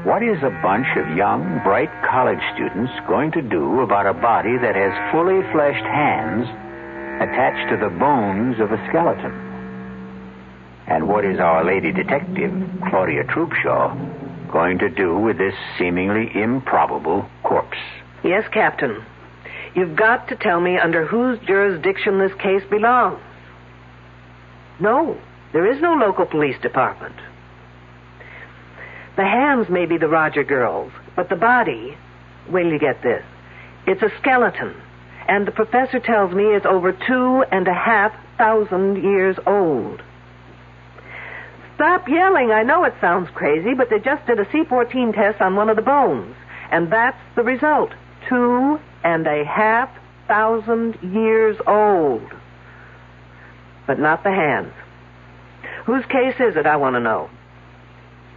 what is a bunch of young, bright college students going to do about a body that has fully fleshed hands attached to the bones of a skeleton? And what is our lady detective, Claudia Troopshaw, going to do with this seemingly improbable corpse? Yes, Captain. You've got to tell me under whose jurisdiction this case belongs. No, there is no local police department. The hands may be the Roger girls, but the body, wait till you get this, it's a skeleton, and the professor tells me it's over 2,500 years old. Stop yelling. I know it sounds crazy, but they just did a C14 test on one of the bones, and that's the result. 2,500 years old. But not the hands. Whose case is it, I want to know?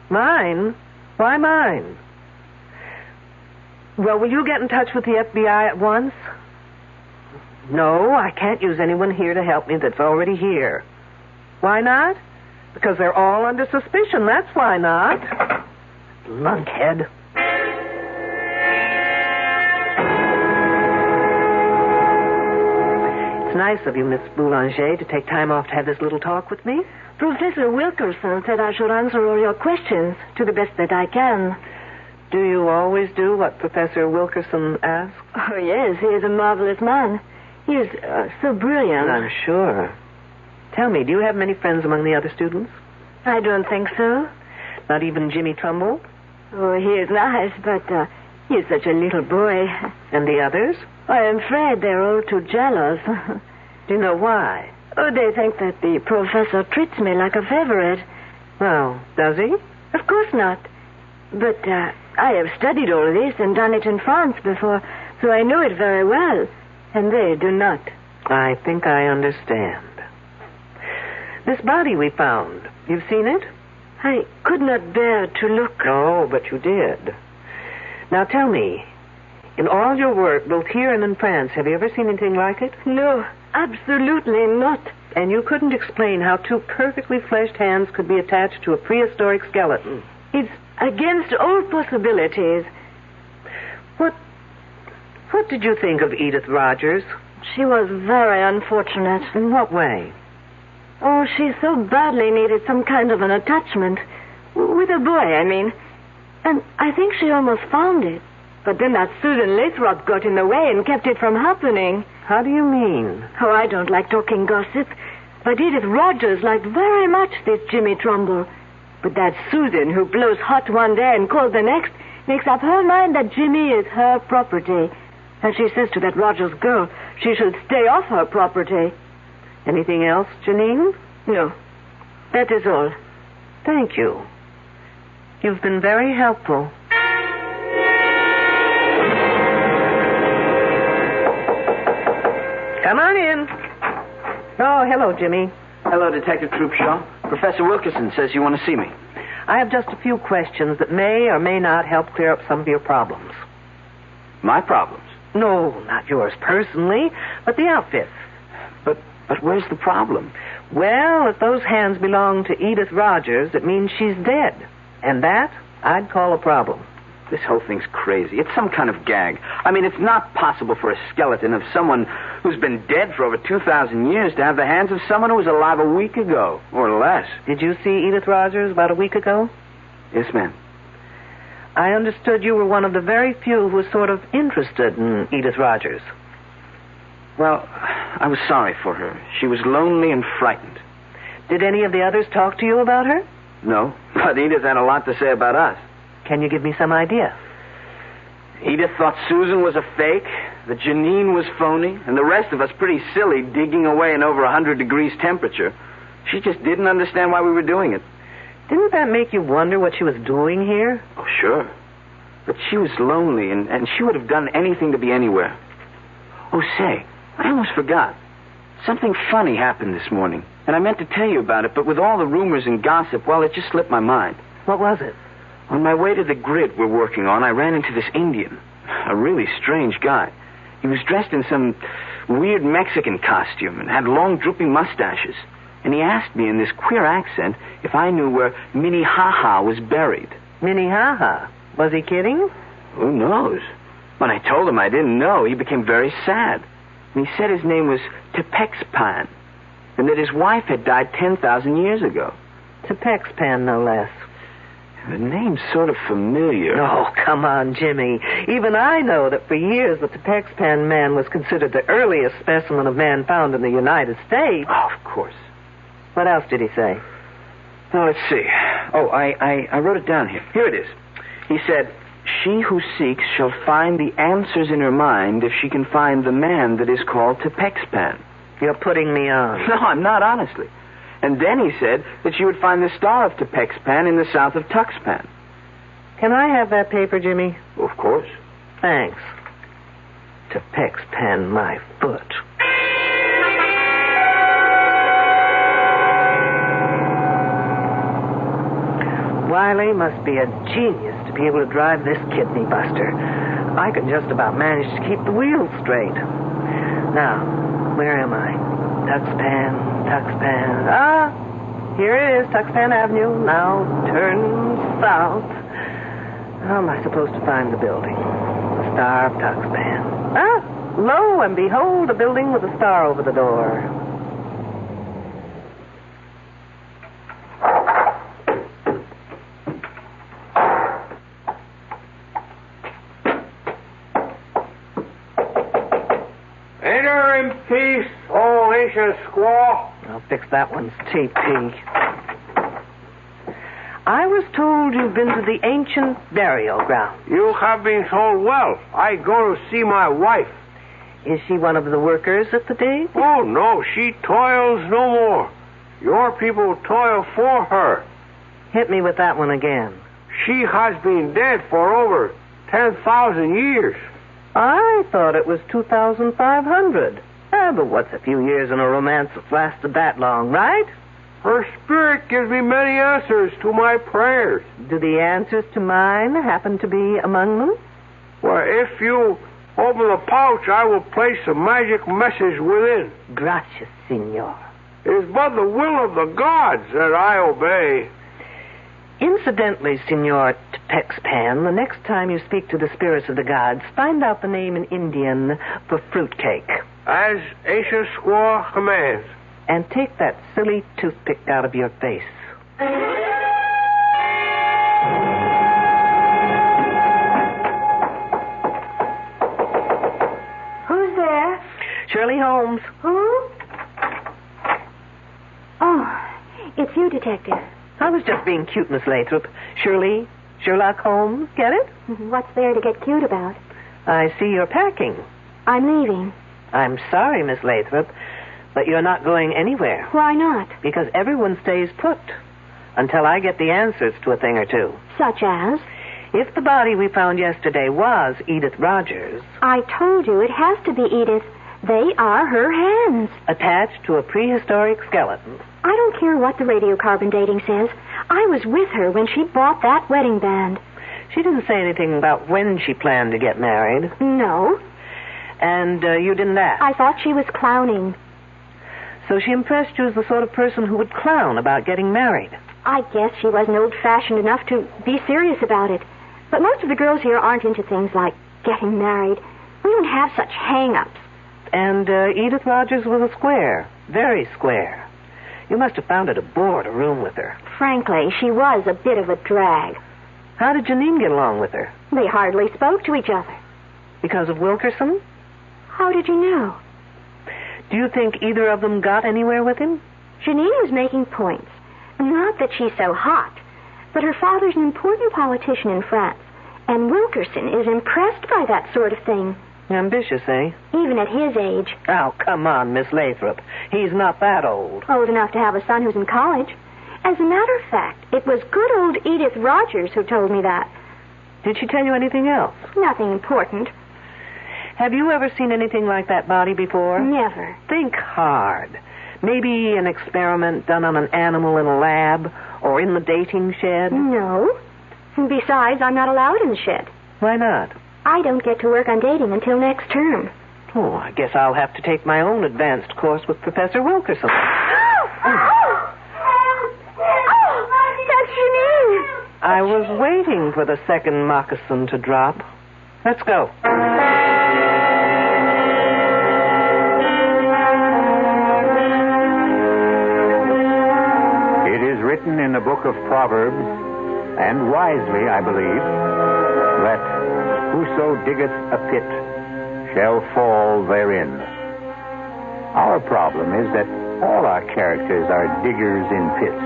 Mine? Why mine? Well, will you get in touch with the FBI at once? No, I can't use anyone here to help me that's already here. Why not? Because they're all under suspicion, that's why not. Lunkhead. It's nice of you, Miss Boulanger, to take time off to have this little talk with me. Professor Wilkerson said I should answer all your questions to the best that I can. Do you always do what Professor Wilkerson asks? Oh, yes, he is a marvelous man. He is so brilliant. I'm sure. Tell me, do you have many friends among the other students? I don't think so. Not even Jimmy Trumbull? Oh, he is nice, but he is such a little boy. And the others? I am afraid they're all too jealous. Do you know why? Oh, they think that the professor treats me like a favorite. Well, does he? Of course not. But I have studied all this and done it in France before, so I know it very well. And they do not. I think I understand. This body we found, you've seen it? I could not bear to look. No, but you did. Now tell me, in all your work, both here and in France, have you ever seen anything like it? No, absolutely not. And you couldn't explain how two perfectly fleshed hands could be attached to a prehistoric skeleton? It's against all possibilities. What did you think of Edith Rogers? She was very unfortunate. In what way? Oh, she so badly needed some kind of an attachment. With a boy, I mean. And I think she almost found it. But then that Susan Lathrop got in the way and kept it from happening. How do you mean? Oh, I don't like talking gossip. But Edith Rogers liked very much this Jimmy Trumbull. But that Susan, who blows hot one day and cold the next, makes up her mind that Jimmy is her property. And she says to that Rogers girl she should stay off her property. Anything else, Janine? No. That is all. Thank you. You've been very helpful. Come on in. Oh, hello, Jimmy. Hello, Detective Troopshaw. Professor Wilkerson says you want to see me. I have just a few questions that may or may not help clear up some of your problems. My problems? No, not yours personally, but the outfit. But where's the problem? Well, if those hands belong to Edith Rogers, it means she's dead. And that, I'd call a problem. This whole thing's crazy. It's some kind of gag. I mean, it's not possible for a skeleton of someone who's been dead for over 2,000 years to have the hands of someone who was alive a week ago, or less. Did you see Edith Rogers about a week ago? Yes, ma'am. I understood you were one of the very few who was sort of interested in Edith Rogers. Well, I was sorry for her. She was lonely and frightened. Did any of the others talk to you about her? No, but Edith had a lot to say about us. Can you give me some idea? Edith thought Susan was a fake, that Janine was phony, and the rest of us pretty silly digging away in over 100 degrees temperature. She just didn't understand why we were doing it. Didn't that make you wonder what she was doing here? Oh, sure. But she was lonely, and she would have done anything to be anywhere. Oh, say, I almost forgot. Something funny happened this morning, and I meant to tell you about it, but with all the rumors and gossip, well, it just slipped my mind. What was it? On my way to the grid we're working on, I ran into this Indian. A really strange guy. He was dressed in some weird Mexican costume and had long drooping mustaches. And he asked me in this queer accent if I knew where Minnehaha was buried. Minnehaha? Was he kidding? Who knows? When I told him I didn't know, he became very sad. And he said his name was Tepexpan, and that his wife had died 10,000 years ago. Tepexpan, no less. The name's sort of familiar. Oh, come on, Jimmy. Even I know that for years the Tepexpan man was considered the earliest specimen of man found in the United States. Oh, of course. What else did he say? Now, let's see. Oh, I wrote it down here. Here it is. He said, "She who seeks shall find the answers in her mind if she can find the man that is called Tepexpan." You're putting me on. No, I'm not, honestly. And then he said that she would find the star of Tepexpan in the south of Tuxpan. Can I have that paper, Jimmy? Of course. Thanks. Tepexpan, my foot. Wiley must be a genius to be able to drive this kidney buster. I can just about manage to keep the wheels straight. Now, where am I? Tuxpan. Ah, here it is, Tuxpan Avenue. Now turn south. How am I supposed to find the building? The Star of Tuxpan. Ah, lo and behold, a building with a star over the door. Enter in peace, old ancient squaw. I'll fix that one's TP. I was told you've been to the ancient burial ground. You have been told well. I go to see my wife. Is she one of the workers at the dig? Oh, no, she toils no more. Your people toil for her. Hit me with that one again. She has been dead for over 10,000 years. I thought it was 2,500. But what's a few years in a romance that's lasted that long, right? Her spirit gives me many answers to my prayers. Do the answers to mine happen to be among them? Well, if you open the pouch, I will place a magic message within. Gracias, senor. It is but the will of the gods that I obey. Incidentally, Senor Tepexpan, the next time you speak to the spirits of the gods, find out the name in Indian for fruitcake. As ancient squaw commands. And take that silly toothpick out of your face. Who's there? Shirley Holmes. Who? Oh, it's you, Detective. I was just being cute, Miss Lathrop. Shirley, Sherlock Holmes, get it? What's there to get cute about? I see you're packing. I'm leaving. I'm sorry, Miss Lathrop, but you're not going anywhere. Why not? Because everyone stays put. until I get the answers to a thing or two. Such as? If the body we found yesterday was Edith Rogers... I told you it has to be Edith. They are her hands. Attached to a prehistoric skeleton. I don't care what the radiocarbon dating says. I was with her when she bought that wedding band. She didn't say anything about when she planned to get married. No. And you didn't ask? I thought she was clowning. So she impressed you as the sort of person who would clown about getting married? I guess she wasn't old-fashioned enough to be serious about it. But most of the girls here aren't into things like getting married. We don't have such hang-ups. And Edith Rogers was a square. Very square. You must have found it a bore to room with her. Frankly, she was a bit of a drag. How did Janine get along with her? They hardly spoke to each other. Because of Wilkerson? How did you know? Do you think either of them got anywhere with him? Janine was making points. Not that she's so hot, but her father's an important politician in France, and Wilkerson is impressed by that sort of thing. Ambitious, eh? Even at his age. Oh, come on, Miss Lathrop. He's not that old. Old enough to have a son who's in college. As a matter of fact, it was good old Edith Rogers who told me that. Did she tell you anything else? Nothing important. Have you ever seen anything like that body before? Never. Think hard. Maybe an experiment done on an animal in a lab or in the dating shed? No. Besides, I'm not allowed in the shed. Why not? I don't get to work on dating until next term. Oh, I guess I'll have to take my own advanced course with Professor Wilkerson. That's Janine. I was waiting for the second moccasin to drop. Let's go. It is written in the book of Proverbs, and wisely, I believe, that whoso diggeth a pit shall fall therein. Our problem is that all our characters are diggers in pits.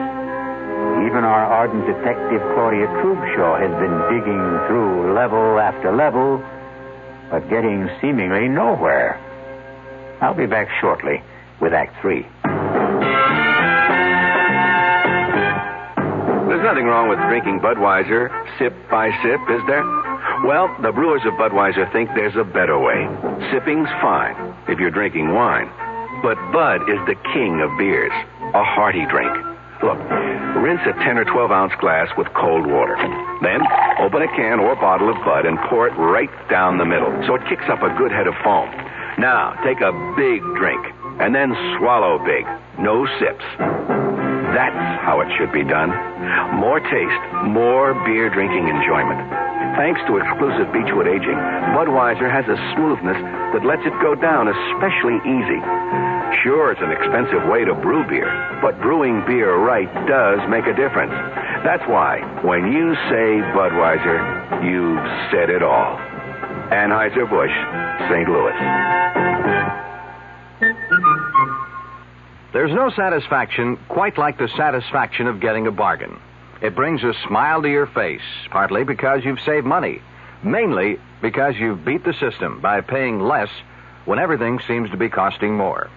Even our ardent detective Claudia Trubshaw has been digging through level after level, but getting seemingly nowhere. I'll be back shortly with Act 3. There's nothing wrong with drinking Budweiser sip by sip, is there? Well, the brewers of Budweiser think there's a better way. Sipping's fine if you're drinking wine. But Bud is the king of beers, a hearty drink. Look, rinse a 10 or 12-ounce glass with cold water. Then open a can or bottle of Bud and pour it right down the middle so it kicks up a good head of foam. Now, take a big drink and then swallow big. No sips. That's how it should be done. More taste, more beer drinking enjoyment. Thanks to exclusive Beechwood aging, Budweiser has a smoothness that lets it go down especially easy. Sure, it's an expensive way to brew beer, but brewing beer right does make a difference. That's why, when you say Budweiser, you've said it all. Anheuser-Busch, St. Louis. There's no satisfaction quite like the satisfaction of getting a bargain. It brings a smile to your face, partly because you've saved money, mainly because you've beat the system by paying less when everything seems to be costing more.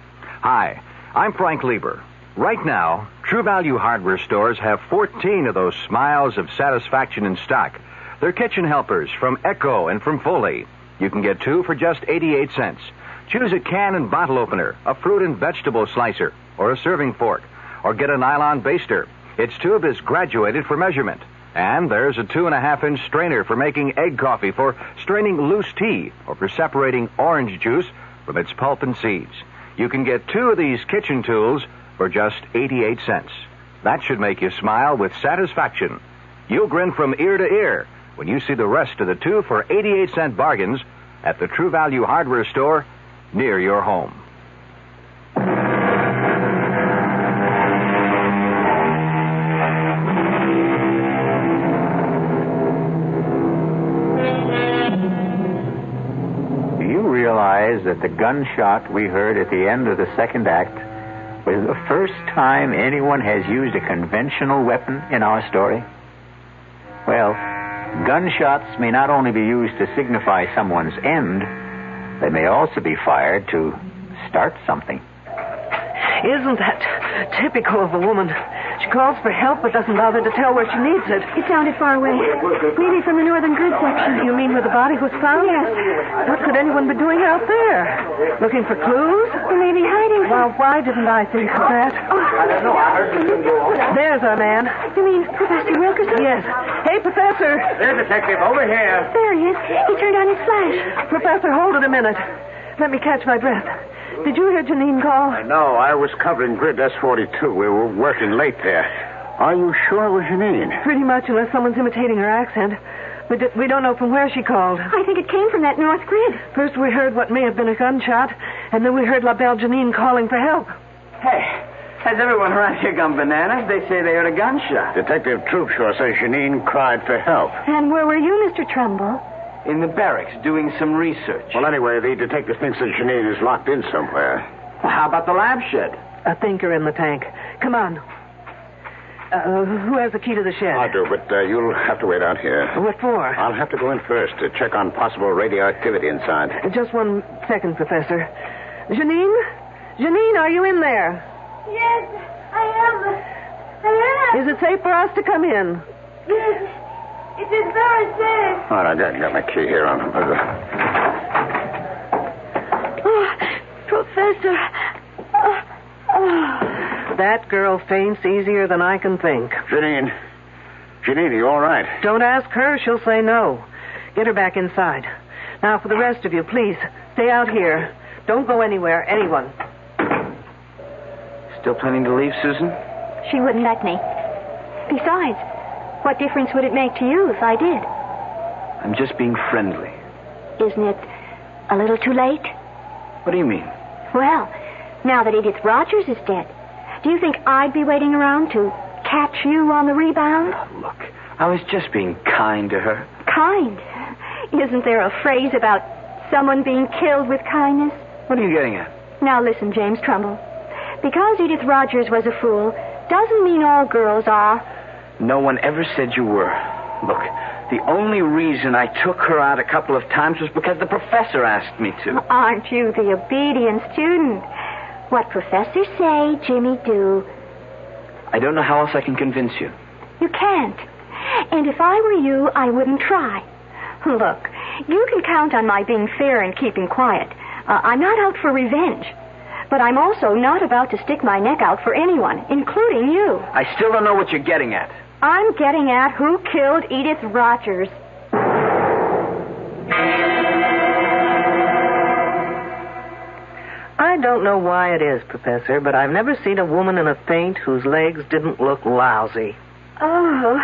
Hi, I'm Frank Lieber. Right now, True Value hardware stores have 14 of those smiles of satisfaction in stock. They're kitchen helpers from Echo and from Foley. You can get 2 for just 88 cents. Choose a can and bottle opener, a fruit and vegetable slicer, or a serving fork, or get a nylon baster. Its tube is graduated for measurement. And there's a 2.5-inch strainer for making egg coffee, for straining loose tea, or for separating orange juice from its pulp and seeds. You can get 2 of these kitchen tools for just 88 cents. That should make you smile with satisfaction. You'll grin from ear to ear when you see the rest of the 2 for 88-cent bargains at the True Value hardware store near your home. That the gunshot we heard at the end of the second act was the first time anyone has used a conventional weapon in our story? Well, gunshots may not only be used to signify someone's end, they may also be fired to start something. Isn't that typical of a woman? She calls for help but doesn't bother to tell where she needs it. It sounded far away. Maybe from the northern goods section. You mean where the body was found? Yes. What could anyone be doing out there? Looking for clues? Or maybe hiding. Well, why didn't I think of that? I don't know. I heard you go. There's our man. You mean Professor Wilkerson? Yes. Hey, Professor. There's Detective. Over here. There he is. He turned on his flash. Professor, hold it a minute. Let me catch my breath. Did you hear Janine call? No, I was covering grid S42. We were working late there. Are you sure it was Janine? Pretty much, unless someone's imitating her accent. We don't know from where she called. I think it came from that north grid. First we heard what may have been a gunshot, and then we heard La Belle Janine calling for help. Hey, has everyone around here gone bananas? They say they heard a gunshot. Detective Troopshaw says Janine cried for help. And where were you, Mr. Trumbull? In the barracks, doing some research. Well, anyway, the detective thinks that Janine is locked in somewhere. Well, how about the lab shed? A thinker in the tank. Come on. Who has the key to the shed? I do, but you'll have to wait out here. What for? I'll have to go in first to check on possible radioactivity inside. Just 1 second, Professor. Janine? Janine, are you in there? Yes, I am. Is it safe for us to come in? Yes, it is very safe. All right, I got my key here. Oh, Professor. That girl faints easier than I can think. Janine, are you all right? Don't ask her. She'll say no. Get her back inside. Now, for the rest of you, please, stay out here. Don't go anywhere, anyone. Still planning to leave, Susan? She wouldn't let me. Besides, what difference would it make to you if I did? I'm just being friendly. Isn't it a little too late? What do you mean? Well, now that Edith Rogers is dead, do you think I'd be waiting around to catch you on the rebound? Oh, look, I was just being kind to her. Kind? Isn't there a phrase about someone being killed with kindness? What are you getting at? Now listen, James Trumbull. Because Edith Rogers was a fool doesn't mean all girls are. No one ever said you were. Look, the only reason I took her out a couple of times was because the professor asked me to. Aren't you the obedient student? What professors say, Jimmy do. I don't know how else I can convince you. You can't. And if I were you, I wouldn't try. Look, you can count on my being fair and keeping quiet. I'm not out for revenge. But I'm also not about to stick my neck out for anyone, including you. I still don't know what you're getting at. I'm getting at who killed Edith Rogers. I don't know why it is, Professor, but I've never seen a woman in a faint whose legs didn't look lousy. Oh,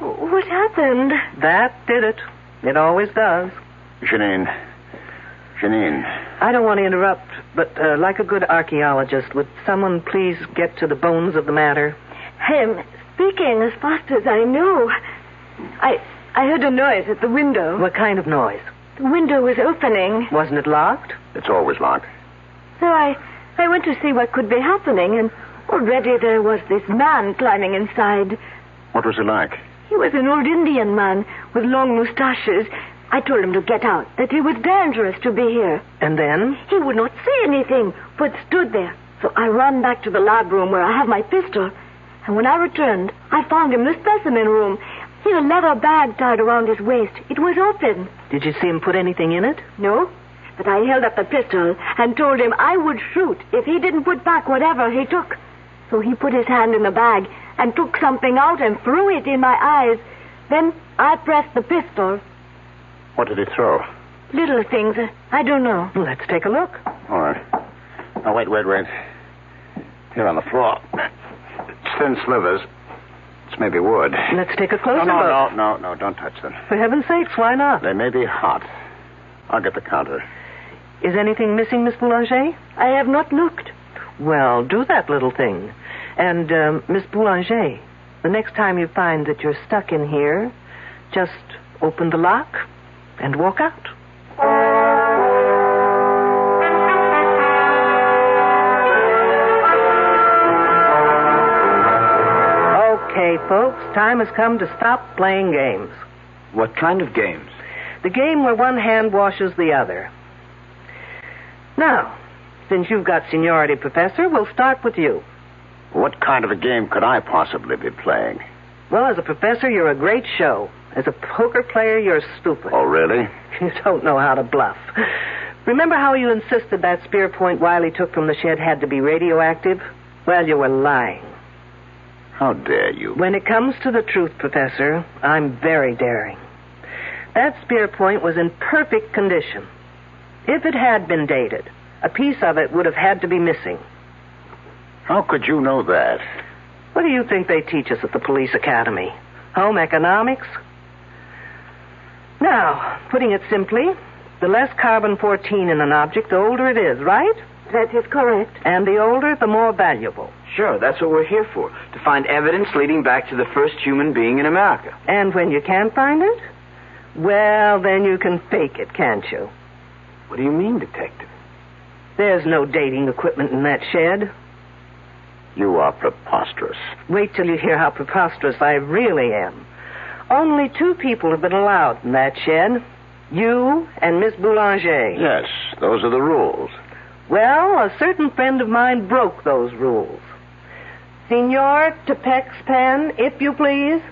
what happened? That did it. It always does. Janine. I don't want to interrupt, but like a good archaeologist, would someone please get to the bones of the matter? I'm speaking as fast as I know. I heard a noise at the window. What kind of noise? The window was opening. Wasn't it locked? It's always locked. So I went to see what could be happening, and already there was this man climbing inside. What was he like? He was an old Indian man with long mustaches. I told him to get out, that it was dangerous to be here. And then? He would not say anything, but stood there. So I ran back to the lab room where I have my pistol. And when I returned, I found him in the specimen room. He had a leather bag tied around his waist. It was open. Did you see him put anything in it? No, but I held up the pistol and told him I would shoot if he didn't put back whatever he took. So he put his hand in the bag and took something out and threw it in my eyes. Then I pressed the pistol. What did he throw? Little things. I don't know. Let's take a look. All right. Now, wait. Here on the floor. It's thin slivers. It's maybe wood. Let's take a closer look. No, don't touch them. For heaven's sakes, why not? They may be hot. I'll get the counter. Is anything missing, Miss Boulanger? I have not looked. Well, do that little thing. And, Miss Boulanger, the next time you find that you're stuck in here, just open the lock and walk out. Okay, folks, time has come to stop playing games. What kind of games? The game where one hand washes the other. Now, Since you've got seniority, Professor, we'll start with you. What kind of a game could I possibly be playing? Well, as a professor, you're a great show. As a poker player, you're stupid. Oh, really? You don't know how to bluff. Remember how you insisted that spear point Wiley took from the shed had to be radioactive? Well, you were lying. How dare you? When it comes to the truth, Professor, I'm very daring. That spear point was in perfect condition. If it had been dated, a piece of it would have had to be missing. How could you know that? What do you think they teach us at the police academy? Home economics? Now, putting it simply, the less carbon-14 in an object, the older it is, right? That is correct. And the older, the more valuable. Sure, that's what we're here for, to find evidence leading back to the first human being in America. And when you can't find it? Well, then you can fake it, can't you? What do you mean, Detective? There's no dating equipment in that shed. You are preposterous. Wait till you hear how preposterous I really am. Only 2 people have been allowed in that shed. You and Miss Boulanger. Yes, those are the rules. Well, a certain friend of mine broke those rules. Senor Tepexpan, if you please.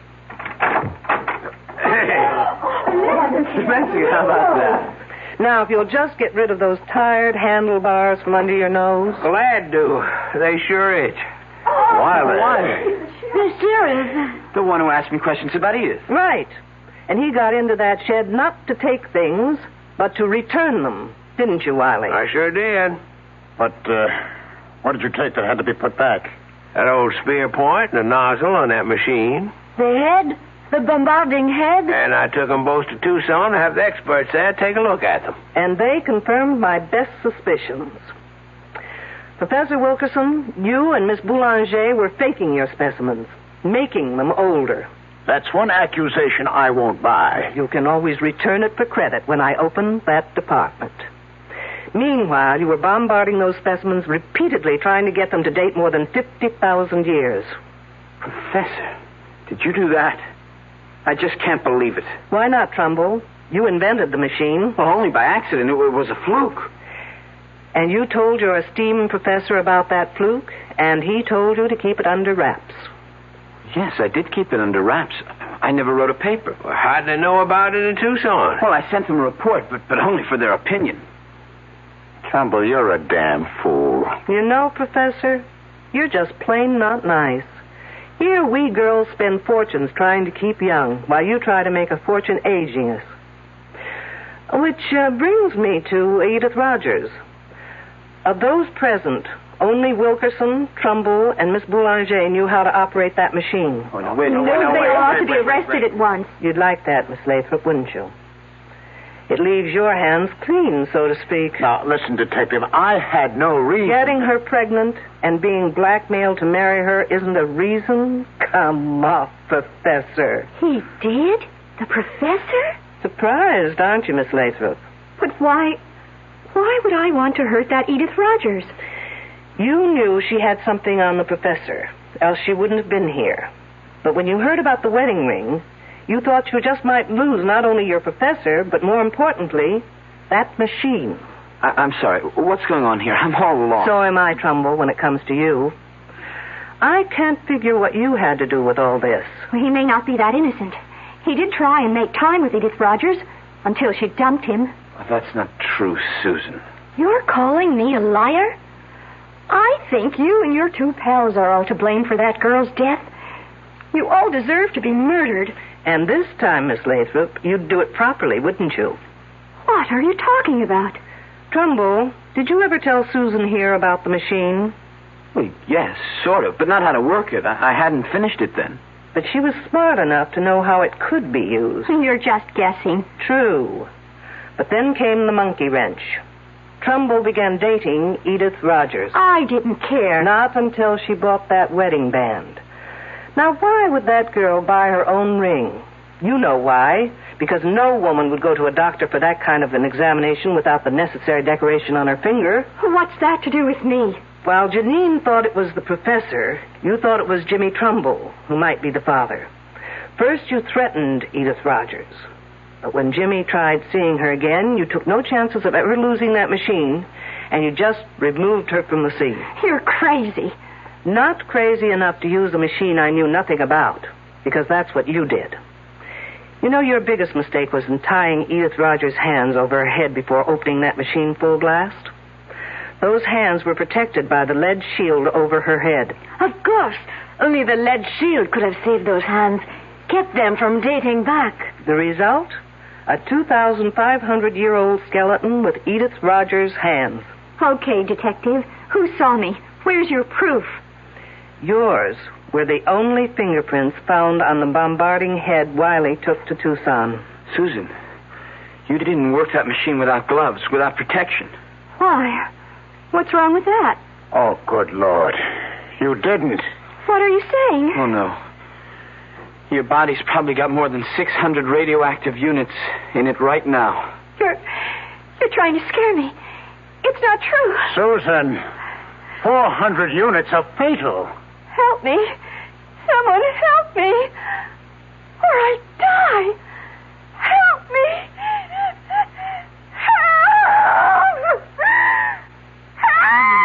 Fancy, how about that? Now, if you'll just get rid of those tired handlebars from under your nose. Glad to. They sure itch. Wiley. Monsieur is... The one who asked me questions about Edith. Right. And he got into that shed not to take things, but to return them. Didn't you, Wiley? I sure did. But, what did you take that had to be put back? That old spear point and the nozzle on that machine. The head? The bombarding head? And I took them both to Tucson to have the experts there take a look at them. And they confirmed my best suspicions. Professor Wilkerson, you and Miss Boulanger were faking your specimens, making them older. That's one accusation I won't buy. You can always return it for credit when I open that department. Meanwhile, you were bombarding those specimens repeatedly, trying to get them to date more than 50,000 years. Professor, did you do that? I just can't believe it. Why not, Trumbull? You invented the machine. Well, only by accident. It was a fluke. And you told your esteemed professor about that fluke, and he told you to keep it under wraps. Yes, I did keep it under wraps. I never wrote a paper. Well, how'd they know about it in Tucson? Well, I sent them a report, but only for their opinion. Trumbull, you're a damn fool. You know, Professor, you're just plain not nice. Here we girls spend fortunes trying to keep young, while you try to make a fortune aging us. Which brings me to Edith Rogers. Of those present, only Wilkerson, Trumbull, and Miss Boulanger knew how to operate that machine. Oh, no, wait. They ought to be arrested at once. You'd like that, Miss Lathrop, wouldn't you? It leaves your hands clean, so to speak. Now, listen, Detective, I had no reason... Getting her pregnant and being blackmailed to marry her isn't a reason? Come off, Professor. He did? The professor? Surprised, aren't you, Miss Lathrop? But why would I want to hurt that Edith Rogers? You knew she had something on the professor, else she wouldn't have been here. But when you heard about the wedding ring, you thought you just might lose not only your professor, but more importantly, that machine. I'm sorry. What's going on here? I'm all lost. So am I, Trumbull, when it comes to you. I can't figure what you had to do with all this. Well, he may not be that innocent. He did try and make time with Edith Rogers until she dumped him. Well, that's not true, Susan. You're calling me a liar? I think you and your 2 pals are all to blame for that girl's death. You all deserve to be murdered. And this time, Miss Lathrop, you'd do it properly, wouldn't you? What are you talking about? Trumbull, did you ever tell Susan here about the machine? Well, yes, sort of, but not how to work it. I hadn't finished it then. But she was smart enough to know how it could be used. You're just guessing. True. But then came the monkey wrench. Trumbull began dating Edith Rogers. I didn't care. Not until she bought that wedding band. Now, why would that girl buy her own ring? You know why. Because no woman would go to a doctor for that kind of an examination without the necessary decoration on her finger. What's that to do with me? While Janine thought it was the professor, you thought it was Jimmy Trumbull, who might be the father. First, you threatened Edith Rogers. But when Jimmy tried seeing her again, you took no chances of ever losing that machine, and you just removed her from the scene. You're crazy. Not crazy enough to use a machine I knew nothing about, because that's what you did. You know, your biggest mistake was in tying Edith Rogers' hands over her head before opening that machine full blast. Those hands were protected by the lead shield over her head. Of course. Only the lead shield could have saved those hands, kept them from dating back. The result? A 2,500-year-old skeleton with Edith Rogers' hands. Okay, Detective. Who saw me? Where's your proof? Yours were the only fingerprints found on the bombarding head Wiley took to Tucson. Susan, you didn't work that machine without gloves, without protection. Why? What's wrong with that? Oh, good Lord. You didn't. What are you saying? Oh, no. Your body's probably got more than 600 radioactive units in it right now. You're trying to scare me. It's not true. Susan, 400 units are fatal. Help me. Someone help me. Or I die. Help me. Help. Help.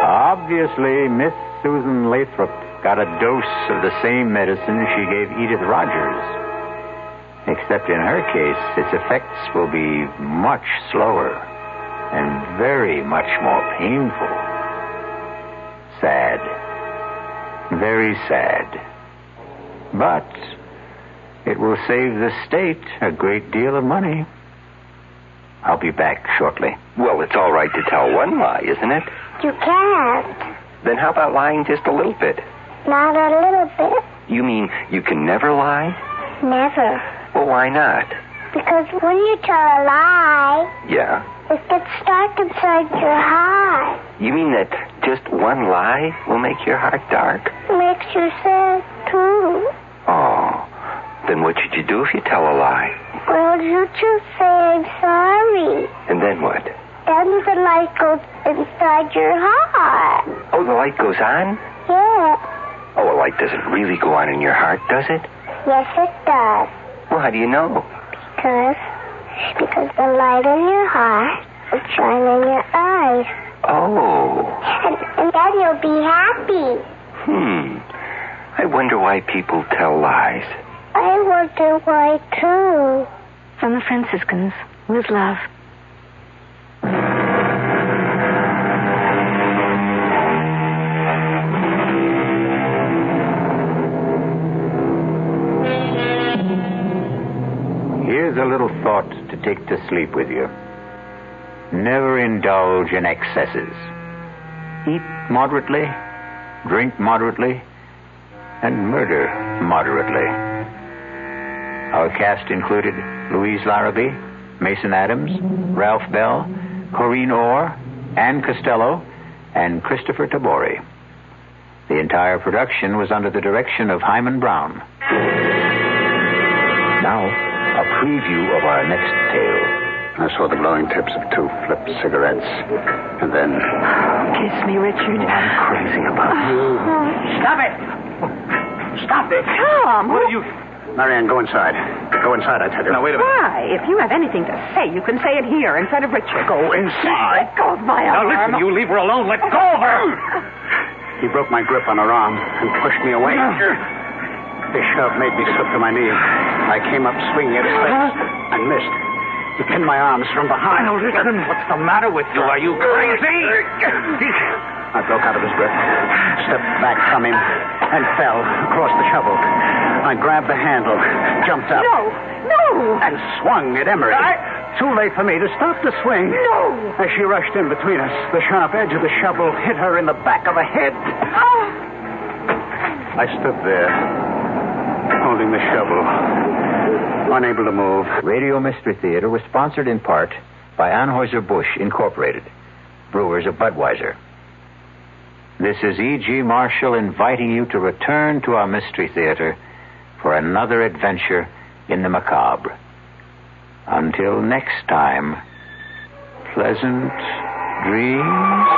Obviously, Miss Susan Lathrop got a dose of the same medicine she gave Edith Rogers. Except in her case, its effects will be much slower and very much more painful. Sad. Very sad. But it will save the state a great deal of money. I'll be back shortly. Well, it's all right to tell one lie, isn't it? You can't. Then how about lying just a little bit? Not a little bit. You mean you can never lie? Never. Well, why not? Because when you tell a lie, Yeah? it gets dark inside your heart. You mean that just one lie will make your heart dark? Makes you sad, too. Oh, then what should you do if you tell a lie? Well, you just say I'm sorry. And then what? Then the light goes inside your heart. Oh, the light goes on? Yeah. Oh, a light doesn't really go on in your heart, does it? Yes, it does. Well, how do you know? Because the light in your heart will shine in your eyes. Oh. And then you'll be happy. I wonder why people tell lies. I wonder why, too. From the Franciscans, with love. Here's a little thought to take to sleep with you. Never indulge in excesses. Eat moderately, drink moderately, and murder moderately. Our cast included Louise Larrabee, Mason Adams, Ralph Bell, Corrine Orr, Ann Costello, and Christopher Tabori. The entire production was under the direction of Hyman Brown. Now, a preview of our next tale. I saw the glowing tips of 2 flip cigarettes. And then... Kiss me, Richard. I'm crazy about you. Stop it! Stop it! Tom! What are you... Marianne, go inside. Go inside, I tell you. Now, wait a minute. Why? If you have anything to say, you can say it here in front of Richard. Go inside. Let go of my arm. Now, listen, you leave her alone. Let go of her. He broke my grip on her arm and pushed me away. His shove made me slip to my knees. I came up swinging at his face and missed. He pinned my arms from behind. Now, listen. What's the matter with you? Are you crazy? I broke out of his grip, stepped back from him, and fell across the shovel. I grabbed the handle, jumped up. No! And swung at Emery. Too late for me to stop the swing. No! As she rushed in between us, the sharp edge of the shovel hit her in the back of the head. I stood there, holding the shovel, unable to move. Radio Mystery Theater was sponsored in part by Anheuser-Busch Incorporated, brewers of Budweiser. This is E.G. Marshall inviting you to return to our Mystery Theater for another adventure in the macabre. Until next time, pleasant dreams.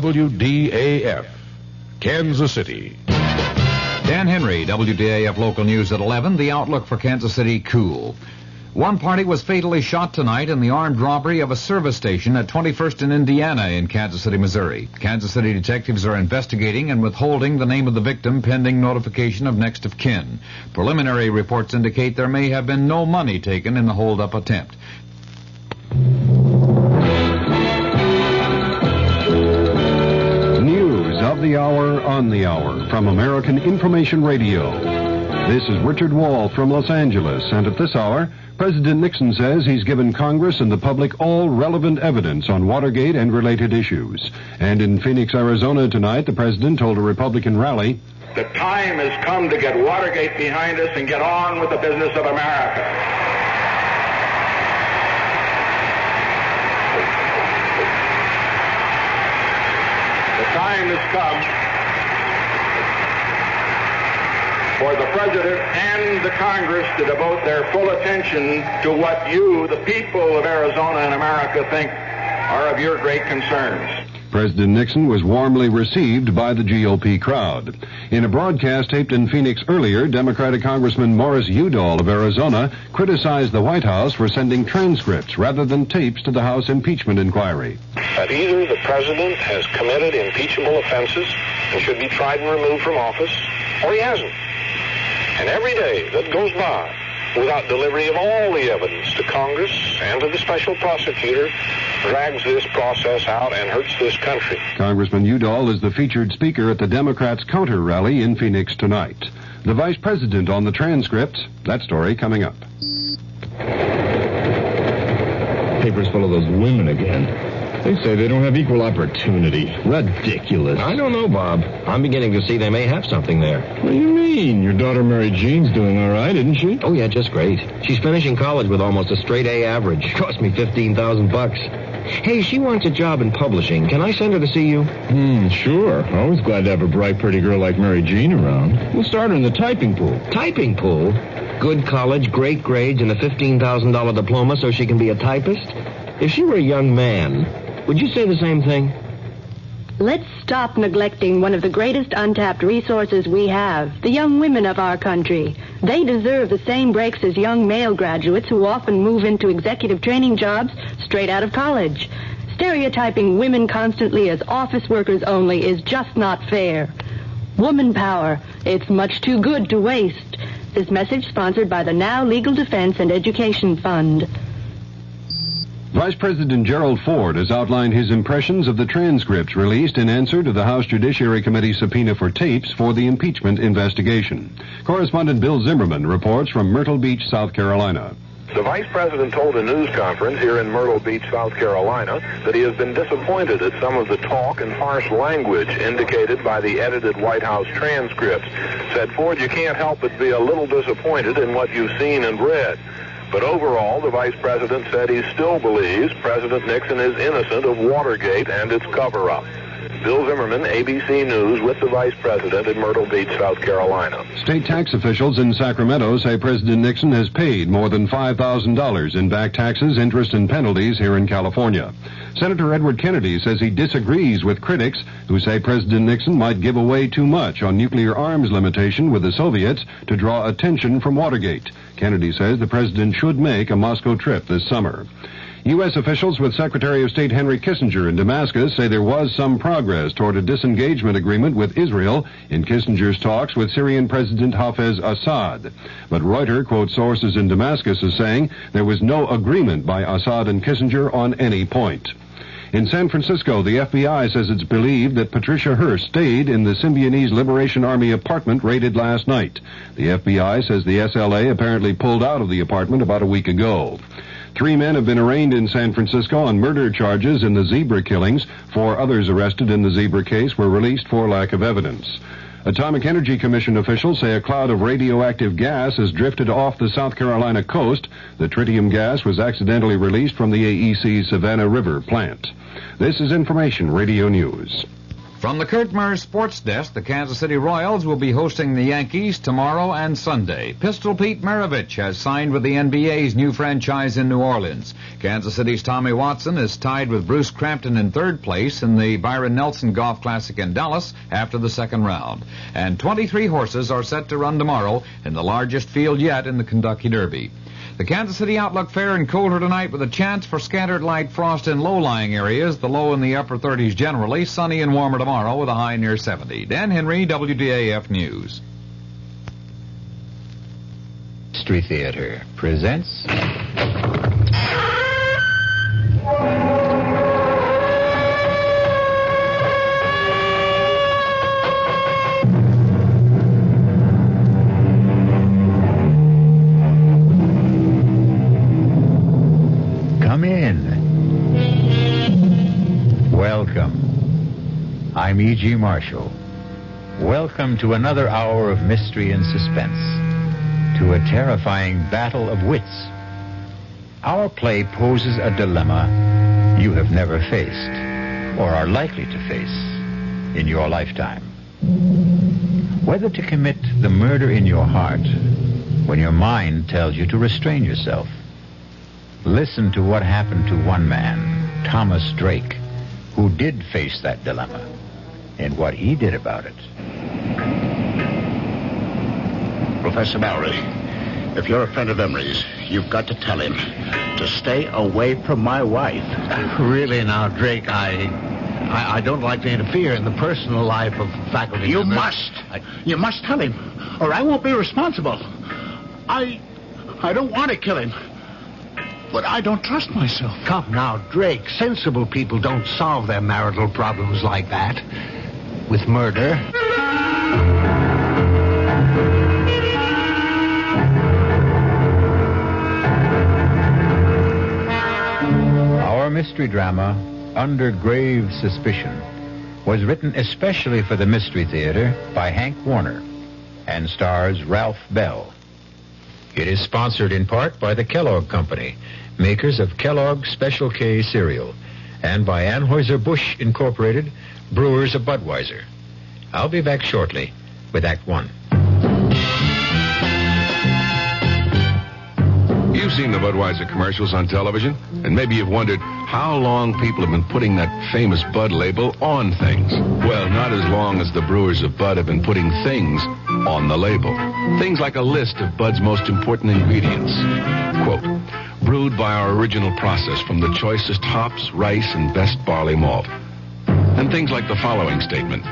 WDAF, Kansas City. Dan Henry, WDAF Local News at 11. The outlook for Kansas City, cool. One party was fatally shot tonight in the armed robbery of a service station at 21st and Indiana in Kansas City, Missouri. Kansas City detectives are investigating and withholding the name of the victim pending notification of next of kin. Preliminary reports indicate there may have been no money taken in the hold-up attempt. News of the hour on the hour from American Information Radio. This is Richard Wall from Los Angeles, and at this hour, President Nixon says he's given Congress and the public all relevant evidence on Watergate and related issues. And in Phoenix, Arizona tonight, the president told a Republican rally, "The time has come to get Watergate behind us and get on with the business of America." The time has come for the President and the Congress to devote their full attention to what you, the people of Arizona and America, think are of your great concerns. President Nixon was warmly received by the GOP crowd. In a broadcast taped in Phoenix earlier, Democratic Congressman Morris Udall of Arizona criticized the White House for sending transcripts rather than tapes to the House impeachment inquiry. That either the President has committed impeachable offenses and should be tried and removed from office, or he hasn't. And every day that goes by without delivery of all the evidence to Congress and to the special prosecutor drags this process out and hurts this country. Congressman Udall is the featured speaker at the Democrats' counter rally in Phoenix tonight. The vice president on the transcripts, that story coming up. Paper's full of those women again. They say they don't have equal opportunity. Ridiculous. I don't know, Bob. I'm beginning to see they may have something there. What do you mean? Your daughter Mary Jean's doing all right, isn't she? Oh, yeah, just great. She's finishing college with almost a straight A average. Cost me $15,000. Hey, she wants a job in publishing. Can I send her to see you? Sure. Always glad to have a bright, pretty girl like Mary Jean around. We'll start her in the typing pool. Typing pool? Good college, great grades, and a $15,000 diploma so she can be a typist? If she were a young man, would you say the same thing? Let's stop neglecting one of the greatest untapped resources we have, the young women of our country. They deserve the same breaks as young male graduates who often move into executive training jobs straight out of college. Stereotyping women constantly as office workers only is just not fair. Woman power, it's much too good to waste. This message sponsored by the Now Legal Defense and Education Fund. Vice President Gerald Ford has outlined his impressions of the transcripts released in answer to the House Judiciary Committee subpoena for tapes for the impeachment investigation. Correspondent Bill Zimmerman reports from Myrtle Beach, South Carolina. The Vice President told a news conference here in Myrtle Beach, South Carolina, that he has been disappointed at some of the talk and harsh language indicated by the edited White House transcripts. Said Ford, "You can't help but be a little disappointed in what you've seen and read." But overall, the Vice President said he still believes President Nixon is innocent of Watergate and its cover-up. Bill Zimmerman, ABC News, with the Vice President in Myrtle Beach, South Carolina. State tax officials in Sacramento say President Nixon has paid more than $5,000 in back taxes, interest, and penalties here in California. Senator Edward Kennedy says he disagrees with critics who say President Nixon might give away too much on nuclear arms limitation with the Soviets to draw attention from Watergate. Kennedy says the president should make a Moscow trip this summer. U.S. officials with Secretary of State Henry Kissinger in Damascus say there was some progress toward a disengagement agreement with Israel in Kissinger's talks with Syrian President Hafez Assad. But Reuters quotes sources in Damascus as saying there was no agreement by Assad and Kissinger on any point. In San Francisco, the FBI says it's believed that Patricia Hearst stayed in the Symbionese Liberation Army apartment raided last night. The FBI says the SLA apparently pulled out of the apartment about a week ago. 3 men have been arraigned in San Francisco on murder charges in the zebra killings. 4 others arrested in the zebra case were released for lack of evidence. Atomic Energy Commission officials say a cloud of radioactive gas has drifted off the South Carolina coast. The tritium gas was accidentally released from the AEC Savannah River plant. This is Information Radio News. From the Kurt Murr Sports Desk, the Kansas City Royals will be hosting the Yankees tomorrow and Sunday. Pistol Pete Maravich has signed with the NBA's new franchise in New Orleans. Kansas City's Tommy Watson is tied with Bruce Crampton in third place in the Byron Nelson Golf Classic in Dallas after the second round. And 23 horses are set to run tomorrow in the largest field yet in the Kentucky Derby. The Kansas City outlook fair and colder tonight with a chance for scattered light frost in low-lying areas, the low in the upper 30s generally, sunny and warmer tomorrow with a high near 70. Dan Henry, WDAF News. Mystery Theater presents... Come in. Welcome. I'm E.G. Marshall. Welcome to another hour of mystery and suspense, to a terrifying battle of wits. Our play poses a dilemma you have never faced, or are likely to face in your lifetime. Whether to commit the murder in your heart when your mind tells you to restrain yourself. Listen to what happened to one man, Thomas Drake, who did face that dilemma, and what he did about it. Professor Mallory, if you're a friend of Emery's, you've got to tell him to stay away from my wife. Really now, Drake, I don't like to interfere in the personal life of faculty You members. must. You must tell him, or I won't be responsible. I don't want to kill him, but I don't trust myself. Come now, Drake. Sensible people don't solve their marital problems like that. With murder. Our mystery drama, Under Grave Suspicion, was written especially for the Mystery Theater by Hank Warner and stars Ralph Bell. It is sponsored in part by the Kellogg Company, makers of Kellogg's Special K cereal, and by Anheuser-Busch Incorporated, brewers of Budweiser. I'll be back shortly with Act One. You've seen the Budweiser commercials on television, and maybe you've wondered how long people have been putting that famous Bud label on things. Well, not as long as the brewers of Bud have been putting things on the label. Things like a list of Bud's most important ingredients. Quote, brewed by our original process from the choicest hops, rice, and best barley malt. And things like the following statement.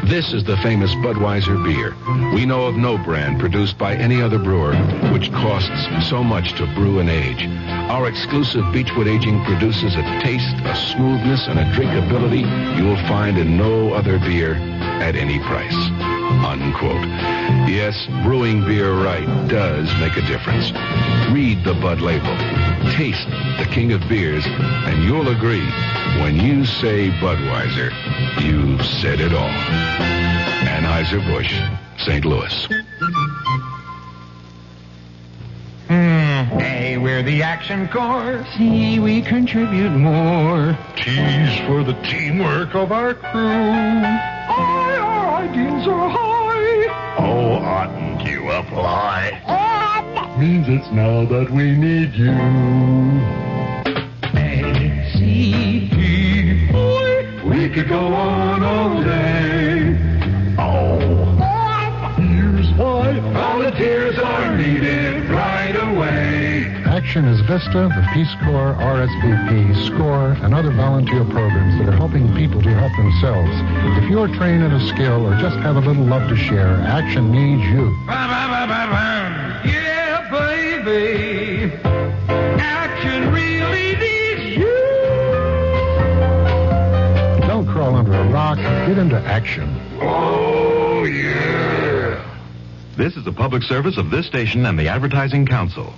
This is the famous Budweiser beer. We know of no brand produced by any other brewer which costs so much to brew and age. Our exclusive Beechwood aging produces a taste, a smoothness, and a drinkability you'll find in no other beer at any price. Unquote. Yes, brewing beer right does make a difference. Read the Bud label. Taste the king of beers, and you'll agree, when you say Budweiser, you've said it all. Anheuser-Busch, St. Louis. A, we're the action corps. C, we contribute more. T's for the teamwork of our crew. I, our ideals are high. Oh, oughtn't you apply? Means it's now that we need you. A, C, D, boy. We could go on all day. Oh. Here's why volunteers are needed right away. Action is Vista, the Peace Corps, RSVP, SCORE, and other volunteer programs that are helping people to help themselves. If you're trained in a skill or just have a little love to share, Action needs you. Yeah, baby. Action really needs you. Don't crawl under a rock. Get into action. Oh, yeah. This is a public service of this station and the Advertising Council.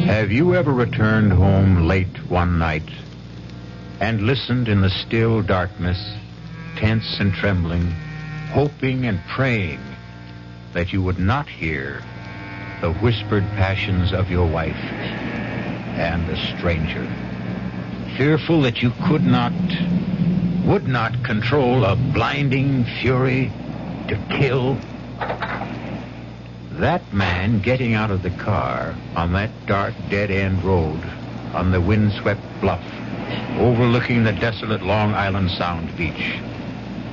Have you ever returned home late one night and listened in the still darkness, tense and trembling, hoping and praying that you would not hear the whispered passions of your wife and a stranger. Fearful that you would not control a blinding fury to kill. That man getting out of the car on that dark dead-end road on the windswept bluff overlooking the desolate Long Island Sound beach,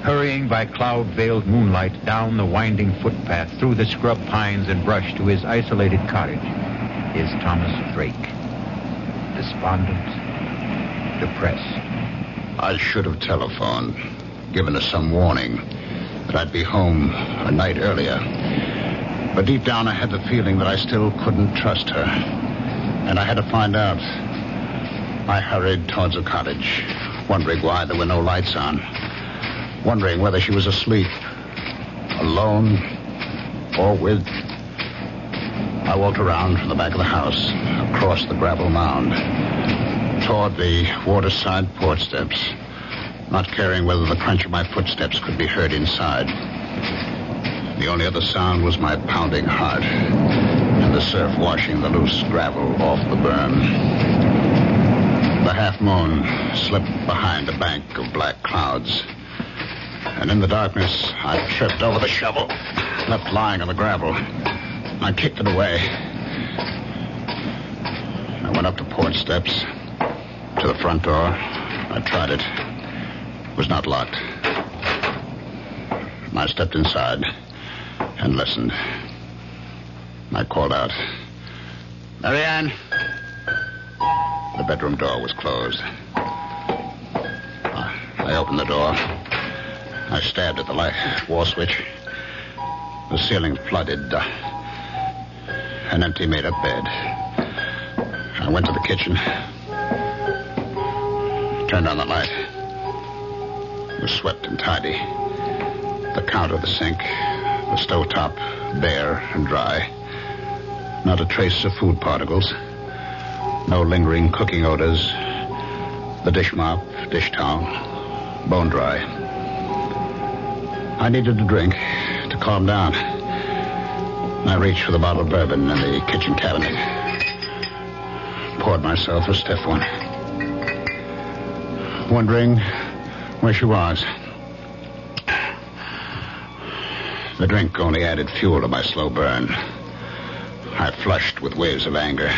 hurrying by cloud-veiled moonlight down the winding footpath through the scrub pines and brush to his isolated cottage, is Thomas Drake. Despondent, depressed. I should have telephoned, given us some warning that I'd be home a night earlier. But deep down I had the feeling that I still couldn't trust her. And I had to find out. I hurried towards the cottage, wondering why there were no lights on. Wondering whether she was asleep, alone, or with. I walked around from the back of the house, across the gravel mound, toward the waterside porch steps, not caring whether the crunch of my footsteps could be heard inside. The only other sound was my pounding heart and the surf washing the loose gravel off the berm. The half-moon slipped behind a bank of black clouds. And in the darkness, I tripped over the shovel, left lying on the gravel. I kicked it away. I went up the porch steps to the front door. I tried it. It was not locked. I stepped inside and listened. I called out, "Marianne!" The bedroom door was closed. I opened the door. I stabbed at the light wall switch. The ceiling flooded. An empty made-up bed. I went to the kitchen. Turned on the light. It was swept and tidy. The counter, the sink, the stovetop, bare and dry. Not a trace of food particles. No lingering cooking odors. The dish mop, dish towel, bone dry. I needed a drink to calm down. I reached for the bottle of bourbon in the kitchen cabinet. Poured myself a stiff one. Wondering where she was. The drink only added fuel to my slow burn. I flushed with waves of anger.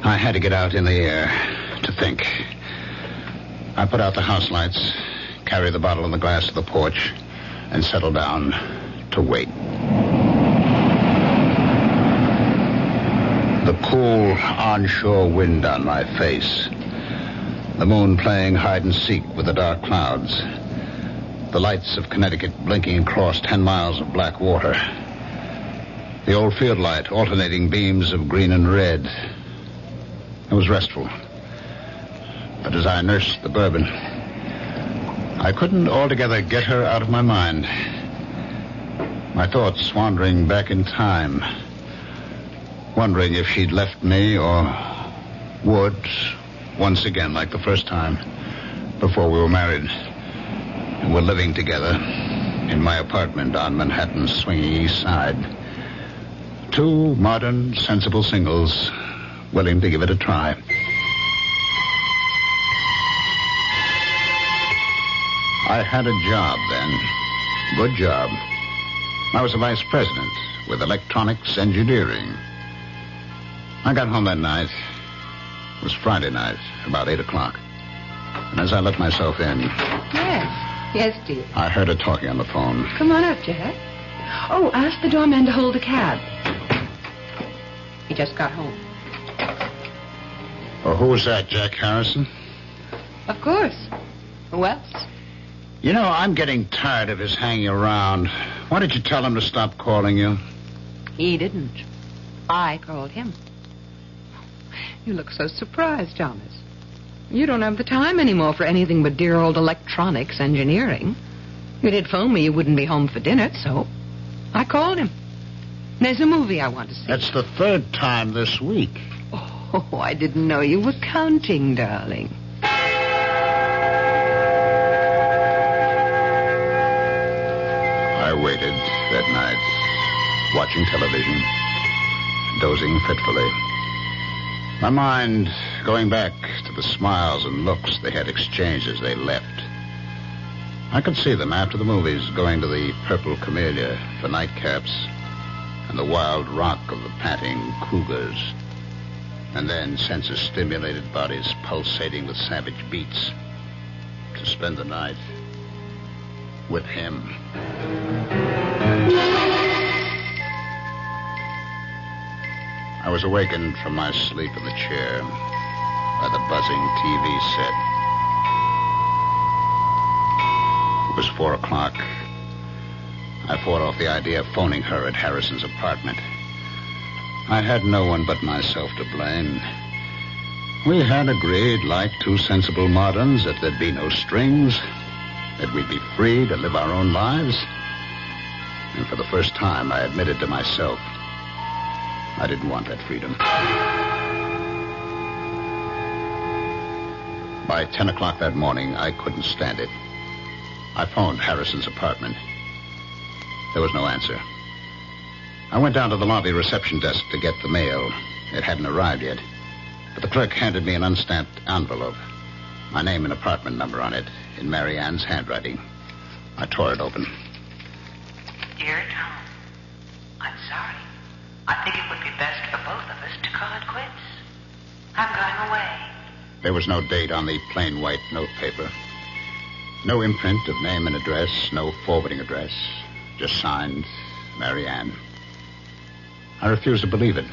I had to get out in the air to think. I put out the house lights, carried the bottle and the glass to the porch, and settled down to wait. The cool onshore wind on my face. The moon playing hide and seek with the dark clouds. The lights of Connecticut blinking across 10 miles of black water. The old field light alternating beams of green and red. It was restful. But as I nursed the bourbon, I couldn't altogether get her out of my mind. My thoughts wandering back in time, wondering if she'd left me or would, once again like the first time, before we were married and were living together in my apartment on Manhattan's swinging east side. Two modern, sensible singles willing to give it a try. I had a job then. Good job. I was a vice president with electronics engineering. I got home that night. It was Friday night, about 8 o'clock. And as I let myself in... Yes, dear. I heard her talking on the phone. Come on up, Jack. Oh, ask the doorman to hold a cab. He just got home. Oh, who was that, Jack Harrison? Of course. Who else? You know, I'm getting tired of his hanging around. Why did you tell him to stop calling you? He didn't. I called him. You look so surprised, Thomas. You don't have the time anymore for anything but dear old electronics engineering. If you did phone me, you wouldn't be home for dinner, so I called him. There's a movie I want to see. That's the third time this week. Oh, I didn't know you were counting, darling. I waited that night watching television, dozing fitfully. My mind going back to the smiles and looks they had exchanged as they left. I could see them after the movies going to the Purple Camellia for nightcaps and the wild rock of the panting cougars. And then senses-stimulated bodies pulsating with savage beats to spend the night with him. I was awakened from my sleep in the chair by the buzzing TV set. It was 4 o'clock. I fought off the idea of phoning her at Harrison's apartment. I had no one but myself to blame. We had agreed, like two sensible moderns, that there'd be no strings, that we'd be free to live our own lives. And for the first time, I admitted to myself I didn't want that freedom. By 10 o'clock that morning, I couldn't stand it. I phoned Harrison's apartment. There was no answer. I went down to the lobby reception desk to get the mail. It hadn't arrived yet. But the clerk handed me an unstamped envelope. My name and apartment number on it, in Mary Ann's handwriting. I tore it open. Dear Tom, I'm sorry. I think it would be best for both of us to call it quits. I'm going away. There was no date on the plain white notepaper. No imprint of name and address, no forwarding address. Just signed, Mary Ann. I refused to believe it.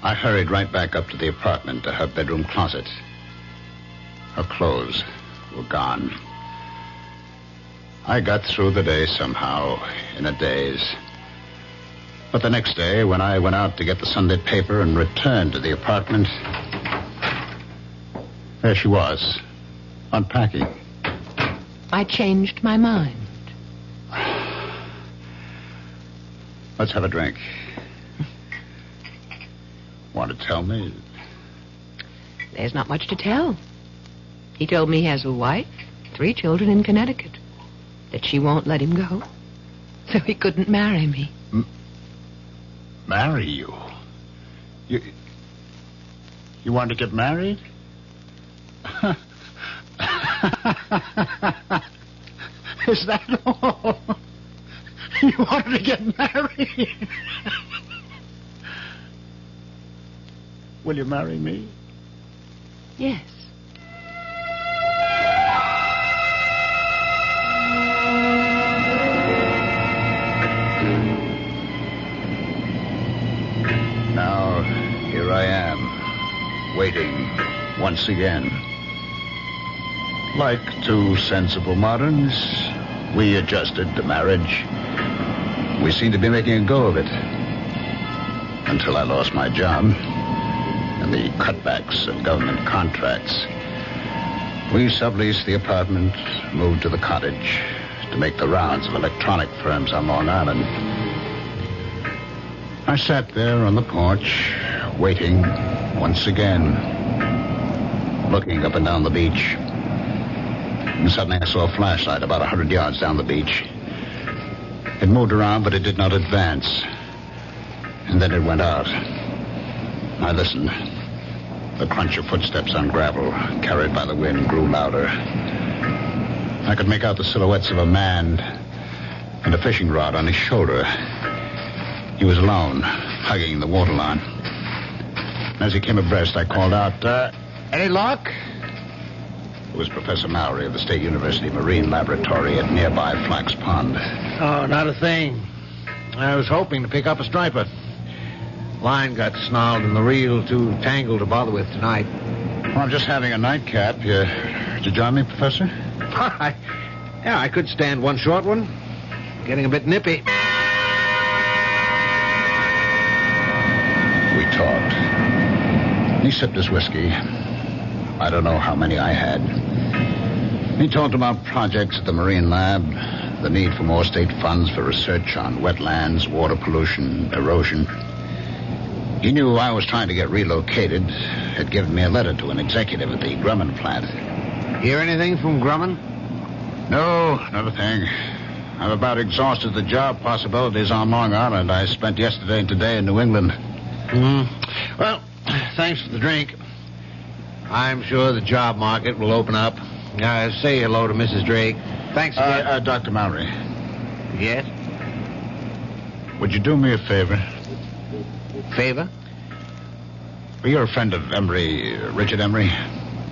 I hurried right back up to the apartment, to her bedroom closet. Her clothes were gone. I got through the day somehow, in a daze. But the next day, when I went out to get the Sunday paper and returned to the apartment, there she was, unpacking. I changed my mind. Let's have a drink. Want to tell me? There's not much to tell. He told me he has a wife, 3 children in Connecticut, that she won't let him go, so he couldn't marry me. Marry you? You want to get married? Is that all? You wanted to get married? Will you marry me? Yes. Now, here I am, waiting once again. Like two sensible moderns, we adjusted to marriage. We seemed to be making a go of it. Until I lost my job and the cutbacks of government contracts. We subleased the apartment, moved to the cottage to make the rounds of electronic firms on Long Island. I sat there on the porch, waiting once again, looking up and down the beach. And suddenly I saw a flashlight about 100 yards down the beach. It moved around, but it did not advance. And then it went out. I listened. The crunch of footsteps on gravel, carried by the wind, grew louder. I could make out the silhouettes of a man and a fishing rod on his shoulder. He was alone, hugging the waterline. As he came abreast, I called out, any luck? It was Professor Mowry of the State University Marine Laboratory at nearby Flax Pond. Oh, not a thing. I was hoping to pick up a striper. Line got snarled and the reel too tangled to bother with tonight. Well, I'm just having a nightcap. Did you join me, Professor? Yeah, I could stand one short one. Getting a bit nippy. We talked. He sipped his whiskey. I don't know how many I had. He talked about projects at the Marine Lab, the need for more state funds for research on wetlands, water pollution, erosion. He knew I was trying to get relocated, had given me a letter to an executive at the Grumman plant. Hear anything from Grumman? No, not a thing. I've about exhausted the job possibilities on Long Island. I spent yesterday and today in New England. Well, thanks for the drink. I'm sure the job market will open up. Say hello to Mrs. Drake. Thanks again. Dr. Mallory. Yes? Would you do me a favor? Favor? Well, you're a friend of Emery, Richard Emery.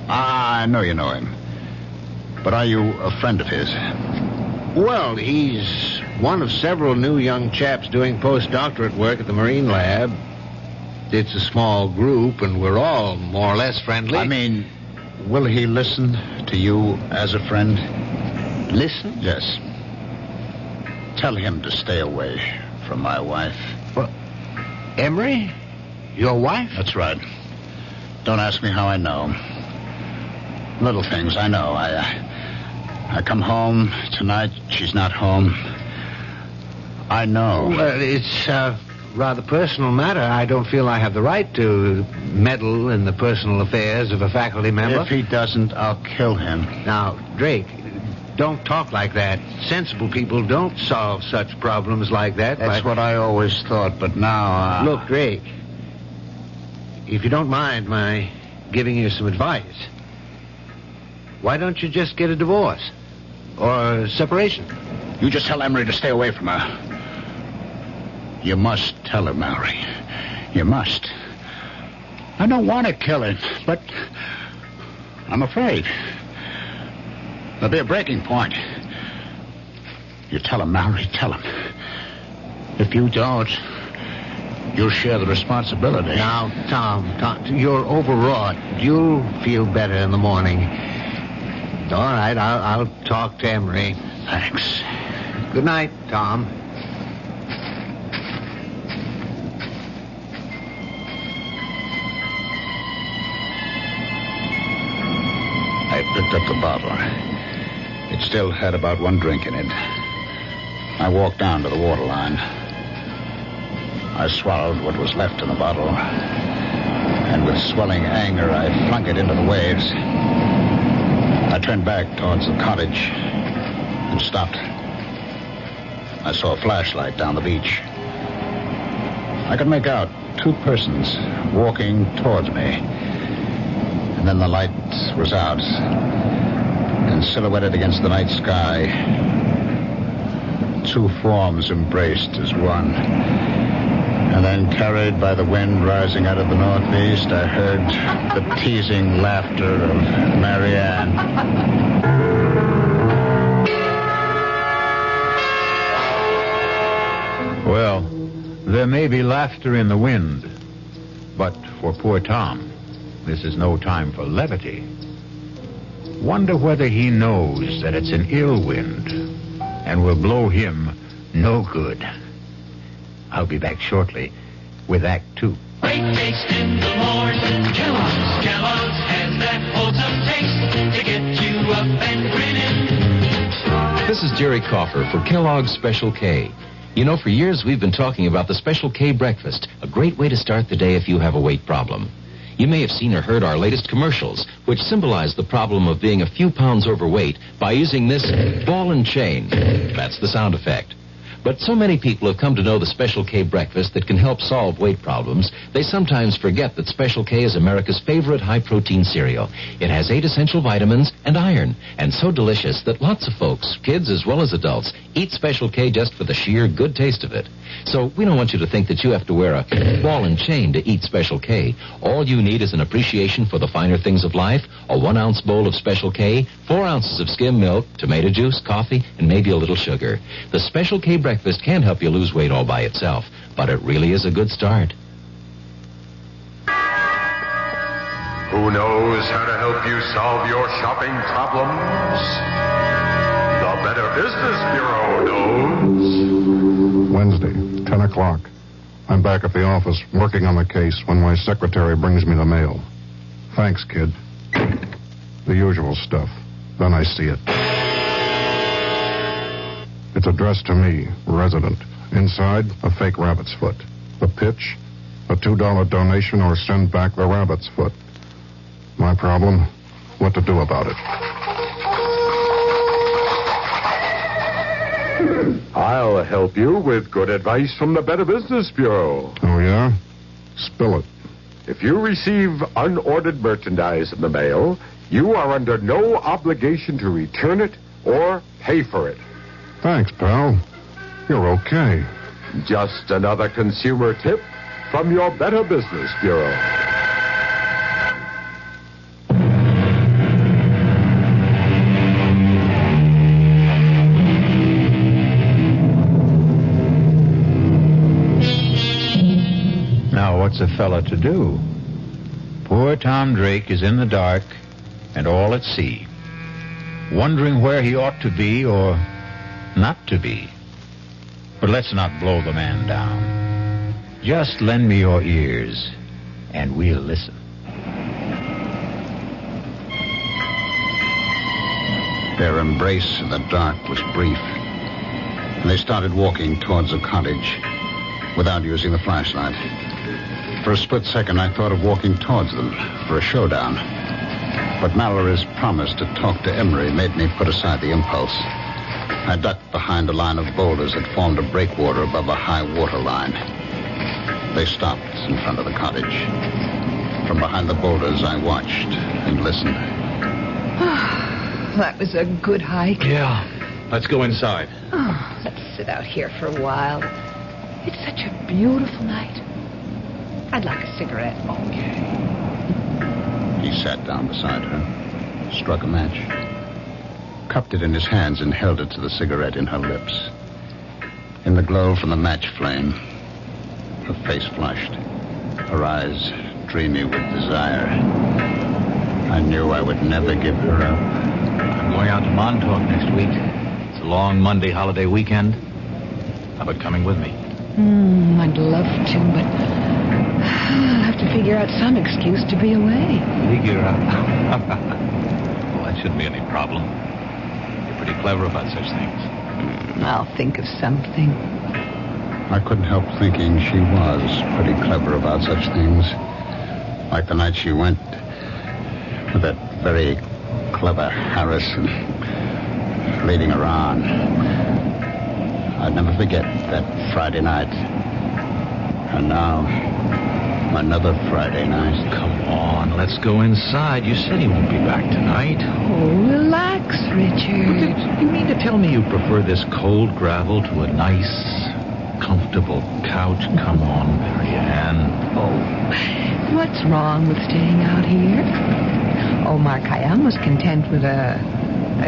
I know you know him. But are you a friend of his? Well, he's one of several new young chaps doing postdoctorate work at the Marine Lab. It's a small group, and we're all more or less friendly. I mean, will he listen to you as a friend? Listen? Yes. Tell him to stay away from my wife. Well, Emery? Your wife? That's right. Don't ask me how I know. Little things, I know. I come home tonight. She's not home. I know. Well, it's a rather personal matter. I don't feel I have the right to meddle in the personal affairs of a faculty member. If he doesn't, I'll kill him. Now, Drake, don't talk like that. Sensible people don't solve such problems like that. That's what I always thought, but now... Look, Drake, if you don't mind my giving you some advice, why don't you just get a divorce? Or separation? You just tell Emery to stay away from her. You must tell her, Mallory. You must. I don't want to kill her, but I'm afraid. There'll be a breaking point. You tell him, Mallory, tell him. If you don't, you'll share the responsibility. Now, Tom, you're overwrought. You'll feel better in the morning. All right, I'll talk to Emery. Thanks. Good night, Tom. I picked up the bottle. It still had about one drink in it. I walked down to the waterline. I swallowed what was left in the bottle, and with swelling anger, I flung it into the waves. I turned back towards the cottage and stopped. I saw a flashlight down the beach. I could make out two persons walking towards me. And then the light was out, and silhouetted against the night sky, two forms embraced as one. And then, carried by the wind rising out of the northeast, I heard the teasing laughter of Marianne. Well, there may be laughter in the wind, but for poor Tom, this is no time for levity. Wonder whether he knows that it's an ill wind and will blow him no good. I'll be back shortly with Act 2. Breakfast in the morning. Kellogg's has that wholesome taste to get you up and grinning. This is Jerry Coffer for Kellogg's Special K. You know, for years we've been talking about the Special K breakfast, a great way to start the day if you have a weight problem. You may have seen or heard our latest commercials, which symbolize the problem of being a few pounds overweight by using this ball and chain. That's the sound effect. But so many people have come to know the Special K breakfast that can help solve weight problems, they sometimes forget that Special K is America's favorite high-protein cereal. It has 8 essential vitamins and iron, and so delicious that lots of folks, kids as well as adults, eat Special K just for the sheer good taste of it. So we don't want you to think that you have to wear a ball and chain to eat Special K. All you need is an appreciation for the finer things of life, a 1-ounce bowl of Special K, 4 ounces of skim milk, tomato juice, coffee, and maybe a little sugar. The Special K breakfast can help you lose weight all by itself, but it really is a good start. Who knows how to help you solve your shopping problems? The Better Business Bureau knows. Wednesday, 10 o'clock. I'm back at the office working on the case when my secretary brings me the mail. Thanks, kid. The usual stuff. Then I see it. It's addressed to me, resident. Inside, a fake rabbit's foot. The pitch, a $2 donation or send back the rabbit's foot. My problem, what to do about it. I'll help you with good advice from the Better Business Bureau. Oh, yeah? Spill it. If you receive unordered merchandise in the mail, you are under no obligation to return it or pay for it. Thanks, pal. You're okay. Just another consumer tip from your Better Business Bureau. Now, what's a fella to do? Poor Tom Drake is in the dark and all at sea, wondering where he ought to be or not to be. But let's not blow the man down. Just lend me your ears, and we'll listen. Their embrace in the dark was brief, and they started walking towards the cottage without using the flashlight. For a split second, I thought of walking towards them for a showdown. But Mallory's promise to talk to Emery made me put aside the impulse. I ducked behind a line of boulders that formed a breakwater above a high water line. They stopped in front of the cottage. From behind the boulders, I watched and listened. That was a good hike. Yeah. Let's go inside. Oh, let's sit out here for a while. It's such a beautiful night. I'd like a cigarette. Okay. He sat down beside her, struck a match, cupped it in his hands and held it to the cigarette in her lips. In the glow from the match flame, her face flushed, her eyes dreamy with desire. I knew I would never give her up. I'm going out to Montauk next week. It's a long Monday holiday weekend. How about coming with me? I'd love to, but I'll have to figure out some excuse to be away. Figure out? Well, that shouldn't be any problem. You're pretty clever about such things. I'll think of something. I couldn't help thinking she was pretty clever about such things. Like the night she went with that very clever Harrison leading her on. I'd never forget that Friday night. And now, another Friday night. Come on, let's go inside. You said he won't be back tonight. Oh, relax, Richard. You mean to tell me you prefer this cold gravel to a nice, comfortable couch? Come on, Marianne. Oh, what's wrong with staying out here? Omar Khayyam was content with a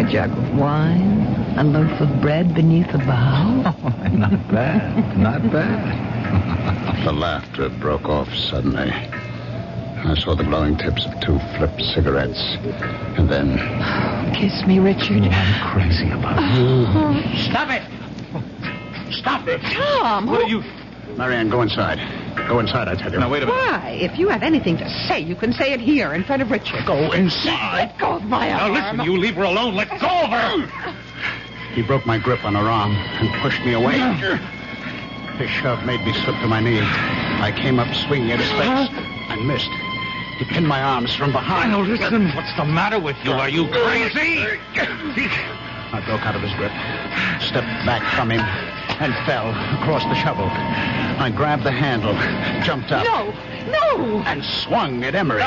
jug of wine, a loaf of bread beneath a bough. Oh, not bad, not bad. The laughter broke off suddenly. I saw the glowing tips of two flipped cigarettes. And then... Kiss me, Richard. I'm crazy about you. Stop it! Stop it! Tom! What are you... Marianne, go inside. Go inside, I tell you. Now, wait a minute. Why? If you have anything to say, you can say it here in front of Richard. Go inside. Let go of my arm. Now, listen, you leave her alone. Let go of her. He broke my grip on her arm and pushed me away. His shove made me slip to my knee. I came up swinging at his face and missed. He pinned my arms from behind. Now, listen. What's the matter with you? Are you crazy? I broke out of his grip, stepped back from him, and fell across the shovel. I grabbed the handle, jumped up. No! And swung at Emery.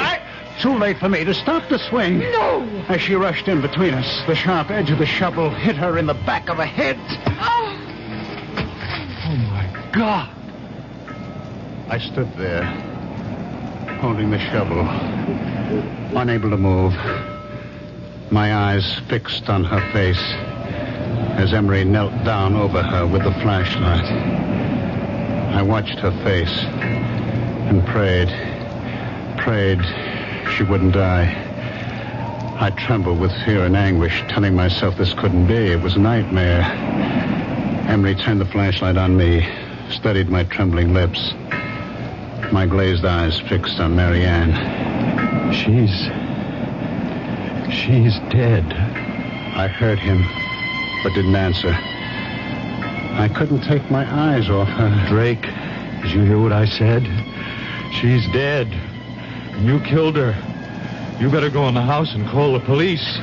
Too late for me to stop the swing. No! As she rushed in between us, the sharp edge of the shovel hit her in the back of the head. Oh, my God. I stood there, holding the shovel, unable to move, my eyes fixed on her face as Emery knelt down over her with the flashlight. I watched her face and prayed she wouldn't die. I trembled with fear and anguish, telling myself this couldn't be. It was a nightmare. Emery turned the flashlight on me, studied my trembling lips, my glazed eyes fixed on Marianne. She's dead. I heard him, but didn't answer. I couldn't take my eyes off her. Drake, did you hear what I said? She's dead. You killed her. You better go in the house and call the police.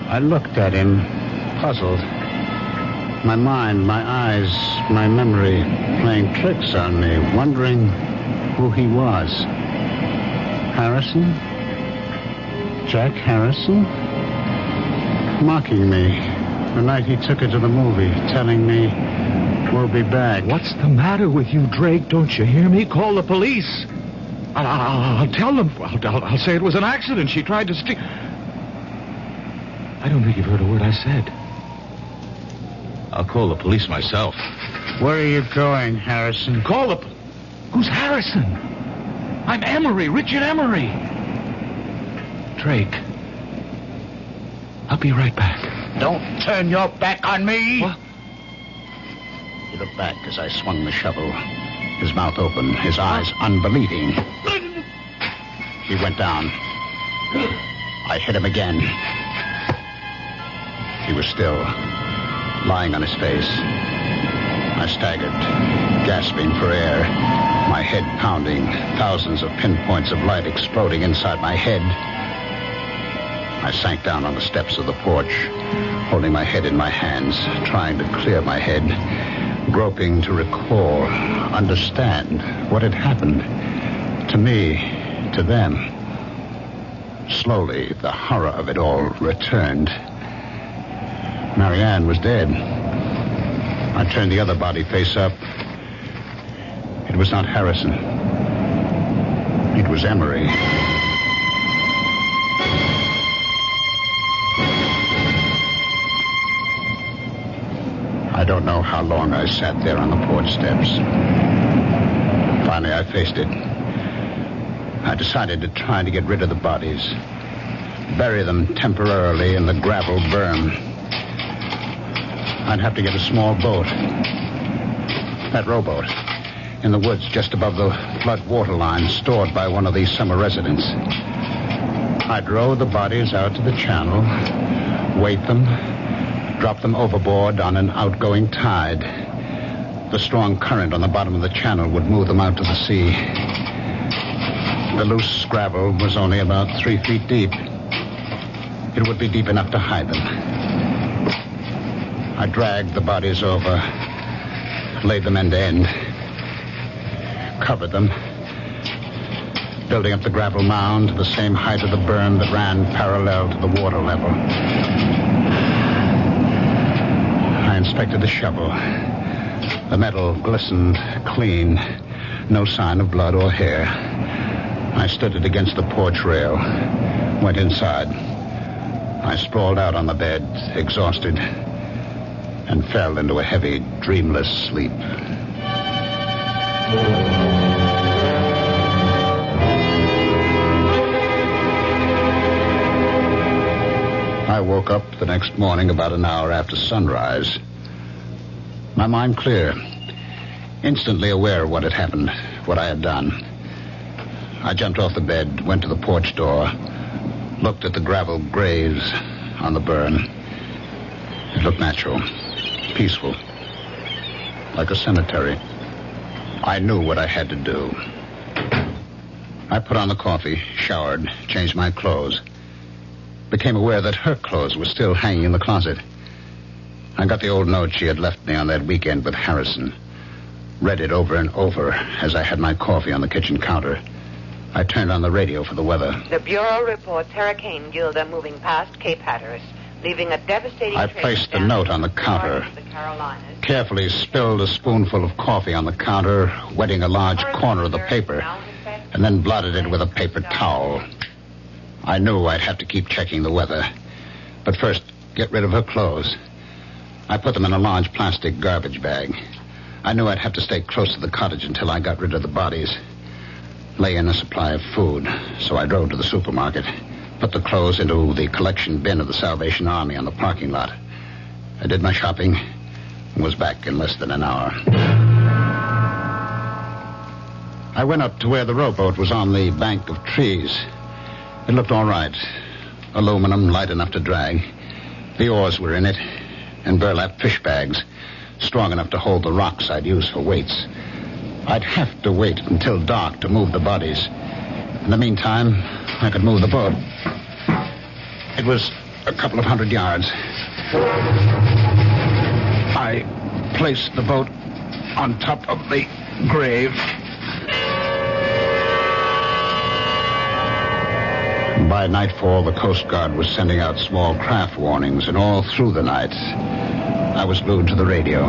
I looked at him, puzzled. My mind, my eyes, my memory playing tricks on me, wondering who he was. Harrison? Jack Harrison? Mocking me. The night he took her to the movie, telling me we'll be back. What's the matter with you, Drake? Don't you hear me? Call the police. I'll tell them. I'll say it was an accident. She tried to steal. I don't think you've heard a word I said. I'll call the police myself. Where are you going, Harrison? Call the... Who's Harrison? I'm Emery, Richard Emery. Drake. I'll be right back. Don't turn your back on me. What? He looked back as I swung the shovel, his mouth open, his eyes unbelieving. He went down. I hit him again. He was still, lying on his face. I staggered, gasping for air, my head pounding, thousands of pinpoints of light exploding inside my head. I sank down on the steps of the porch, holding my head in my hands, trying to clear my head, groping to recall, understand what had happened to me, to them. Slowly, the horror of it all returned. Marianne was dead. I turned the other body face up. It was not Harrison. It was Emery. I don't know how long I sat there on the porch steps. Finally, I faced it. I decided to try to get rid of the bodies, bury them temporarily in the gravel berm. I'd have to get a small boat, that rowboat, in the woods just above the flood water line stored by one of these summer residents. I'd row the bodies out to the channel, weight them, drop them overboard on an outgoing tide. The strong current on the bottom of the channel would move them out to the sea. The loose gravel was only about 3 feet deep. It would be deep enough to hide them. I dragged the bodies over, laid them end to end, covered them, building up the gravel mound to the same height of the berm that ran parallel to the water level. I inspected the shovel. The metal glistened clean, no sign of blood or hair. I stood it against the porch rail, went inside. I sprawled out on the bed, exhausted, and fell into a heavy, dreamless sleep. I woke up the next morning about an hour after sunrise. My mind clear, instantly aware of what had happened, what I had done. I jumped off the bed, went to the porch door, looked at the gravel graves on the burn. It looked natural, peaceful, like a cemetery. I knew what I had to do. I put on the coffee, showered, changed my clothes. Became aware that her clothes were still hanging in the closet. I got the old note she had left me on that weekend with Harrison. Read it over and over as I had my coffee on the kitchen counter. I turned on the radio for the weather. The Bureau reports Hurricane Gilda moving past Cape Hatteras, leaving a devastating I placed the note on the counter, carefully spilled a spoonful of coffee on the counter, wetting a large corner of the paper, and then blotted it with a paper towel. I knew I'd have to keep checking the weather, but first get rid of her clothes. I put them in a large plastic garbage bag. I knew I'd have to stay close to the cottage until I got rid of the bodies. Lay in a supply of food, so I drove to the supermarket, put the clothes into the collection bin of the Salvation Army on the parking lot. I did my shopping and was back in less than an hour. I went up to where the rowboat was on the bank of trees. It looked all right. Aluminum, light enough to drag. The oars were in it, and burlap fish bags, strong enough to hold the rocks I'd use for weights. I'd have to wait until dark to move the bodies. In the meantime, I could move the boat. It was a couple of 100 yards. I I placed the boat on top of the grave. By nightfall, the Coast Guard was sending out small craft warnings, and all through the night, I was glued to the radio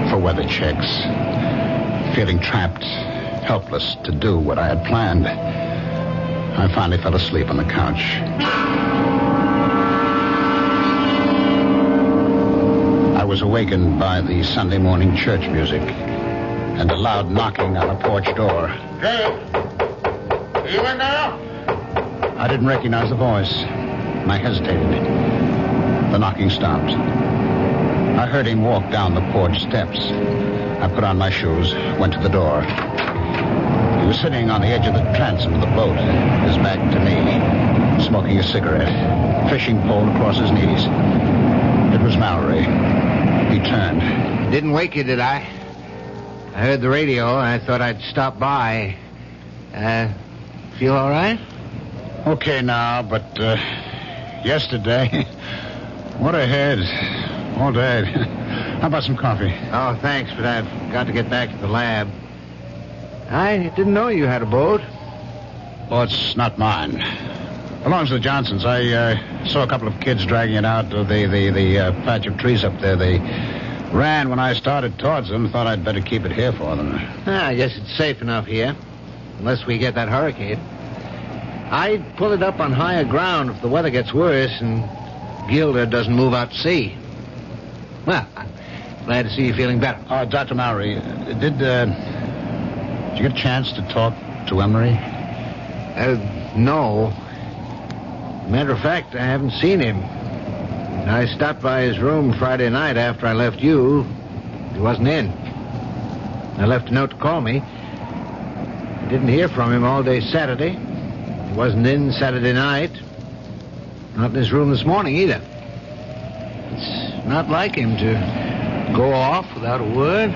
for weather checks, feeling trapped, helpless to do what I had planned. I finally fell asleep on the couch. I was awakened by the Sunday morning church music and a loud knocking on the porch door. Hey, are you in there? I didn't recognize the voice, and I hesitated. The knocking stopped. I heard him walk down the porch steps. I put on my shoes, went to the door. He was sitting on the edge of the transom of the boat, his back to me, smoking a cigarette, fishing pole across his knees. It was Mallory. He turned. Didn't wake you, did I? I heard the radio. I thought I'd stop by. Feel all right? Okay now, but yesterday, what a head. All day. How about some coffee? Oh, thanks, but I've got to get back to the lab. I didn't know you had a boat. Well, it's not mine. Belongs to the Johnsons. I saw a couple of kids dragging it out of the patch of trees up there. They ran when I started towards them. Thought I'd better keep it here for them. I guess it's safe enough here, unless we get that hurricane. I'd pull it up on higher ground if the weather gets worse and Gilda doesn't move out to sea. Well, I'm glad to see you feeling better. Dr. Mallory, did you get a chance to talk to Emery? No. Matter of fact, I haven't seen him. I stopped by his room Friday night after I left you. He wasn't in. I left a note to call me. I didn't hear from him all day Saturday. He wasn't in Saturday night. Not in his room this morning either. It's not like him to go off without a word.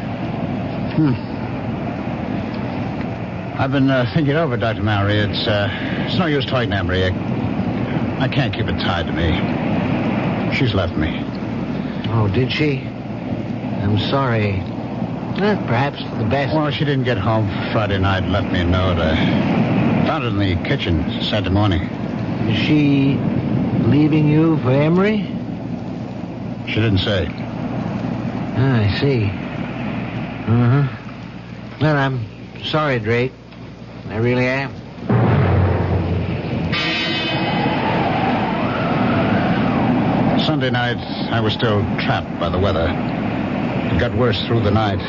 I've been thinking over, Dr. Mallory. It's no use talking to Emery. I can't keep it tied to me. She's left me. Oh, did she? I'm sorry. Perhaps for the best. Well, she didn't get home Friday night and left me a note. I found it in the kitchen Saturday morning. Is she leaving you for Emery? She didn't say. I see. Uh-huh. Well, I'm sorry, Drake. I really am. Sunday night, I was still trapped by the weather. It got worse through the night.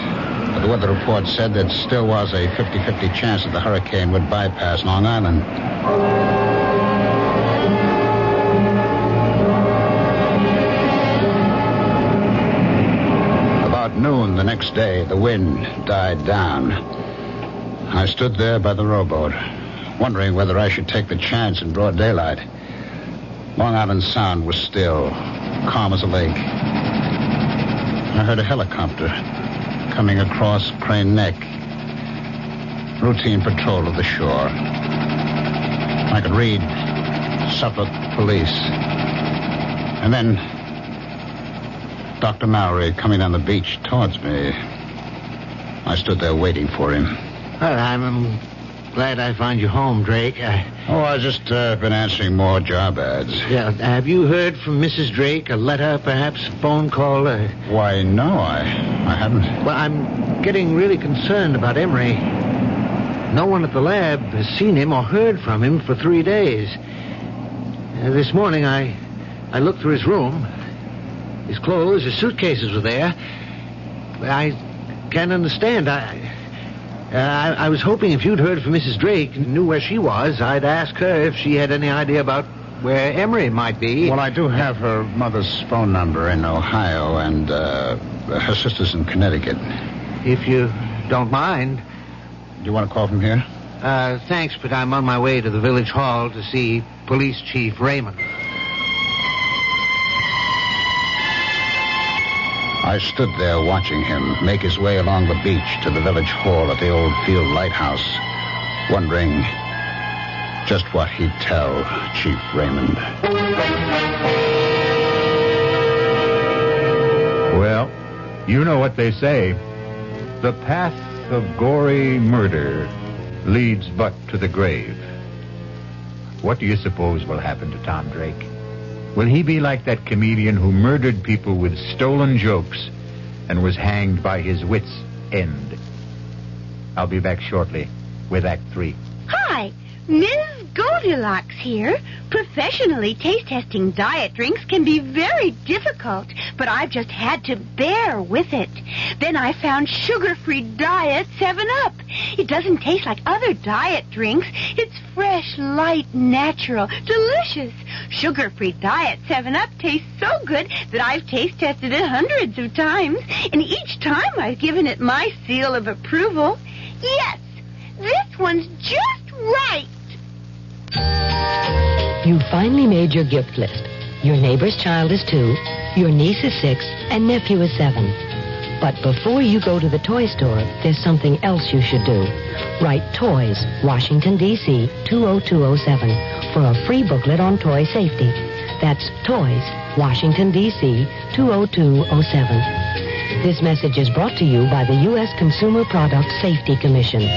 But the weather report said there still was a 50-50 chance that the hurricane would bypass Long Island. About noon the next day, the wind died down. I stood there by the rowboat, wondering whether I should take the chance in broad daylight. Long Island Sound was still, calm as a lake. I heard a helicopter coming across Crane Neck. Routine patrol of the shore. I could read Suffolk Police. And then Dr. Mallory coming down the beach towards me. I stood there waiting for him. Well, I'm glad I found you home, Drake. I just been answering more job ads. Yeah, have you heard from Mrs. Drake? A letter, perhaps? A phone call? Why, no, I haven't. Well, I'm getting really concerned about Emery. No one at the lab has seen him or heard from him for 3 days. This morning, I looked through his room. His clothes, his suitcases were there. I can't understand. I was hoping if you'd heard from Mrs. Drake and knew where she was, I'd ask her if she had any idea about where Emery might be. Well, I do have her mother's phone number in Ohio and her sister's in Connecticut. If you don't mind. Do you want to call from here? Thanks, but I'm on my way to the village hall to see Police Chief Raymond. I stood there watching him make his way along the beach to the village hall at the old field lighthouse, wondering just what he'd tell Chief Raymond. Well, You know what they say. The path of gory murder leads but to the grave. What do you suppose will happen to Tom Drake? Will he be like that comedian who murdered people with stolen jokes and was hanged by his wits' end? I'll be back shortly with Act 3. Hi, Ms. Goldilocks here. Professionally taste-testing diet drinks can be very difficult, but I've just had to bear with it. Then I found sugar-free Diet 7-Up. It doesn't taste like other diet drinks. It's fresh, light, natural, delicious. Sugar-free Diet 7-Up tastes so good that I've taste-tested it hundreds of times, and each time I've given it my seal of approval. Yes, this one's just right. You've finally made your gift list. Your neighbor's child is 2, your niece is 6, and nephew is 7. But before you go to the toy store, there's something else you should do. Write Toys, Washington, D.C., 20207 for a free booklet on toy safety. That's Toys, Washington, D.C., 20207. This message is brought to you by the U.S. Consumer Product Safety Commission.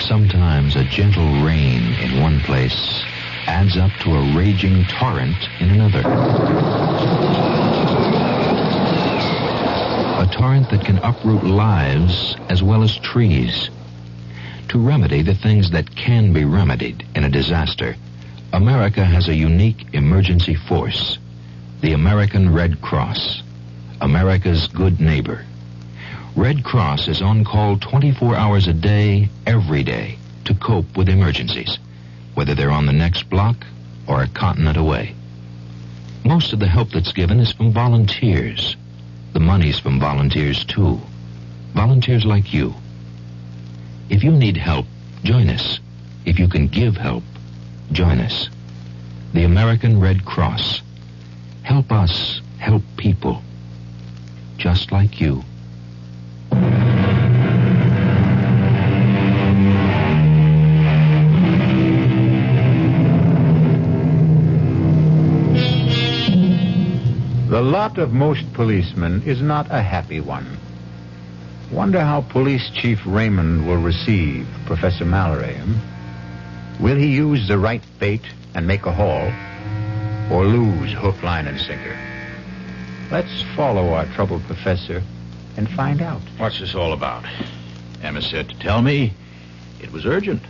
Sometimes a gentle rain in one place adds up to a raging torrent in another. A torrent that can uproot lives as well as trees. To remedy the things that can be remedied in a disaster, America has a unique emergency force, the American Red Cross, America's good neighbor. Red Cross is on call 24 hours a day, every day, to cope with emergencies, whether they're on the next block or a continent away. Most of the help that's given is from volunteers. The money's from volunteers, too. Volunteers like you. If you need help, join us. If you can give help, join us. The American Red Cross. Help us help people. Just like you. The lot of most policemen is not a happy one. Wonder how Police Chief Raymond will receive Professor Mallory. Will he use the right bait and make a haul, or lose hook, line, and sinker? Let's follow our troubled professor and find out. What's this all about? Emma said to tell me it was urgent.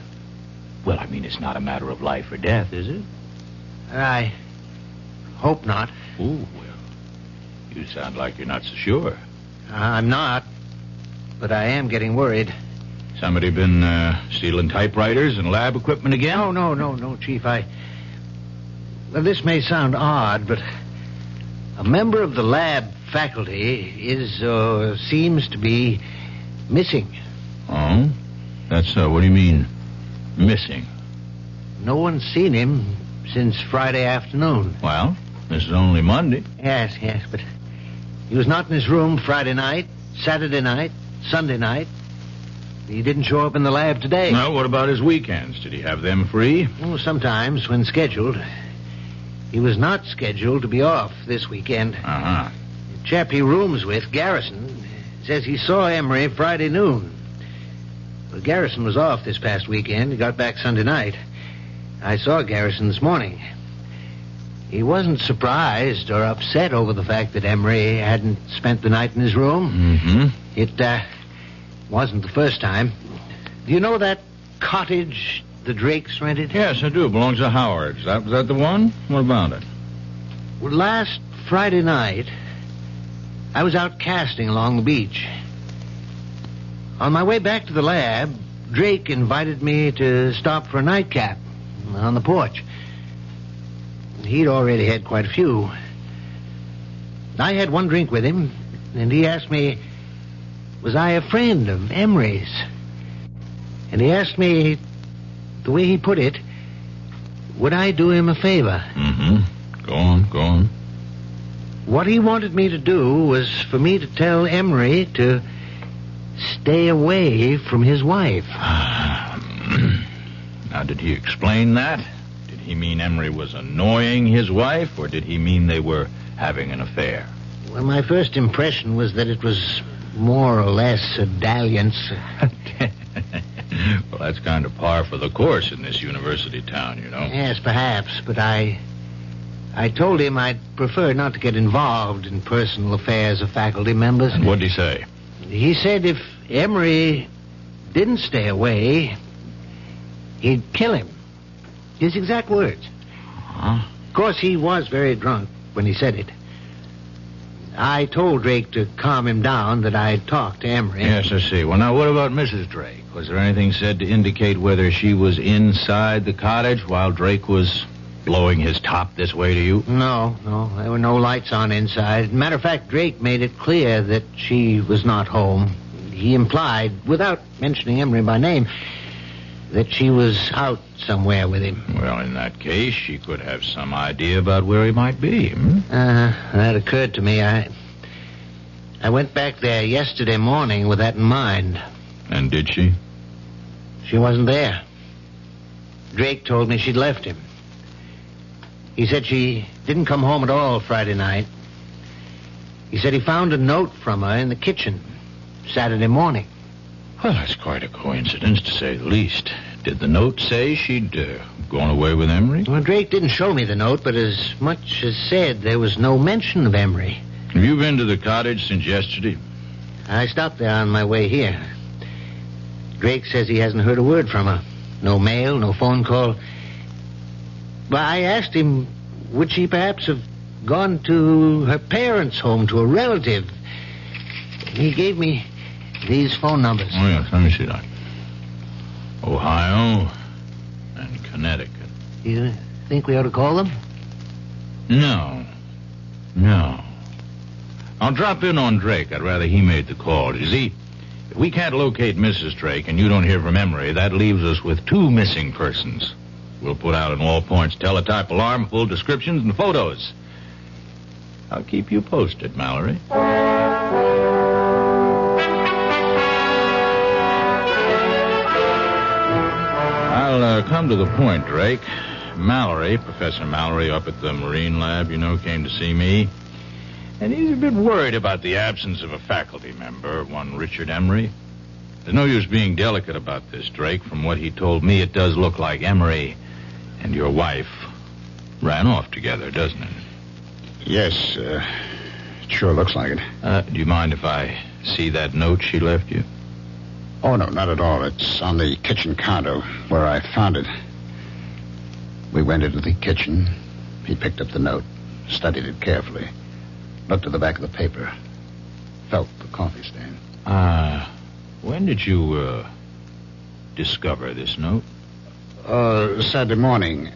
Well, I mean, it's not a matter of life or death, is it? I hope not. Ooh, well, you sound like you're not so sure. I'm not, but I am getting worried. Somebody been stealing typewriters and lab equipment again? No, Chief. Well, this may sound odd, but a member of the lab faculty seems to be missing. Oh? That's what do you mean, missing? No one's seen him since Friday afternoon. Well, this is only Monday. Yes, but he was not in his room Friday night, Saturday night, Sunday night. He didn't show up in the lab today. Well, what about his weekends? Did he have them free? Oh, sometimes, when scheduled. He was not scheduled to be off this weekend. Uh-huh. The chap he rooms with, Garrison, says he saw Emery Friday noon. Well, Garrison was off this past weekend. He got back Sunday night. I saw Garrison this morning. He wasn't surprised or upset over the fact that Emery hadn't spent the night in his room. Mm-hmm. It wasn't the first time. Do you know that cottage the Drakes rented? Yes, I do. It belongs to Howard. Was that the one? What about it? Well, last Friday night, I was out casting along the beach. On my way back to the lab, Drake invited me to stop for a nightcap on the porch. He'd already had quite a few. I had one drink with him, and he asked me, was I a friend of Emery's? And he asked me, the way he put it, would I do him a favor? Mm-hmm. Go on. What he wanted me to do was for me to tell Emery to stay away from his wife. Now, did he explain that? Did he mean Emery was annoying his wife, or did he mean they were having an affair? Well, my first impression was that it was more or less a dalliance. Well, that's kind of par for the course in this university town, you know. Yes, perhaps, but I told him I'd prefer not to get involved in personal affairs of faculty members. And what'd he say? He said if Emery didn't stay away, he'd kill him. His exact words. Huh? Of course, he was very drunk when he said it. I told Drake to calm him down, that I'd talked to Emery. Yes, I see. Well, now, what about Mrs. Drake? Was there anything said to indicate whether she was inside the cottage while Drake was blowing his top this way to you? No. There were no lights on inside. Matter of fact, Drake made it clear that she was not home. He implied, without mentioning Emery by name, that she was out somewhere with him. Well, in that case, she could have some idea about where he might be. That occurred to me. I went back there yesterday morning with that in mind. And did she? She wasn't there. Drake told me she'd left him. He said she didn't come home at all Friday night. He said he found a note from her in the kitchen Saturday morning. Well, that's quite a coincidence, to say the least. Did the note say she'd gone away with Emery? Well, Drake didn't show me the note, but as much as said there was no mention of Emery. Have you been to the cottage since yesterday? I stopped there on my way here. Drake says he hasn't heard a word from her. No mail, no phone call. But I asked him, would she perhaps have gone to her parents' home, to a relative? He gave me these phone numbers. Oh, yes, let me see that. Ohio and Connecticut. You think we ought to call them? No. I'll drop in on Drake. I'd rather he made the call. You see, if we can't locate Mrs. Drake and you don't hear from Emery, that leaves us with 2 missing persons. We'll put out an all-points teletype alarm, full descriptions and photos. I'll keep you posted, Mallory. I'll come to the point, Drake. Mallory, Professor Mallory up at the Marine Lab, you know, came to see me. And he's a bit worried about the absence of a faculty member, one Richard Emery. There's no use being delicate about this, Drake. From what he told me, it does look like Emery and your wife ran off together, doesn't it? Yes, it sure looks like it. Do you mind if I see that note she left you? Oh, no, not at all. It's on the kitchen counter where I found it. We went into the kitchen. He picked up the note, studied it carefully, looked at the back of the paper, felt the coffee stain. When did you, discover this note? Saturday morning.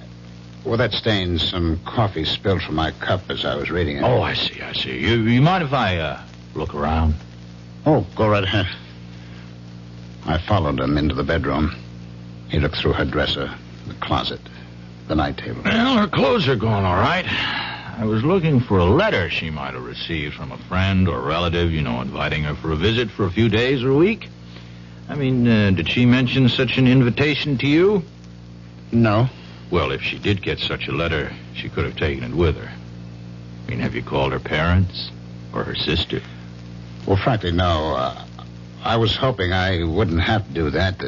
Well, that stain's some coffee spilled from my cup as I was reading it. Oh, I see. You mind if I, look around? Oh, go right ahead. I followed him into the bedroom. He looked through her dresser, the closet, the night table. Well, her clothes are gone, all right. I was looking for a letter she might have received from a friend or relative, you know, inviting her for a visit for a few days or a week. I mean, did she mention such an invitation to you? No. Well, if she did get such a letter, she could have taken it with her. I mean, have you called her parents or her sister? Well, frankly, no. I was hoping I wouldn't have to do that,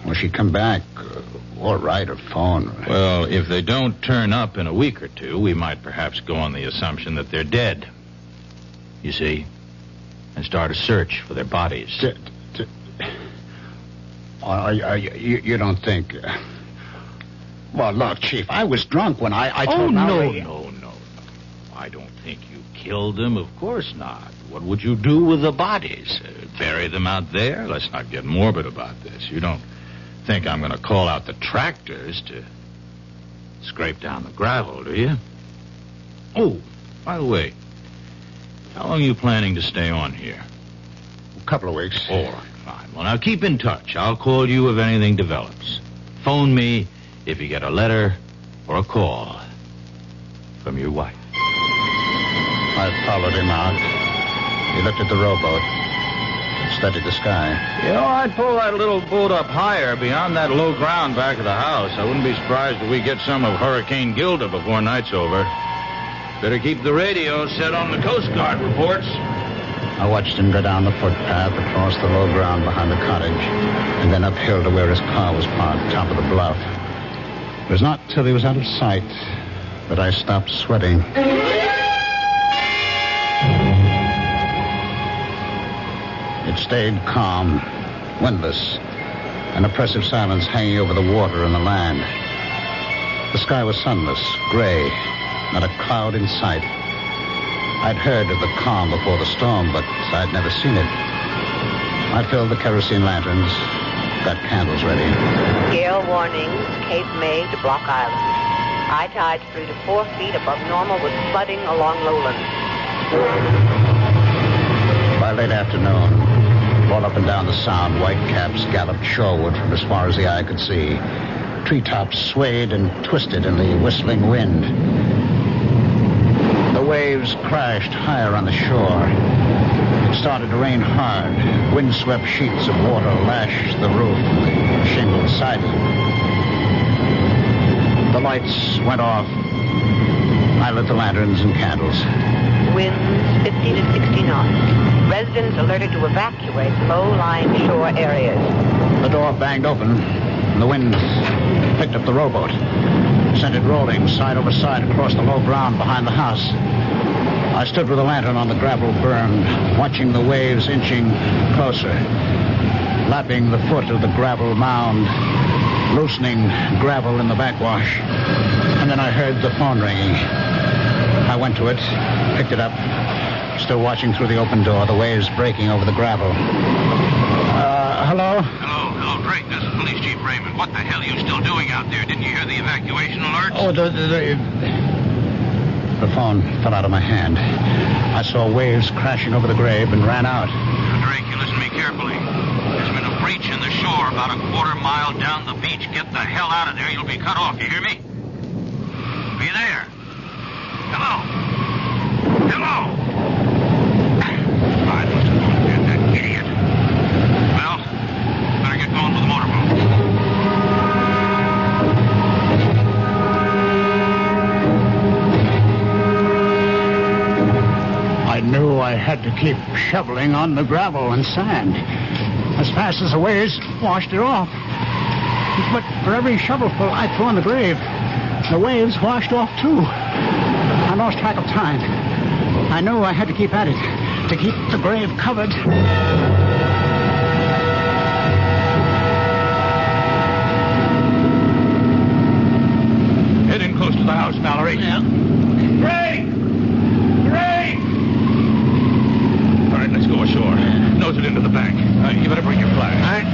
when she'd come back, or write or phone. Well, if they don't turn up in a week or two, we might perhaps go on the assumption that they're dead. You see? And start a search for their bodies. You don't think... Well, look, Chief, I was drunk when I told Mallory... No. I don't think you killed them. Of course not. What would you do with the bodies? Bury them out there? Let's not get morbid about this. You don't think I'm going to call out the tractors to scrape down the gravel, do you? Oh, by the way, how long are you planning to stay on here? A couple of weeks. All right, fine. Well, now keep in touch. I'll call you if anything develops. Phone me if you get a letter or a call from your wife. I followed him out. He looked at the rowboat, studied the sky. You know, I'd pull that little boat up higher beyond that low ground back of the house. I wouldn't be surprised if we get some of Hurricane Gilda before night's over. Better keep the radio set on the Coast Guard reports. I watched him go down the footpath across the low ground behind the cottage and then uphill to where his car was parked, top of the bluff. It was not till he was out of sight that I stopped sweating. It stayed calm, windless, an oppressive silence hanging over the water and the land. The sky was sunless, gray, not a cloud in sight. I'd heard of the calm before the storm, but I'd never seen it. I filled the kerosene lanterns, got candles ready. Gale warnings, Cape May to Block Island. High tides 3 to 4 feet above normal with flooding along lowlands. By late afternoon, all up and down the sound, white caps galloped shoreward from as far as the eye could see. Treetops swayed and twisted in the whistling wind. The waves crashed higher on the shore. It started to rain hard. Windswept sheets of water lashed the roof and the shingled siding. The lights went off. I lit the lanterns and candles. Winds 50 to 60 knots. Residents alerted to evacuate low-lying shore areas. The door banged open, and the wind picked up the rowboat, sent it rolling side over side across the low ground behind the house. I stood with a lantern on the gravel berm, watching the waves inching closer, lapping the foot of the gravel mound, loosening gravel in the backwash. And then I heard the phone ringing. I went to it, picked it up, still watching through the open door, the waves breaking over the gravel. Hello? Hello, Drake. This is Police Chief Raymond. What the hell are you still doing out there? Didn't you hear the evacuation alerts? Oh, the phone fell out of my hand. I saw waves crashing over the grave and ran out. Now, Drake, you listen to me carefully. There's been a breach in the shore about a quarter mile down the beach. Get the hell out of there. You'll be cut off. You hear me? Are you there? Hello? Hello? I must have gone dead, that idiot. Well, better get going with the motorboat. I knew I had to keep shoveling on the gravel and sand as fast as the waves washed it off. But for every shovelful I threw on the grave, the waves washed off too. I lost track of time. I knew I had to keep at it to keep the grave covered. Head in close to the house, Mallory. Yeah. Drake! All right, let's go ashore. Nose it into the bank. You better bring your flag. All right.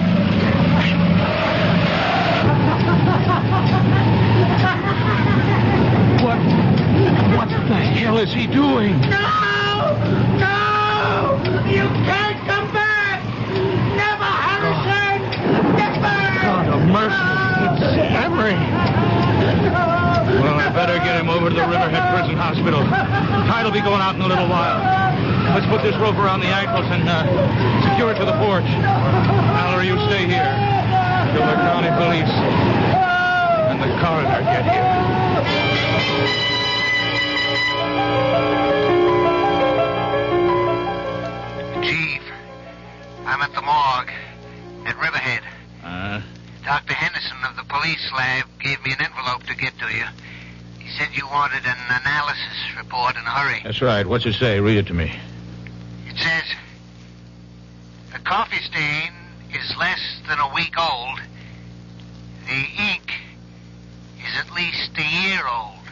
What the hell is he doing? No! No! You can't come back! Never, Harrison! Never! God of mercy. It's Emery. Well, I better get him over to the Riverhead Prison Hospital. Tide will be going out in a little while. Let's put this rope around the ankles and secure it to the porch. Mallory, you stay here till the county police and the coroner get here. Chief, I'm at the morgue at Riverhead. Dr. Henderson of the police lab gave me an envelope to get to you. He said you wanted an analysis report in a hurry. That's right. What's it say? Read it to me. It says, the coffee stain is less than a week old. The ink is at least a year old.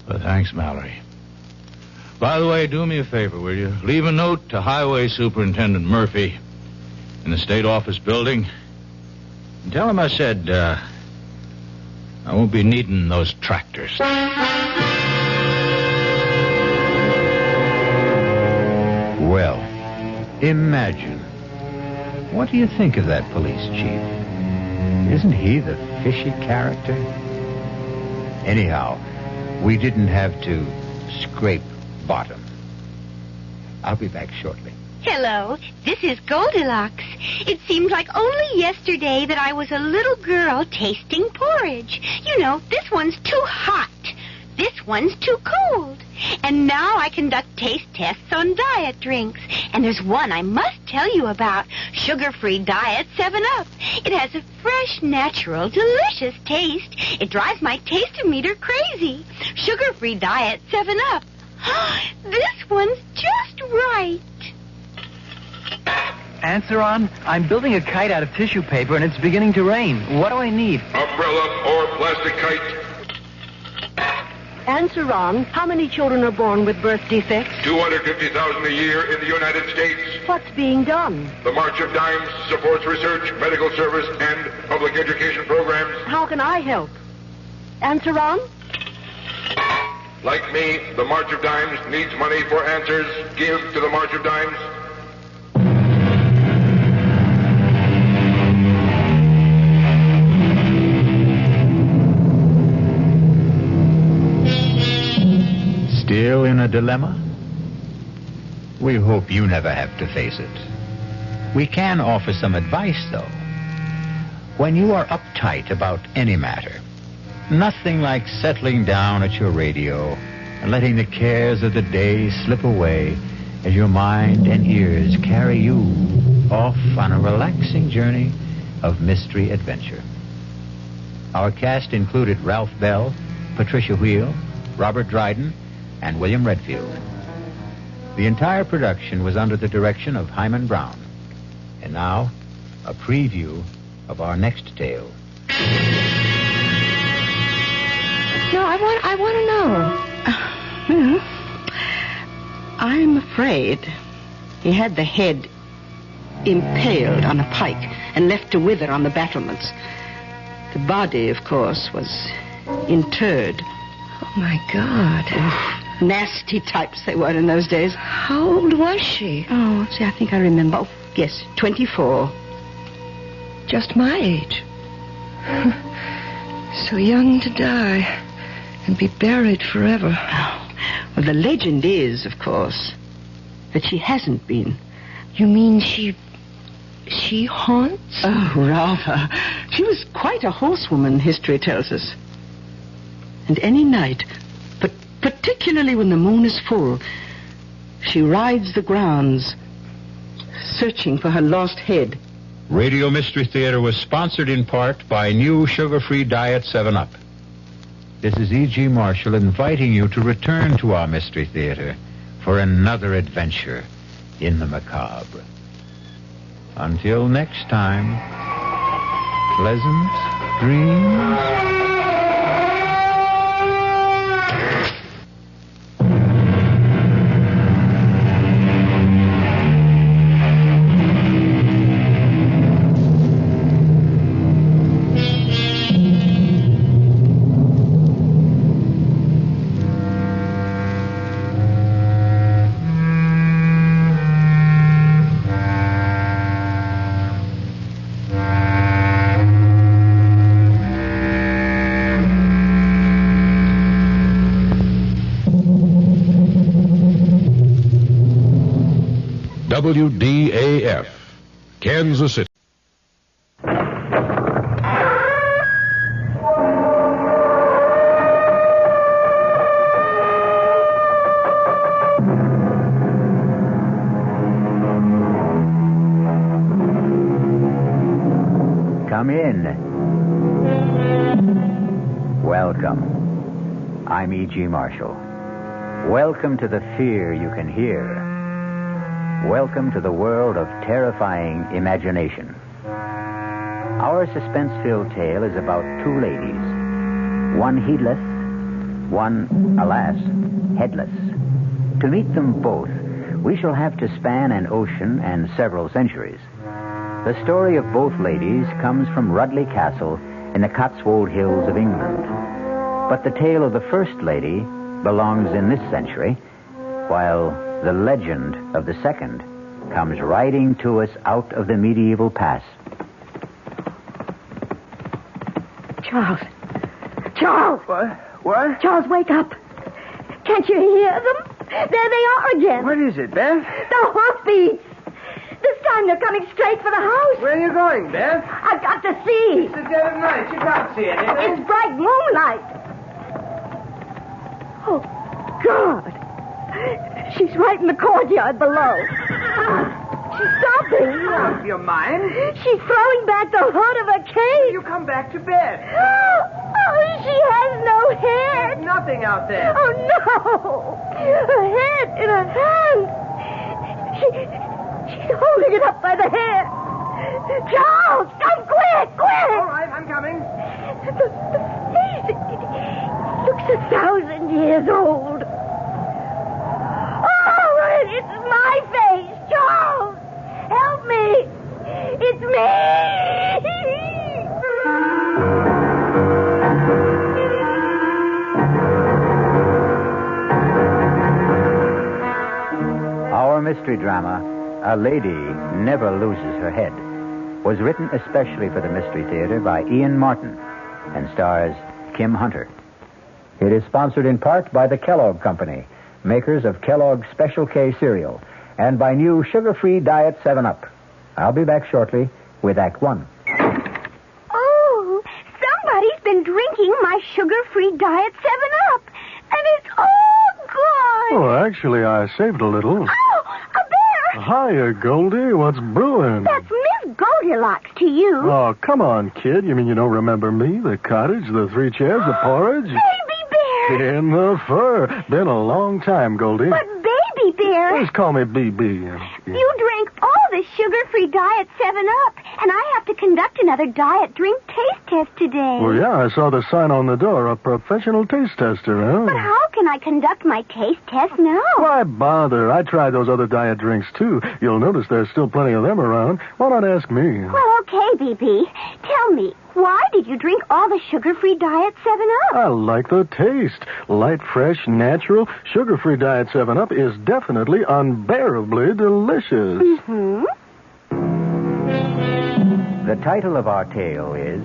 Well, thanks, Mallory. By the way, do me a favor, will you? Leave a note to Highway Superintendent Murphy in the State Office building. And tell him I said, I won't be needing those tractors. Well, imagine. What do you think of that police chief? Isn't he the fishy character? Anyhow, we didn't have to scrape bottom. I'll be back shortly. Hello, this is Goldilocks. It seems like only yesterday that I was a little girl tasting porridge. You know, this one's too hot. This one's too cold. And now I conduct taste tests on diet drinks. And there's one I must tell you about. Sugar-free Diet 7-Up. It has a fresh, natural, delicious taste. It drives my taste-o-meter crazy. Sugar-free Diet 7-Up. This one's just right. Answer on. I'm building a kite out of tissue paper, and it's beginning to rain. What do I need? Umbrella or plastic kite. Answer on. How many children are born with birth defects? 250,000 a year in the United States. What's being done? The March of Dimes supports research, medical service, and public education programs. How can I help? Answer on. Like me, the March of Dimes needs money for answers. Give to the March of Dimes. Still in a dilemma? We hope you never have to face it. We can offer some advice, though. When you are uptight about any matter, nothing like settling down at your radio and letting the cares of the day slip away as your mind and ears carry you off on a relaxing journey of mystery adventure. Our cast included Ralph Bell, Patricia Wheel, Robert Dryden, and William Redfield. The entire production was under the direction of Hyman Brown. And now, a preview of our next tale. No, I want to know. Well, I'm afraid he had the head impaled on a pike and left to wither on the battlements. The body, of course, was interred. Oh, my God. Oh, nasty types they were in those days. How old was she? Oh, see, I think I remember. Oh, yes, 24. Just my age. So young to die and be buried forever. Oh, well, the legend is, of course, that she hasn't been. You mean she haunts? Oh, rather. She was quite a horsewoman, history tells us. And any night, but particularly when the moon is full, she rides the grounds, searching for her lost head. Radio Mystery Theater was sponsored in part by new sugar-free Diet 7-Up. This is E.G. Marshall inviting you to return to our Mystery Theater for another adventure in the macabre. Until next time, pleasant dreams. WDAF, Kansas City. Come in. Welcome. I'm E.G. Marshall. Welcome to the fear you can hear. Welcome to the world of terrifying imagination. Our suspense-filled tale is about two ladies. One heedless, one, alas, headless. To meet them both, we shall have to span an ocean and several centuries. The story of both ladies comes from Rudley Castle in the Cotswold Hills of England. But the tale of the first lady belongs in this century, while the legend of the second comes riding to us out of the medieval past. Charles! Charles! What? Charles, wake up! Can't you hear them? There they are again. What is it, Beth? The hoofbeats. This time they're coming straight for the house. Where are you going, Beth? I've got to see. It's the dead of night. You can't see anything. It's bright moonlight. Oh, God. She's right in the courtyard below. She's sobbing. Out of your mind? She's throwing back the hood of her cape. You come back to bed. Oh, she has no head. There's nothing out there. Oh, no. Her head in her hand. She's holding it up by the hair. Charles, come quick. All right, I'm coming. The face, it looks 1,000 years old. Oh, it's my face, Charles. Help me. It's me. Our mystery drama, A Lady Never Loses Her Head, was written especially for the Mystery Theater by Ian Martin and stars Kim Hunter. It is sponsored in part by the Kellogg Company, makers of Kellogg's Special K cereal, and by new sugar-free Diet 7-Up. I'll be back shortly with Act One. Oh, somebody's been drinking my sugar-free Diet 7-Up, and it's all gone. Oh, actually, I saved a little. Oh, a bear! Hiya, Goldie. What's brewing? That's Miss Goldilocks to you. Oh, come on, kid. You mean you don't remember me? The cottage, the 3 chairs, the porridge? Baby bear! In the fur. Been a long time, Goldie. But baby bear... Just call me BB. You drank all the sugar-free Diet 7-Up, and I have to conduct another diet drink taste test today. Well, yeah, I saw the sign on the door, a professional taste tester, huh? But how can I conduct my taste test now? Why bother? I tried those other diet drinks, too. You'll notice there's still plenty of them around. Why not ask me? Well, okay, BB. Tell me, why did you drink all the sugar-free Diet 7-Up? I like the taste. Light, fresh, natural. Sugar-free Diet 7-Up is definitely unbearably delicious. Mm-hmm. The title of our tale is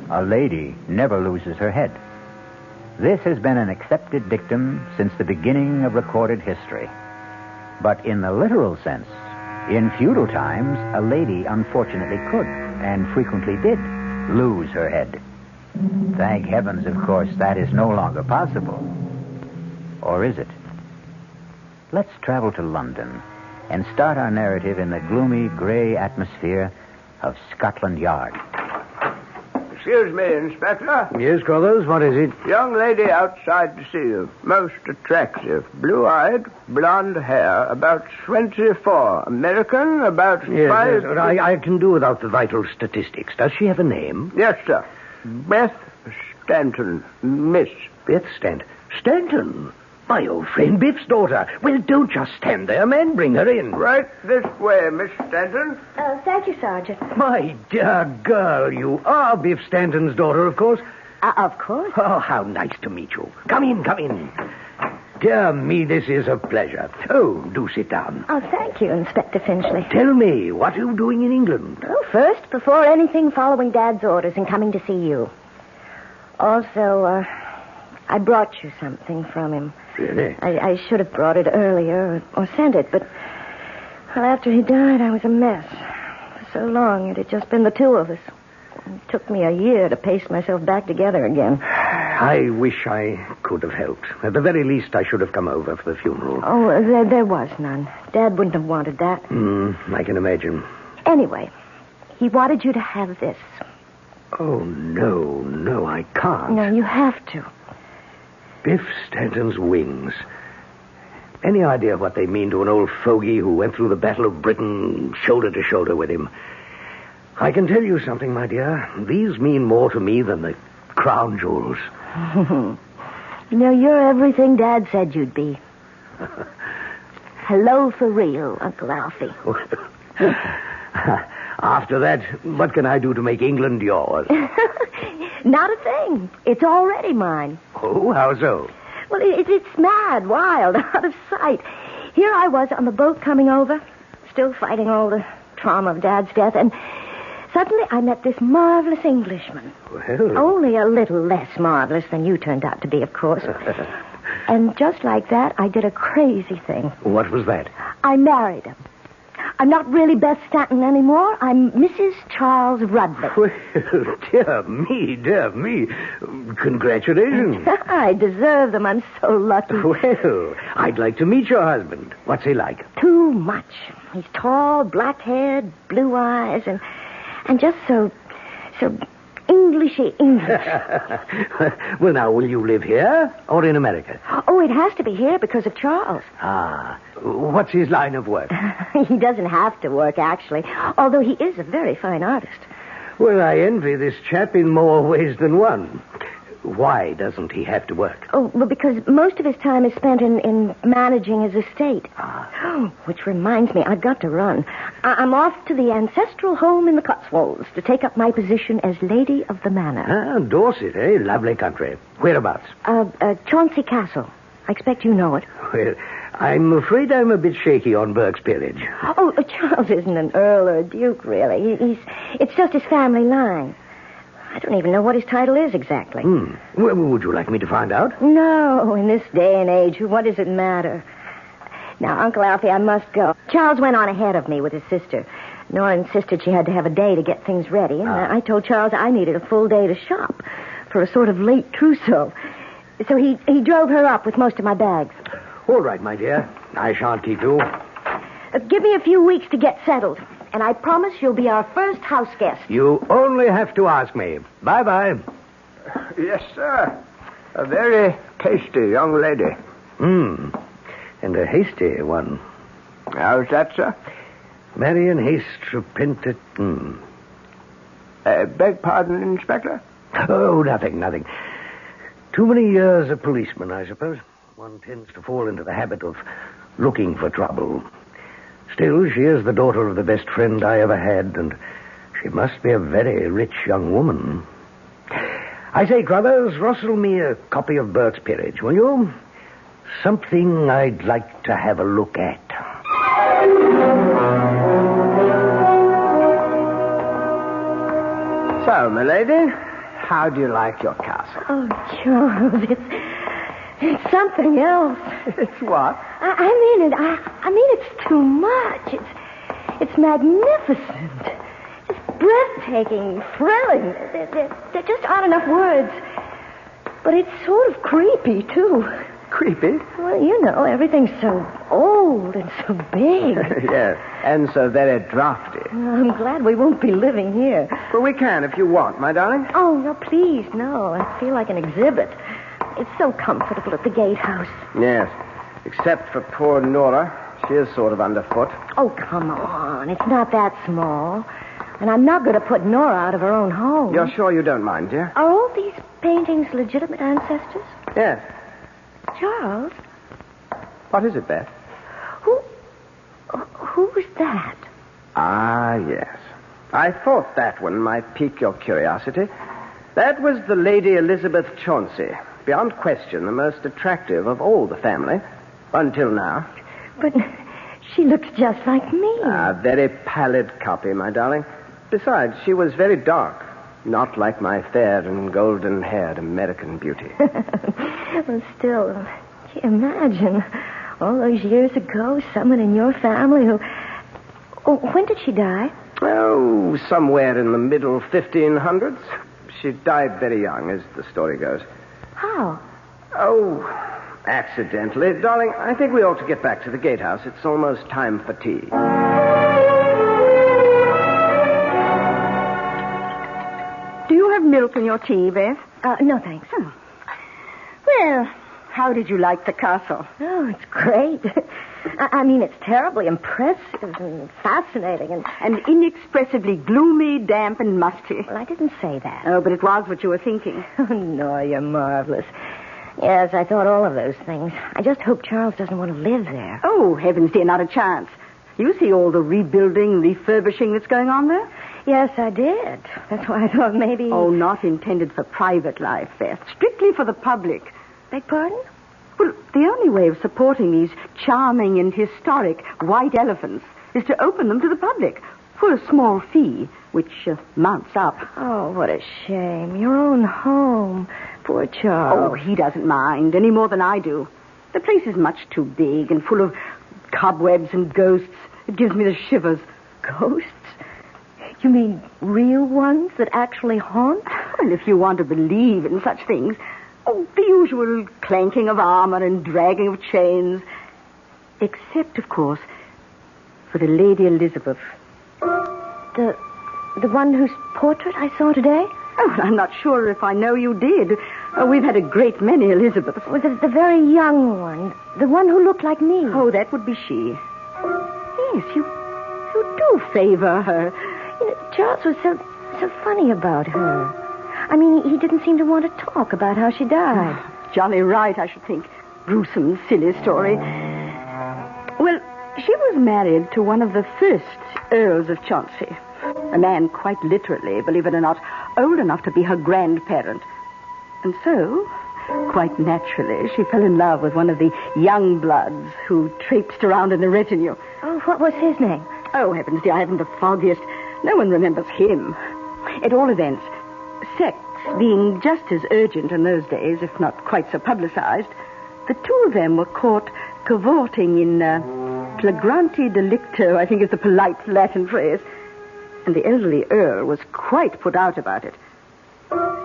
A Lady Never Loses Her Head. This has been an accepted dictum since the beginning of recorded history. But in the literal sense, in feudal times, a lady unfortunately could, and frequently did, lose her head. Thank heavens, of course, that is no longer possible. Or is it? Let's travel to London and start our narrative in the gloomy, gray atmosphere of Scotland Yard. Excuse me, Inspector. Yes, Carlos, what is it? Young lady outside to see you. Most attractive. Blue-eyed, blonde hair, about 24. American, about 5... Yes, I can do without the vital statistics. Does she have a name? Yes, sir. Beth Stanton. Miss. Beth Stanton? Stanton? My old friend Biff's daughter. Well, don't just stand there, man. Bring her in. Right this way, Miss Stanton. Thank you, Sergeant. My dear girl, you are Biff Stanton's daughter, of course. Of course. Oh, how nice to meet you. Come in, come in. Dear me, this is a pleasure. Oh, do sit down. Oh, thank you, Inspector Finchley. Tell me, what are you doing in England? Oh, first, before anything, following Dad's orders and coming to see you. Also, I brought you something from him. Really? I should have brought it earlier or sent it, but well, after he died, I was a mess. For so long, it had just been the two of us. It took me a year to paste myself back together again. I wish I could have helped. At the very least, I should have come over for the funeral. Oh, there was none. Dad wouldn't have wanted that. I can imagine. Anyway, he wanted you to have this. Oh, no, I can't. No, you have to. Biff Stanton's wings. Any idea what they mean to an old fogey who went through the Battle of Britain shoulder to shoulder with him? I can tell you something, my dear. These mean more to me than the crown jewels. You know, you're everything Dad said you'd be. Hello for real, Uncle Alfie. After that, what can I do to make England yours? Not a thing. It's already mine. Oh, how so? Well, it's mad, wild, out of sight. Here I was on the boat coming over, still fighting all the trauma of Dad's death, and suddenly I met this marvelous Englishman. Well... Only a little less marvelous than you turned out to be, of course. And just like that, I did a crazy thing. What was that? I married him. I'm not really Beth Stanton anymore. I'm Mrs. Charles Rudley. Well, dear me. Congratulations. I deserve them. I'm so lucky. Well, I'd like to meet your husband. What's he like? Too much. He's tall, black-haired, blue eyes, and just so Englishy English. Well, now, will you live here or in America? Oh, it has to be here because of Charles. Ah, what's his line of work? He doesn't have to work, actually, although he is a very fine artist. Well, I envy this chap in more ways than one. Why doesn't he have to work? Oh, well, because most of his time is spent in managing his estate. Oh, which reminds me, I've got to run. I'm off to the ancestral home in the Cotswolds to take up my position as Lady of the Manor. Ah, Dorset, eh? Lovely country. Whereabouts? Chauncey Castle. I expect you know it. Well, I'm afraid I'm a bit shaky on Burke's peerage. Oh, Charles isn't an earl or a duke, really. It's just his family line. I don't even know what his title is exactly. Well, would you like me to find out? No, in this day and age, what does it matter? Now, Uncle Alfie, I must go. Charles went on ahead of me with his sister. Nora insisted she had to have a day to get things ready, and I told Charles I needed a full day to shop for a sort of late trousseau. So he drove her up with most of my bags. All right, my dear. I shan't keep you. Give me a few weeks to get settled, and I promise you'll be our first house guest. You only have to ask me. Bye-bye. Yes, sir. A very tasty young lady. And a hasty one. How's that, sir? Marion Haste repented. Beg pardon, Inspector? Oh, nothing. Too many years a policeman, I suppose. One tends to fall into the habit of looking for trouble. Still, she is the daughter of the best friend I ever had, and she must be a very rich young woman. I say, Crothers, rustle me a copy of Burke's Peerage, will you? Something I'd like to have a look at. So, milady, how do you like your castle? Oh, Charles, it's something else. It's what? I mean it's too much. It's magnificent. It's breathtaking, thrilling. There just aren't enough words. But it's sort of creepy, too. Creepy? Well, you know, everything's so old and so big. Yes, and so very drafty. I'm glad we won't be living here. Well, we can if you want, my darling. Oh, no, please, no. I feel like an exhibit. It's so comfortable at the gatehouse. Yes, except for poor Nora. She is sort of underfoot. Oh, come on. It's not that small. And I'm not going to put Nora out of her own home. You're sure you don't mind, dear? Are all these paintings legitimate ancestors? Yes. Charles? What is it, Beth? Who's that? Ah, yes. I thought that one might pique your curiosity. That was the Lady Elizabeth Chauncey. Beyond question, the most attractive of all the family. Until now. But she looks just like me. A very pallid copy, my darling. Besides, she was very dark. Not like my fair and golden-haired American beauty. Well, still, can you imagine? All those years ago, someone in your family who... Oh, when did she die? Oh, somewhere in the middle 1500s. She died very young, as the story goes. How? Oh, accidentally. Darling, I think we ought to get back to the gatehouse. It's almost time for tea. Do you have milk in your tea, Beth? No, thanks. Oh. Well, how did you like the castle? Oh, it's great. I mean, it's terribly impressive and fascinating and inexpressibly gloomy, damp, and musty. Well, I didn't say that. Oh, but it was what you were thinking. Oh, no, you're marvelous. Yes, I thought all of those things. I just hope Charles doesn't want to live there. Oh, heavens, dear, not a chance. You see all the rebuilding, refurbishing that's going on there? Yes, I did. That's why I thought maybe... Oh, not intended for private life, Beth. Strictly for the public. Beg pardon? Well, the only way of supporting these charming and historic white elephants is to open them to the public for a small fee, which mounts up. Oh, what a shame. Your own home. Poor Charles. Oh, he doesn't mind any more than I do. The place is much too big and full of cobwebs and ghosts. It gives me the shivers. Ghosts? You mean real ones that actually haunt? Well, if you want to believe in such things. Oh, the usual clanking of armor and dragging of chains. Except, of course, for the Lady Elizabeth. The one whose portrait I saw today? Oh, I'm not sure if I know you did. We've had a great many Elizabeths. Well, the very young one. The one who looked like me. Oh, that would be she. Yes, you do favor her. You know, Charles was so funny about her. I mean, he didn't seem to want to talk about how she died. Jolly right, I should think. Gruesome, silly story. Well, she was married to one of the first Earls of Chauncey. A man quite literally, believe it or not, old enough to be her grandparent. And so, quite naturally, she fell in love with one of the young bloods who traipsed around in the retinue. Oh, what was his name? Oh, heavens, dear, I haven't the foggiest. No one remembers him. At all events, sex being just as urgent in those days, if not quite so publicized, the two of them were caught cavorting in flagrante delicto, I think is the polite Latin phrase. And the elderly Earl was quite put out about it.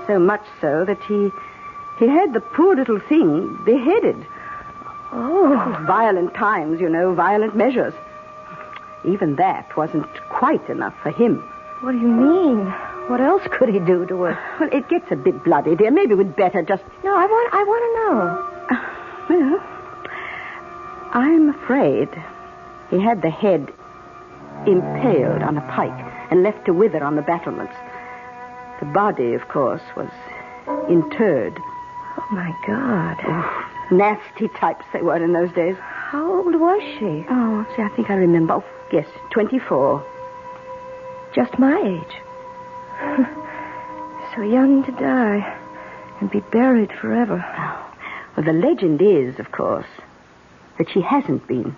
So much so that he had the poor little thing beheaded. Oh. Violent times, you know, violent measures. Even that wasn't quite enough for him. What do you mean? What else could he do to her? Well, it gets a bit bloody, dear. Maybe we'd better just... No, I want to know. Well, I'm afraid he had the head impaled on a pike and left to wither on the battlements. The body, of course, was interred. Oh, my God. Oh, nasty types they were in those days. How old was she? Oh, see, I think I remember. Oh, yes, 24. Just my age. So young to die and be buried forever. Oh. Well, the legend is, of course, that she hasn't been.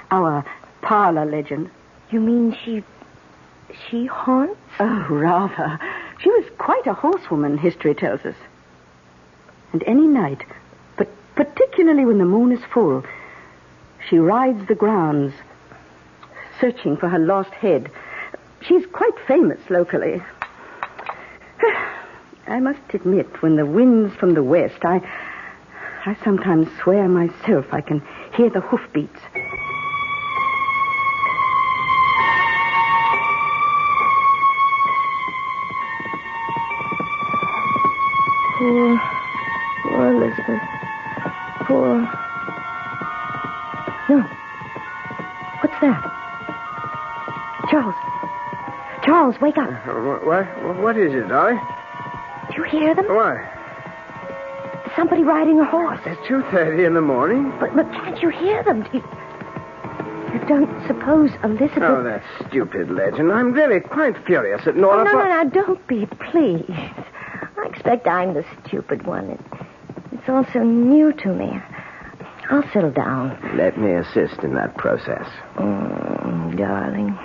Our parlor legend. You mean she haunts? Oh, rather. She was quite a horsewoman, history tells us. And any night, but particularly when the moon is full, she rides the grounds, searching for her lost head. She's quite famous locally. I must admit, when the wind's from the west, I sometimes swear myself I can hear the hoofbeats. Poor Elizabeth. Poor... No. What's that? Charles, wake up. What is it, Dolly? Do you hear them? Why? Somebody riding a horse. It's 2:30 in the morning. But can't you hear them? You don't suppose Elizabeth... Oh, that stupid legend. I'm really quite furious at Nora... No, don't be, please. I expect I'm the stupid one. It's all so new to me. I'll settle down. Let me assist in that process. Darling.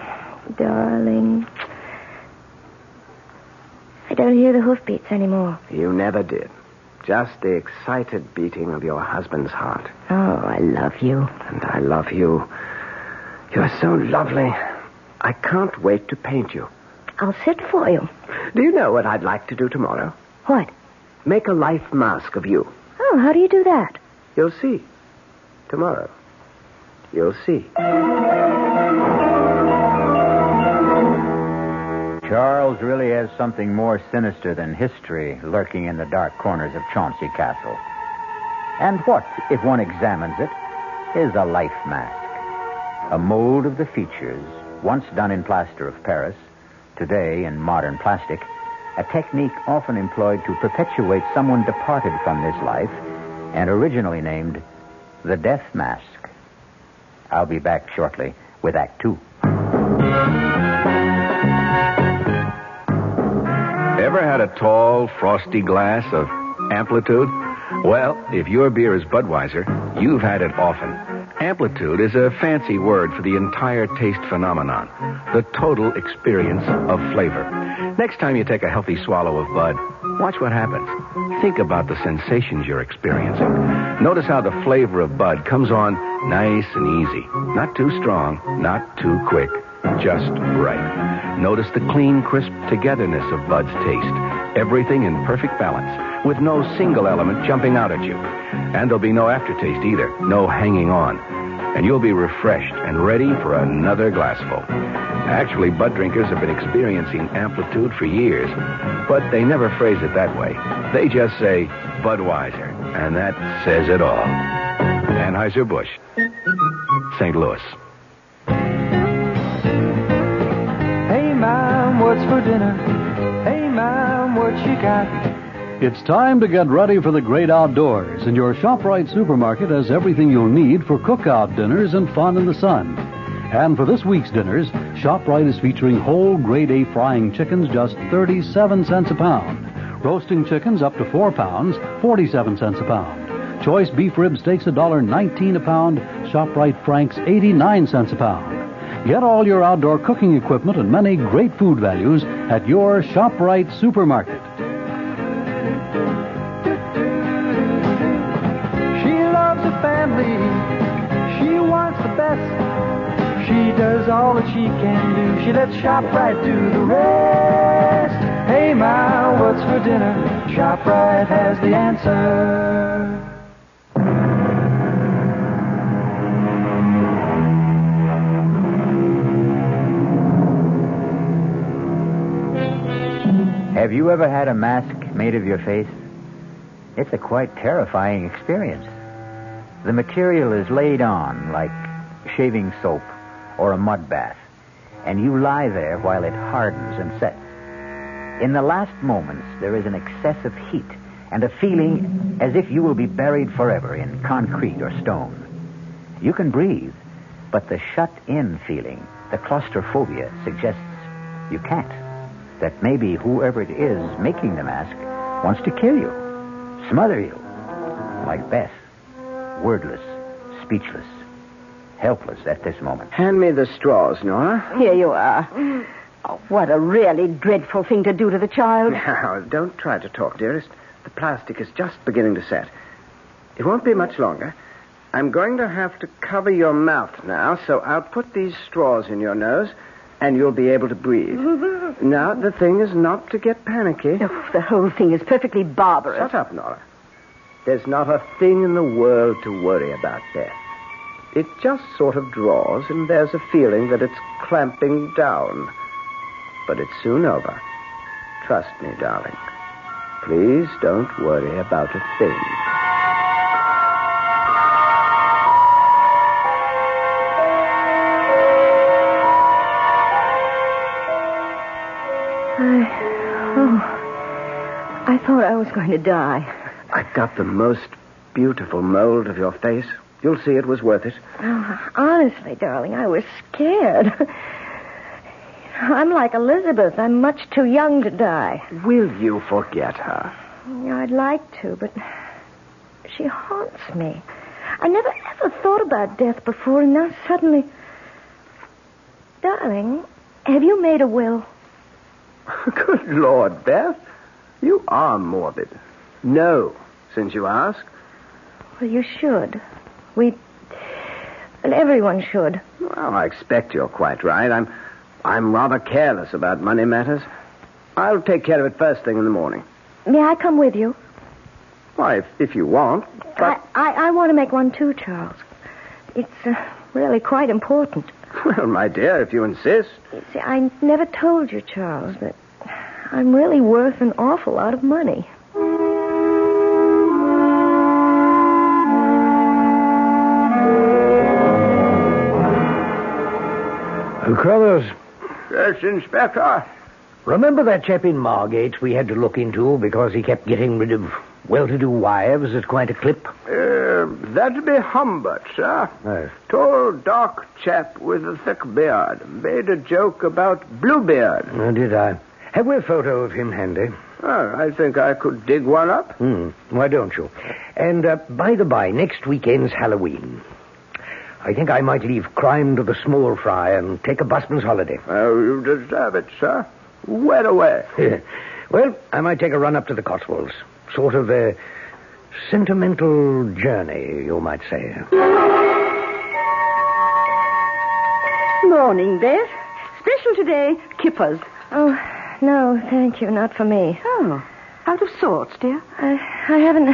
I don't hear the hoofbeats anymore. You never did. Just the excited beating of your husband's heart. Oh, I love you. And I love you. You're so lovely. I can't wait to paint you. I'll sit for you. Do you know what I'd like to do tomorrow? What? Make a life mask of you. Oh, how do you do that? You'll see. Tomorrow. You'll see. Charles really has something more sinister than history lurking in the dark corners of Chauncey Castle. And what, if one examines it, is a life mask? A mold of the features, once done in plaster of Paris, today in modern plastic, a technique often employed to perpetuate someone departed from this life and originally named the death mask. I'll be back shortly with Act 2. Ever had a tall, frosty glass of amplitude? Well, if your beer is Budweiser, you've had it often. Amplitude is a fancy word for the entire taste phenomenon, the total experience of flavor. Next time you take a healthy swallow of Bud, watch what happens. Think about the sensations you're experiencing. Notice how the flavor of Bud comes on nice and easy. Not too strong, not too quick, just right. Notice the clean, crisp togetherness of Bud's taste. Everything in perfect balance, with no single element jumping out at you. And there'll be no aftertaste either, no hanging on. And you'll be refreshed and ready for another glassful. Actually, Bud drinkers have been experiencing Amplitude for years, but they never phrase it that way. They just say Budweiser, and that says it all. Anheuser-Busch, St. Louis. Hey, Mom, what's for dinner? Hey, Mom, what you got? It's time to get ready for the great outdoors, and your ShopRite supermarket has everything you'll need for cookout dinners and fun in the sun. And for this week's dinners, ShopRite is featuring whole grade A frying chickens just 37 cents a pound. Roasting chickens up to 4 pounds, 47 cents a pound. Choice beef rib steaks $1.19 a pound. ShopRite Franks 89 cents a pound. Get all your outdoor cooking equipment and many great food values at your ShopRite supermarket. She loves her family. She wants the best. She does all that she can do. She lets ShopRite do the rest. Hey, Ma, what's for dinner? ShopRite has the answer. Have you ever had a mask made of your face? It's a quite terrifying experience. The material is laid on like shaving soap or a mud bath, and you lie there while it hardens and sets. In the last moments, there is an excessive heat and a feeling as if you will be buried forever in concrete or stone. You can breathe, but the shut-in feeling, the claustrophobia, suggests you can't. That maybe whoever it is making the mask wants to kill you, smother you, like Beth, wordless, speechless, helpless at this moment. Hand me the straws, Nora. Here you are. Oh, what a really dreadful thing to do to the child. Now, don't try to talk, dearest. The plastic is just beginning to set. It won't be much longer. I'm going to have to cover your mouth now, so I'll put these straws in your nose, and you'll be able to breathe. Now, the thing is not to get panicky. Oh, the whole thing is perfectly barbarous. Shut up, Nora. There's not a thing in the world to worry about, Beth. It just sort of draws, and there's a feeling that it's clamping down. But it's soon over. Trust me, darling. Please don't worry about a thing. I thought I was going to die. I've got the most beautiful mold of your face. You'll see it was worth it. Oh, honestly, darling, I was scared. I'm like Elizabeth. I'm much too young to die. Will you forget her? I'd like to, but she haunts me. I never ever thought about death before, and now suddenly... Darling, have you made a will? Good Lord, Beth. You are morbid. No, since you ask. Well, you should. And everyone should. Well, I expect you're quite right. I'm rather careless about money matters. I'll take care of it first thing in the morning. May I come with you? Why, if you want. But... I want to make one too, Charles. It's really quite important. Well, my dear, if you insist. See, I never told you, Charles, that I'm really worth an awful lot of money. Carlos. Yes, Inspector. Remember that chap in Margate we had to look into because he kept getting rid of well-to-do wives at quite a clip? That'd be Humbert, sir. Yes. Tall, dark chap with a thick beard. Made a joke about Bluebeard. Oh, did I? Have we a photo of him handy? Oh, I think I could dig one up. Why don't you? And by the by, next weekend's Halloween. I think I might leave crime to the small fry and take a busman's holiday. Oh, you deserve it, sir. Where away? Well, I might take a run up to the Cotswolds. Sort of a sentimental journey, you might say. Morning, Beth. Special today, kippers. Oh, no, thank you. Not for me. Oh, out of sorts, dear. I haven't...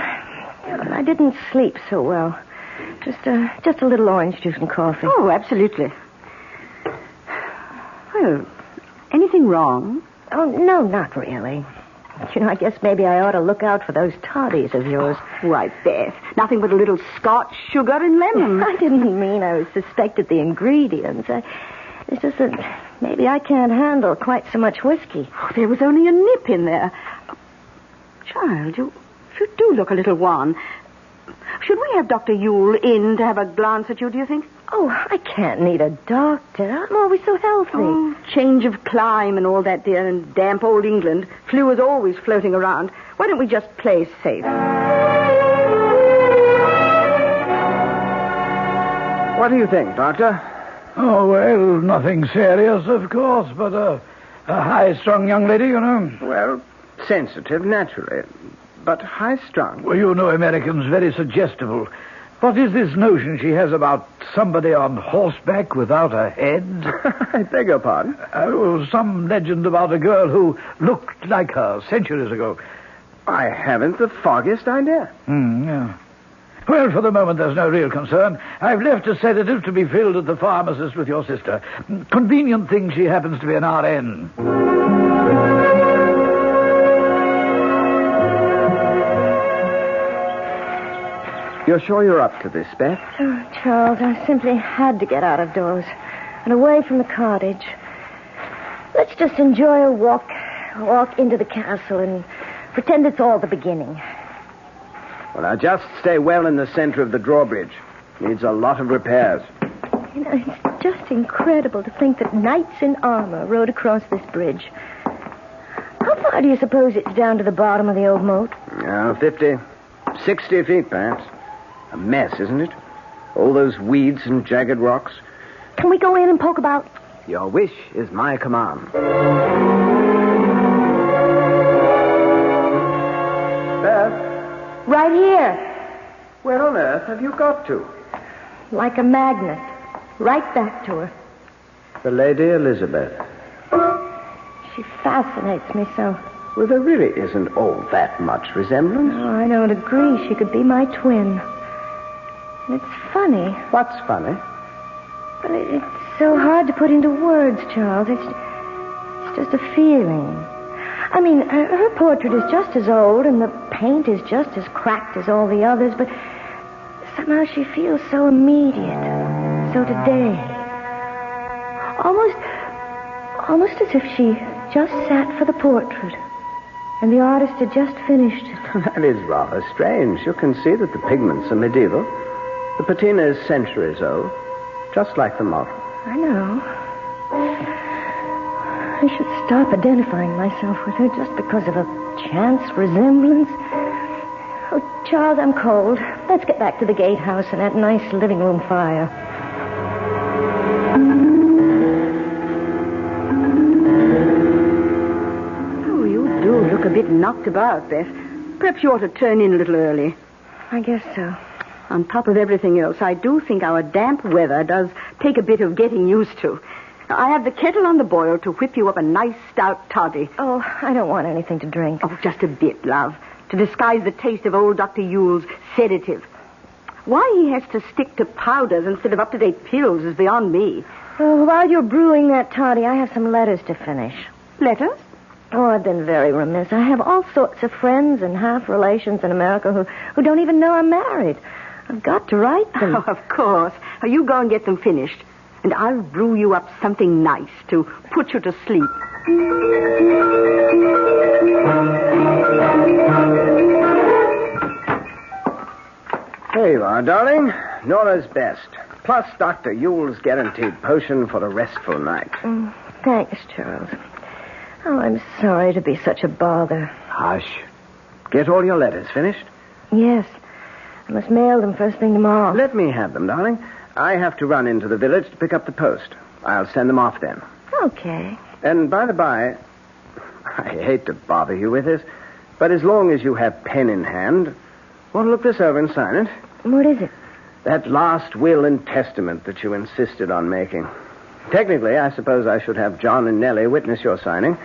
I didn't sleep so well. Just a little orange juice and coffee. Oh, absolutely. Well, anything wrong? Oh, no, not really. You know, I guess maybe I ought to look out for those toddies of yours. Why, Beth, nothing but a little Scotch, sugar, and lemon. I didn't mean I suspected the ingredients. It's just that maybe I can't handle quite so much whiskey. Oh, there was only a nip in there. Child, you do look a little wan. Should we have Dr. Yule in to have a glance at you, do you think? Oh, I can't need a doctor. I'm always so healthy. Oh, change of clime and all that, dear, and damp old England. Flu is always floating around. Why don't we just play safe? What do you think, Doctor? Oh, well, nothing serious, of course, but a high-strung young lady, you know. Well, sensitive, naturally. But high-strung. Well, you know Americans, very suggestible. What is this notion she has about somebody on horseback without a head? I beg your pardon? Some legend about a girl who looked like her centuries ago. I haven't the foggiest idea. Yeah. Well, for the moment, there's no real concern. I've left a sedative to be filled at the pharmacist with your sister. Convenient thing she happens to be an RN. You're sure you're up to this, Beth? Oh, Charles, I simply had to get out of doors and away from the cottage. Let's just enjoy a walk into the castle and pretend it's all the beginning. Well, now, just stay well in the center of the drawbridge. Needs a lot of repairs. You know, it's just incredible to think that knights in armor rode across this bridge. How far do you suppose it's down to the bottom of the old moat? 50, 60 feet, perhaps. A mess, isn't it? All those weeds and jagged rocks. Can we go in and poke about? Your wish is my command. Beth? Right here. Where on earth have you got to? Like a magnet. Right back to her. The Lady Elizabeth. She fascinates me so. Well, there really isn't all that much resemblance. Oh, I don't agree. She could be my twin. And it's funny. What's funny? But it's so hard to put into words, Charles. It's just a feeling. I mean, her portrait is just as old, and the paint is just as cracked as all the others, but somehow she feels so immediate, so today. Almost as if she just sat for the portrait, and the artist had just finished it. That is rather strange. You can see that the pigments are medieval. The patina is centuries old, just like the model. I know. I should stop identifying myself with her just because of a chance resemblance. Oh, Charles, I'm cold. Let's get back to the gatehouse and that nice living room fire. Oh, you do look a bit knocked about, Beth. Perhaps you ought to turn in a little early. I guess so. On top of everything else, I do think our damp weather does take a bit of getting used to. I have the kettle on the boil to whip you up a nice stout toddy. Oh, I don't want anything to drink. Oh, just a bit, love, to disguise the taste of old Dr. Yule's sedative. Why he has to stick to powders instead of up-to-date pills is beyond me. Oh, while you're brewing that toddy, I have some letters to finish. Letters? Oh, I've been very remiss. I have all sorts of friends and half-relations in America who don't even know I'm married. I've got to write them. Oh, of course. You go and get them finished. And I'll brew you up something nice to put you to sleep. There you are, darling. Nora's best. Plus Dr. Yule's guaranteed potion for a restful night. Thanks, Charles. Oh, I'm sorry to be such a bother. Hush. Get all your letters finished? Yes. I must mail them first thing tomorrow. Let me have them, darling. I have to run into the village to pick up the post. I'll send them off then. Okay. And by the by, I hate to bother you with this, but as long as you have pen in hand, want to look this over and sign it? What is it? That last will and testament that you insisted on making. Technically, I suppose I should have John and Nellie witness your signing,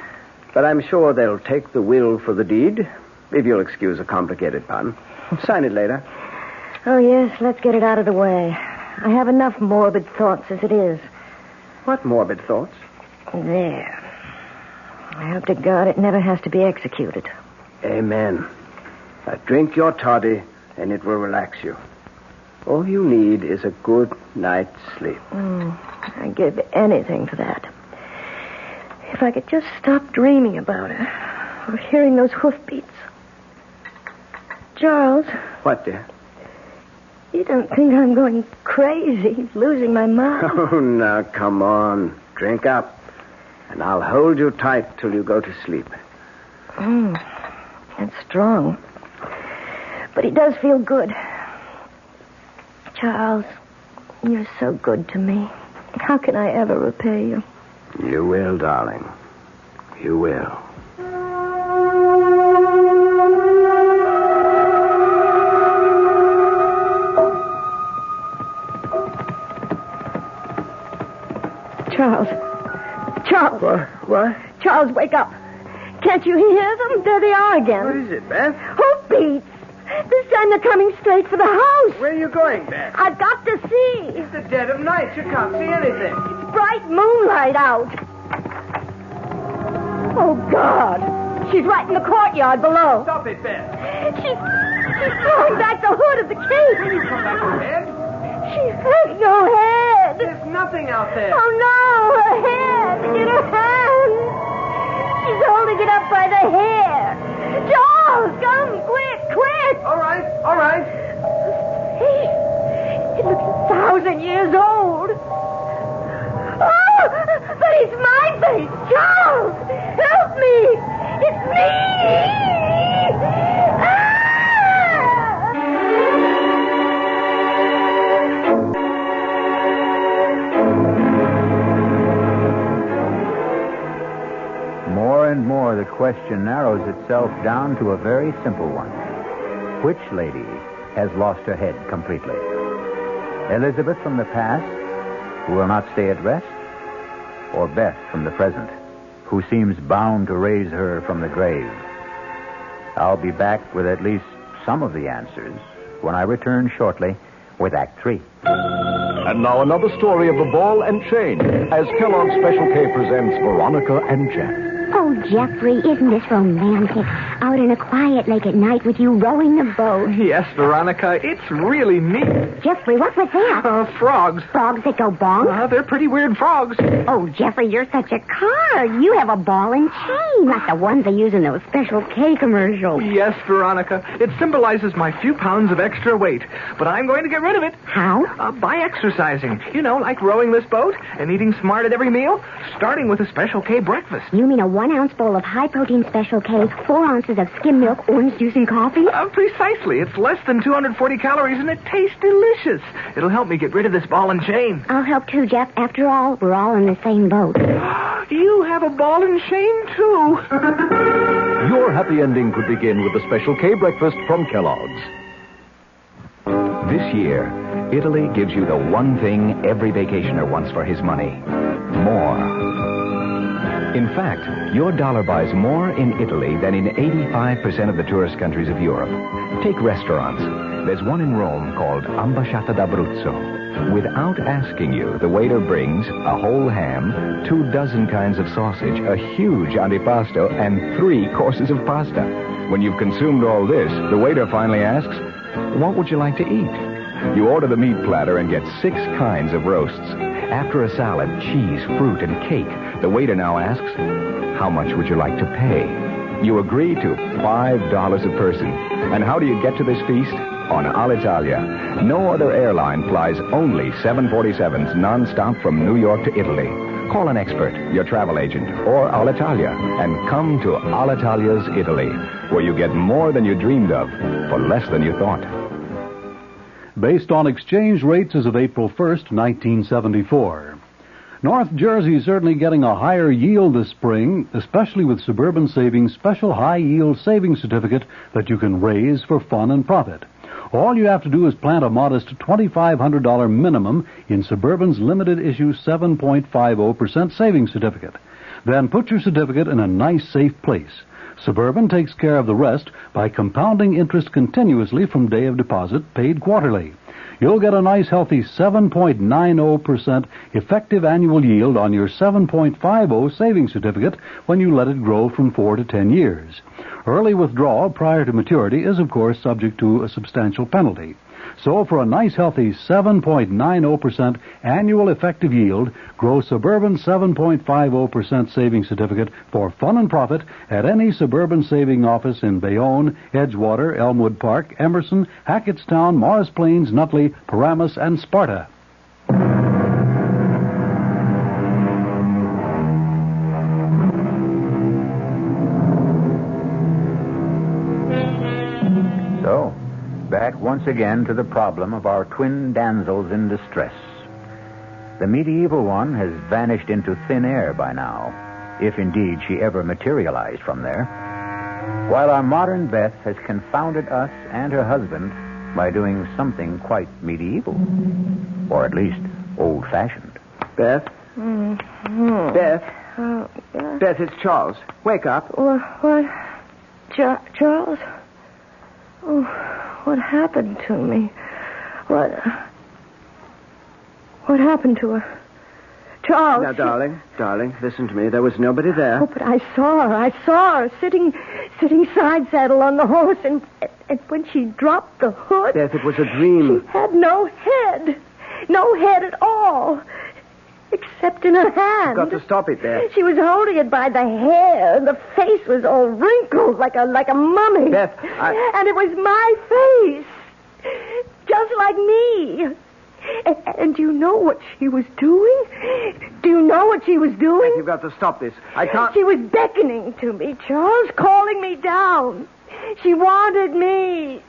but I'm sure they'll take the will for the deed, if you'll excuse a complicated pun. Sign it later. Oh, yes, let's get it out of the way. I have enough morbid thoughts as it is. What morbid thoughts? There. I hope to God it never has to be executed. Amen. Now drink your toddy, and it will relax you. All you need is a good night's sleep. I'd give anything for that. If I could just stop dreaming about her, or hearing those hoofbeats. Charles. What, dear? You don't think I'm going crazy, losing my mind? Oh, now, come on. Drink up, and I'll hold you tight till you go to sleep. That's strong. But it does feel good. Charles, you're so good to me. How can I ever repay you? You will, darling. You will. Charles. Charles. What? Charles, wake up. Can't you hear them? There they are again. What is it, Beth? Hoofbeats. This time they're coming straight for the house. Where are you going, Beth? I've got to see. It's the dead of night. You can't see anything. It's bright moonlight out. Oh, God. She's right in the courtyard below. Stop it, Beth. She's throwing back the hood of the case. Will you come back her head? She has no head. There's nothing out there. Oh, no. Her head in her hand. She's holding it up by the hair. Charles, come, quick. All right. It looks 1,000 years old. Oh, but it's my face. Charles, help me. It's me. More and more, the question narrows itself down to a very simple one. Which lady has lost her head completely? Elizabeth from the past, who will not stay at rest? Or Beth from the present, who seems bound to raise her from the grave? I'll be back with at least some of the answers when I return shortly with Act 3. And now another story of the ball and chain, as Kellogg's Special K presents Veronica and Jack. Oh, Jeffrey, isn't this romantic? Out in a quiet lake at night with you rowing the boat. Yes, Veronica, it's really neat. Jeffrey, what was that? Frogs. Frogs that go bonk? They're pretty weird frogs. Oh, Jeffrey, you're such a card. You have a ball and chain, like the ones they use in those Special K commercials. Yes, Veronica. It symbolizes my few pounds of extra weight. But I'm going to get rid of it. How? By exercising. You know, like rowing this boat and eating smart at every meal, starting with a Special K breakfast. You mean a 1-ounce bowl of high-protein Special K, 4 ounces of skim milk, orange juice, and coffee? Precisely. It's less than 240 calories, and it tastes delicious. It'll help me get rid of this ball and chain. I'll help too, Jeff. After all, we're all in the same boat. You have a ball and chain, too. Your happy ending could begin with the Special K breakfast from Kellogg's. This year, Italy gives you the one thing every vacationer wants for his money. More. In fact, your dollar buys more in Italy than in 85% of the tourist countries of Europe. Take restaurants. There's one in Rome called Ambasciata d'Abruzzo. Without asking you, the waiter brings a whole ham, 24 kinds of sausage, a huge antipasto, and 3 courses of pasta. When you've consumed all this, the waiter finally asks, "What would you like to eat?" You order the meat platter and get 6 kinds of roasts. After a salad, cheese, fruit, and cake, the waiter now asks, "How much would you like to pay?" You agree to $5 a person. And how do you get to this feast? On Alitalia. No other airline flies only 747s nonstop from New York to Italy. Call an expert, your travel agent, or Alitalia, and come to Alitalia's Italy, where you get more than you dreamed of for less than you thought. based on exchange rates as of April 1st, 1974. North Jersey is certainly getting a higher yield this spring, especially with Suburban Savings' special high-yield savings certificate that you can raise for fun and profit. All you have to do is plant a modest $2,500 minimum in Suburban's limited-issue 7.50% savings certificate. Then put your certificate in a nice, safe place. Suburban takes care of the rest by compounding interest continuously from day of deposit, paid quarterly. You'll get a nice, healthy 7.90% effective annual yield on your 7.50 savings certificate when you let it grow from 4 to 10 years. Early withdrawal prior to maturity is, of course, subject to a substantial penalty. So for a nice, healthy 7.90% annual effective yield, grow Suburban 7.50% savings certificate for fun and profit at any Suburban saving office in Bayonne, Edgewater, Elmwood Park, Emerson, Hackettstown, Morris Plains, Nutley, Paramus, and Sparta. So, back once again to the problem of our twin damsels in distress. The medieval one has vanished into thin air by now, if indeed she ever materialized from there, while our modern Beth has confounded us and her husband by doing something quite medieval, or at least old-fashioned. Beth? Mm-hmm. Beth? Oh, yeah. Beth, it's Charles. Wake up. What? Charles? Oh, what happened to me? What happened to her? Charles. Now, darling, listen to me. There was nobody there. Oh, but I saw her sitting side saddle on the horse, and when she dropped the hood... Beth, it was a dream. She had no head at all, except in her hand. You've got to stop it, Beth. She was holding it by the hair. The face was all wrinkled like a mummy. Beth, And it was my face, just like me. And do you know what she was doing? Do you know what she was doing? Beth, you've got to stop this. I can't... She was beckoning to me, Charles, calling me down. She wanted me.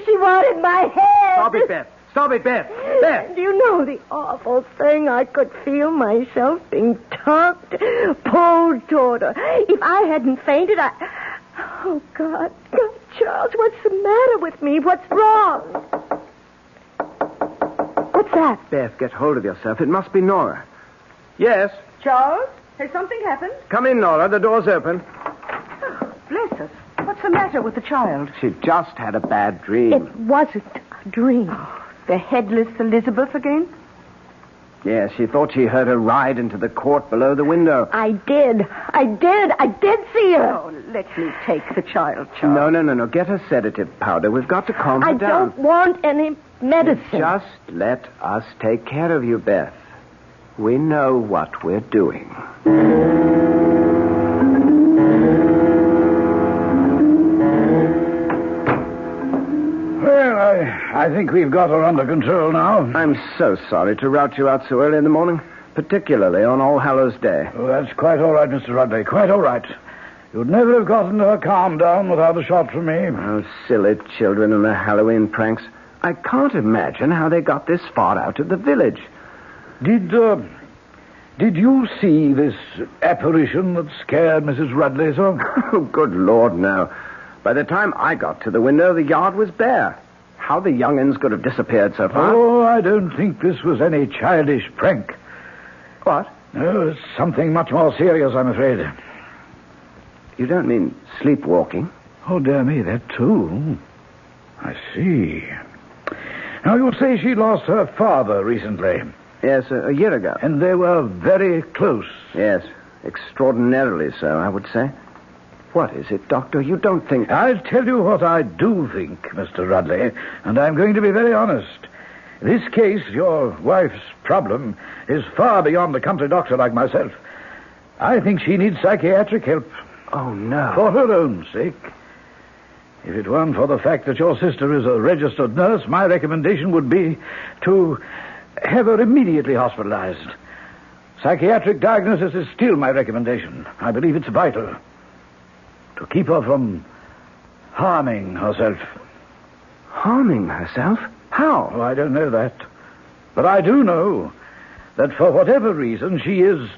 She wanted my head. Stop it, Beth. Stop it, Beth. Beth. Do you know the awful thing? I could feel myself being tugged, pulled toward her. If I hadn't fainted, Oh, God, Charles, what's the matter with me? What's wrong? What's that? Beth, get hold of yourself. It must be Nora. Yes? Charles, has something happened? Come in, Nora. The door's open. Oh, bless us. What's the matter with the child? She just had a bad dream. It wasn't a dream. Oh, the headless Elizabeth again? Yes, she thought she heard her ride into the court below the window. I did see her. Oh, let me take the child, Charles. No. Get a sedative powder. We've got to calm her down. I don't want any medicine. Just let us take care of you, Beth. We know what we're doing. Well, I think we've got her under control now. I'm so sorry to rout you out so early in the morning, particularly on All Hallows Day. Oh, that's quite all right, Mr. Rudley, quite all right. You'd never have gotten her calmed down without a shot from me. Oh, silly children and their Halloween pranks. I can't imagine how they got this far out of the village. Did you see this apparition that scared Mrs. Rudley so? Oh, good Lord, no. By the time I got to the window, the yard was bare. How the young'uns could have disappeared so far? Oh, I don't think this was any childish prank. What? No, it's something much more serious, I'm afraid. You don't mean sleepwalking? Oh, dear me, that too. I see. Now, you say she lost her father recently. Yes, a year ago. And they were very close. Yes, extraordinarily so, I would say. What is it, Doctor? You don't think... I'll tell you what I do think, Mr. Rudley, and I'm going to be very honest. This case, your wife's problem, is far beyond a country doctor like myself. I think she needs psychiatric help. Oh, no. For her own sake. If it weren't for the fact that your sister is a registered nurse, my recommendation would be to have her immediately hospitalized. Psychiatric diagnosis is still my recommendation. I believe it's vital. To keep her from harming herself. Harming herself? How? Oh, I don't know that. But I do know that for whatever reason she is,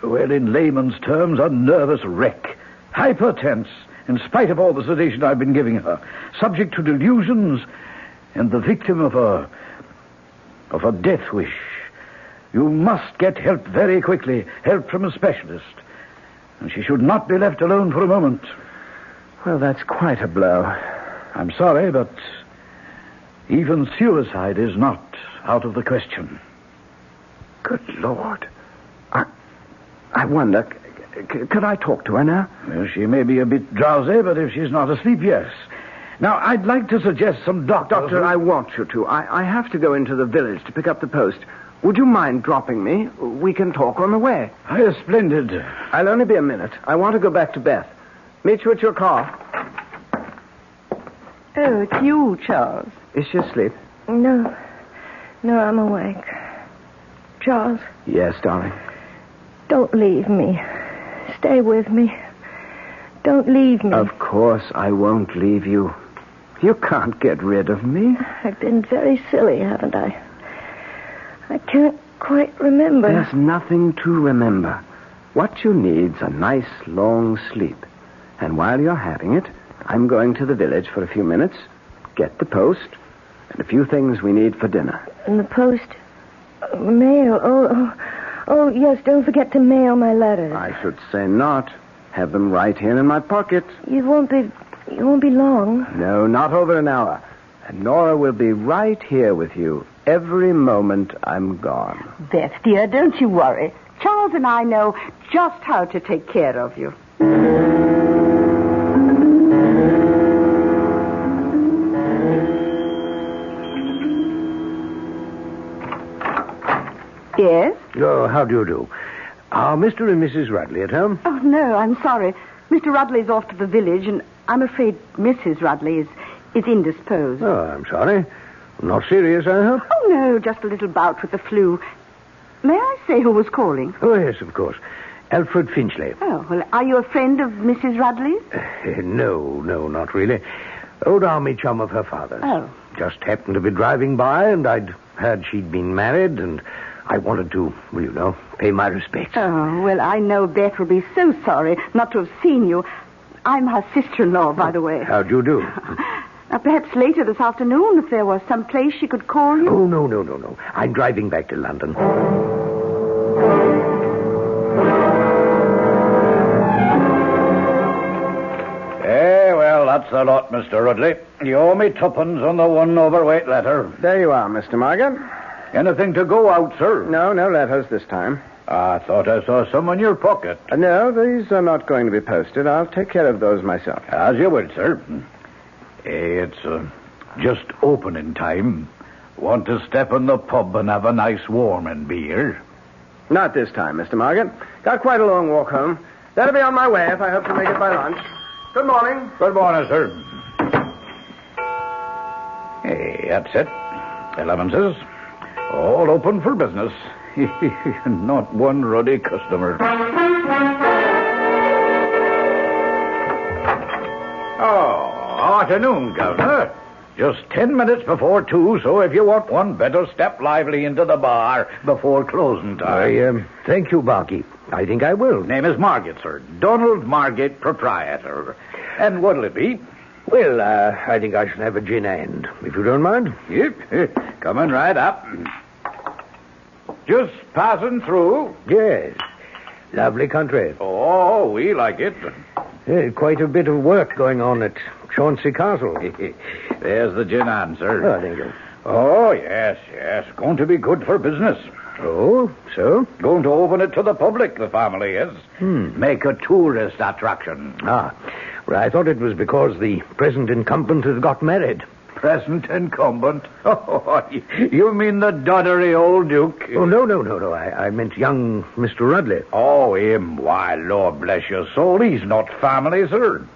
well, in layman's terms, a nervous wreck. Hypertense, in spite of all the sedation I've been giving her. Subject to delusions and the victim of a death wish. You must get help very quickly. Help from a specialist. And she should not be left alone for a moment. Well, that's quite a blow. I'm sorry, but even suicide is not out of the question. Good Lord. I wonder, could I talk to her now? Well, she may be a bit drowsy, but if she's not asleep, yes. Now, I'd like to suggest some doctors... Doctor, I want you to. I have to go into the village to pick up the post. Would you mind dropping me? We can talk on the way. Splendid. I'll only be a minute. I want to go back to Beth. Meet you at your car. Oh, it's you, Charles. Is she asleep? No, I'm awake. Charles. Yes, darling. Don't leave me. Stay with me. Don't leave me. Of course I won't leave you. You can't get rid of me. I've been very silly, haven't I? I can't quite remember. There's nothing to remember. What you need's a nice long sleep. And while you're having it, I'm going to the village for a few minutes, get the post, and a few things we need for dinner. And the post? Mail. Oh, yes, don't forget to mail my letters. I should say not. Have them right here in my pocket. You won't be long. No, not over an hour. And Nora will be right here with you every moment I'm gone. Beth, dear, don't you worry. Charles and I know just how to take care of you. Yes? Oh, how do you do? Are Mr. and Mrs. Rudley at home? Oh, no, I'm sorry. Mr. Rudley's off to the village, and I'm afraid Mrs. Rudley is indisposed. Oh, I'm sorry. Not serious, I hope? Oh, no, just a little bout with the flu. May I say who was calling? Oh, yes, of course. Alfred Finchley. Oh, well, are you a friend of Mrs. Rudley's? No, not really. Old army chum of her father's. Oh. Just happened to be driving by, and I'd heard she'd been married, and I wanted to, pay my respects. Oh, well, I know Beth will be so sorry not to have seen you. I'm her sister-in-law, by the way. How'd you do? Perhaps later this afternoon, if there was some place she could call you. Oh, no. I'm driving back to London. Well, that's the lot, Mr. Rudley. You owe me tuppence on the one overweight letter. There you are, Mr. Morgan. Anything to go out, sir? No letters this time. I thought I saw some in your pocket. No, these are not going to be posted. I'll take care of those myself. As you will, sir. It's just opening time. Want to step in the pub and have a nice warming beer? Not this time, Mr. Morgan. Got quite a long walk home. That'll be on my way if I hope to make it by lunch. Good morning. Good morning, sir. Hey, that's it. 11's. All open for business. Not one ruddy customer. Oh, afternoon, Governor. Just 10 minutes before 2, so if you want one, better step lively into the bar before closing time. Thank you, Barkeep. I think I will. Name is Margate, sir. Donald Margate, proprietor. And what'll it be? Well, I think I shall have a gin and, if you don't mind. Yep. Coming right up. Just passing through? Yes. Lovely country. Oh, we like it. Quite a bit of work going on at Chauncey Castle. There's the gin and, sir. Oh, thank you. Oh, yes. Going to be good for business. Oh, so? Going to open it to the public, the family is. Make a tourist attraction. Ah, well, I thought it was because the present incumbent has got married. Present incumbent? Oh, you mean the doddery old Duke? Oh, no. I meant young Mr. Rudley. Oh, him? Why, Lord bless your soul, he's not family, sir.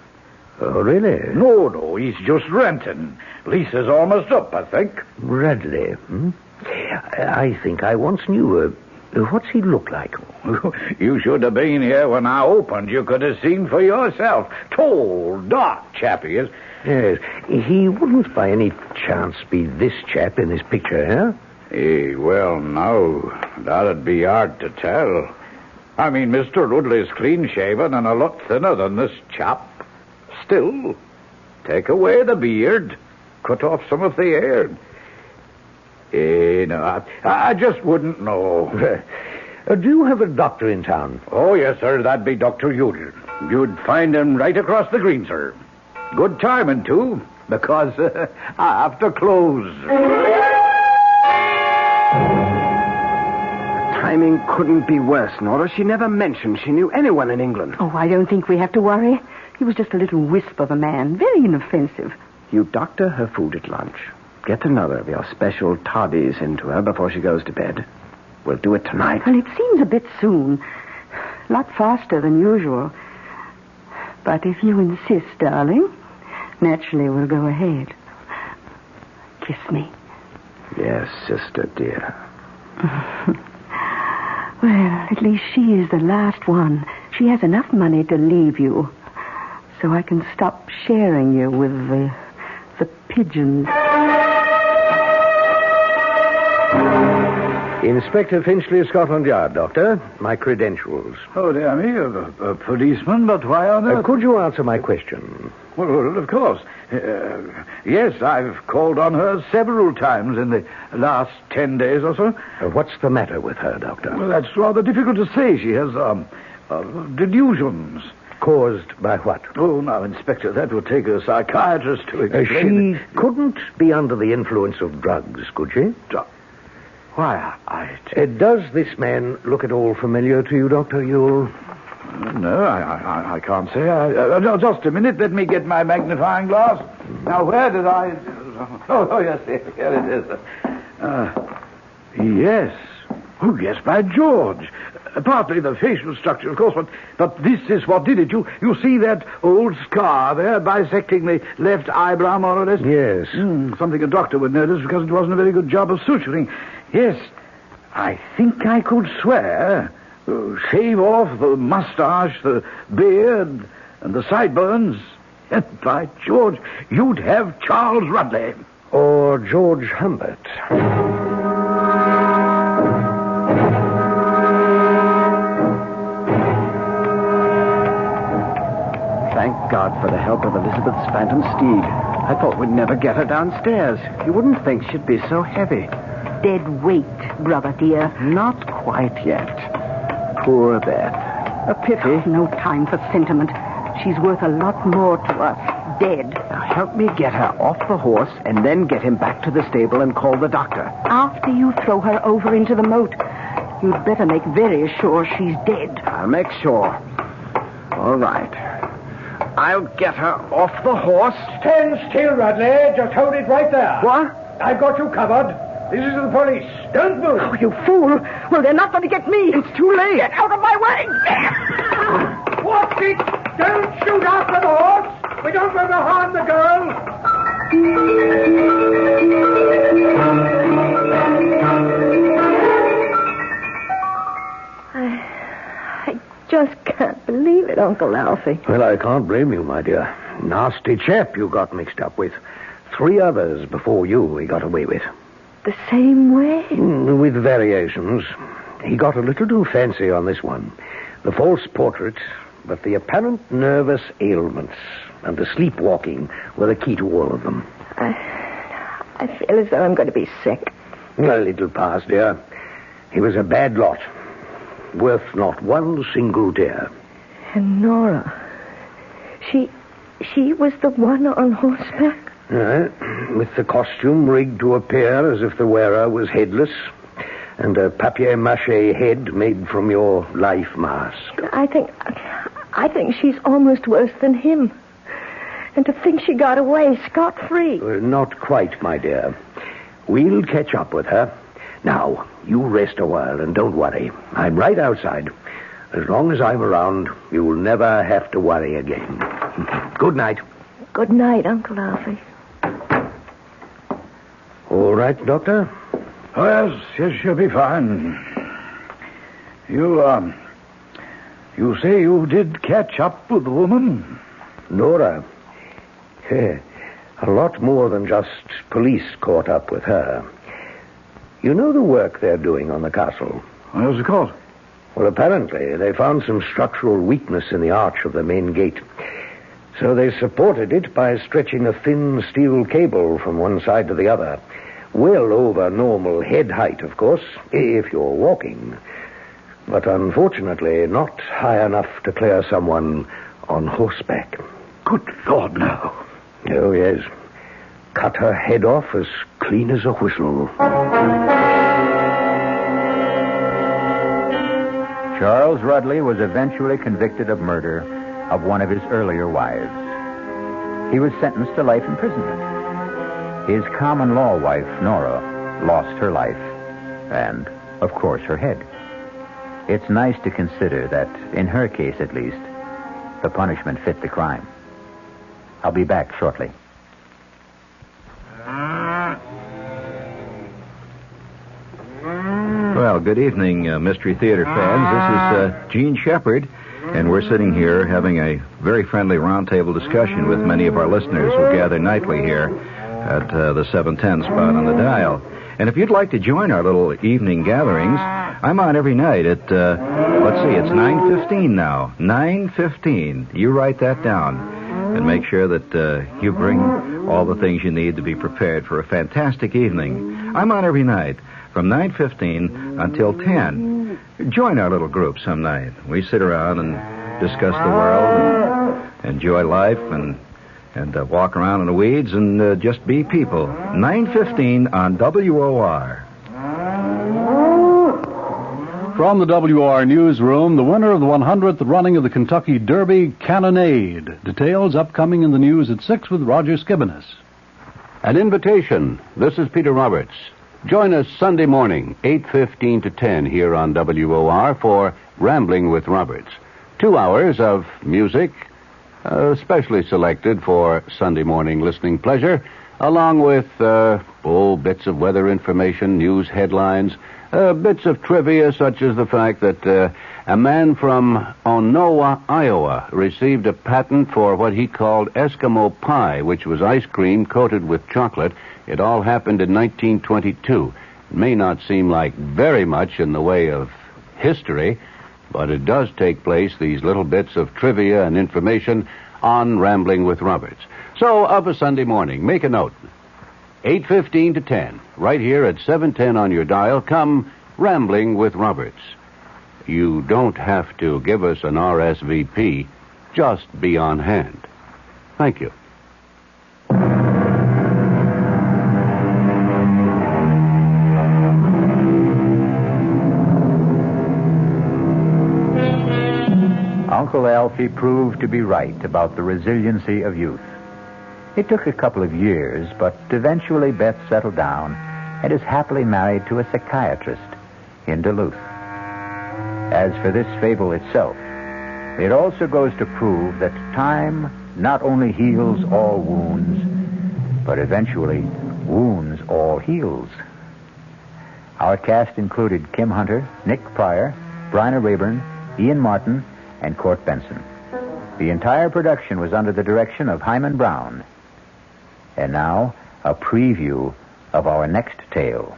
Oh, really? No, he's just renting. Lease is almost up, I think. Rudley, I think I once knew. What's he look like? You should have been here when I opened. You could have seen for yourself. Tall, dark chap he is. Yes. He wouldn't by any chance be this chap in this picture, Well, now, that'd be hard to tell. I mean, Mr. Rudley's clean-shaven and a lot thinner than this chap. Still, take away the beard, cut off some of the hair. No, I just wouldn't know. Do you have a doctor in town? Oh, yes, sir, that'd be Dr. Udall. You'd find him right across the green, sir. Good timing, too, because I have to close. Timing couldn't be worse, Nora. She never mentioned she knew anyone in England. Oh, I don't think we have to worry. He was just a little wisp of a man, very inoffensive. You doctor her food at lunch. Get another of your special toddies into her before she goes to bed. We'll do it tonight. Well, it seems a bit soon. A lot faster than usual. But if you insist, darling, naturally we'll go ahead. Kiss me. Yes, sister, dear. Well, at least she is the last one. She has enough money to leave you. So I can stop sharing you with the pigeons. Inspector Finchley of Scotland Yard, Doctor. My credentials. Oh, dear me, a policeman, but why on earth? Could you answer my question? Well, of course. Yes, I've called on her several times in the last 10 days or so. What's the matter with her, Doctor? Well, that's rather difficult to say. She has delusions. Caused by what? Oh, now, Inspector, that would take a psychiatrist to explain. She couldn't be under the influence of drugs, could she? Why, does this man look at all familiar to you, Dr. Ewell? No, I can't say. Just a minute. Let me get my magnifying glass. Now, where did I... Oh, yes, here it is. Yes. Oh, yes, by George. Partly the facial structure, of course, but this is what did it. You see that old scar there bisecting the left eyebrow, more or less? Yes. Something a doctor would notice because it wasn't a very good job of suturing. Yes, I think I could swear. Shave off the mustache, the beard, and the sideburns. And by George, you'd have Charles Rudley. Or George Humbert. Thank God for the help of Elizabeth's phantom steed. I thought we'd never get her downstairs. You wouldn't think she'd be so heavy. Dead weight, brother dear. Not quite yet. Poor Beth. A pity. No time for sentiment. She's worth a lot more to us. Dead. Now help me get her off the horse and then get him back to the stable and call the doctor. After you throw her over into the moat, you'd better make very sure she's dead. I'll make sure. All right. I'll get her off the horse. Stand still, Rudley. Just hold it right there. What? I've got you covered. This is the police. Don't move. Oh, you fool. Well, they're not going to get me. It's too late. Get out of my way. Watch it. Don't shoot after the horse. We don't want to harm the girl. I just can't believe it, Uncle Alfie. Well, I can't blame you, my dear. Nasty chap you got mixed up with. 3 others before you he got away with. The same way? With variations. He got a little too fancy on this one. The false portrait, but the apparent nervous ailments and the sleepwalking were the key to all of them. I feel as though I'm going to be sick. A little pass, dear. He was a bad lot. Worth not one single tear. And Nora, she was the one on horseback? With the costume rigged to appear as if the wearer was headless, and a papier-mâché head made from your life mask. I think she's almost worse than him. And to think she got away scot-free. Not quite, my dear. We'll catch up with her. Now, you rest a while and don't worry. I'm right outside. As long as I'm around, you'll never have to worry again. Good night. Good night, Uncle Alfie. All right, Doctor? Oh, yes, she'll be fine. You say you did catch up with the woman? Nora. A lot more than just police caught up with her. You know the work they're doing on the castle? What's it called? Well, apparently they found some structural weakness in the arch of the main gate. So they supported it by stretching a thin steel cable from one side to the other. Well over normal head height, of course, if you're walking. But unfortunately, not high enough to clear someone on horseback. Good Lord, no. Oh, yes. Cut her head off as clean as a whistle. Charles Rudley was eventually convicted of murder of one of his earlier wives. He was sentenced to life imprisonment. His common law wife, Nora, lost her life and, of course, her head. It's nice to consider that, in her case at least, the punishment fit the crime. I'll be back shortly. Well, good evening, Mystery Theater fans. This is Gene Shepard, and we're sitting here having a very friendly roundtable discussion with many of our listeners who gather nightly here at the 710 spot on the dial. And if you'd like to join our little evening gatherings, I'm on every night at, it's 9:15 now. 9:15. You write that down and make sure that you bring all the things you need to be prepared for a fantastic evening. I'm on every night from 9:15 until 10. Join our little group some night. We sit around and discuss the world and enjoy life and walk around in the weeds and just be people. 9:15 on WOR. From the WR newsroom, the winner of the 100th running of the Kentucky Derby, Cannonade. Details upcoming in the news at 6 with Roger Skibonis. An invitation. This is Peter Roberts. Join us Sunday morning, 8:15 to 10 here on WOR for Rambling with Roberts. 2 hours of music, specially selected for Sunday morning listening pleasure, along with bits of weather information, news headlines, bits of trivia such as the fact that a man from Onowa, Iowa, received a patent for what he called Eskimo pie, which was ice cream coated with chocolate. It all happened in 1922. It may not seem like very much in the way of history, but it does take place, these little bits of trivia and information, on Rambling with Roberts. So, of a Sunday morning, make a note. 8:15 to 10, right here at 710 on your dial, come Rambling with Roberts. You don't have to give us an RSVP, just be on hand. Thank you. Uncle Alfie proved to be right about the resiliency of youth. It took a couple of years, but eventually Beth settled down and is happily married to a psychiatrist in Duluth. As for this fable itself, it also goes to prove that time not only heals all wounds, but eventually wounds all heals. Our cast included Kim Hunter, Nick Pryor, Bryna Rayburn, Ian Martin, and Court Benson. The entire production was under the direction of Hyman Brown. And now, a preview of our next tale.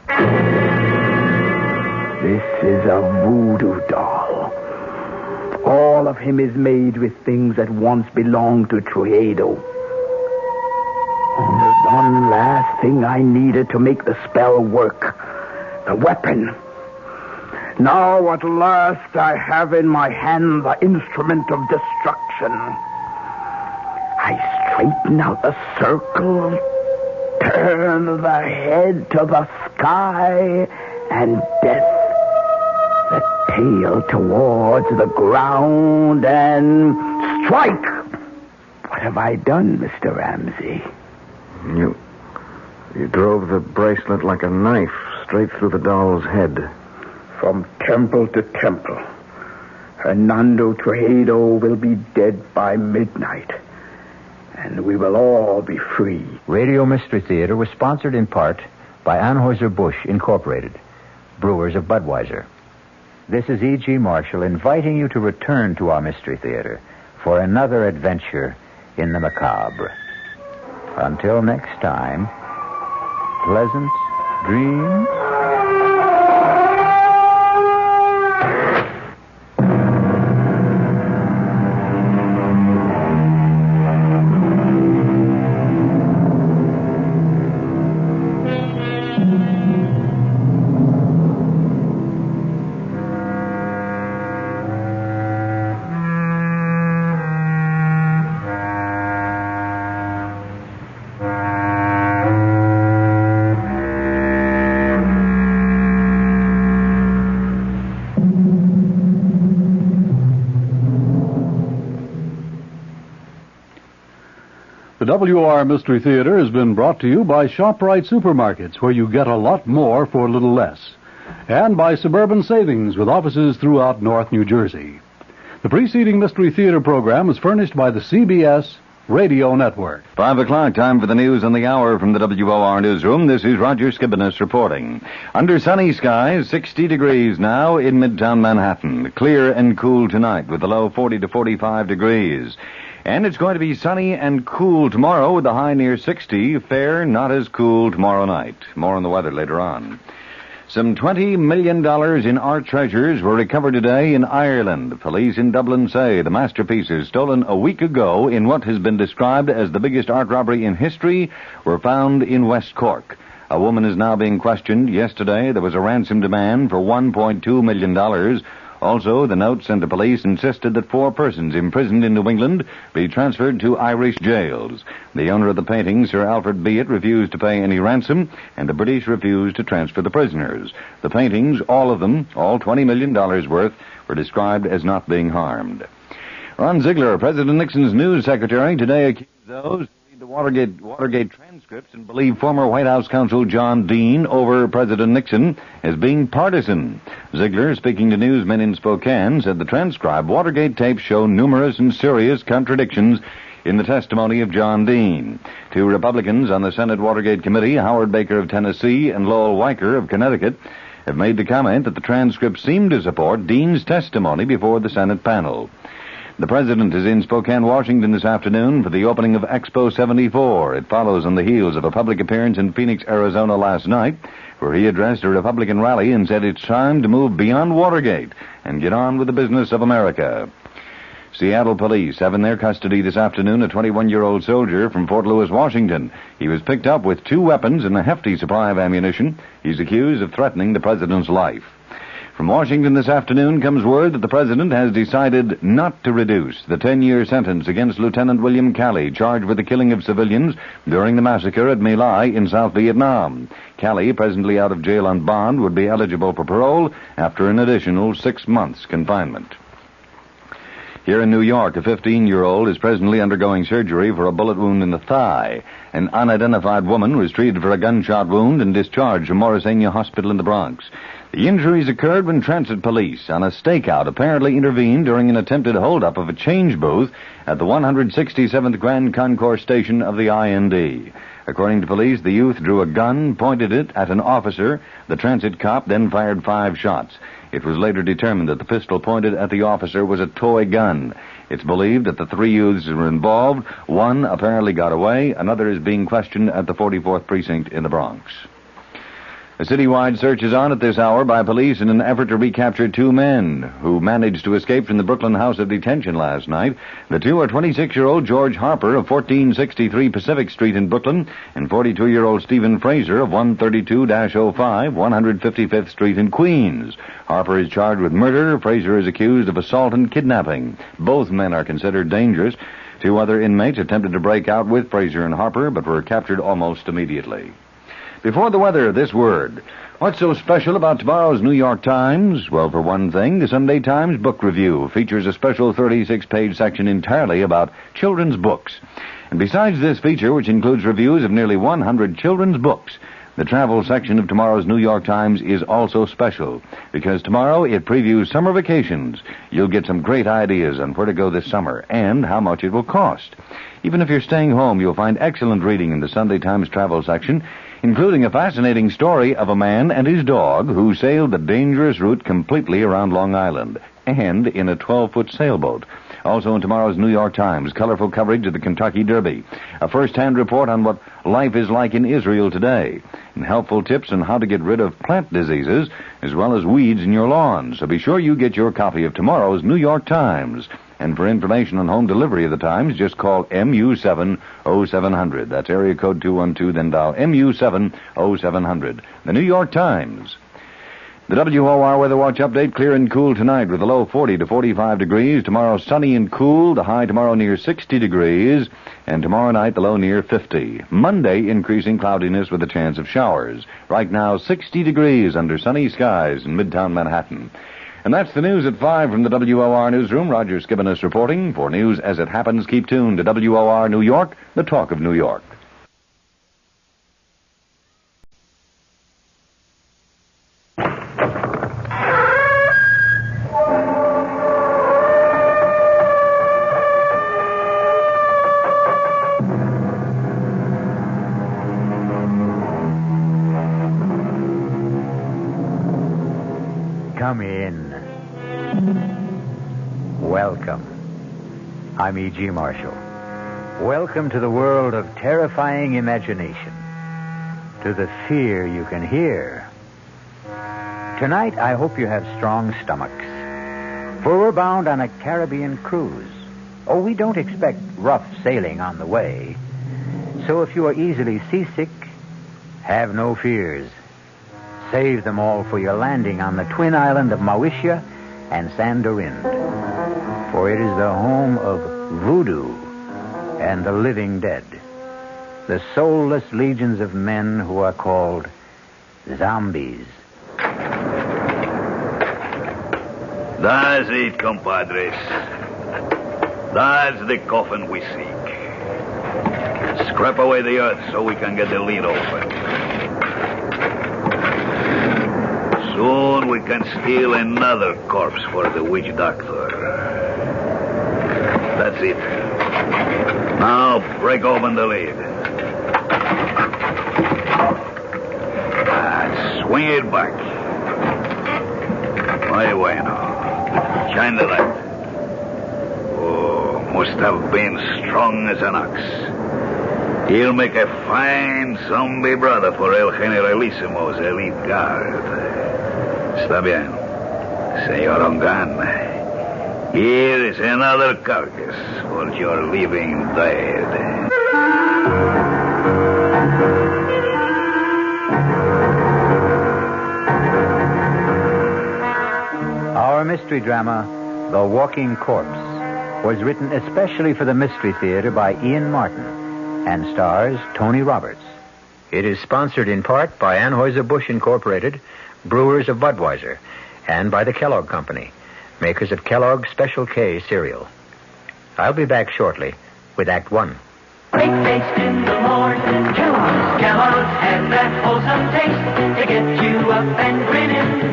This is a voodoo doll. All of him is made with things that once belonged to Truedo. Only one last thing I needed to make the spell work. The weapon. Now at last I have in my hand the instrument of destruction. I straighten out the circle, turn the head to the sky, and death the tail towards the ground, and strike! What have I done, Mr. Ramsey? You drove the bracelet like a knife straight through the doll's head. From temple to temple, Hernando Truedo will be dead by midnight, and we will all be free. Radio Mystery Theater was sponsored in part by Anheuser-Busch Incorporated, brewers of Budweiser. This is E.G. Marshall inviting you to return to our Mystery Theater for another adventure in the macabre. Until next time, pleasant dreams. The WR Mystery Theater has been brought to you by ShopRite Supermarkets, where you get a lot more for a little less, and by Suburban Savings, with offices throughout North New Jersey. The preceding Mystery Theater program was furnished by the CBS Radio Network. 5 o'clock, time for the news on the hour from the WOR newsroom. This is Roger Skibinis reporting. Under sunny skies, 60 degrees now in Midtown Manhattan. Clear and cool tonight with a low 40 to 45 degrees. And it's going to be sunny and cool tomorrow with a high near 60. Fair, not as cool tomorrow night. More on the weather later on. Some $20 million in art treasures were recovered today in Ireland. Police in Dublin say the masterpieces stolen a week ago in what has been described as the biggest art robbery in history were found in West Cork. A woman is now being questioned. Yesterday there was a ransom demand for $1.2 million. Also, the note sent to police insisted that 4 persons imprisoned in New England be transferred to Irish jails. The owner of the painting, Sir Alfred Beat, refused to pay any ransom, and the British refused to transfer the prisoners. The paintings, all of them, all $20 million worth, were described as not being harmed. Ron Ziegler, President Nixon's news secretary, today accused those who read the Watergate transcripts and believe former White House counsel John Dean over President Nixon as being partisan. Ziegler, speaking to newsmen in Spokane, said the transcribed Watergate tapes show numerous and serious contradictions in the testimony of John Dean. 2 Republicans on the Senate Watergate Committee, Howard Baker of Tennessee and Lowell Weicker of Connecticut, have made the comment that the transcripts seem to support Dean's testimony before the Senate panel. The President is in Spokane, Washington this afternoon for the opening of Expo 74. It follows on the heels of a public appearance in Phoenix, Arizona last night, where he addressed a Republican rally and said it's time to move beyond Watergate and get on with the business of America. Seattle police have in their custody this afternoon a 21-year-old soldier from Fort Lewis, Washington. He was picked up with 2 weapons and a hefty supply of ammunition. He's accused of threatening the president's life. From Washington this afternoon comes word that the president has decided not to reduce the 10-year sentence against Lieutenant William Calley, charged with the killing of civilians during the massacre at My Lai in South Vietnam. Calley, presently out of jail on bond, would be eligible for parole after an additional 6 months confinement. Here in New York, a 15-year-old is presently undergoing surgery for a bullet wound in the thigh. An unidentified woman was treated for a gunshot wound and discharged from Morrisania Hospital in the Bronx. The injuries occurred when transit police on a stakeout apparently intervened during an attempted holdup of a change booth at the 167th Grand Concourse station of the IND. According to police, the youth drew a gun, pointed it at an officer. The transit cop then fired 5 shots. It was later determined that the pistol pointed at the officer was a toy gun. It's believed that the 3 youths were involved. 1 apparently got away. Another is being questioned at the 44th Precinct in the Bronx. A citywide search is on at this hour by police in an effort to recapture 2 men who managed to escape from the Brooklyn House of Detention last night. The 2 are 26-year-old George Harper of 1463 Pacific Street in Brooklyn and 42-year-old Stephen Fraser of 132-05 155th Street in Queens. Harper is charged with murder. Fraser is accused of assault and kidnapping. Both men are considered dangerous. 2 other inmates attempted to break out with Fraser and Harper, but were captured almost immediately. Before the weather, this word. What's so special about tomorrow's New York Times? Well, for one thing, the Sunday Times Book Review features a special 36-page section entirely about children's books. And besides this feature, which includes reviews of nearly 100 children's books, the travel section of tomorrow's New York Times is also special, because tomorrow it previews summer vacations. You'll get some great ideas on where to go this summer and how much it will cost. Even if you're staying home, you'll find excellent reading in the Sunday Times travel section, including a fascinating story of a man and his dog who sailed the dangerous route completely around Long Island, and in a 12-foot sailboat. Also in tomorrow's New York Times, colorful coverage of the Kentucky Derby. A first-hand report on what life is like in Israel today. And helpful tips on how to get rid of plant diseases as well as weeds in your lawn. So be sure you get your copy of tomorrow's New York Times. And for information on home delivery of the Times, just call MU7-0700. That's area code 212, then dial MU7-0700. The New York Times. The WOR Weather Watch update, clear and cool tonight with a low 40 to 45 degrees. Tomorrow sunny and cool, the high tomorrow near 60 degrees. And tomorrow night the low near 50. Monday increasing cloudiness with a chance of showers. Right now 60 degrees under sunny skies in Midtown Manhattan. And that's the news at 5 from the WOR newsroom. Roger Skibanus reporting. For news as it happens, keep tuned to WOR New York, the talk of New York. Come in. Welcome. I'm E.G. Marshall. Welcome to the world of terrifying imagination. To the fear you can hear. Tonight, I hope you have strong stomachs. For we're bound on a Caribbean cruise. Oh, we don't expect rough sailing on the way. So if you are easily seasick, have no fears. Save them all for your landing on the twin island of Mauritius and Sandorin. For it is the home of voodoo and the living dead. The soulless legions of men who are called zombies. That's it, compadres. That's the coffin we seek. Scrap away the earth so we can get the lid open. Soon we can steal another corpse for the witch doctor. That's it. Now break open the lid. Swing it back. Muy bueno. Shine the light. Oh, must have been strong as an ox. He'll make a fine zombie brother for El Generalissimo's elite guard. Está bien, Señor Ongan. Here is another carcass for your living dead. Our mystery drama, The Walking Corpse, was written especially for the Mystery Theater by Ian Martin and stars Tony Roberts. It is sponsored in part by Anheuser-Busch Incorporated, brewers of Budweiser, and by the Kellogg Company, makers of Kellogg's Special K cereal. I'll be back shortly with Act One. Great taste in the morning. Kellogg's has that wholesome taste to get you up and grinning.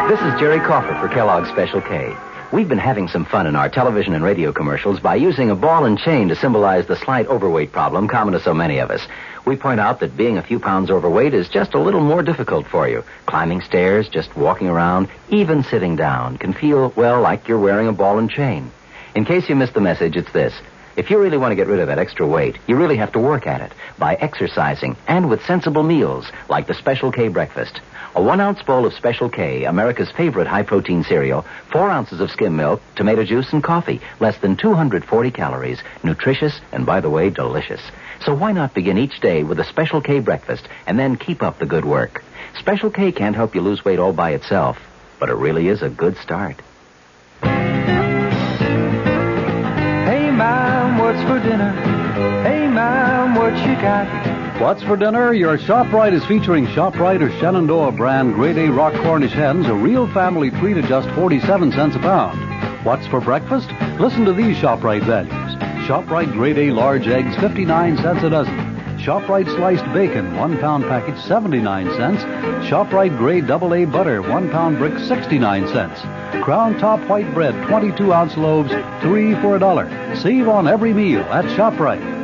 This is Jerry Crawford for Kellogg's Special K. We've been having some fun in our television and radio commercials by using a ball and chain to symbolize the slight overweight problem common to so many of us. We point out that being a few pounds overweight is just a little more difficult for you. Climbing stairs, just walking around, even sitting down can feel, well, like you're wearing a ball and chain. In case you missed the message, it's this. If you really want to get rid of that extra weight, you really have to work at it by exercising and with sensible meals like the Special K breakfast. A 1-ounce bowl of Special K, America's favorite high-protein cereal, 4 ounces of skim milk, tomato juice, and coffee. Less than 240 calories. Nutritious and, by the way, delicious. So why not begin each day with a Special K breakfast and then keep up the good work? Special K can't help you lose weight all by itself, but it really is a good start. Hey, Mom, what's for dinner? Hey, Mom, what you got? What's for dinner? Your ShopRite is featuring ShopRite or Shenandoah brand Grade A Rock Cornish hens, a real family treat at just 47 cents a pound. What's for breakfast? Listen to these ShopRite values. ShopRite Grade A large eggs, 59 cents a dozen. ShopRite sliced bacon, 1 pound package, 79 cents. ShopRite Grade AA butter, 1 pound brick, 69 cents. Crown Top white bread, 22-ounce loaves, 3 for $1. Save on every meal at ShopRite.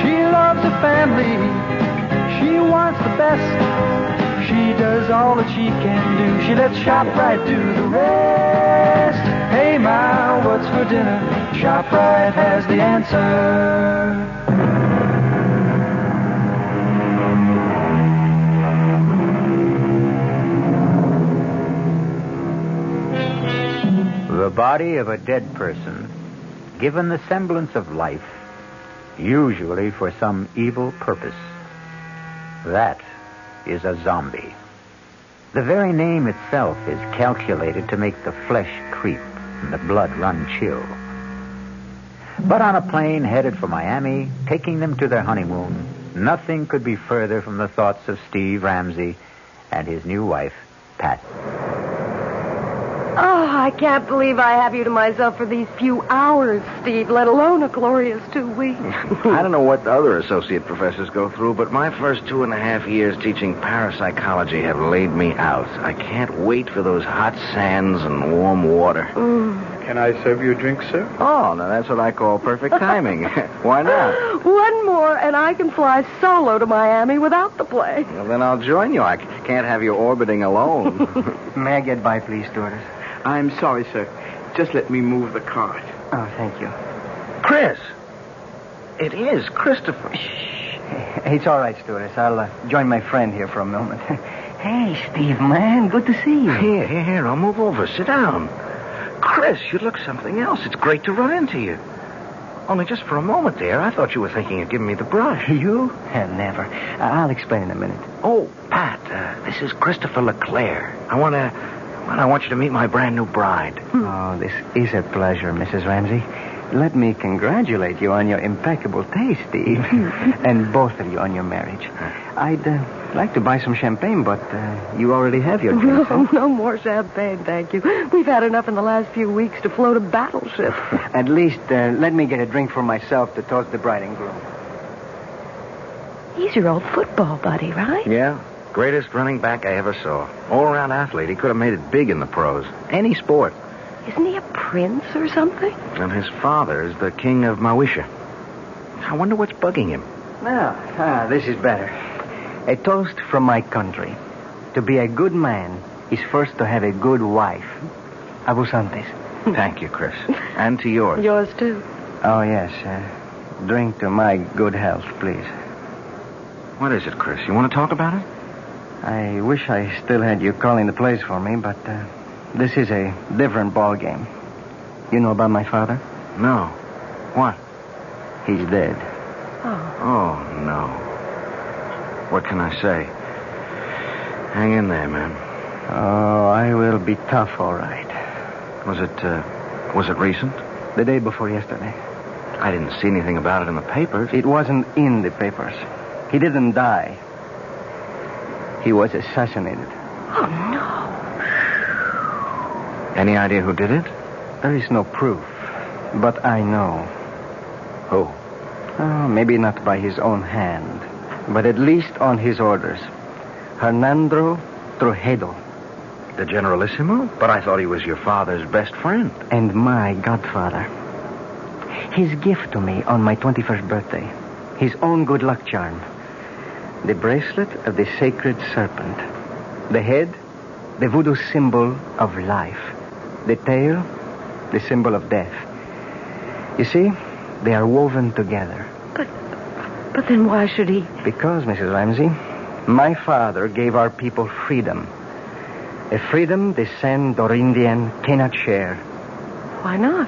She loves her family. She wants the best. She does does all that she can do. She lets ShopRite do the rest. Hey, Ma, what's for dinner? ShopRite has the answer. The body of a dead person, given the semblance of life, usually for some evil purpose. That is a zombie. The very name itself is calculated to make the flesh creep and the blood run chill. But on a plane headed for Miami, taking them to their honeymoon, nothing could be further from the thoughts of Steve Ramsey and his new wife, Pat. Oh, I can't believe I have you to myself for these few hours, Steve, let alone a glorious 2 weeks. I don't know what the other associate professors go through, but my first 2.5 years teaching parapsychology have laid me out. I can't wait for those hot sands and warm water. Can I serve you a drink, sir? Oh, now that's what I call perfect timing. Why not? One more, and I can fly solo to Miami without the plane. Well, then I'll join you. I can't have you orbiting alone. May I get by, please, stewardess? I'm sorry, sir. Just let me move the cart. Oh, thank you. Chris! It is Christopher. It's all right, stewardess. I'll join my friend here for a moment. Hey, Steve, man. Good to see you. Here. I'll move over. Sit down. Chris, you look something else. It's great to run into you. Only just for a moment there, I thought you were thinking of giving me the brush. You? Never. I'll explain in a minute. Oh, Pat, this is Christopher LeClaire. I want you to meet my brand new bride. Oh, this is a pleasure, Mrs. Ramsey. Let me congratulate you on your impeccable taste, Steve. And both of you on your marriage. I'd like to buy some champagne, but you already have your drink. No more champagne, thank you. We've had enough in the last few weeks to float a battleship. At least let me get a drink for myself to toast the bride and groom. He's your old football buddy, right? Yeah. Greatest running back I ever saw. All-around athlete. He could have made it big in the pros. Any sport. Isn't he a prince or something? And his father is the king of Mawisha. I wonder what's bugging him. Now, this is better. A toast from my country. To be a good man is first to have a good wife. Abusantes. Thank you, Chris. And to yours. Yours, too. Oh, yes. Drink to my good health, please. What is it, Chris? You want to talk about it? I wish I still had you calling the plays for me, but this is a different ball game. You know about my father? No. What? He's dead. Oh, no. What can I say? Hang in there, man. Oh, I will be tough, all right. Was it recent? The day before yesterday. I didn't see anything about it in the papers. It wasn't in the papers. He didn't die. He was assassinated. Oh, no. Any idea who did it? There is no proof, but I know. Who? Oh, maybe not by his own hand, but at least on his orders. Hernando Trujillo. The Generalissimo? But I thought he was your father's best friend. And my godfather. His gift to me on my 21st birthday. His own good luck charm. The bracelet of the sacred serpent. The head, the voodoo symbol of life. The tail, the symbol of death. You see, they are woven together. But then why should he? Because, Mrs. Ramsey, my father gave our people freedom. A freedom the San Dorindian cannot share. Why not?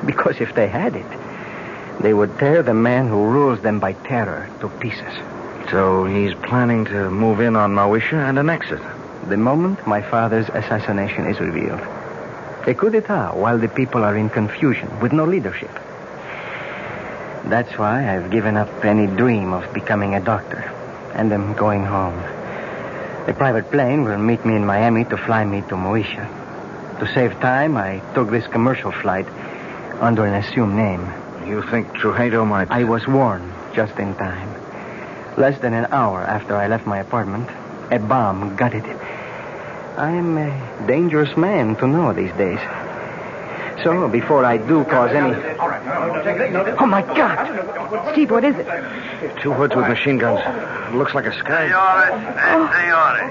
Because if they had it, they would tear the man who rules them by terror to pieces. So he's planning to move in on Mawisha and annex it. The moment my father's assassination is revealed. A coup d'etat while the people are in confusion with no leadership. That's why I've given up any dream of becoming a doctor and am going home. A private plane will meet me in Miami to fly me to Mawisha. To save time, I took this commercial flight under an assumed name. You think Trujillo might... I was warned just in time. Less than an hour after I left my apartment, a bomb gutted it. I am a dangerous man to know these days. So, before I do cause any... Oh, my God! Steve, what is it? Two hoods with machine guns. Looks like a sky. Signore.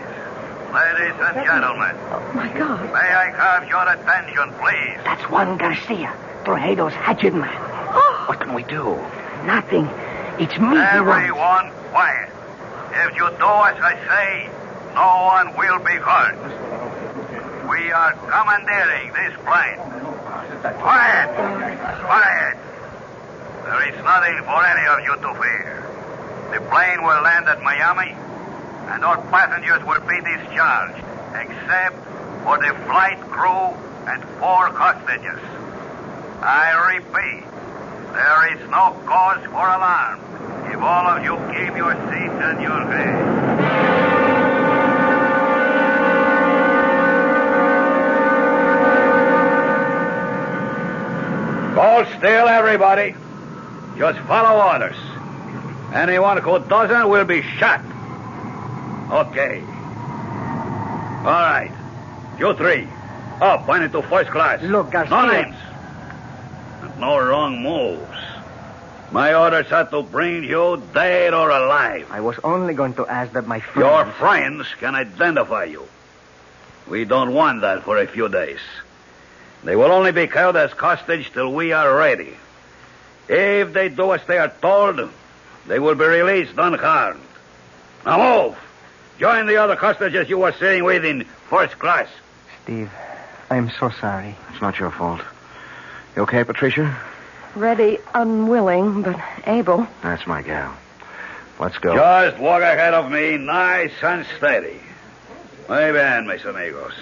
Ladies and gentlemen. Oh, my God. May I have your attention, please? That's Juan Garcia, Toledo's hatchet man. Oh. What can we do? Nothing. It's me. Everyone quiet. If you do as I say, no one will be hurt. We are commandeering this plane. Quiet! Quiet! There is nothing for any of you to fear. The plane will land at Miami, and all passengers will be discharged, except for the flight crew and 4 hostages. I repeat, there is no cause for alarm if all of you keep your seats and your heads. Hold still, everybody. Just follow orders. Anyone who doesn't will be shot. Okay. All right. You 3. Up, pointing to first class. Look, Garcia. No names. And no wrong moves. My orders are to bring you dead or alive. I was only going to ask that my friends... Your friends can identify you. We don't want that for a few days. They will only be held as hostage till we are ready. If they do as they are told, they will be released unharmed. Now move! Join the other hostages you were staying with in first class. Steve, I'm so sorry. It's not your fault. You okay, Patricia? Ready, unwilling, but able. That's my gal. Let's go. Just walk ahead of me, nice and steady. Muy bien, mis amigos.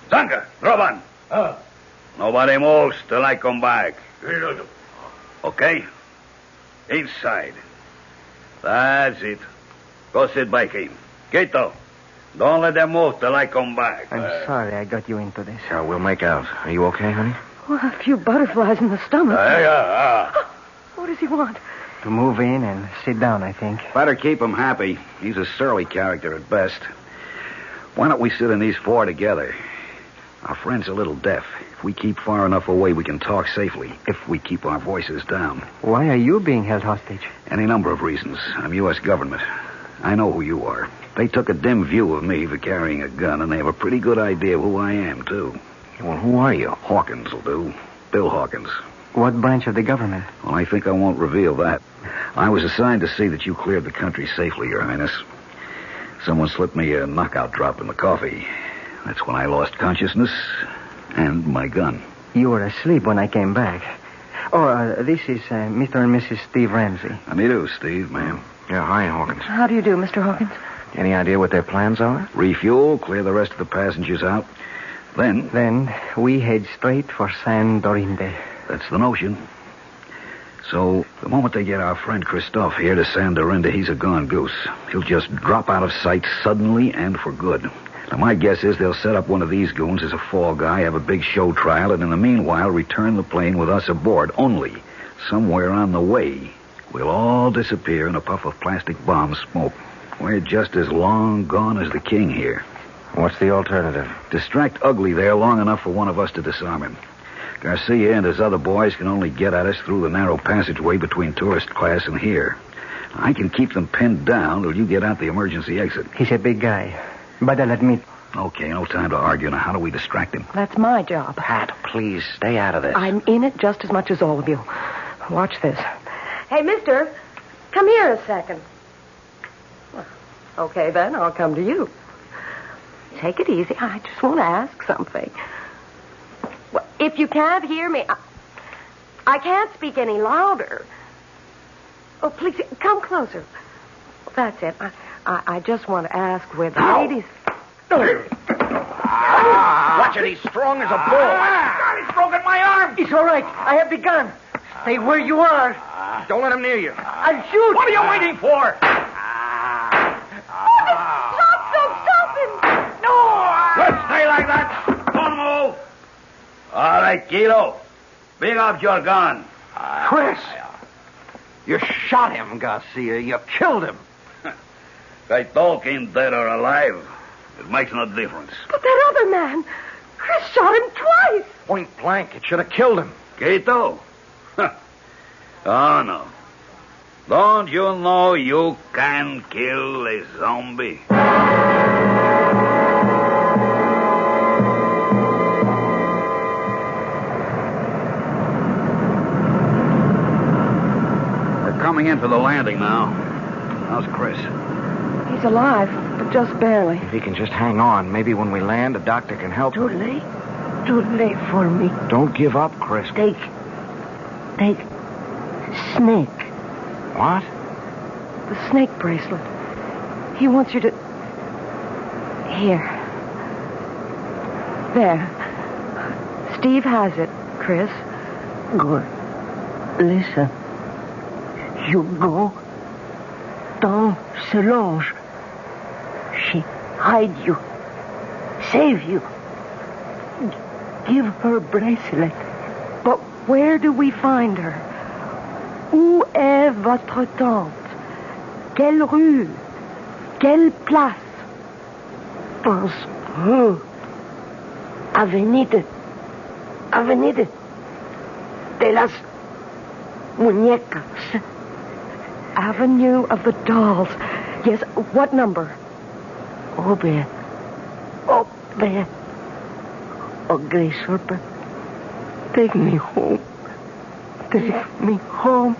Zanka, Roban. Nobody moves till I come back. Okay? Inside. That's it. Go sit by him. Quito, don't let them move till I come back. I'm sorry I got you into this. Yeah, we'll make out. Are you okay, honey? Well, a few butterflies in the stomach. What does he want? To move in and sit down, I think. Better keep him happy. He's a surly character at best. Why don't we sit in these 4 together? Our friend's a little deaf. If we keep far enough away, we can talk safely. If we keep our voices down. Why are you being held hostage? Any number of reasons. I'm U.S. government. I know who you are. They took a dim view of me for carrying a gun, and they have a pretty good idea of who I am, too. Well, who are you? Hawkins will do. Bill Hawkins. What branch of the government? Well, I think I won't reveal that. I was assigned to see that you cleared the country safely, Your Highness. Someone slipped me a knockout drop in the coffee. That's when I lost consciousness and my gun. You were asleep when I came back. This is Mr. and Mrs. Steve Ramsey. How do you do, Steve, ma'am? Yeah, hi, Hawkins. How do you do, Mr. Hawkins? Any idea what their plans are? Refuel, clear the rest of the passengers out. Then we head straight for San Dorinde. That's the notion. So, the moment they get our friend Christophe here to San Dorinde, he's a gone goose. He'll just drop out of sight suddenly and for good. Now, my guess is they'll set up one of these goons as a fall guy, have a big show trial, and in the meanwhile return the plane with us aboard. Only, somewhere on the way, we'll all disappear in a puff of plastic bomb smoke. We're just as long gone as the king here. What's the alternative? Distract Ugly there long enough for one of us to disarm him. Garcia and his other boys can only get at us through the narrow passageway between tourist class and here. I can keep them pinned down till you get out the emergency exit. He's a big guy, but I'll admit... Okay, no time to argue. Now, how do we distract him? That's my job. Pat, please, stay out of this. I'm in it just as much as all of you. Watch this. Hey, mister, come here a second. Well, okay, then, I'll come to you. Take it easy. I just want to ask something. Well, if you can't hear me, I can't speak any louder. Oh, please, come closer. That's it. I just want to ask where the ladies... Watch it, he's strong as a bull. God, he's broken my arm. It's all right. I have the gun. Stay where you are. Don't let him near you. I'll shoot. What are you waiting for? Stop him! No! Just stay like that. Don't move. All right, Kilo. Bring up your gun. Chris, you shot him, Garcia. You killed him. I talk him dead or alive. It makes no difference. But that other man, Chris shot him twice. Point blank. It should have killed him. Quito? Oh, no. Don't you know you can kill a zombie? for the landing now. How's Chris? He's alive, but just barely. If he can just hang on, maybe when we land, a doctor can help him. Too late for me. Don't give up, Chris. Take snake. What? The snake bracelet. He wants you to... Here. There. Steve has it, Chris. Good. Listen. You go down Solange. She hide you. Save you. Give her bracelet. But where do we find her? Où est votre tante? Quelle rue? Quelle place? Pense Avenida de las Muñecas. Avenue of the Dolls. Yes, what number? Oh, there. Ugly serpent. Take me home. Take me home.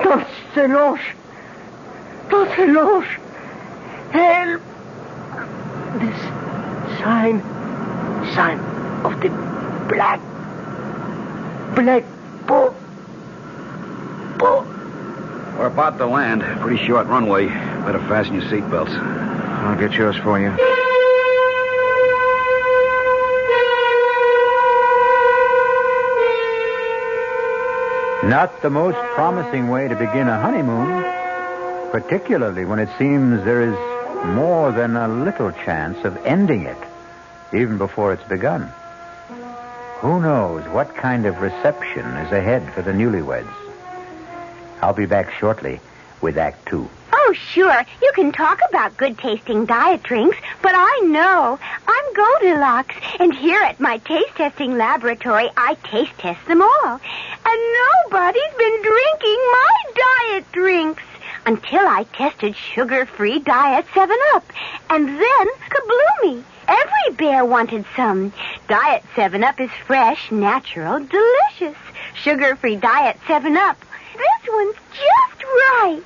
Don't Solange. Help. This sign of the black boat. We're about to land. Pretty short runway. Better fasten your seatbelts. I'll get yours for you. Not the most promising way to begin a honeymoon, particularly when it seems there is more than a little chance of ending it, even before it's begun. Who knows what kind of reception is ahead for the newlyweds? I'll be back shortly with Act 2. Oh, sure. You can talk about good-tasting diet drinks, but I know. I'm Goldilocks, and here at my taste-testing laboratory, I taste-test them all. And nobody's been drinking my diet drinks until I tested sugar-free Diet 7-Up. And then, kabloomy, every bear wanted some. Diet 7-Up is fresh, natural, delicious. Sugar-free Diet 7-Up. This one's just right.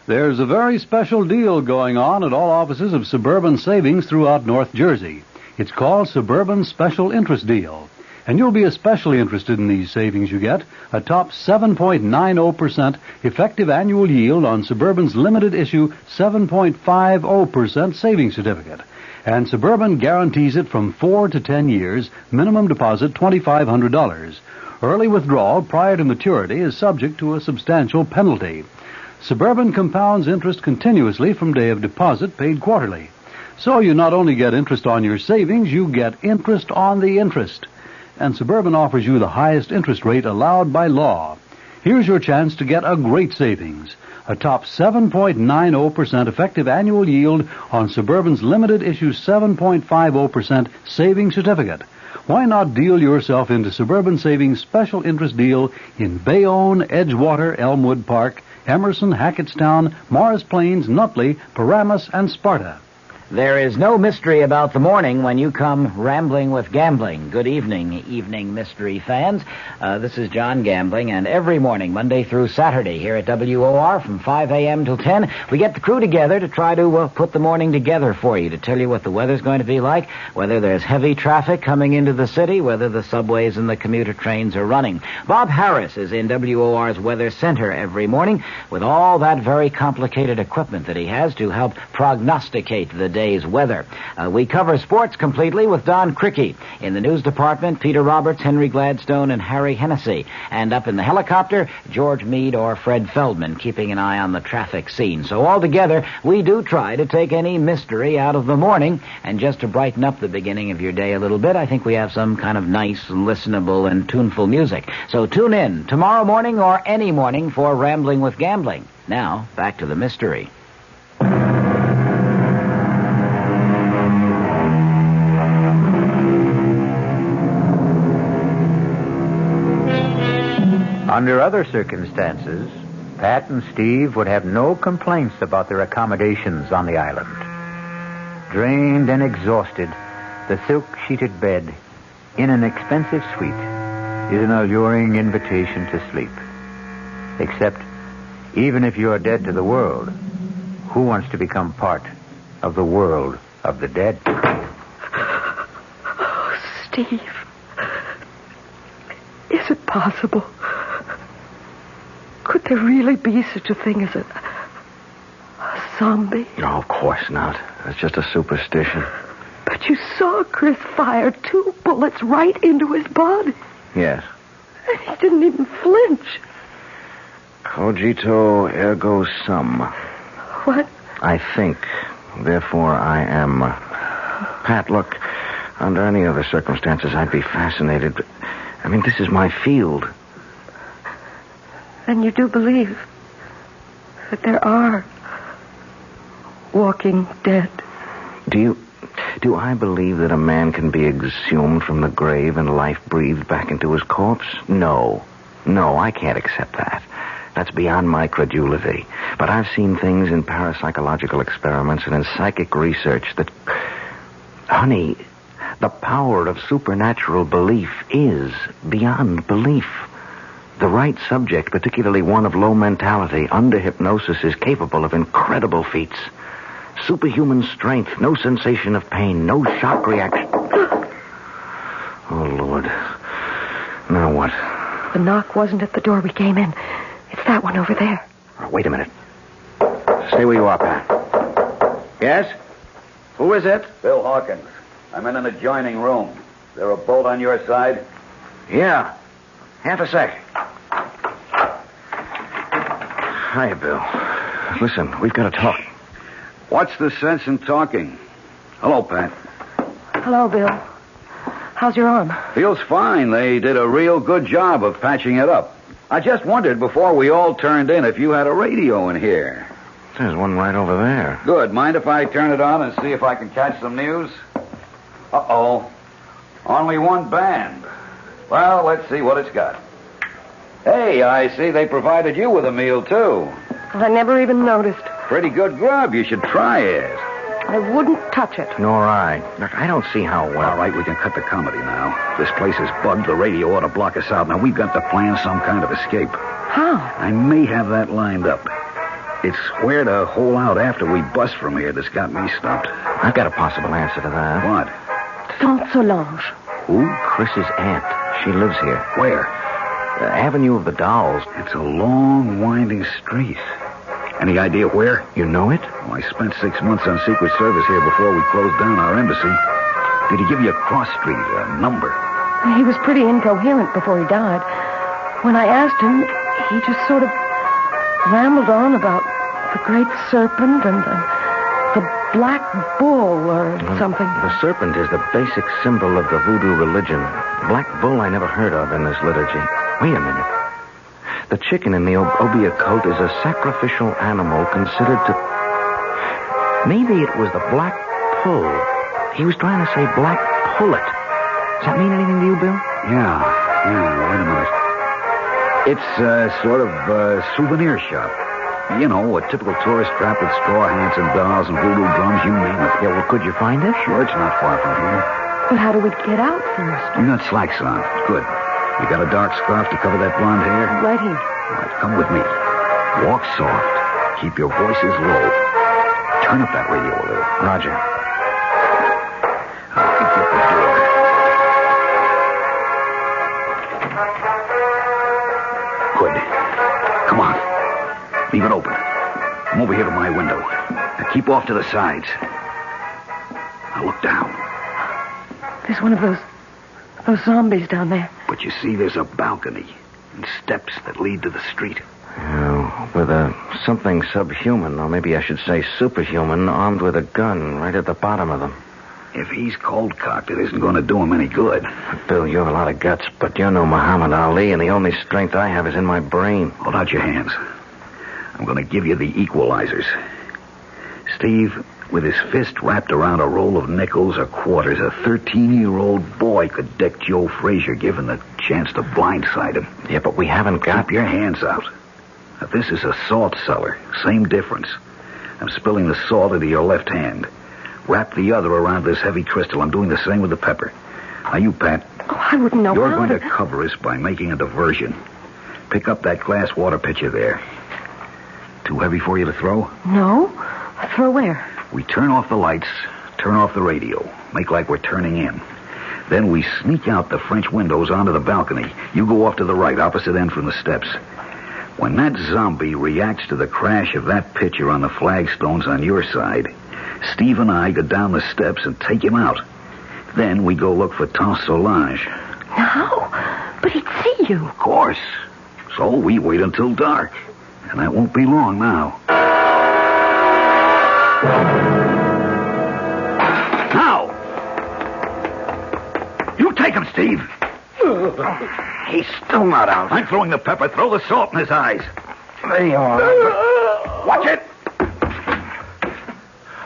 There's a very special deal going on at all offices of Suburban Savings throughout North Jersey. It's called Suburban Special Interest Deal. And you'll be especially interested in these savings you get. A top 7.90% effective annual yield on Suburban's limited issue 7.50% savings certificate. And Suburban guarantees it from 4 to 10 years, minimum deposit $2,500. Early withdrawal prior to maturity is subject to a substantial penalty. Suburban compounds interest continuously from day of deposit, paid quarterly. So you not only get interest on your savings, you get interest on the interest. And Suburban offers you the highest interest rate allowed by law. Here's your chance to get a great savings. A top 7.90% effective annual yield on Suburban's limited issue 7.50% savings certificate. Why not deal yourself into Suburban Savings Special Interest Deal in Bayonne, Edgewater, Elmwood Park, Emerson, Hackettstown, Morris Plains, Nutley, Paramus, and Sparta. There is no mystery about the morning when you come rambling with gambling. Good evening mystery fans. This is John Gambling, and every morning, Monday through Saturday, here at WOR from 5 a.m. till 10, we get the crew together to try to put the morning together for you, to tell you what the weather's going to be like, whether there's heavy traffic coming into the city, whether the subways and the commuter trains are running. Bob Harris is in WOR's Weather Center every morning with all that very complicated equipment that he has to help prognosticate the day's weather. We cover sports completely with Don Cricky. In the news department, Peter Roberts, Henry Gladstone, and Harry Hennessy. And up in the helicopter, George Meade or Fred Feldman, keeping an eye on the traffic scene. So altogether, we do try to take any mystery out of the morning. And just to brighten up the beginning of your day a little bit, I think we have some kind of nice, listenable, and tuneful music. So tune in tomorrow morning or any morning for Rambling with Gambling. Now, back to the mystery. Under other circumstances, Pat and Steve would have no complaints about their accommodations on the island. Drained and exhausted, the silk-sheeted bed in an expensive suite is an alluring invitation to sleep. Except, even if you're dead to the world, who wants to become part of the world of the dead? Oh, Steve. Is it possible? Could there really be such a thing as a zombie? No, of course not. It's just a superstition. But you saw Chris fire 2 bullets right into his body. Yes. And he didn't even flinch. Cogito ergo sum. What? I think, therefore I am. Pat, look, under any other circumstances I'd be fascinated, but, I mean, this is my field. And you do believe that there are walking dead? Do I believe that a man can be exhumed from the grave and life breathed back into his corpse? No, I can't accept that. That's beyond my credulity. But I've seen things in parapsychological experiments and in psychic research that... Honey, the power of supernatural belief is beyond belief. The right subject, particularly one of low mentality, under hypnosis, is capable of incredible feats. Superhuman strength, no sensation of pain, no shock reaction. Oh, Lord. Now what? The knock wasn't at the door we came in. It's that one over there. Oh, wait a minute. Stay where you are, Pat. Yes? Who is it? Bill Hawkins. I'm in an adjoining room. Is there a bolt on your side? Yeah. Half a sec. Hiya, Bill. Listen, we've got to talk. What's the sense in talking? Hello, Pat. Hello, Bill. How's your arm? Feels fine. They did a real good job of patching it up. I just wondered before we all turned in if you had a radio in here. There's one right over there. Good. Mind if I turn it on and see if I can catch some news? Uh-oh. Only one band. Well, let's see what it's got. Hey, I see they provided you with a meal, too. I never even noticed. Pretty good grub. You should try it. I wouldn't touch it. Nor I. Look, I don't see how well... All right, we can cut the comedy now. This place is bugged. The radio ought to block us out. Now, we've got to plan some kind of escape. How? I may have that lined up. It's where to hole out after we bust from here that's got me stumped. I've got a possible answer to that. What? Saint Solange. Who? Chris's aunt. She lives here. Where? The Avenue of the Dolls. It's a long, winding street. Any idea where? You know it? Well, I spent 6 months on Secret Service here before we closed down our embassy. Did he give you a cross street, a number? He was pretty incoherent before he died. When I asked him, he just sort of rambled on about the great serpent and the black bull or something. The serpent is the basic symbol of the voodoo religion. Black bull I never heard of in this liturgy. Wait a minute. The chicken in the Obia cult is a sacrificial animal considered to... Maybe it was the black pull. He was trying to say black pullet. Does that mean anything to you, Bill? Yeah, wait a minute. It's sort of a souvenir shop. You know, a typical tourist trap with straw hats and dolls and voodoo drums, you name it. Yeah, well, could you find it? Sure, it's not far from here. But how do we get out first? You got slacks on. Good. You got a dark scarf to cover that blonde hair? Right here. All right, come with me. Walk soft. Keep your voices low. Turn up that radio a little. Roger. I'll get the door. Good. Come on. Leave it open. Come over here to my window. Now keep off to the sides. Now look down. There's one of those zombies down there. But you see, there's a balcony and steps that lead to the street. With something subhuman, or maybe I should say superhuman, armed with a gun right at the bottom of them. If he's cold-cocked, it isn't going to do him any good. Bill, you have a lot of guts, but you're no Muhammad Ali, and the only strength I have is in my brain. Hold out your hands. I'm going to give you the equalizers. Steve, with his fist wrapped around a roll of nickels or quarters, a 13-year-old boy could deck Joe Frazier, given the chance to blindside him. Yeah, but we haven't got... Keep your hands out. Now, this is a salt cellar. Same difference. I'm spilling the salt into your left hand. Wrap the other around this heavy crystal. I'm doing the same with the pepper. Now, you, Pat. Oh, I wouldn't know You're how going to cover us by making a diversion. Pick up that glass water pitcher there. Too heavy for you to throw? No. Throw where? We turn off the lights, turn off the radio, make like we're turning in. Then we sneak out the French windows onto the balcony. You go off to the right, opposite end from the steps. When that zombie reacts to the crash of that pitcher on the flagstones on your side, Steve and I go down the steps and take him out. Then we go look for Tante Solange. Now? But he'd see you. Of course. So we wait until dark. And that won't be long now. Now! You take him, Steve. He's still not out. I'm throwing the pepper. Throw the salt in his eyes. There you are. Watch it.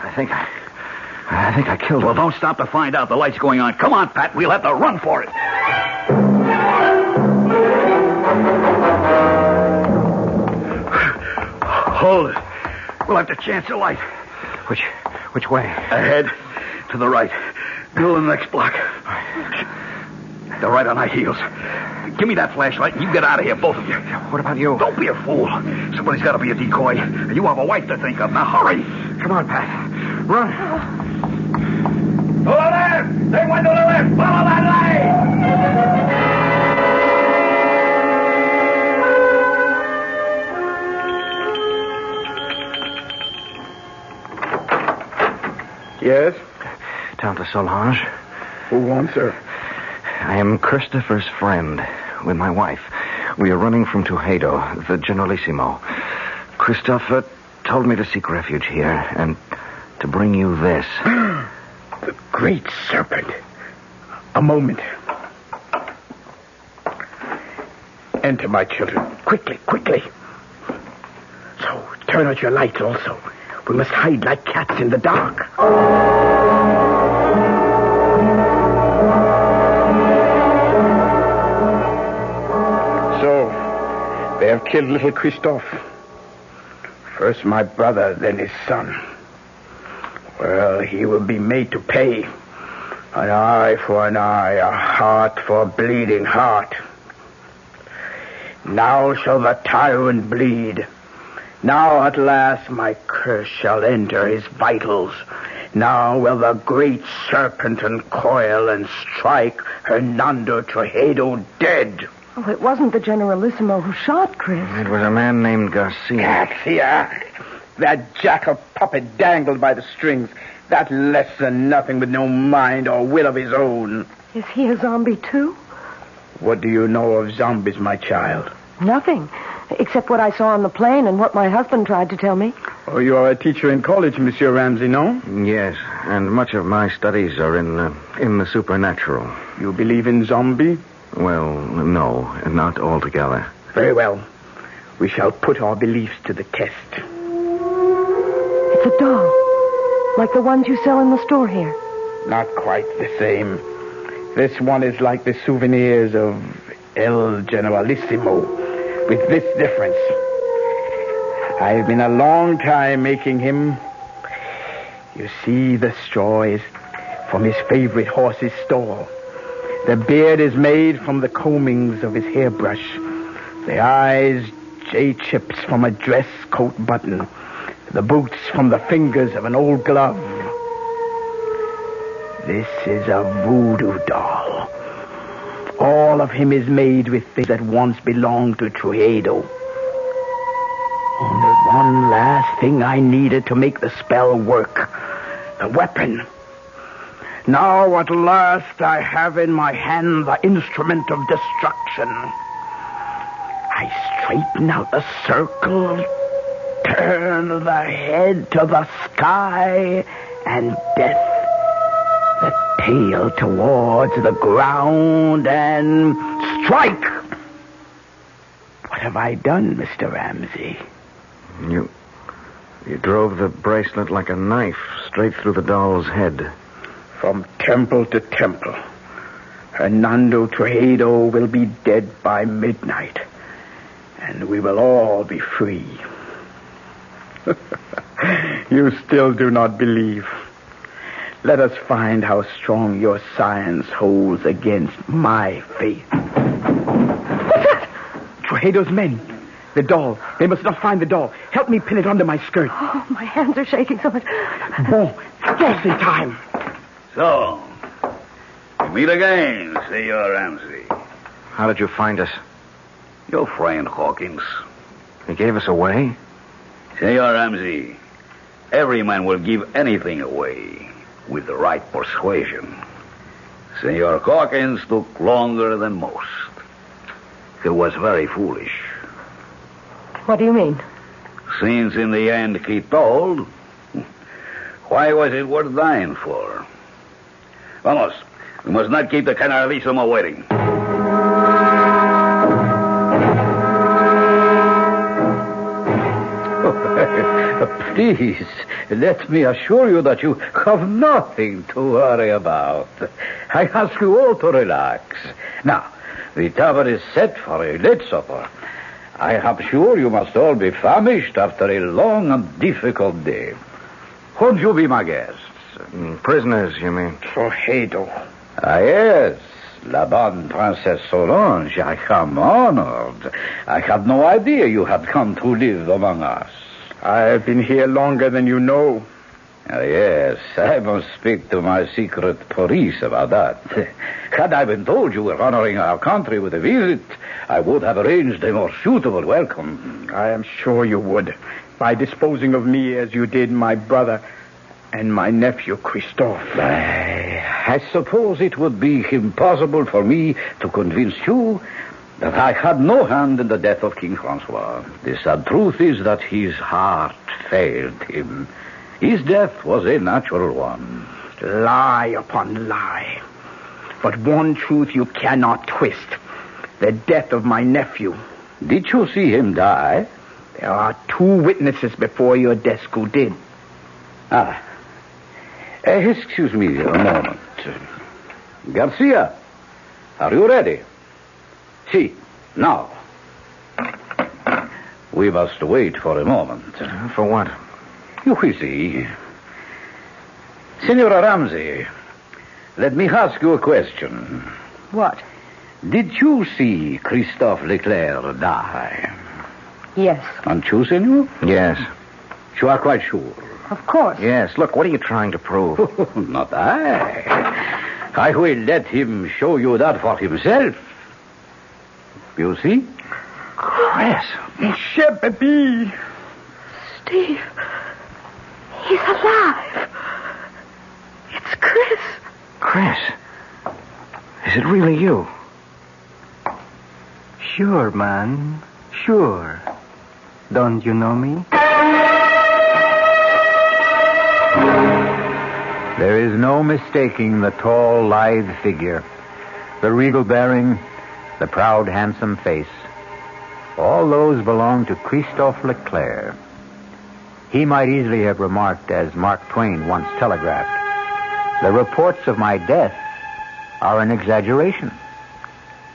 I think I killed him. Well, don't stop to find out. The light's going on. Come on, Pat. We'll have to run for it. Hold it. We'll have to chance a light. Which way? Ahead. To the right. Go in the next block. They're right on our heels. Give me that flashlight and you get out of here, both of you. What about you? Don't be a fool. Somebody's got to be a decoy. And you have a wife to think of. Now hurry. Come on, Pat. Run. To the left! Take one to the left! Follow that light! Yes? Tante Solange. Who wants her? I am Christopher's friend with my wife. We are running from Tuxedo, the Generalissimo. Christopher told me to seek refuge here and to bring you this. The great serpent. A moment. Enter, my children. Quickly, quickly. So, turn out your lights also. We must hide like cats in the dark. So, they have killed little Christophe. First my brother, then his son. Well, he will be made to pay. An eye for an eye, a heart for a bleeding heart. Now shall the tyrant bleed. Now at last my curse shall enter his vitals. Now will the great serpent uncoil and strike Hernando Trujillo dead. Oh, it wasn't the Generalissimo who shot Chris. It was a man named Garcia. Garcia? That jackal puppet dangled by the strings. That less than nothing with no mind or will of his own. Is he a zombie, too? What do you know of zombies, my child? Nothing, except what I saw on the plane and what my husband tried to tell me. Oh, you are a teacher in college, Monsieur Ramsey, no? Yes, and much of my studies are in the supernatural. You believe in zombie? Well, no, not altogether. Very well. We shall put our beliefs to the test. It's a doll, like the ones you sell in the store here. Not quite the same. This one is like the souvenirs of El Generalissimo, with this difference. I've been a long time making him. You see, the straw is from his favorite horse's stall. The beard is made from the combings of his hairbrush. The eyes, J-chips from a dress coat button. The boots from the fingers of an old glove. This is a voodoo doll. All of him is made with things that once belonged to Trujillo. Only one last thing I needed to make the spell work. The weapon. Now at last I have in my hand the instrument of destruction. I straighten out the circle, turn the head to the sky, and death. The tail towards the ground, and strike! What have I done, Mr. Ramsey? You drove the bracelet like a knife straight through the doll's head. From temple to temple. Hernando Trujillo will be dead by midnight. And we will all be free. You still do not believe. Let us find how strong your science holds against my faith. What's that? hey, those men. The doll. They must not find the doll. Help me pin it under my skirt. Oh, my hands are shaking so much. Bon, just in time. So, we meet again, Senor Ramsey. How did you find us? Your friend Hawkins. He gave us away? Senor Ramsey, every man will give anything away with the right persuasion. Senor Hawkins took longer than most. He was very foolish. What do you mean? Since in the end he told, why was it worth dying for? Vamos, we must not keep the Canaralissimo waiting. Please, let me assure you that you have nothing to worry about. I ask you all to relax. Now, the table is set for a late supper. I am sure you must all be famished after a long and difficult day. Won't you be my guests? Prisoners, you mean? Trojedo. Ah, yes. La bonne Princess Solange, I am honored. I had no idea you had come to live among us. I've been here longer than you know. Yes, I must speak to my secret police about that. Had I been told you were honoring our country with a visit, I would have arranged a more suitable welcome. I am sure you would, by disposing of me as you did my brother and my nephew, Christophe. I suppose it would be impossible for me to convince you that I had no hand in the death of King Francois. The sad truth is that his heart failed him. His death was a natural one. Lie upon lie. But one truth you cannot twist. The death of my nephew. Did you see him die? There are 2 witnesses before your desk who did. Excuse me a moment. Garcia, are you ready? See, now. We must wait for a moment. For what? You will see. Senora Ramsey, let me ask you a question. What? Did you see Christophe Leclerc die? Yes. And you, senor? Yes. You are quite sure? Of course. Yes. Look, what are you trying to prove? Not I. I will let him show you that for himself. You see? Chris. Monsieur Baby. Steve. He's alive. It's Chris. Chris. Is it really you? Sure, man. Sure. Don't you know me? There is no mistaking the tall, lithe figure, the regal bearing, the proud, handsome face. All those belong to Christophe Leclerc. He might easily have remarked, as Mark Twain once telegraphed, "The reports of my death are an exaggeration."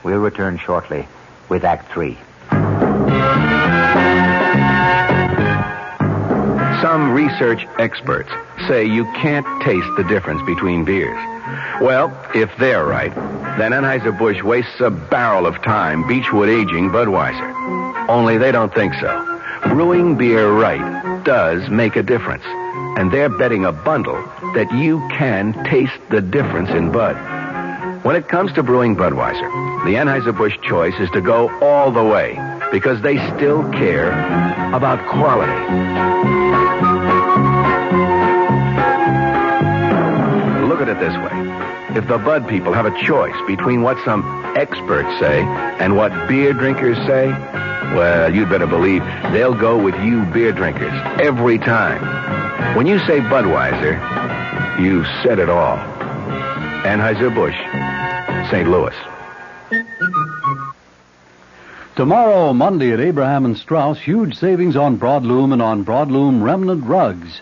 We'll return shortly with Act 3. Some research experts say you can't taste the difference between beers. Well, if they're right, then Anheuser-Busch wastes a barrel of time Beechwood aging Budweiser. Only they don't think so. Brewing beer right does make a difference. And they're betting a bundle that you can taste the difference in Bud. When it comes to brewing Budweiser, the Anheuser-Busch choice is to go all the way because they still care about quality. Look at it this way. If the Bud people have a choice between what some experts say and what beer drinkers say, well, you'd better believe they'll go with you beer drinkers every time. When you say Budweiser, you've said it all. Anheuser-Busch, St. Louis. Tomorrow, Monday at Abraham and Strauss, huge savings on broadloom and on broadloom remnant rugs.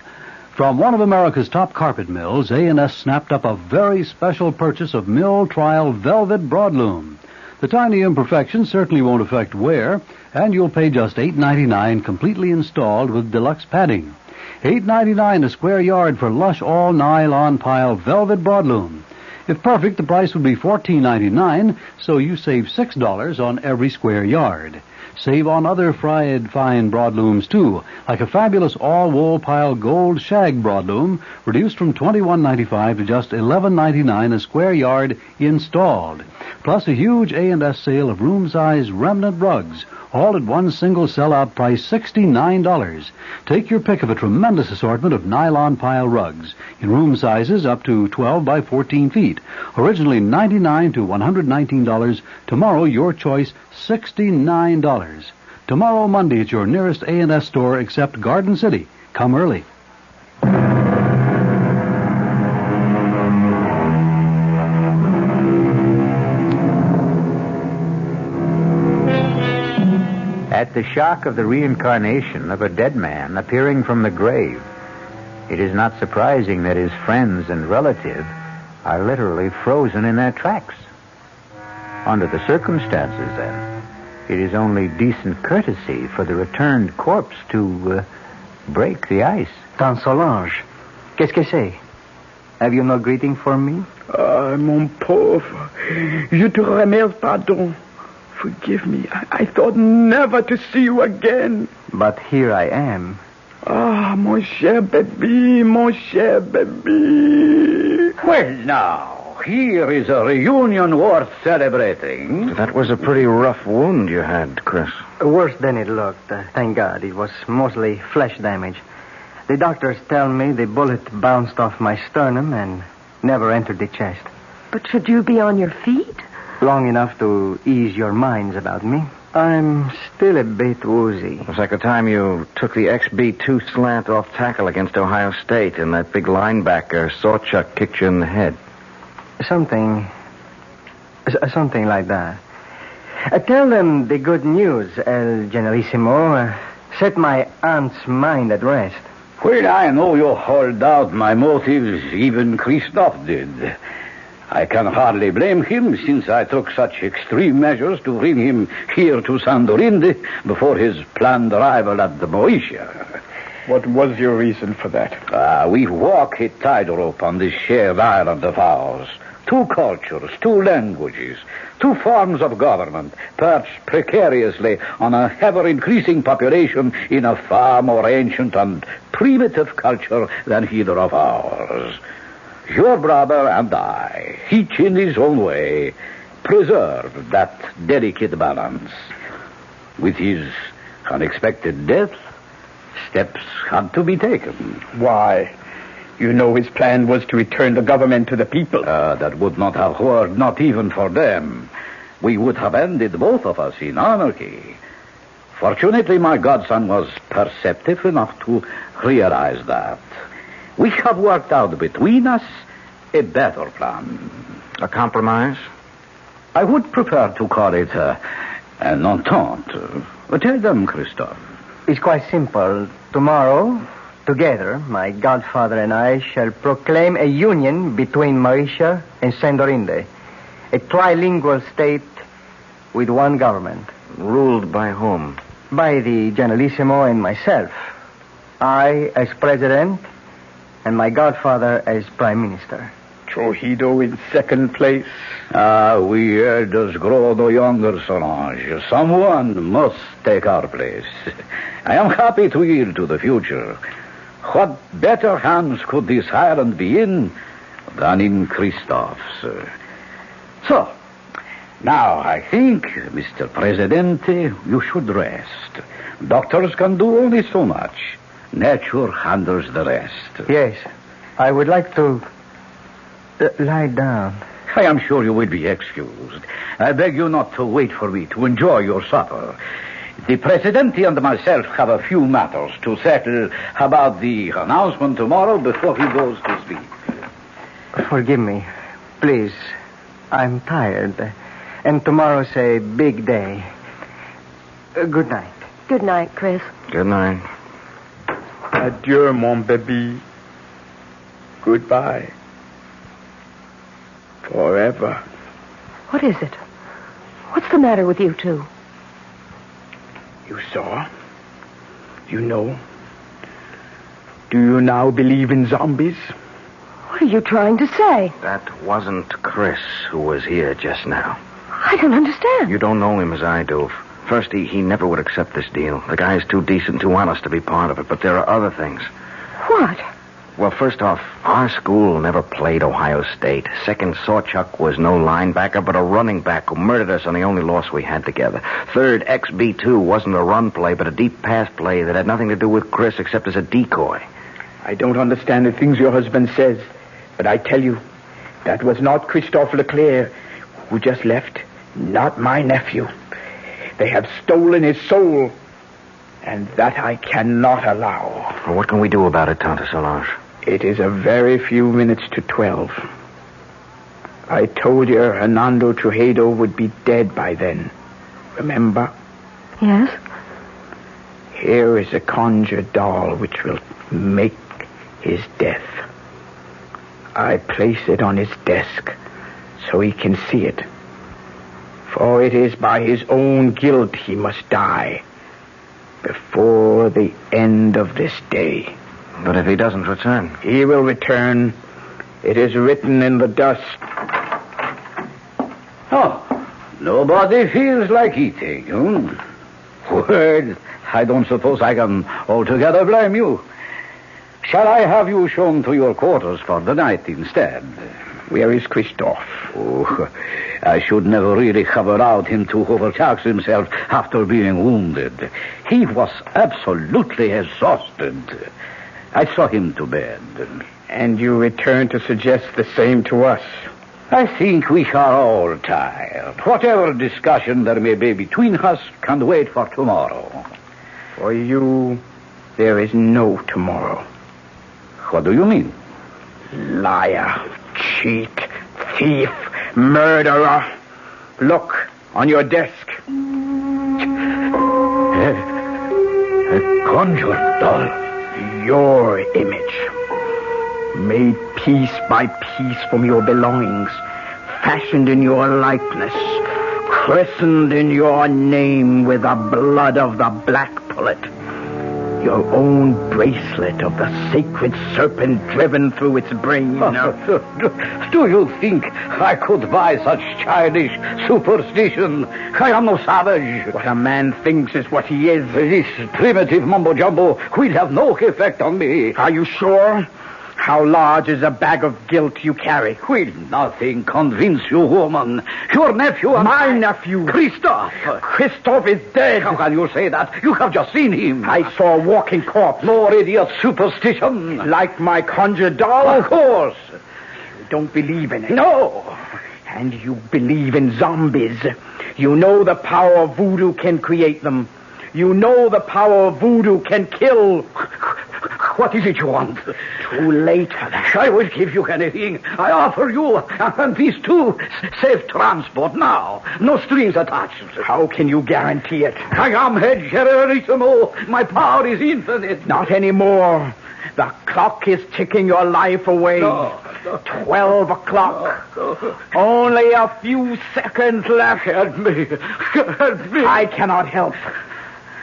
From one of America's top carpet mills, A&S snapped up a very special purchase of mill trial velvet broadloom. The tiny imperfections certainly won't affect wear, and you'll pay just $8.99 completely installed with deluxe padding. $8.99 a square yard for lush all-nylon pile velvet broadloom. If perfect, the price would be $14.99, so you save $6 on every square yard. Save on other fine broadlooms, too, like a fabulous all-wool pile gold shag broadloom, reduced from $21.95 to just $11.99 a square yard installed. Plus a huge A&S sale of room-size remnant rugs, all at one single sellout price, $69. Take your pick of a tremendous assortment of nylon pile rugs in room sizes up to 12 by 14 feet. Originally $99 to $119. Tomorrow, your choice, $69. Tomorrow, Monday, at your nearest A&S store except Garden City. Come early. At the shock of the reincarnation of a dead man appearing from the grave, it is not surprising that his friends and relatives are literally frozen in their tracks. Under the circumstances, then, it is only decent courtesy for the returned corpse to break the ice. Tante Solange, qu'est-ce que c'est? Have you no greeting for me? Ah, mon pauvre. Je te remercie, pardon. Forgive me. I thought never to see you again. But here I am. Ah, mon cher baby, mon cher baby. Well, now, here is a reunion worth celebrating. That was a pretty rough wound you had, Chris. Worse than it looked. Thank God. It was mostly flesh damage. The doctors tell me the bullet bounced off my sternum and never entered the chest. But should you be on your feet? Long enough to ease your minds about me. I'm still a bit woozy. It was like the time you took the XB2 slant off tackle against Ohio State and that big linebacker, Sawchuck, kicked you in the head. Something like that. Tell them the good news, El Generalissimo. Set my aunt's mind at rest. Well, I know you hold out my motives, even Christophe did. I can hardly blame him, since I took such extreme measures to bring him here to Sandorinde before his planned arrival at the Moesia. What was your reason for that? We walk a tightrope on this shared island of ours. 2 cultures, 2 languages, 2 forms of government, perched precariously on a ever-increasing population in a far more ancient and primitive culture than either of ours. Your brother and I, each in his own way, preserved that delicate balance. With his unexpected death, steps had to be taken. Why? You know his plan was to return the government to the people. That would not have worked, not even for them. We would have ended, both of us, in anarchy. Fortunately, my godson was perceptive enough to realize that. We have worked out between us a better plan. A compromise? I would prefer to call it an entente. Tell them, Christophe. It's quite simple. Tomorrow, together, my godfather and I shall proclaim a union between Mauritius and Sandorinde. A trilingual state with one government. Ruled by whom? By the Generalissimo and myself. I as president, and my godfather as prime minister. Trujillo in second place. We elders grow no younger, Solange. Someone must take our place. I am happy to yield to the future. What better hands could this island be in than in Christophe's? So, now I think, Mr. Presidente, you should rest. Doctors can do only so much. Nature handles the rest. Yes, I would like to lie down. I am sure you will be excused. I beg you not to wait for me to enjoy your supper. The Presidente and myself have a few matters to settle about the announcement tomorrow before he goes to sleep. Forgive me, please. I'm tired, and tomorrow's a big day. Good night. Good night, Chris. Good night. Adieu, mon baby. Goodbye. Forever. What is it? What's the matter with you two? You saw? You know? Do you now believe in zombies? What are you trying to say? That wasn't Chris who was here just now. I don't understand. You don't know him as I do. First, he never would accept this deal. The guy's too decent, too honest to be part of it. But there are other things. What? Well, first off, our school never played Ohio State. Second, Sawchuck was no linebacker, but a running back who murdered us on the only loss we had together. Third, XB2 wasn't a run play, but a deep pass play that had nothing to do with Chris except as a decoy. I don't understand the things your husband says, but I tell you, that was not Christophe Leclerc who just left. Not my nephew. They have stolen his soul, and that I cannot allow. Well, what can we do about it, Tante Solange? It is a very few minutes to 12. I told you Hernando Trujillo would be dead by then. Remember? Yes? Here is a conjured doll which will make his death. I place it on his desk so he can see it. For it is by his own guilt he must die before the end of this day. But if he doesn't return? He will return. It is written in the dust. Oh, nobody feels like eating. Well, I don't suppose I can altogether blame you. Shall I have you shown to your quarters for the night instead? Where is Christophe? Oh, I should never really have allowed him to overtax himself after being wounded. He was absolutely exhausted. I saw him to bed. And you return to suggest the same to us? I think we are all tired. Whatever discussion there may be between us can wait for tomorrow. For you, there is no tomorrow. What do you mean? Liar, cheat, thief, murderer. Look, on your desk. A conjured doll. Your image. Made piece by piece from your belongings. Fashioned in your likeness. Christened in your name with the blood of the black pullet. Your own bracelet of the sacred serpent driven through its brain. Do you think I could buy such childish superstition? I am no savage. What a man thinks is what he is. This primitive mumbo-jumbo will have no effect on me. Are you sure? How large is a bag of guilt you carry? Will nothing convince you, woman? Your nephew and my nephew. Christophe. Christophe is dead. How can you say that? You have just seen him. I saw a walking corpse. More idiot superstition. Like my conjured doll? Of course. You don't believe in it. No. And you believe in zombies. You know the power of voodoo can create them. You know the power of voodoo can kill. What is it you want? Too late for that. I will give you anything. I offer you and these two safe transport now. No strings attached. How can you guarantee it? I am head generalissimo. My power is infinite. Not anymore. The clock is ticking your life away. No. 12 o'clock. No. Only a few seconds left. Help me. Help me. I cannot help.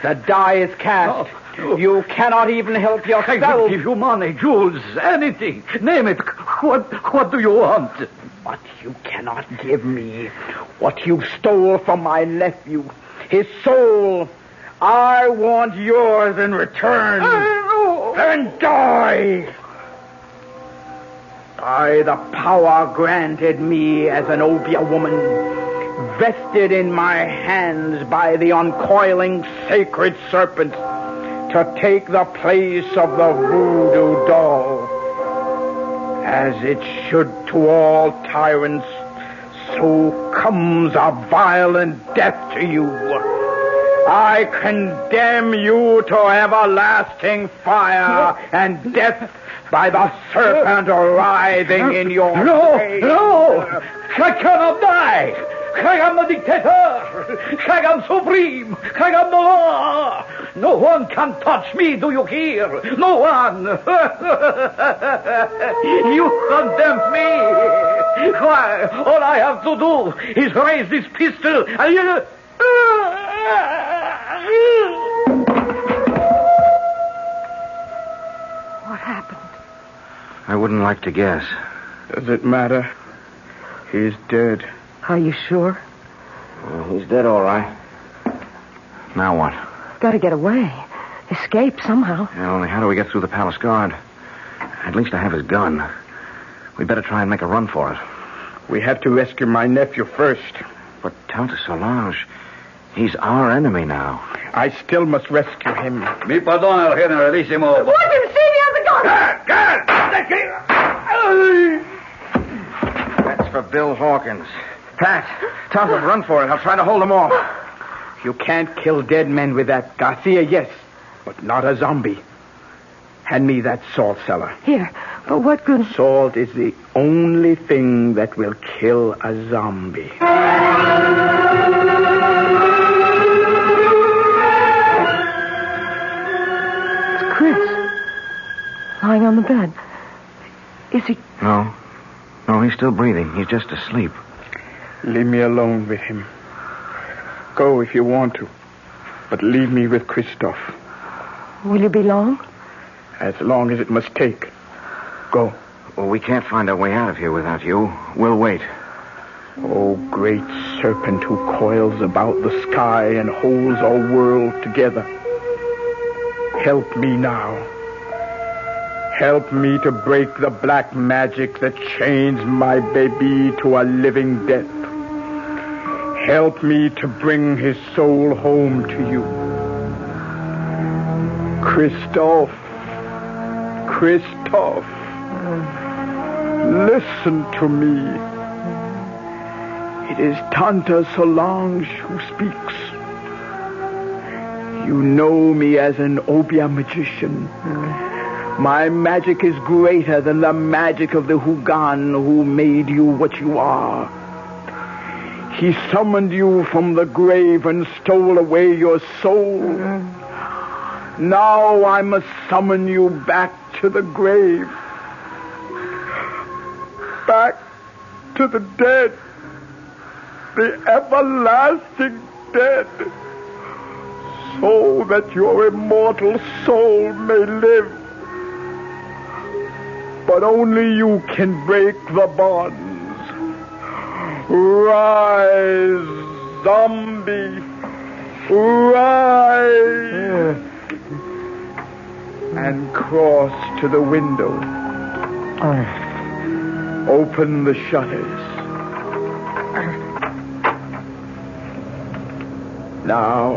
The die is cast. No. You cannot even help yourself. I will give you money, jewels, anything. Name it. What do you want? But you cannot give me what you stole from my nephew. His soul. I want yours in return. Then die. By the power granted me as an Obia woman, vested in my hands by the uncoiling sacred serpent, to take the place of the voodoo doll. As it should to all tyrants, so comes a violent death to you. I condemn you to everlasting fire and death by the serpent writhing in your face. No! I cannot die! I am the dictator! I am supreme! I am the law! No one can touch me, do you hear? No one! You condemn me! Why, all I have to do is raise this pistol and you... What happened? I wouldn't like to guess. Does it matter? He's dead. Are you sure? Well, he's dead, all right. Now what? Got to get away. Escape somehow. Yeah, only how do we get through the palace guard? At least I have his gun. We'd better try and make a run for it. We have to rescue my nephew first. But Tante Solange, he's our enemy now. I still must rescue him. Mi pardon, el generalissimo. Watch him, see me on the gun! That's for Bill Hawkins. Pat, Tante, run for it. I'll try to hold him off. You can't kill dead men with that. Garcia, yes, but not a zombie. Hand me that salt cellar. Here, but what good... Salt is the only thing that will kill a zombie. It's Chris. Lying on the bed. Is he... No, he's still breathing. He's just asleep. Leave me alone with him. Go if you want to, but leave me with Christophe. Will you be long? As long as it must take. Go. Well, we can't find our way out of here without you. We'll wait. Oh, great serpent who coils about the sky and holds our world together. Help me now. Help me to break the black magic that chains my baby to a living death. Help me to bring his soul home to you. Christophe. Listen to me. It is Tante Solange who speaks. You know me as an Obia magician. My magic is greater than the magic of the Hugan who made you what you are. He summoned you from the grave and stole away your soul. Now I must summon you back to the grave. Back to the dead. The everlasting dead. So that your immortal soul may live. But only you can break the bonds. Rise, zombie. Rise. And cross to the window. Open the shutters. Now,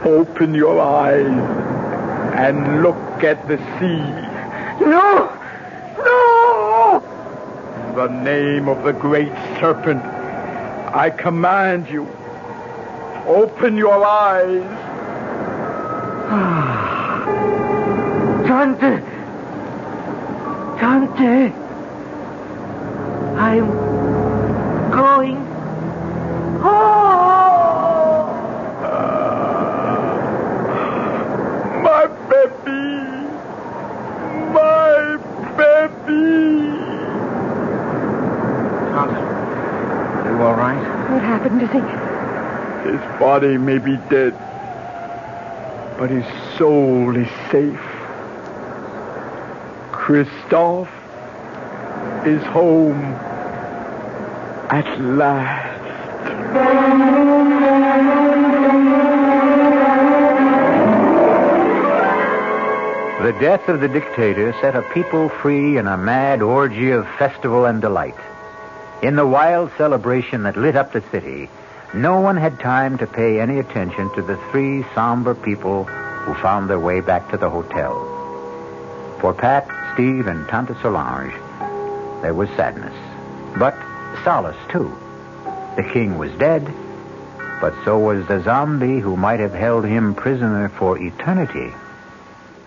open your eyes and look at the sea. No! In the name of the great serpent, I command you, open your eyes. Tante, I'm going home. My baby. Tante, are you all right? What happened? Is he... His body may be dead, but his soul is safe. Christophe is home at last. The death of the dictator set a people free in a mad orgy of festival and delight. In the wild celebration that lit up the city, no one had time to pay any attention to the three somber people who found their way back to the hotel. For Pat, Steve, and Tante Solange, there was sadness, but solace, too. The king was dead, but so was the zombie who might have held him prisoner for eternity.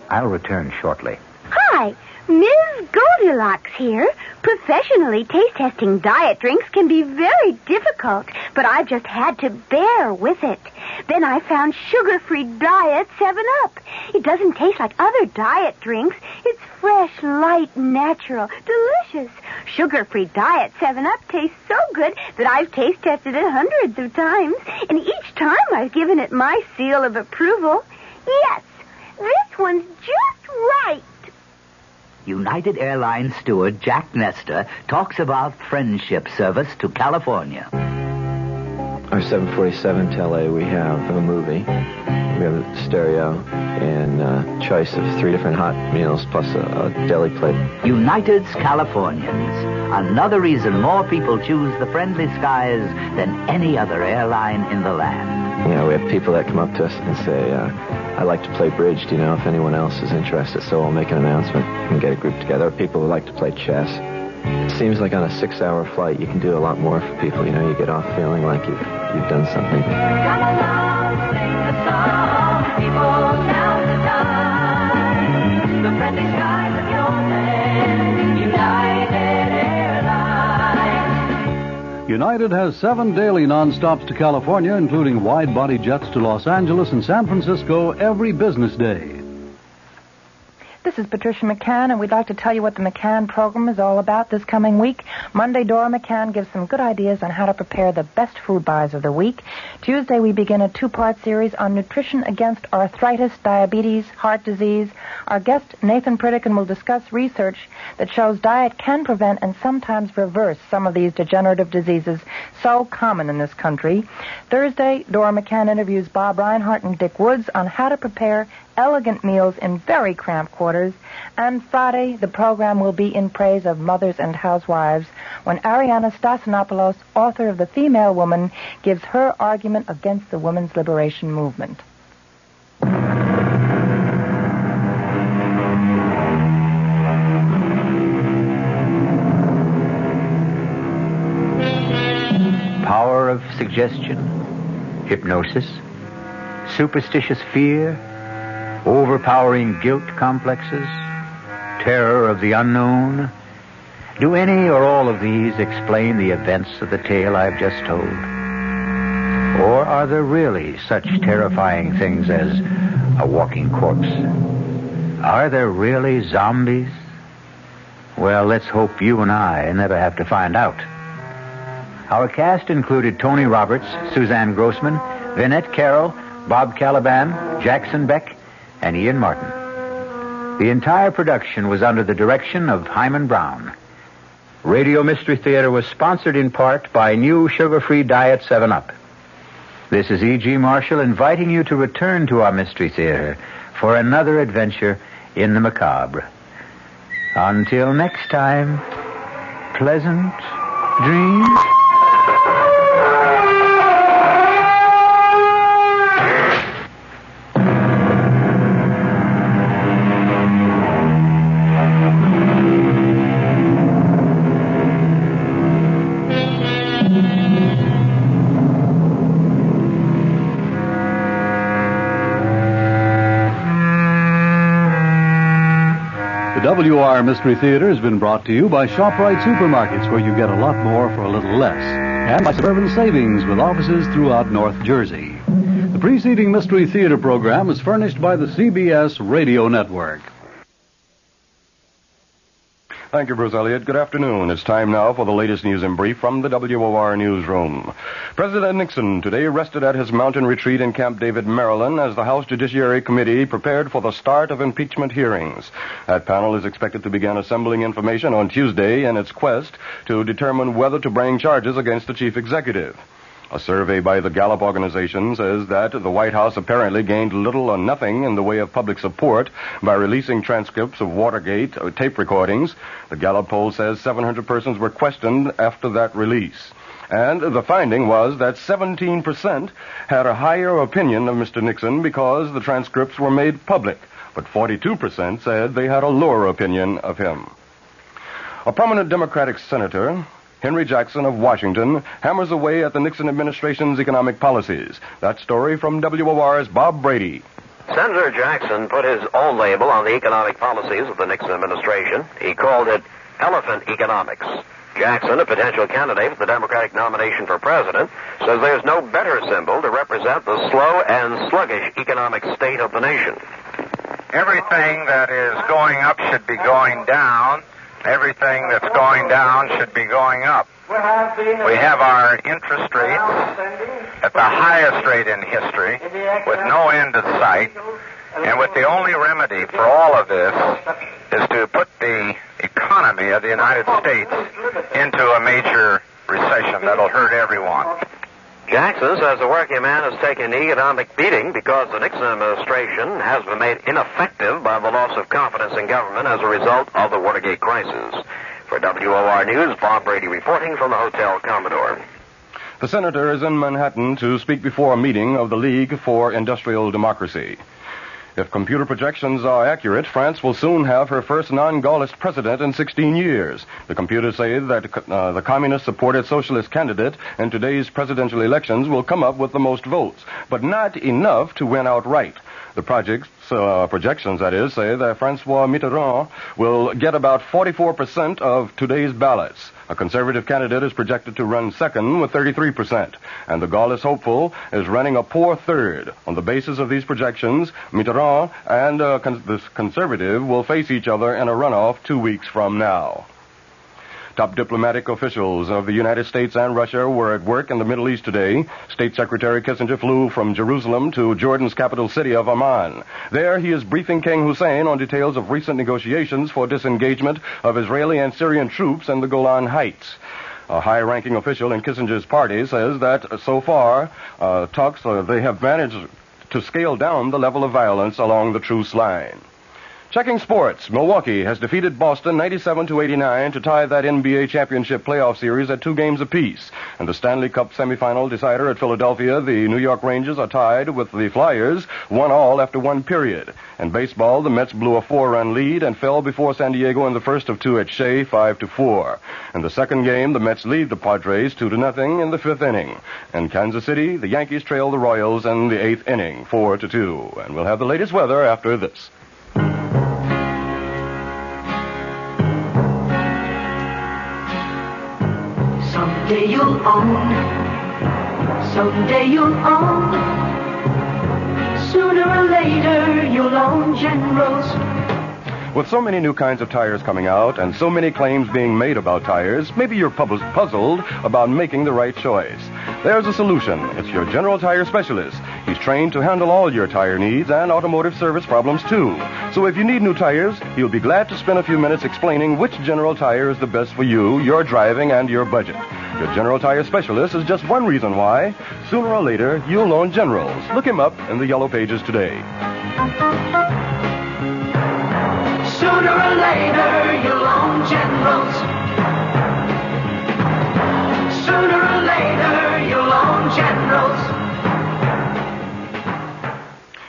I'll return shortly. Hi, Ms. Goldilocks here. Professionally taste-testing diet drinks can be very difficult, but I just had to bear with it. Then I found sugar-free diet 7-Up. It doesn't taste like other diet drinks. It's fresh, light, natural, delicious. Sugar-free diet 7-Up tastes so good that I've taste-tested it hundreds of times, and each time I've given it my seal of approval. Yes, this one's just right. United Airlines steward Jack Nestor talks about friendship service to California. our 747 to LA, we have a movie. We have a stereo and a choice of 3 different hot meals plus a deli plate. United's Californians. Another reason more people choose the friendly skies than any other airline in the land. You know, we have people that come up to us and say, I'd like to play bridge. Do you know if anyone else is interested? So we'll make an announcement and get a group together. Or people who like to play chess. It seems like on a 6-hour flight, you can do a lot more for people. You know, you get off feeling like you've done something. Come along, sing a song, people, now's the time. The friendly skies of your land, United Airlines. United has 7 daily non-stops to California, including wide-body jets to Los Angeles and San Francisco every business day. This is Patricia McCann, and we'd like to tell you what the McCann program is all about this coming week. Monday, Dora McCann gives some good ideas on how to prepare the best food buys of the week. Tuesday, we begin a 2-part series on nutrition against arthritis, diabetes, heart disease. Our guest, Nathan Pritikin, will discuss research that shows diet can prevent and sometimes reverse some of these degenerative diseases so common in this country. Thursday, Dora McCann interviews Bob Reinhart and Dick Woods on how to prepare elegant meals in very cramped quarters. And Friday, the program will be in praise of mothers and housewives when Ariana Stasinopoulos, author of The Female Woman, gives her argument against the women's liberation movement. Power of suggestion, hypnosis, superstitious fear, overpowering guilt complexes, terror of the unknown. Do any or all of these explain the events of the tale I've just told? Or are there really such terrifying things as a walking corpse? Are there really zombies? Well, let's hope you and I never have to find out. Our cast included Tony Roberts, Suzanne Grossman, Vinette Carroll, Bob Caliban, Jackson Beck, and Ian Martin. The entire production was under the direction of Hyman Brown. Radio Mystery Theater was sponsored in part by new sugar-free diet 7-Up. This is E.G. Marshall inviting you to return to our Mystery Theater for another adventure in the macabre. Until next time, pleasant dreams. WR Mystery Theater has been brought to you by ShopRite Supermarkets, where you get a lot more for a little less, and by Suburban Savings with offices throughout North Jersey. The preceding Mystery Theater program is furnished by the CBS Radio Network. Thank you, Bruce Elliott. Good afternoon. It's time now for the latest news in brief from the WOR newsroom. President Nixon today rested at his mountain retreat in Camp David, Maryland, as the House Judiciary Committee prepared for the start of impeachment hearings. That panel is expected to begin assembling information on Tuesday in its quest to determine whether to bring charges against the chief executive. A survey by the Gallup organization says that the White House apparently gained little or nothing in the way of public support by releasing transcripts of Watergate tape recordings. The Gallup poll says 700 persons were questioned after that release. And the finding was that 17% had a higher opinion of Mr. Nixon because the transcripts were made public, but 42% said they had a lower opinion of him. A prominent Democratic senator, Henry Jackson of Washington, hammers away at the Nixon administration's economic policies. That story from WOR's Bob Brady. Senator Jackson put his own label on the economic policies of the Nixon administration. He called it elephant economics. Jackson, a potential candidate for the Democratic nomination for president, says there's no better symbol to represent the slow and sluggish economic state of the nation. Everything that is going up should be going down. Everything that's going down should be going up. We have our interest rates at the highest rate in history, with no end in sight, and with the only remedy for all of this is to put the economy of the United States into a major recession that'll hurt everyone. Jackson says the working man has taken an economic beating because the Nixon administration has been made ineffective by the loss of confidence in government as a result of the Watergate crisis. For WOR News, Bob Brady reporting from the Hotel Commodore. The senator is in Manhattan to speak before a meeting of the League for Industrial Democracy. If computer projections are accurate, France will soon have her first non-Gaullist president in 16 years. The computers say that the communist-supported socialist candidate in today's presidential elections will come up with the most votes, but not enough to win outright. The projections, that is, say that François Mitterrand will get about 44% of today's ballots. A conservative candidate is projected to run second with 33%, and the Gaullist hopeful is running a poor third. On the basis of these projections, Mitterrand and the conservative will face each other in a runoff 2 weeks from now. Top diplomatic officials of the United States and Russia were at work in the Middle East today. State Secretary Kissinger flew from Jerusalem to Jordan's capital city of Amman. There he is briefing King Hussein on details of recent negotiations for disengagement of Israeli and Syrian troops in the Golan Heights. A high-ranking official in Kissinger's party says that so far, they have managed to scale down the level of violence along the truce line. Checking sports, Milwaukee has defeated Boston 97-89 to tie that NBA championship playoff series at 2 games apiece. In the Stanley Cup semifinal decider at Philadelphia, the New York Rangers are tied with the Flyers, 1-1 after 1 period. In baseball, the Mets blew a 4-run lead and fell before San Diego in the first of 2 at Shea, 5-4. In the second game, the Mets lead the Padres 2-0 in the 5th inning. In Kansas City, the Yankees trail the Royals in the 8th inning, 4-2. And we'll have the latest weather after this. Someday you'll own, someday you'll own, sooner or later you'll own Generals. With so many new kinds of tires coming out and so many claims being made about tires, maybe you're puzzled about making the right choice. There's a solution. It's your General Tire Specialist. He's trained to handle all your tire needs and automotive service problems, too. So if you need new tires, he'll be glad to spend a few minutes explaining which General Tire is the best for you, your driving, and your budget. Your General Tire Specialist is just one reason why, sooner or later, you'll own Generals. Look him up in the Yellow Pages today. Sooner or later, you'll own Generals. Sooner or later, you'll own Generals.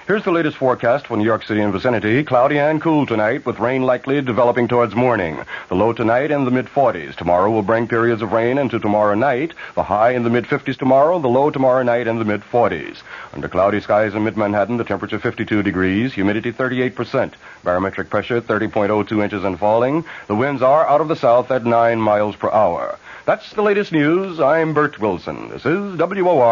Here's the latest forecast for New York City and vicinity. Cloudy and cool tonight, with rain likely developing towards morning. The low tonight in the mid-40s. Tomorrow will bring periods of rain into tomorrow night. The high in the mid-50s tomorrow. The low tomorrow night in the mid-40s. Under cloudy skies in mid-Manhattan, the temperature 52 degrees. Humidity 38%. Barometric pressure 30.02 inches and falling. The winds are out of the south at 9 miles per hour. That's the latest news. I'm Bert Wilson. This is WOR.